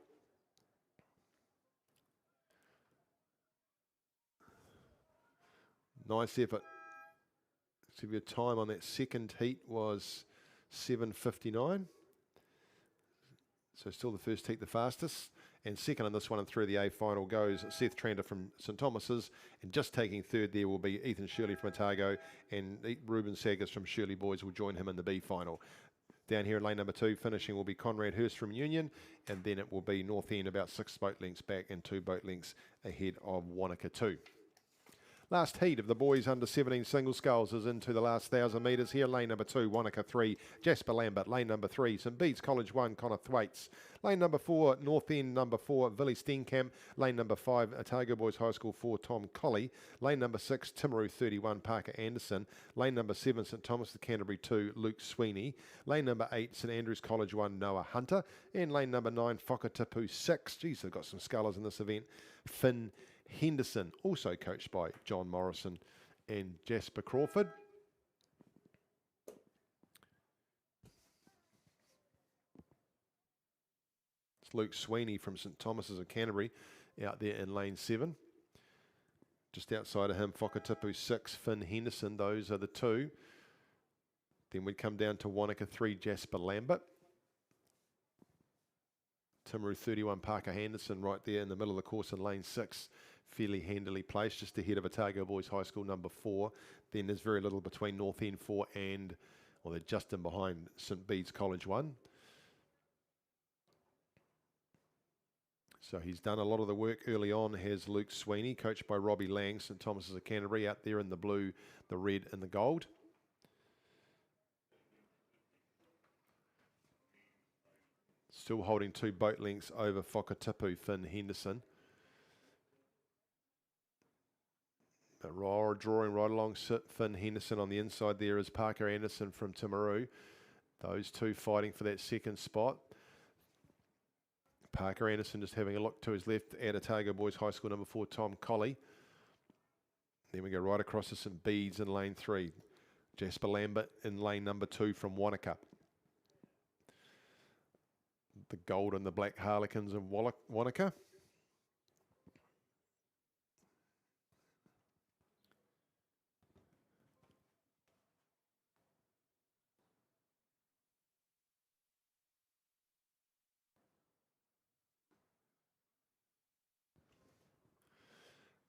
Speaker 1: Nice effort. So your time on that second heat was 7:59. So still the first heat the fastest. And second on this one and through the A final goes Seth Tranter from St Thomas's. And just taking third there will be Ethan Shirley from Otago. And Ruben Saggers from Shirley Boys will join him in the B final. Down here in lane number 2, finishing will be Conrad Hurst from Union. And then it will be North End about 6 boat lengths back and 2 boat lengths ahead of Wanaka 2. Last heat of the boys under 17 single sculls is into the last 1,000 metres here. Lane number 2, Wanaka 3, Jasper Lambert. Lane number 3, St Bede's College 1, Connor Thwaites. Lane number 4, North End number 4, Billy Steenkamp. Lane number 5, Otago Boys High School 4, Tom Colley. Lane number 6, Timaru 31, Parker Anderson. Lane number 7, St Thomas of Canterbury 2, Luke Sweeney. Lane number 8, St Andrews College 1, Noah Hunter. And lane number 9, Whakatipu 6. Geez, they've got some scullers in this event. Finn Henderson, also coached by John Morrison and Jasper Crawford. It's Luke Sweeney from St Thomas's of Canterbury out there in lane 7. Just outside of him, Whakatipu 6, Finn Henderson. Those are the two. Then we'd come down to Wanaka 3, Jasper Lambert. Timaru 31, Parker Henderson right there in the middle of the course in lane 6. Fairly handily placed, just ahead of Otago Boys High School number 4. Then there's very little between North End 4 and, well, they're just in behind St Bede's College 1. So he's done a lot of the work early on, has Luke Sweeney, coached by Robbie Lang, St Thomas's of Canterbury, out there in the blue, the red and the gold. Still holding 2 boat lengths over Whakatipu, Finn Henderson. But drawing right along Finn Henderson on the inside there is Parker Anderson from Timaru. Those two fighting for that second spot. Parker Anderson just having a look to his left at Otago Boys High School number 4, Tom Colley. Then we go right across to St Bede's in lane 3. Jasper Lambert in lane number 2 from Wanaka. The gold and the black harlequins of Wanaka.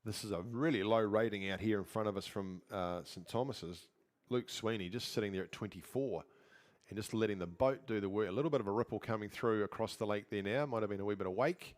Speaker 1: This is a really low rating out here in front of us from St Thomas's. Luke Sweeney just sitting there at 24 and just letting the boat do the work. A little bit of a ripple coming through across the lake there now. Might have been a wee bit of wake.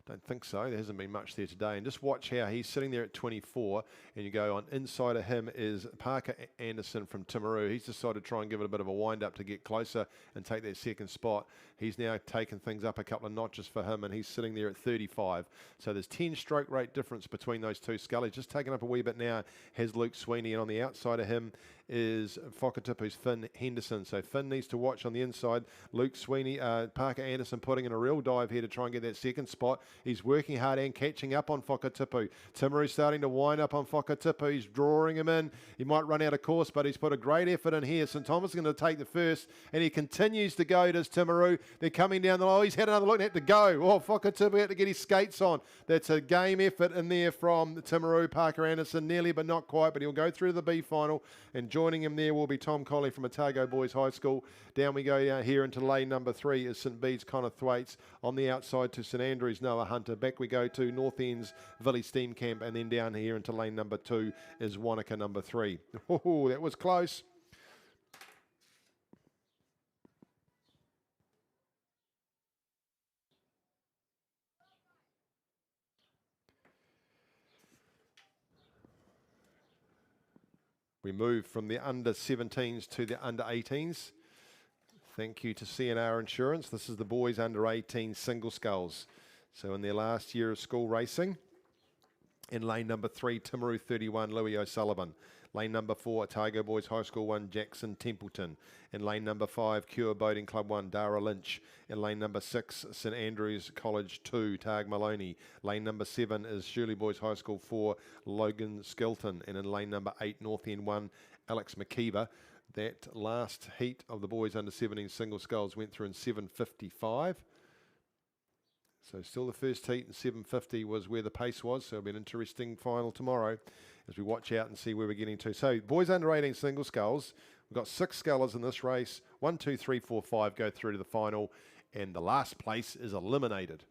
Speaker 1: Don't think so. There hasn't been much there today. And just watch how he's sitting there at 24, and you go on inside of him is Parker Anderson from Timaru. He's decided to try and give it a bit of a wind-up to get closer and take that second spot. He's now taken things up a couple of notches for him, and he's sitting there at 35. So there's 10 stroke rate difference between those two scullies. Just taken up a wee bit now has Luke Sweeney, and on the outside of him is Whakatipu's Finn Henderson. So Finn needs to watch on the inside. Luke Sweeney, Parker Anderson putting in a real dive here to try and get that second spot. He's working hard and catching up on Whakatipu. Timaru's starting to wind up on Whakatipu. He's drawing him in. He might run out of course, but he's put a great effort in here. St Thomas is going to take the first, and he continues to go, does Timaru. They're coming down the line. Oh, he's had another look and had to go. Oh, Whakatipu had to get his skates on. That's a game effort in there from Timaru. Parker Anderson, nearly but not quite, but he'll go through to the B final, and joining him there will be Tom Colley from Otago Boys High School. Down we go down here into lane number 3 is St Bede's Connor Thwaites. On the outside to St Andrews, Noah Hunter. Back we go to North End's Billy Steenkamp, and then down here into lane number 2 is Wanaka number 3. Oh, that was close. We move from the under 17s to the under 18s. Thank you to CNR Insurance. This is the boys under 18 single sculls. So in their last year of school racing, in lane number 3, Timaru 31, Louis O'Sullivan. Lane number 4, Otago Boys High School 1, Jackson Templeton. In lane number 5, Cure Boating Club 1, Dara Lynch. In lane number 6, St Andrews College 2, Tag Maloney. Lane number 7 is Shirley Boys High School 4, Logan Skilton. And in lane number 8, North End 1, Alex McKeever. That last heat of the boys under 17 single sculls went through in 7:55. So still the first heat, and 7:50 was where the pace was. So it'll be an interesting final tomorrow as we watch out and see where we're getting to. So boys under 18 single sculls, we've got 6 scullers in this race. 1, 2, 3, 4, 5 go through to the final, and the last place is eliminated.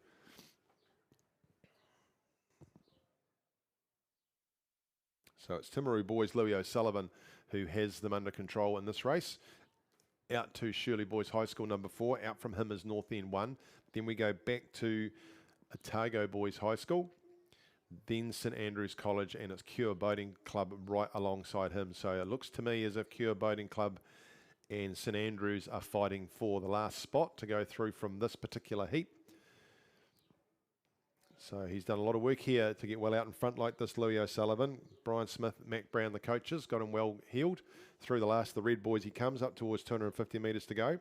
Speaker 1: So it's Timaru boys, Louis O'Sullivan, who has them under control in this race. Out to Shirley Boys High School number 4. Out from him is North End 1. Then we go back to Otago Boys High School. then St Andrews College, and it's Cure Boating Club right alongside him. So it looks to me as if Cure Boating Club and St Andrews are fighting for the last spot to go through from this particular heat. So he's done a lot of work here to get well out in front like this, Louis O'Sullivan. Brian Smith, Mac Brown, the coaches, got him well heeled. Through the last of the red boys he comes up towards 250 metres to go.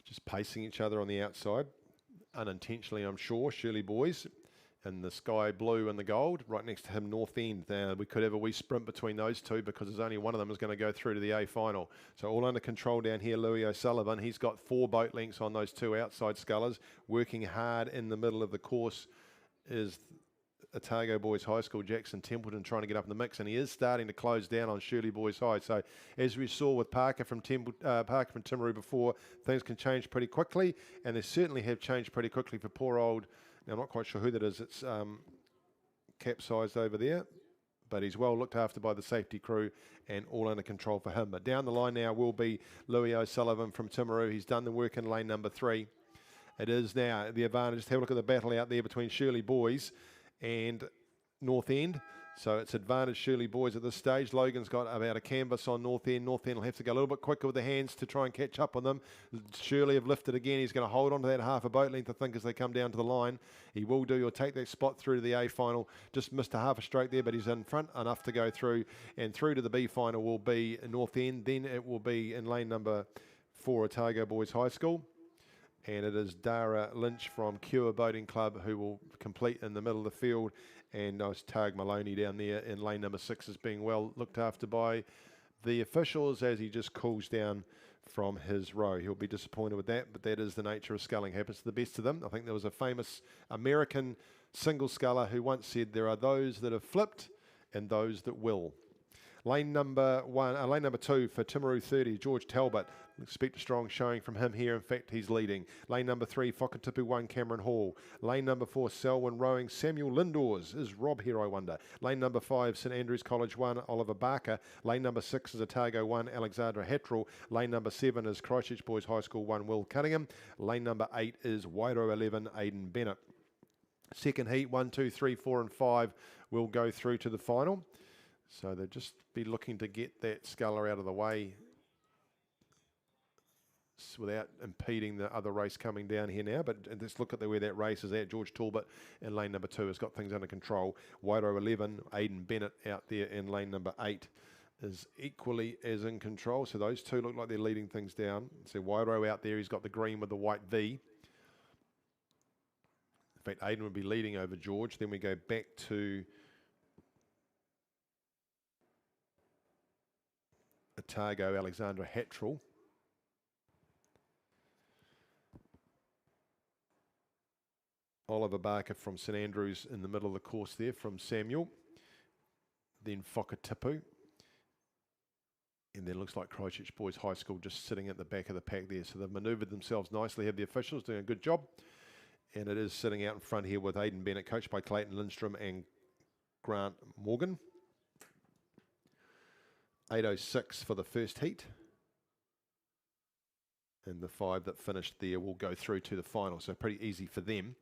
Speaker 1: Just pacing each other on the outside, unintentionally I'm sure, Shirley boys. And the sky blue and the gold, right next to him, North End. We could have a wee sprint between those two because there's only one of them is going to go through to the A final. So all under control down here, Louis O'Sullivan. He's got 4 boat lengths on those 2 outside scullers. Working hard in the middle of the course is Otago Boys High School, Jackson Templeton, trying to get up in the mix, and he is starting to close down on Shirley Boys High. So as we saw with Parker from Timaru before, things can change pretty quickly, and they certainly have changed pretty quickly for poor old, now I'm not quite sure who that is, it's capsized over there, but he's well looked after by the safety crew and all under control for him. But down the line now will be Louis O'Sullivan from Timaru. He's done the work in lane number 3. It is now the advantage. Just have a look at the battle out there between Shirley Boys and North End. So it's advantage Shirley Boys at this stage. Logan's got about a canvas on North End. North End will have to go a little bit quicker with the hands to try and catch up on them. Shirley have lifted again. He's going to hold on to that half a boat length, I think, as they come down to the line. He will do. He'll take that spot through to the A final. Just missed a half a stroke there, but he's in front enough to go through. And through to the B final will be North End. Then it will be in lane number 4, Otago Boys High School. And it is Dara Lynch from Cure Boating Club who will complete in the middle of the field. And nice Tag Maloney down there in lane number 6 is being well looked after by the officials as he just cools down from his row. He'll be disappointed with that, but that is the nature of sculling. Happens to the best of them. I think there was a famous American single sculler who once said there are those that have flipped and those that will. Lane number 2 for Timaru 30, George Talbot. Expect a strong showing from him here. In fact, he's leading. Lane number 3, Whakatipu 1, Cameron Hall. Lane number 4, Selwyn Rowing, Samuel Lindors. Is Rob here, I wonder? Lane number 5, St Andrews College 1, Oliver Barker. Lane number 6 is Otago 1, Alexandra Hattrell. Lane number 7 is Christchurch Boys High School 1, Will Cunningham. Lane number 8 is Wairo 11, Aidan Bennett. Second heat, 1, 2, 3, 4 and 5 will go through to the final. So they'll just be looking to get that sculler out of the way without impeding the other race coming down here now. But let's look at where that race is at. George Talbot in lane number 2 has got things under control. Wairo 11, Aidan Bennett out there in lane number 8 is equally as in control. So those two look like they're leading things down. So Wairo out there, he's got the green with the white V. In fact, Aidan would be leading over George. Then we go back to Otago, Alexandra Hattrell. Oliver Barker from St Andrews in the middle of the course there from Samuel. Then Whakatipu. And then looks like Christchurch Boys High School just sitting at the back of the pack there. So they've manoeuvred themselves nicely, have the officials doing a good job. And it is sitting out in front here with Aidan Bennett, coached by Clayton Lindstrom and Grant Morgan. 8:06 for the first heat. And the 5 that finished there will go through to the final. So pretty easy for them.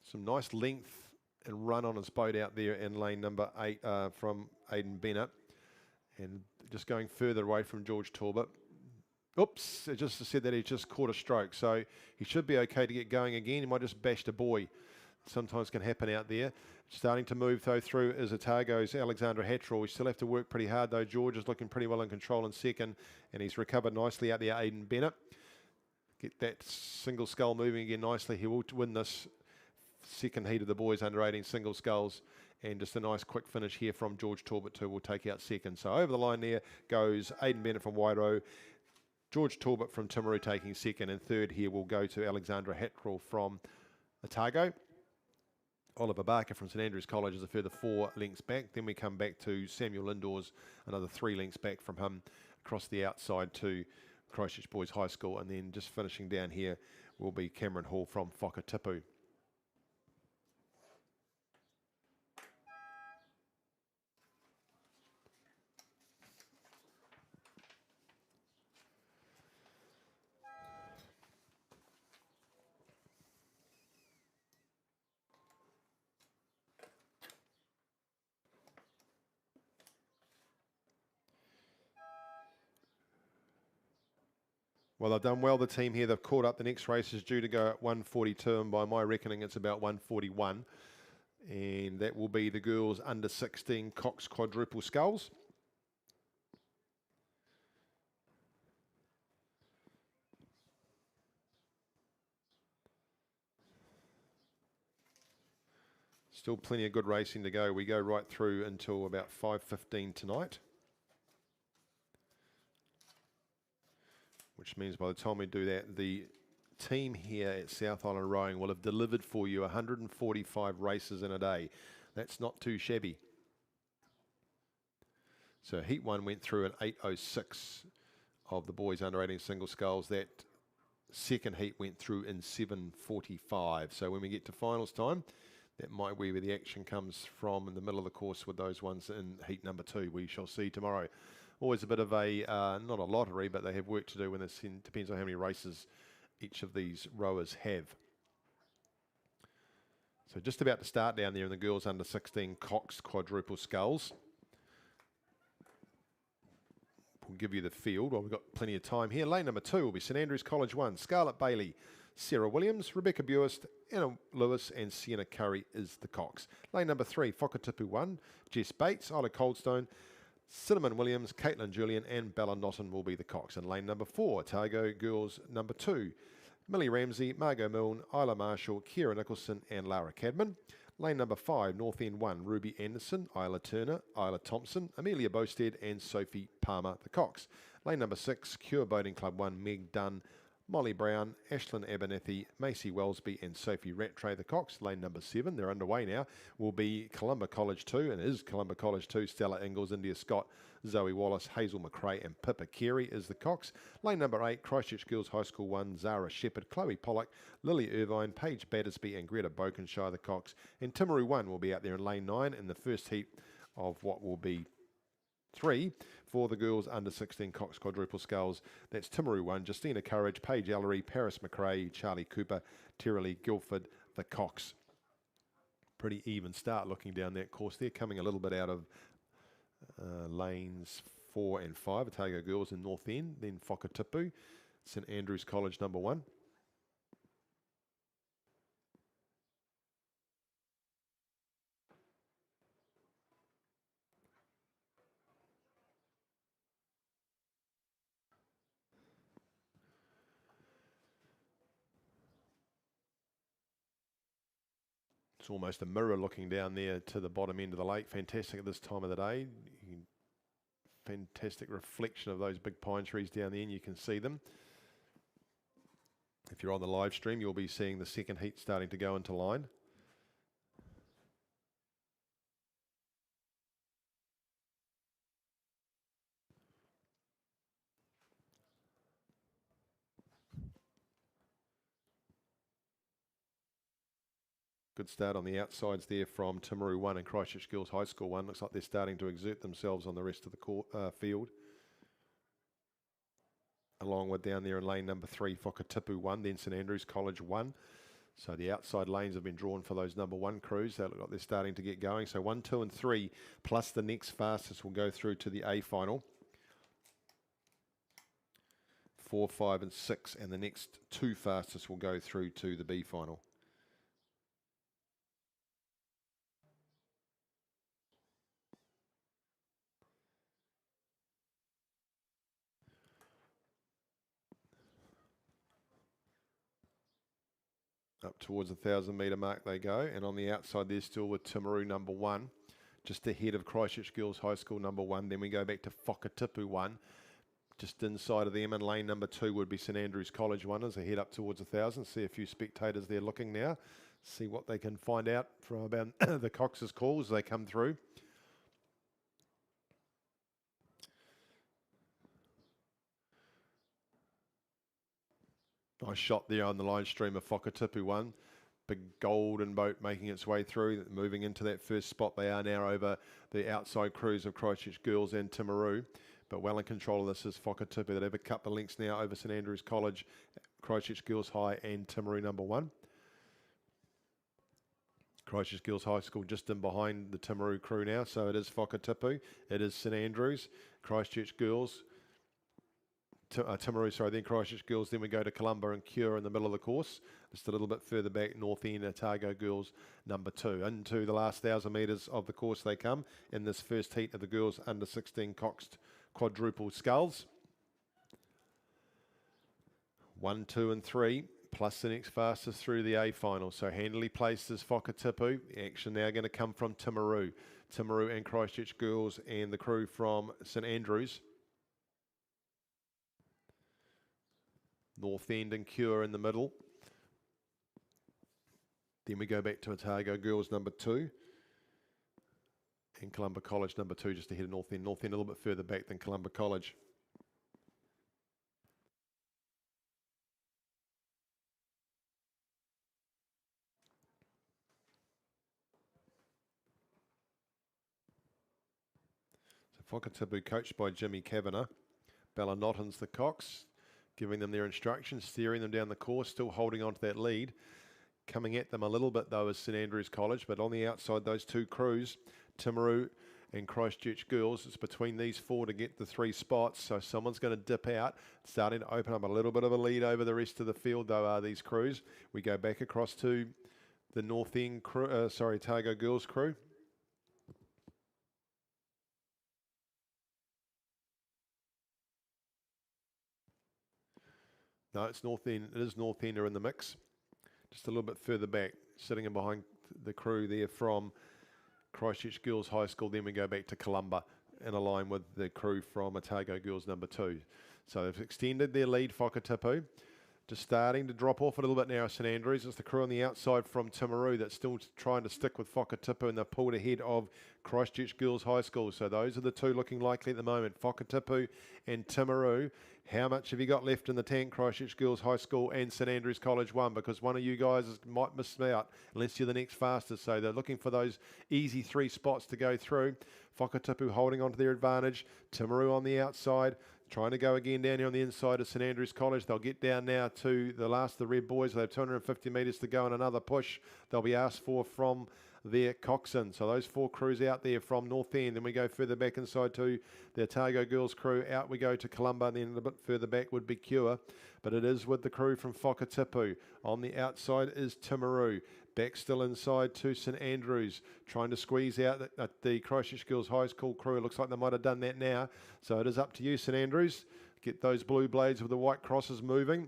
Speaker 1: Some nice length and run on his boat out there in lane number 8 from Aidan Bennett. And just going further away from George Talbot. Oops, it just said that he just caught a stroke. So he should be okay to get going again. He might just bashed a buoy. Sometimes can happen out there. Starting to move though through is Otago's Alexandra Hattrell. We still have to work pretty hard though. George is looking pretty well in control in second. And he's recovered nicely out there, Aidan Bennett. Get that single scull moving again nicely. He will win this second heat of the boys under 18 single sculls. And just a nice quick finish here from George Talbot too will take out second. So over the line there goes Aidan Bennett from Wairo. George Talbot from Timaru taking second, and third here will go to Alexandra Hattrell from Otago. Oliver Barker from St Andrews College is a further 4 lengths back. Then we come back to Samuel Indoors, another 3 lengths back from him, across the outside to Christchurch Boys High School, and then just finishing down here will be Cameron Hall from Whakatipu. Well, they've done well, the team here. They've caught up. The next race is due to go at 1:42, and by my reckoning, it's about 1:41. And that will be the girls under 16 Cox quadruple sculls. Still plenty of good racing to go. We go right through until about 5:15 tonight. Which means by the time we do that, the team here at South Island Rowing will have delivered for you 145 races in a day. That's not too shabby. So Heat 1 went through in 8:06 of the boys under 18 single sculls. That second heat went through in 7:45. So when we get to finals time, that might be where the action comes from, in the middle of the course with those ones in heat number 2. We shall see tomorrow. Always a bit of a, not a lottery, but they have work to do when this depends on how many races each of these rowers have. So just about to start down there in the girls under 16 Cox quadruple sculls. We'll give you the field while we've got plenty of time here. Lane number 2 will be St Andrews College 1, Scarlett Bailey, Sarah Williams, Rebecca Buist, Anna Lewis, and Sienna Curry is the Cox. Lane number 3, Whakatipu 1, Jess Bates, Isla Coldstone, Cinnamon Williams, Caitlin Julian, and Bella Notton will be the Cox. And lane number 4, Otago Girls number 2, Millie Ramsey, Margot Milne, Isla Marshall, Kira Nicholson, and Lara Cadman. Lane number 5, North End 1, Ruby Anderson, Isla Turner, Isla Thompson, Amelia Bosted, and Sophie Palmer, the Cox. Lane number 6, Cure Boating Club 1, Meg Dunn, Molly Brown, Ashlyn Abernethy, Macy Wellsby, and Sophie Rattray, the Cox. Lane number 7, they're underway now, will be Columba College 2, and is Columba College 2, Stella Ingalls, India Scott, Zoe Wallace, Hazel McRae, and Pippa Carey is the Cox. Lane number 8, Christchurch Girls High School 1, Zara Shepherd, Chloe Pollock, Lily Irvine, Paige Battersby, and Greta Bokenshire, the Cox. And Timaru 1 will be out there in lane 9 in the first heat of what will be 3 for the girls under 16 Cox quadruple sculls. That's Timaru 1, Justina Courage, Paige Ellery, Paris McRae, Charlie Cooper, Terry Guilford, the Cox. Pretty even start looking down that course there, coming a little bit out of lanes 4 and 5, Otago Girls in North End, then Whakatipu, St Andrews College number 1. It's almost a mirror looking down there to the bottom end of the lake. Fantastic at this time of the day. Fantastic reflection of those big pine trees down there, and you can see them. If you're on the live stream, you'll be seeing the second heat starting to go into line. Good start on the outsides there from Timaru 1 and Christchurch Girls High School 1. Looks like they're starting to exert themselves on the rest of the field. Along with down there in lane number 3, Whakatipu 1, then St Andrews College 1. So the outside lanes have been drawn for those number 1 crews. They look like they're starting to get going. So 1, 2 and 3 plus the next fastest will go through to the A final. 4, 5 and 6 and the next 2 fastest will go through to the B final. Up towards the 1,000 metre mark they go, and on the outside there's still with Timaru number 1, just ahead of Christchurch Girls High School number 1. Then we go back to Whakatipu 1, just inside of them, and lane number 2 would be St Andrews College 1 as they head up towards 1,000. See a few spectators there looking now. See what they can find out from about the cox's calls as they come through. Nice shot there on the line stream of Whakatipu one. Big golden boat making its way through, moving into that first spot. They are now over the outside crews of Christchurch Girls and Timaru. But well in control of this is Whakatipu. They have a couple of links now over St Andrews College, Christchurch Girls High and Timaru number 1. Christchurch Girls High School just in behind the Timaru crew now. So it is Whakatipu. It is St Andrews, Christchurch Girls, Timaru, sorry, then Christchurch Girls, then we go to Columba and Cure in the middle of the course. Just a little bit further back, North End, Otago Girls, number 2. Into the last 1,000 metres of the course they come in this first heat of the girls under 16 coxed quadruple sculls. 1, 2 and 3, plus the next fastest through the A final. So handily placed is Whakatipu. Action now going to come from Timaru. Timaru and Christchurch Girls and the crew from St Andrews. North End and Cure in the middle. Then we go back to Otago Girls number 2. And Columba College number 2 just ahead of North End. North End a little bit further back than Columba College. So Whakatipu coached by Jimmy Kavanagh. Bella Notton's the cox, giving them their instructions, steering them down the course, still holding on to that lead. Coming at them a little bit, though, is St Andrews College, but on the outside, those two crews, Timaru and Christchurch Girls, it's between these 4 to get the 3 spots, so someone's going to dip out, starting to open up a little bit of a lead over the rest of the field, though, are these crews. We go back across to the North End crew, Otago Girls crew. No, it's North End. It is North Ender in the mix. Just a little bit further back, sitting in behind the crew there from Christchurch Girls High School. Then we go back to Columba in a line with the crew from Otago Girls number 2. So they've extended their lead, Whakatipu. Just starting to drop off a little bit now, St Andrews. It's the crew on the outside from Timaru that's still trying to stick with Whakatipu, and they're pulled ahead of Christchurch Girls High School. So those are the 2 looking likely at the moment, Whakatipu and Timaru. How much have you got left in the tank, Christchurch Girls High School and St Andrews College 1? Because one of you guys might miss out unless you're the next fastest. So they're looking for those easy 3 spots to go through. Whakatipu holding on to their advantage. Timaru on the outside, trying to go again down here on the inside of St Andrews College. They'll get down now to the last of the Red Boys. They have 250 metres to go and another push they'll be asked for from their coxswain. So those 4 crews out there from North End. Then we go further back inside to the Otago Girls crew. Out we go to Columba, and then a bit further back would be Cure. But it is with the crew from Whakatipu. On the outside is Timaru. Back still inside to St Andrews, trying to squeeze out the Christchurch Girls High School crew. It looks like they might have done that now. So it is up to you, St Andrews. Get those blue blades with the white crosses moving.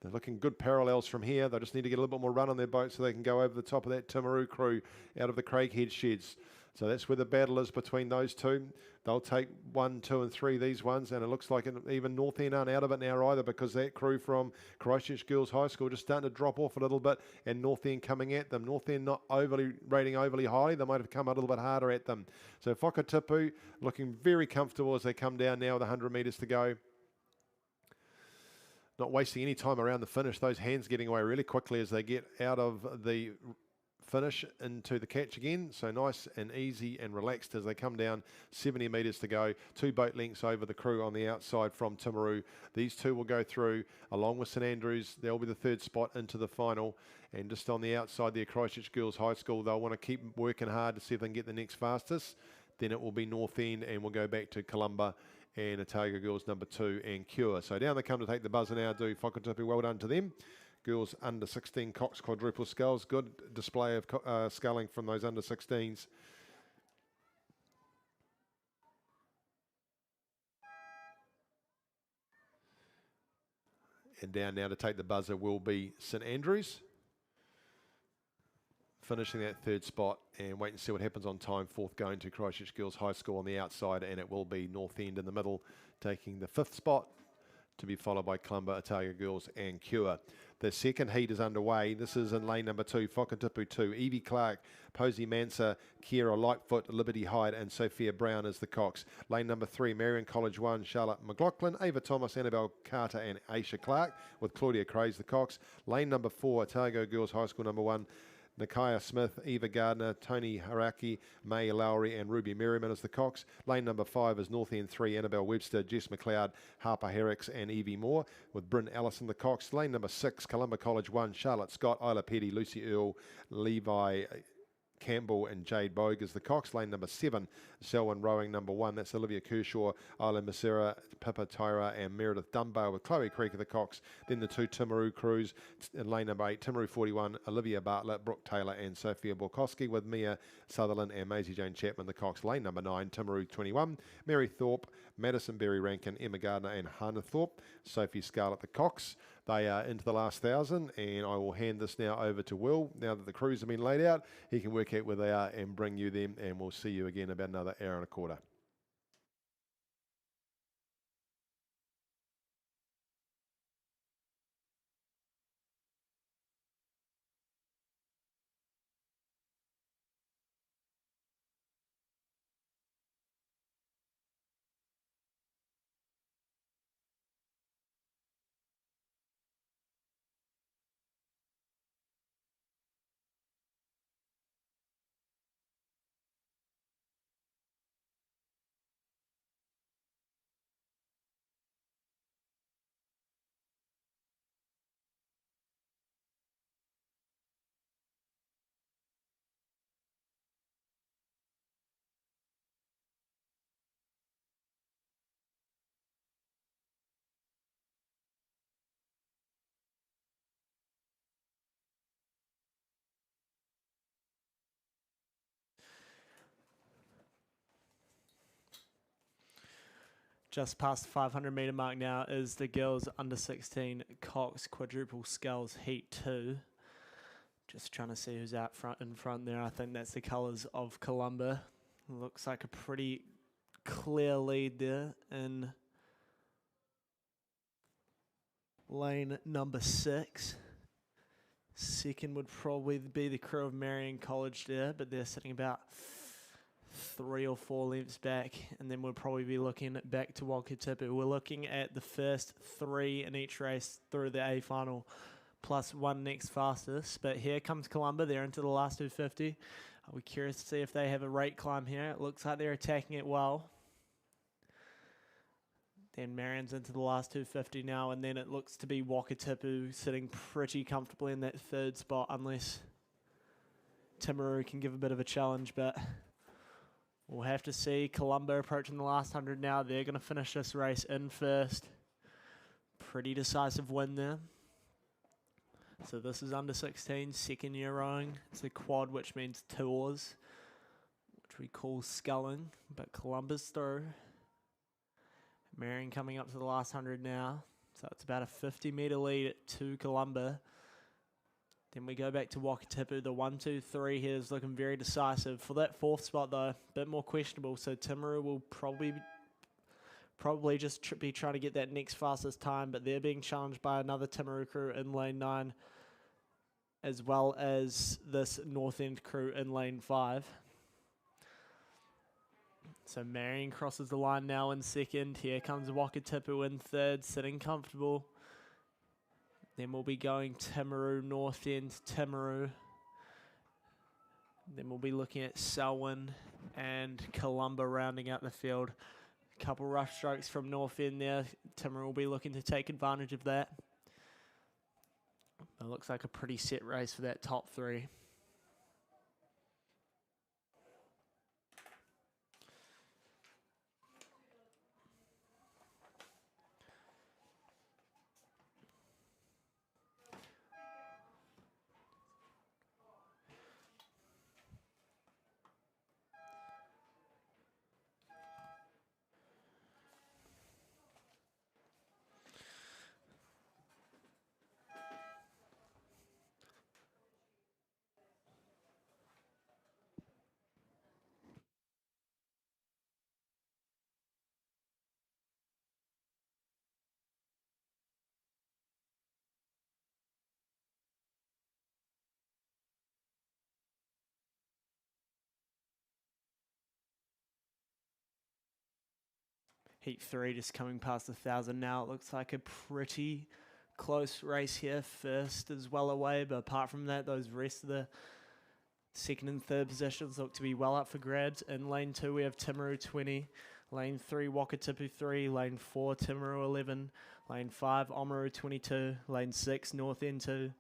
Speaker 1: They're looking good parallels from here. They just need to get a little bit more run on their boat so they can go over the top of that Timaru crew out of the Craighead sheds. So that's where the battle is between those 2. They'll take 1, 2 and 3, these ones, and it looks like even North End aren't out of it now either, because that crew from Christchurch Girls High School just starting to drop off a little bit, and North End coming at them. North End not rating overly highly. They might have come a little bit harder at them. So Whakatipu looking very comfortable as they come down now with 100 metres to go. Not wasting any time around the finish. Those hands getting away really quickly as they get out of the finish into the catch again. So nice and easy and relaxed as they come down. 70 metres to go. 2 boat lengths over the crew on the outside from Timaru. These 2 will go through along with St Andrews. They'll be the 3rd spot into the final. And just on the outside there, Christchurch Girls High School, they'll want to keep working hard to see if they can get the next fastest. Then it will be North End, and we'll go back to Columba and Otago Girls number 2 and Cure. So down they come to take the buzzer now, do Whakatipu. Well done to them. Girls under 16 cox quadruple sculls. Good display of sculling from those under 16s. And down now to take the buzzer will be St Andrews, finishing that 3rd spot, and wait and see what happens on time. 4th going to Christchurch Girls High School on the outside, and it will be North End in the middle, taking the 5th spot, to be followed by Columba, Otago Girls and Cure. The second heat is underway. This is in lane number 2, Whakatipu 2. Evie Clark, Posey Mansa, Kiera Lightfoot, Liberty Hyde, and Sophia Brown is the cox. Lane number 3, Marion College 1, Charlotte McLaughlin, Ava Thomas, Annabelle Carter, and Aisha Clark, with Claudia Craze the cox. Lane number 4, Otago Girls High School number 1, Nakaya Smith, Eva Gardner, Tony Haraki, May Lowry, and Ruby Merriman as the cox. Lane number 5 is North End 3, Annabelle Webster, Jess McLeod, Harper Herricks, and Evie Moore, with Bryn Allison the cox. Lane number 6, Columba College 1, Charlotte Scott, Isla Petty, Lucy Earle, Levi Campbell, and Jade Bogue is the cox. Lane number 7, Selwyn Rowing number 1, that's Olivia Kershaw, Isla Masera, Pippa Tyra, and Meredith Dunbar, with Chloe Creek of the cox. Then the 2 Timaru crews in lane number 8, Timaru 41, Olivia Bartlett, Brooke Taylor, and Sophia Borkowski, with Mia Sutherland and Maisie Jane Chapman the cox. Lane number 9, Timaru 21, Mary Thorpe, Madison Berry Rankin, Emma Gardner, and Hannah Thorpe, Sophie Scarlett the cox. They are into the last 1,000, and I will hand this now over to Will. Now that the crews have been laid out, he can work out where they are and bring you them, and we'll see you again in about another hour and a quarter.
Speaker 2: Just past the 500 metre mark now is the girls under 16 cox quadruple sculls heat 2. Just trying to see who's out front in front there. I think that's the colours of Columba. Looks like a pretty clear lead there in lane number 6. Second would probably be the crew of Marion College there, but they're sitting about 3 or 4 lengths back, and then we'll probably be looking back to Wakatipu. We're looking at the first 3 in each race through the A final, plus 1 next fastest. But here comes Columba. They're into the last 250. We're curious to see if they have a rate climb here. It looks like they're attacking it well. Then Marion's into the last 250 now, and then it looks to be Wakatipu sitting pretty comfortably in that 3rd spot, unless Timaru can give a bit of a challenge, but we'll have to see. Columba approaching the last 100 now. They're going to finish this race in first. Pretty decisive win there. So this is under 16, second year rowing. It's a quad, which means 2 oars, which we call sculling, but Columba's through. Marion coming up to the last 100 now. So it's about a 50 metre lead to Columba. Then we go back to Wakatipu. The 1, 2, 3 here is looking very decisive. For that 4th spot, though, a bit more questionable. So Timaru will probably just be trying to get that next fastest time, but they're being challenged by another Timaru crew in lane 9, as well as this North End crew in lane 5. So Marion crosses the line now in second. Here comes Wakatipu in 3rd, sitting comfortable. Then we'll be going Timaru, North End, Timaru. Then we'll be looking at Selwyn and Columba rounding out the field. A couple rough strokes from North End there. Timaru will be looking to take advantage of that. It looks like a pretty set race for that top 3. Heat 3 just coming past 1,000 now. It looks like a pretty close race here. First is well away, but apart from that, those rest of the second and third positions look to be well up for grabs. In lane 2, we have Timaru 20. Lane 3, Wakatipu 3. Lane 4, Timaru 11. Lane 5, Oamaru 22. Lane 6, North End 2.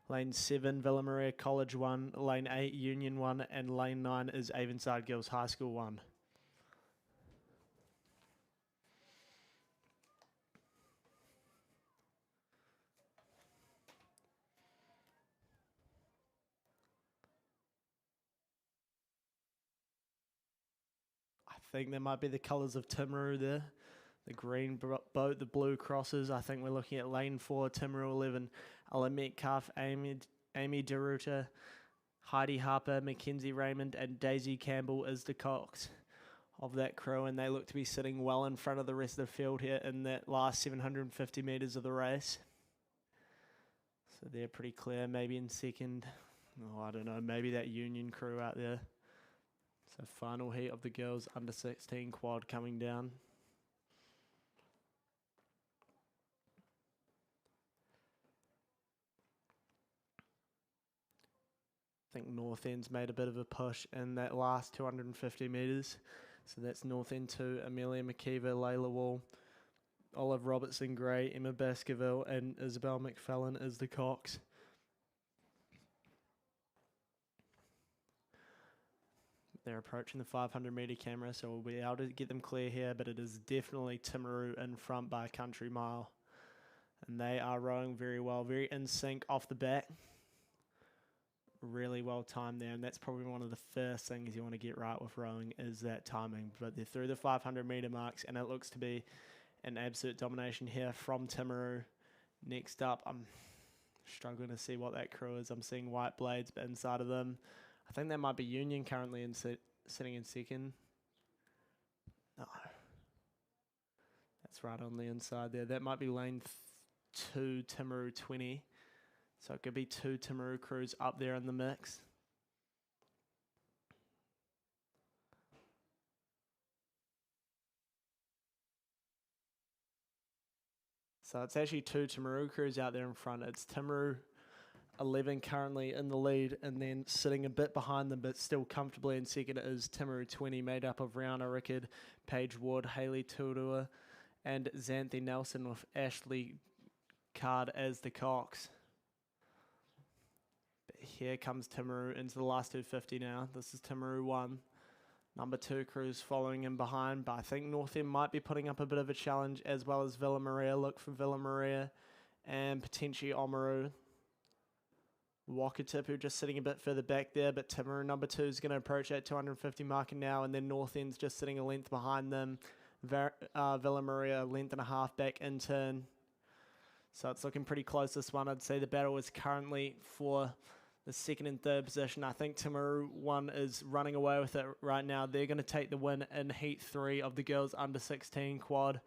Speaker 2: Lane 7, Villa Maria College 1. Lane 8, Union 1. And lane 9 is Avonside Girls High School 1. I think there might be the colours of Timaru there. The green boat, the blue crosses. I think we're looking at lane 4, Timaru 11, Ella Metcalf, Amy Deruta, Heidi Harper, Mackenzie Raymond, and Daisy Campbell as the cox of that crew, and they look to be sitting well in front of the rest of the field here in that last 750 metres of the race. So they're pretty clear, maybe in second. Oh, I don't know, maybe that Union crew out there. So final heat of the girls under 16 quad coming down. I think North End's made a bit of a push in that last 250 metres. So that's North End 2, Amelia McKeever, Layla Wall, Olive Robertson Gray, Emma Baskerville, and Isabel McFallon as the cox. They're approaching the 500 metre camera, so we'll be able to get them clear here, but it is definitely Timaru in front by a country mile. And they are rowing very well, very in sync off the bat. Really well timed there, and that's probably one of the first things you want to get right with rowing is that timing. But they're through the 500 metre marks, and it looks to be an absolute domination here from Timaru. Next up, I'm struggling to see what that crew is. I'm seeing white blades, but inside of them, I think that might be Union currently sitting in second. No. That's right on the inside there. That might be lane 2, Timaru 20. So it could be 2 Timaru crews up there in the mix. So it's actually 2 Timaru crews out there in front. It's Timaru 11 currently in the lead, and then sitting a bit behind them but still comfortably in second is Timaru 20, made up of Rihanna Rickard, Paige Ward, Hayley Tuldua, and Xanthi Nelson, with Ashley Card as the cox. But here comes Timaru into the last 250 now. This is Timaru 1. Number 2 crews following in behind, but I think North End might be putting up a bit of a challenge, as well as Villa Maria. Look for Villa Maria and potentially Oamaru. Wakatipu just sitting a bit further back there, but Timaru number 2 is going to approach that 250 marker now, and then North End's just sitting a length behind them. Villa Maria a length and a half back in turn. So it's looking pretty close, this one. I'd say the battle is currently for the second and third position. I think Timaru 1 is running away with it right now. They're going to take the win in Heat 3 of the girls under 16 quad.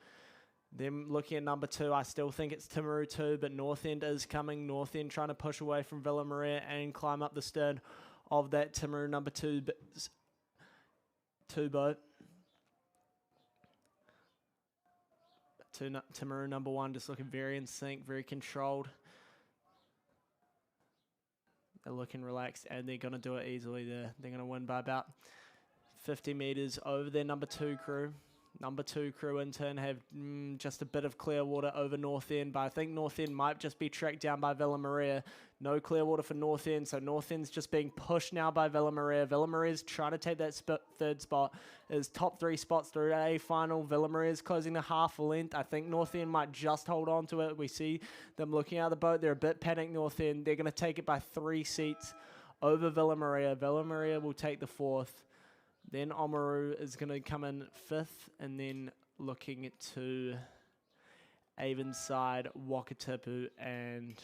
Speaker 2: Them looking at number 2, I still think it's Timaru 2, but North End is coming. North End trying to push away from Villa Maria and climb up the stern of that Timaru number 2 boat. Timaru number 1 just looking very in sync, very controlled. They're looking relaxed, and they're going to do it easily there. They're going to win by about 50 metres over their number 2 crew. Number 2 crew in turn have just a bit of clear water over North End, but I think North End might just be tracked down by Villa Maria. No clear water for North End, so North End's just being pushed now by Villa Maria. Villa Maria's trying to take that third spot. Is top 3 spots through a final. Villa Maria's closing the half a length. I think North End might just hold on to it. We see them looking out of the boat. They're a bit panicked, North End. They're going to take it by 3 seats over Villa Maria. Villa Maria will take the 4th. Then Oamaru is going to come in 5th, and then looking to Avonside, Wakatipu, and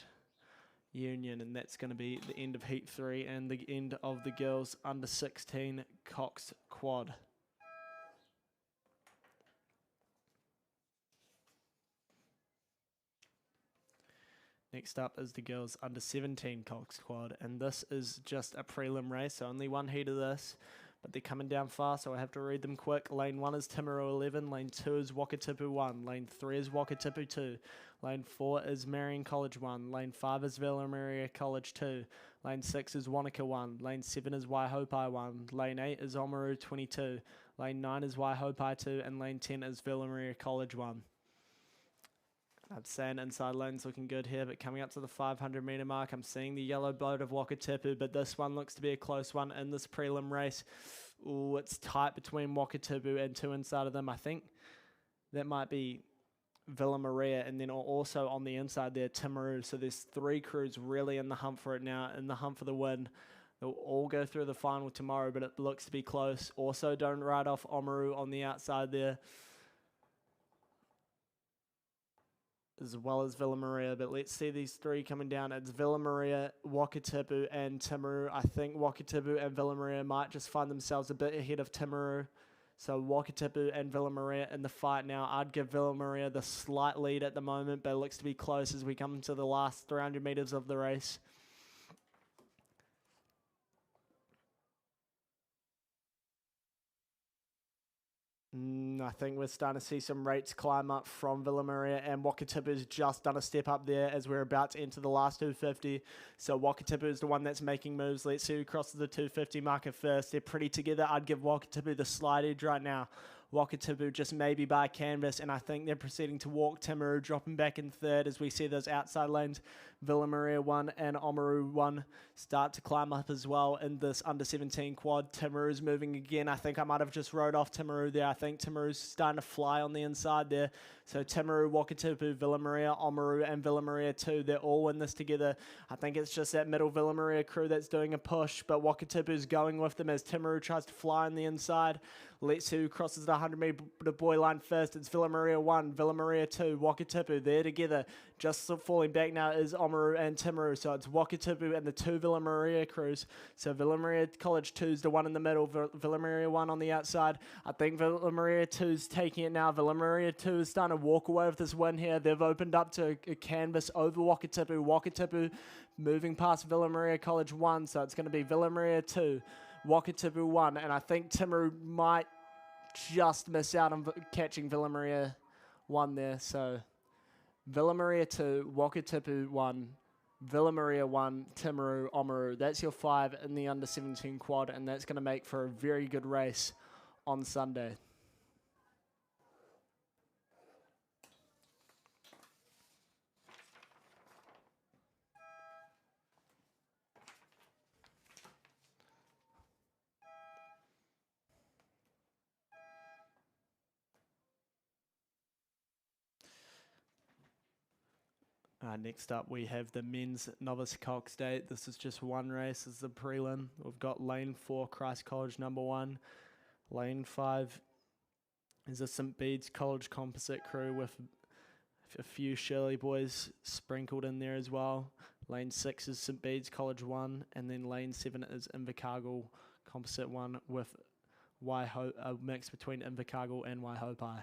Speaker 2: Union, and that's going to be the end of Heat 3 and the end of the girls under 16 coxed quad. Next up is the girls under 17 coxed quad, and this is just a prelim race, so only one heat of this. but they're coming down fast, so I have to read them quick. Lane 1 is Timaru 11, lane 2 is Wakatipu 1, lane 3 is Wakatipu 2, lane 4 is Marion College 1, lane 5 is Villa Maria College 2, lane 6 is Wanaka 1, lane 7 is Waihopai 1, lane 8 is Oamaru 22, lane 9 is Waihopai 2, and lane 10 is Villa Maria College 1. I'd say an inside lane's looking good here, but coming up to the 500 metre mark, I'm seeing the yellow boat of Wakatipu, but this one looks to be a close one in this prelim race. Ooh, it's tight between Wakatipu and 2 inside of them. I think that might be Villa Maria, and then also on the inside there, Timaru. So there's 3 crews really in the hunt for it now, in the hunt for the win. They'll all go through the final tomorrow, but it looks to be close. Also, don't write off Oamaru on the outside there, as well as Villa Maria, but let's see these 3 coming down. It's Villa Maria, Wakatipu, and Timaru. I think Wakatipu and Villa Maria might just find themselves a bit ahead of Timaru. So Wakatipu and Villa Maria in the fight now. I'd give Villa Maria the slight lead at the moment, but it looks to be close as we come to the last 300 metres of the race. I think we're starting to see some rates climb up from Villa Maria, and Wakatipu's just done a step up there as we're about to enter the last 250. So Wakatipu is the one that's making moves. Let's see who crosses the 250 marker first. They're pretty together. I'd give Wakatipu the slight edge right now. Wakatipu just maybe by canvas, and I think they're proceeding to walk. Timaru dropping back in third as we see those outside lanes. Villa Maria 1 and Oamaru 1 start to climb up as well in this under 17 quad. Timaru's moving again. I think I might have just rode off Timaru there. I think Timaru's starting to fly on the inside there. So Timaru, Wakatipu, Villa Maria, Oamaru, and Villa Maria 2, they're all in this together. I think it's just that middle Villa Maria crew that's doing a push, but Wakatipu's going with them as Timaru tries to fly on the inside. Let's see who crosses the 100 metre buoy line first. It's Villa Maria 1, Villa Maria 2, Wakatipu. They're together. Just falling back now is Oamaru and Timaru. So it's Wakatipu and the 2 Villa Maria crews. So Villa Maria College 2 is the one in the middle. Villa Maria 1 on the outside. I think Villa Maria 2 is taking it now. Villa Maria 2 is starting to walk away with this win here. They've opened up to a canvas over Wakatipu. Wakatipu moving past Villa Maria College 1. So it's going to be Villa Maria 2. Wakatipu 1, and I think Timaru might just miss out on catching Villa Maria 1 there. So Villa Maria 2, Wakatipu 1, Villa Maria 1, Timaru, Oamaru. That's your 5 in the under 17 quad, and that's going to make for a very good race on Sunday. Next up, we have the men's novice coxed date. This is just one race. This is the prelim. We've got lane 4, Christ College number 1. Lane 5 is a St. Bede's College composite crew with a few Shirley boys sprinkled in there as well. Lane 6 is St. Bede's College 1. And then lane 7 is Invercargill composite 1 with a mix between Invercargill and Waihopai.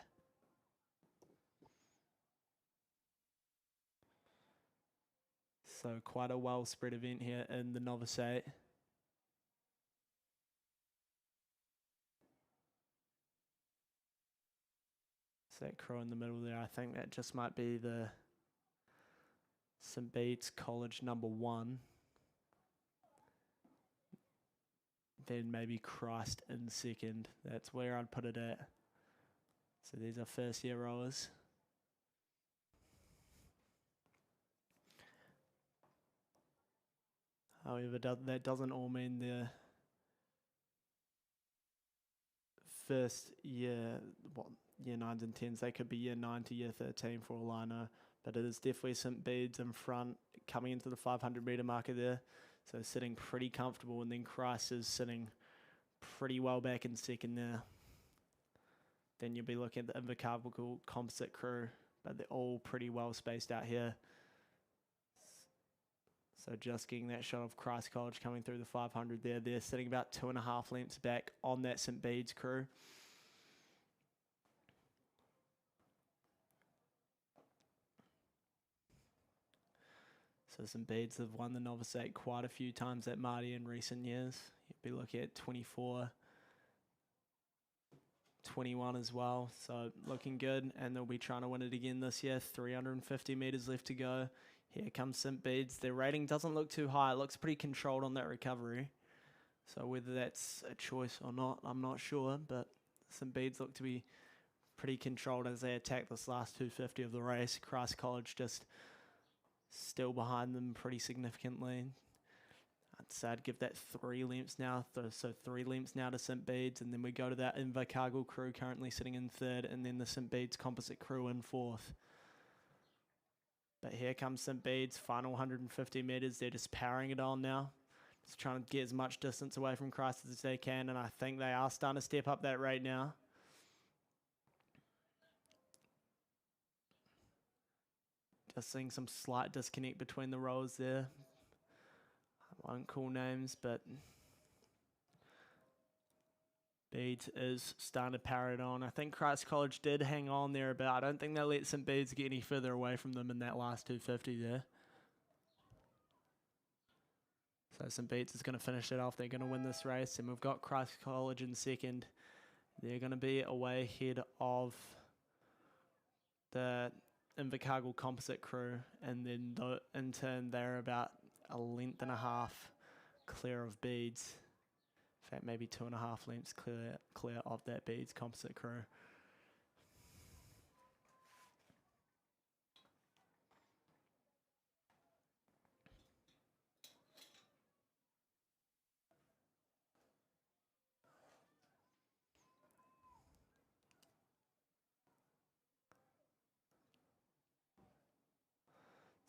Speaker 2: So quite a well spread event here in the novice 8. So that crew in the middle there, I think that just might be the St. Bede's College number 1. Then maybe Christ in second. That's where I'd put it at. So these are first year rowers. However, that doesn't all mean they're first year, year 9s and 10s. They could be year 9 to year 13 for all I know. But it is definitely St. Bede's in front, coming into the 500 metre marker there. So sitting pretty comfortable, and then Christ is sitting pretty well back in second there. Then you'll be looking at the Invercargill composite crew, but they're all pretty well spaced out here. So just getting that shot of Christ College coming through the 500 there. They're sitting about 2.5 lengths back on that St. Bede's crew. So St. Bede's have won the Novice 8 quite a few times at Marty in recent years. You'd be looking at 24, 21 as well, so looking good, and they'll be trying to win it again this year. 350 meters left to go. Here comes St. Bede's. Their rating doesn't look too high. It looks pretty controlled on that recovery. So whether that's a choice or not, I'm not sure, but St. Bede's look to be pretty controlled as they attack this last 250 of the race. Christ College just still behind them pretty significantly. I'd say I'd give that 3 lengths now, so 3 lengths now to St. Bede's, and then we go to that Invercargill crew currently sitting in 3rd, and then the St. Bede's composite crew in 4th. But here comes St. Bede's, final 150 metres, they're just powering it on now. Just trying to get as much distance away from Christ as they can, and I think they are starting to step up that rate now. Just seeing some slight disconnect between the rows there. I won't call names, but Bede's is starting to power it on. I think Christ College did hang on there about. I don't think they'll let St. Bede's get any further away from them in that last 250 there. So St. Bede's is going to finish it off. They're going to win this race, and we've got Christ College in 2nd. They're going to be away ahead of the Invercargill composite crew, and then in turn they're about a length and a half clear of Bede's. In fact, maybe 2.5 lengths clear of that Bede's composite crew.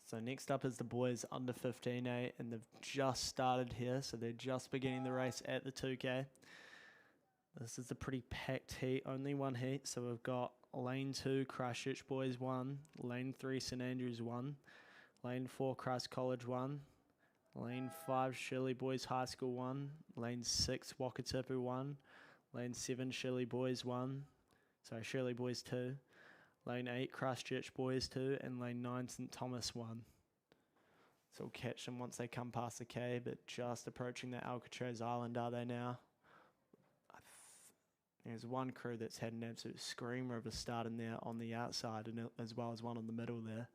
Speaker 2: So next up is the boys under 15A, and they've just started here, so they're just beginning the race at the 2K. This is a pretty packed heat, only one heat, so we've got lane 2 Christchurch boys 1, lane 3 St Andrews 1, lane 4 Christ College 1, lane 5 Shirley Boys High School 1, lane 6 Wakatipu 1, lane 7 Shirley Boys 2, lane 8 Christchurch Boys 2, and lane 9 St Thomas 1. So we'll catch them once they come past the K, but just approaching the Alcatraz Island are they now? There's one crew that's had an absolute screamer of a start in there on the outside, and as well as one on the middle there.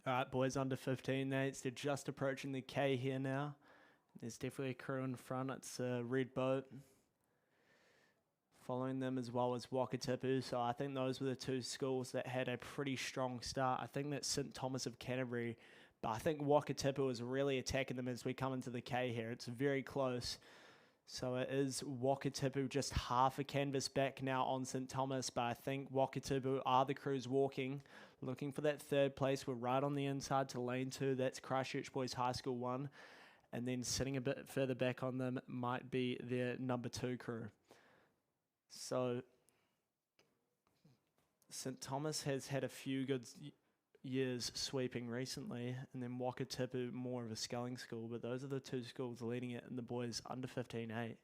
Speaker 2: All right, boys under 15, they're just approaching the K here now. There's definitely a crew in front. It's a red boat. Following them as well as Wakatipu. So I think those were the two schools that had a pretty strong start. I think that's St. Thomas of Canterbury, but I think Wakatipu is really attacking them as we come into the K here. It's very close. So it is Wakatipu just half a canvas back now on St. Thomas, but I think Wakatipu are the crews walking, looking for that third place. We're right on the inside to lane 2. That's Christchurch Boys High School 1. And then sitting a bit further back on them might be their number 2 crew. So St. Thomas has had a few good years sweeping recently, and then Wakatipu more of a sculling school, but those are the two schools leading it in the boys under 15-8.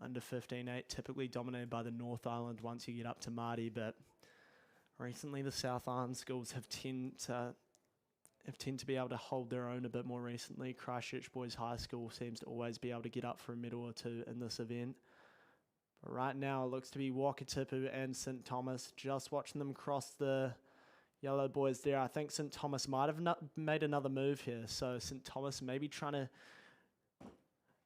Speaker 2: Under 15-8 typically dominated by the North Island once you get up to Māori, but recently the South Island schools have tend to be able to hold their own a bit more recently. Christchurch Boys High School seems to always be able to get up for a medal or two in this event. But right now it looks to be Wakatipu and St. Thomas. Just watching them cross the yellow boys there. I think St. Thomas might have made another move here. So St. Thomas maybe trying to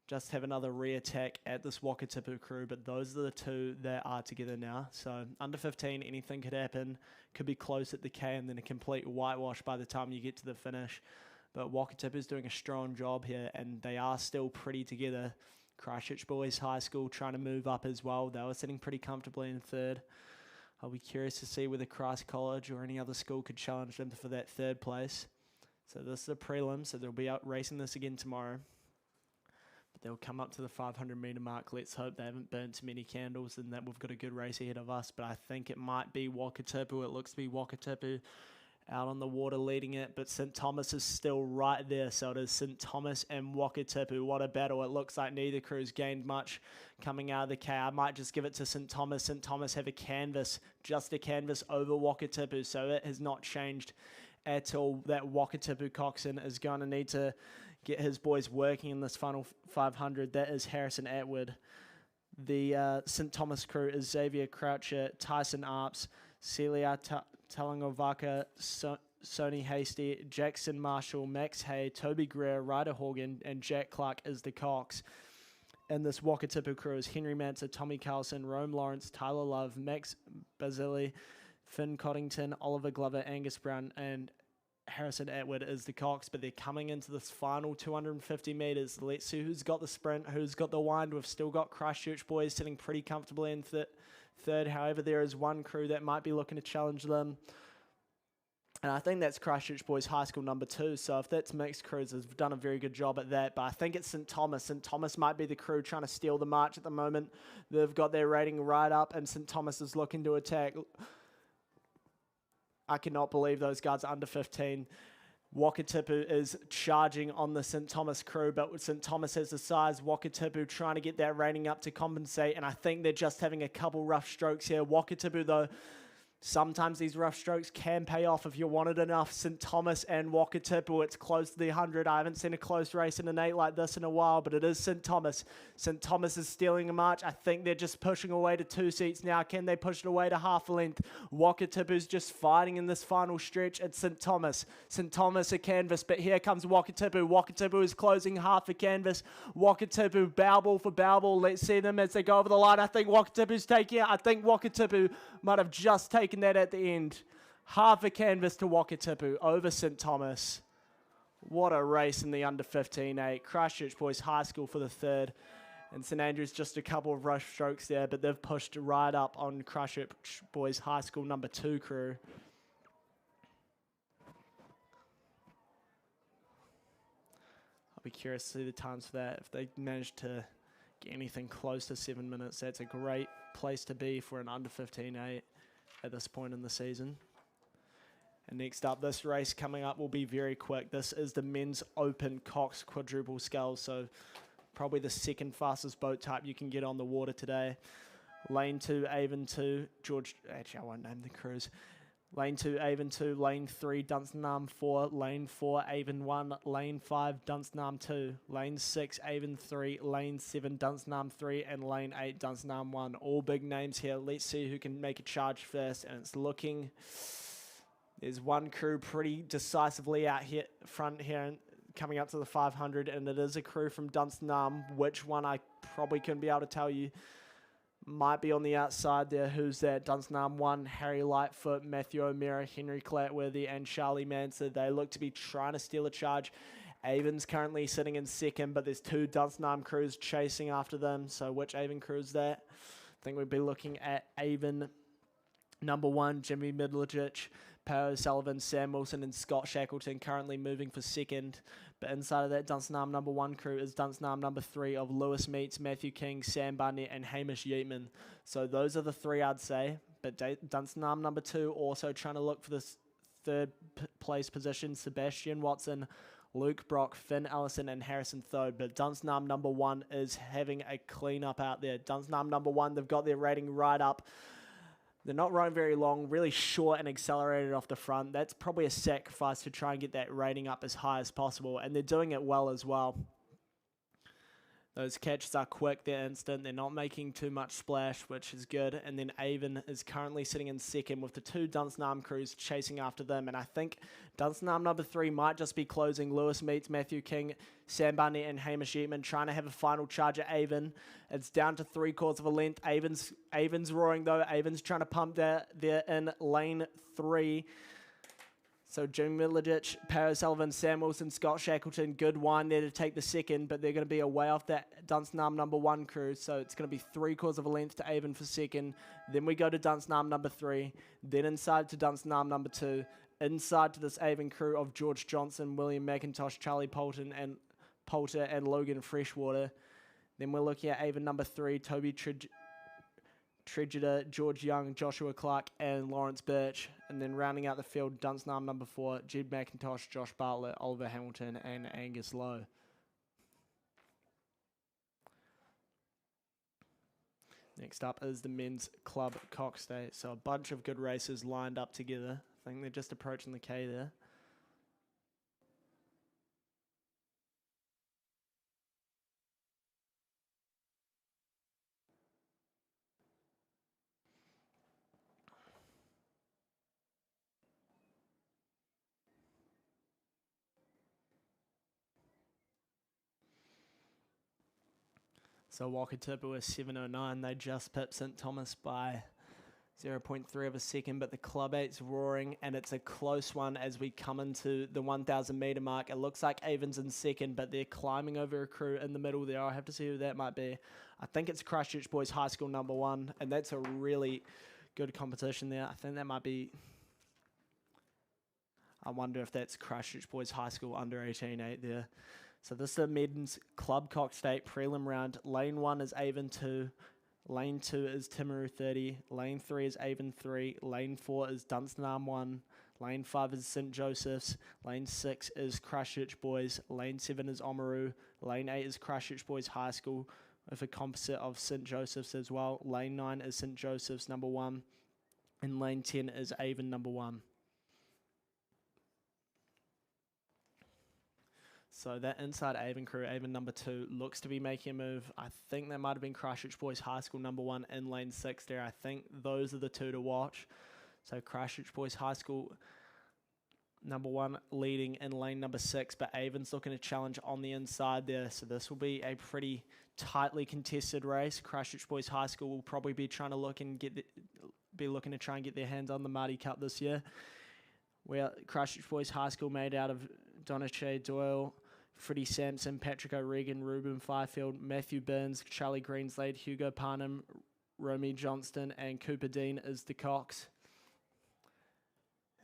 Speaker 2: just have another re-attack at this Wakatipu crew, but those are the two that are together now. So under 15, anything could happen. Could be close at the K and then a complete whitewash by the time you get to the finish. But Wakatipu's doing a strong job here, and they are still pretty together. Christchurch Boys High School trying to move up as well. They were sitting pretty comfortably in third. I'll be curious to see whether Christ College or any other school could challenge them for that third place. So this is a prelim, so they'll be out racing this again tomorrow. They'll come up to the 500-metre mark. Let's hope they haven't burned too many candles and that we've got a good race ahead of us. But I think it might be Wakatipu. It looks to be Wakatipu out on the water leading it. But St. Thomas is still right there. So it is St. Thomas and Wakatipu. What a battle. It looks like neither crew's gained much coming out of the K. I might just give it to St. Thomas. St. Thomas have a canvas, just a canvas over Wakatipu. So it has not changed at all. That Wakatipu coxswain is going to need to get his boys working in this final 500. That is Harrison Atwood. The St. Thomas crew is Xavier Croucher, Tyson Arps, Celia Talangovaka, Sony Hasty, Jackson Marshall, Max Hay, Toby Greer, Ryder Horgan, and Jack Clark is the Cox. And this Wakatipu crew is Henry Manser, Tommy Carlson, Rome Lawrence, Tyler Love, Max Basili, Finn Coddington, Oliver Glover, Angus Brown, and Harrison Atwood is the Cox, but they're coming into this final 250 metres. Let's see who's got the sprint, who's got the wind. We've still got Christchurch Boys sitting pretty comfortably in third. However, there is one crew that might be looking to challenge them. And I think that's Christchurch Boys High School number 2. So if that's mixed crews, they've done a very good job at that. But I think it's St. Thomas. St. Thomas might be the crew trying to steal the march at the moment. They've got their rating right up, and St. Thomas is looking to attack. I cannot believe those guys are under 15. Wakatipu is charging on the St. Thomas crew, but St. Thomas has the size. Wakatipu trying to get that rating up to compensate, and I think they're just having a couple rough strokes here. Wakatipu, though, sometimes these rough strokes can pay off if you want it enough. St. Thomas and Wakatipu, it's close to the 100. I haven't seen a close race in an 8 like this in a while, but it is St. Thomas. St. Thomas is stealing a march. I think they're just pushing away to 2 seats now. Can they push it away to half a length? Wakatipu's just fighting in this final stretch. It's St. Thomas. St. Thomas a canvas, but here comes Wakatipu. Wakatipu is closing half a canvas. Wakatipu, bow ball for bow ball. Let's see them as they go over the line. I think Wakatipu's taking it. I think Wakatipu might have just taken that at the end. Half a canvas to Wakatipu over St. Thomas. What a race in the under 15-8. Christchurch Boys High School for the third. And St. Andrews just a couple of rush strokes there, but they've pushed right up on Christchurch Boys High School number 2 crew. I'll be curious to see the times for that. If they manage to get anything close to 7 minutes, that's a great place to be for an under 15-8 at this point in the season. And next up, this race coming up will be very quick. This is the men's open coxed quadruple sculls, so probably the second fastest boat type you can get on the water today. Lane 2, Avon 2, actually I won't name the crews. Lane 2, Avon 2, Lane 3, Dunstanarm 4, Lane 4, Avon 1, Lane 5, Dunstanarm 2, Lane 6, Avon 3, Lane 7, Dunstanarm 3, and Lane 8, Dunstanarm 1. All big names here. Let's see who can make a charge first, and it's looking... There's one crew pretty decisively out here front here, coming up to the 500, and it is a crew from Dunstanarm. Which one I probably couldn't be able to tell you. Might be on the outside there. Who's that? Dunstanarm 1, Harry Lightfoot, Matthew O'Meara, Henry Clatworthy, and Charlie Manser. They look to be trying to steal a charge. Avon's currently sitting in second, but there's 2 Dunstanarm crews chasing after them. So which Avon crew is that? I think we'd be looking at Avon number 1, Jimmy Midlogich, Pao Sullivan, Sam Wilson, and Scott Shackleton currently moving for second. But inside of that Dunstanarm number 1 crew is Dunstanarm number 3 of Lewis Meets, Matthew King, Sam Barnett, and Hamish Yeatman. So those are the 3 I'd say. But Dunstanarm number 2 also trying to look for this third place position. Sebastian Watson, Luke Brock, Finn Ellison, and Harrison Thode. But Dunstanarm number 1 is having a clean up out there. Dunstanarm number 1, they've got their rating right up. They're not running very long, really short and accelerated off the front. That's probably a sacrifice to try and get that rating up as high as possible, and they're doing it well as well. Those catches are quick, they're instant, they're not making too much splash, which is good. And then Avon is currently sitting in second with the 2 Dunstanarm crews chasing after them. And I think Dunstanarm number 3 might just be closing. Lewis Meets, Matthew King, Sam Barnett, and Hamish Yeatman trying to have a final charge at Avon. It's down to 3/4 of a length. Avon's roaring though. Avon's trying to pump they're in lane 3. So Jimmy Midlogich, Pao Sullivan, Sam Wilson, Scott Shackleton, good wine there to take the second, but they're going to be away off that Dunstanarm number 1 crew, so it's going to be 3/4 of a length to Avon for second. Then we go to Dunstanarm number 3, then inside to Dunstanarm number 2, inside to this Avon crew of George Johnson, William McIntosh, Charlie Poulter, and Logan Freshwater. Then we're looking at Avon number 3, Toby Tregida, George Young, Joshua Clark, and Lawrence Birch. And then rounding out the field, Dunstanarm number 4, Jed McIntosh, Josh Bartlett, Oliver Hamilton, and Angus Lowe. Next up is the men's club coxed. So a bunch of good races lined up together. I think they're just approaching the K there. So Wakatipu is 7:09. They just pipped St Thomas by 0.3 of a second, but the Club 8's roaring, and it's a close one as we come into the 1,000 metre mark. It looks like Avon's in second, but they're climbing over a crew in the middle there. I'll have to see who that might be. I think it's Christchurch Boys High School number 1, and that's a really good competition there. I think that might be... I wonder if that's Christchurch Boys High School under 18-8 there. So this is the men's club coxed 8 prelim round. Lane 1 is Avon 2. Lane 2 is Timaru 30. Lane 3 is Avon 3. Lane 4 is Dunstanarm 1. Lane 5 is St Joseph's. Lane 6 is Christchurch Boys. Lane 7 is Oamaru. Lane 8 is Christchurch Boys High School with a composite of St Joseph's as well. Lane 9 is St Joseph's number 1. And lane 10 is Avon number 1. So that inside Avon crew, Avon number 2, looks to be making a move. I think that might have been Christchurch Boys High School number 1 in lane 6 there. I think those are the 2 to watch. So Christchurch Boys High School number 1 leading in lane number 6, but Avon's looking to challenge on the inside there. So this will be a pretty tightly contested race. Christchurch Boys High School will probably be trying to looking to try and get their hands on the Marty Cup this year. Where Christchurch Boys High School made out of Donache Doyle, Freddie Sampson, Patrick O'Regan, Ruben Fifield, Matthew Burns, Charlie Greenslade, Hugo Parnham, Romy Johnston, and Cooper Dean is the Cox.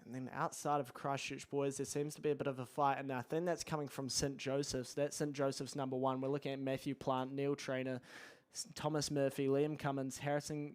Speaker 2: And then outside of Christchurch Boys, there seems to be a bit of a fight, and I think that's coming from St Joseph's. That's St Joseph's number 1. We're looking at Matthew Plant, Neil Trainer, Thomas Murphy, Liam Cummins, Harrison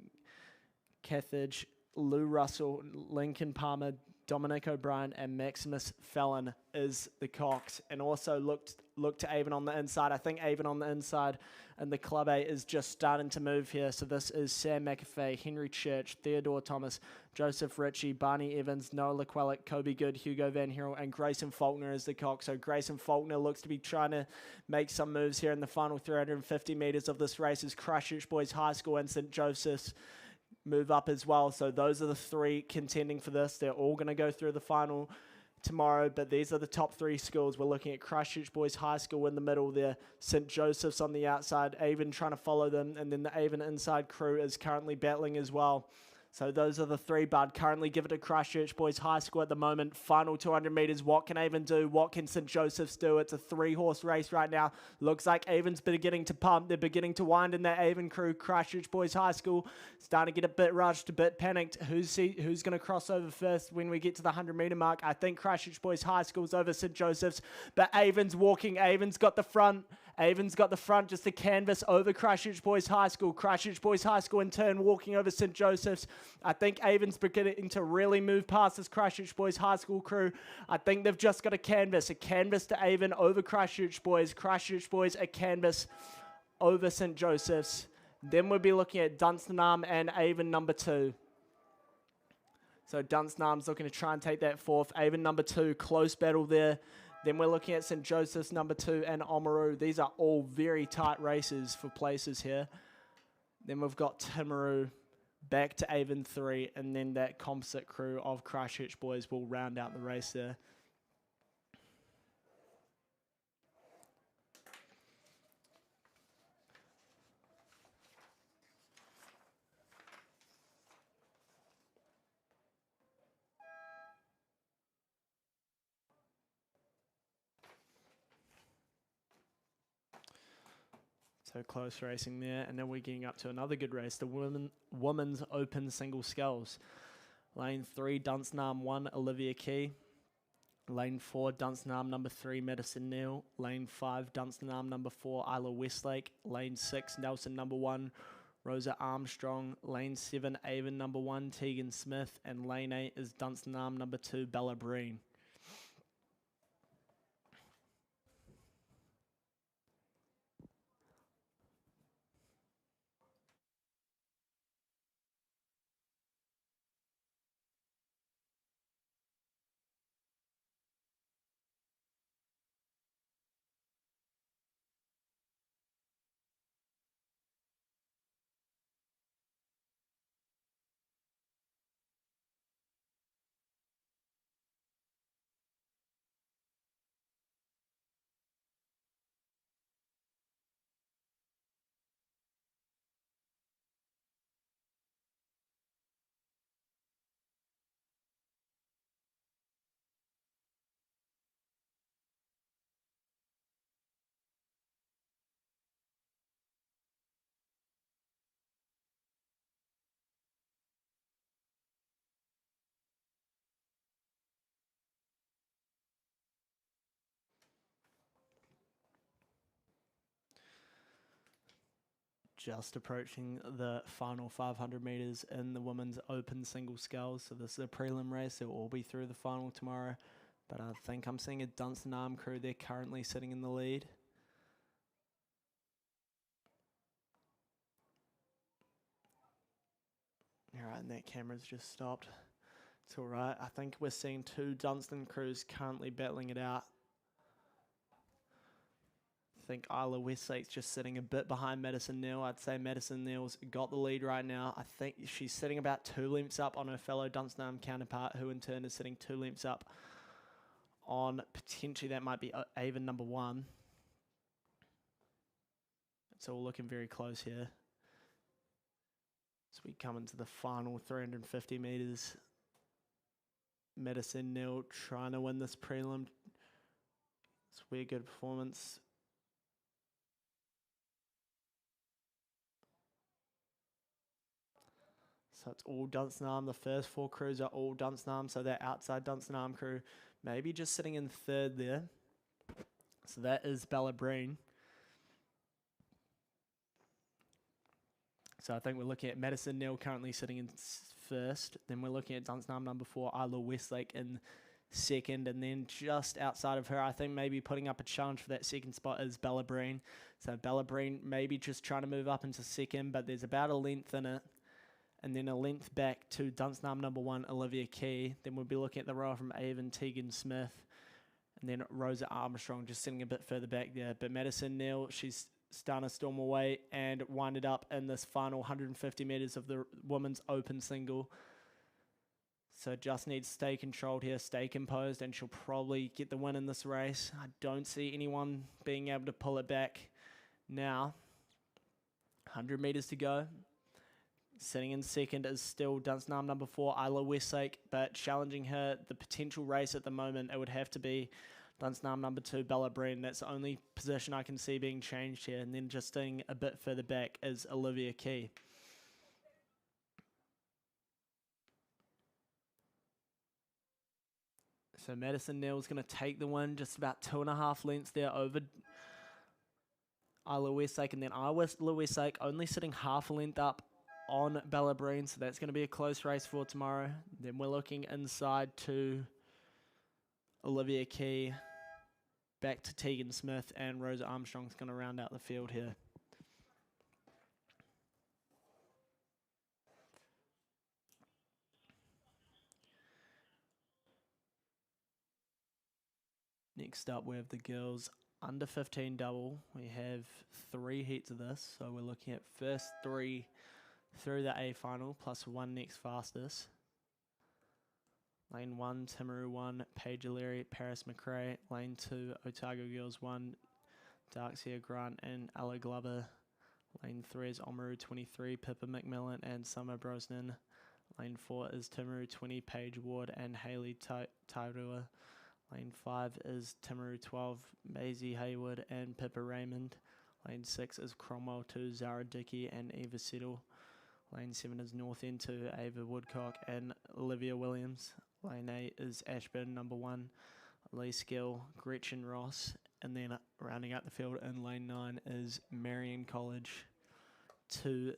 Speaker 2: Cathedge, Lou Russell, Lincoln Palmer, Dominic O'Brien, and Maximus Fallon is the Cox. And also look to Avon on the inside. I think Avon on the inside and the Club 8 is just starting to move here. So this is Sam McAfee, Henry Church, Theodore Thomas, Joseph Ritchie, Barney Evans, Noah LeQuellic, Kobe Good, Hugo Van Hero, and Grayson Faulkner is the Cox. So Grayson Faulkner looks to be trying to make some moves here in the final 350 metres of this race as Christchurch Boys High School and St Joseph's move up as well. So those are the 3 contending for this. They're all going to go through the final tomorrow, but these are the top 3 schools. We're looking at Christchurch Boys High School in the middle there, St. Joseph's on the outside, Avon trying to follow them, and then the Avon inside crew is currently battling as well. So those are the 3, bud. Currently give it to Christchurch Boys High School at the moment. Final 200 metres. What can Avon do? What can St. Joseph's do? It's a 3-horse race right now. Looks like Avon's beginning to pump. They're beginning to wind in that Avon crew. Christchurch Boys High School starting to get a bit rushed, a bit panicked. Who's going to cross over first when we get to the 100-metre mark? I think Christchurch Boys High School's over St. Joseph's, but Avon's walking. Avon's got the front. Avon's got the front, just a canvas over Christchurch Boys High School. Christchurch Boys High School in turn walking over St. Joseph's. I think Avon's beginning to really move past this Christchurch Boys High School crew. I think they've just got a canvas to Avon over Christchurch Boys. Christchurch Boys a canvas over St. Joseph's. Then we'll be looking at Dunstanarm and Avon number 2. So Dunstanarm's looking to try and take that 4th. Avon number 2, close battle there. Then we're looking at St. Joseph's number 2 and Oamaru. These are all very tight races for places here. Then we've got Timaru back to Avon 3, and then that composite crew of Christchurch Boys will round out the race there. So close racing there, and then we're getting up to another good race, the women's open single sculls. Lane 3, Dunstanarm 1, Olivia Key. Lane 4, Dunstanarm number 3, Madison Neal. Lane 5, Dunstanarm number 4, Isla Westlake. Lane 6, Nelson number 1, Rosa Armstrong. Lane 7, Avon number 1, Tegan Smith. And lane 8 is Dunstanarm number 2, Bella Breen. Just approaching the final 500 metres in the women's open single sculls. So this is a prelim race. They'll all be through the final tomorrow. But I think I'm seeing a Dunstanarm crew. They're currently sitting in the lead. All right, and that camera's just stopped. It's all right. I think we're seeing 2 Dunstan crews currently battling it out. I think Isla Westlake's just sitting a bit behind Madison Neal. I'd say Madison Neal's got the lead right now. I think she's sitting about 2 lengths up on her fellow Dunstanarm counterpart, who in turn is sitting 2 lengths up on potentially that might be Avon number 1. It's all looking very close here. So we come into the final 350 metres. Madison Neal trying to win this prelim. It's a very good performance. So it's all Dunstanarm. The first 4 crews are all Dunstanarm, so that outside Dunstanarm crew maybe just sitting in 3rd there. So that is Bella Breen. So I think we're looking at Madison Neal currently sitting in 1st. Then we're looking at Dunstanarm number 4, Isla Westlake in 2nd. And then just outside of her, I think maybe putting up a challenge for that 2nd spot is Bella Breen. So Bella Breen maybe just trying to move up into 2nd, but there's about a length in it. And then a length back to Dunstanarm number 1, Olivia Key. Then we'll be looking at the rower from Avon, Tegan Smith. And then Rosa Armstrong just sitting a bit further back there. But Madison Neal, she's starting to storm away and winded up in this final 150 metres of the women's open single. So just needs to stay controlled here, stay composed, and she'll probably get the win in this race. I don't see anyone being able to pull it back now. 100 metres to go. Sitting in second is still Dunstanam number 4, Isla Westlake, but challenging her, the potential race at the moment, it would have to be Dunstanam number 2, Bella Breen. That's the only position I can see being changed here. And then just staying a bit further back is Olivia Key. So Madison Neal's going to take the win, just about 2.5 lengths there over Isla Westlake. And then Isla Westlake only sitting half a length up on Bella Breen, so that's going to be a close race for tomorrow. Then we're looking inside to Olivia Key, back to Tegan Smith, and Rosa Armstrong's going to round out the field here. Next up, we have the girls under 15 double. We have 3 heats of this, so we're looking at first 3 through the A final, plus 1 next fastest. Lane 1, Timaru 1, Paige O'Leary, Paris McRae. Lane 2, Otago Girls 1, Darkseer Grant and Ella Glover. Lane 3 is Omaru 23, Pippa McMillan and Summer Brosnan. Lane 4 is Timaru 20, Paige Ward and Hayley Tairua. Lane 5 is Timaru 12, Maisie Hayward and Pippa Raymond. Lane 6 is Cromwell 2, Zara Dickey and Eva Settle. Lane 7 is North End 2, Ava Woodcock and Olivia Williams. Lane 8 is Ashburn number 1, Lee Skill, Gretchen Ross. And then rounding out the field in lane 9 is Marion College 2,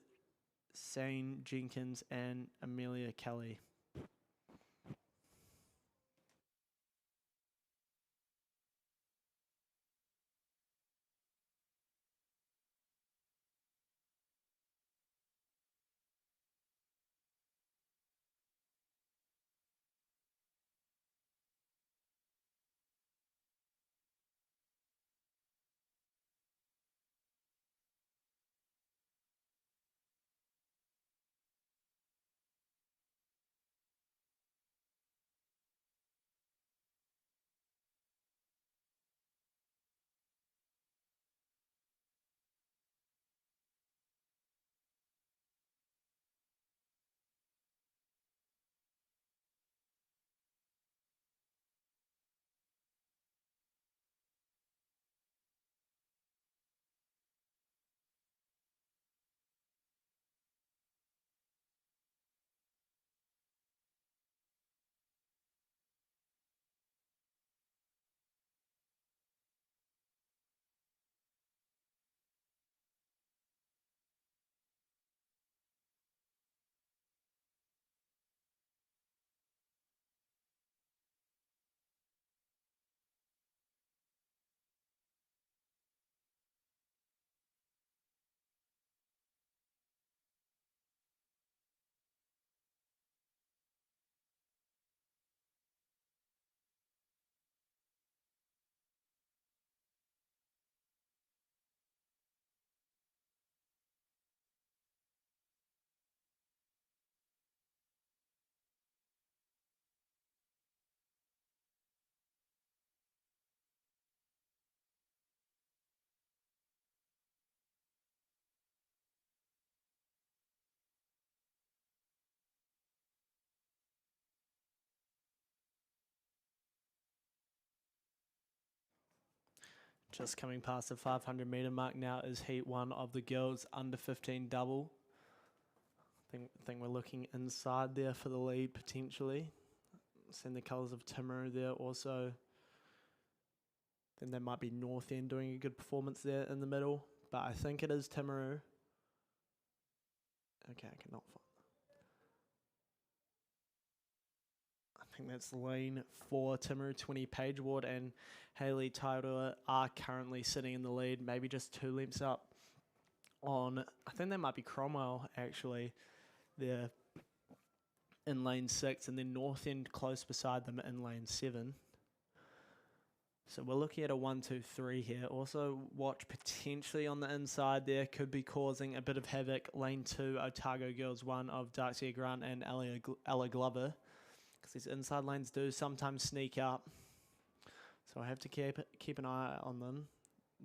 Speaker 2: Sane Jenkins and Amelia Kelly. Just coming past the 500 metre mark now is heat 1 of the girls under 15 double. I think we're looking inside there for the lead potentially. Seeing the colours of Timaru there also. Then there might be North End doing a good performance there in the middle. But I think it is Timaru. Okay, I cannot find. I think that's lane 4, Timaru 20, Paige Ward and Hayley Tairua are currently sitting in the lead, maybe just 2 lengths up on, I think that might be Cromwell actually, there in lane 6, and then North End close beside them in lane 7. So we're looking at a 1-2-3 here. Also watch potentially on the inside there, could be causing a bit of havoc. Lane 2, Otago Girls 1 of Darkseer Grant and Ella Glover. because these inside lanes do sometimes sneak up. So I have to keep an eye on them.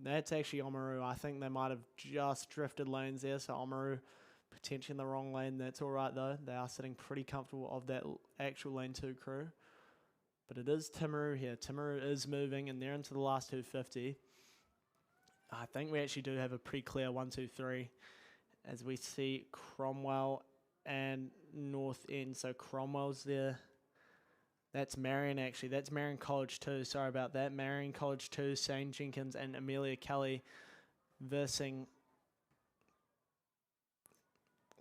Speaker 2: That's actually Oamaru. I think they might have just drifted lanes there. So Oamaru potentially in the wrong lane. That's all right, though. They are sitting pretty comfortable of that actual lane 2 crew. But it is Timaru here. Timaru is moving, and they're into the last 250. I think we actually do have a pretty clear 1, 2, 3 as we see Cromwell and North End. So Cromwell's there. That's Marion, actually. That's Marion College 2. Sorry about that. Marion College 2, Shane Jenkins and Amelia Kelly versing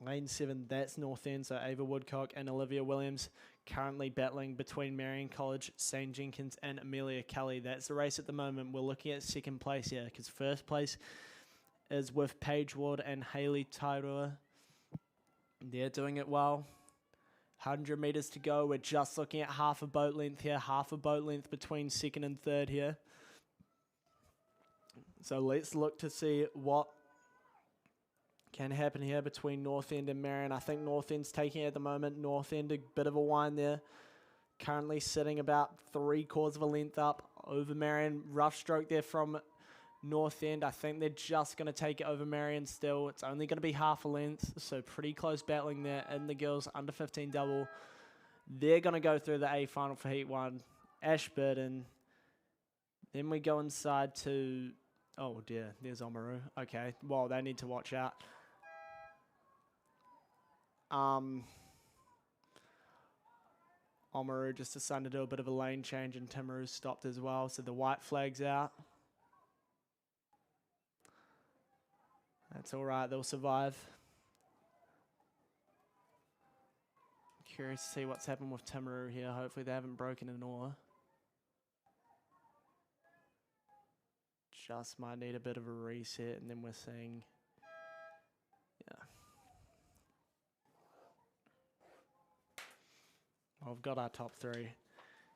Speaker 2: lane 7. That's North End. So Ava Woodcock and Olivia Williams currently battling between Marion College, Shane Jenkins and Amelia Kelly. That's the race at the moment. We're looking at second place here because first place is with Paige Ward and Hayley Tairua. They're doing it well. 100 meters to go. We're just looking at half a boat length here, half a boat length between second and third here. So let's look to see what can happen here between North End and Marion. I think North End's taking it at the moment. North End, a bit of a whine there. Currently sitting about 3/4 of a length up over Marion. Rough stroke there from North End. I think they're just going to take it over Marion still. It's only going to be half a length, so pretty close battling there in the girls under 15 double. They're going to go through the A final for Heat 1. Ashburton. Then we go inside to... Oh dear, there's Oamaru. Okay, well, they need to watch out. Oamaru just decided to do a bit of a lane change and Timaru stopped as well, so the white flag's out. That's all right, they'll survive. Curious to see what's happened with Timaru here. Hopefully they haven't broken an oar. Just might need a bit of a reset, and then we're seeing, yeah. Well, we've got our top 3.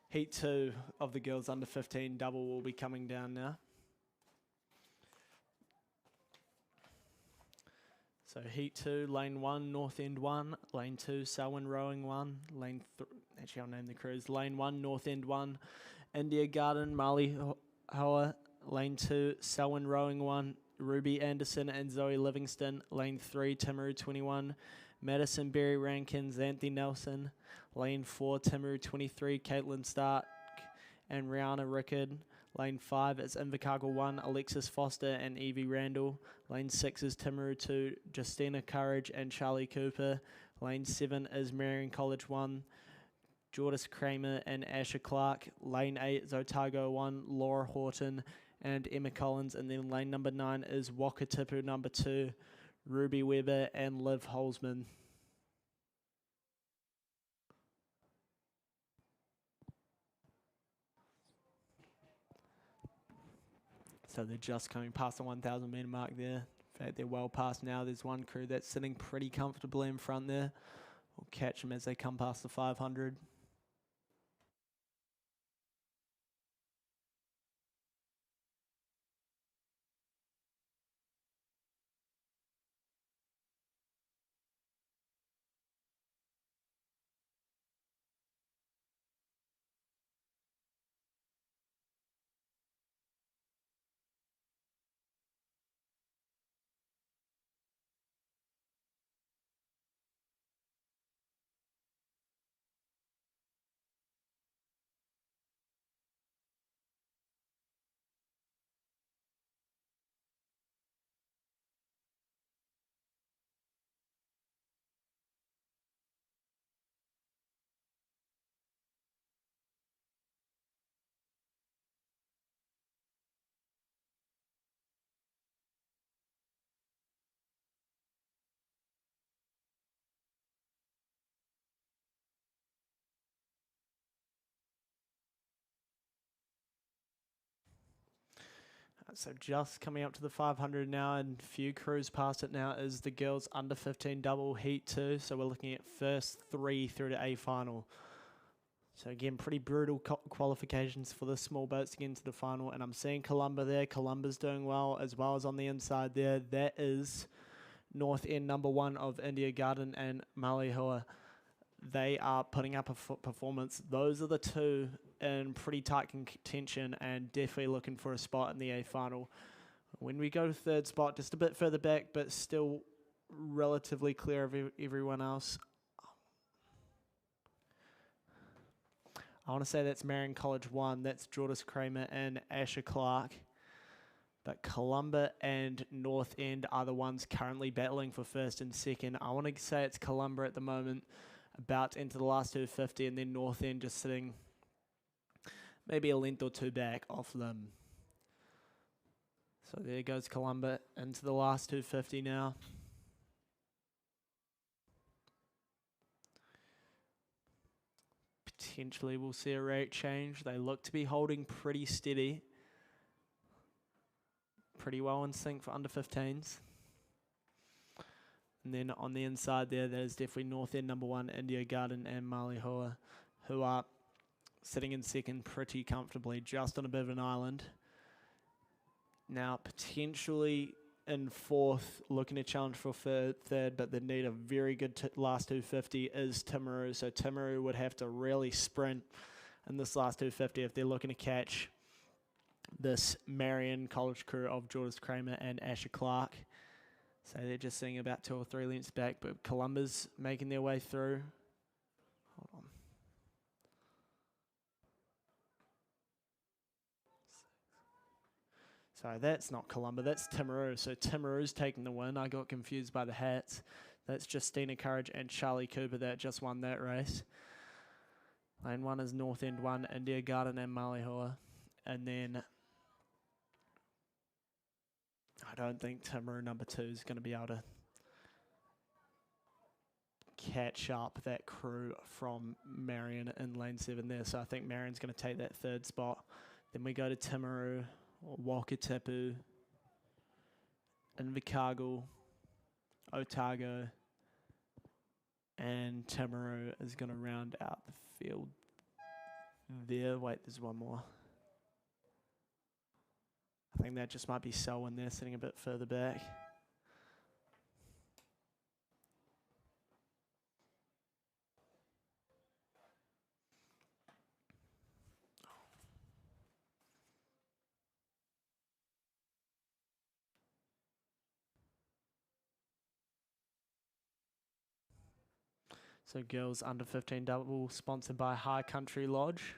Speaker 2: Heat 2 of the girls under 15 double will be coming down now. So Heat 2, Lane 1, North End 1, Lane 2, Selwyn Rowing 1, Lane 3, actually I'll name the crews, Lane 1, North End 1, India Garden, Marley Hoa, Lane 2, Selwyn Rowing 1, Ruby Anderson and Zoe Livingston, Lane 3, Timaru 21, Madison Berry Rankins, Anthony Nelson, Lane 4, Timaru 23, Caitlin Stark and Rihanna Rickard. Lane 5 is Invercargill 1, Alexis Foster and Evie Randall. Lane 6 is Timaru 2, Justina Courage and Charlie Cooper. Lane 7 is Marion College 1, Jordis Kramer and Asher Clark. Lane 8 is Otago 1, Laura Horton and Emma Collins. And then lane number 9 is Wakatipu number 2, Ruby Weber and Liv Holzman. So they're just coming past the 1,000 metre mark there. In fact, they're well past now. There's one crew that's sitting pretty comfortably in front there. We'll catch them as they come past the 500. So just coming up to the 500 now, and few crews past it now is the girls under 15 double Heat 2. So we're looking at first 3 through to A final. So again, pretty brutal qualifications for the small boats to get into the final. And I'm seeing Columba there. Columba's doing well as on the inside there. That is North End number 1 of India Garden and Malihua. they are putting up a performance. Those are the two in pretty tight contention and definitely looking for a spot in the A final. When we go to third spot, just a bit further back, but still relatively clear of everyone else. I want to say that's Marion College 1, that's Jordas Kramer and Asher Clark. But Columba and North End are the ones currently battling for first and second. I want to say it's Columba at the moment, about into the last 250, and then North End just sitting maybe a length or two back off them. So there goes Columba into the last 250 now. Potentially we'll see a rate change. They look to be holding pretty steady. Pretty well in sync for under 15s. And then on the inside there, there's definitely North End number 1, India Garden and Malihoa, who are sitting in second pretty comfortably, just on a bit of an island. Now, potentially in fourth, looking to challenge for third, but they need a very good last 250 is Timaru. So Timaru would have to really sprint in this last 250 if they're looking to catch this Marion College crew of Jordas Kramer and Asher Clark. So they're just sitting about 2 or 3 lengths back, but Columba's making their way through. Hold on. Sorry, that's not Columba, that's Timaru. So Timaru's taking the win. I got confused by the hats. That's Justina Courage and Charlie Cooper that just won that race. Lane 1 is North End 1, India Garden and Malihoa. And then I don't think Timaru number 2 is going to be able to catch up that crew from Marion in lane 7 there. So I think Marion's going to take that third spot. Then we go to Timaru, Wakatipu, Invercargill, Otago, and Timaru is going to round out the field there. Wait, there's one more. I think that just might be Selwyn there, sitting a bit further back. So girls under 15 double sponsored by High Country Lodge.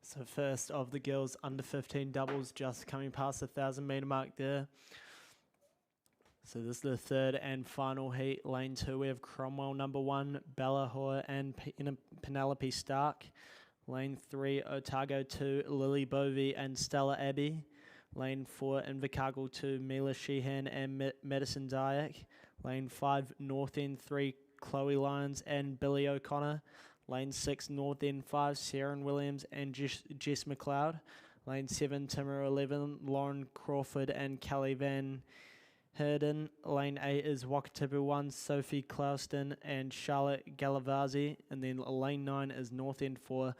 Speaker 2: So first of the girls under 15 doubles, just coming past the 1,000-metre mark there. So this is the third and final heat. Lane 2, we have Cromwell number 1, Bella Hoare and Penelope Stark. Lane 3, Otago 2, Lily Bovey and Stella Abbey. Lane 4, Invercargill 2, Mila Sheehan and Madison Dyack. Lane 5, North End 3, Chloe Lyons and Billy O'Connor. Lane 6, North End 5, Sharon Williams and Jess McLeod. Lane 7, Timaru 11, Lauren Crawford and Kelly Van Herden. Lane 8 is Wakatipu 1, Sophie Clouston and Charlotte Galavazzi. And then lane 9 is North End 4,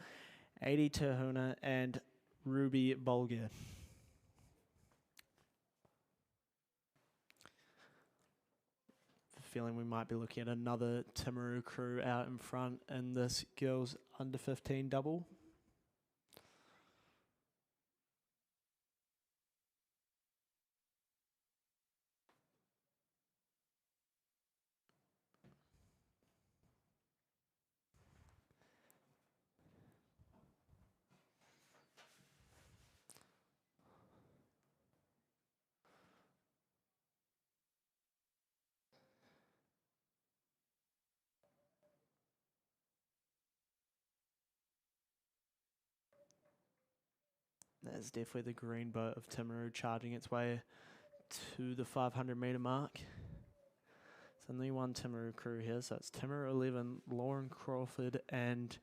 Speaker 2: Adi Terhuna and Ruby Bolger. Feeling we might be looking at another Timaru crew out in front in this girls under 15 double. That's definitely the green boat of Timaru charging its way to the 500-metre mark. It's only one Timaru crew here, so it's Timaru 11, Lauren Crawford and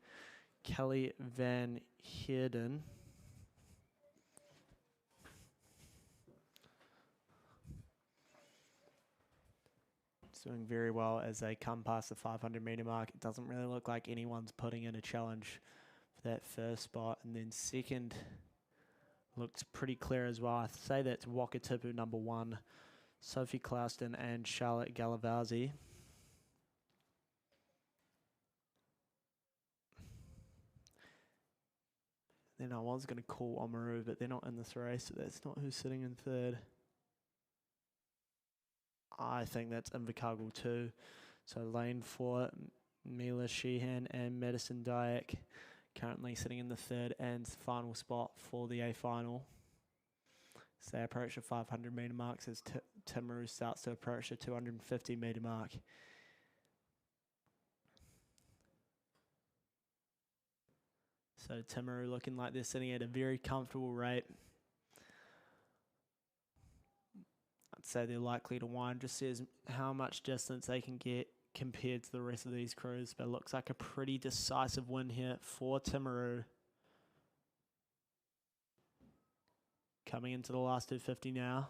Speaker 2: Kelly Van Heerden. It's doing very well as they come past the 500-metre mark. It doesn't really look like anyone's putting in a challenge for that first spot. And then second looks pretty clear as well. I'd say that's Wakatipu number 1, Sophie Clouston and Charlotte Galavazzi. Then I was going to call Oamaru, but they're not in this race, so that's not who's sitting in third. I think that's Invercargill 2. So lane 4, Mila Sheehan and Madison Dyack currently sitting in the third and final spot for the A final. So they approach the 500-metre marks as Timaru starts to approach the 250-metre mark. So Timaru looking like they're sitting at a very comfortable rate. I'd say they're likely to win. Just says how much distance they can get compared to the rest of these crews. But it looks like a pretty decisive win here for Timaru. Coming into the last 250 now.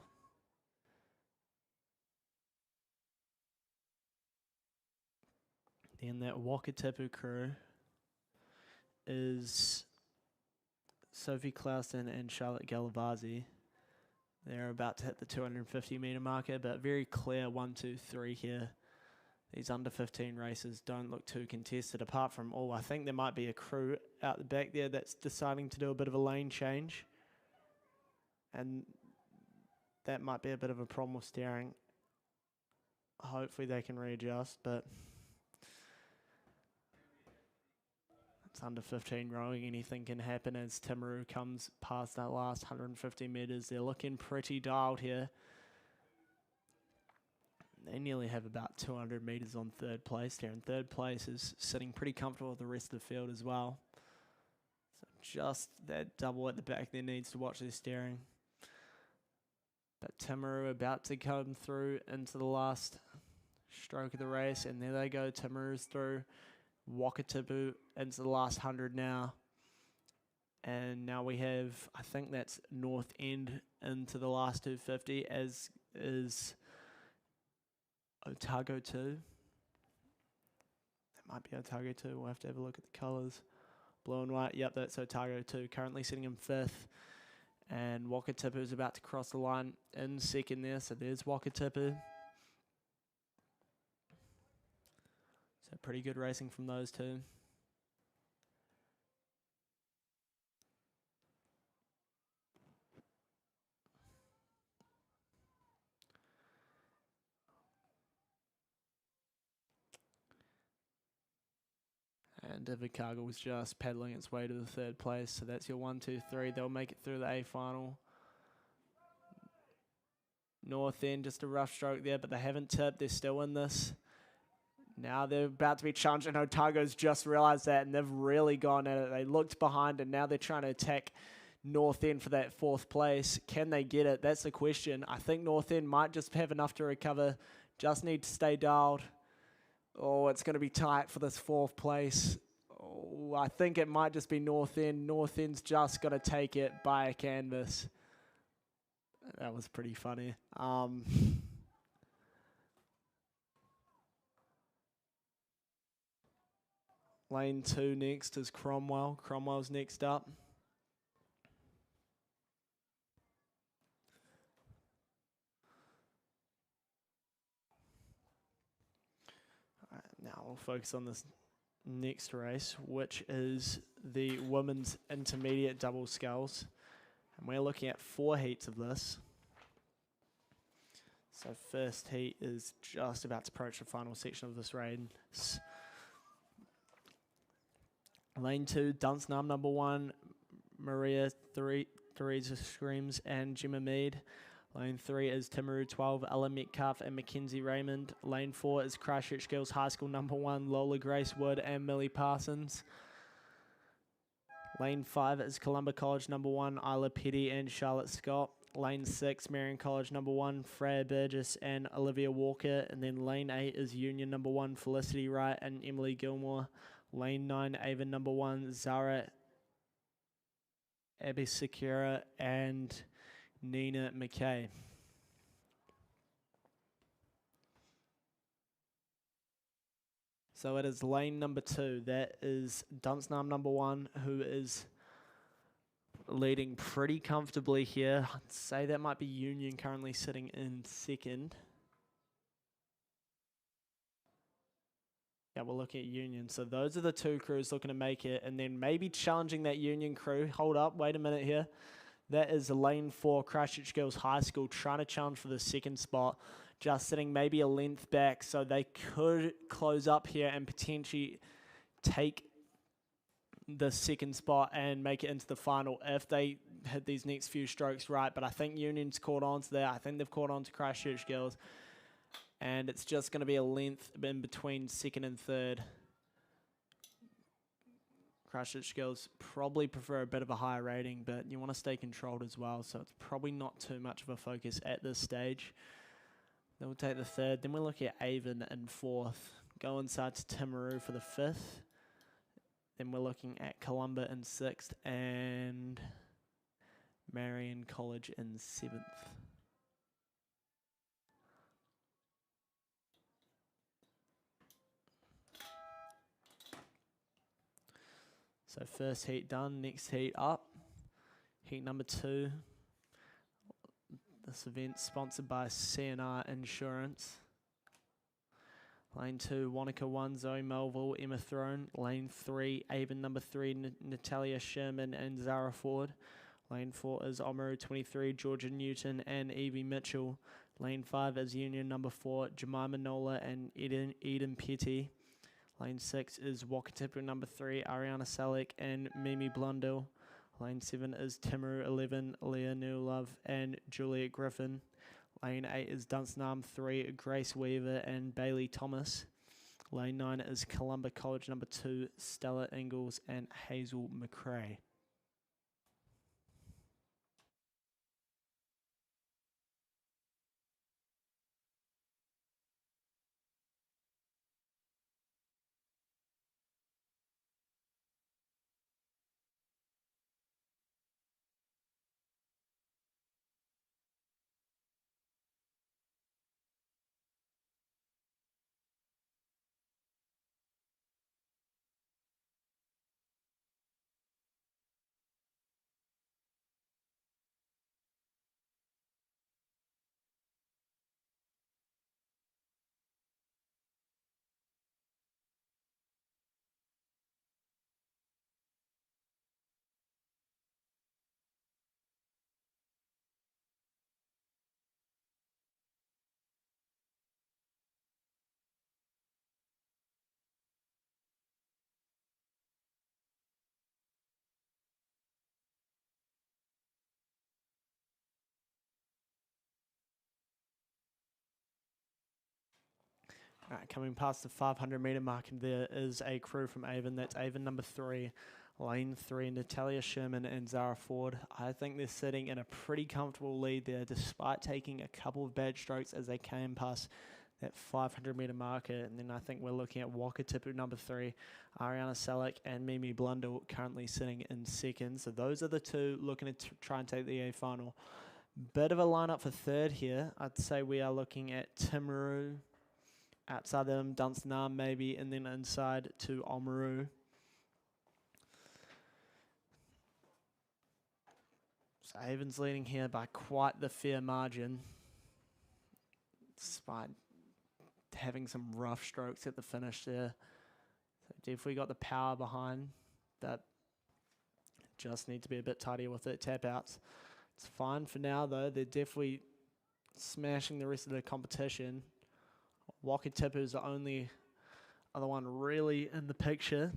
Speaker 2: Then that Wakatipu crew is Sophie Clouston and Charlotte Galavazzi. They're about to hit the 250-metre marker, but very clear 1, 2, 3 here. These under 15 races don't look too contested, apart from, I think there might be a crew out the back there that's deciding to do a bit of a lane change. And that might be a bit of a problem with steering. Hopefully they can readjust, but it's under 15 rowing. Anything can happen as Timaru comes past that last 150 metres. They're looking pretty dialed here. They nearly have about 200 metres on third place there, and third place is sitting pretty comfortable with the rest of the field as well. So just that double at the back there needs to watch their steering. But Timaru about to come through into the last stroke of the race, and there they go. Timaru's through. Wakatipu into the last 100 now. And now we have, I think that's North End into the last 250, as is Otago 2. That might be Otago 2. We'll have to have a look at the colours. Blue and white. Yep, that's Otago 2. Currently sitting in 5th. And Wakatipu is about to cross the line in second there. So there's Wakatipu. So pretty good racing from those two. And And Invercargill was just paddling its way to the third place. So that's your 1, 2, 3. They'll make it through the A final. North End, just a rough stroke there, but they haven't tipped. They're still in this. Now they're about to be challenged, and Otago's just realised that, and they've really gone at it. They looked behind, and now they're trying to attack North End for that 4th place. Can they get it? That's the question. I think North End might just have enough to recover. Just need to stay dialed. Oh, it's going to be tight for this 4th place. Oh, I think it might just be North End. North End's just going to take it by a canvas. That was pretty funny. Lane 2 next is Cromwell. Cromwell's next up. All right, now we'll focus on this next race, which is the women's intermediate double sculls. And we're looking at 4 heats of this. So first heat is just about to approach the final section of this race. Lane 2, Dunsnum number 1, Maria Theresa Screams and Gemma Mead. Lane 3 is Timaru 12, Ella Metcalf and Mackenzie Raymond. Lane 4 is Christchurch Girls High School number 1, Lola Grace Wood and Millie Parsons. Lane 5 is Columba College number 1, Isla Petty and Charlotte Scott. Lane 6, Marion College number 1, Freya Burgess and Olivia Walker. And then Lane 8 is Union number 1, Felicity Wright and Emily Gilmore. Lane 9, Avon number 1, Zara Abisakura and Nina McKay. So it is lane number 2. That is Dunsnum number 1, who is leading pretty comfortably here. I'd say that might be Union currently sitting in 2nd. Yeah, we're looking at Union. So those are the 2 crews looking to make it, and then maybe challenging that Union crew. Hold up, wait a minute here. That is lane 4, Christchurch Girls High School, trying to challenge for the 2nd spot. Just sitting maybe a length back, so they could close up here and potentially take the 2nd spot and make it into the final if they hit these next few strokes right. But I think Union's caught on to that. I think they've caught on to Christchurch Girls. And it's just going to be a length in between 2nd and 3rd. Christchurch Girls probably prefer a bit of a higher rating, but you want to stay controlled as well, so it's probably not too much of a focus at this stage. Then we'll take the 3rd. Then we'll look at Avon in 4th. Go inside to Timaru for the 5th. Then we're looking at Columba in 6th and Marion College in 7th. So first heat done, next heat up. Heat number 2. This event sponsored by CNR Insurance. Lane 2, Wanaka 1, Zoe Melville, Emma Throne. Lane 3, Avon number 3, Natalia Sherman and Zara Ford. Lane 4 is Omaru 23, Georgia Newton and Evie Mitchell. Lane 5 is Union number 4, Jemima Nola and Eden Petty. Lane 6 is Wakatipu number 3, Ariana Salick and Mimi Blundell. Lane 7 is Timaru 11, Leah Newlove and Juliet Griffin. Lane 8 is Dunsnum 3, Grace Weaver and Bailey Thomas. Lane 9 is Columba College number 2, Stella Ingalls and Hazel McRae. Coming past the 500-metre mark, and there is a crew from Avon. That's Avon number 3, lane 3, Natalia Sherman and Zara Ford. I think they're sitting in a pretty comfortable lead there, despite taking a couple of bad strokes as they came past that 500-metre marker. And then I think we're looking at Waka Tipu number 3, Ariana Selleck and Mimi Blundell currently sitting in second. So those are the two looking to try and take the A final. Bit of a lineup for third here. I'd say we are looking at Timaru, outside them, Dunstanam maybe, and then inside to Oamaru. So Avon's leading here by quite the fair margin, despite having some rough strokes at the finish there. So definitely got the power behind, but just need to be a bit tidier with it. Tap outs. It's fine for now though. They're definitely smashing the rest of the competition. Wakatipu is the only other one really in the picture.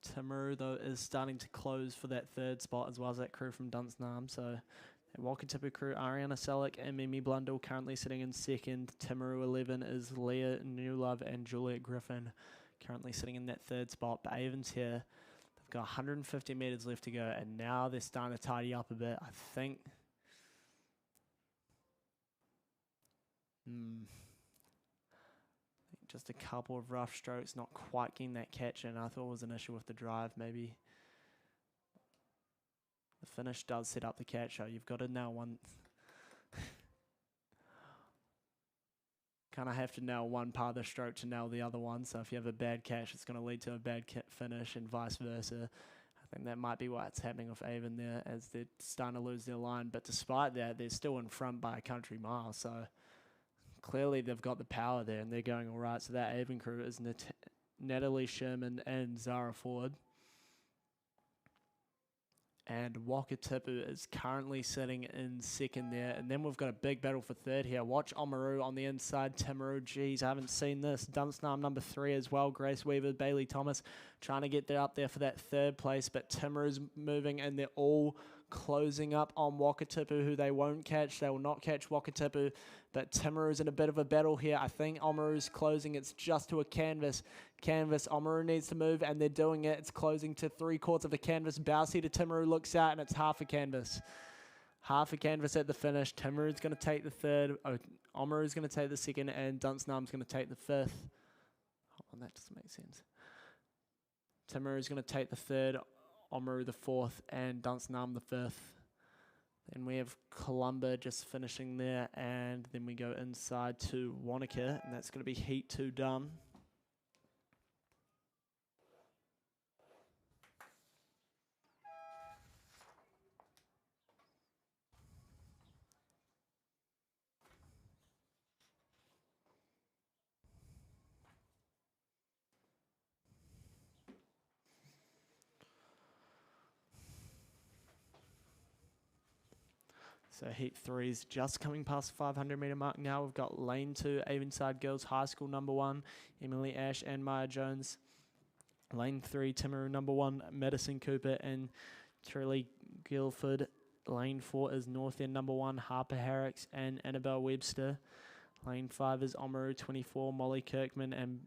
Speaker 2: Timaru, though, is starting to close for that third spot, as well as that crew from Dunstanam. So the Wakatipu crew, Ariana Selleck and Mimi Blundell currently sitting in second. Timaru 11 is Leah Newlove and Juliet Griffin currently sitting in that third spot. But Avon's here. They've got 150 metres left to go, and now they're starting to tidy up a bit. I think... just a couple of rough strokes, not quite getting that catch in. I thought it was an issue with the drive, maybe. The finish does set up the catch, so you've got to nail one. Kind of have to nail one part of the stroke to nail the other one, so if you have a bad catch, it's going to lead to a bad finish and vice versa. I think that might be what's happening with Avon there, as they're starting to lose their line, but despite that, they're still in front by a country mile, so... Clearly, they've got the power there, and they're going all right. So that Avon crew is Natalie Sherman and Zara Ford. And Wakatipu is currently sitting in second there. And then we've got a big battle for third here. Watch Oamaru on the inside. Timaru, geez, I haven't seen this. Dunstanam number 3 as well. Grace Weaver, Bailey Thomas trying to get there up there for that third place. But Timaru's moving, and they're all closing up on Wakatipu, who they won't catch. They will not catch Wakatipu. But Timaru's in a bit of a battle here. I think Oamaru's closing. It's just to a canvas. Oamaru needs to move, and they're doing it. It's closing to 3/4 of a canvas. Bowsy to Timaru looks out, and it's half a canvas. Half a canvas at the finish. Timaru's going to take the third. Oamaru's going to take the second, and Dunstanam's going to take the fifth. Hold on, that doesn't make sense. Timaru's going to take the third, Oamaru the fourth, and Dunstanam the fifth. Then we have Columba just finishing there, and then we go inside to Wanaka, and that's going to be Heat 2 done. So Heat 3 is just coming past the 500-metre mark now. We've got Lane 2, Avonside Girls High School number 1, Emily Ash and Maya Jones. Lane 3, Timaru number 1, Madison Cooper and Trilly Guilford. Lane 4 is North End number 1, Harper Harricks and Annabelle Webster. Lane 5 is Oamaru 24, Molly Kirkman and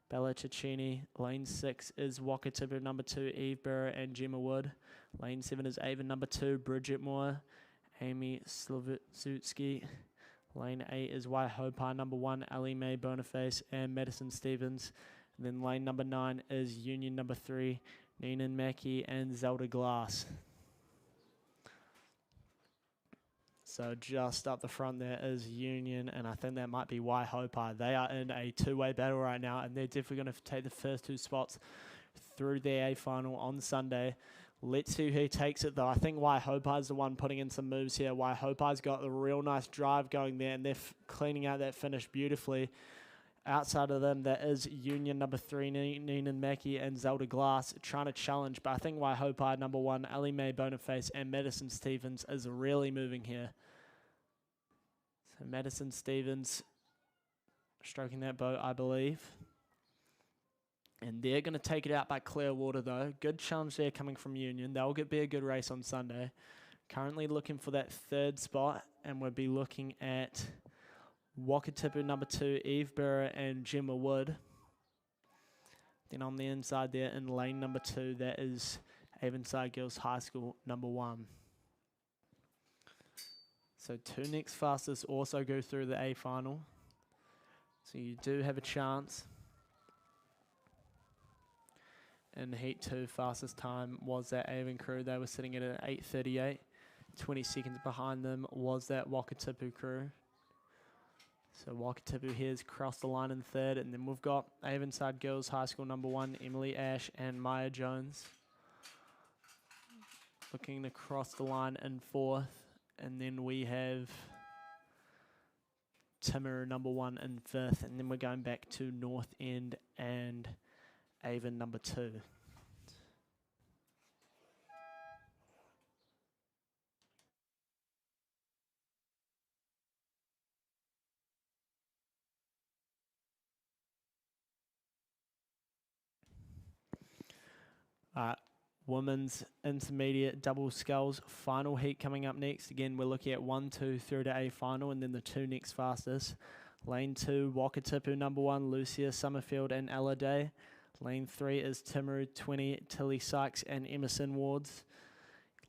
Speaker 2: Bella Cicchini. Lane 6 is Wakatipu number 2, Eve Burrow and Gemma Wood. Lane 7 is Avon number 2, Bridget Moore, Amy Slavutski. Lane 8 is Waihopa number 1, Ali Mae Boniface and Madison Stevens. And then lane number 9 is Union number 3, Nina Mackey and Zelda Glass. So just up the front there is Union, and I think that might be Waihopa. They are in a two-way battle right now, and they're definitely going to take the first 2 spots through the A final on Sunday. Let's see who takes it, though. I think Waihopa is the one putting in some moves here. Waihopa's got a real nice drive going there, and they're cleaning out that finish beautifully. Outside of them, there is Union number 3, Nina Mackey and Zelda Glass trying to challenge, but I think Waihopa number 1, Ali Mae Boniface and Madison Stevens is really moving here. So Madison Stevens stroking that boat, I believe. And they're going to take it out by Clearwater, though. Good challenge there coming from Union. That'll be a good race on Sunday. Currently looking for that 3rd spot, and we'll be looking at Wakatipu number 2, Eve Burr and Gemma Wood. Then on the inside there in lane number 2, that is Avonside Girls High School number 1. So 2 next fastest also go through the A final. So you do have a chance. In Heat 2, fastest time was that Avon crew. They were sitting at an 8:38. 20 seconds behind them was that Wakatipu crew. So Wakatipu here's crossed the line in 3rd. And then we've got Avonside Girls High School number 1, Emily Ash and Maya Jones. Looking to cross the line in 4th. And then we have Timaru number 1 in 5th. And then we're going back to North End and Avon number 2. Women's intermediate double sculls final heat coming up next. Again, we're looking at 1, 2 through to A final, and then the 2 next fastest. Lane 2, Wakatipu number 1, Lucia Summerfield and Ella Day. Lane 3 is Timaru 20, Tilly Sykes and Emerson Wards.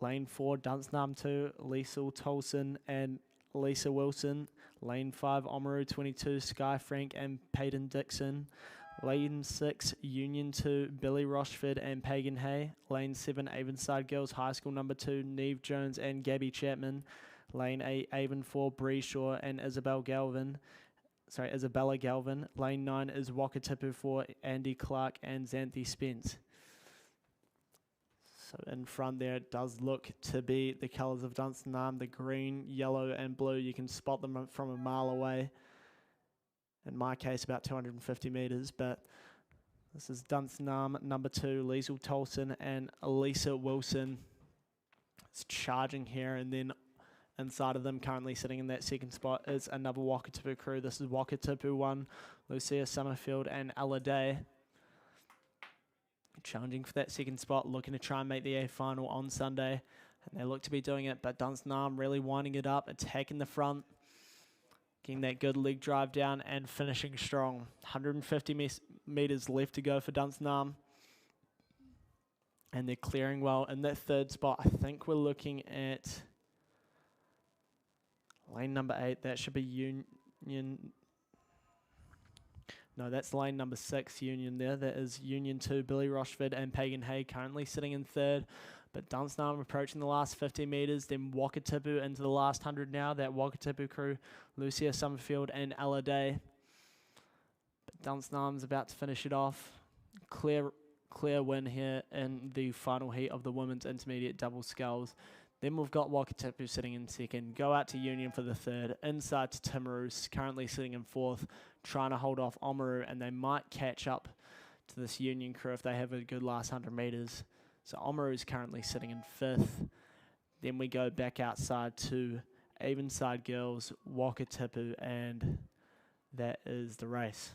Speaker 2: Lane 4, Dunsnam 2, Lisa Tolson and Lisa Wilson. Lane 5, Oamaru 22, Sky Frank and Peyton Dixon. Lane 6, Union 2, Billy Rochford and Pagan Hay. Lane 7, Avonside Girls High School number 2, Neve Jones and Gabby Chapman. Lane 8, Avon 4, Bree Shaw and Isabella Galvin. Lane 9 is Wakatipu 4, Andy Clark and Xanthi Spence. So in front there, it does look to be the colours of Dunstanarm, the green, yellow and blue. You can spot them from a mile away. In my case, about 250 metres, but this is Dunstanarm number 2, Liesl Tolson and Elisa Wilson. It's charging here, and then inside of them, currently sitting in that second spot, is another Wakatipu crew. This is Wakatipu 1, Lucia Summerfield and Ella Day. Challenging for that second spot, looking to try and make the A final on Sunday. And they look to be doing it, but Dunstanarm really winding it up, attacking the front. Getting that good leg drive down and finishing strong. 150 metres left to go for Dunstanarm. And they're clearing well. In that 3rd spot, I think we're looking at lane number 8. That should be Union. No, that's lane number 6, Union there. That is Union 2, Billy Rochford and Pagan Hay currently sitting in 3rd. But Dunstanarm approaching the last 50 metres, then Wakatipu into the last 100 now. That Wakatipu crew, Lucia Summerfield and Ella Day. But Dunstanarm's about to finish it off. Clear win here in the final heat of the women's intermediate double sculls. Then we've got Wakatipu sitting in 2nd. Go out to Union for the 3rd. Inside to Timaru, currently sitting in 4th, trying to hold off Oamaru, and they might catch up to this Union crew if they have a good last 100 metres. So Oamaru is currently sitting in 5th. Then we go back outside to Avonside Girls, Wakatipu, and that is the race.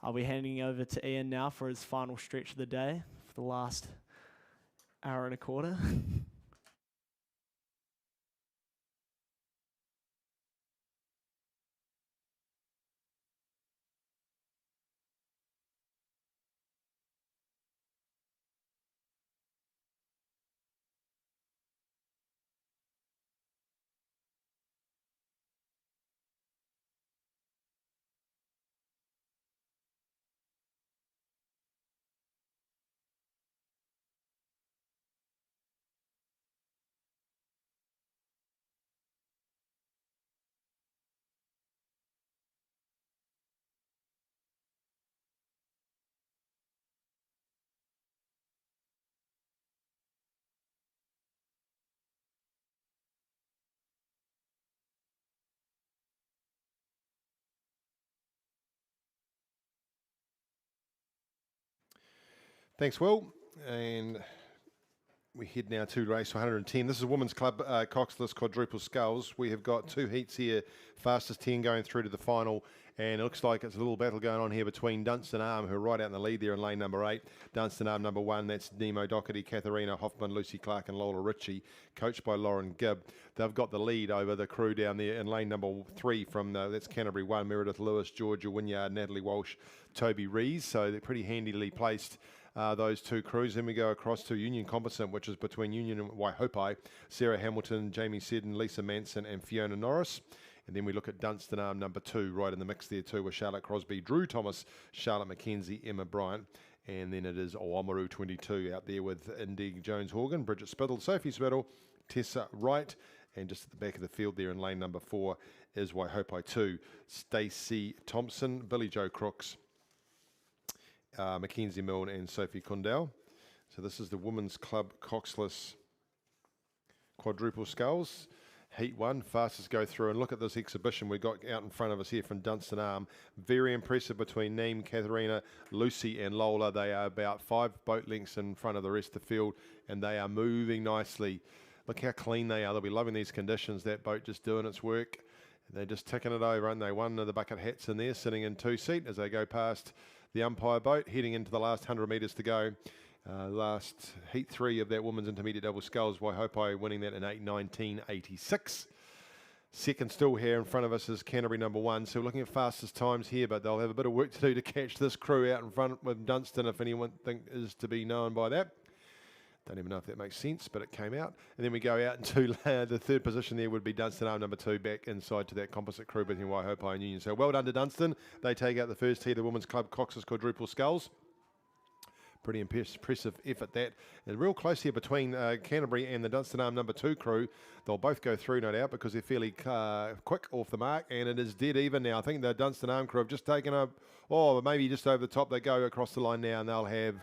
Speaker 2: I'll be handing over to Ian now for his final stretch of the day for the last hour and a quarter.
Speaker 1: Thanks, Will. And We head now to race 110. This is Women's Club coxless quadruple sculls. We have got 2 heats here, fastest 10 going through to the final, and it looks like it's a little battle going on here between Dunstan Arm, who are right out in the lead there in lane number 8. Dunstan Arm number 1, that's Nemo Doherty, Katharina Hoffman, Lucy Clark and Lola Ritchie, coached by Lauren Gibb. They've got the lead over the crew down there in lane number 3 from, that's Canterbury 1, Meredith Lewis, Georgia Wynyard, Natalie Walsh, Toby Rees, so they're pretty handily placed. Those 2 crews. Then we go across to Union Composite, which is between Union and Waihopai, Sarah Hamilton, Jamie Seddon, Lisa Manson and Fiona Norris. And then we look at Dunstan Arm number 2, right in the mix there too, with Charlotte Crosby, Drew Thomas, Charlotte McKenzie, Emma Bryant. And then it is Oamaru 22 out there with Indig Jones-Horgan, Bridget Spittle, Sophie Spittle, Tessa Wright. And just at the back of the field there in lane number 4 is Waihopai 2, Stacey Thompson, Billy Joe Crooks, Mackenzie Milne and Sophie Kundell. So this is the Women's Club coxless quadruple sculls. Heat 1, fastest go through, and look at this exhibition we've got out in front of us here from Dunstan Arm. Very impressive between Neem, Katharina, Lucy and Lola. They are about 5 boat lengths in front of the rest of the field, and they are moving nicely. Look how clean they are. They'll be loving these conditions. That boat just doing its work. They're just ticking it over, and they one of the bucket hats in there, sitting in 2-seat as they go past the umpire boat, heading into the last 100 metres to go. Last heat 3 of that women's intermediate double sculls, Waihopai winning that in 8:19.86. Second still here in front of us is Canterbury number 1. So we're looking at fastest times here, but they'll have a bit of work to do to catch this crew out in front with Dunstan, if anyone is to be known by that. Don't even know if that makes sense, but it came out. And then we go out into the third position there would be Dunstan Arm number 2, back inside to that composite crew between Waihopai and Union. So well done to Dunstan. They take out the first heat of the Women's Club coxless quadruple sculls. Pretty impressive effort that. And real close here between Canterbury and the Dunstan Arm number 2 crew. They'll both go through, no doubt, because they're fairly quick off the mark, and it is dead even now. I think the Dunstan Arm crew have just taken up, maybe just over the top. They go across the line now, and they'll have,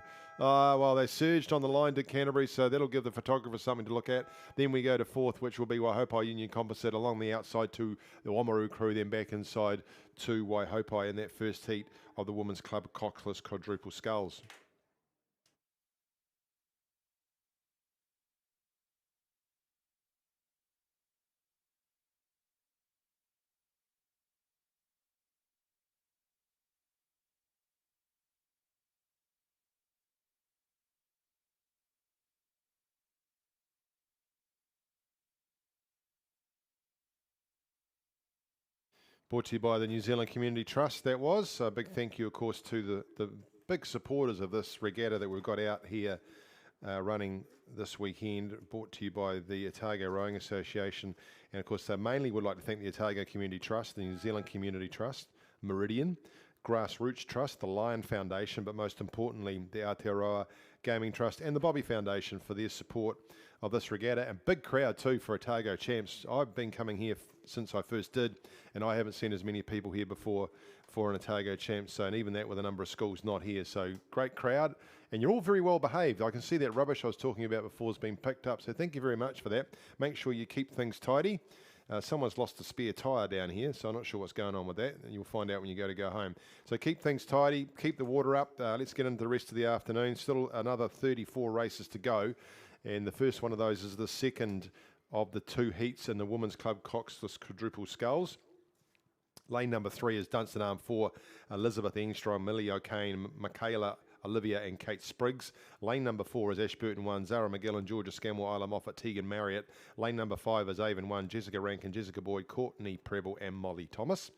Speaker 1: they surged on the line to Canterbury, so that'll give the photographer something to look at. Then we go to 4th, which will be Waihopai Union Composite along the outside to the Oamaru crew, then back inside to Waihopai in that first heat of the Women's Club coxless quadruple sculls. Brought to you by the New Zealand Community Trust, that was. A big thank you, of course, to the big supporters of this regatta that we've got out here running this weekend. Brought to you by the Otago Rowing Association. And, of course, they mainly would like to thank the Otago Community Trust, the New Zealand Community Trust, Meridian, Grassroots Trust, the Lion Foundation, but most importantly, the Aotearoa Gaming Trust and the Bobby Foundation for their support of this regatta. And big crowd too for Otago Champs. I've been coming here since I first did, and I haven't seen as many people here before for an Otago Champs. So, and even that with a number of schools not here. So great crowd, and you're all very well behaved. I can see that rubbish I was talking about before has been picked up. So thank you very much for that. Make sure you keep things tidy. Someone's lost a spare tyre down here, so I'm not sure what's going on with that. And you'll find out when you go home. So keep things tidy, keep the water up. Let's get into the rest of the afternoon. Still another 34 races to go. And the first one of those is the second of the 2 heats in the Women's Club coxless quadruple sculls. Lane number 3 is Dunstan Arm 4, Elizabeth Engstrom, Millie O'Kane, Michaela Olivia and Kate Spriggs. Lane number 4 is Ashburton 1, Zara McGillan, Georgia Scammell, Isla Moffat, Tegan Marriott. Lane number 5 is Avon 1, Jessica Rankin, Jessica Boyd, Courtney Preble and Molly Thomas.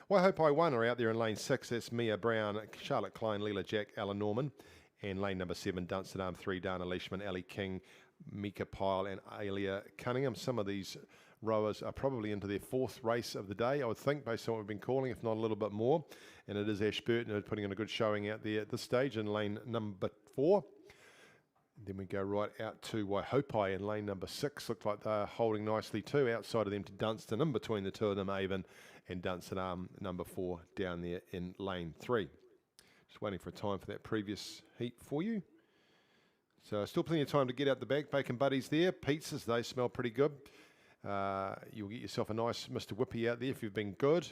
Speaker 1: Waihopai 1 are out there in lane 6. That's Mia Brown, Charlotte Klein, Leela Jack, Alan Norman. And lane number 7, Dunstan Arm 3, Dana Leishman, Ali King, Mika Pyle and Alia Cunningham. Some of these rowers are probably into their 4th race of the day, I would think, based on what we've been calling, if not a little bit more. And it is Ashburton putting in a good showing out there at this stage in lane number 4. Then we go right out to Waihopai in lane number 6. Look like they're holding nicely too. Outside of them to Dunstan, in between the two of them, Avon and Dunstan Arm number 4 down there in lane 3. Just waiting for a time for that previous heat for you. So still plenty of time to get out the back. Bacon Buddies there. Pizzas, they smell pretty good. You'll get yourself a nice Mr. Whippy out there if you've been good.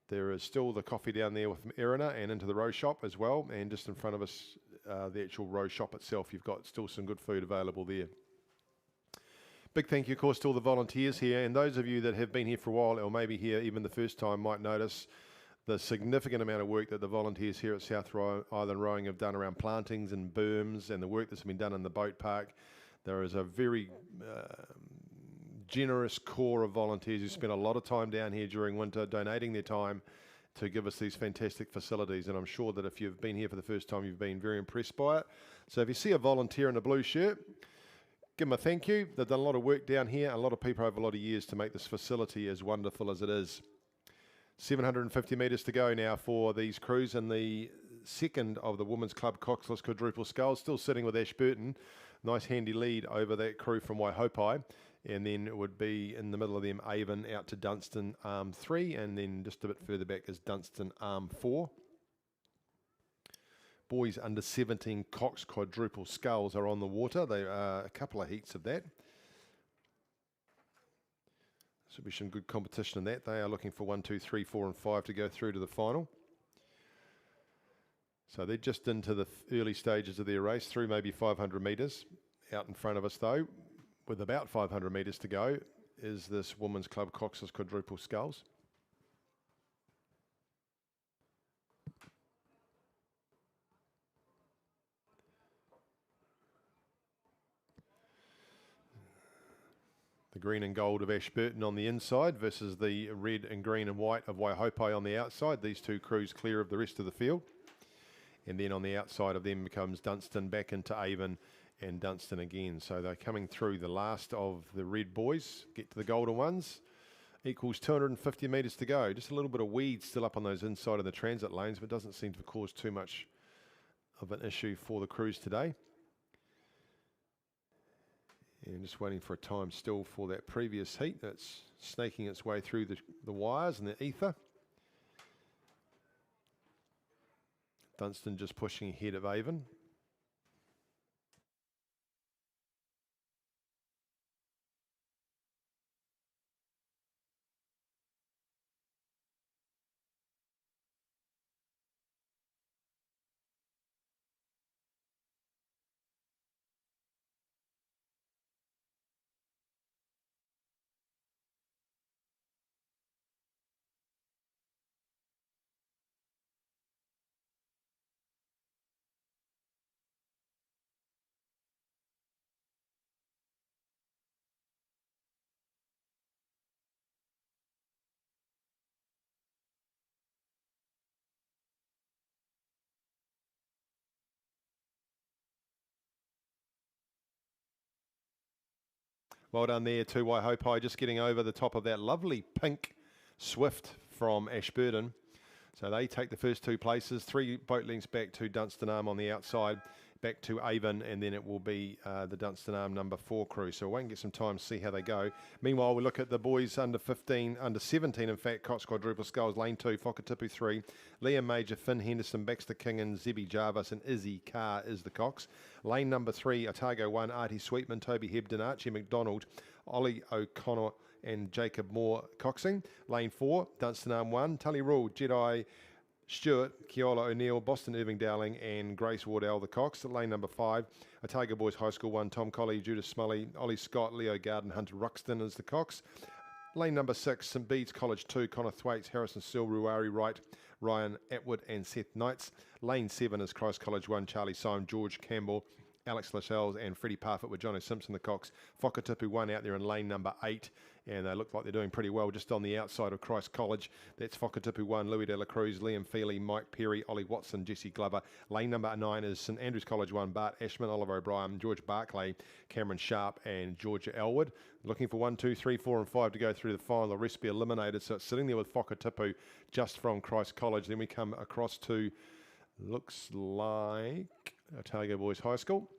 Speaker 1: There is still the coffee down there with Erina and into the row shop as well. And just in front of us, the actual row shop itself, you've got still some good food available there. Big thank you, of course, to all the volunteers here, and those of you that have been here for a while, or maybe here even the first time, might notice the significant amount of work that the volunteers here at South Island Rowing have done around plantings and berms, and the work that's been done in the boat park. There is a very generous core of volunteers who spend a lot of time down here during winter, donating their time to give us these fantastic facilities, and I'm sure that if you've been here for the first time, you've been very impressed by it. So if you see a volunteer in a blue shirt, give them a thank you. They've done a lot of work down here, a lot of people over a lot of years to make this facility as wonderful as it is. 750 metres to go now for these crews, and the second of the Women's Club coxless quadruple sculls, still sitting with Ashburton. Nice handy lead over that crew from Waihopai. And then it would be in the middle of them, Avon out to Dunstan Arm 3, and then just a bit further back is Dunstan Arm 4. Boys under 17 coxed quadruple sculls are on the water. There are a couple of heats of that. So be some good competition in that. They are looking for 1, 2, 3, 4 and 5 to go through to the final. So they're just into the early stages of their race, through maybe 500 metres. Out in front of us though, with about 500 metres to go, is this Women's Club coxless quadruple sculls. The green and gold of Ashburton on the inside versus the red and green and white of Waihopai on the outside. These two crews clear of the rest of the field. And then on the outside of them becomes Dunstan, back into Avon and Dunstan again. So they're coming through the last of the red boys, get to the golden ones. Equals 250 metres to go. Just a little bit of weed still up on those inside of the transit lanes, but doesn't seem to cause too much of an issue for the crews today. And just waiting for a time still for that previous heat that's snaking its way through the wires and the ether. Dunstan just pushing ahead of Avon. Well done there to Waihopai, just getting over the top of that lovely pink Swift from Ashburton. So they take the first two places, 3 boat lengths back to Dunstan Arm on the outside, back to Avon, and then it will be the Dunstan Arm number 4 crew. So we'll wait and get some time to see how they go. Meanwhile, we look at the boys under 15, under 17, in fact, coxed quadruple sculls, lane 2, Whakatipu 3, Liam Major, Finn Henderson, Baxter King, and Zebby Jarvis, and Izzy Carr is the cox. Lane number 3, Otago 1, Artie Sweetman, Toby Hebden, Archie McDonald, Ollie O'Connor, and Jacob Moore coxing. Lane 4, Dunstan Arm 1, Tully Rule, Jedi Stewart, Keola O'Neill, Boston Irving Dowling, and Grace Wardell the cox. Lane number 5, Otago Boys High School 1, Tom Colley, Judith Smully, Ollie Scott, Leo Garden, Hunter Ruxton is the cox. Lane number 6, St Bede's College 2, Connor Thwaites, Harrison Sill, Ruari Wright, Ryan Atwood, and Seth Knights. Lane 7 is Christ College 1, Charlie Syme, George Campbell, Alex Lascelles, and Freddie Parfitt with Johnny Simpson the cox. Whakatipu 1 out there in lane number 8, and they look like they're doing pretty well just on the outside of Christ College. That's Whakatipu 1, Louis de la Cruz, Liam Feely, Mike Perry, Ollie Watson, Jesse Glover. Lane number 9 is St Andrews College 1, Bart Ashman, Oliver O'Brien, George Barclay, Cameron Sharp, and Georgia Elwood. Looking for 1, 2, 3, 4 and 5 to go through the final. The rest be eliminated, so it's sitting there with Whakatipu just from Christ College. Then we come across to, looks like, Otago Boys High School.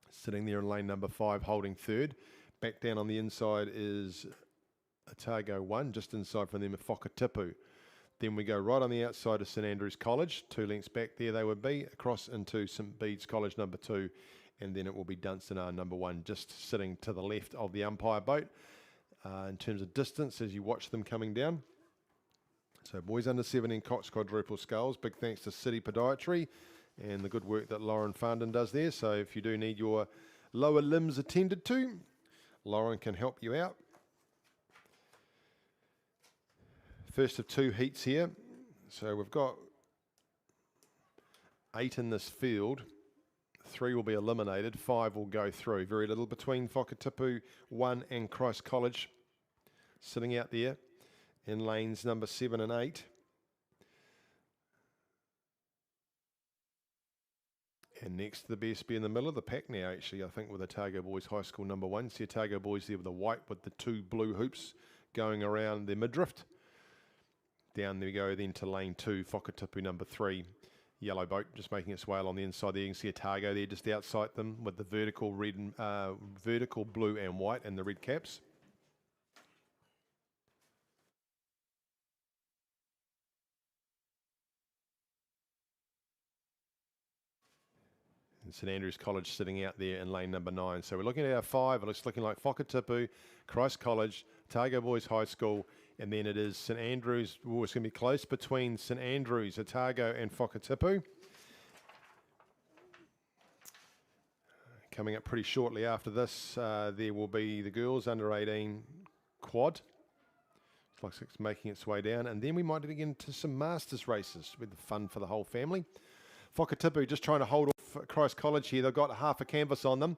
Speaker 1: Sitting there in lane number 5, holding third. Back down on the inside is Otago 1, just inside from them at Whakatipu. Then we go right on the outside of St Andrews College, 2 lengths back there they would be, across into St Bede's College number 2, and then it will be Dunstan Arm number 1, just sitting to the left of the umpire boat. In terms of distance, as you watch them coming down. So boys under 17 coxed quadruple sculls, big thanks to City Podiatry and the good work that Lauren Farndon does there. So if you do need your lower limbs attended to, Lauren can help you out. First of 2 heats here. So we've got 8 in this field. 3 will be eliminated, 5 will go through. Very little between Whakatipu 1 and Christ College. Sitting out there in lanes number 7 and 8. And next the best be in the middle of the pack now, actually, I think, with Otago Boys High School number 1. See Otago Boys there with the white with the 2 blue hoops going around their midriff. Down there we go then to lane 2, Whakatipu number 3. Yellow boat just making its way along the inside there. You can see Otago there just outside them with the vertical red, vertical blue and white and the red caps. And St Andrews College sitting out there in lane number 9. So we're looking at our 5. It looks looking like Whakatipu, Christ College, Otago Boys High School, and then it is St Andrews. Oh, it's going to be close between St Andrews, Otago, and Whakatipu. Coming up pretty shortly after this, there will be the girls under 18 quad. Looks like it's making its way down, and then we might get into some masters races with the fun for the whole family. Whakatipu just trying to hold off Christ College here. They've got half a canvas on them,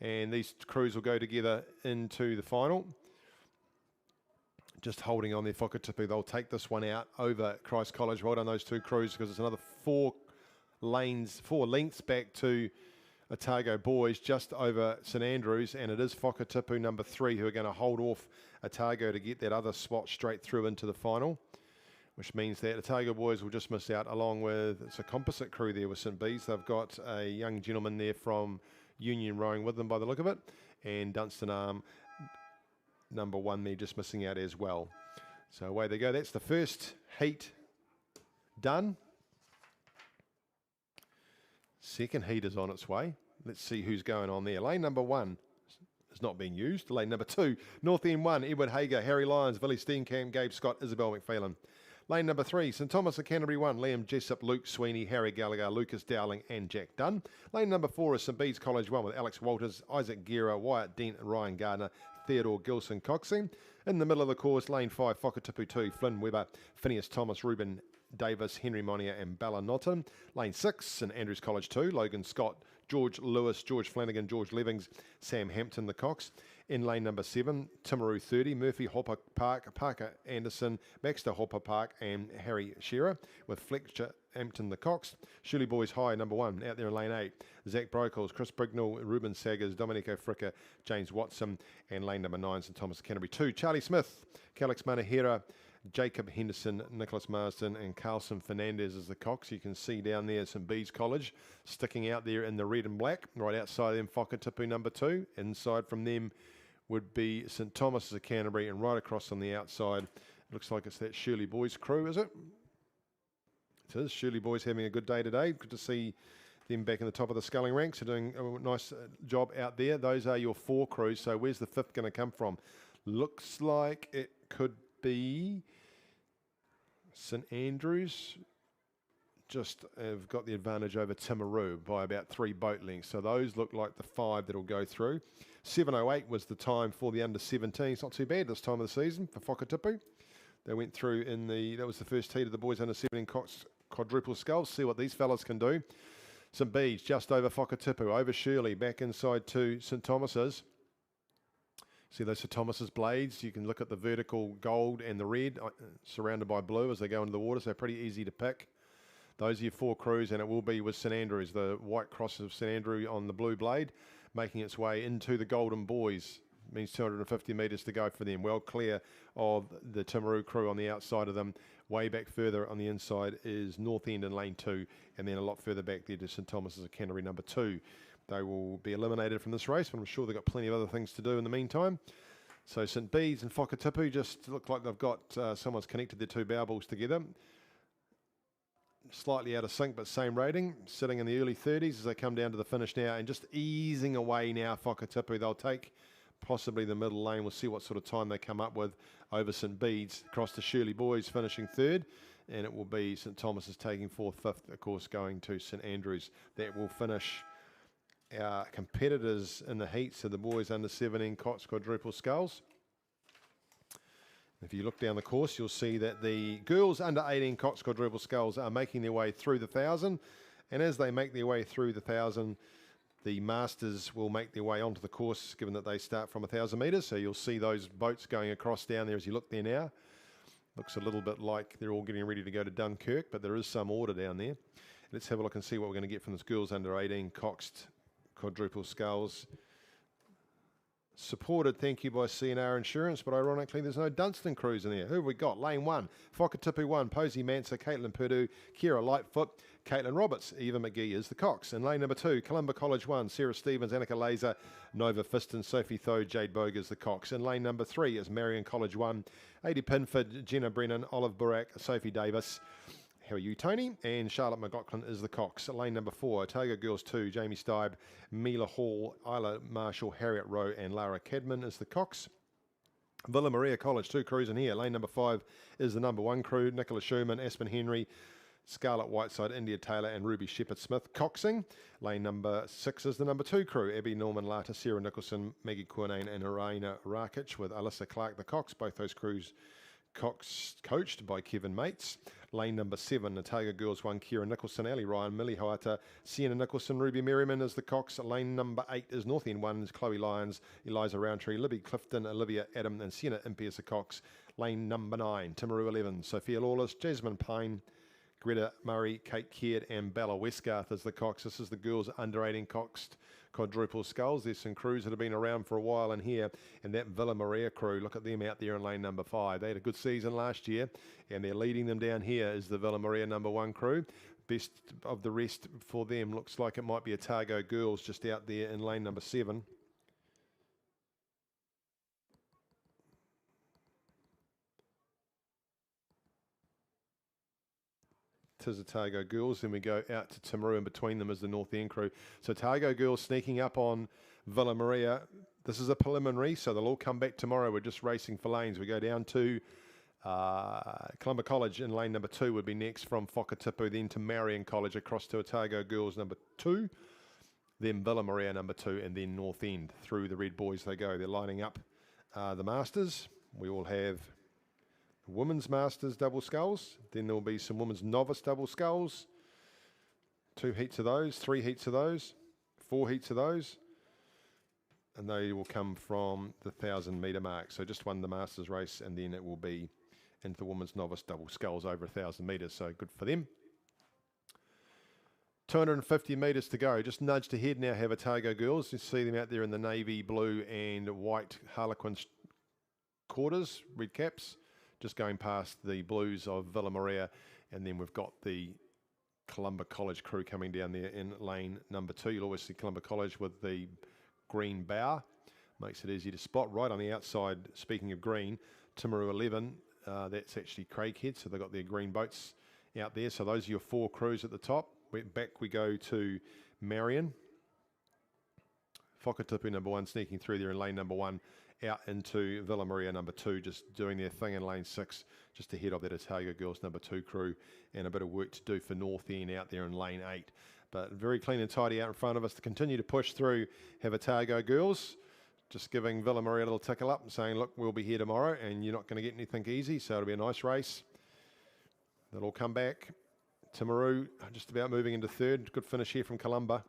Speaker 1: and these crews will go together into the final. Just holding on there, Whakatipu. They'll take this one out over Christ College. Well done, those 2 crews, because it's another 4 lengths back to Otago Boys, just over St Andrews, and it is Whakatipu number 3 who are going to hold off Otago to get that other spot straight through into the final, which means that Otago Boys will just miss out, along with, it's a composite crew there with St Bees. They've got a young gentleman there from Union rowing with them by the look of it, and Dunstan Arm number 1 there just missing out as well. So away they go. That's the first heat done. Second heat is on its way. Let's see who's going on there. Lane number 1 is not being used. Lane number 2, North End 1, Edward Hager, Harry Lyons, Billy Steenkamp, Gabe Scott, Isabel McPhelan. Lane number 3, St Thomas of Canterbury 1, Liam Jessup, Luke Sweeney, Harry Gallagher, Lucas Dowling and Jack Dunn. Lane number 4 is St Bede's College 1 with Alex Walters, Isaac Guerra, Wyatt Dent, Ryan Gardner, Theodore Gilson Coxing. In the middle of the course, lane 5, Whakatipu 2, Flynn Webber, Phineas Thomas, Ruben Davis, Henry Monia and Bella Notton. Lane 6, St Andrews College 2, Logan Scott, George Lewis, George Flanagan, George Levings, Sam Hampton, the Cox. In lane number 7, Timaru 30, Murphy Hopper Park, Parker Anderson, Baxter Hopper Park and Harry Shearer with Fletcher Hampton, the Cox. Shirley Boys High, number 1, out there in lane 8. Zach Brockles, Chris Brignall, Ruben Saggers, Dominico Fricker, James Watson, and lane number 9, St Thomas of Canterbury 2, Charlie Smith, Calix Manahera, Jacob Henderson, Nicholas Marsden and Carlson Fernandez as the Cox. You can see down there St Bede's College sticking out there in the red and black. Right outside them, Whakatipu number 2. Inside from them would be St Thomas of Canterbury, and right across on the outside, it looks like it's that Shirley Boys crew, is it? It is. Shirley Boys having a good day today. Good to see them back in the top of the sculling ranks. They're doing a nice job out there. Those are your 4 crews. So where's the 5th going to come from? Looks like it could be St Andrews. Just have got the advantage over Timaru by about 3 boat lengths. So those look like the 5 that'll go through. 7:08 was the time for the under 17. It's not too bad this time of the season for Whakatipu. They went through in that was the first heat of the boys under 17 quadruple sculls. See what these fellas can do. St Bede's just over Whakatipu, over Shirley, back inside to St Thomas's. See those St Thomas's blades? You can look at the vertical gold and the red surrounded by blue as they go into the water, so pretty easy to pick. Those are your 4 crews, and it will be with St Andrews, the white cross of St Andrew on the blue blade, making its way into the Golden Boys. Means 250 metres to go for them. Well clear of the Timaru crew on the outside of them. Way back further on the inside is North End in lane 2, and then a lot further back there to St Thomas's of Canterbury number 2. They will be eliminated from this race, but I'm sure they've got plenty of other things to do in the meantime. So St Bede's and Whakatipu just look like they've got someone's connected their 2 bow balls together. Slightly out of sync, but same rating, sitting in the early 30s as they come down to the finish now, and just easing away now Whakatipu. They'll take possibly the middle lane. We'll see what sort of time they come up with over St Bede's. Across to Shirley Boys finishing 3rd, and it will be St Thomas's taking 4th, 5th, of course, going to St Andrews. That will finish our competitors in the heats are the boys under 17 coxed quadruple sculls. If you look down the course, you'll see that the girls under 18 coxed quadruple sculls are making their way through the 1,000. And as they make their way through the 1,000, the masters will make their way onto the course, given that they start from 1,000 metres. So you'll see those boats going across down there as you look there now. Looks a little bit like they're all getting ready to go to Dunkirk, but there is some order down there. Let's have a look and see what we're going to get from this girls under 18 coxed quadruple sculls. Supported, thank you, by CNR Insurance, but ironically there's no Dunstan crews in there. Who have we got? Lane 1, Whakatipu 1, Posey Mansa, Caitlin Purdue, Kira Lightfoot, Caitlin Roberts, Eva McGee is the cox. In lane number 2, Columba College 1, Sarah Stevens, Annika Laser, Nova Fiston, Sophie Tho, Jade Bogue is the cox. In lane number 3 is Marion College 1, Adi Pinford, Jenna Brennan, Olive Burak, Sophie Davis. How are you, Tony? And Charlotte McLaughlin is the cox. Lane number 4, Otago Girls 2, Jamie Stibe, Mila Hall, Isla Marshall, Harriet Rowe, and Lara Cadman is the cox. Villa Maria College 2 crews in here. Lane number 5 is the number 1 crew, Nicola Schumann, Aspen Henry, Scarlett Whiteside, India Taylor, and Ruby Shepherd-Smith coxing. Lane number 6 is the number 2 crew, Abby Norman Lata, Sarah Nicholson, Maggie Quinane, and Irina Rakic, with Alyssa Clark the cox. Both those crews coached by Kevin Mates. Lane number 7, Otago Girls 1, Kira Nicholson, Ali Ryan, Millie Hoata, Sienna Nicholson, Ruby Merriman is the cox. Lane number 8 is North End 1, is Chloe Lyons, Eliza Roundtree, Libby Clifton, Olivia Adam, and Sienna Impey is the cox. Lane number 9, Timaru 11, Sophia Lawless, Jasmine Payne, Greta Murray, Kate Caird, and Bella Westgarth is the cox. This is the girls under 18 coxed quadruple sculls. There's some crews that have been around for a while in here, and that Villa Maria crew, look at them out there in lane number 5. They had a good season last year, and they're leading them down here is the Villa Maria number 1 crew. Best of the rest for them looks like it might be Otago Girls just out there in lane number 7. Tis Otago Girls, then we go out to Timaru, and between them is the North End crew. So Otago Girls sneaking up on Villa Maria. This is a preliminary, so they'll all come back tomorrow. We're just racing for lanes. We go down to Columba College in lane number 2 would be next, from Whakatipu, then to Marion College, across to Otago Girls number 2, then Villa Maria number 2, and then North End. Through the red boys they go. They're lining up the Masters. We will have women's masters double sculls, then there will be some women's novice double sculls, 2 heats of those, 3 heats of those, 4 heats of those, and they will come from the 1,000 metre mark. So just won the masters race, and then it will be into the women's novice double sculls over 1,000 metres, so good for them. 250 metres to go. Just nudged ahead now have Otago Girls. You see them out there in the navy blue and white Harlequin quarters, red caps, just going past the blues of Villa Maria, and then we've got the Columba College crew coming down there in lane number 2. You'll always see Columba College with the green bow. Makes it easy to spot. Right on the outside, speaking of green, Timaru 11, that's actually Craighead, so they've got their green boats out there. So those are your 4 crews at the top. Back we go to Marion. Whakatipu number 1 sneaking through there in lane number 1, out into Villa Maria number 2, just doing their thing in lane 6, just ahead of that Otago Girls number 2 crew, and a bit of work to do for North End out there in lane 8. But very clean and tidy out in front of us to continue to push through. Have Otago Girls just giving Villa Maria a little tickle up and saying, look, we'll be here tomorrow and you're not going to get anything easy, so it'll be a nice race. They'll all come back. Timaru just about moving into 3rd. Good finish here from Columba.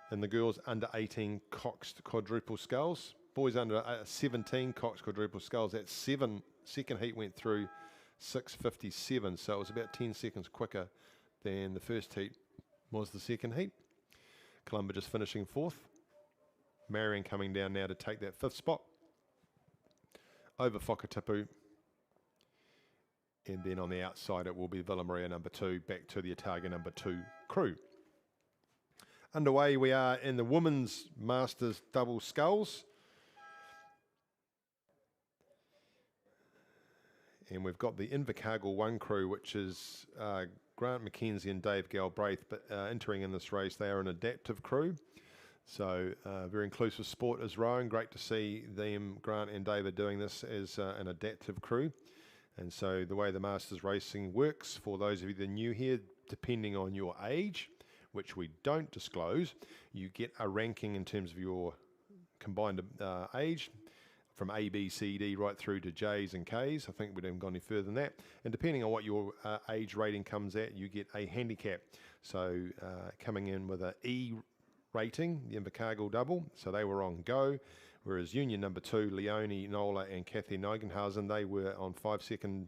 Speaker 1: And the girls under 18 coxed quadruple sculls. Boys under 17 coxed quadruple sculls. That 7 second heat went through 6:57, so it was about 10 seconds quicker than the first heat was the second heat. Columba just finishing 4th. Marion coming down now to take that 5th spot over Whakatipu. And then on the outside it will be Villa Maria number 2 back to the Otago number 2 crew. Underway we are in the women's masters double sculls. And we've got the Invercargill 1 crew, which is Grant McKenzie and Dave Galbraith, but entering in this race, they are an adaptive crew. So very inclusive sport is rowing. Great to see them, Grant and Dave, are doing this as an adaptive crew. And so the way the Masters racing works, for those of you that are new here, depending on your age, which we don't disclose, you get a ranking in terms of your combined age, from A, B, C, D right through to J's and K's. I think we haven't gone any further than that. And depending on what your age rating comes at, you get a handicap. So coming in with an E rating, the Invercargill double, so they were on go, whereas Union number 2, Leonie Nola and Kathy Neugenhausen, they were on 5-second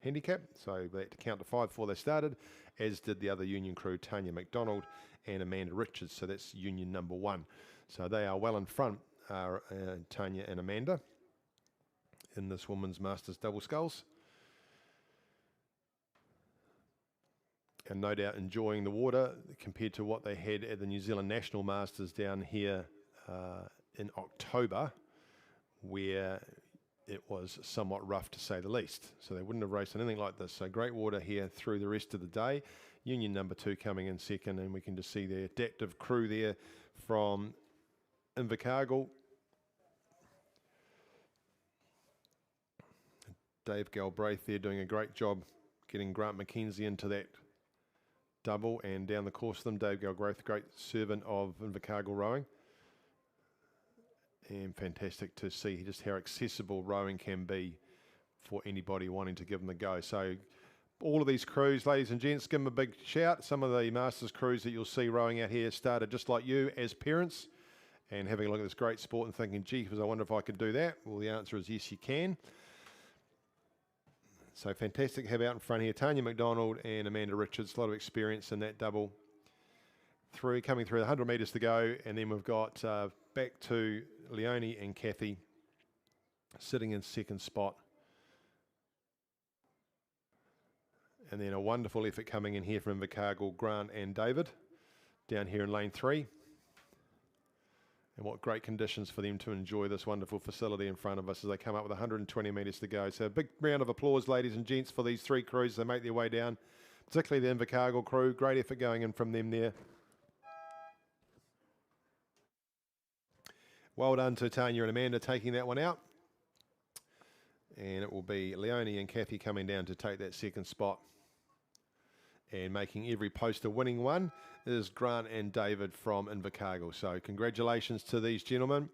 Speaker 1: handicap, so they had to count to 5 before they started, as did the other Union crew, Tanya McDonald and Amanda Richards, so that's Union number 1. So they are well in front, Tanya and Amanda, in this women's Masters double sculls. And no doubt enjoying the water compared to what they had at the New Zealand National Masters down here in October, where it was somewhat rough to say the least. So they wouldn't have raced anything like this. So great water here through the rest of the day. Union number 2 coming in second, and we can just see the adaptive crew there from Invercargill. Dave Galbraith there doing a great job getting Grant McKenzie into that double and down the course of them. Dave Galbraith, great servant of Invercargill rowing. And fantastic to see just how accessible rowing can be for anybody wanting to give them a go. So all of these crews, ladies and gents, give them a big shout. Some of the Masters crews that you'll see rowing out here started just like you as parents and having a look at this great sport and thinking, gee, I wonder if I could do that. Well, the answer is yes, you can. So fantastic to have out in front here Tanya McDonald and Amanda Richards, a lot of experience in that double. Coming through the 100 metres to go, and then we've got back to Leonie and Kathy sitting in second spot. And then a wonderful effort coming in here from Invercargill, Grant and David, down here in lane 3. And what great conditions for them to enjoy this wonderful facility in front of us as they come up with 120 metres to go. So a big round of applause, ladies and gents, for these 3 crews as they make their way down, particularly the Invercargill crew. Great effort going in from them there. Well done to Tanya and Amanda taking that one out. And it will be Leonie and Kathy coming down to take that second spot. And making every poster winning one is Grant and David from Invercargill. So congratulations to these gentlemen.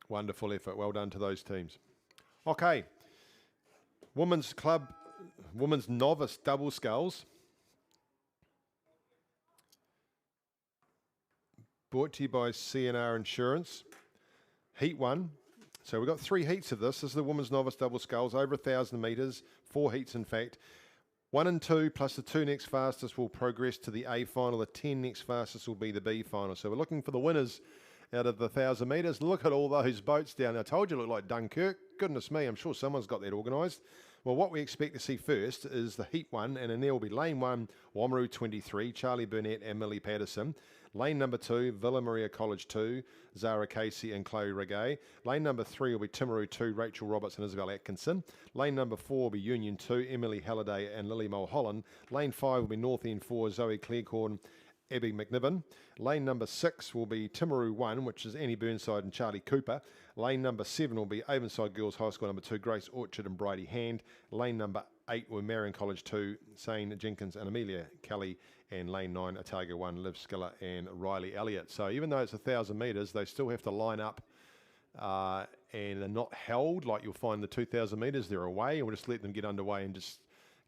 Speaker 1: Wonderful effort. Well done to those teams. Okay. Women's novice double sculls. Brought to you by CNR Insurance. Heat 1. So we've got 3 heats of this. This is the women's novice double sculls, over 1,000 metres, 4 heats in fact. 1 and 2 plus the 2 next fastest will progress to the A final. The 10 next fastest will be the B final. So we're looking for the winners out of the 1,000 metres. Look at all those boats down there. I told you it looked like Dunkirk. Goodness me, I'm sure someone's got that organised. Well, what we expect to see first is the Heat 1, and then there will be Lane 1, Wamaru 23, Charlie Burnett and Millie Patterson. Lane number 2, Villa Maria College 2, Zara Casey and Chloe Regay. Lane number 3 will be Timaru 2, Rachel Roberts and Isabel Atkinson. Lane number 4 will be Union 2, Emily Halliday and Lily Mulholland. Lane 5 will be North End 4, Zoe Cleghorn, Abby McNiven. Lane number 6 will be Timaru 1, which is Annie Burnside and Charlie Cooper. Lane number 7 will be Avonside Girls High School number 2, Grace Orchard and Bridie Hand. Lane number 8 will be Marion College 2, Sane Jenkins and Amelia Kelly. And lane 9, Otago 1, Liv Skiller and Riley Elliott. So even though it's 1,000 metres, they still have to line up and they're not held like you'll find the 2,000 metres. They're away, and we'll just let them get underway and just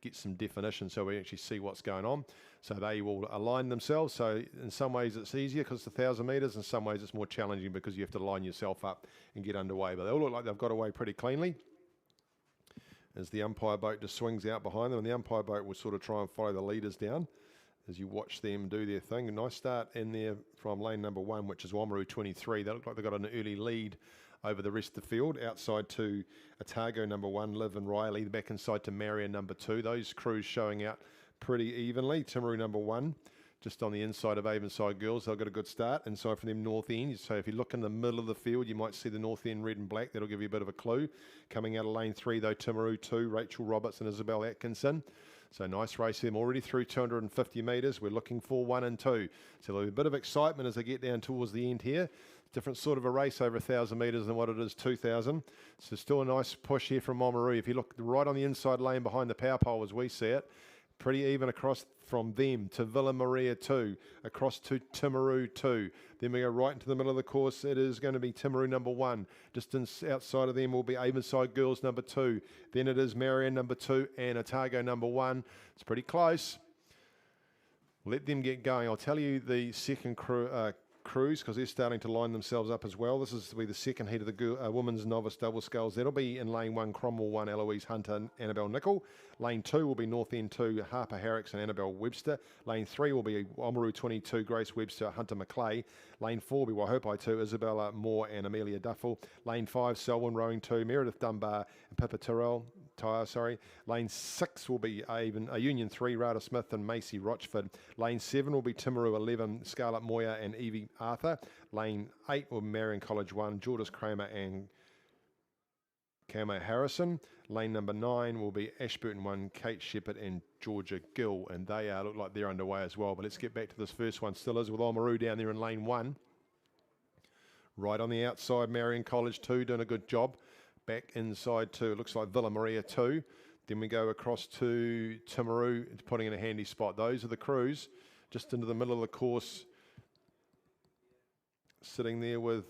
Speaker 1: get some definition so we actually see what's going on. So they will align themselves. So in some ways it's easier because it's 1,000 metres. In some ways it's more challenging because you have to line yourself up and get underway. But they all look like they've got away pretty cleanly as the umpire boat just swings out behind them. And the umpire boat will sort of try and follow the leaders down as you watch them do their thing. A nice start in there from lane number 1, which is Wamaru 23. They look like they've got an early lead over the rest of the field. Outside to Otago number 1, Liv and Riley. Back inside to Marion number 2. Those crews showing out pretty evenly. Timaru number 1, just on the inside of Avonside Girls. They've got a good start. Inside from them, North End. So if you look in the middle of the field, you might see the North End red and black. That'll give you a bit of a clue. Coming out of lane 3, though, Timaru 2, Rachel Roberts and Isabel Atkinson. So nice race here. I'm already through 250 metres. We're looking for 1 and 2. So there'll be a bit of excitement as I get down towards the end here. Different sort of a race over 1,000 metres than what it is 2,000. So still a nice push here from Oamaru. If you look right on the inside lane behind the power pole as we see it, pretty even across from them to Villa Maria 2, across to Timaru 2. Then we go right into the middle of the course. It is going to be Timaru number 1. Distance outside of them will be Avonside Girls number 2. Then it is Marion number 2 and Otago number 1. It's pretty close. Let them get going. I'll tell you the second cruise because they're starting to line themselves up as well. This is to be the second heat of the women's novice double sculls. That'll be in lane 1, Cromwell 1, Eloise Hunter, Annabelle Nicol. Lane 2 will be North End 2, Harper Harricks and Annabelle Webster. Lane 3 will be Oamaru 22, Grace Webster, Hunter McClay. Lane 4 will be Waihopai 2, Isabella Moore and Amelia Duffel. Lane 5, Selwyn Rowing 2, Meredith Dunbar and Pippa Tyre. Lane 6 will be Union 3, Rada Smith and Macy Rochford. Lane 7 will be Timaru 11, Scarlett Moyer and Evie Arthur. Lane 8 will be Marion College 1, Jordis Kramer and Camo Harrison. Lane number 9 will be Ashburton 1, Kate Shepherd and Georgia Gill, and they look like they're underway as well. But let's get back to this first one. Still is with Oamaru down there in lane 1. Right on the outside, Marion College 2 doing a good job. Back inside 2, it looks like Villa Maria 2. Then we go across to Timaru, putting in a handy spot. Those are the crews, just into the middle of the course, sitting there with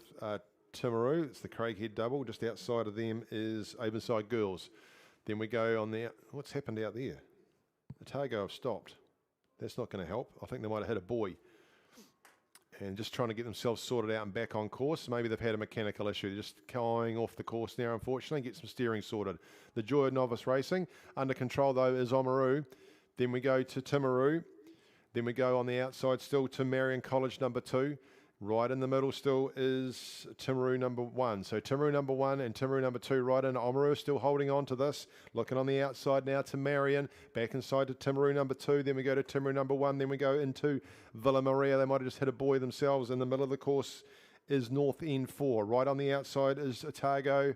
Speaker 1: Timaru. It's the Craighead double. Just outside of them is Avonside Girls. Then we go on there. What's happened out there? Otago have stopped. That's not going to help. I think they might have hit a buoy. And just trying to get themselves sorted out and back on course. Maybe they've had a mechanical issue. They're just going off the course now, unfortunately. Get some steering sorted. The joy of novice racing. Under control, though, is Oamaru. Then we go to Timaru. Then we go on the outside still to Marion College number 2. Right in the middle still is Timaru number 1. So Timaru number 1 and Timaru number 2 right in. Oamaru still holding on to this. Looking on the outside now to Marion. Back inside to Timaru number 2. Then we go to Timaru number 1. Then we go into Villa Maria. They might have just hit a buoy themselves. In the middle of the course is North End 4. Right on the outside is Otago.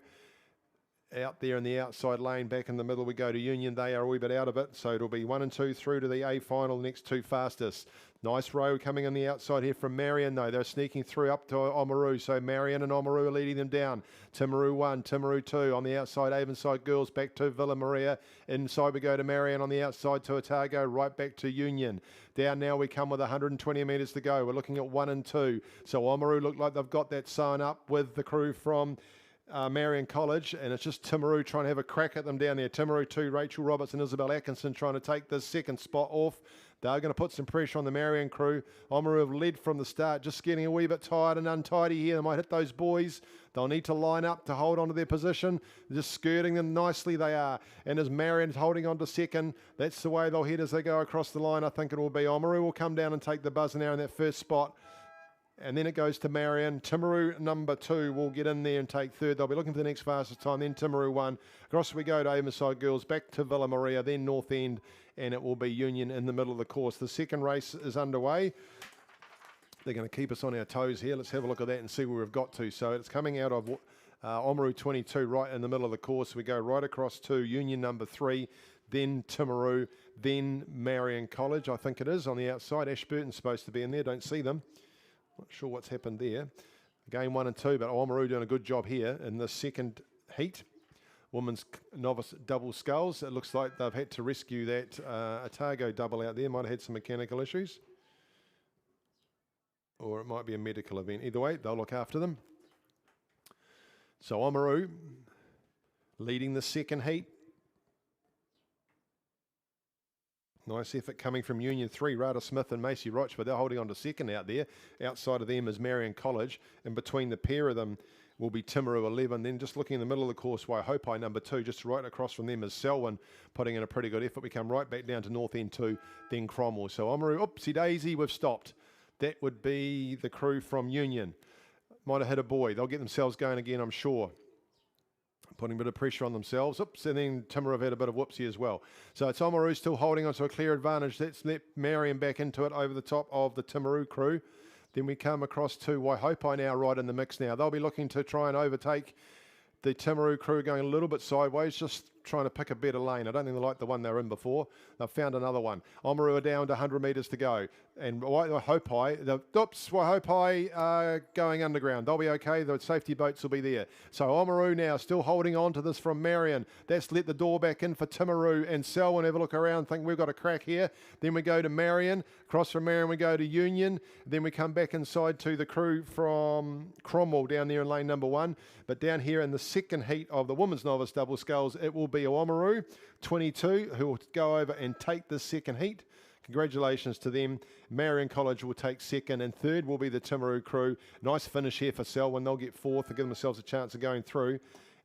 Speaker 1: Out there in the outside lane, back in the middle we go to Union. They are a wee bit out of it, so it'll be 1 and 2 through to the A final, next 2 fastest. Nice row coming on the outside here from Marion, though. They're sneaking through up to Oamaru, so Marion and Oamaru are leading them down. Timaru 1, Timaru 2. On the outside, Avonside Girls back to Villa Maria. Inside we go to Marion, on the outside to Otago, right back to Union. Down now we come with 120 metres to go. We're looking at 1 and 2. So Oamaru look like they've got that sewn up with the crew from Marion College, and it's just Timaru trying to have a crack at them down there. Timaru 2, Rachel Roberts and Isabel Atkinson trying to take this second spot off. They're going to put some pressure on the Marion crew. Oamaru have led from the start, just getting a wee bit tired and untidy here. They might hit those buoys. They'll need to line up to hold on to their position. Just skirting them nicely they are. And as Marion's holding on to second, that's the way they'll head as they go across the line. I think it will be. Oamaru will come down and take the buzz now in that first spot. And then it goes to Marion. Timaru number 2 will get in there and take third. They'll be looking for the next fastest time. Then Timaru 1. Across we go to Avonside Girls, back to Villa Maria, then North End, and it will be Union in the middle of the course. The second race is underway. They're going to keep us on our toes here. Let's have a look at that and see where we've got to. So it's coming out of Oamaru 22, right in the middle of the course. We go right across to Union number 3, then Timaru, then Marion College, I think it is, on the outside. Ashburton's supposed to be in there. Don't see them. Not sure what's happened there. Game 1 and 2, but Oamaru doing a good job here in the second heat. Women's novice double sculls. It looks like they've had to rescue that Otago double out there. Might have had some mechanical issues. Or it might be a medical event. Either way, they'll look after them. So Oamaru leading the second heat. Nice effort coming from Union 3, Rada Smith and Macy Rochford. They're holding on to second out there. Outside of them is Marion College. And between the pair of them will be Timaru 11. Then just looking in the middle of the course, Waihopai number 2. Just right across from them is Selwyn putting in a pretty good effort. We come right back down to North End 2, then Cromwell. So Oamaru, oopsie daisy, we've stopped. That would be the crew from Union. Might have hit a buoy. They'll get themselves going again, I'm sure. Putting a bit of pressure on themselves. Oops, and then Timaru have had a bit of whoopsie as well. So it's Oamaru still holding on to a clear advantage. Let's let Marion back into it over the top of the Timaru crew. Then we come across to Waihopai now right in the mix now. They'll be looking to try and overtake the Timaru crew going a little bit sideways, just trying to pick a better lane. I don't think they like the one they were in before. They've found another one. Oamaru are down to 100 metres to go. And Waihopai are going underground. They'll be okay. The safety boats will be there. So Oamaru now still holding on to this from Marion. That's let the door back in for Timaru and Selwyn. Have a look around, think we've got a crack here. Then we go to Marion. Across from Marion we go to Union. Then we come back inside to the crew from Cromwell down there in lane number 1. But down here in the second heat of the women's novice double sculls, it will be Oamaru 22 who will go over and take the second heat. Congratulations to them. Marion College will take second, and third will be the Timaru crew. Nice finish here for Selwyn. They'll get fourth to give themselves a chance of going through.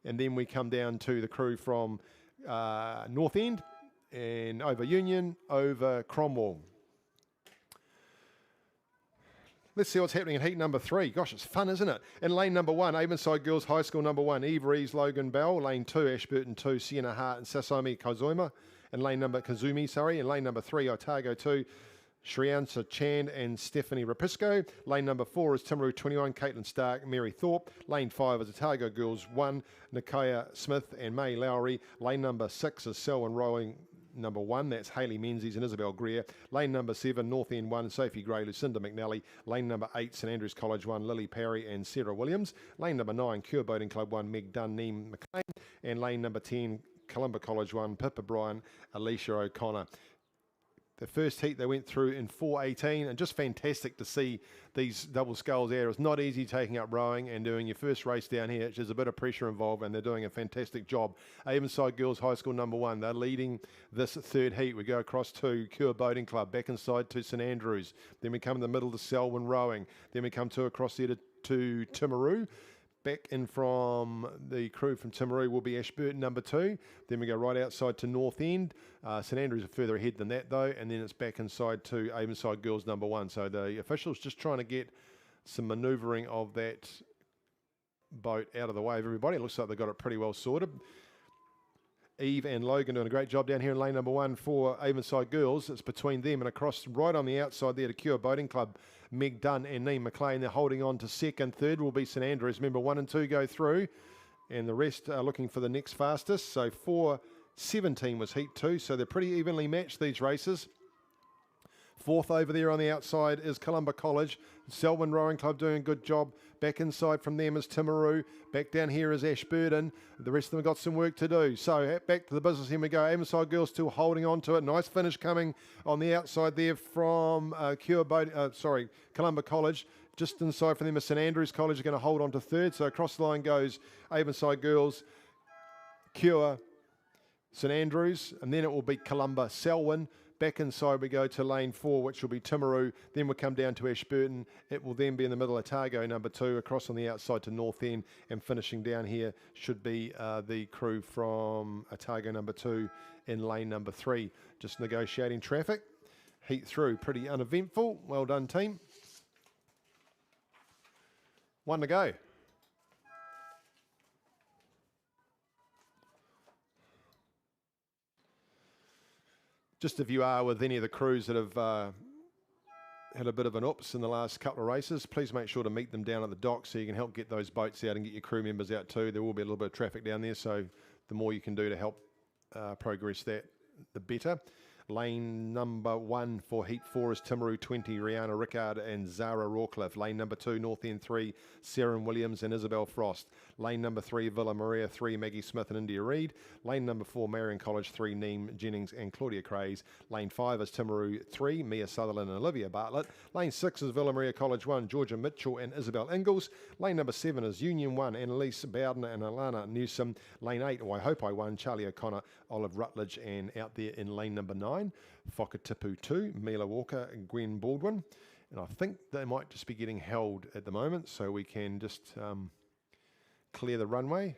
Speaker 1: And then we come down to the crew from North End and over Union, over Cromwell. Let's see what's happening in heat number 3. Gosh, it's fun, isn't it? In lane number 1, Avonside Girls High School number 1, Eve Rees, Logan Bell. Lane 2, Ashburton 2, Sienna Hart and Sasomi Kazumi. In lane number 3, Otago 2, Shriansa Chand and Stephanie Rapisco. Lane number 4 is Timaru 21, Caitlin Stark, Mary Thorpe. Lane 5 is Otago Girls 1, Nikaya Smith and May Lowry. Lane number 6 is Selwyn Rowing number 1, that's Hayley Menzies and Isabel Greer. Lane number 7, North End 1, Sophie Gray, Lucinda McNally. Lane number 8, St Andrews College 1, Lily Parry and Sarah Williams. Lane number 9, Cure Boating Club 1, Meg Dunn, Neem McLean. And lane number 10, Columba College 1, Pippa Bryan, Alicia O'Connor. The first heat they went through in 4:18, and just fantastic to see these double sculls there. It's not easy taking up rowing and doing your first race down here. There's a bit of pressure involved, and they're doing a fantastic job. Avonside Girls High School number 1, they're leading this third heat. We go across to Cure Boating Club, back inside to St Andrews. Then we come in the middle to Selwyn Rowing. Then we come across there to Timaru. Back in from the crew from Timaru will be Ashburton number 2. Then we go right outside to North End. St Andrews are further ahead than that though. And then it's back inside to Avonside Girls number 1. So the officials just trying to get some manoeuvring of that boat out of the way of everybody. It looks like they've got it pretty well sorted. Eve and Logan doing a great job down here in lane number 1 for Avonside Girls. It's between them and across right on the outside there to Cure Boating Club, Meg Dunn and Neem McLean. They're holding on to second. Third will be St Andrews. Remember, 1 and 2 go through and the rest are looking for the next fastest. So 4:17 was heat 2. So they're pretty evenly matched, these races. Fourth over there on the outside is Columba College. Selwyn Rowing Club doing a good job. Back inside from them is Timaru. Back down here is Ashburton. The rest of them have got some work to do. So back to the business. Here we go. Avonside Girls still holding on to it. Nice finish coming on the outside there from Columba College. Just inside from them is St Andrews College. Are going to hold on to third. So across the line goes Avonside Girls, Cure, St Andrews, and then it will be Columba Selwyn. Back inside we go to lane 4, which will be Timaru. Then we'll come down to Ashburton. It will then be in the middle, Otago number 2, across on the outside to North End, and finishing down here should be the crew from Otago number 2 in lane number 3. Just negotiating traffic. Heat through, pretty uneventful. Well done, team. 1 to go. Just if you are with any of the crews that have had a bit of an oops in the last couple of races, please make sure to meet them down at the dock so you can help get those boats out and get your crew members out too. There will be a little bit of traffic down there, so the more you can do to help progress that, the better. Lane number 1 for Heat 4 is Timaru 20, Rihanna Rickard and Zara Rawcliffe. Lane number 2, North End 3, Sarah Williams and Isabel Frost. Lane number 3, Villa Maria 3, Maggie Smith and India Reid. Lane number 4, Marion College 3, Neem Jennings and Claudia Craze. Lane 5 is Timaru 3, Mia Sutherland and Olivia Bartlett. Lane 6 is Villa Maria College 1, Georgia Mitchell and Isabel Ingalls. Lane number 7 is Union 1, Annalise Bowden and Alana Newsom. Lane 8, Waihopai 1, Charlie O'Connor, Olive Rutledge, and out there in lane number 9, Whakatipu 2, Mila Walker and Gwen Baldwin. And I think they might just be getting held at the moment, so we can just clear the runway.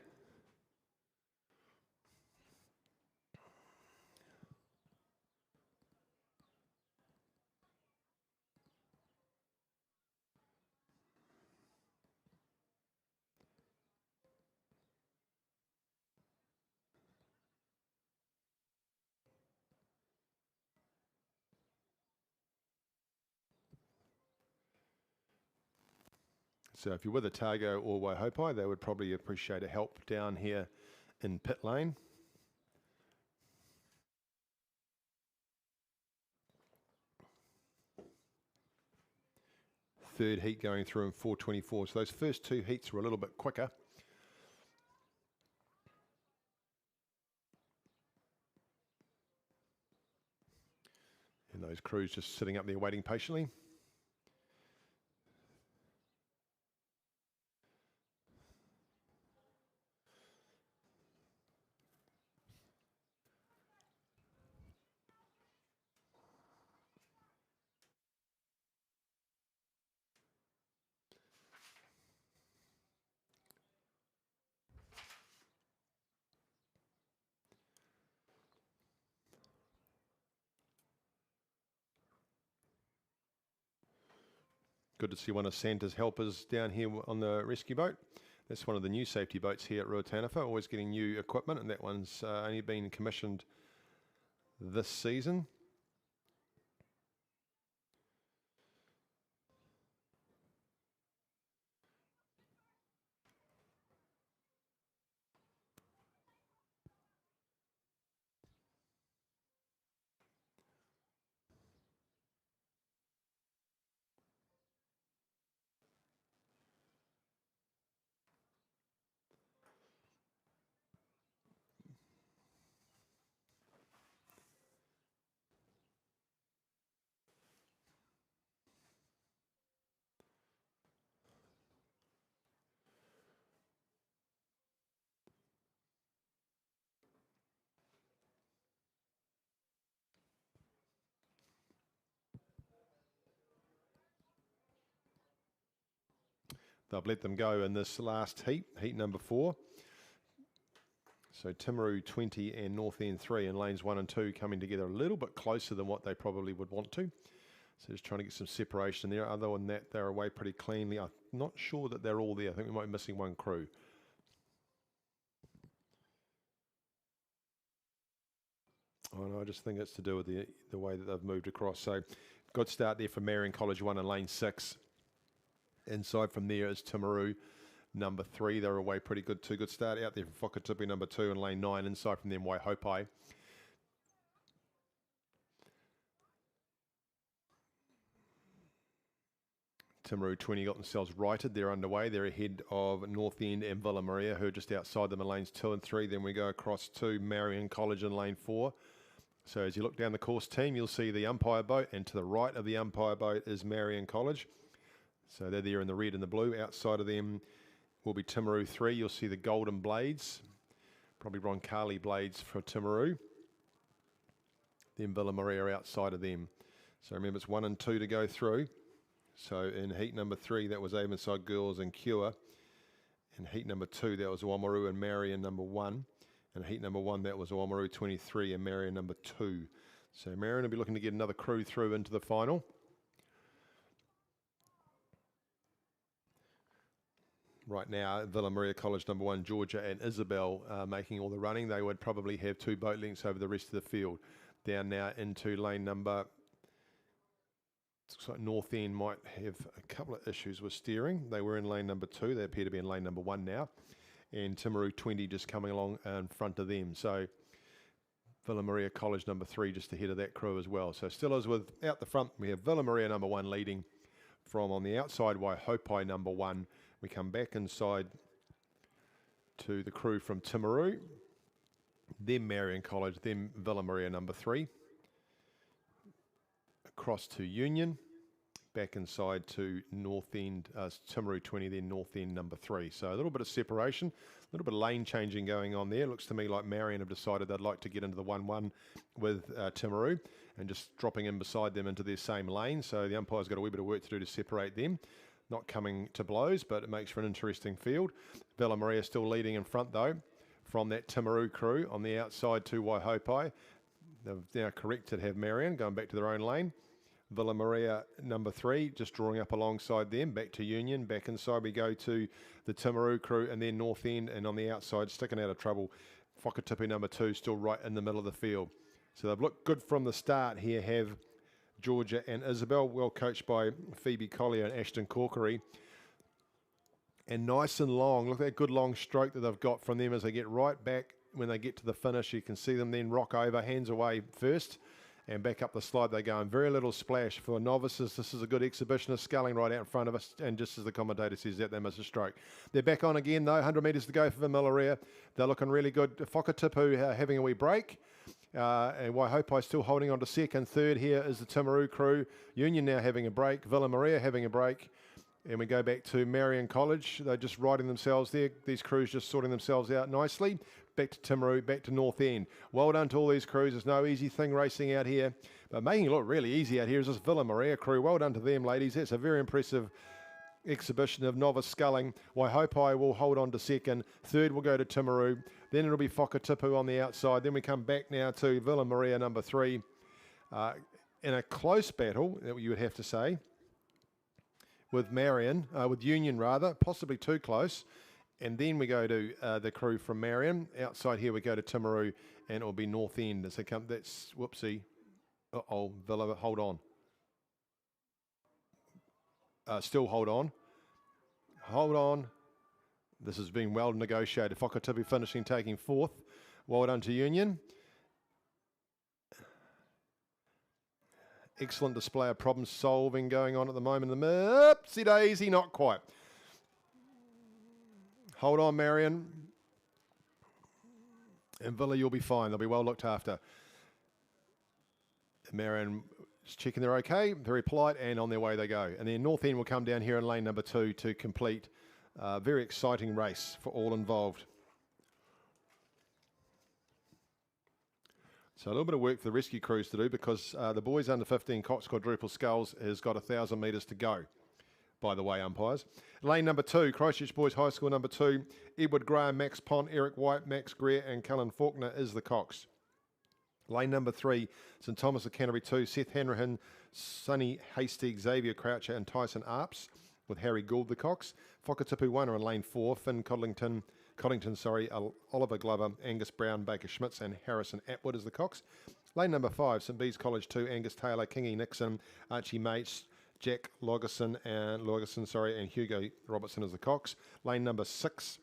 Speaker 1: So if you're with Otago or Waihopai, they would probably appreciate a help down here in pit lane. third heat going through in 4:24. So those first two heats were a little bit quicker. And those crews just sitting up there waiting patiently. Good to see one of Santa's helpers down here on the rescue boat. That's one of the new safety boats here at Ruataniwha, always getting new equipment, and that one's only been commissioned this season. They'll let them go in this last heat, heat number 4. So Timaru 20 and North End 3 in lanes 1 and 2 coming together a little bit closer than what they probably would want to. So just trying to get some separation there. Other than that, they're away pretty cleanly. I'm not sure that they're all there. I think we might be missing one crew. Oh, no, I just think it's to do with the way that they've moved across. So good start there for Marion College 1 in lane 6. Inside from there is Timaru number 3. They're away pretty good too. Good start out there for Whakatipi number 2 in lane 9. Inside from them, Waihopai. Timaru 20 got themselves righted. They're underway. They're ahead of North End and Villa Maria, who are just outside them in lanes 2 and 3. Then we go across to Marion College in lane 4. So as you look down the course team, you'll see the umpire boat, and to the right of the umpire boat is Marion College. So they're there in the red and the blue. Outside of them will be Timaru 3. You'll see the golden blades, probably Roncalli blades for Timaru. Then Villa Maria outside of them. So remember, it's 1 and 2 to go through. So in heat number 3, that was Avonside Girls and Cure. In heat number 2, that was Oamaru and Marion number 1. In heat number 1, that was Oamaru 23 and Marion number 2. So Marion will be looking to get another crew through into the final. Right now, Villa Maria College number 1, Georgia and Isabel making all the running. They would probably have 2 boat lengths over the rest of the field. Down now into lane number, looks like North End might have a couple of issues with steering. They were in lane number 2. They appear to be in lane number 1 now. And Timaru 20 just coming along in front of them. So Villa Maria College number 3 just ahead of that crew as well. So still as with out the front, we have Villa Maria number 1 leading from on the outside, Waihopai number 1. We come back inside to the crew from Timaru, then Marion College, then Villa Maria number 3. Across to Union, back inside to North End, Timaru 20, then North End number 3. So a little bit of separation, a little bit of lane changing going on there. Looks to me like Marion have decided they'd like to get into the 1-1 with Timaru and just dropping in beside them into their same lane. So the umpire's got a wee bit of work to do to separate them. Not coming to blows, but it makes for an interesting field. Villa Maria still leading in front though from that Timaru crew on the outside to Waihopai. They've now corrected to have Marion going back to their own lane. Villa Maria number 3 just drawing up alongside them, back to Union, back inside we go to the Timaru crew and then North End, and on the outside sticking out of trouble, Whakatipi number 2 still right in the middle of the field. So they've looked good from the start here, have Georgia and Isabel, well coached by Phoebe Collier and Ashton Corkery. And nice and long, look at that good long stroke that they've got from them as they get right back. When they get to the finish, you can see them then rock over, hands away first. and back up the slide they go, and very little splash. For novices, this is a good exhibition of sculling right out in front of us, and just as the commentator says that, they miss a stroke. They're back on again though, 100 metres to go for Vimilaria. They're looking really good. Whakatipu having a wee break. And Waihopai still holding on to second. Third here is the Timaru crew. Union now having a break. Villa Maria having a break. And we go back to Marion College. They're just riding themselves there. These crews just sorting themselves out nicely. Back to Timaru, back to North End. Well done to all these crews. There's no easy thing racing out here. But making it look really easy out here is this Villa Maria crew. Well done to them, ladies. That's a very impressive exhibition of novice sculling. Waihopai will hold on to second. Third will go to Timaru. Then it'll be Whakatipu on the outside. Then we come back now to Villa Maria, number 3. In a close battle, you would have to say, with Union rather, possibly too close. And then we go to the crew from Marion. Outside here we go to Timaru, and it'll be North End. So that's, whoopsie. Uh-oh, Villa, hold on. Still hold on. Hold on. This has been well negotiated. Whakatipu finishing, taking 4th. Well done to Union. Excellent display of problem solving going on at the moment. Oopsie daisy, not quite. Hold on, Marion. And Villa, you'll be fine. They'll be well looked after. Marion is checking they're okay, very polite, and on their way they go. And then North End will come down here in lane number 2 to complete a very exciting race for all involved. So a little bit of work for the rescue crews to do, because the boys under 15 coxed quadruple sculls has got 1,000 metres to go, by the way, umpires. Lane number 2, Christchurch Boys High School number 2, Edward Graham, Max Pont, Eric White, Max Greer and Cullen Faulkner is the cox. Lane number 3, St Thomas of Canterbury 2, Seth Hanrahan, Sonny Hasty, Xavier Croucher and Tyson Arps, with Harry Gould the cox. Whakatipu 1 are in lane 4, Finn Coddington, Oliver Glover, Angus Brown, Baker Schmitz and Harrison Atwood is the cox. Lane number 5, St Bees College 2, Angus Taylor, Kingy Nixon, Archie Mates, Jack Logerson and Hugo Robertson is the cox. Lane number 6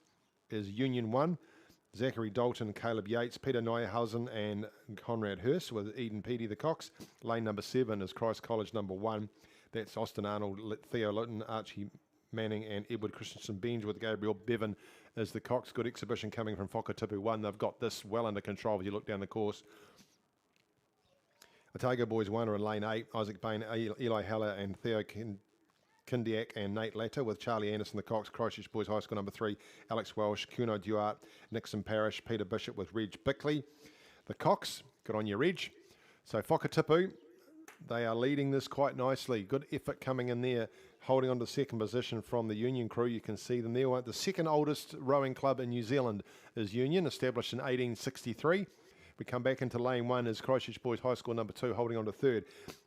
Speaker 1: is Union 1, Zachary Dalton, Caleb Yates, Peter Neuhausen and Conrad Hurst with Eden Petey the cox. Lane number 7 is Christ College number 1. That's Austin Arnold, Theo Litton, Archie Manning and Edward Christensen Benj with Gabriel Bevan as the cox. Good exhibition coming from Whakatipu 1. They've got this well under control if you look down the course. Otago Boys 1 are in lane 8. Isaac Bain, Eli Heller and Theo Kindiak and Nate Latter with Charlie Anderson the cox. Christchurch Boys High School number 3, Alex Welsh, Kuno Duarte, Nixon Parrish, Peter Bishop with Reg Bickley. The cox, good on you, Reg. So Whakatipu, they are leading this quite nicely. Good effort coming in there, holding on to second position from the Union crew. You can see them there. The second oldest rowing club in New Zealand is Union, established in 1863. We come back into lane 1 as Christchurch Boys High School number 2 holding on to 3rd.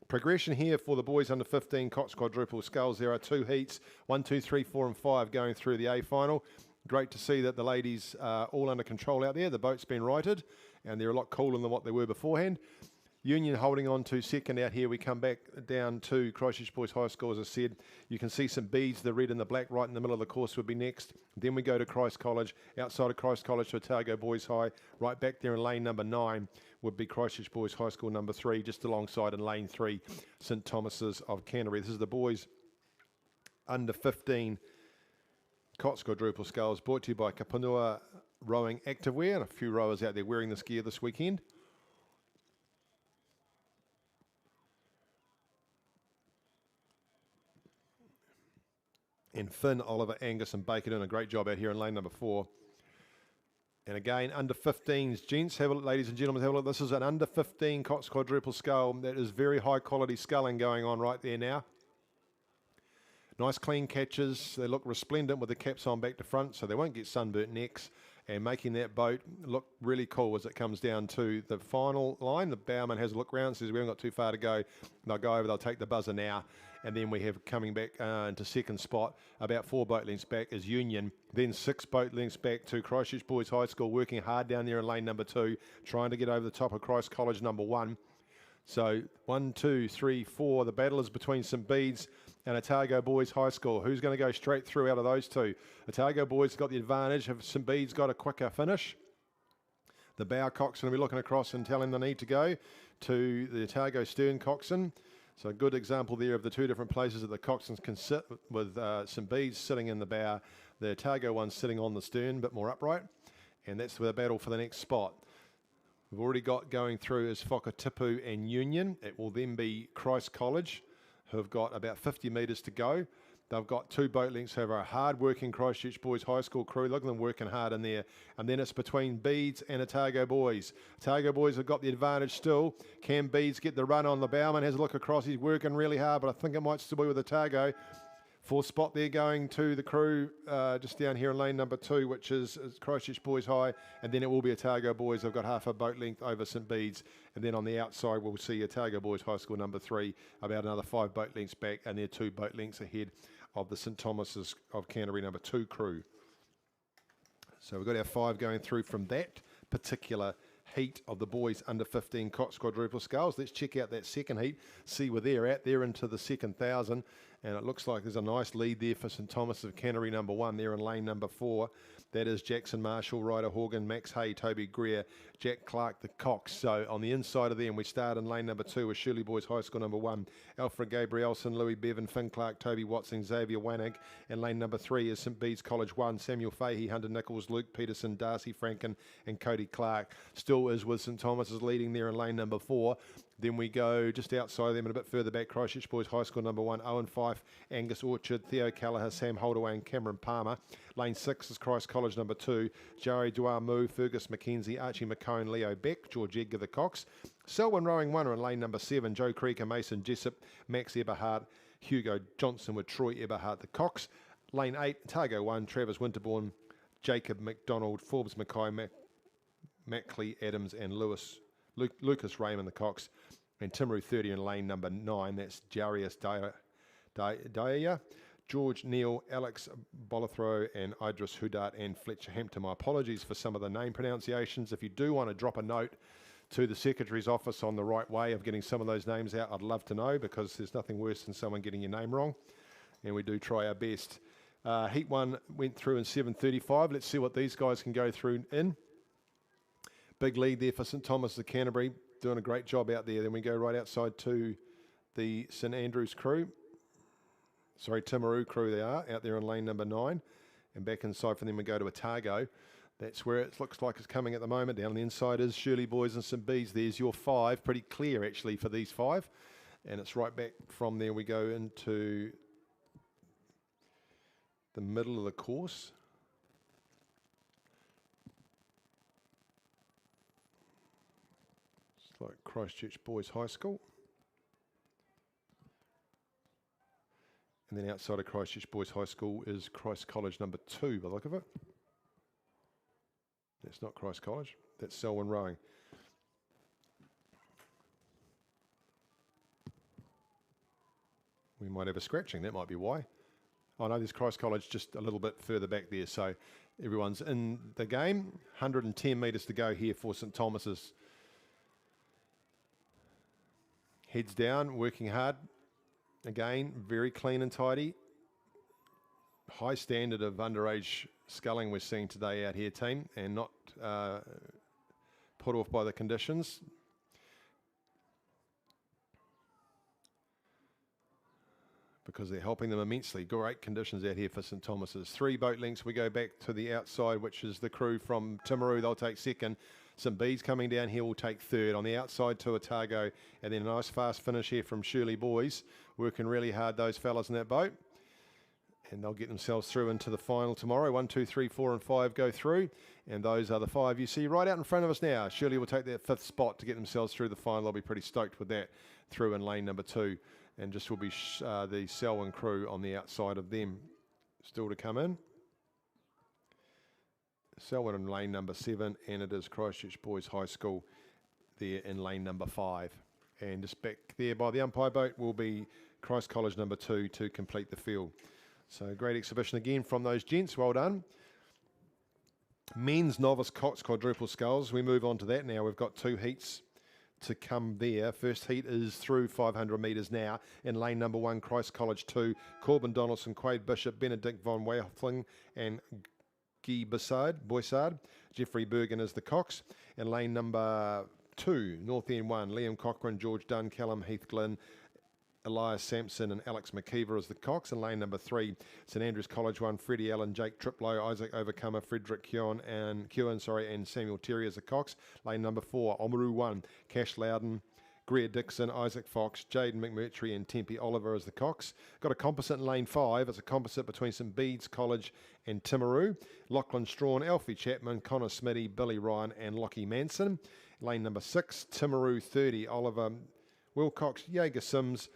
Speaker 1: Progression here for the boys under 15 coxed quadruple sculls. There are 2 heats, 1, 2, 3, 4 and 5 going through the A final. Great to see that the ladies are all under control out there. The boat's been righted and they're a lot cooler than what they were beforehand. Union holding on to second out here. We come back down to Christchurch Boys High School, as I said. You can see some beads, the red and the black, right in the middle of the course would be next. Then we go to Christ College. Outside of Christ College to Otago Boys High. Right back there in lane number 9 would be Christchurch Boys High School number 3, just alongside in lane 3, St Thomas's of Canterbury. This is the boys under 15 coxed quadruple sculls, brought to you by Kapanua Rowing Activewear, and a few rowers out there wearing this gear this weekend. And Finn, Oliver, Angus and Baker doing a great job out here in lane number 4. And again, under 15s, gents, have a look, ladies and gentlemen, have a look. This is an under 15 coxed quadruple scull. That is very high quality sculling going on right there now. Nice clean catches. They look resplendent with the caps on back to front, so they won't get sunburnt necks. And making that boat look really cool as it comes down to the final line. The bowman has a look round, says we haven't got too far to go. They'll go over, they'll take the buzzer now. And then we have coming back into second spot, about 4 boat lengths back is Union. Then 6 boat lengths back to Christchurch Boys High School, working hard down there in lane number 2, trying to get over the top of Christ College number 1. So 1, 2, 3, 4. The battle is between St Bede's and Otago Boys High School. Who's going to go straight through out of those two? Otago Boys got the advantage. Have St Bede's got a quicker finish? The bow cock's going to be looking across and telling the need to go. to the Otago stern coxswain. So a good example there of the two different places that the coxswains can sit, with St Bede's sitting in the bow, the Otago one sitting on the stern, a bit more upright, and that's the battle for the next spot. We've already got going through is Whakatipu and Union. It will then be Christ College, who have got about 50 metres to go. They've got 2 boat lengths over a hard-working Christchurch Boys High School crew. Look at them working hard in there. And then it's between Bede's and Otago Boys. Otago Boys have got the advantage still. Can Bede's get the run on the bowman? Has a look across. He's working really hard, but I think it might still be with Otago. 4th spot there going to the crew just down here in lane number 2, which is Christchurch Boys High, and then it will be Otago Boys. They've got half a boat length over St Bede's, and then on the outside we'll see Otago Boys High School number 3 about another 5 boat lengths back, and they're 2 boat lengths ahead of the St Thomas's of Canterbury number 2 crew. So we've got our 5 going through from that particular heat of the boys under 15 coxed quadruple sculls. Let's check out that second heat, see where they're at. They're into the second 1,000, and it looks like there's a nice lead there for St Thomas of Canterbury number 1 there in lane number 4. That is Jackson Marshall, Ryder Horgan, Max Hay, Toby Greer, Jack Clark, the Cox. So on the inside of them, we start in lane number 2 with Shirley Boys High School number 1, Alfred Gabrielson, Louis Bevan, Finn Clark, Toby Watson, Xavier Wanig. And lane number 3 is St Bede's College 1, Samuel Fahey, Hunter Nichols, Luke Peterson, Darcy Franken, and Cody Clark. Still is with St Thomas's leading there in lane number 4. Then we go just outside them and a bit further back, Christchurch Boys High School number 1, Owen Fife, Angus Orchard, Theo Callagher, Sam Holdaway and Cameron Palmer. Lane 6 is Christ College number 2, Joey Duamu, Fergus McKenzie, Archie McCone, Leo Beck, George Edgar the Cox. Selwyn Rowing 1 in lane number 7, Joe Creeker, Mason Jessup, Max Eberhardt, Hugo Johnson with Troy Eberhardt the Cox. Lane 8, Otago 1, Travis Winterbourne, Jacob McDonald, Forbes Mackay, Mackley Adams and Lucas Raymond the Cox. And Timaru 30 in lane number 9, that's Jarius Daya, George Neal, Alex Bolithrow and Idris Hudat and Fletcher Hampton. My apologies for some of the name pronunciations. If you do want to drop a note to the Secretary's office on the right way of getting some of those names out, I'd love to know, because there's nothing worse than someone getting your name wrong, and we do try our best. Heat 1 went through in 7:35. Let's see what these guys can go through in. Big lead there for St Thomas of Canterbury, doing a great job out there. Then we go right outside to the St Andrews crew. Sorry, Timaru crew they are, out there in lane number 9. And back inside from them we go to Otago. That's where it looks like it's coming at the moment. Down on the inside is Shirley Boys and St Bede's. There's your 5, pretty clear actually for these 5. And it's right back from there we go into the middle of the course. It's like Christchurch Boys High School. And then outside of Christchurch Boys High School is Christ College number 2 by the look of it. That's not Christ College, that's Selwyn Rowing. We might have a scratching, that might be why. Oh no, there's Christ College just a little bit further back there, so everyone's in the game. 110 metres to go here for St Thomas's. Heads down, working hard. Again, very clean and tidy. High standard of underage sculling we're seeing today out here, team, and not put off by the conditions. Because they're helping them immensely. Great conditions out here for St Thomas's. 3 boat lengths. We go back to the outside, which is the crew from Timaru. They'll take second. St Bede's coming down here will take third. On the outside to Otago, and then a nice fast finish here from Shirley Boys. Working really hard, those fellas in that boat. And they'll get themselves through into the final tomorrow. 1, 2, 3, 4 and 5 go through. And those are the 5 you see right out in front of us now. Shirley will take that 5th spot to get themselves through the final. They'll be pretty stoked with that through in lane number 2. And just will be the Selwyn crew on the outside of them still to come in. Selwyn in lane number 7, and it is Christchurch Boys High School there in lane number 5. And just back there by the umpire boat will be Christ College number 2 to complete the field. So great exhibition again from those gents, well done. Men's novice coxed quadruple sculls, we move on to that now. We've got 2 heats to come there. First heat is through 500 metres now in lane number 1, Christ College 2, Corbin Donaldson, Quade Bishop, Benedict von Weifling and Guy Boissard. Jeffrey Bergen is the Cox. In lane number 2, North End 1, Liam Cochrane, George Dunn, Callum Heathglynn, Elias Sampson and Alex McKeever as the cox. In lane number 3, St Andrews College 1, Freddie Allen, Jake Triplow, Isaac Overcomer, Frederick Keown and Samuel Terry as the cox. Lane number 4, Oamaru 1, Cash Loudon, Greer Dixon, Isaac Fox, Jaden McMurtry and Tempe Oliver as the cox. Got a composite in lane 5. It's a composite between St Bede's College and Timaru. Lachlan Strawn, Alfie Chapman, Connor Smitty, Billy Ryan and Lockie Manson. Lane number 6, Timaru 30, Oliver Wilcox, Jaeger Sims,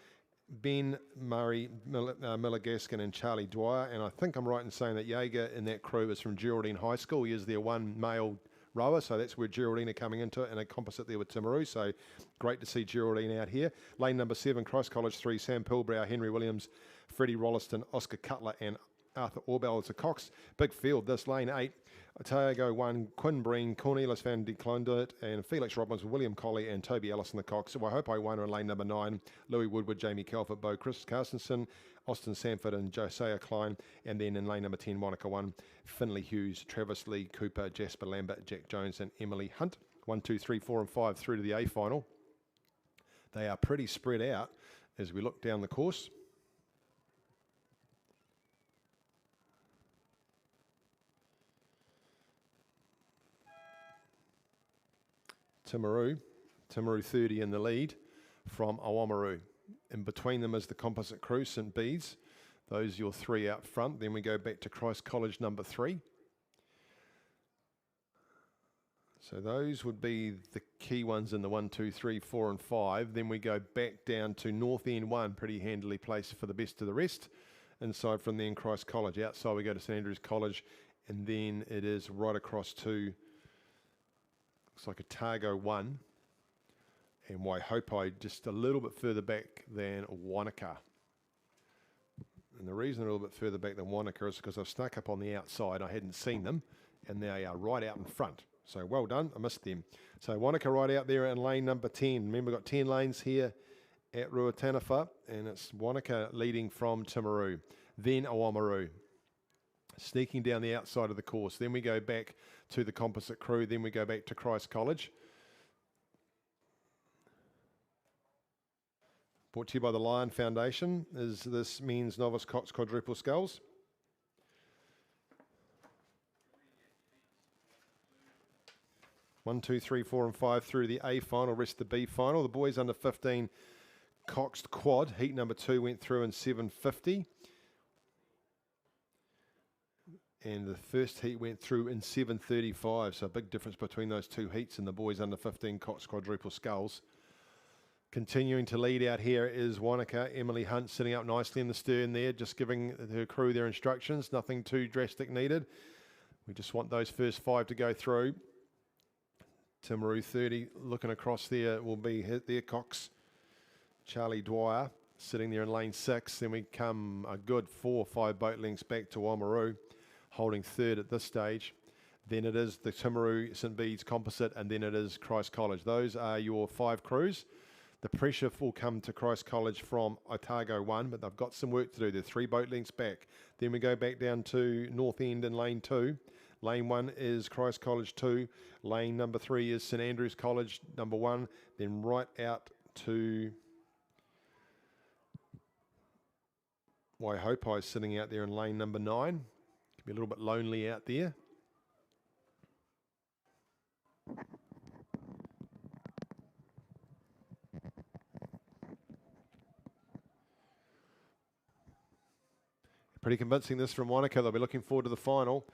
Speaker 1: Ben Murray, Miller Gaskin and Charlie Dwyer. And I think I'm right in saying that Jaeger in that crew is from Geraldine High School. He is their one male rower, so that's where Geraldine are coming into it, and a composite there with Timaru. So great to see Geraldine out here. Lane number 7, Christ College 3, Sam Pilbrow, Henry Williams, Freddie Rolliston, Oscar Cutler and Arthur Orbell as a cox. Big field this. Lane 8, Otago 1, Quinn Breen, Cornelius van de Klondert and Felix Robbins, William Colley and Toby Ellis in the cox. So I hope I won on lane number 9, Louis Woodward, Jamie Calvert, Bo Chris Carstensen, Austin Sanford and Josiah Klein. And then in lane number 10, Monica 1, Finley Hughes, Travis Lee Cooper, Jasper Lambert, Jack Jones and Emily Hunt. 1, 2, 3, 4 and 5 through to the A final. They are pretty spread out as we look down the course. Timaru 30 in the lead from Oamaru. In between them is the composite crew, St Bede's. Those are your 3 out front. Then we go back to Christ College number 3. So those would be the key ones in the 1, 2, 3, 4 and 5. Then we go back down to North End 1, pretty handily placed for the best of the rest. Inside from there in Christ College. Outside we go to St Andrews College, and then it is right across to, looks like Otago 1 and Waihopai just a little bit further back than Wanaka. And the reason they're a little bit further back than Wanaka is because I've snuck up on the outside. I hadn't seen them, and they are right out in front. So well done, I missed them. So Wanaka right out there in lane number 10. Remember, we've got 10 lanes here at Ruataniwha, and it's Wanaka leading from Timaru. Then Oamaru, sneaking down the outside of the course. Then we go back to the composite crew. Then we go back to Christ College. Brought to you by the Lion Foundation is this men's novice cox quadruple sculls. One, two, three, 4 and 5 through the A final, rest the B final. The boys under 15 coxed quad. Heat number 2 went through in 7:50. And the first heat went through in 7:35. So a big difference between those 2 heats in the boys under 15 coxed quadruple sculls. Continuing to lead out here is Wanaka. Emily Hunt sitting up nicely in the stern there, just giving her crew their instructions. Nothing too drastic needed. We just want those first 5 to go through. Timaru 30 looking across there will be their cox. Charlie Dwyer sitting there in lane 6. Then we come a good 4 or 5 boat lengths back to Oamaru, holding third at this stage. Then it is the Timaru St Bede's composite, and then it is Christ College. Those are your 5 crews. The pressure will come to Christ College from Otago 1, but they've got some work to do. They're 3 boat lengths back. Then we go back down to North End in lane 2. Lane 1 is Christ College 2. Lane number 3 is St Andrews College number 1. Then right out to Waihopai sitting out there in lane number 9. Could be a little bit lonely out there. Pretty convincing this from Wanaka. They'll be looking forward to the final.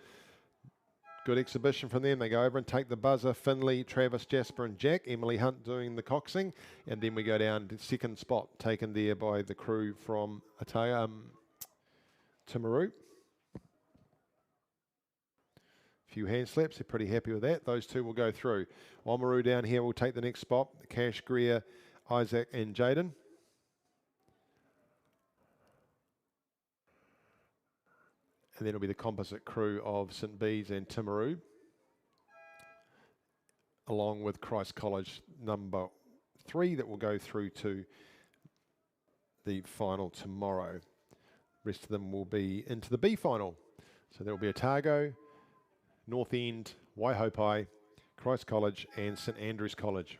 Speaker 1: Good exhibition from them. They go over and take the buzzer. Finley, Travis, Jasper and Jack. Emily Hunt doing the coxing. And then we go down to second spot, taken there by the crew from Timaru. A few hand slaps. They're pretty happy with that. Those 2 will go through. Oamaru down here will take the next spot. Cash, Greer, Isaac and Jaden. And then it'll be the composite crew of St Bede's and Timaru, along with Christ College number 3 that will go through to the final tomorrow. The rest of them will be into the B final. So there will be Otago, North End, Waihopai, Christ College and St Andrews College.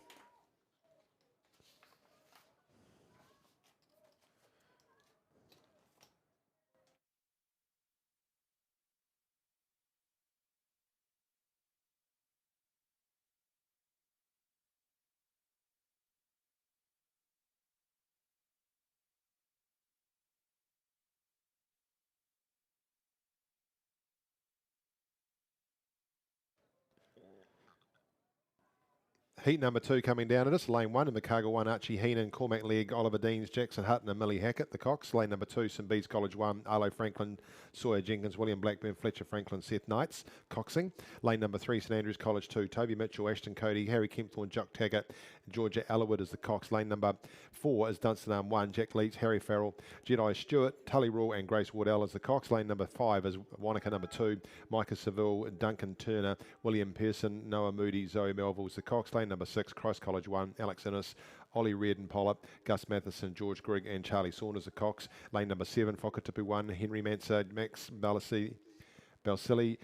Speaker 1: Heat number 2 coming down at us. Lane 1, Invercargill 1, Archie Heenan, Cormac Legg, Oliver Deans, Jackson Hutton and Millie Hackett, the Cox. Lane number 2, St Bede's College 1, Arlo Franklin, Sawyer Jenkins, William Blackburn, Fletcher Franklin, Seth Knights, Coxing. Lane number 3, St Andrews College 2, Toby Mitchell, Ashton Cody, Harry Kempthorne, Jock Taggart, Georgia Ellerwood is the Cox. Lane number 4 is Dunstanarm 1, Jack Leeds, Harry Farrell, Jedi Stewart, Tully Rule and Grace Wardell is the Cox. Lane number 5 is Wanaka number 2, Micah Seville, Duncan Turner, William Pearson, Noah Moody, Zoe Melville is the Cox. Lane number 6, Christ College 1, Alex Innes, Ollie Reardon Pollard, Gus Matheson, George Grigg and Charlie Saunders the Cox. Lane number 7, Whakatipu 1, Henry Manser, Max Balsilli,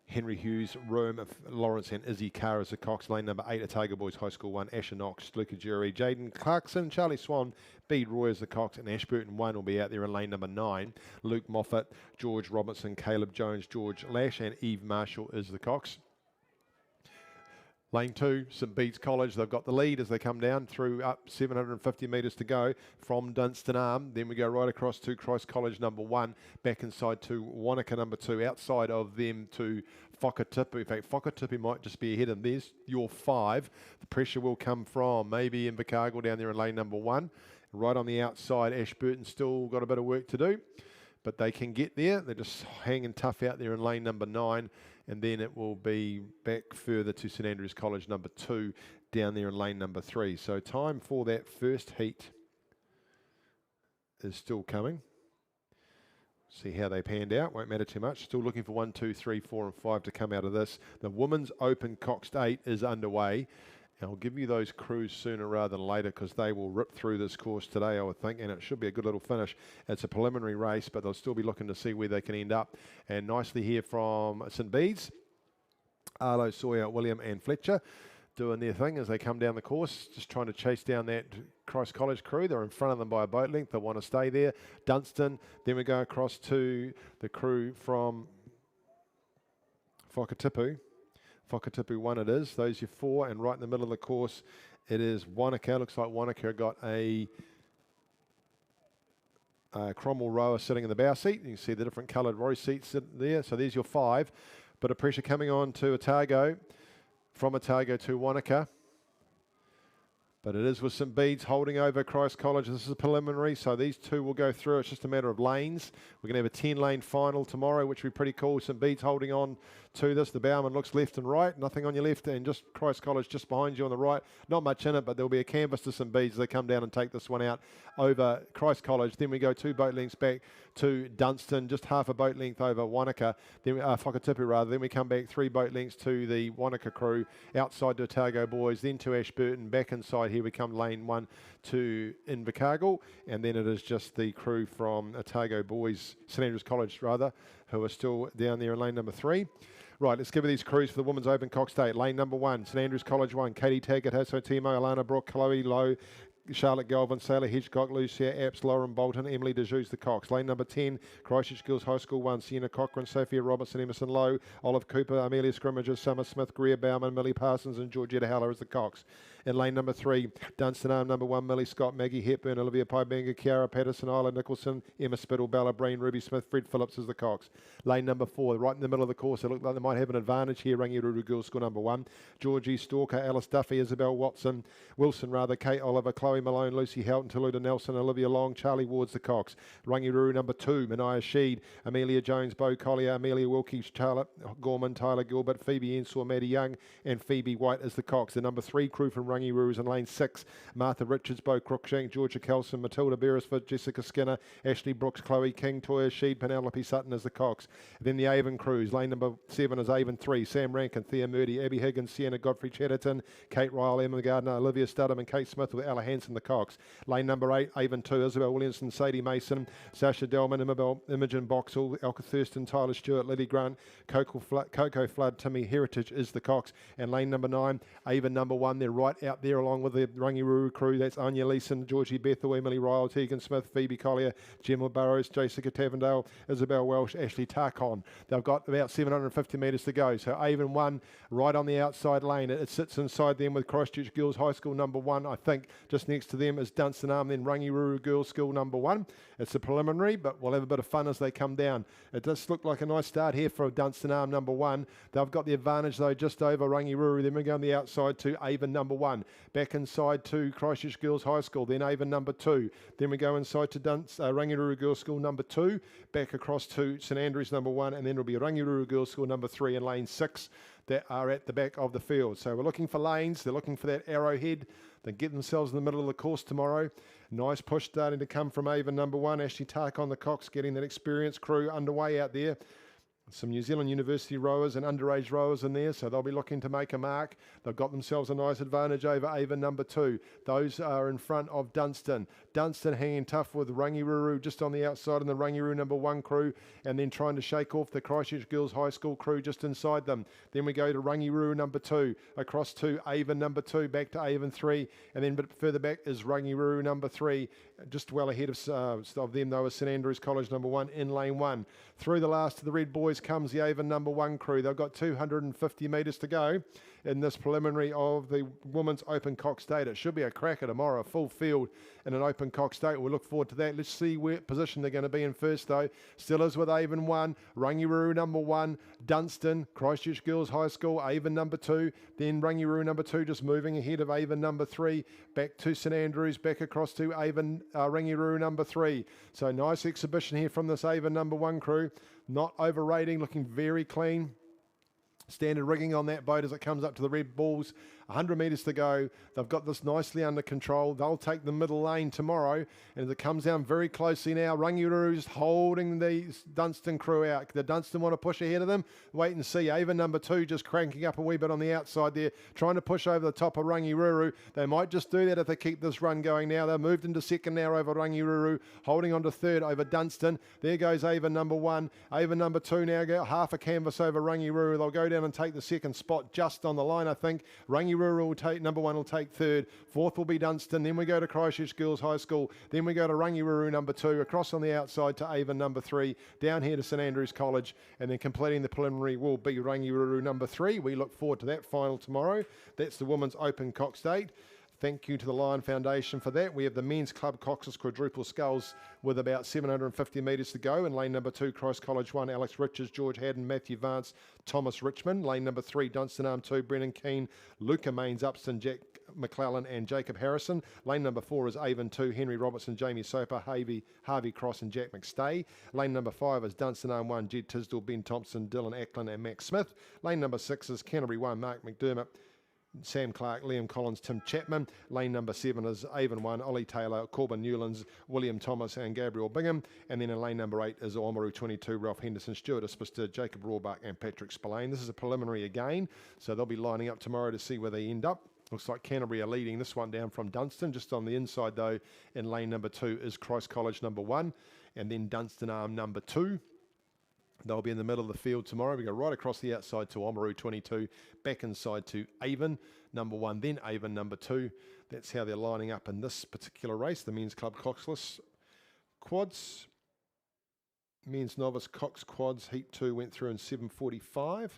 Speaker 1: Henry Hughes, Rome, Lawrence and Izzy Carr as the Cox. Lane number 8, Otago Boys High School 1, Asher Knox, Luca Jury, Jaden Clarkson, Charlie Swan, Bede Roy as the Cox, and Ashburton 1 will be out there in lane number 9. Luke Moffat, George Robertson, Caleb Jones, George Lash and Eve Marshall is the Cox. Lane 2, St Bede's College, they've got the lead as they come down through up 750 metres to go from Dunstanarm. Then we go right across to Christ College number 1, back inside to Wanaka number 2, outside of them to Whakatipu. In fact, Whakatipu might just be ahead, and there's your 5. The pressure will come from maybe Invercargill down there in lane number 1. Right on the outside, Ashburton still got a bit of work to do, but they can get there. They're just hanging tough out there in lane number 9. And then it will be back further to St Andrews College number 2 down there in lane number 3. So time for that first heat is still coming. See how they panned out, won't matter too much. Still looking for 1, 2, 3, 4 and 5 to come out of this. The Women's Open Coxed 8 is underway. And I'll give you those crews sooner rather than later because they will rip through this course today, I would think, and it should be a good little finish. It's a preliminary race, but they'll still be looking to see where they can end up. And nicely here from St Bede's, Arlo, Sawyer, William and Fletcher doing their thing as they come down the course, just trying to chase down that Christ College crew. They're in front of them by a boat length. They want to stay there. Dunstan, then we go across to the crew from Whakatipu. Whakatipu 1 it is. Those are your 4, and right in the middle of the course it is Wanaka. Looks like Wanaka got a Cromwell rower sitting in the bow seat. You can see the different coloured row seats there. So there's your 5. Bit of pressure coming on to Otago, from Otago to Wanaka. But it is with St Bede's holding over Christ College. This is a preliminary, so these 2 will go through. It's just a matter of lanes. We're going to have a 10-lane final tomorrow, which will be pretty cool. St Bede's holding on to this. The bowman looks left and right. Nothing on your left, and just Christ College just behind you on the right. Not much in it, but there'll be a canvas to St Bede's as they come down and take this one out over Christ College. Then we go 2 boat lengths back to Dunstan, just half a boat length over Wanaka. Then Whakatipu rather. Then we come back 3 boat lengths to the Wanaka crew, outside to Otago Boys, then to Ashburton, back inside. Here we come lane 1 to Invercargill, and then it is just the crew from Otago Boys, St Andrews College rather, who are still down there in lane number 3. Right, let's give you these crews for the Women's Open Coxed 8. Lane number 1, St Andrews College 1, Katie Taggart, Hasso Timo, Alana Brook, Chloe Lowe, Charlotte Galvin, Sailor Hitchcock, Lucia Apps, Lauren Bolton, Emily DeJuice the Cox. Lane number 10, Christchurch Girls High School 1, Sienna Cochran, Sophia Robertson, Emerson Lowe, Olive Cooper, Amelia Scrimmages, Summer Smith, Greer Bauman, Millie Parsons and Georgetta Heller as the Cox. In lane number 3, Dunstanarm number 1, Millie Scott, Maggie Hepburn, Olivia Pybanga, Kiara Patterson, Isla Nicholson, Emma Spittle, Bella Breen, Ruby Smith, Fred Phillips as the Cox. Lane number 4, right in the middle of the course, it looked like they might have an advantage here. Rangiruru Girls School number 1, Georgie Stalker, Alice Duffy, Isabel Wilson, Kate Oliver, Chloe Malone, Lucy Helton, Taluda Nelson, Olivia Long, Charlie Ward's the Cox. Rangiruru number 2, Mania Sheed, Amelia Jones, Bo Collier, Amelia Wilkie, Charlotte Gorman, Tyler Gilbert, Phoebe Ensor, Maddie Young and Phoebe White as the Cox. The number 3 crew from Rangiruru is in lane 6, Martha Richards, Bo Crookshank, Georgia Kelson, Matilda Beresford, Jessica Skinner, Ashley Brooks, Chloe King, Toya Sheed, Penelope Sutton as the Cox. Then the Avon crews, lane number 7 is Avon 3, Sam Rankin, Thea Murdy, Abby Higgins, Sienna Godfrey Chatterton, Kate Ryle, Emma Gardner, Olivia Studham and Kate Smith with Ella Hansen the Cox. Lane number 8, Avon 2, Isabel Williamson, Sadie Mason, Sasha Delman, Imogen Boxall, Elka Thurston, Tyler Stewart, Lily Grant, Coco Flood, Timmy Heritage is the Cox. And lane number 9, Avon number 1, they're right out there along with the Rangiruru crew. That's Anya Leeson, Georgie Bethel, Emily Ryle, Tegan Smith, Phoebe Collier, Gemma Burrows, Jessica Tavendale, Isabel Welsh, Ashley Tarkon. They've got about 750 metres to go. So Avon 1 right on the outside lane. It sits inside them with Christchurch Girls High School number 1. I think just next to them is Dunstan Arm, then Rangiruru Girls School number 1. It's a preliminary, but we'll have a bit of fun as they come down. It does look like a nice start here for Dunstan Arm number 1. They've got the advantage though just over Rangiruru. Then we go on the outside to Avon number 1. Back inside to Christchurch Girls High School, then Avon number 2. Then we go inside to Rangiruru Girls School number 2. Back across to St Andrews number 1, and then it'll be Rangiruru Girls School number 3 in lane 6 that are at the back of the field. So we're looking for lanes. They're looking for that arrowhead. They get themselves in the middle of the course tomorrow. Nice push starting to come from Avon number 1. Ashley Tark on the cox, getting that experienced crew underway out there. Some New Zealand University rowers and underage rowers in there, so they'll be looking to make a mark. They've got themselves a nice advantage over Avon number 2. Those are in front of Dunstan. Dunstan hanging tough with Rangiruru just on the outside and the Rangiruru number 1 crew, and then trying to shake off the Christchurch Girls High School crew just inside them. Then we go to Rangiruru number 2, across to Avon number 2, back to Avon 3, and then a bit further back is Rangiruru number 3. Just well ahead of them though is St Andrews College number 1 in lane 1. Through the last of the red boys comes the Avon number 1 crew. They've got 250 metres to go in this preliminary of the Women's Open Cox State. It should be a cracker tomorrow, a full field in an Open Cox State. We'll look forward to that. Let's see where position they're going to be in first though. Still is with Avon 1, Rangiruru number 1, Dunstan, Christchurch Girls High School, Avon number 2, then Rangiruru number 2 just moving ahead of Avon number 3, back to St Andrews, back across to Avon Rangiruru number 3. So nice exhibition here from this Avon number 1 crew. Not overrating, looking very clean. Standard rigging on that boat as it comes up to the red balls. 100 metres to go. They've got this nicely under control. They'll take the middle lane tomorrow. And as it comes down very closely now, Rangiruru's holding the Dunstan crew out. The Dunstan want to push ahead of them. Wait and see. Avon number 2 just cranking up a wee bit on the outside there, trying to push over the top of Rangiruru. They might just do that if they keep this run going now. They've moved into second now over Rangiruru, holding on to third over Dunstan. There goes Avon number 1. Avon number 2 now go half a canvas over Rangiruru. They'll go down and take the second spot just on the line, I think. Rangiruru will take, number 1 will take third. Fourth will be Dunstan. Then we go to Christchurch Girls High School. Then we go to Rangiruru number 2, across on the outside to Avon number 3, down here to St Andrews College, and then completing the preliminary will be Rangiruru number 3. We look forward to that final tomorrow. That's the Women's Open Cox State. Thank you to the Lion Foundation for that. We have the men's club coxless quadruple sculls with about 750 metres to go. In lane number 2, Christ College 1, Alex Richards, George Haddon, Matthew Vance, Thomas Richmond. Lane number 3, Dunstan Arm 2, Brennan Keane, Luca Mains, Upston, Jack McClellan and Jacob Harrison. Lane number 4 is Avon 2, Henry Robertson, Jamie Soper, Harvey Cross and Jack McStay. Lane number 5 is Dunstan Arm 1, Jed Tisdall, Ben Thompson, Dylan Acklin and Max Smith. Lane number 6 is Canterbury 1, Mark McDermott, Sam Clark, Liam Collins, Tim Chapman. Lane number 7 is Avon 1, Ollie Taylor, Corbin Newlands, William Thomas and Gabriel Bingham. And then in lane number 8 is Oamaru 22, Ralph Henderson, Stuart Aspister, Jacob Rohrbach and Patrick Spillane. This is a preliminary again, so they'll be lining up tomorrow to see where they end up. Looks like Canterbury are leading this one down from Dunstan. Just on the inside though, in lane number 2 is Christ College number 1, and then Dunstan Arm number 2. They'll be in the middle of the field tomorrow. We go right across the outside to Oamaru 22, back inside to Avon number 1, then Avon number 2. That's how they're lining up in this particular race. The men's club coxless quads, men's novice cox quads, heat 2 went through in 7:45.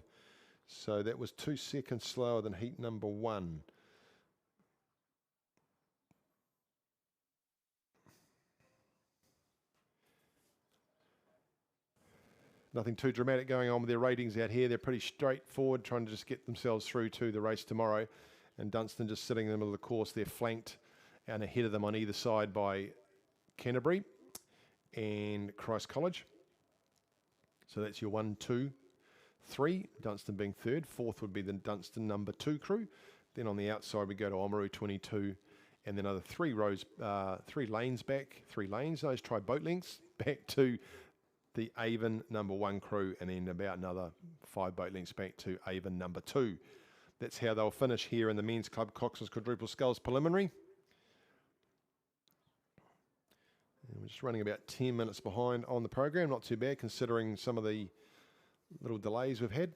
Speaker 1: So that was 2 seconds slower than heat number 1. Nothing too dramatic going on with their ratings out here. They're pretty straightforward, trying to just get themselves through to the race tomorrow. And Dunstan just sitting in the middle of the course. They're flanked and ahead of them on either side by Canterbury and Christ College. So that's your 1, 2, 3. Dunstan being third. Fourth would be the Dunstan number 2 crew. Then on the outside we go to Oamaru 22, and then another 3 lanes back. 3 lanes. Those try boat lengths back to the Avon number 1 crew, and then about another 5 boat lengths back to Avon number 2. That's how they'll finish here in the men's club coxless quadruple sculls preliminary. And we're just running about 10 minutes behind on the program. Not too bad considering some of the little delays we've had.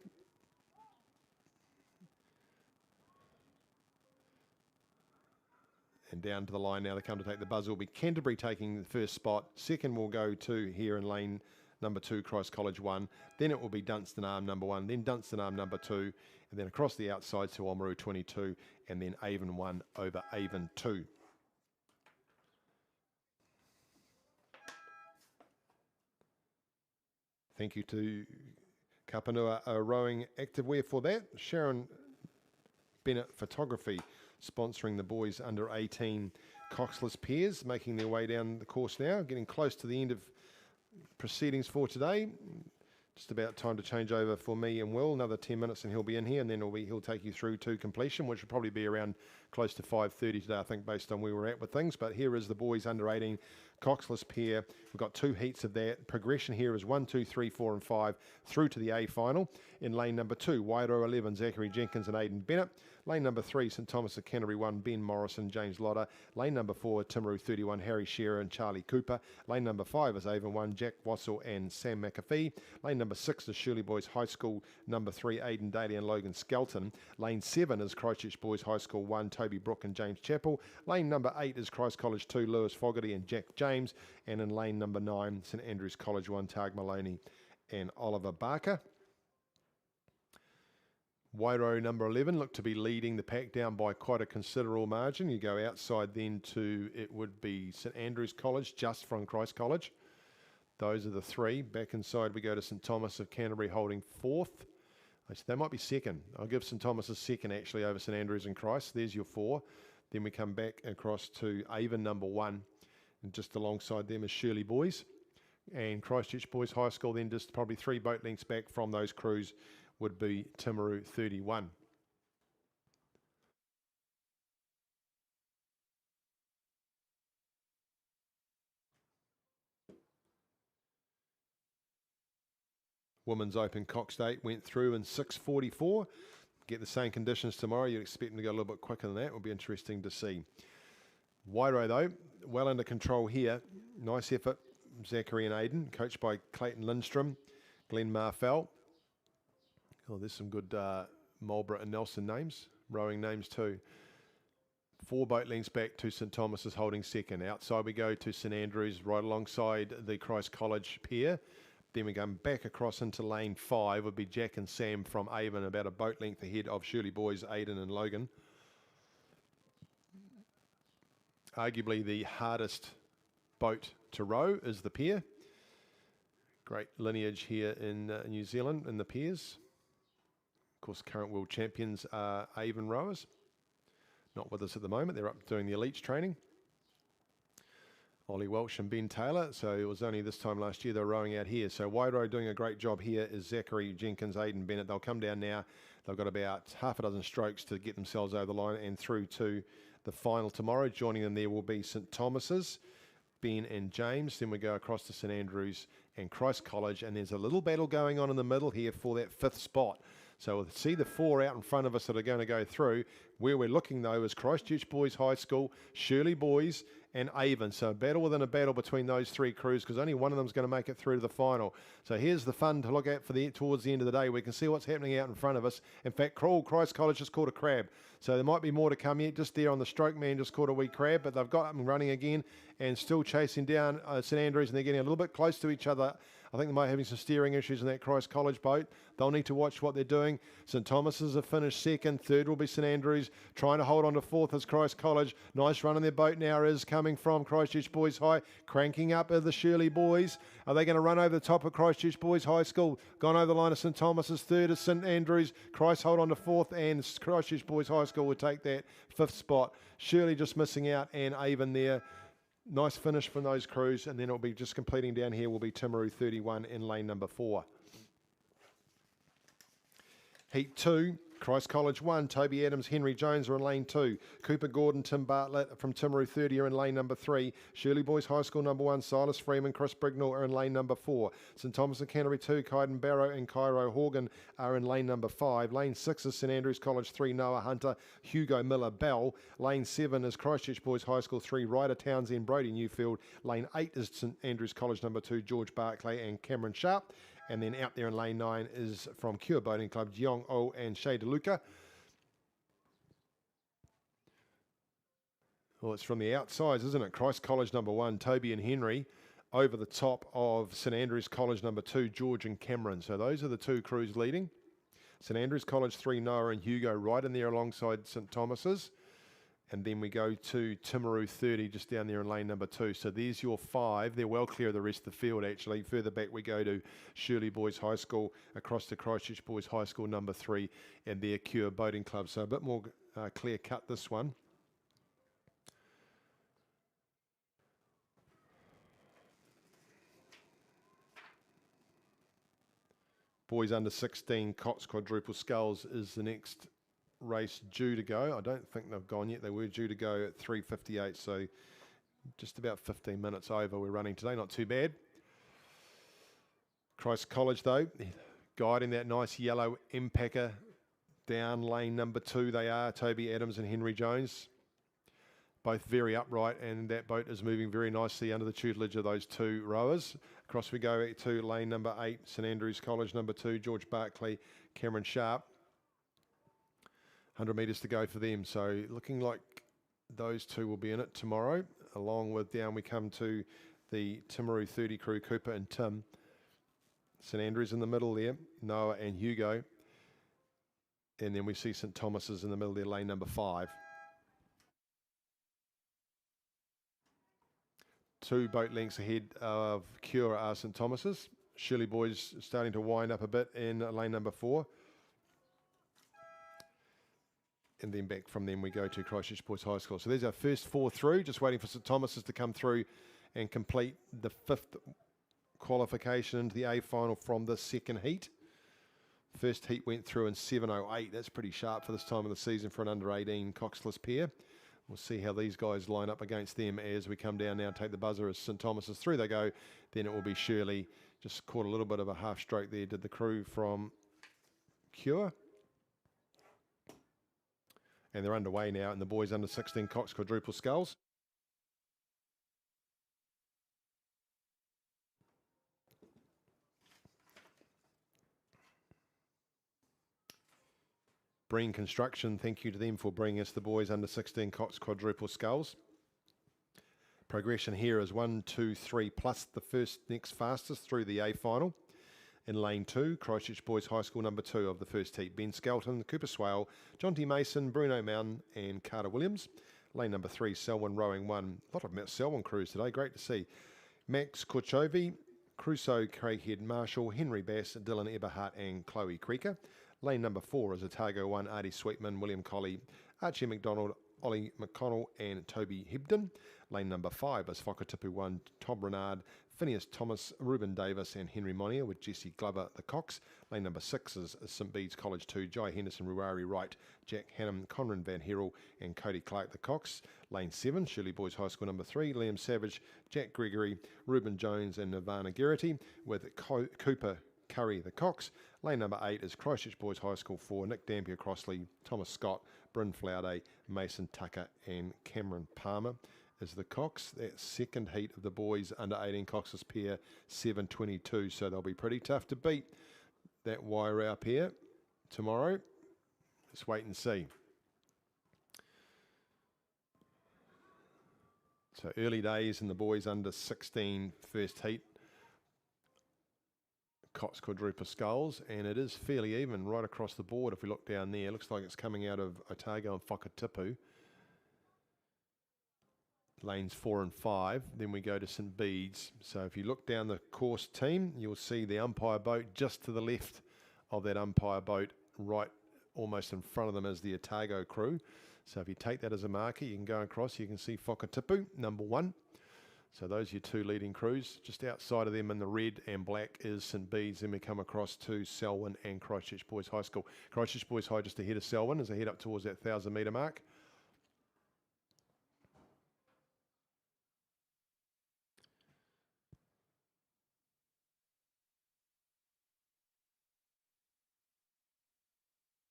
Speaker 1: And down to the line now, they come to take the buzzer will be Canterbury taking the first spot. Second will go to here in lane number 2, Christ College 1. Then it will be Dunstan Arm number 1, then Dunstan Arm number 2, and then across the outside to Oamaru 22, and then Avon 1 over Avon 2. Thank you to Kapanua Rowing Activewear for that. Sharon Bennett Photography sponsoring the boys under 18 coxless pairs, making their way down the course now, getting close to the end of proceedings for today. Just about time to change over for me and Will. Another 10 minutes and he'll be in here, and then he'll take you through to completion, which will probably be around close to 5:30 today, I think, based on where we're at with things. But here is the boys under 18 coxless pair. We've got 2 heats of that. Progression here is 1, 2, 3, 4 and 5 through to the A final. In lane number 2, Wairo 11, Zachary Jenkins and Aidan Bennett. Lane number 3, St Thomas of Canterbury 1, Ben Morrison, James Lotter. Lane number 4, Timaru 31, Harry Shearer and Charlie Cooper. Lane number 5 is Avon 1, Jack Wassell and Sam McAfee. Lane number 6 is Shirley Boys High School number 3, Aidan Daly and Logan Skelton. Lane 7 is Christchurch Boys High School 1, Toby Brook and James Chappell. Lane number 8 is Christ College 2, Lewis Fogarty and Jack James. And in lane number 9, St Andrews College 1, Targ Maloney and Oliver Barker. Wairo number 11 looked to be leading the pack down by quite a considerable margin. You go outside then to, it would be St Andrews College, just from Christ College. Those are the 3. Back inside we go to St Thomas of Canterbury holding 4th. They might be second. I'll give St Thomas a second actually over St Andrews and Christ. There's your 4. Then we come back across to Avon number 1. And just alongside them is Shirley Boys. And Christchurch Boys High School then just probably 3 boat lengths back from those crews would be Timaru 31. Women's Open Coxed 8 went through in 6:44. Get the same conditions tomorrow. You'd expect them to go a little bit quicker than that. It will be interesting to see. Wairo, though, well under control here. Nice effort, Zachary and Aidan, coached by Clayton Lindstrom, Glenn Marfell. Oh, there's some good Marlborough and Nelson names, rowing names too. 4 boat lengths back to St Thomas's holding second. Outside we go to St Andrews, right alongside the Christ College pair. Then we go back across into lane 5, would be Jack and Sam from Avon, about a boat length ahead of Shirley Boys, Aidan and Logan. Arguably the hardest boat to row is the pair. Great lineage here in New Zealand in the pairs. Of course, current world champions are Avon rowers. Not with us at the moment. They're up doing the elites training. Ollie Welsh and Ben Taylor. So it was only this time last year they were rowing out here. So Wairo doing a great job here is Zachary Jenkins, Aidan Bennett. They'll come down now. They've got about half a dozen strokes to get themselves over the line and through to the final tomorrow. Joining them there will be St Thomas's, Ben and James. Then we go across to St Andrews and Christ College. And there's a little battle going on in the middle here for that 5th spot. So we'll see the 4 out in front of us that are going to go through. Where we're looking, though, is Christchurch Boys High School, Shirley Boys, and Avon. So a battle within a battle between those 3 crews, because only one of them is going to make it through to the final. So here's the fun to look at for towards the end of the day. We can see what's happening out in front of us. In fact, Christ College just caught a crab. So there might be more to come yet. Just there on the stroke man just caught a wee crab, but they've got up and running again and still chasing down St Andrews, and they're getting a little bit close to each other. I think they might be having some steering issues in that Christ College boat. They'll need to watch what they're doing. St Thomas's have finished second. Third will be St Andrews. Trying to hold on to 4th is Christ College. Nice run in their boat now is coming from Christchurch Boys High. Cranking up are the Shirley Boys. Are they going to run over the top of Christchurch Boys High School? Gone over the line of St Thomas's. Third is St Andrews. Christ hold on to 4th, and Christchurch Boys High School will take that 5th spot. Shirley just missing out, and Avon there. Nice finish from those crews, and then it'll be just completing down here will be Timaru 31 in lane number 4. Heat 2, Christ College 1, Toby Adams, Henry Jones are in lane 2. Cooper Gordon, Tim Bartlett from Timaru 30 are in lane number 3. Shirley Boys High School number 1, Silas Freeman, Chris Brignall are in lane number 4. St Thomas and Canterbury 2, Kyden Barrow and Cairo Horgan are in lane number 5. Lane 6 is St Andrews College 3, Noah Hunter, Hugo Miller Bell. Lane 7 is Christchurch Boys High School 3, Ryder Townsend, Brody Newfield. Lane 8 is St Andrews College number 2, George Barclay and Cameron Sharp. And then out there in lane 9 is from Cure Boating Club, Jiong O and Shea DeLuca. Well, it's from the outsides, isn't it? Christ College number 1, Toby and Henry, over the top of St Andrews College number 2, George and Cameron. So those are the two crews leading. St Andrews College 3, Noah and Hugo right in there alongside St Thomas's. And then we go to Timaru 30 just down there in lane number 2. So there's your 5. They're well clear of the rest of the field, actually. Further back we go to Shirley Boys High School, across to Christchurch Boys High School number 3, and their Cure Boating Club. So a bit more clear cut, this one. Boys under 16, Cox Quadruple Sculls is the next race due to go. I don't think they've gone yet. They were due to go at 3:58, so just about 15 minutes over we're running today. Not too bad. Christ College, though, guiding that nice yellow M-Packer down lane number 2. They are Toby Adams and Henry Jones. Both very upright, and that boat is moving very nicely under the tutelage of those two rowers. Across we go to lane number 8, St Andrews College number 2, George Barclay, Cameron Sharp. 100 metres to go for them. So looking like those two will be in it tomorrow. Along with down we come to the Timaru 30 crew, Cooper and Tim. St Andrews in the middle there, Noah and Hugo. And then we see St Thomas's in the middle there, lane number 5. 2 boat lengths ahead of Cure are St Thomas's. Shirley Boys starting to wind up a bit in lane number 4. And then back from them we go to Christchurch Boys High School. So there's our first 4 through, just waiting for St Thomas's to come through and complete the 5th qualification into the A final from the second heat. First heat went through in 7:08. That's pretty sharp for this time of the season for an under-18 coxless pair. We'll see how these guys line up against them as we come down now and take the buzzer as St Thomas's through they go. Then it will be Shirley. Just caught a little bit of a half stroke there, did the crew from Cure. And they're underway now, and the boys under 16 Cox Quadruple Sculls. Breen Construction, thank you to them for bringing us the boys under 16 Cox Quadruple Sculls. Progression here is 1, 2, 3 plus the first next fastest through the A final. In lane 2, Christchurch Boys High School number 2 of the first heat. Ben Skelton, Cooper Swale, John T. Mason, Bruno Mountain and Carter Williams. Lane number 3, Selwyn Rowing 1. A lot of Selwyn crews today, great to see. Max Korchovi, Crusoe, Craighead Marshall, Henry Bass, Dylan Eberhardt and Chloe Creeker. Lane number 4 is Otago 1, Artie Sweetman, William Colley, Archie McDonald, Ollie McConnell and Toby Hebden. Lane number 5 is Whakatipu 1, Tom Renard, Phineas Thomas, Ruben Davis and Henry Monia with Jesse Glover, the Cox. Lane number 6 is St Bede's College 2, Jai Henderson, Ruari Wright, Jack Hannum, Conran Van Herel and Cody Clark, the Cox. Lane 7, Shirley Boys High School number 3, Liam Savage, Jack Gregory, Ruben Jones and Nirvana Garrity with Cooper Curry, the Cox. Lane number 8 is Christchurch Boys High School 4, Nick Dampier Crossley, Thomas Scott, Bryn Flaude, Mason Tucker and Cameron Palmer is the Cox. That second heat of the boys under 18 Cox's pair, 7:22. So they'll be pretty tough to beat that Wairau pair tomorrow. Let's wait and see. So early days in the boys under 16 first heat. Cox Quadruple Sculls, and it is fairly even right across the board. If we look down there, it looks like it's coming out of Otago and Whakatipu. Lanes 4 and 5. Then we go to St Bede's. So if you look down the course team, you'll see the umpire boat just to the left of that umpire boat, right almost in front of them is the Otago crew. So if you take that as a marker, you can go across. You can see Whakatipu, number 1. So those are your 2 leading crews. Just outside of them in the red and black is St Bede's. Then we come across to Selwyn and Christchurch Boys High School. Christchurch Boys High just ahead of Selwyn as they head up towards that 1,000 metre mark.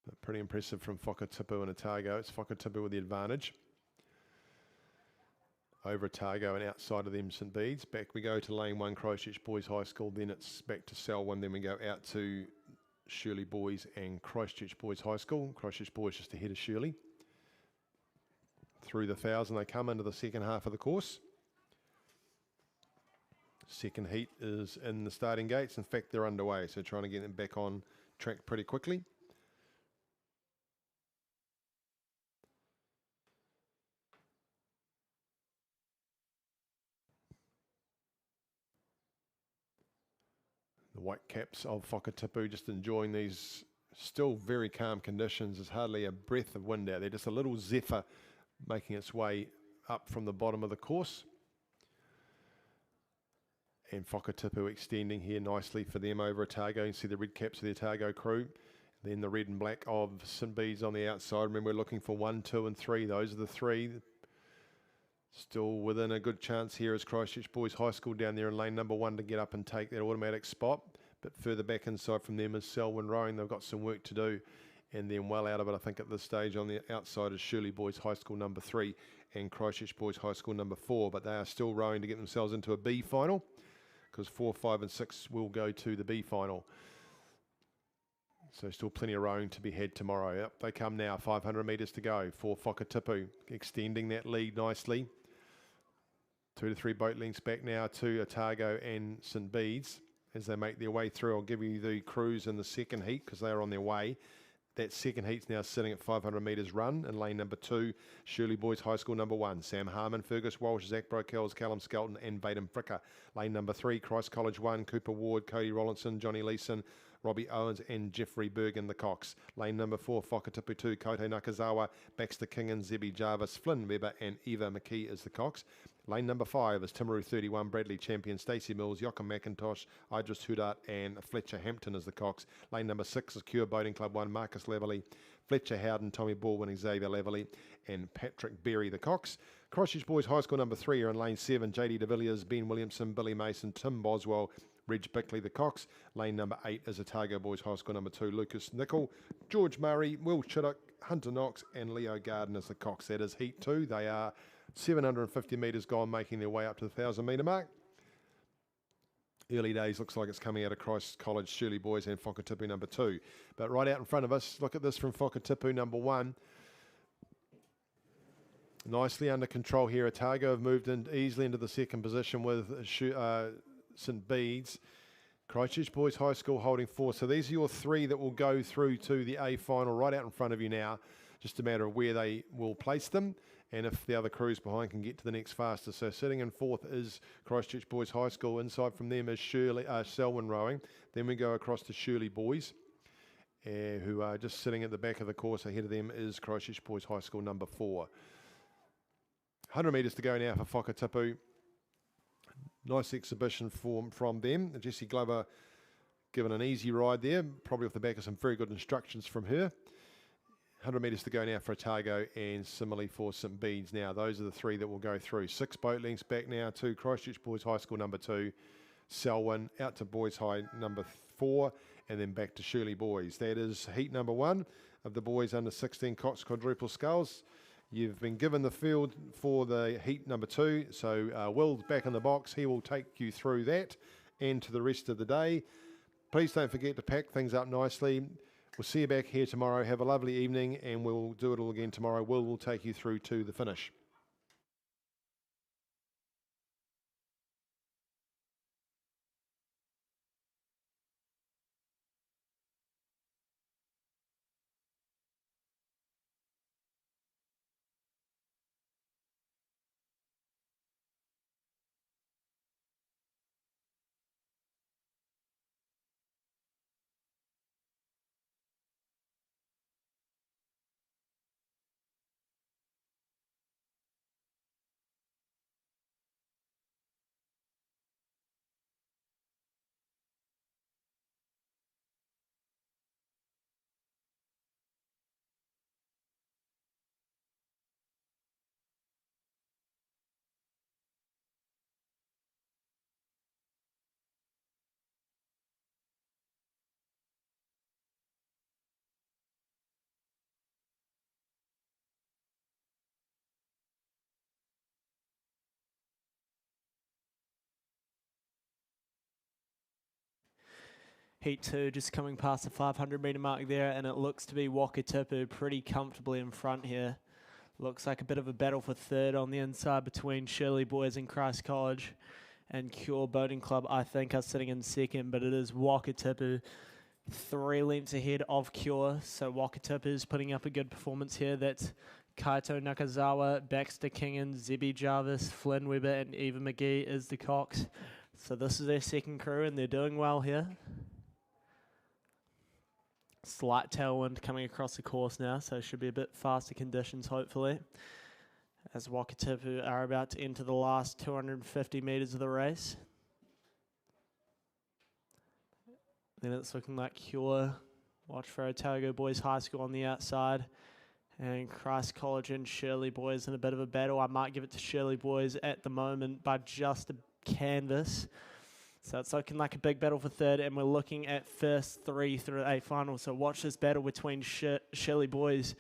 Speaker 1: But pretty impressive from Whakatipu and Otago. It's Whakatipu with the advantage over Otago and outside of them St Bede's. Back we go to lane 1 Christchurch Boys High School, then it's back to Selwyn, then we go out to Shirley Boys and Christchurch Boys High School. Christchurch Boys just ahead of Shirley. through the 1,000. They come into the second half of the course. Second heat is in the starting gates. In fact, they're underway, so trying to get them back on track pretty quickly. The white caps of Whakatipu just enjoying these still very calm conditions. There's hardly a breath of wind out there, just a little zephyr making its way up from the bottom of the course. And Whakatipu extending here nicely for them over Otago. You can see the red caps of the Otago crew. Then the red and black of St Bede's on the outside. Remember, we're looking for 1, 2 and 3. Those are the 3. Still within a good chance here is Christchurch Boys High School down there in lane number 1 to get up and take that automatic spot. But further back inside from them is Selwyn Rowing. They've got some work to do. And then well out of it, I think, at this stage on the outside is Shirley Boys High School number 3 and Christchurch Boys High School number 4. But they are still rowing to get themselves into a B final, because 4, 5 and 6 will go to the B final. So still plenty of rowing to be had tomorrow. Up they come now, 500 metres to go for Whakatipu, extending that lead nicely. 2 to 3 boat lengths back now to Otago and St Bede's as they make their way through. I'll give you the crews in the second heat because they are on their way. That second heat's now sitting at 500 metres run in lane number 2, Shirley Boys High School number 1. Sam Harmon, Fergus Walsh, Zach Brokells, Callum Skelton and Baden Fricker. Lane number 3, Christ College 1, Cooper Ward, Cody Rollinson, Johnny Leeson, Robbie Owens and Jeffrey Bergen, the Cox. Lane number 4, Whakatipu 2, Kote Nakazawa, Baxter King and Zebby Jarvis, Flynn Weber and Eva McKee is the Cox. Lane number 5 is Timaru 31, Bradley Champion, Stacey Mills, Joachim McIntosh, Idris Hudart and Fletcher Hampton is the Cox. Lane number 6 is Cure Boating Club 1, Marcus Laverley, Fletcher Howden, Tommy Baldwin, Xavier Laverley and Patrick Berry, the Cox. Christchurch Boys High School number 3 are in lane 7, JD De Villiers, Ben Williamson, Billy Mason, Tim Boswell, Reg Bickley, the Cox. Lane number 8 is Otago Boys High School number 2, Lucas Nicol, George Murray, Will Chittock, Hunter Knox and Leo Garden is the Cox. That is heat 2. They are 750 metres gone, making their way up to the 1,000 metre mark. Early days, looks like it's coming out of Christ College, Shirley Boys and Whakatipu number 2. But right out in front of us, look at this from Whakatipu number 1. Nicely under control here. Otago have moved in easily into the second position with St Bede's. Christchurch Boys High School holding 4. So these are your 3 that will go through to the A final right out in front of you now. Just a matter of where they will place them and if the other crews behind can get to the next faster. So sitting in 4th is Christchurch Boys High School. Inside from them is Selwyn Rowing. Then we go across to Shirley Boys, who are just sitting at the back of the course. Ahead of them is Christchurch Boys High School number 4. 100 metres to go now for Whakatipu. Nice exhibition form from them. Jessie Glover given an easy ride there, probably off the back of some very good instructions from her. 100 metres to go now for Otago and similarly for St Bede's now. Those are the 3 that will go through. 6 boat lengths back now to Christchurch Boys High School number 2, Selwyn, out to Boys High number 4 and then back to Shirley Boys. That is heat number 1 of the boys under 16 coxed quadruple sculls. You've been given the field for the heat number 2, so Will's back in the box. He will take you through that and to the rest of the day. Please don't forget to pack things up nicely. We'll see you back here tomorrow. Have a lovely evening and we'll do it all again tomorrow. Will will take you through to the finish.
Speaker 2: Heat 2 just coming past the 500 metre mark there, and it looks to be Whakatipu pretty comfortably in front here. Looks like a bit of a battle for third on the inside between Shirley Boys and Christ College. And Cure Boating Club, I think, are sitting in second, but it is Wakatipu 3 lengths ahead of Cure. So Wakatipu is putting up a good performance here. That's Kaito Nakazawa, Baxter Kingan, Zebby Jarvis, Flynn Webber, and Eva McGee is the Cox. So this is their second crew, and they're doing well here. Slight tailwind coming across the course now, so it should be a bit faster conditions, hopefully, as Wakatipu are about to enter the last 250 metres of the race. Then it's looking like Cure. Watch for Otago Boys High School on the outside. And Christ College and Shirley Boys in a bit of a battle. I might give it to Shirley Boys at the moment by just a canvas. So it's looking like a big battle for third, and we're looking at first 3 through the A final. So watch this battle between Shirley Boys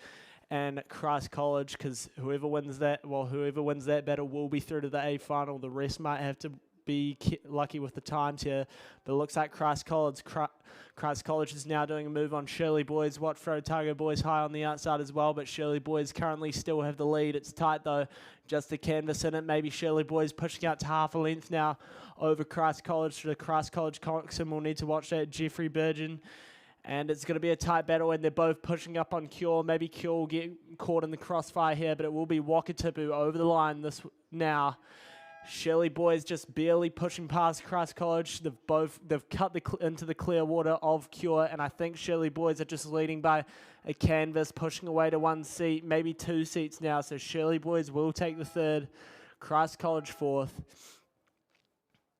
Speaker 2: and Christ College, because whoever wins that battle will be through to the A final. The rest might have to be lucky with the times here, but it looks like Christ College is now doing a move on Shirley Boys. Watch for Otago Boys High on the outside as well, but Shirley Boys currently still have the lead. It's tight though, just a canvas in it. Maybe Shirley Boys pushing out to half a length now over Christ College. The Christ College coxswain will need to watch that, Jeffrey Burgeon. And it's going to be a tight battle, and they're both pushing up on Cure. Maybe Cure will get caught in the crossfire here, but it will be Wakatipu over the line this now. Shirley Boys just barely pushing past Christ College. They've cut into the clear water of Cure, and I think Shirley Boys are just leading by a canvas, pushing away to 1 seat, maybe 2 seats now. So Shirley Boys will take the third, Christ College fourth.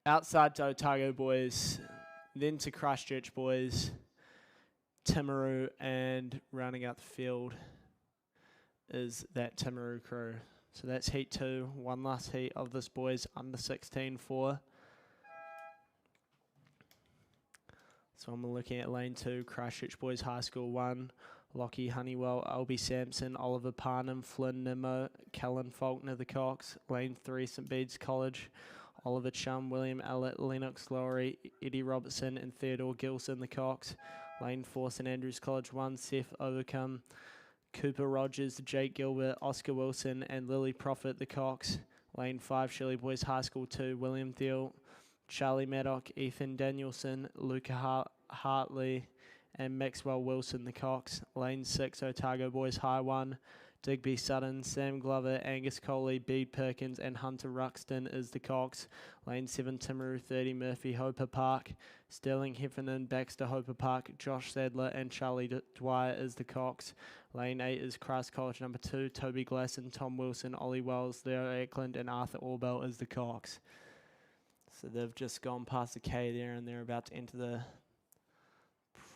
Speaker 2: Outside to Otago Boys, then to Christchurch Boys, Timaru, and rounding out the field is that Timaru crew. So that's heat 2, one last heat of this boys under 16 4. So I'm looking at lane 2, Christchurch Boys High School 1, Lockie Honeywell, Albie Sampson, Oliver Parnham, Flynn Nimmo, Kellen Faulkner the Cox. Lane 3, St Bede's College, Oliver Chum, William Ellett, Lennox Lowry, Eddie Robertson, and Theodore Gilson the Cox. Lane 4, St Andrews College 1, Seth Overcome, Cooper Rogers, Jake Gilbert, Oscar Wilson, and Lily Prophet the Cox. Lane 5, Shirley Boys High School 2, William Thiel, Charlie Maddock, Ethan Danielson, Luca Hartley, and Maxwell Wilson the Cox. Lane 6, Otago Boys High 1, Digby Sutton, Sam Glover, Angus Coley, Bede Perkins, and Hunter Ruxton is the Cox. Lane 7, Timaru 30, Murphy Hoper Park, Sterling Heffernan, Baxter Hoper Park, Josh Sadler, and Charlie Dwyer is the Cox. Lane 8 is Christ College number 2, Toby Glasson, Tom Wilson, Ollie Wells, Leo Eklund, and Arthur Orbell is the Cox. So they've just gone past the K there, and they're about to enter the,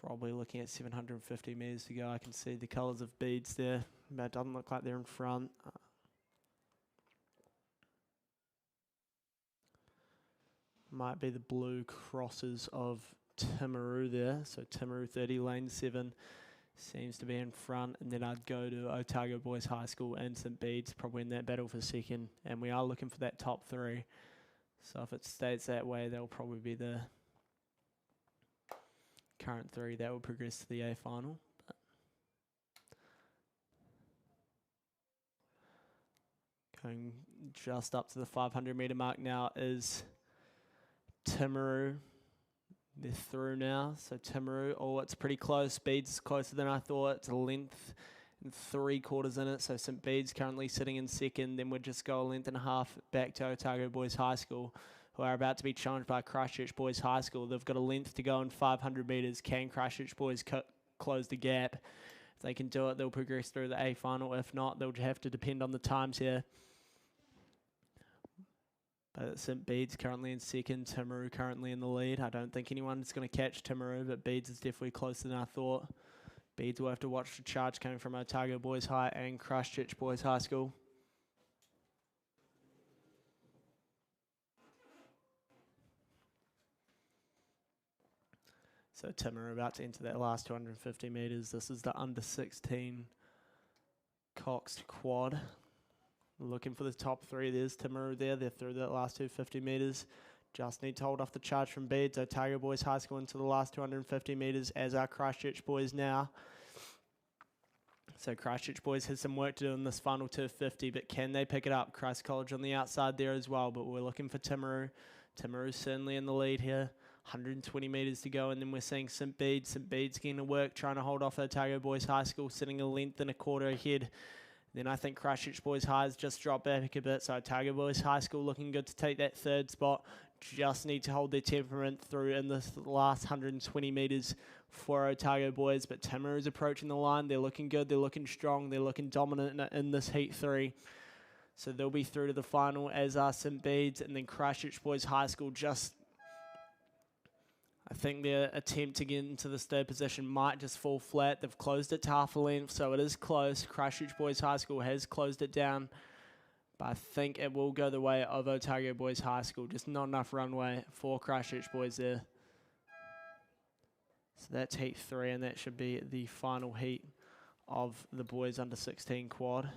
Speaker 2: probably looking at 750 metres to go. I can see the colours of beads there, but it doesn't look like they're in front. Might be the blue crosses of Timaru there. So Timaru 30, lane 7 seems to be in front, and then I'd go to Otago Boys High School and St Bede's probably in that battle for second, and we are looking for that top 3. So if it stays that way, they'll probably be the current 3 that will progress to the A final. Going just up to the 500 metre mark now is Timaru. They're through now, so Timaru, oh, it's pretty close. Bede's closer than I thought. It's a length and 3/4 in it, so St Bede's currently sitting in second. Then we'll just go a length and a half back to Otago Boys High School, who are about to be challenged by Christchurch Boys High School. They've got a length to go in 500 metres. Can Christchurch Boys close the gap? If they can do it, they'll progress through the A final. If not, they'll have to depend on the times here. But St Bede's currently in second, Timaru currently in the lead. I don't think anyone's going to catch Timaru, but Bede's is definitely closer than I thought. Bede's will have to watch the charge coming from Otago Boys High and Christchurch Boys High School. So Timaru about to enter that last 250 metres. This is the under 16 coxed quad. Looking for the top 3. There's Timaru there. They're through that last 250 metres. Just need to hold off the charge from Bede's. Otago Boys High School into the last 250 metres, as are Christchurch Boys now. So Christchurch boys has some work to do in this final 250, but can they pick it up? Christ College on the outside there as well, but we're looking for Timaru. Timaru's certainly in the lead here. 120 metres to go, and then we're seeing St. Bede's. St. Bede's getting to work, trying to hold off Otago Boys High School, sitting a length and a quarter ahead. Then I think Christchurch Boys High has just dropped back a bit, so Otago Boys High School looking good to take that third spot. Just need to hold their temperament through in this last 120 metres for Otago Boys, but Timaru is approaching the line. They're looking good, they're looking strong, they're looking dominant in this Heat 3. So they'll be through to the final, as are St. Bede's, and then Christchurch Boys High School just... I think their attempt to get into this third position might just fall flat. They've closed it to half a length, so it is close. Christchurch Boys High School has closed it down, but I think it will go the way of Otago Boys High School. Just not enough runway for Christchurch Boys there. So that's Heat 3, and that should be the final heat of the boys under 16 quad.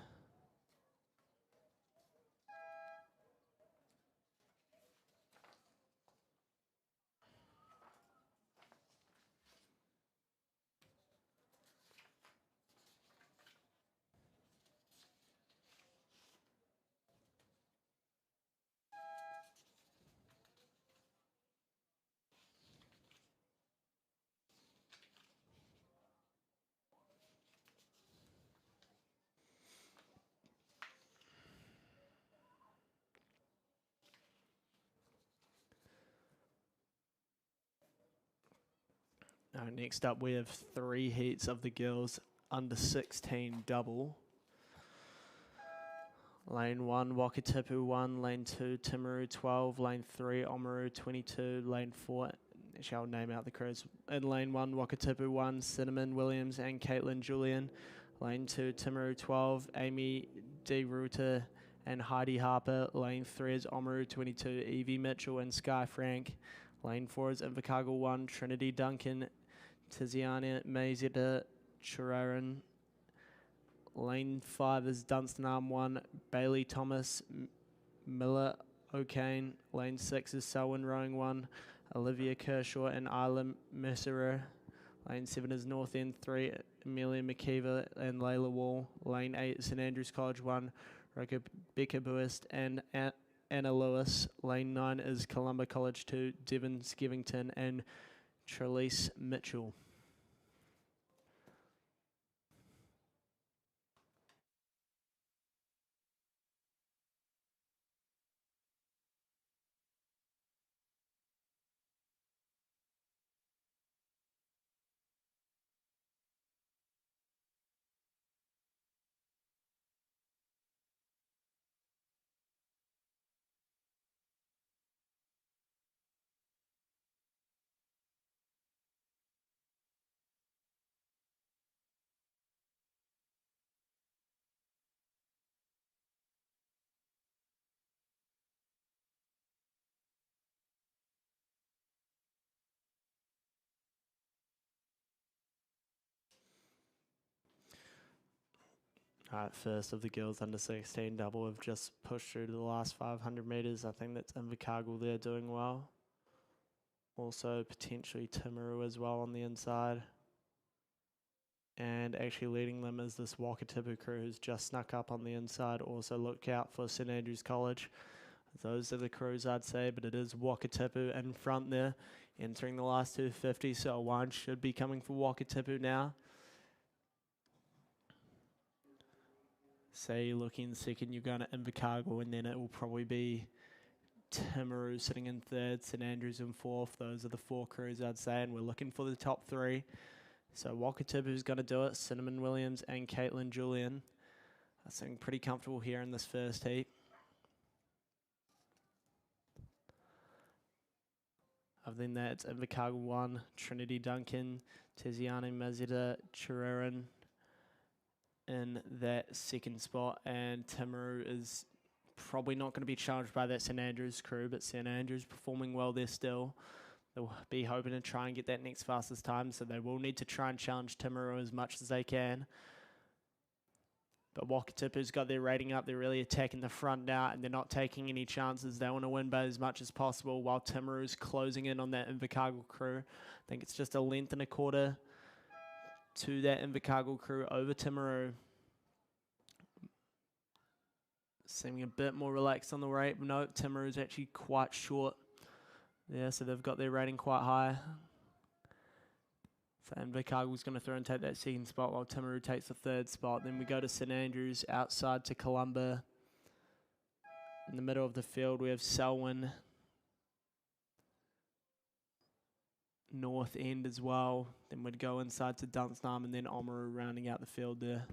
Speaker 2: Next up, we have 3 heats of the girls under 16 double. Lane 1, Wakatipu 1, Lane 2, Timaru 12, Lane 3, Oamaru 22, Lane 4, shall name out the crews. In Lane 1, Wakatipu 1, Cinnamon Williams and Caitlin Julian. Lane 2, Timaru 12, Amy De Ruta and Heidi Harper. Lane 3 is Oamaru 22, Evie Mitchell and Sky Frank. Lane 4 is Invercargill 1, Trinity Duncan, Tiziana Mazida Chiraran. Lane 5 is Dunstan Arm 1, Bailey Thomas, Miller O'Kane. Lane 6 is Selwyn Rowing 1, Olivia Kershaw and Isla Mercerer. Lane 7 is North End 3, Amelia McKeever and Layla Wall. Lane 8 is St Andrews College 1, Rebecca Buist and Anna Lewis. Lane 9 is Columba College 2, Devon Skevington and Trelise Mitchell. Alright, first of the girls under 16 double have just pushed through to the last 500 metres. I think that's Invercargill there doing well. Also potentially Timaru as well on the inside. And actually leading them is this Wakatipu crew who's just snuck up on the inside. Also look out for St Andrews College. Those are the crews I'd say, but it is Wakatipu in front there, entering the last 250. So a wine should be coming for Wakatipu now. Say you're looking second, you're going to Invercargill, and then it will probably be Timaru sitting in third, St Andrews in fourth. Those are the 4 crews I'd say, and we're looking for the top 3. So Wakatipu's going to do it, Cinnamon Williams and Caitlin Julian. I think pretty comfortable here in this first heat. Other than that, it's Invercargill 1, Trinity Duncan, Tiziana Mazida Chiraran in that second spot, and Timaru is probably not going to be challenged by that St Andrews crew, but St Andrews performing well there still. They'll be hoping to try and get that next fastest time, so they will need to try and challenge Timaru as much as they can. But Wakatipu's got their rating up. They're really attacking the front now, and they're not taking any chances. They want to win by as much as possible, while Timaru's closing in on that Invercargill crew. I think it's just a length and a quarter to that Invercargill crew over Timaru. Seeming a bit more relaxed on the rate. No, Timaru's actually quite short. Yeah, so they've got their rating quite high. So Invercargill's going to throw and take that second spot while Timaru takes the third spot. Then we go to St Andrews outside to Columba. In the middle of the field we have Selwyn. North End as well. Then we'd go inside to Dunstan and then Oamaru rounding out the field there.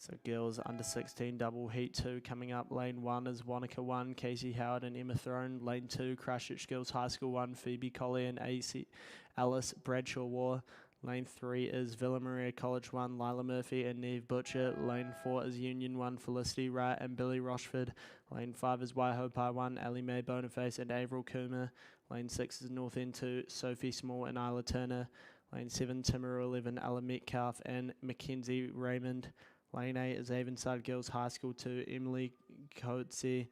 Speaker 2: So girls under 16 double heat 2 coming up. Lane 1 is Wanaka 1, Casey Howard and Emma Throne. Lane 2, Christchurch Girls High School 1, Phoebe Collier and AC Alice Bradshaw War. Lane 3 is Villa Maria College 1, Lila Murphy and Neve Butcher. Lane 4 is Union 1, Felicity Wright and Billy Rochford. Lane 5 is Waihopai 1, Ellie Mae Boniface and Avril Kuma. Lane 6 is North End 2, Sophie Small and Isla Turner. Lane 7, Timaru 11, Ella Metcalf and Mackenzie Raymond. Lane 8 is Avonside Girls High School 2, Emily Coatsey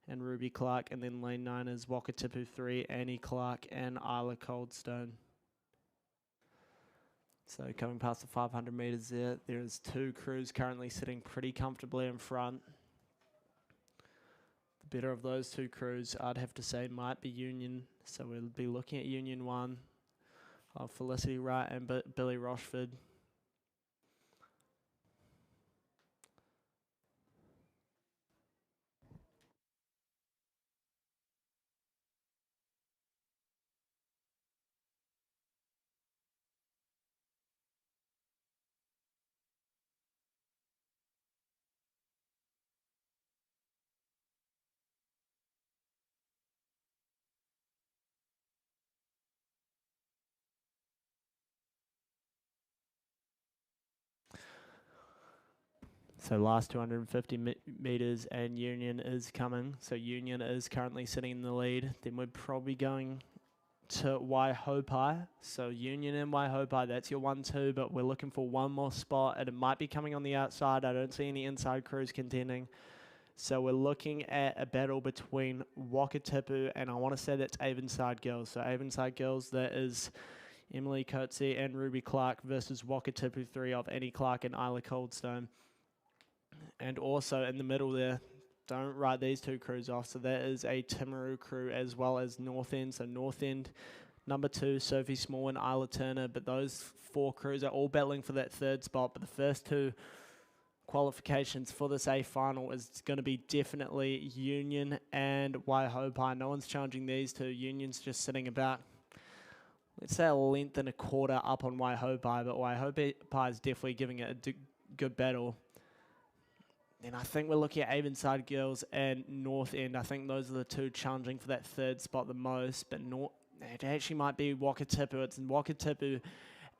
Speaker 2: and Ruby Clark. And then lane 9 is Wakatipu 3, Annie Clark and Isla Coldstone. So coming past the 500 metres there is 2 crews currently sitting pretty comfortably in front. The better of those 2 crews, I'd have to say, might be Union. So we'll be looking at Union 1 of Felicity Wright and Billy Rochford. So last 250 metres and Union is coming. So Union is currently sitting in the lead. Then we're probably going to Waihopai. So Union and Waihopai, that's your 1-2, but we're looking for one more spot and it might be coming on the outside. I don't see any inside crews contending. So we're looking at a battle between Wakatipu and I want to say that's Avonside Girls. So Avonside Girls, that is Emily Coatsey and Ruby Clark versus Wakatipu 3 of Annie Clark and Isla Coldstone. And also in the middle there, don't write these 2 crews off. So that is a Timaru crew as well as North End. So North End, number 2, Sophie Small and Isla Turner. But those 4 crews are all battling for that 3rd spot. But the first 2 qualifications for this A final is going to be definitely Union and Waihopai. No one's challenging these 2. Union's just sitting about, let's say, a length and a quarter up on Waihopai. But Waihopai is definitely giving it a good battle. Then I think we're looking at Avonside Girls and North End. I think those are the 2 challenging for that 3rd spot the most. But it actually might be Wakatipu. It's Wakatipu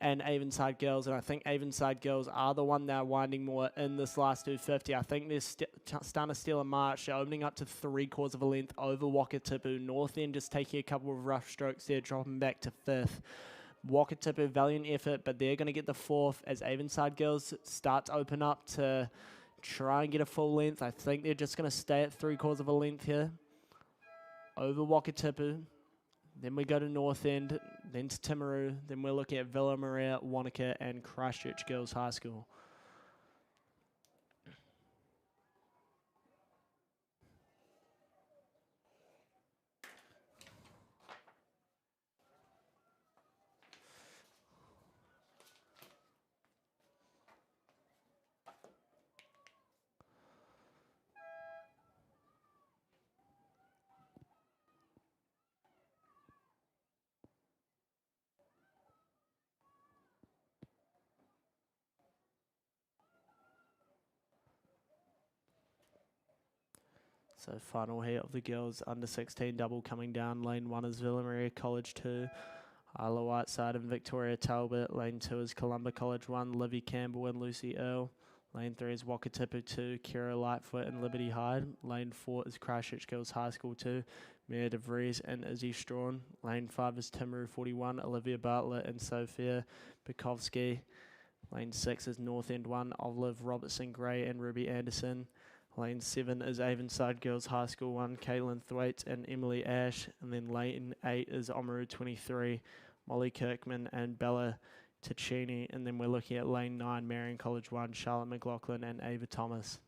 Speaker 2: and Avonside Girls. And I think Avonside Girls are the one that are winding more in this last 250. I think they're starting to steal a march. They're opening up to 3/4 of a length over Wakatipu. North End just taking a couple of rough strokes there, dropping back to 5th. Wakatipu, valiant effort, but they're going to get the 4th as Avonside Girls start to open up to try and get a full length. I think they're just going to stay at 3/4 of a length here over Wakatipu. Then we go to North End, then to Timaru. Then we're looking at Villa Maria, Wanaka, and Christchurch Girls High School. So final heat of the girls under 16 double coming down. Lane 1 is Villa Maria College 2, Isla Whiteside and Victoria Talbot. Lane 2 is Columba College 1, Livy Campbell and Lucy Earle. Lane 3 is Wakatipu 2, Kira Lightfoot and Liberty Hyde. Lane 4 is Christchurch Girls High School 2, Mia DeVries and Izzy Strawn. Lane 5 is Timaru 41, Olivia Bartlett and Sophia Bukovsky. Lane 6 is North End 1, Olive Robertson Gray and Ruby Anderson. Lane 7 is Avonside Girls High School 1, Caitlin Thwaites and Emily Ash. And then lane 8 is Oamaru 23, Molly Kirkman and Bella Ticini. And then we're looking at lane 9, Marion College 1, Charlotte McLaughlin and Ava Thomas.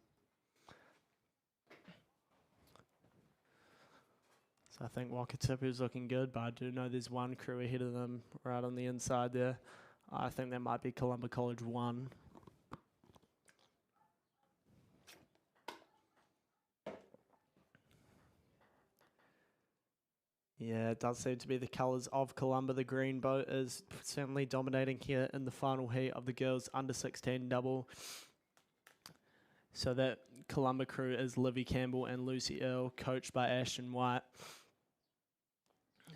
Speaker 2: So I think Wakatipu is looking good, but I do know there's one crew ahead of them right on the inside there. I think that might be Columba College 1. Yeah, it does seem to be the colours of Columba. The green boat is certainly dominating here in the final heat of the girls under 16 double. So that Columba crew is Livy Campbell and Lucy Earle, coached by Ashton White.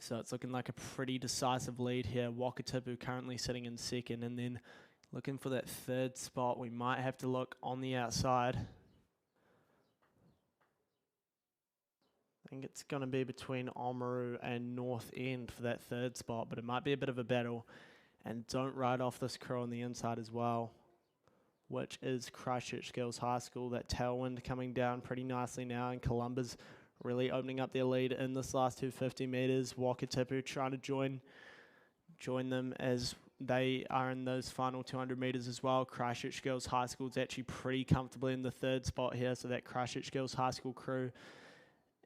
Speaker 2: So it's looking like a pretty decisive lead here. Wakatipu currently sitting in second, and then looking for that third spot. We might have to look on the outside. I think it's going to be between Oamaru and North End for that third spot, but it might be a bit of a battle. And don't ride off this crew on the inside as well, which is Christchurch Girls High School. That tailwind coming down pretty nicely now, and Columba's really opening up their lead in this last 250 metres. Wakatipu trying to join them as they are in those final 200 metres as well. Christchurch Girls High School is actually pretty comfortably in the third spot here, so that Christchurch Girls High School crew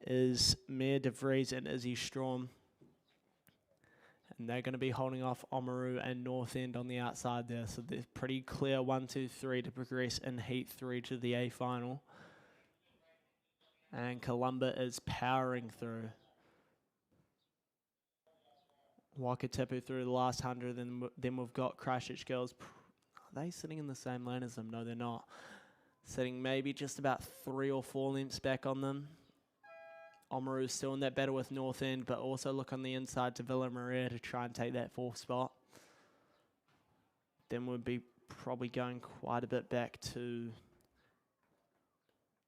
Speaker 2: is Mia DeVries and Izzy Strawn. And they're going to be holding off Oamaru and North End on the outside there. So they're pretty clear 1, 2, 3 to progress in Heat 3 to the A final. And Columba is powering through. Wakatipu through the last 100. Then we've got Christchurch Girls. Are they sitting in the same lane as them? No, they're not. Sitting maybe just about 3 or 4 lengths back on them. Oamaru still in that battle with North End, but also look on the inside to Villa Maria to try and take that 4th spot. Then we'll be probably going quite a bit back to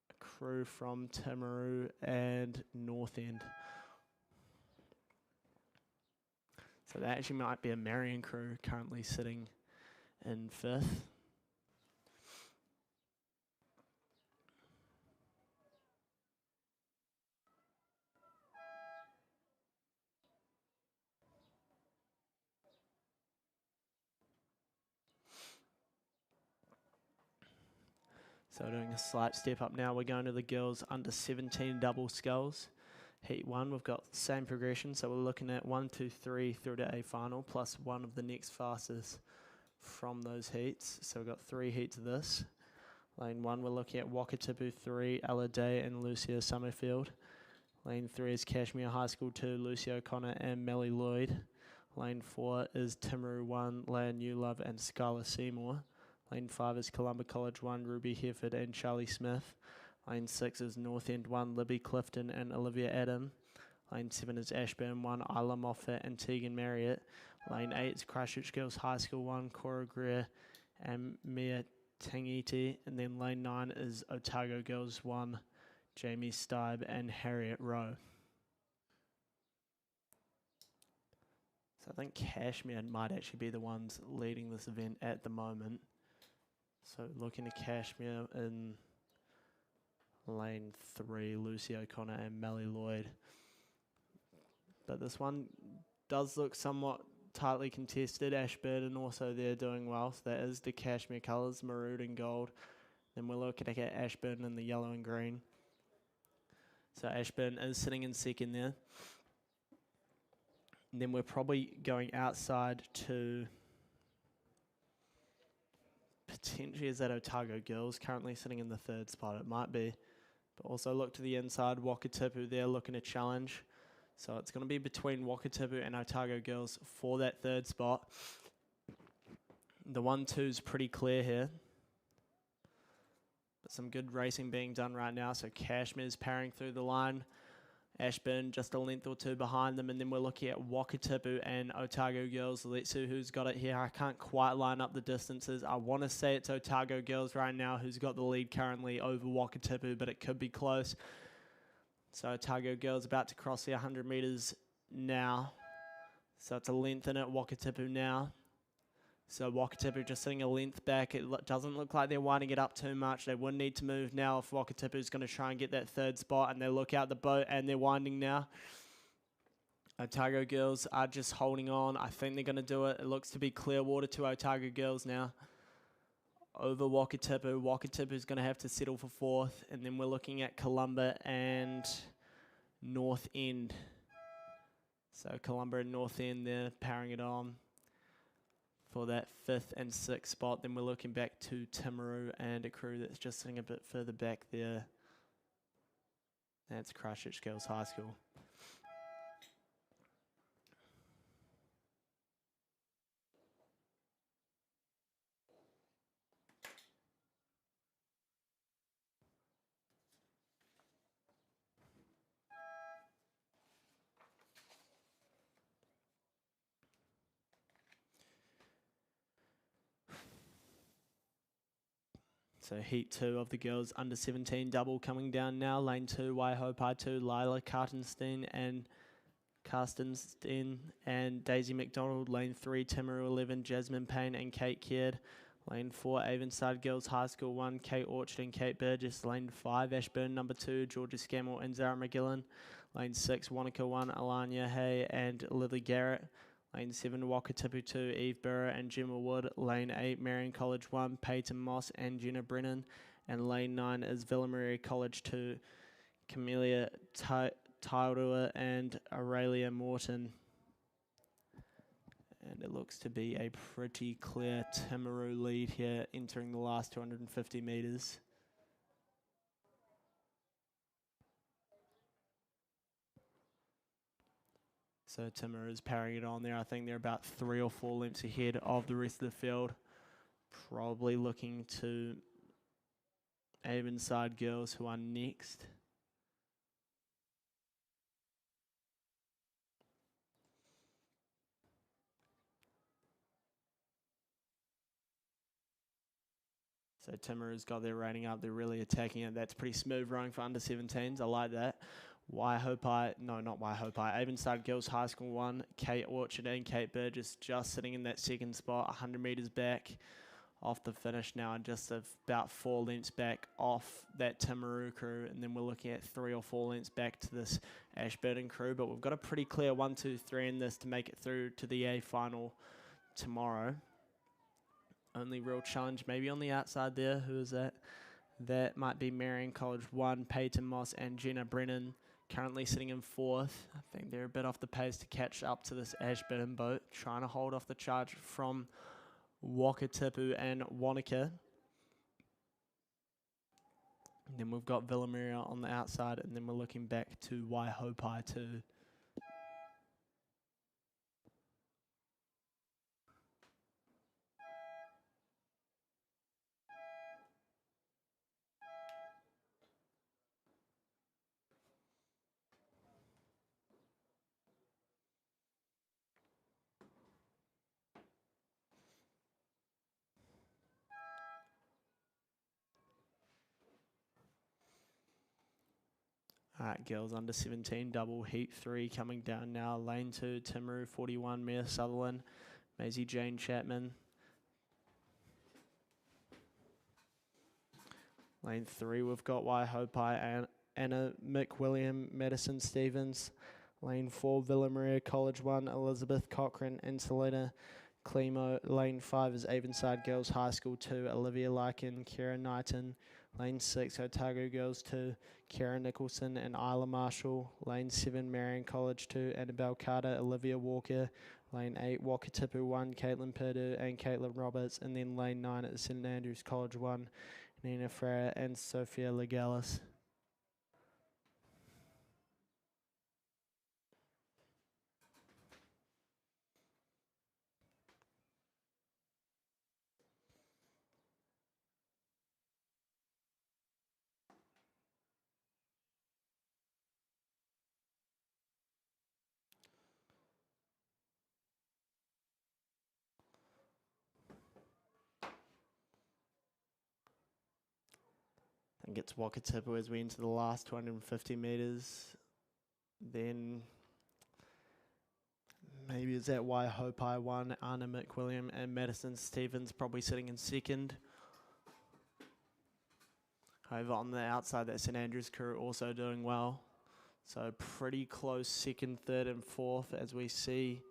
Speaker 2: a crew from Timaru and North End. So that actually might be a Marion crew currently sitting in 5th. So doing a slight step up now, we're going to the girls under 17 double sculls. Heat 1, we've got the same progression, so we're looking at 1, 2, 3 through to A final, plus one of the next fastest from those heats. So we've got 3 heats of this. Lane 1, we're looking at Wakatipu 3, Ella Day and Lucia Summerfield. Lane 3 is Cashmere High School 2, Lucy O'Connor and Melly Lloyd. Lane 4 is Timaru 1, Leah Newlove and Skylar Seymour. Lane 5 is Columba College 1, Ruby Hereford and Charlie Smith. Lane 6 is North End 1, Libby Clifton and Olivia Adam. Lane 7 is Ashburn 1, Isla Moffat and Tegan Marriott. Lane 8 is Christchurch Girls High School 1, Cora Greer and Mia Tangiti. And then lane 9 is Otago Girls 1, Jamie Stibe and Harriet Rowe. So I think Cashmere might actually be the ones leading this event at the moment. So looking at Cashmere in lane 3, Lucy O'Connor and Melly Lloyd. But this one does look somewhat tightly contested. Ashburn also there doing well. So that is the Cashmere colours, maroon and gold. Then we're looking at Ashburn in the yellow and green. So Ashburn is sitting in second there. And then we're probably going outside to potentially is that Otago Girls, currently sitting in the 3rd spot. It might be. But also look to the inside, Wakatipu there looking to challenge. So it's going to be between Wakatipu and Otago Girls for that 3rd spot. The 1-2 is pretty clear here. But some good racing being done right now. So Cashmere's powering through the line. Ashburn just a length or two behind them, and then we're looking at Wakatipu and Otago Girls. Let's see who's got it here. I can't quite line up the distances. I want to say it's Otago Girls right now who's got the lead currently over Wakatipu, but it could be close. So Otago Girls about to cross the 100 metres now. So it's a length in it, Wakatipu now. So Wakatipu just sitting a length back. It doesn't look like they're winding it up too much. They wouldn't need to move now if Wakatipu is going to try and get that third spot. And they look out the boat and they're winding now. Otago Girls are just holding on. I think they're going to do it. It looks to be clear water to Otago Girls now. Over Wakatipu. Wakatipu is going to have to settle for fourth. And then we're looking at Columba and North End. So Columba and North End, they're powering it on for that fifth and sixth spot. Then we're looking back to Timaru and a crew that's just sitting a bit further back there. That's Christchurch Girls High School. So heat 2 of the girls under 17 double coming down now. Lane 2, Waihopai 2, Lila Carstenstein and Daisy McDonald. Lane 3, Timaru 11, Jasmine Payne and Kate Caird. Lane 4, Avonside Girls High School 1, Kate Orchard and Kate Burgess. Lane 5, Ashburn number 2, Georgia Scammell and Zara McGillan. Lane 6, Wanaka 1, Alanya Hay and Lily Garrett. Lane 7, Wakatipu 2, Eve Burrow and Gemma Wood. Lane 8, Marion College 1, Peyton Moss and Jenna Brennan. And lane 9 is Villa Maria College 2, Camellia Taurua and Aurelia Morton. And it looks to be a pretty clear Timaru lead here entering the last 250 metres. So Timaru is powering it on there. I think they're about 3 or 4 lengths ahead of the rest of the field. Probably looking to Avonside Girls, who are next. So Timaru's got their rating up. They're really attacking it. That's pretty smooth rowing for under 17s. I like that. Avonside Girls High School 1, Kate Orchard and Kate Burgess just sitting in that second spot, 100 metres back off the finish now, and just about 4 lengths back off that Timaru crew. And then we're looking at 3 or 4 lengths back to this Ashburton crew. But we've got a pretty clear 1, 2, 3 in this to make it through to the A final tomorrow. Only real challenge maybe on the outside there. Who is that? That might be Marion College 1, Peyton Moss and Jenna Brennan, currently sitting in 4th. I think they're a bit off the pace to catch up to this Ashburton boat, trying to hold off the charge from Wakatipu and Wanaka. And then we've got Villa Maria on the outside, and then we're looking back to Waihopai too. All right, girls under 17 double heat 3 coming down now. Lane 2, Timaru 41, Mia Sutherland, Maisie Jane Chapman. Lane 3, we've got Waihopai and Anna McWilliam, Madison Stevens. Lane 4, Villa Maria College 1, Elizabeth Cochran and Selena Clemo. Lane 5 is Avonside Girls High School 2, Olivia Lycan, Kira Knighton. Lane 6, Otago Girls 2, Kara Nicholson and Isla Marshall. Lane 7, Marion College 2, Annabelle Carter, Olivia Walker. Lane 8, Wakatipu 1, Caitlin Purdue and Caitlin Roberts. And then lane 9 at St Andrews College 1, Nina Freire and Sophia Legalis. I think it's Wakatipu as we enter the last 250 metres. Then maybe is that Waihopai 1, Anna McWilliam and Madison Stevens probably sitting in second. However, on the outside, that St Andrews crew also doing well. So pretty close second, third and fourth as we see.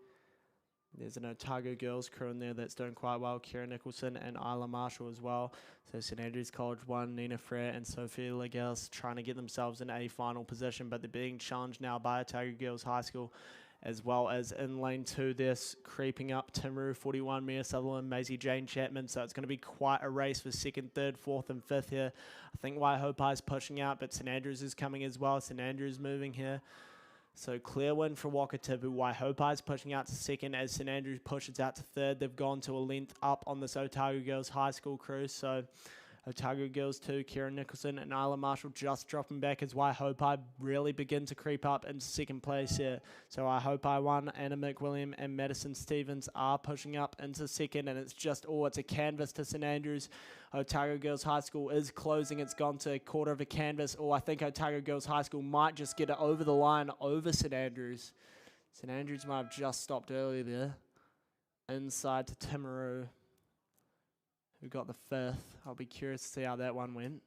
Speaker 2: There's an Otago girls crew in there that's doing quite well. Kira Nicholson and Isla Marshall as well. So St Andrews College 1, Nina Frere and Sophia Legels trying to get themselves in a final position, but they're being challenged now by Otago Girls High School, as well as in lane 2, they're creeping up Timaru 41, Mia Sutherland, Maisie Jane Chapman. So it's going to be quite a race for second, third, fourth and fifth here. I think Waihopai is pushing out, but St Andrews is coming as well. St Andrews moving here. So clear win for Wakatipu. Waihopai is pushing out to second as St Andrews pushes out to third. They've gone to a length up on this Otago Girls High School crew. So Otago Girls 2, Kieran Nicholson and Isla Marshall just dropping back as Waihopai really begin to creep up into second place here. So Waihopai 1, Anna McWilliam and Madison Stevens are pushing up into second, and it's just, it's a canvas to St Andrews. Otago Girls High School is closing. It's gone to a quarter of a canvas. I think Otago Girls High School might just get it over the line over St Andrews. St Andrews might have just stopped earlier there. Inside to Timaru, who got the fifth. I'll be curious to see how that one went.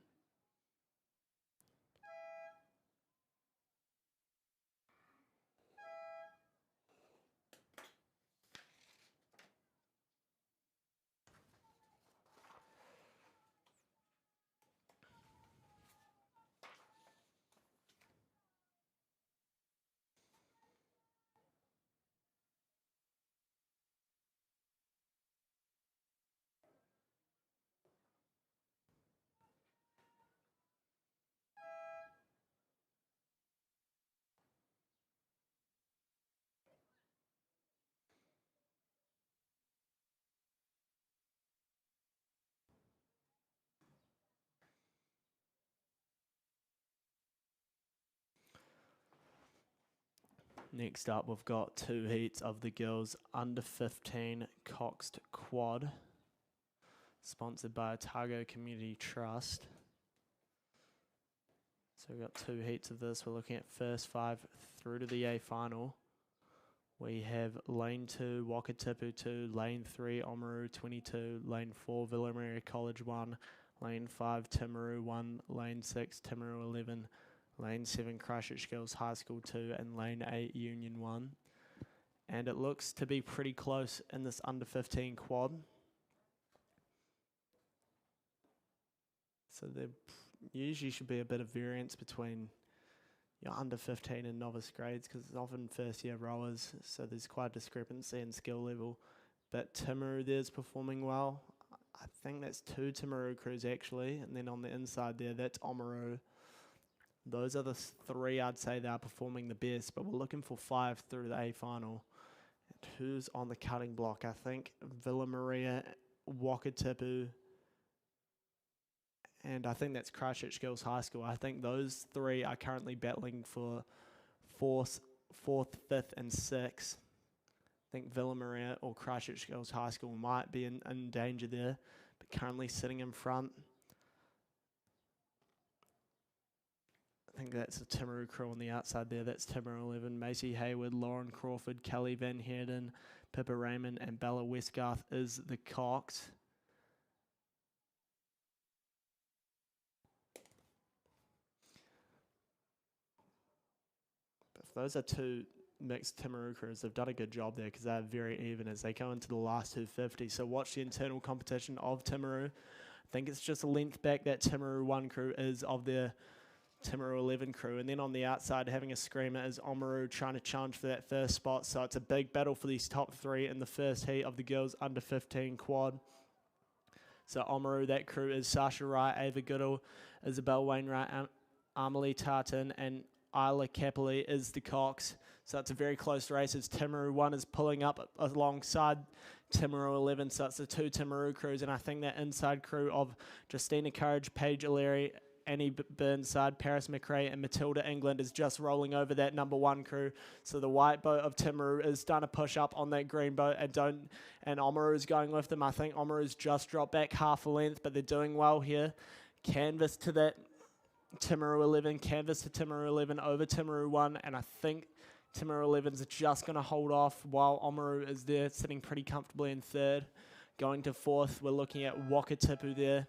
Speaker 2: Next up, we've got 2 heats of the girls under 15 coxed quad, sponsored by Otago Community Trust. So we've got 2 heats of this. We're looking at first 5 through to the A final. We have lane 2, Wakatipu 2, lane 3, Oamaru 22, lane 4, Villa Maria College 1, lane 5, Timaru 1, lane 6, Timaru 11, lane 7, Christchurch Girls High School 2, and lane 8, Union 1. And it looks to be pretty close in this under 15 quad. So there usually should be a bit of variance between your under 15 and novice grades, because it's often first year rowers, so there's quite a discrepancy in skill level. But Timaru there's performing well. I think that's 2 Timaru crews actually, and then on the inside there, that's Oamaru. Those are the 3 I'd say they are performing the best, but we're looking for 5 through the A final. And who's on the cutting block? I think Villa Maria, Wakatipu, and I think that's Christchurch Girls High School. I think those 3 are currently battling for 4th, 5th and 6th. I think Villa Maria or Christchurch Girls High School might be in danger there, but currently sitting in front. I think that's the Timaru crew on the outside there. That's Timaru 11, Macy Hayward, Lauren Crawford, Kelly Van Heerden, Pippa Raymond, and Bella Westgarth is the cox. But if those are 2 mixed Timaru crews, they've done a good job there because they're very even as they go into the last 250. So watch the internal competition of Timaru. I think it's just a length back that Timaru 1 crew is of their Timaru 11 crew, and then on the outside having a screamer is Oamaru trying to challenge for that first spot. So it's a big battle for these top 3 in the first heat of the girls under 15 quad. So Oamaru, that crew is Sasha Wright, Ava Goodall, Isabel Wainwright, Amelie Tartan, and Isla Capoli is the cox. So it's a very close race as Timaru 1 is pulling up alongside Timaru 11. So it's the 2 Timaru crews, and I think that inside crew of Justina Courage, Paige O'Leary, Annie Burnside, Paris McRae, and Matilda England is just rolling over that number 1 crew. So the white boat of Timaru is starting to push up on that green boat, and Oamaru is going with them. I think Oamaru's just dropped back half a length, but they're doing well here. Canvas to that Timaru 11, canvas to Timaru 11 over Timaru 1, and I think Timaru 11's just going to hold off while Oamaru is there, sitting pretty comfortably in third. Going to fourth, we're looking at Wakatipu there.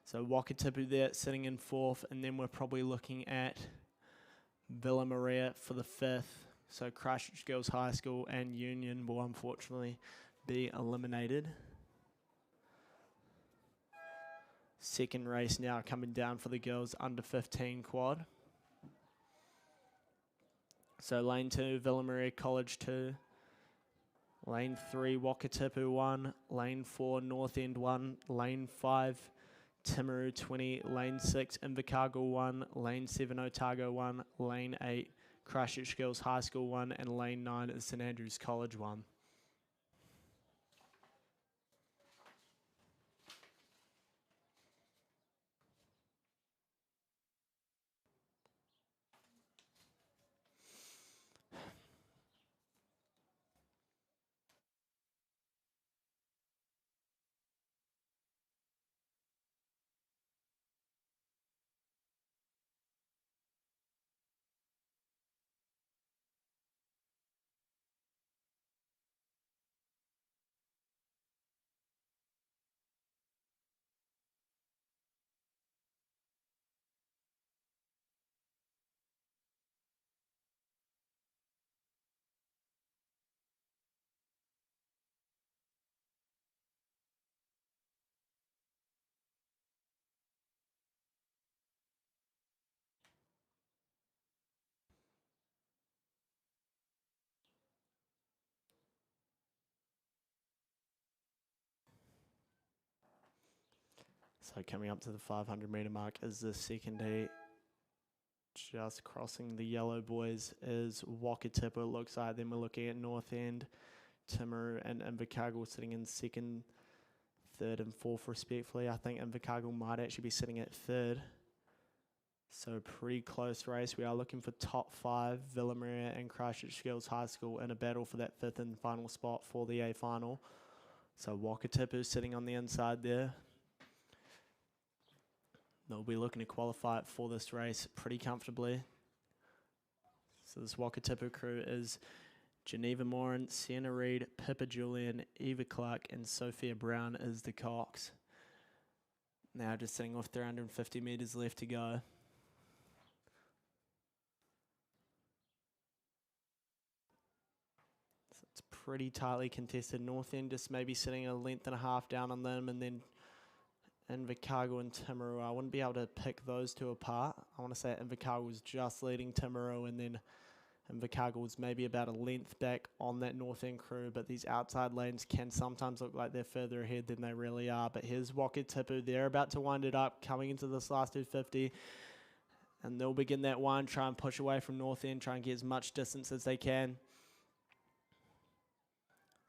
Speaker 2: So Wakatipu there, sitting in fourth, and then we're probably looking at Villa Maria for the fifth. So Christchurch Girls High School and Union will unfortunately be eliminated. Second race now coming down for the girls under 15 quad. So lane 2, Villa Maria College 2. Lane 3, Wakatipu 1. Lane 4, North End 1. Lane 5, Timaru 20. Lane 6, Invercargill 1. Lane 7, Otago 1. Lane 8, Christchurch Girls High School 1. And lane 9 is St Andrews College 1. So coming up to the 500 metre mark is the second heat. Just crossing the yellow boys is Wakatipu, it looks like. Then we're looking at North End, Timaru and Invercargill sitting in second, third and fourth respectfully. I think Invercargill might actually be sitting at third. So pretty close race. We are looking for top 5, Villa Maria and Christchurch Girls High School in a battle for that fifth and final spot for the A final. So Wakatipu sitting on the inside there. They'll be looking to qualify for this race pretty comfortably. So this Wakatipu crew is Geneva Moran, Sienna Reid, Pippa Julian, Eva Clark, and Sophia Brown is the cox. Now just sitting off 350 metres left to go. So it's pretty tightly contested. North End just maybe sitting a length and a half down on them, and then Invercargill and Timaru, I wouldn't be able to pick those two apart. I want to say Invercargill was just leading Timaru, and then Invercargill was maybe about a length back on that North End crew, but these outside lanes can sometimes look like they're further ahead than they really are. But here's Wakatipu. They're about to wind it up, coming into this last 250, and they'll begin that wind, try and push away from North End, try and get as much distance as they can.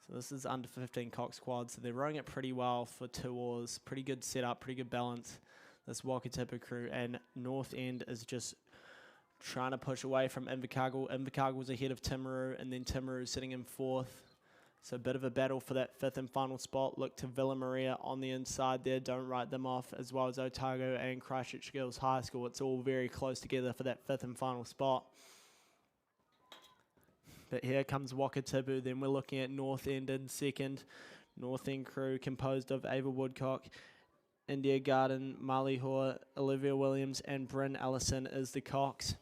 Speaker 2: So this is under 15 cox quad, so they're rowing it pretty well for 2 oars. Pretty good setup, pretty good balance, this Wakatipu crew. And North End is just trying to push away from Invercargill. Invercargill's ahead of Timaru, and then Timaru sitting in fourth. So a bit of a battle for that fifth and final spot. Look to Villa Maria on the inside there. Don't write them off, as well as Otago and Christchurch Girls High School. It's all very close together for that fifth and final spot. But here comes Wakatipu. Then we're looking at North End in second. North End crew composed of Ava Woodcock, India Garden, Marley Hoare, Olivia Williams, and Bryn Ellison is the cox.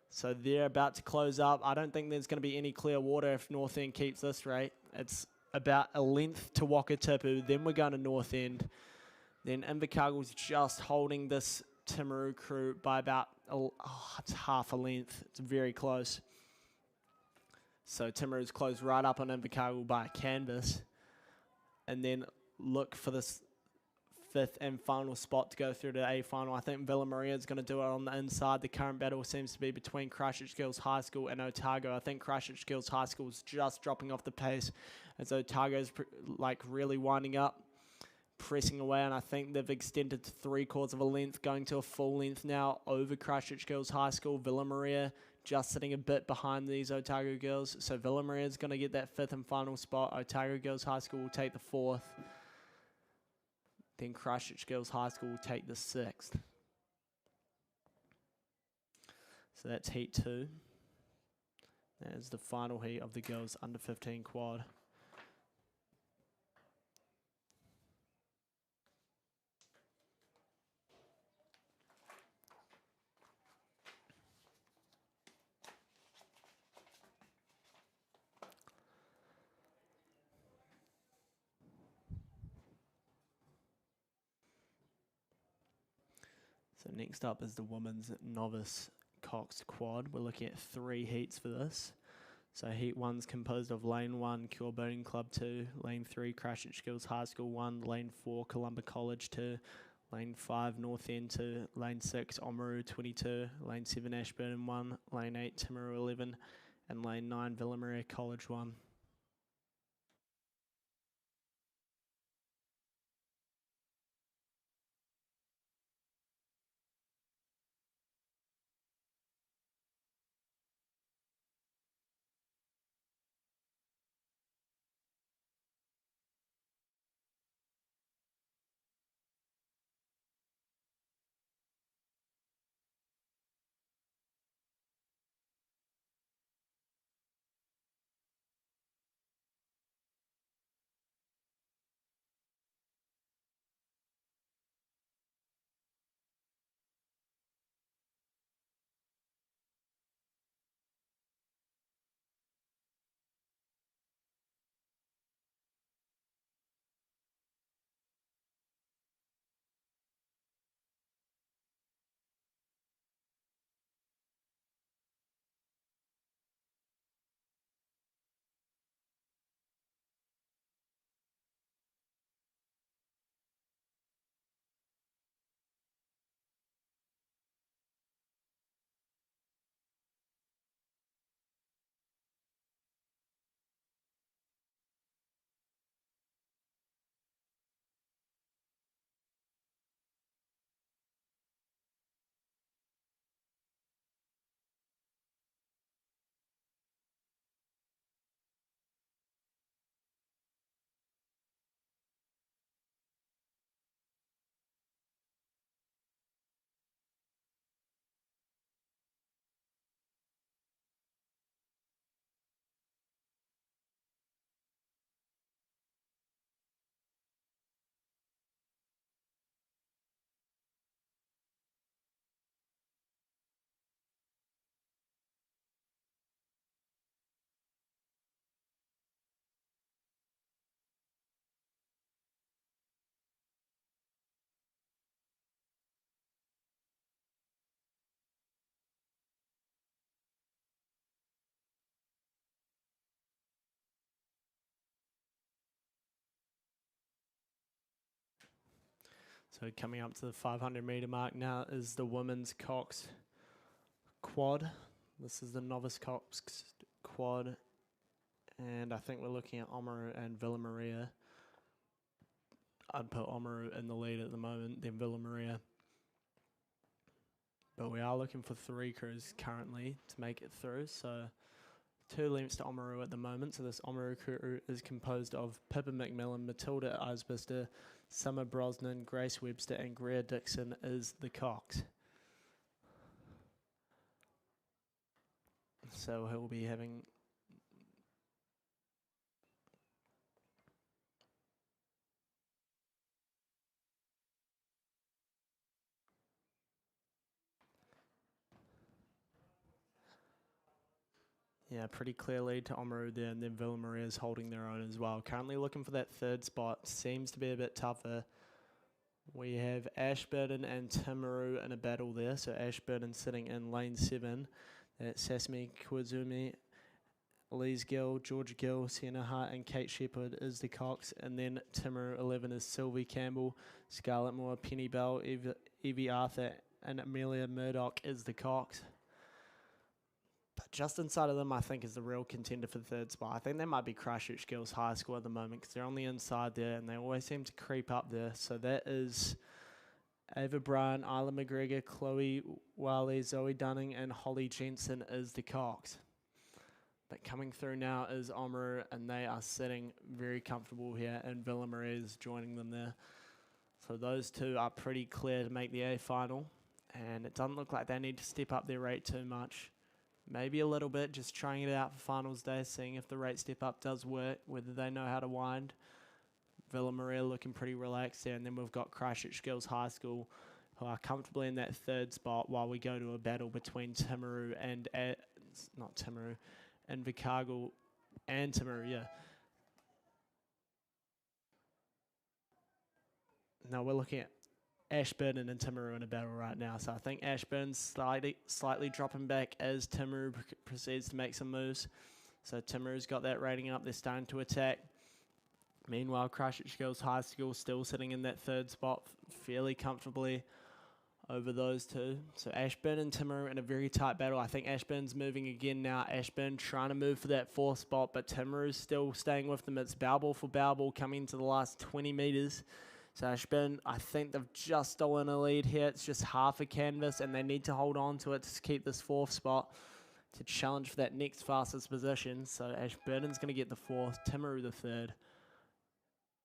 Speaker 2: So they're about to close up. I don't think there's going to be any clear water if North End keeps this rate. It's about a length to Wakatipu. Then we're going to North End. Then Invercargill's just holding this Timaru crew by about it's half a length. It's very close. So Timaru's closed right up on Invercargill by a canvas. And then look for this fifth and final spot to go through to A final. I think Villa Maria is going to do it on the inside. The current battle seems to be between Christchurch Girls High School and Otago. I think Christchurch Girls High School is just dropping off the pace as Otago's like really winding up, pressing away, and I think they've extended to 3/4 of a length, going to a full length now over Christchurch Girls High School. Villa Maria just sitting a bit behind these Otago girls. So Villa Maria is going to get that fifth and final spot. Otago Girls High School will take the fourth. Then Christchurch Girls High School will take the sixth. So that's heat 2. That is the final heat of the girls under 15 quad. So next up is the women's novice coxed quad. We're looking at 3 heats for this. So heat 1's composed of lane 1, Cure Boating Club 2, lane 3, Christchurch Girls High School 1, lane 4, Columba College 2, lane 5, North End 2, lane 6, Oamaru 22, lane 7, Ashburton 1, lane 8, Timaru 11, and lane 9, Villa Maria College 1. So coming up to the 500 meter mark now is the women's cox quad. This is the novice cox quad, and I think we're looking at Oamaru and Villa Maria. I'd put Oamaru in the lead at the moment, then Villa Maria. But we are looking for 3 crews currently to make it through, so 2 lengths to Oamaru at the moment. So this Oamaru crew is composed of Pippa McMillan, Matilda Eisbister, Summer Brosnan, Grace Webster, and Greer Dixon is the cox. So he'll be having pretty clear lead to Oamaru there, and then Villa Maria is holding their own as well. Currently looking for that 3rd spot. Seems to be a bit tougher. We have Ashburton and Timaru in a battle there. So Ashburton sitting in lane 7. That's Sesame Kwazumi, Elise Gill, Georgia Gill, Sienna Hart, and Kate Shepherd is the cox. And then Timaru 11 is Sylvie Campbell, Scarlett Moore, Penny Bell, Evie Arthur, and Amelia Murdoch is the cox. But just inside of them, I think, is the real contender for the 3rd spot. I think that might be Christchurch Girls High School at the moment because they're on the inside there and they always seem to creep up there. So that is Ava Bryan, Isla McGregor, Chloe Wiley, Zoe Dunning, and Holly Jensen is the cox. But coming through now is Oamaru, and they are sitting very comfortable here, and Villa Maria is joining them there. So those 2 are pretty clear to make the A final. And it doesn't look like they need to step up their rate too much. Maybe a little bit, just trying it out for finals day, seeing if the rate step up does work, whether they know how to wind. Villa Maria looking pretty relaxed there. And then we've got Christchurch Girls High School, who are comfortably in that third spot while we go to a battle between Timaru and, not Timaru, and Invercargill and Timaru, yeah. Now we're looking at Ashburton and Timaru in a battle right now. So I think Ashburton's slightly dropping back as Timaru proceeds to make some moves. So Timaru's got that rating up. They're starting to attack. Meanwhile, Christchurch Girls High School still sitting in that third spot fairly comfortably over those two. So Ashburn and Timaru in a very tight battle. I think Ashburn's moving again now. Ashburn trying to move for that fourth spot, but Timaru's still staying with them. It's bow ball for bow ball coming into the last 20 metres. So Ashburn, I think they've just stolen a lead here. It's just half a canvas, and they need to hold on to it to keep this fourth spot to challenge for that next fastest position. So Ashburn's going to get the fourth, Timaru the third.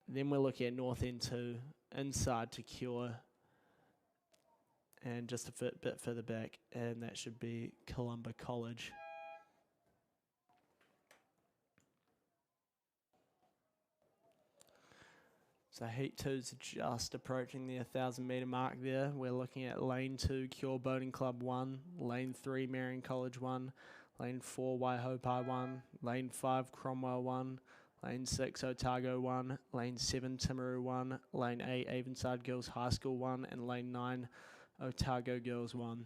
Speaker 2: Then we're looking at North End 2, inside to Cure, and just a bit further back, and that should be Columba College. So Heat 2's just approaching the 1,000 metre mark there. We're looking at Lane 2, Cure Boating Club 1, Lane 3, Marion College 1, Lane 4, Waihopai 1, Lane 5, Cromwell 1, Lane 6, Otago 1, Lane 7, Timaru 1, Lane 8, Avonside Girls High School 1, and Lane 9, Otago Girls 1.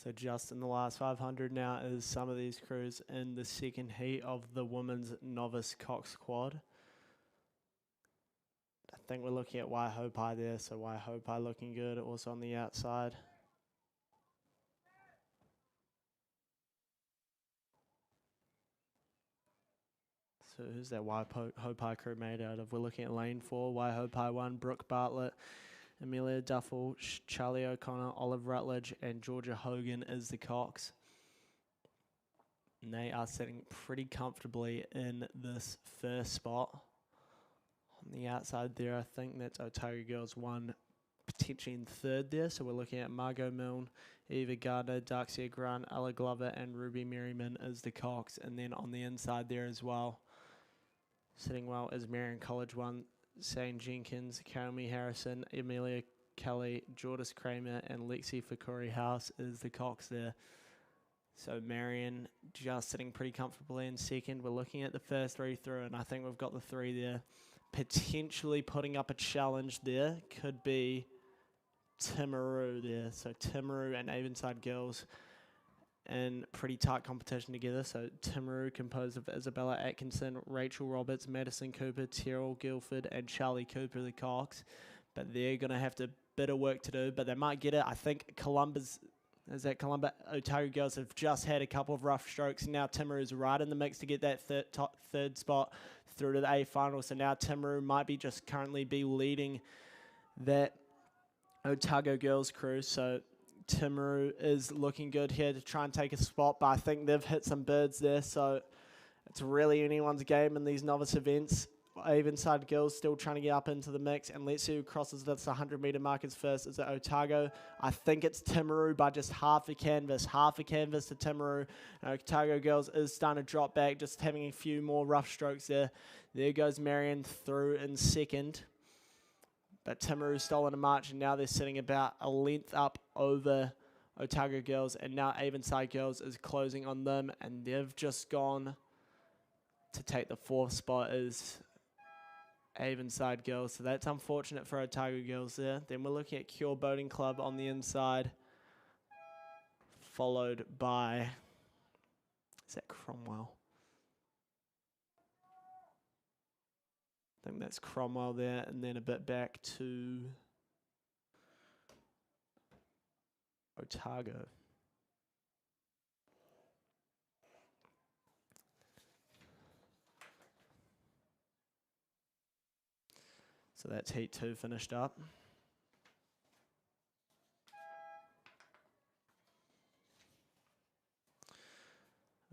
Speaker 2: So just in the last 500 now is some of these crews in the second heat of the women's novice cox quad. I think we're looking at Waihopai there, so Waihopai looking good, also on the outside. So who's that Waihopai crew made out of? We're looking at lane 4, Waihopai 1, Brooke Bartlett, Amelia Duffel, Charlie O'Connor, Olive Rutledge, and Georgia Hogan is the cox. And they are sitting pretty comfortably in this first spot. On the outside there, I think that's Otago Girls 1, potentially in third there. So we're looking at Margot Milne, Eva Gardner, Darksia Grant, Ella Glover, and Ruby Merriman as the cox. And then on the inside there as well, sitting well is Marion College 1, Shane Jenkins, Kaomi Harrison, Amelia Kelly, Jordis Kramer, and Lexi Fakuri House is the cox there. So Marion just sitting pretty comfortably in second. We're looking at the first three through, and I think we've got the three there. Potentially putting up a challenge there could be Timaru there. So Timaru and Avonside Girls in pretty tight competition together. So Timaru, composed of Isabella Atkinson, Rachel Roberts, Madison Cooper, Terrell Guilford, and Charlie Cooper, the Cox. But they're going to have a bit of work to do, but they might get it. I think Otago Girls have just had a couple of rough strokes, and now Timaru is right in the mix to get that third spot through to the A final. So now Timaru might be just currently be leading that Otago Girls crew. So Timaru is looking good here to try and take a spot, but I think they've hit some birds there, so it's really anyone's game in these novice events. Avonside girls still trying to get up into the mix, and let's see who crosses this 100-meter markers first. Is it Otago? I think it's Timaru by just half a canvas to Timaru. Otago girls is starting to drop back, just having a few more rough strokes there. There goes Marion through in second, but Timaru stolen a march, and now they're sitting about a length up over Otago girls, and now Avonside girls is closing on them, and they've just gone to take the fourth spot is Avonside girls. So that's unfortunate for Otago girls there. Then we're looking at Cure Boating Club on the inside, followed by, is that Cromwell? I think that's Cromwell there, and then a bit back to Otago. So that's heat 2 finished up.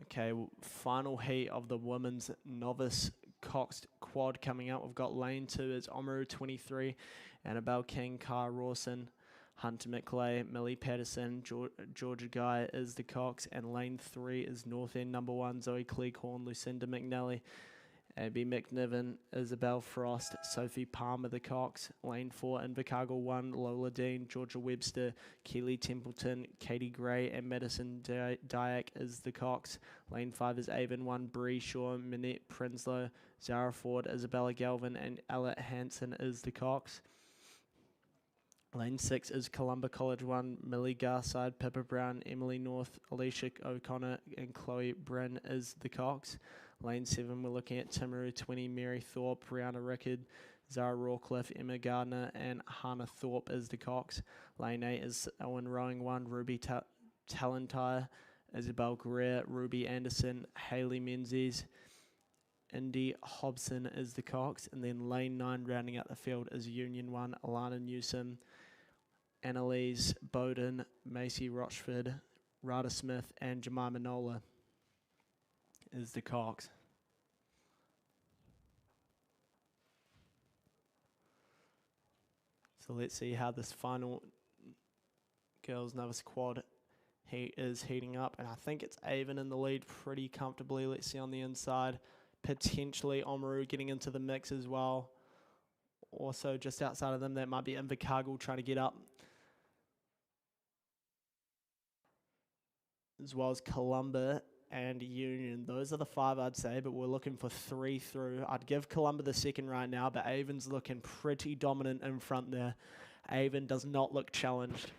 Speaker 2: Okay, final heat of the women's novice coxed quad coming up. We've got lane 2 is Omaru 23, Annabelle King, Kara Rawson, Hunter McLeay, Millie Patterson, Georgia Guy is the cox, and lane 3 is North End number 1, Zoe Cleghorn, Lucinda McNally, Abby McNiven, Isabel Frost, Sophie Palmer the cox. Lane 4, Invercargill 1, Lola Dean, Georgia Webster, Keely Templeton, Katie Gray, and Madison Dyack is the cox. Lane 5 is Avon 1, Bree Shaw, Minette Prinslow, Zara Ford, Isabella Galvin, and Ella Hansen is the cox. Lane 6 is Columba College 1, Millie Garside, Pippa Brown, Emily North, Alicia O'Connor, and Chloe Bryn is the cox. Lane 7, we're looking at Timaru 20, Mary Thorpe, Brianna Rickard, Zara Rawcliffe, Emma Gardner, and Hannah Thorpe is the cox. Lane 8 is Owen Rowing 1, Ruby Talentire, Isabel Guerrero, Ruby Anderson, Hayley Menzies, Indy Hobson is the cox. And then lane 9 rounding out the field is Union 1, Alana Newsom, Annalise Bowden, Macy Rochford, Rada Smith, and Jemima Nola is the cox. So let's see how this final girls novice quad is heating up, and I think it's Avon in the lead pretty comfortably. Let's see on the inside, potentially Omaru getting into the mix as well. Also just outside of them, that might be Invercargill trying to get up, as well as Columba and Union. Those are the 5 I'd say, but we're looking for 3 through. I'd give Columba the second right now, but Avon's looking pretty dominant in front there. Avon does not look challenged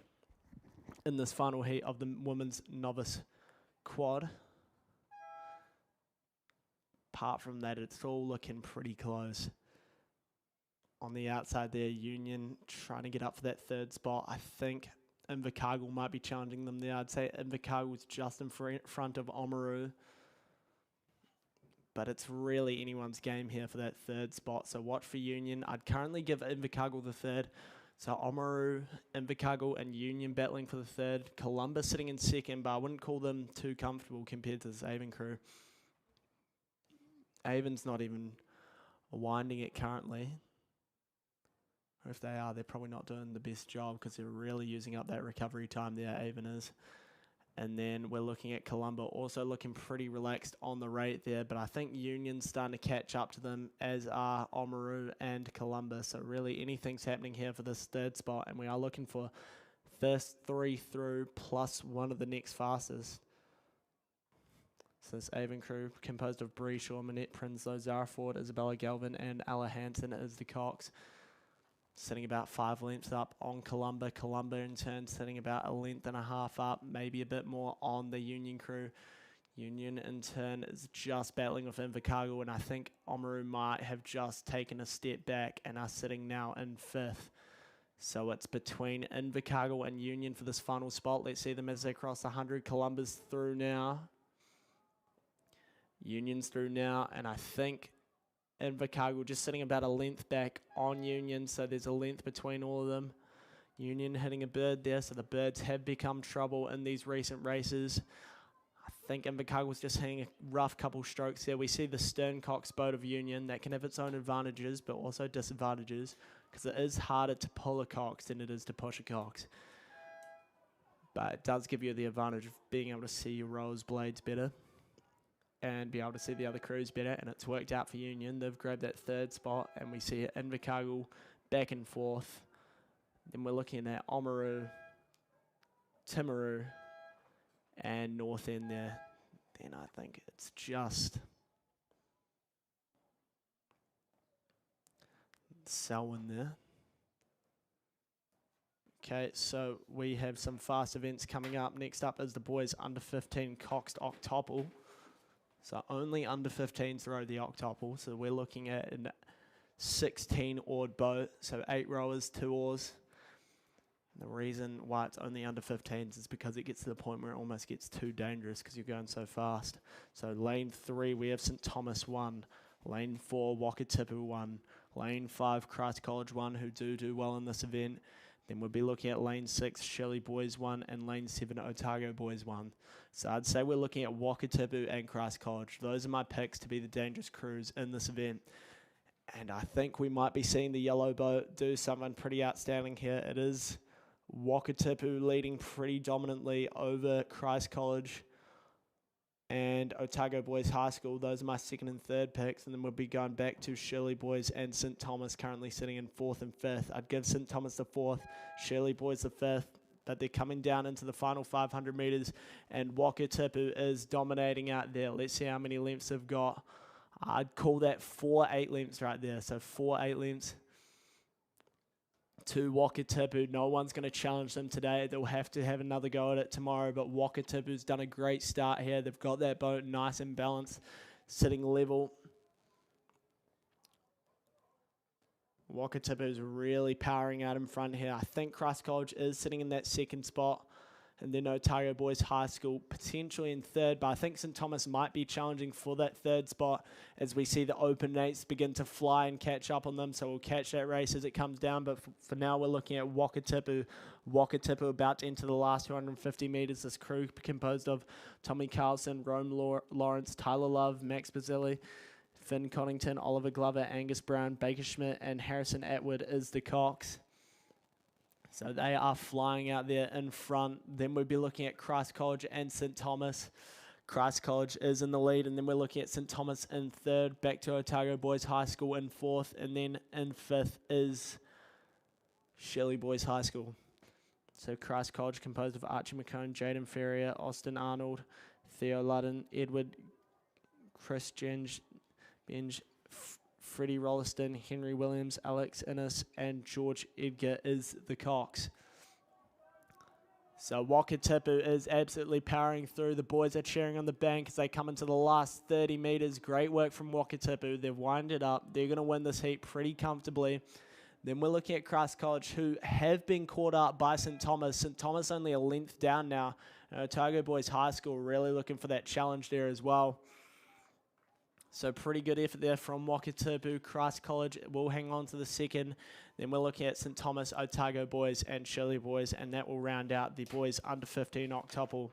Speaker 2: in this final heat of the women's novice quad. Apart from that, it's all looking pretty close. On the outside there, Union trying to get up for that 3rd spot. I think Invercargill might be challenging them there. I'd say Invercargill's just in front of Omaru. But it's really anyone's game here for that 3rd spot. So watch for Union. I'd currently give Invercargill the 3rd. So Omaru, Invercargill, and Union battling for the 3rd. Columba sitting in 2nd, but I wouldn't call them too comfortable compared to this Avon crew. Avon's not even winding it currently. Or if they are, they're probably not doing the best job because they're really using up that recovery time there, Avon is. And then we're looking at Columba, also looking pretty relaxed on the rate there, but I think Union's starting to catch up to them, as are Omaru and Columba. So really anything's happening here for this 3rd spot, and we are looking for first 3 through plus one of the next fastest. So this Avon crew composed of Bree Shaw, Minette Prinslow, Zara Ford, Isabella Galvin, and Ella Hansen is the cox. sitting about 5 lengths up on Columba. Columba in turn sitting about 1.5 lengths up, maybe a bit more on the Union crew. Union in turn is just battling with Invercargill, and I think Oamaru might have just taken a step back and are sitting now in 5th. So it's between Invercargill and Union for this final spot. Let's see them as they cross 100. Columba's through now. Union's through now, and I think Invercargill just sitting about 1 length back on Union, so there's a length between all of them. Union hitting a bird there, so the birds have become trouble in these recent races. I think Invercargill's just hitting a rough couple strokes there. We see the stern cox boat of Union that can have its own advantages, but also disadvantages, because it is harder to pull a cox than it is to push a cox. But it does give you the advantage of being able to see your rowers' blades better and be able to see the other crews better, and it's worked out for Union. They've grabbed that 3rd spot, and we see Invercargill back and forth. Then we're looking at Oamaru, Timaru, and North End there. Then I think it's just Selwyn there. Okay, so we have some fast events coming up. Next up is the boys under 15 coxed octuple. So only under 15s row the octuple. So we're looking at a 16 oared boat. So 8 rowers, 2 oars. And the reason why it's only under 15s is because it gets to the point where it almost gets too dangerous because you're going so fast. So lane 3, we have St Thomas 1. Lane 4, Wakatipu 1. Lane 5, Christ College 1, who do well in this event. Then we'll be looking at lane 6, Shirley Boys 1, and lane 7, Otago Boys 1. So I'd say we're looking at Wakatipu and Christ College. Those are my picks to be the dangerous crews in this event. And I think we might be seeing the yellow boat do something pretty outstanding here. It is Wakatipu leading pretty dominantly over Christ College and Otago Boys High School. Those are my 2nd and 3rd picks, and then we'll be going back to Shirley Boys and St Thomas, currently sitting in 4th and 5th. I'd give St Thomas the 4th, Shirley Boys the 5th, but they're coming down into the final 500 metres, and Wakatipu is dominating out there. Let's see how many lengths they've got. I'd call that 4 8 lengths right there, so 4 8 lengths to Wakatipu. No one's going to challenge them today. They'll have to have another go at it tomorrow, but Wakatipu's done a great start here. They've got that boat nice and balanced, sitting level. Wakatipu's really powering out in front here. I think Christ College is sitting in that 2nd spot, and then Otago Boys High School potentially in 3rd, but I think St Thomas might be challenging for that 3rd spot as we see the open 8s begin to fly and catch up on them, so we'll catch that race as it comes down, but for now we're looking at Wakatipu. Wakatipu about to enter the last 250 metres. This crew composed of Tommy Carlson, Rome Lawrence, Tyler Love, Max Bazilli, Finn Connington, Oliver Glover, Angus Brown, Baker Schmidt, and Harrison Atwood is the cox. So they are flying out there in front. Then we'll be looking at Christ College and St Thomas. Christ College is in the lead, and then we're looking at St Thomas in 3rd, back to Otago Boys High School in 4th, and then in 5th is Shirley Boys High School. So Christ College composed of Archie McCone, Jaden Ferrier, Austin Arnold, Theo Ludden, Edward, Chris Benj, Freddie Rolliston, Henry Williams, Alex Innes, and George Edgar is the cox. So Wakatipu is absolutely powering through. The boys are cheering on the bank as they come into the last 30 metres. Great work from Wakatipu. They've winded up. They're going to win this heat pretty comfortably. Then we're looking at Christ College, who have been caught up by St Thomas. St Thomas only a length down now. Otago Boys High School really looking for that challenge there as well. So pretty good effort there from Wakatipu. Christ College will hang on to the 2nd. Then we're looking at St Thomas, Otago Boys, and Shirley Boys, and that will round out the boys under 15 octuple.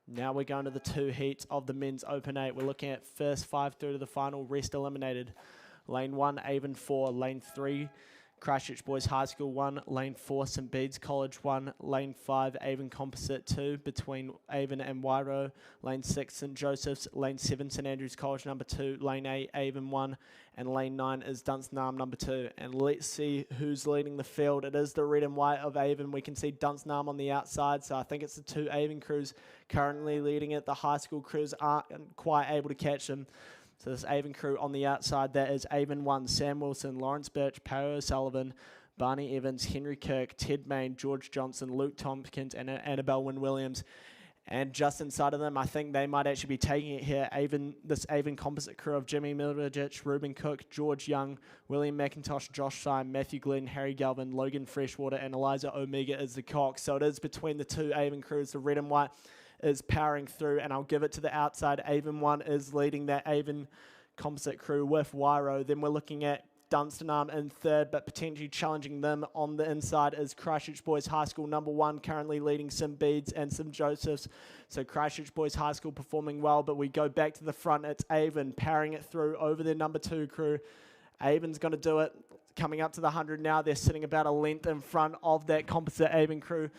Speaker 2: Now we're going to the 2 heats of the men's Open 8. We're looking at first 5 through to the final, rest eliminated. Lane 1, Avon 4. Lane 3, Christchurch Boys High School 1, Lane 4, St Bede's College 1, Lane 5, Avon Composite 2, between Avon and Wairo, Lane 6, St Joseph's, Lane 7, St Andrews College number 2, Lane 8, Avon 1, and Lane 9 is Dunstanarm number 2. And let's see who's leading the field. It is the red and white of Avon. We can see Dunstanarm on the outside, so I think it's the 2 Avon crews currently leading it. The high school crews aren't quite able to catch them. So this Avon crew on the outside, that is Avon 1, Sam Wilson, Lawrence Birch, Perry O'Sullivan, Barney Evans, Henry Kirk, Ted Main, George Johnson, Luke Tompkins, and Annabelle Wynne-Williams. And just inside of them, I think they might actually be taking it here. This Avon composite crew of Jimmy Middleditch, Ruben Cook, George Young, William McIntosh, Josh Syme, Matthew Glenn, Harry Galvin, Logan Freshwater, and Eliza Omega is the cox. So it is between the two Avon crews. The red and white is powering through, and I'll give it to the outside. Avon 1 is leading that Avon composite crew with Wairo. Then we're looking at Dunstanarm in third, but potentially challenging them on the inside is Christchurch Boys High School number 1, currently leading St Bede's and St Joseph's. So Christchurch Boys High School performing well, but we go back to the front. It's Avon powering it through over their number 2 crew. Avon's going to do it. Coming up to the 100 now. They're sitting about a length in front of that composite Avon crew.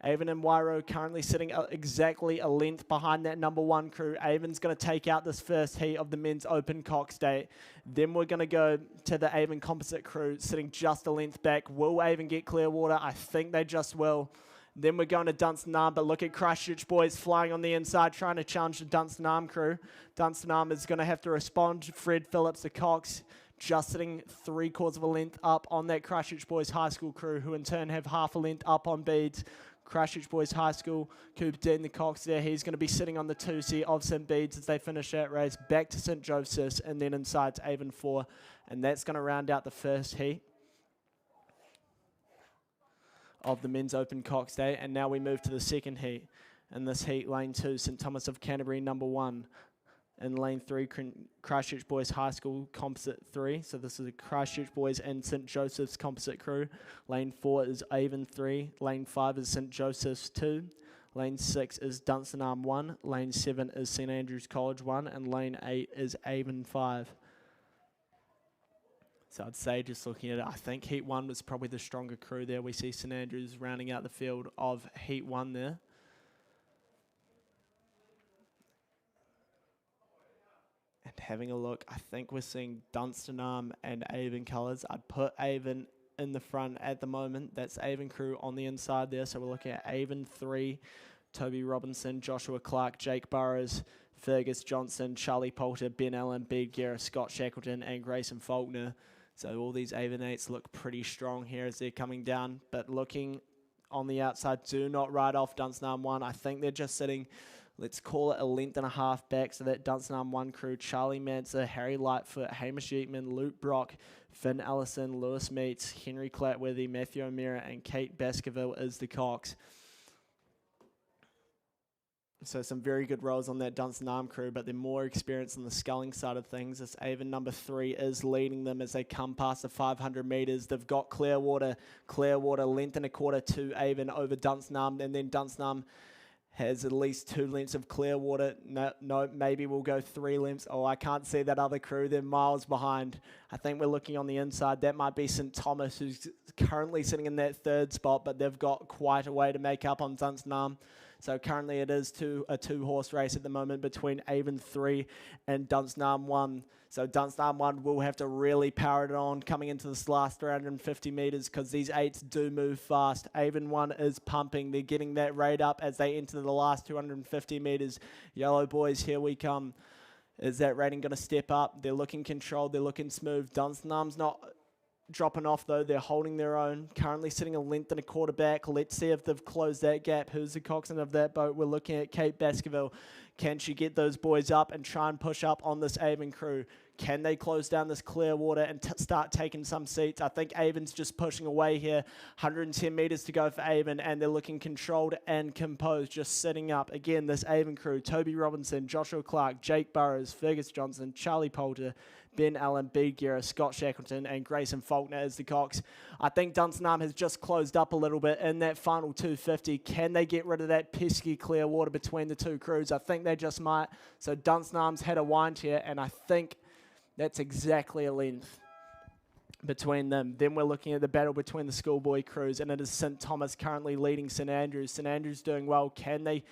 Speaker 2: Avon and Wairo currently sitting exactly a length behind that number 1 crew. Avon's going to take out this first heat of the men's open cox day. Then we're going to go to the Avon composite crew sitting just a length back. Will Avon get Clearwater? I think they just will. Then we're going to Dunstanarm, but look at Christchurch Boys flying on the inside, trying to challenge the Dunstanarm crew. Dunstanarm is going to have to respond. Fred Phillips, the cox, just sitting 3/4 of a length up on that Christchurch Boys High School crew, who in turn have half a length up on Bede's. Christchurch Boys High School, Cooper Dean, the cox there. He's going to be sitting on the 2 seat of St Bede's as they finish that race. Back to St Joseph's, and then inside to Avon 4. And that's going to round out the first heat of the men's open cox day. And now we move to the second heat. In this heat, lane 2, St Thomas of Canterbury, number 1. In lane 3, Christchurch Boys High School composite 3. So this is a Christchurch Boys and St Joseph's composite crew. Lane 4 is Avon 3. Lane 5 is St Joseph's 2. Lane 6 is Dunstanarm 1. Lane 7 is St Andrews College 1. And lane 8 is Avon 5. So I'd say, just looking at it, I think Heat 1 was probably the stronger crew there. We see St Andrews rounding out the field of Heat 1 there. And having a look, I think we're seeing Dunstanarm and Avon colours. I'd put Avon in the front at the moment. That's Avon crew on the inside there. So we're looking at Avon 3, Toby Robinson, Joshua Clark, Jake Burrows, Fergus Johnson, Charlie Poulter, Ben Allen, Bede Guerra, Scott Shackleton, and Grayson Faulkner. So all these Avon 8s look pretty strong here as they're coming down. But looking on the outside, do not ride off Dunstanarm 1. I think they're just sitting, let's call it a length and a half back. So that Dunstanarm 1 crew, Charlie Manser, Harry Lightfoot, Hamish Yeatman, Luke Brock, Finn Ellison, Lewis Meats, Henry Clatworthy, Matthew O'Meara, and Kate Baskerville is the cox. So some very good roles on that Dunstanarm crew, but they're more experienced on the sculling side of things. This Avon number 3 is leading them as they come past the 500 metres. They've got Clearwater, length and a quarter to Avon over Dunstanarm, and then Dunstanarm has at least 2 lengths of Clearwater. No, maybe we'll go 3 lengths. Oh, I can't see that other crew. They're miles behind. I think we're looking on the inside. That might be St Thomas, who's currently sitting in that 3rd spot, but they've got quite a way to make up on Dunstanarm. So currently it is a 2-horse race at the moment between Avon 3 and Dunstanarm 1. So Dunstanarm 1 will have to really power it on coming into this last 350 metres because these 8s do move fast. Avon 1 is pumping. They're getting that rate up as they enter the last 250 metres. Yellow boys, here we come. Is that rating going to step up? They're looking controlled. They're looking smooth. Dunstanarm's not dropping off though. They're holding their own, currently sitting a length and a quarter back. Let's see if they've closed that gap. Who's the coxswain of that boat? We're looking at Kate Baskerville. Can she get those boys up and try and push up on this Avon crew? Can they close down this Clearwater and start taking some seats? I think Avon's just pushing away here. 110 metres to go for Avon, and they're looking controlled and composed, just sitting up. Again, this Avon crew, Toby Robinson, Joshua Clark, Jake Burrows, Fergus Johnson, Charlie Poulter, Ben Allen, Bede Guerra, Scott Shackleton, and Grayson Faulkner as the cox. I think Dunstanarm has just closed up a little bit in that final 250. Can they get rid of that pesky Clearwater between the two crews? I think they just might. So Dunstanarm's had a wind here, and I think that's exactly a length between them. Then we're looking at the battle between the schoolboy crews, and it is St Thomas currently leading St Andrews. St Andrews doing well. Can they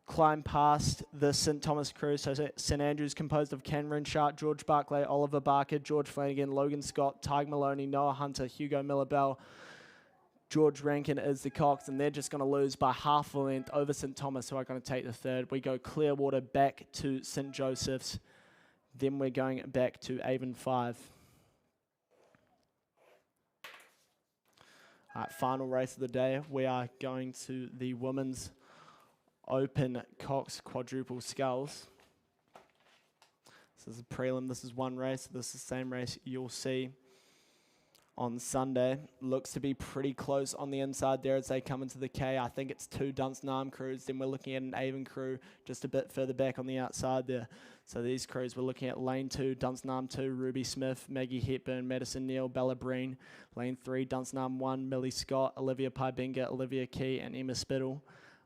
Speaker 2: climb past the St Thomas crew? So St Andrews composed of Cameron Sharp, George Barclay, Oliver Barker, George Flanagan, Logan Scott, Tig Maloney, Noah Hunter, Hugo Miller-Bell, George Rankin is the cox, and they're just going to lose by half a length over St Thomas, who are going to take the third. We go Clearwater back to St Joseph's. Then we're going back to Avon 5. Final race of the day, we are going to the women's open coxed quadruple sculls. This is a prelim, this is one race, this is the same race you'll see on Sunday. Looks to be pretty close on the inside there as they come into the K. I think it's 2 Dunstanam crews, then we're looking at an Avon crew just a bit further back on the outside there. So these crews, we're looking at lane 2, Dunstanam 2, Ruby Smith, Maggie Hepburn, Madison Neal, Bella Breen. Lane 3, Dunstanam 1, Millie Scott, Olivia Pybinga, Olivia Key, and Emma Spittle.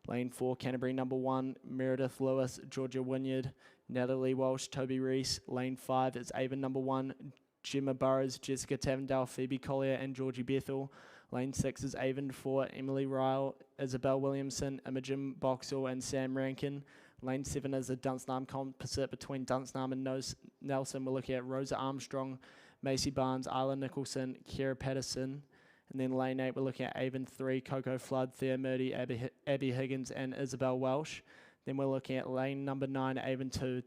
Speaker 2: Lane 4, Canterbury number 1, Meredith Lewis, Georgia Wynyard, Natalie Walsh, Toby Reese. Lane 5 is Avon number 1, Gemma Burrows, Jessica Tavendale, Phoebe Collier, and Georgie Bethel. Lane 6 is Avon 4, Emily Ryle, Isabel Williamson, Imogen Boxall, and Sam Rankin. Lane 7 is a Dunstanam composite between Dunstanam and Nelson. We're looking at Rosa Armstrong, Macy Barnes, Isla Nicholson, Kira Patterson. And then lane 8, we're looking at Avon 3, Coco Flood, Thea Murdy, Abby Higgins, and Isabel Welsh. Then we're looking at lane number 9, Avon 2,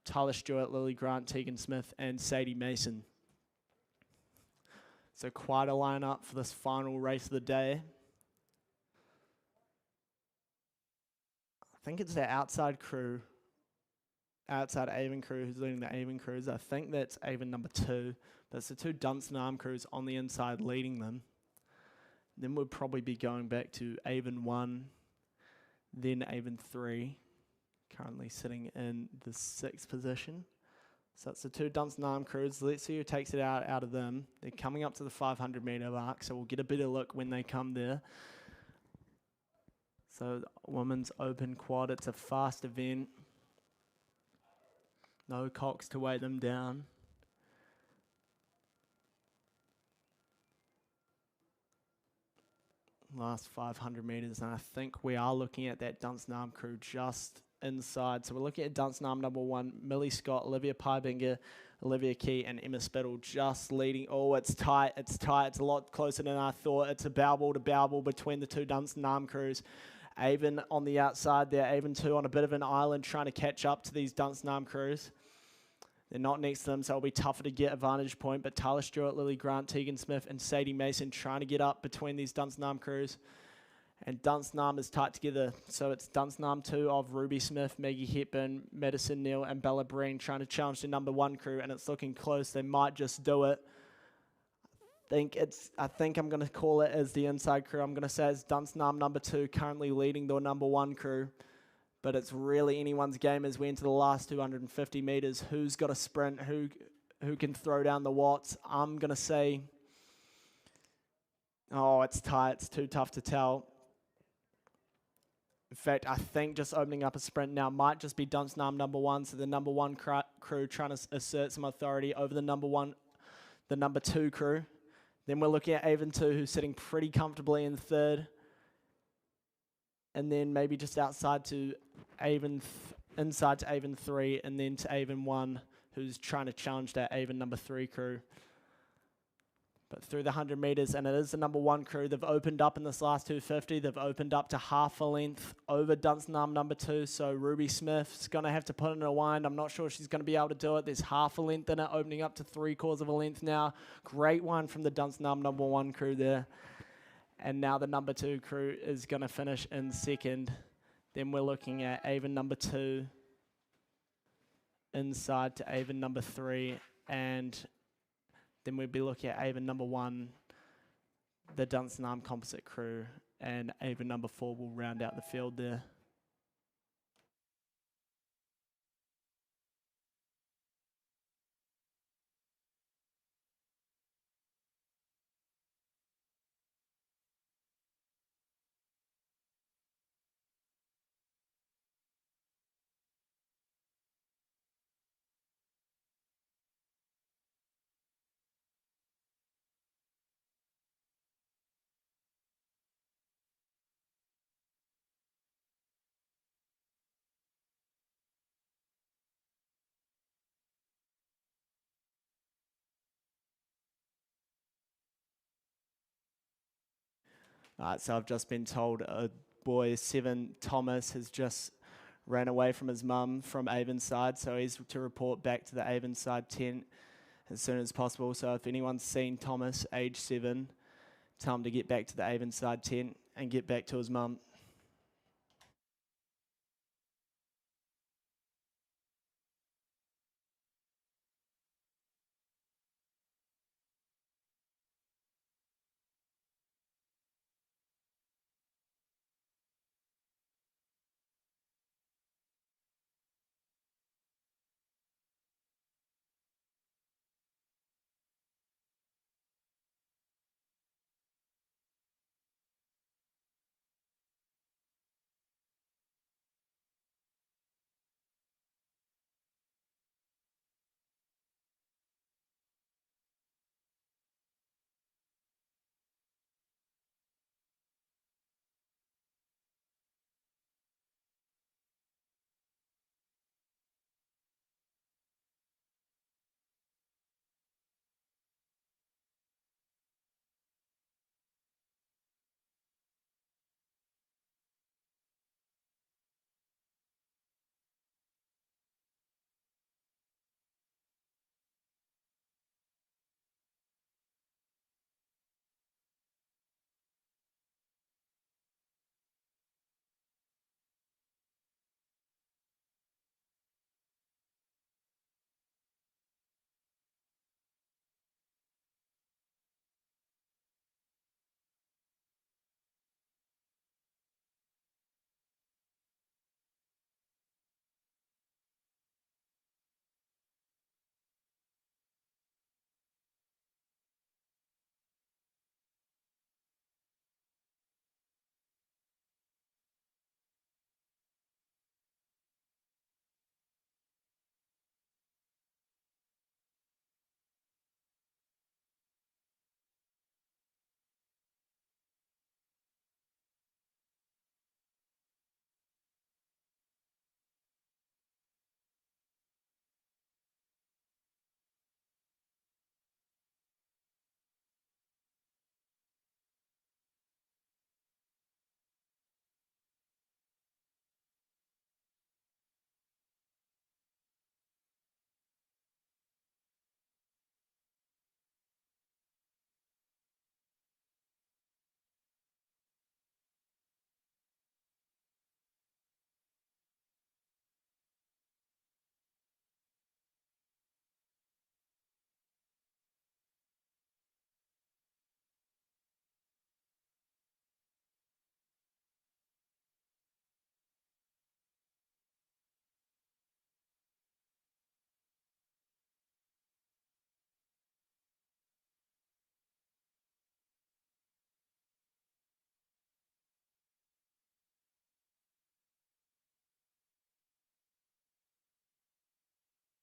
Speaker 2: Tyler Stewart, Lily Grant, Tegan Smith, and Sadie Mason. So quite a lineup for this final race of the day. I think it's the outside Avon crew who's leading the Avon crews. I think that's Avon number 2. But it's the 2 Dunstanam crews on the inside leading them. Then we'll probably be going back to Avon 1, then Avon 3, currently sitting in the 6th position. So it's the 2 Dunstanam crews. Let's see who takes it out of them. They're coming up to the 500 metre mark, so we'll get a better look when they come there. So women's open quad, it's a fast event. No cocks to weigh them down. Last 500 metres, and I think we are looking at that Dunstanam crew just inside. So we're looking at Dunstanam number 1, Millie Scott, Olivia Pybinga, Olivia Key, and Emma Spittle just leading. Oh, it's tight, it's a lot closer than I thought. It's a bow ball between the 2 Dunstanam crews. Avon on the outside there, Avon 2 on a bit of an island trying to catch up to these Dunstanam crews. They're not next to them, so it'll be tougher to get a vantage point, but Tyler Stewart, Lily Grant, Tegan Smith, and Sadie Mason trying to get up between these Dunstanam crews. And Dunstanam is tight together, so it's Dunstanam 2 of Ruby Smith, Maggie Hepburn, Madison Neal, and Bella Breen trying to challenge the number 1 crew, and it's looking close. They might just do it. I think I'm going to call it as the inside crew. I'm going to say it's Dunstanam number 2 currently leading the number 1 crew. But it's really anyone's game as we enter the last 250 metres. Who's got a sprint? Who can throw down the watts? I'm going to say, oh, it's tight. It's too tough to tell. In fact, I think just opening up a sprint now might just be Dunstanam number 1. So the number 1 crew trying to assert some authority over the number 2 crew. Then we're looking at Avon 2, who's sitting pretty comfortably in 3rd. And then maybe just outside to inside to Avon 3, and then to Avon 1, who's trying to challenge that Avon number 3 crew. But through the 100 metres, and it is the number 1 crew, they've opened up in this last 250. They've opened up to half a length over Dunstanam number 2. So Ruby Smith's going to have to put in a wind. I'm not sure she's going to be able to do it. There's half a length in it, opening up to 3/4 of a length now. Great one from the Dunstanam number 1 crew there. And now the number 2 crew is going to finish in 2nd. Then we're looking at Avon number 2, inside to Avon number 3, and then we'll be looking at Avon number 1, the Dunstanam composite crew, and Avon number 4 will round out the field there. So I've just been told a boy, 7, Thomas, has just ran away from his mum from Avon's side, so he's to report back to the Avon side tent as soon as possible. So if anyone's seen Thomas, age 7, tell him to get back to the Avonside tent and get back to his mum.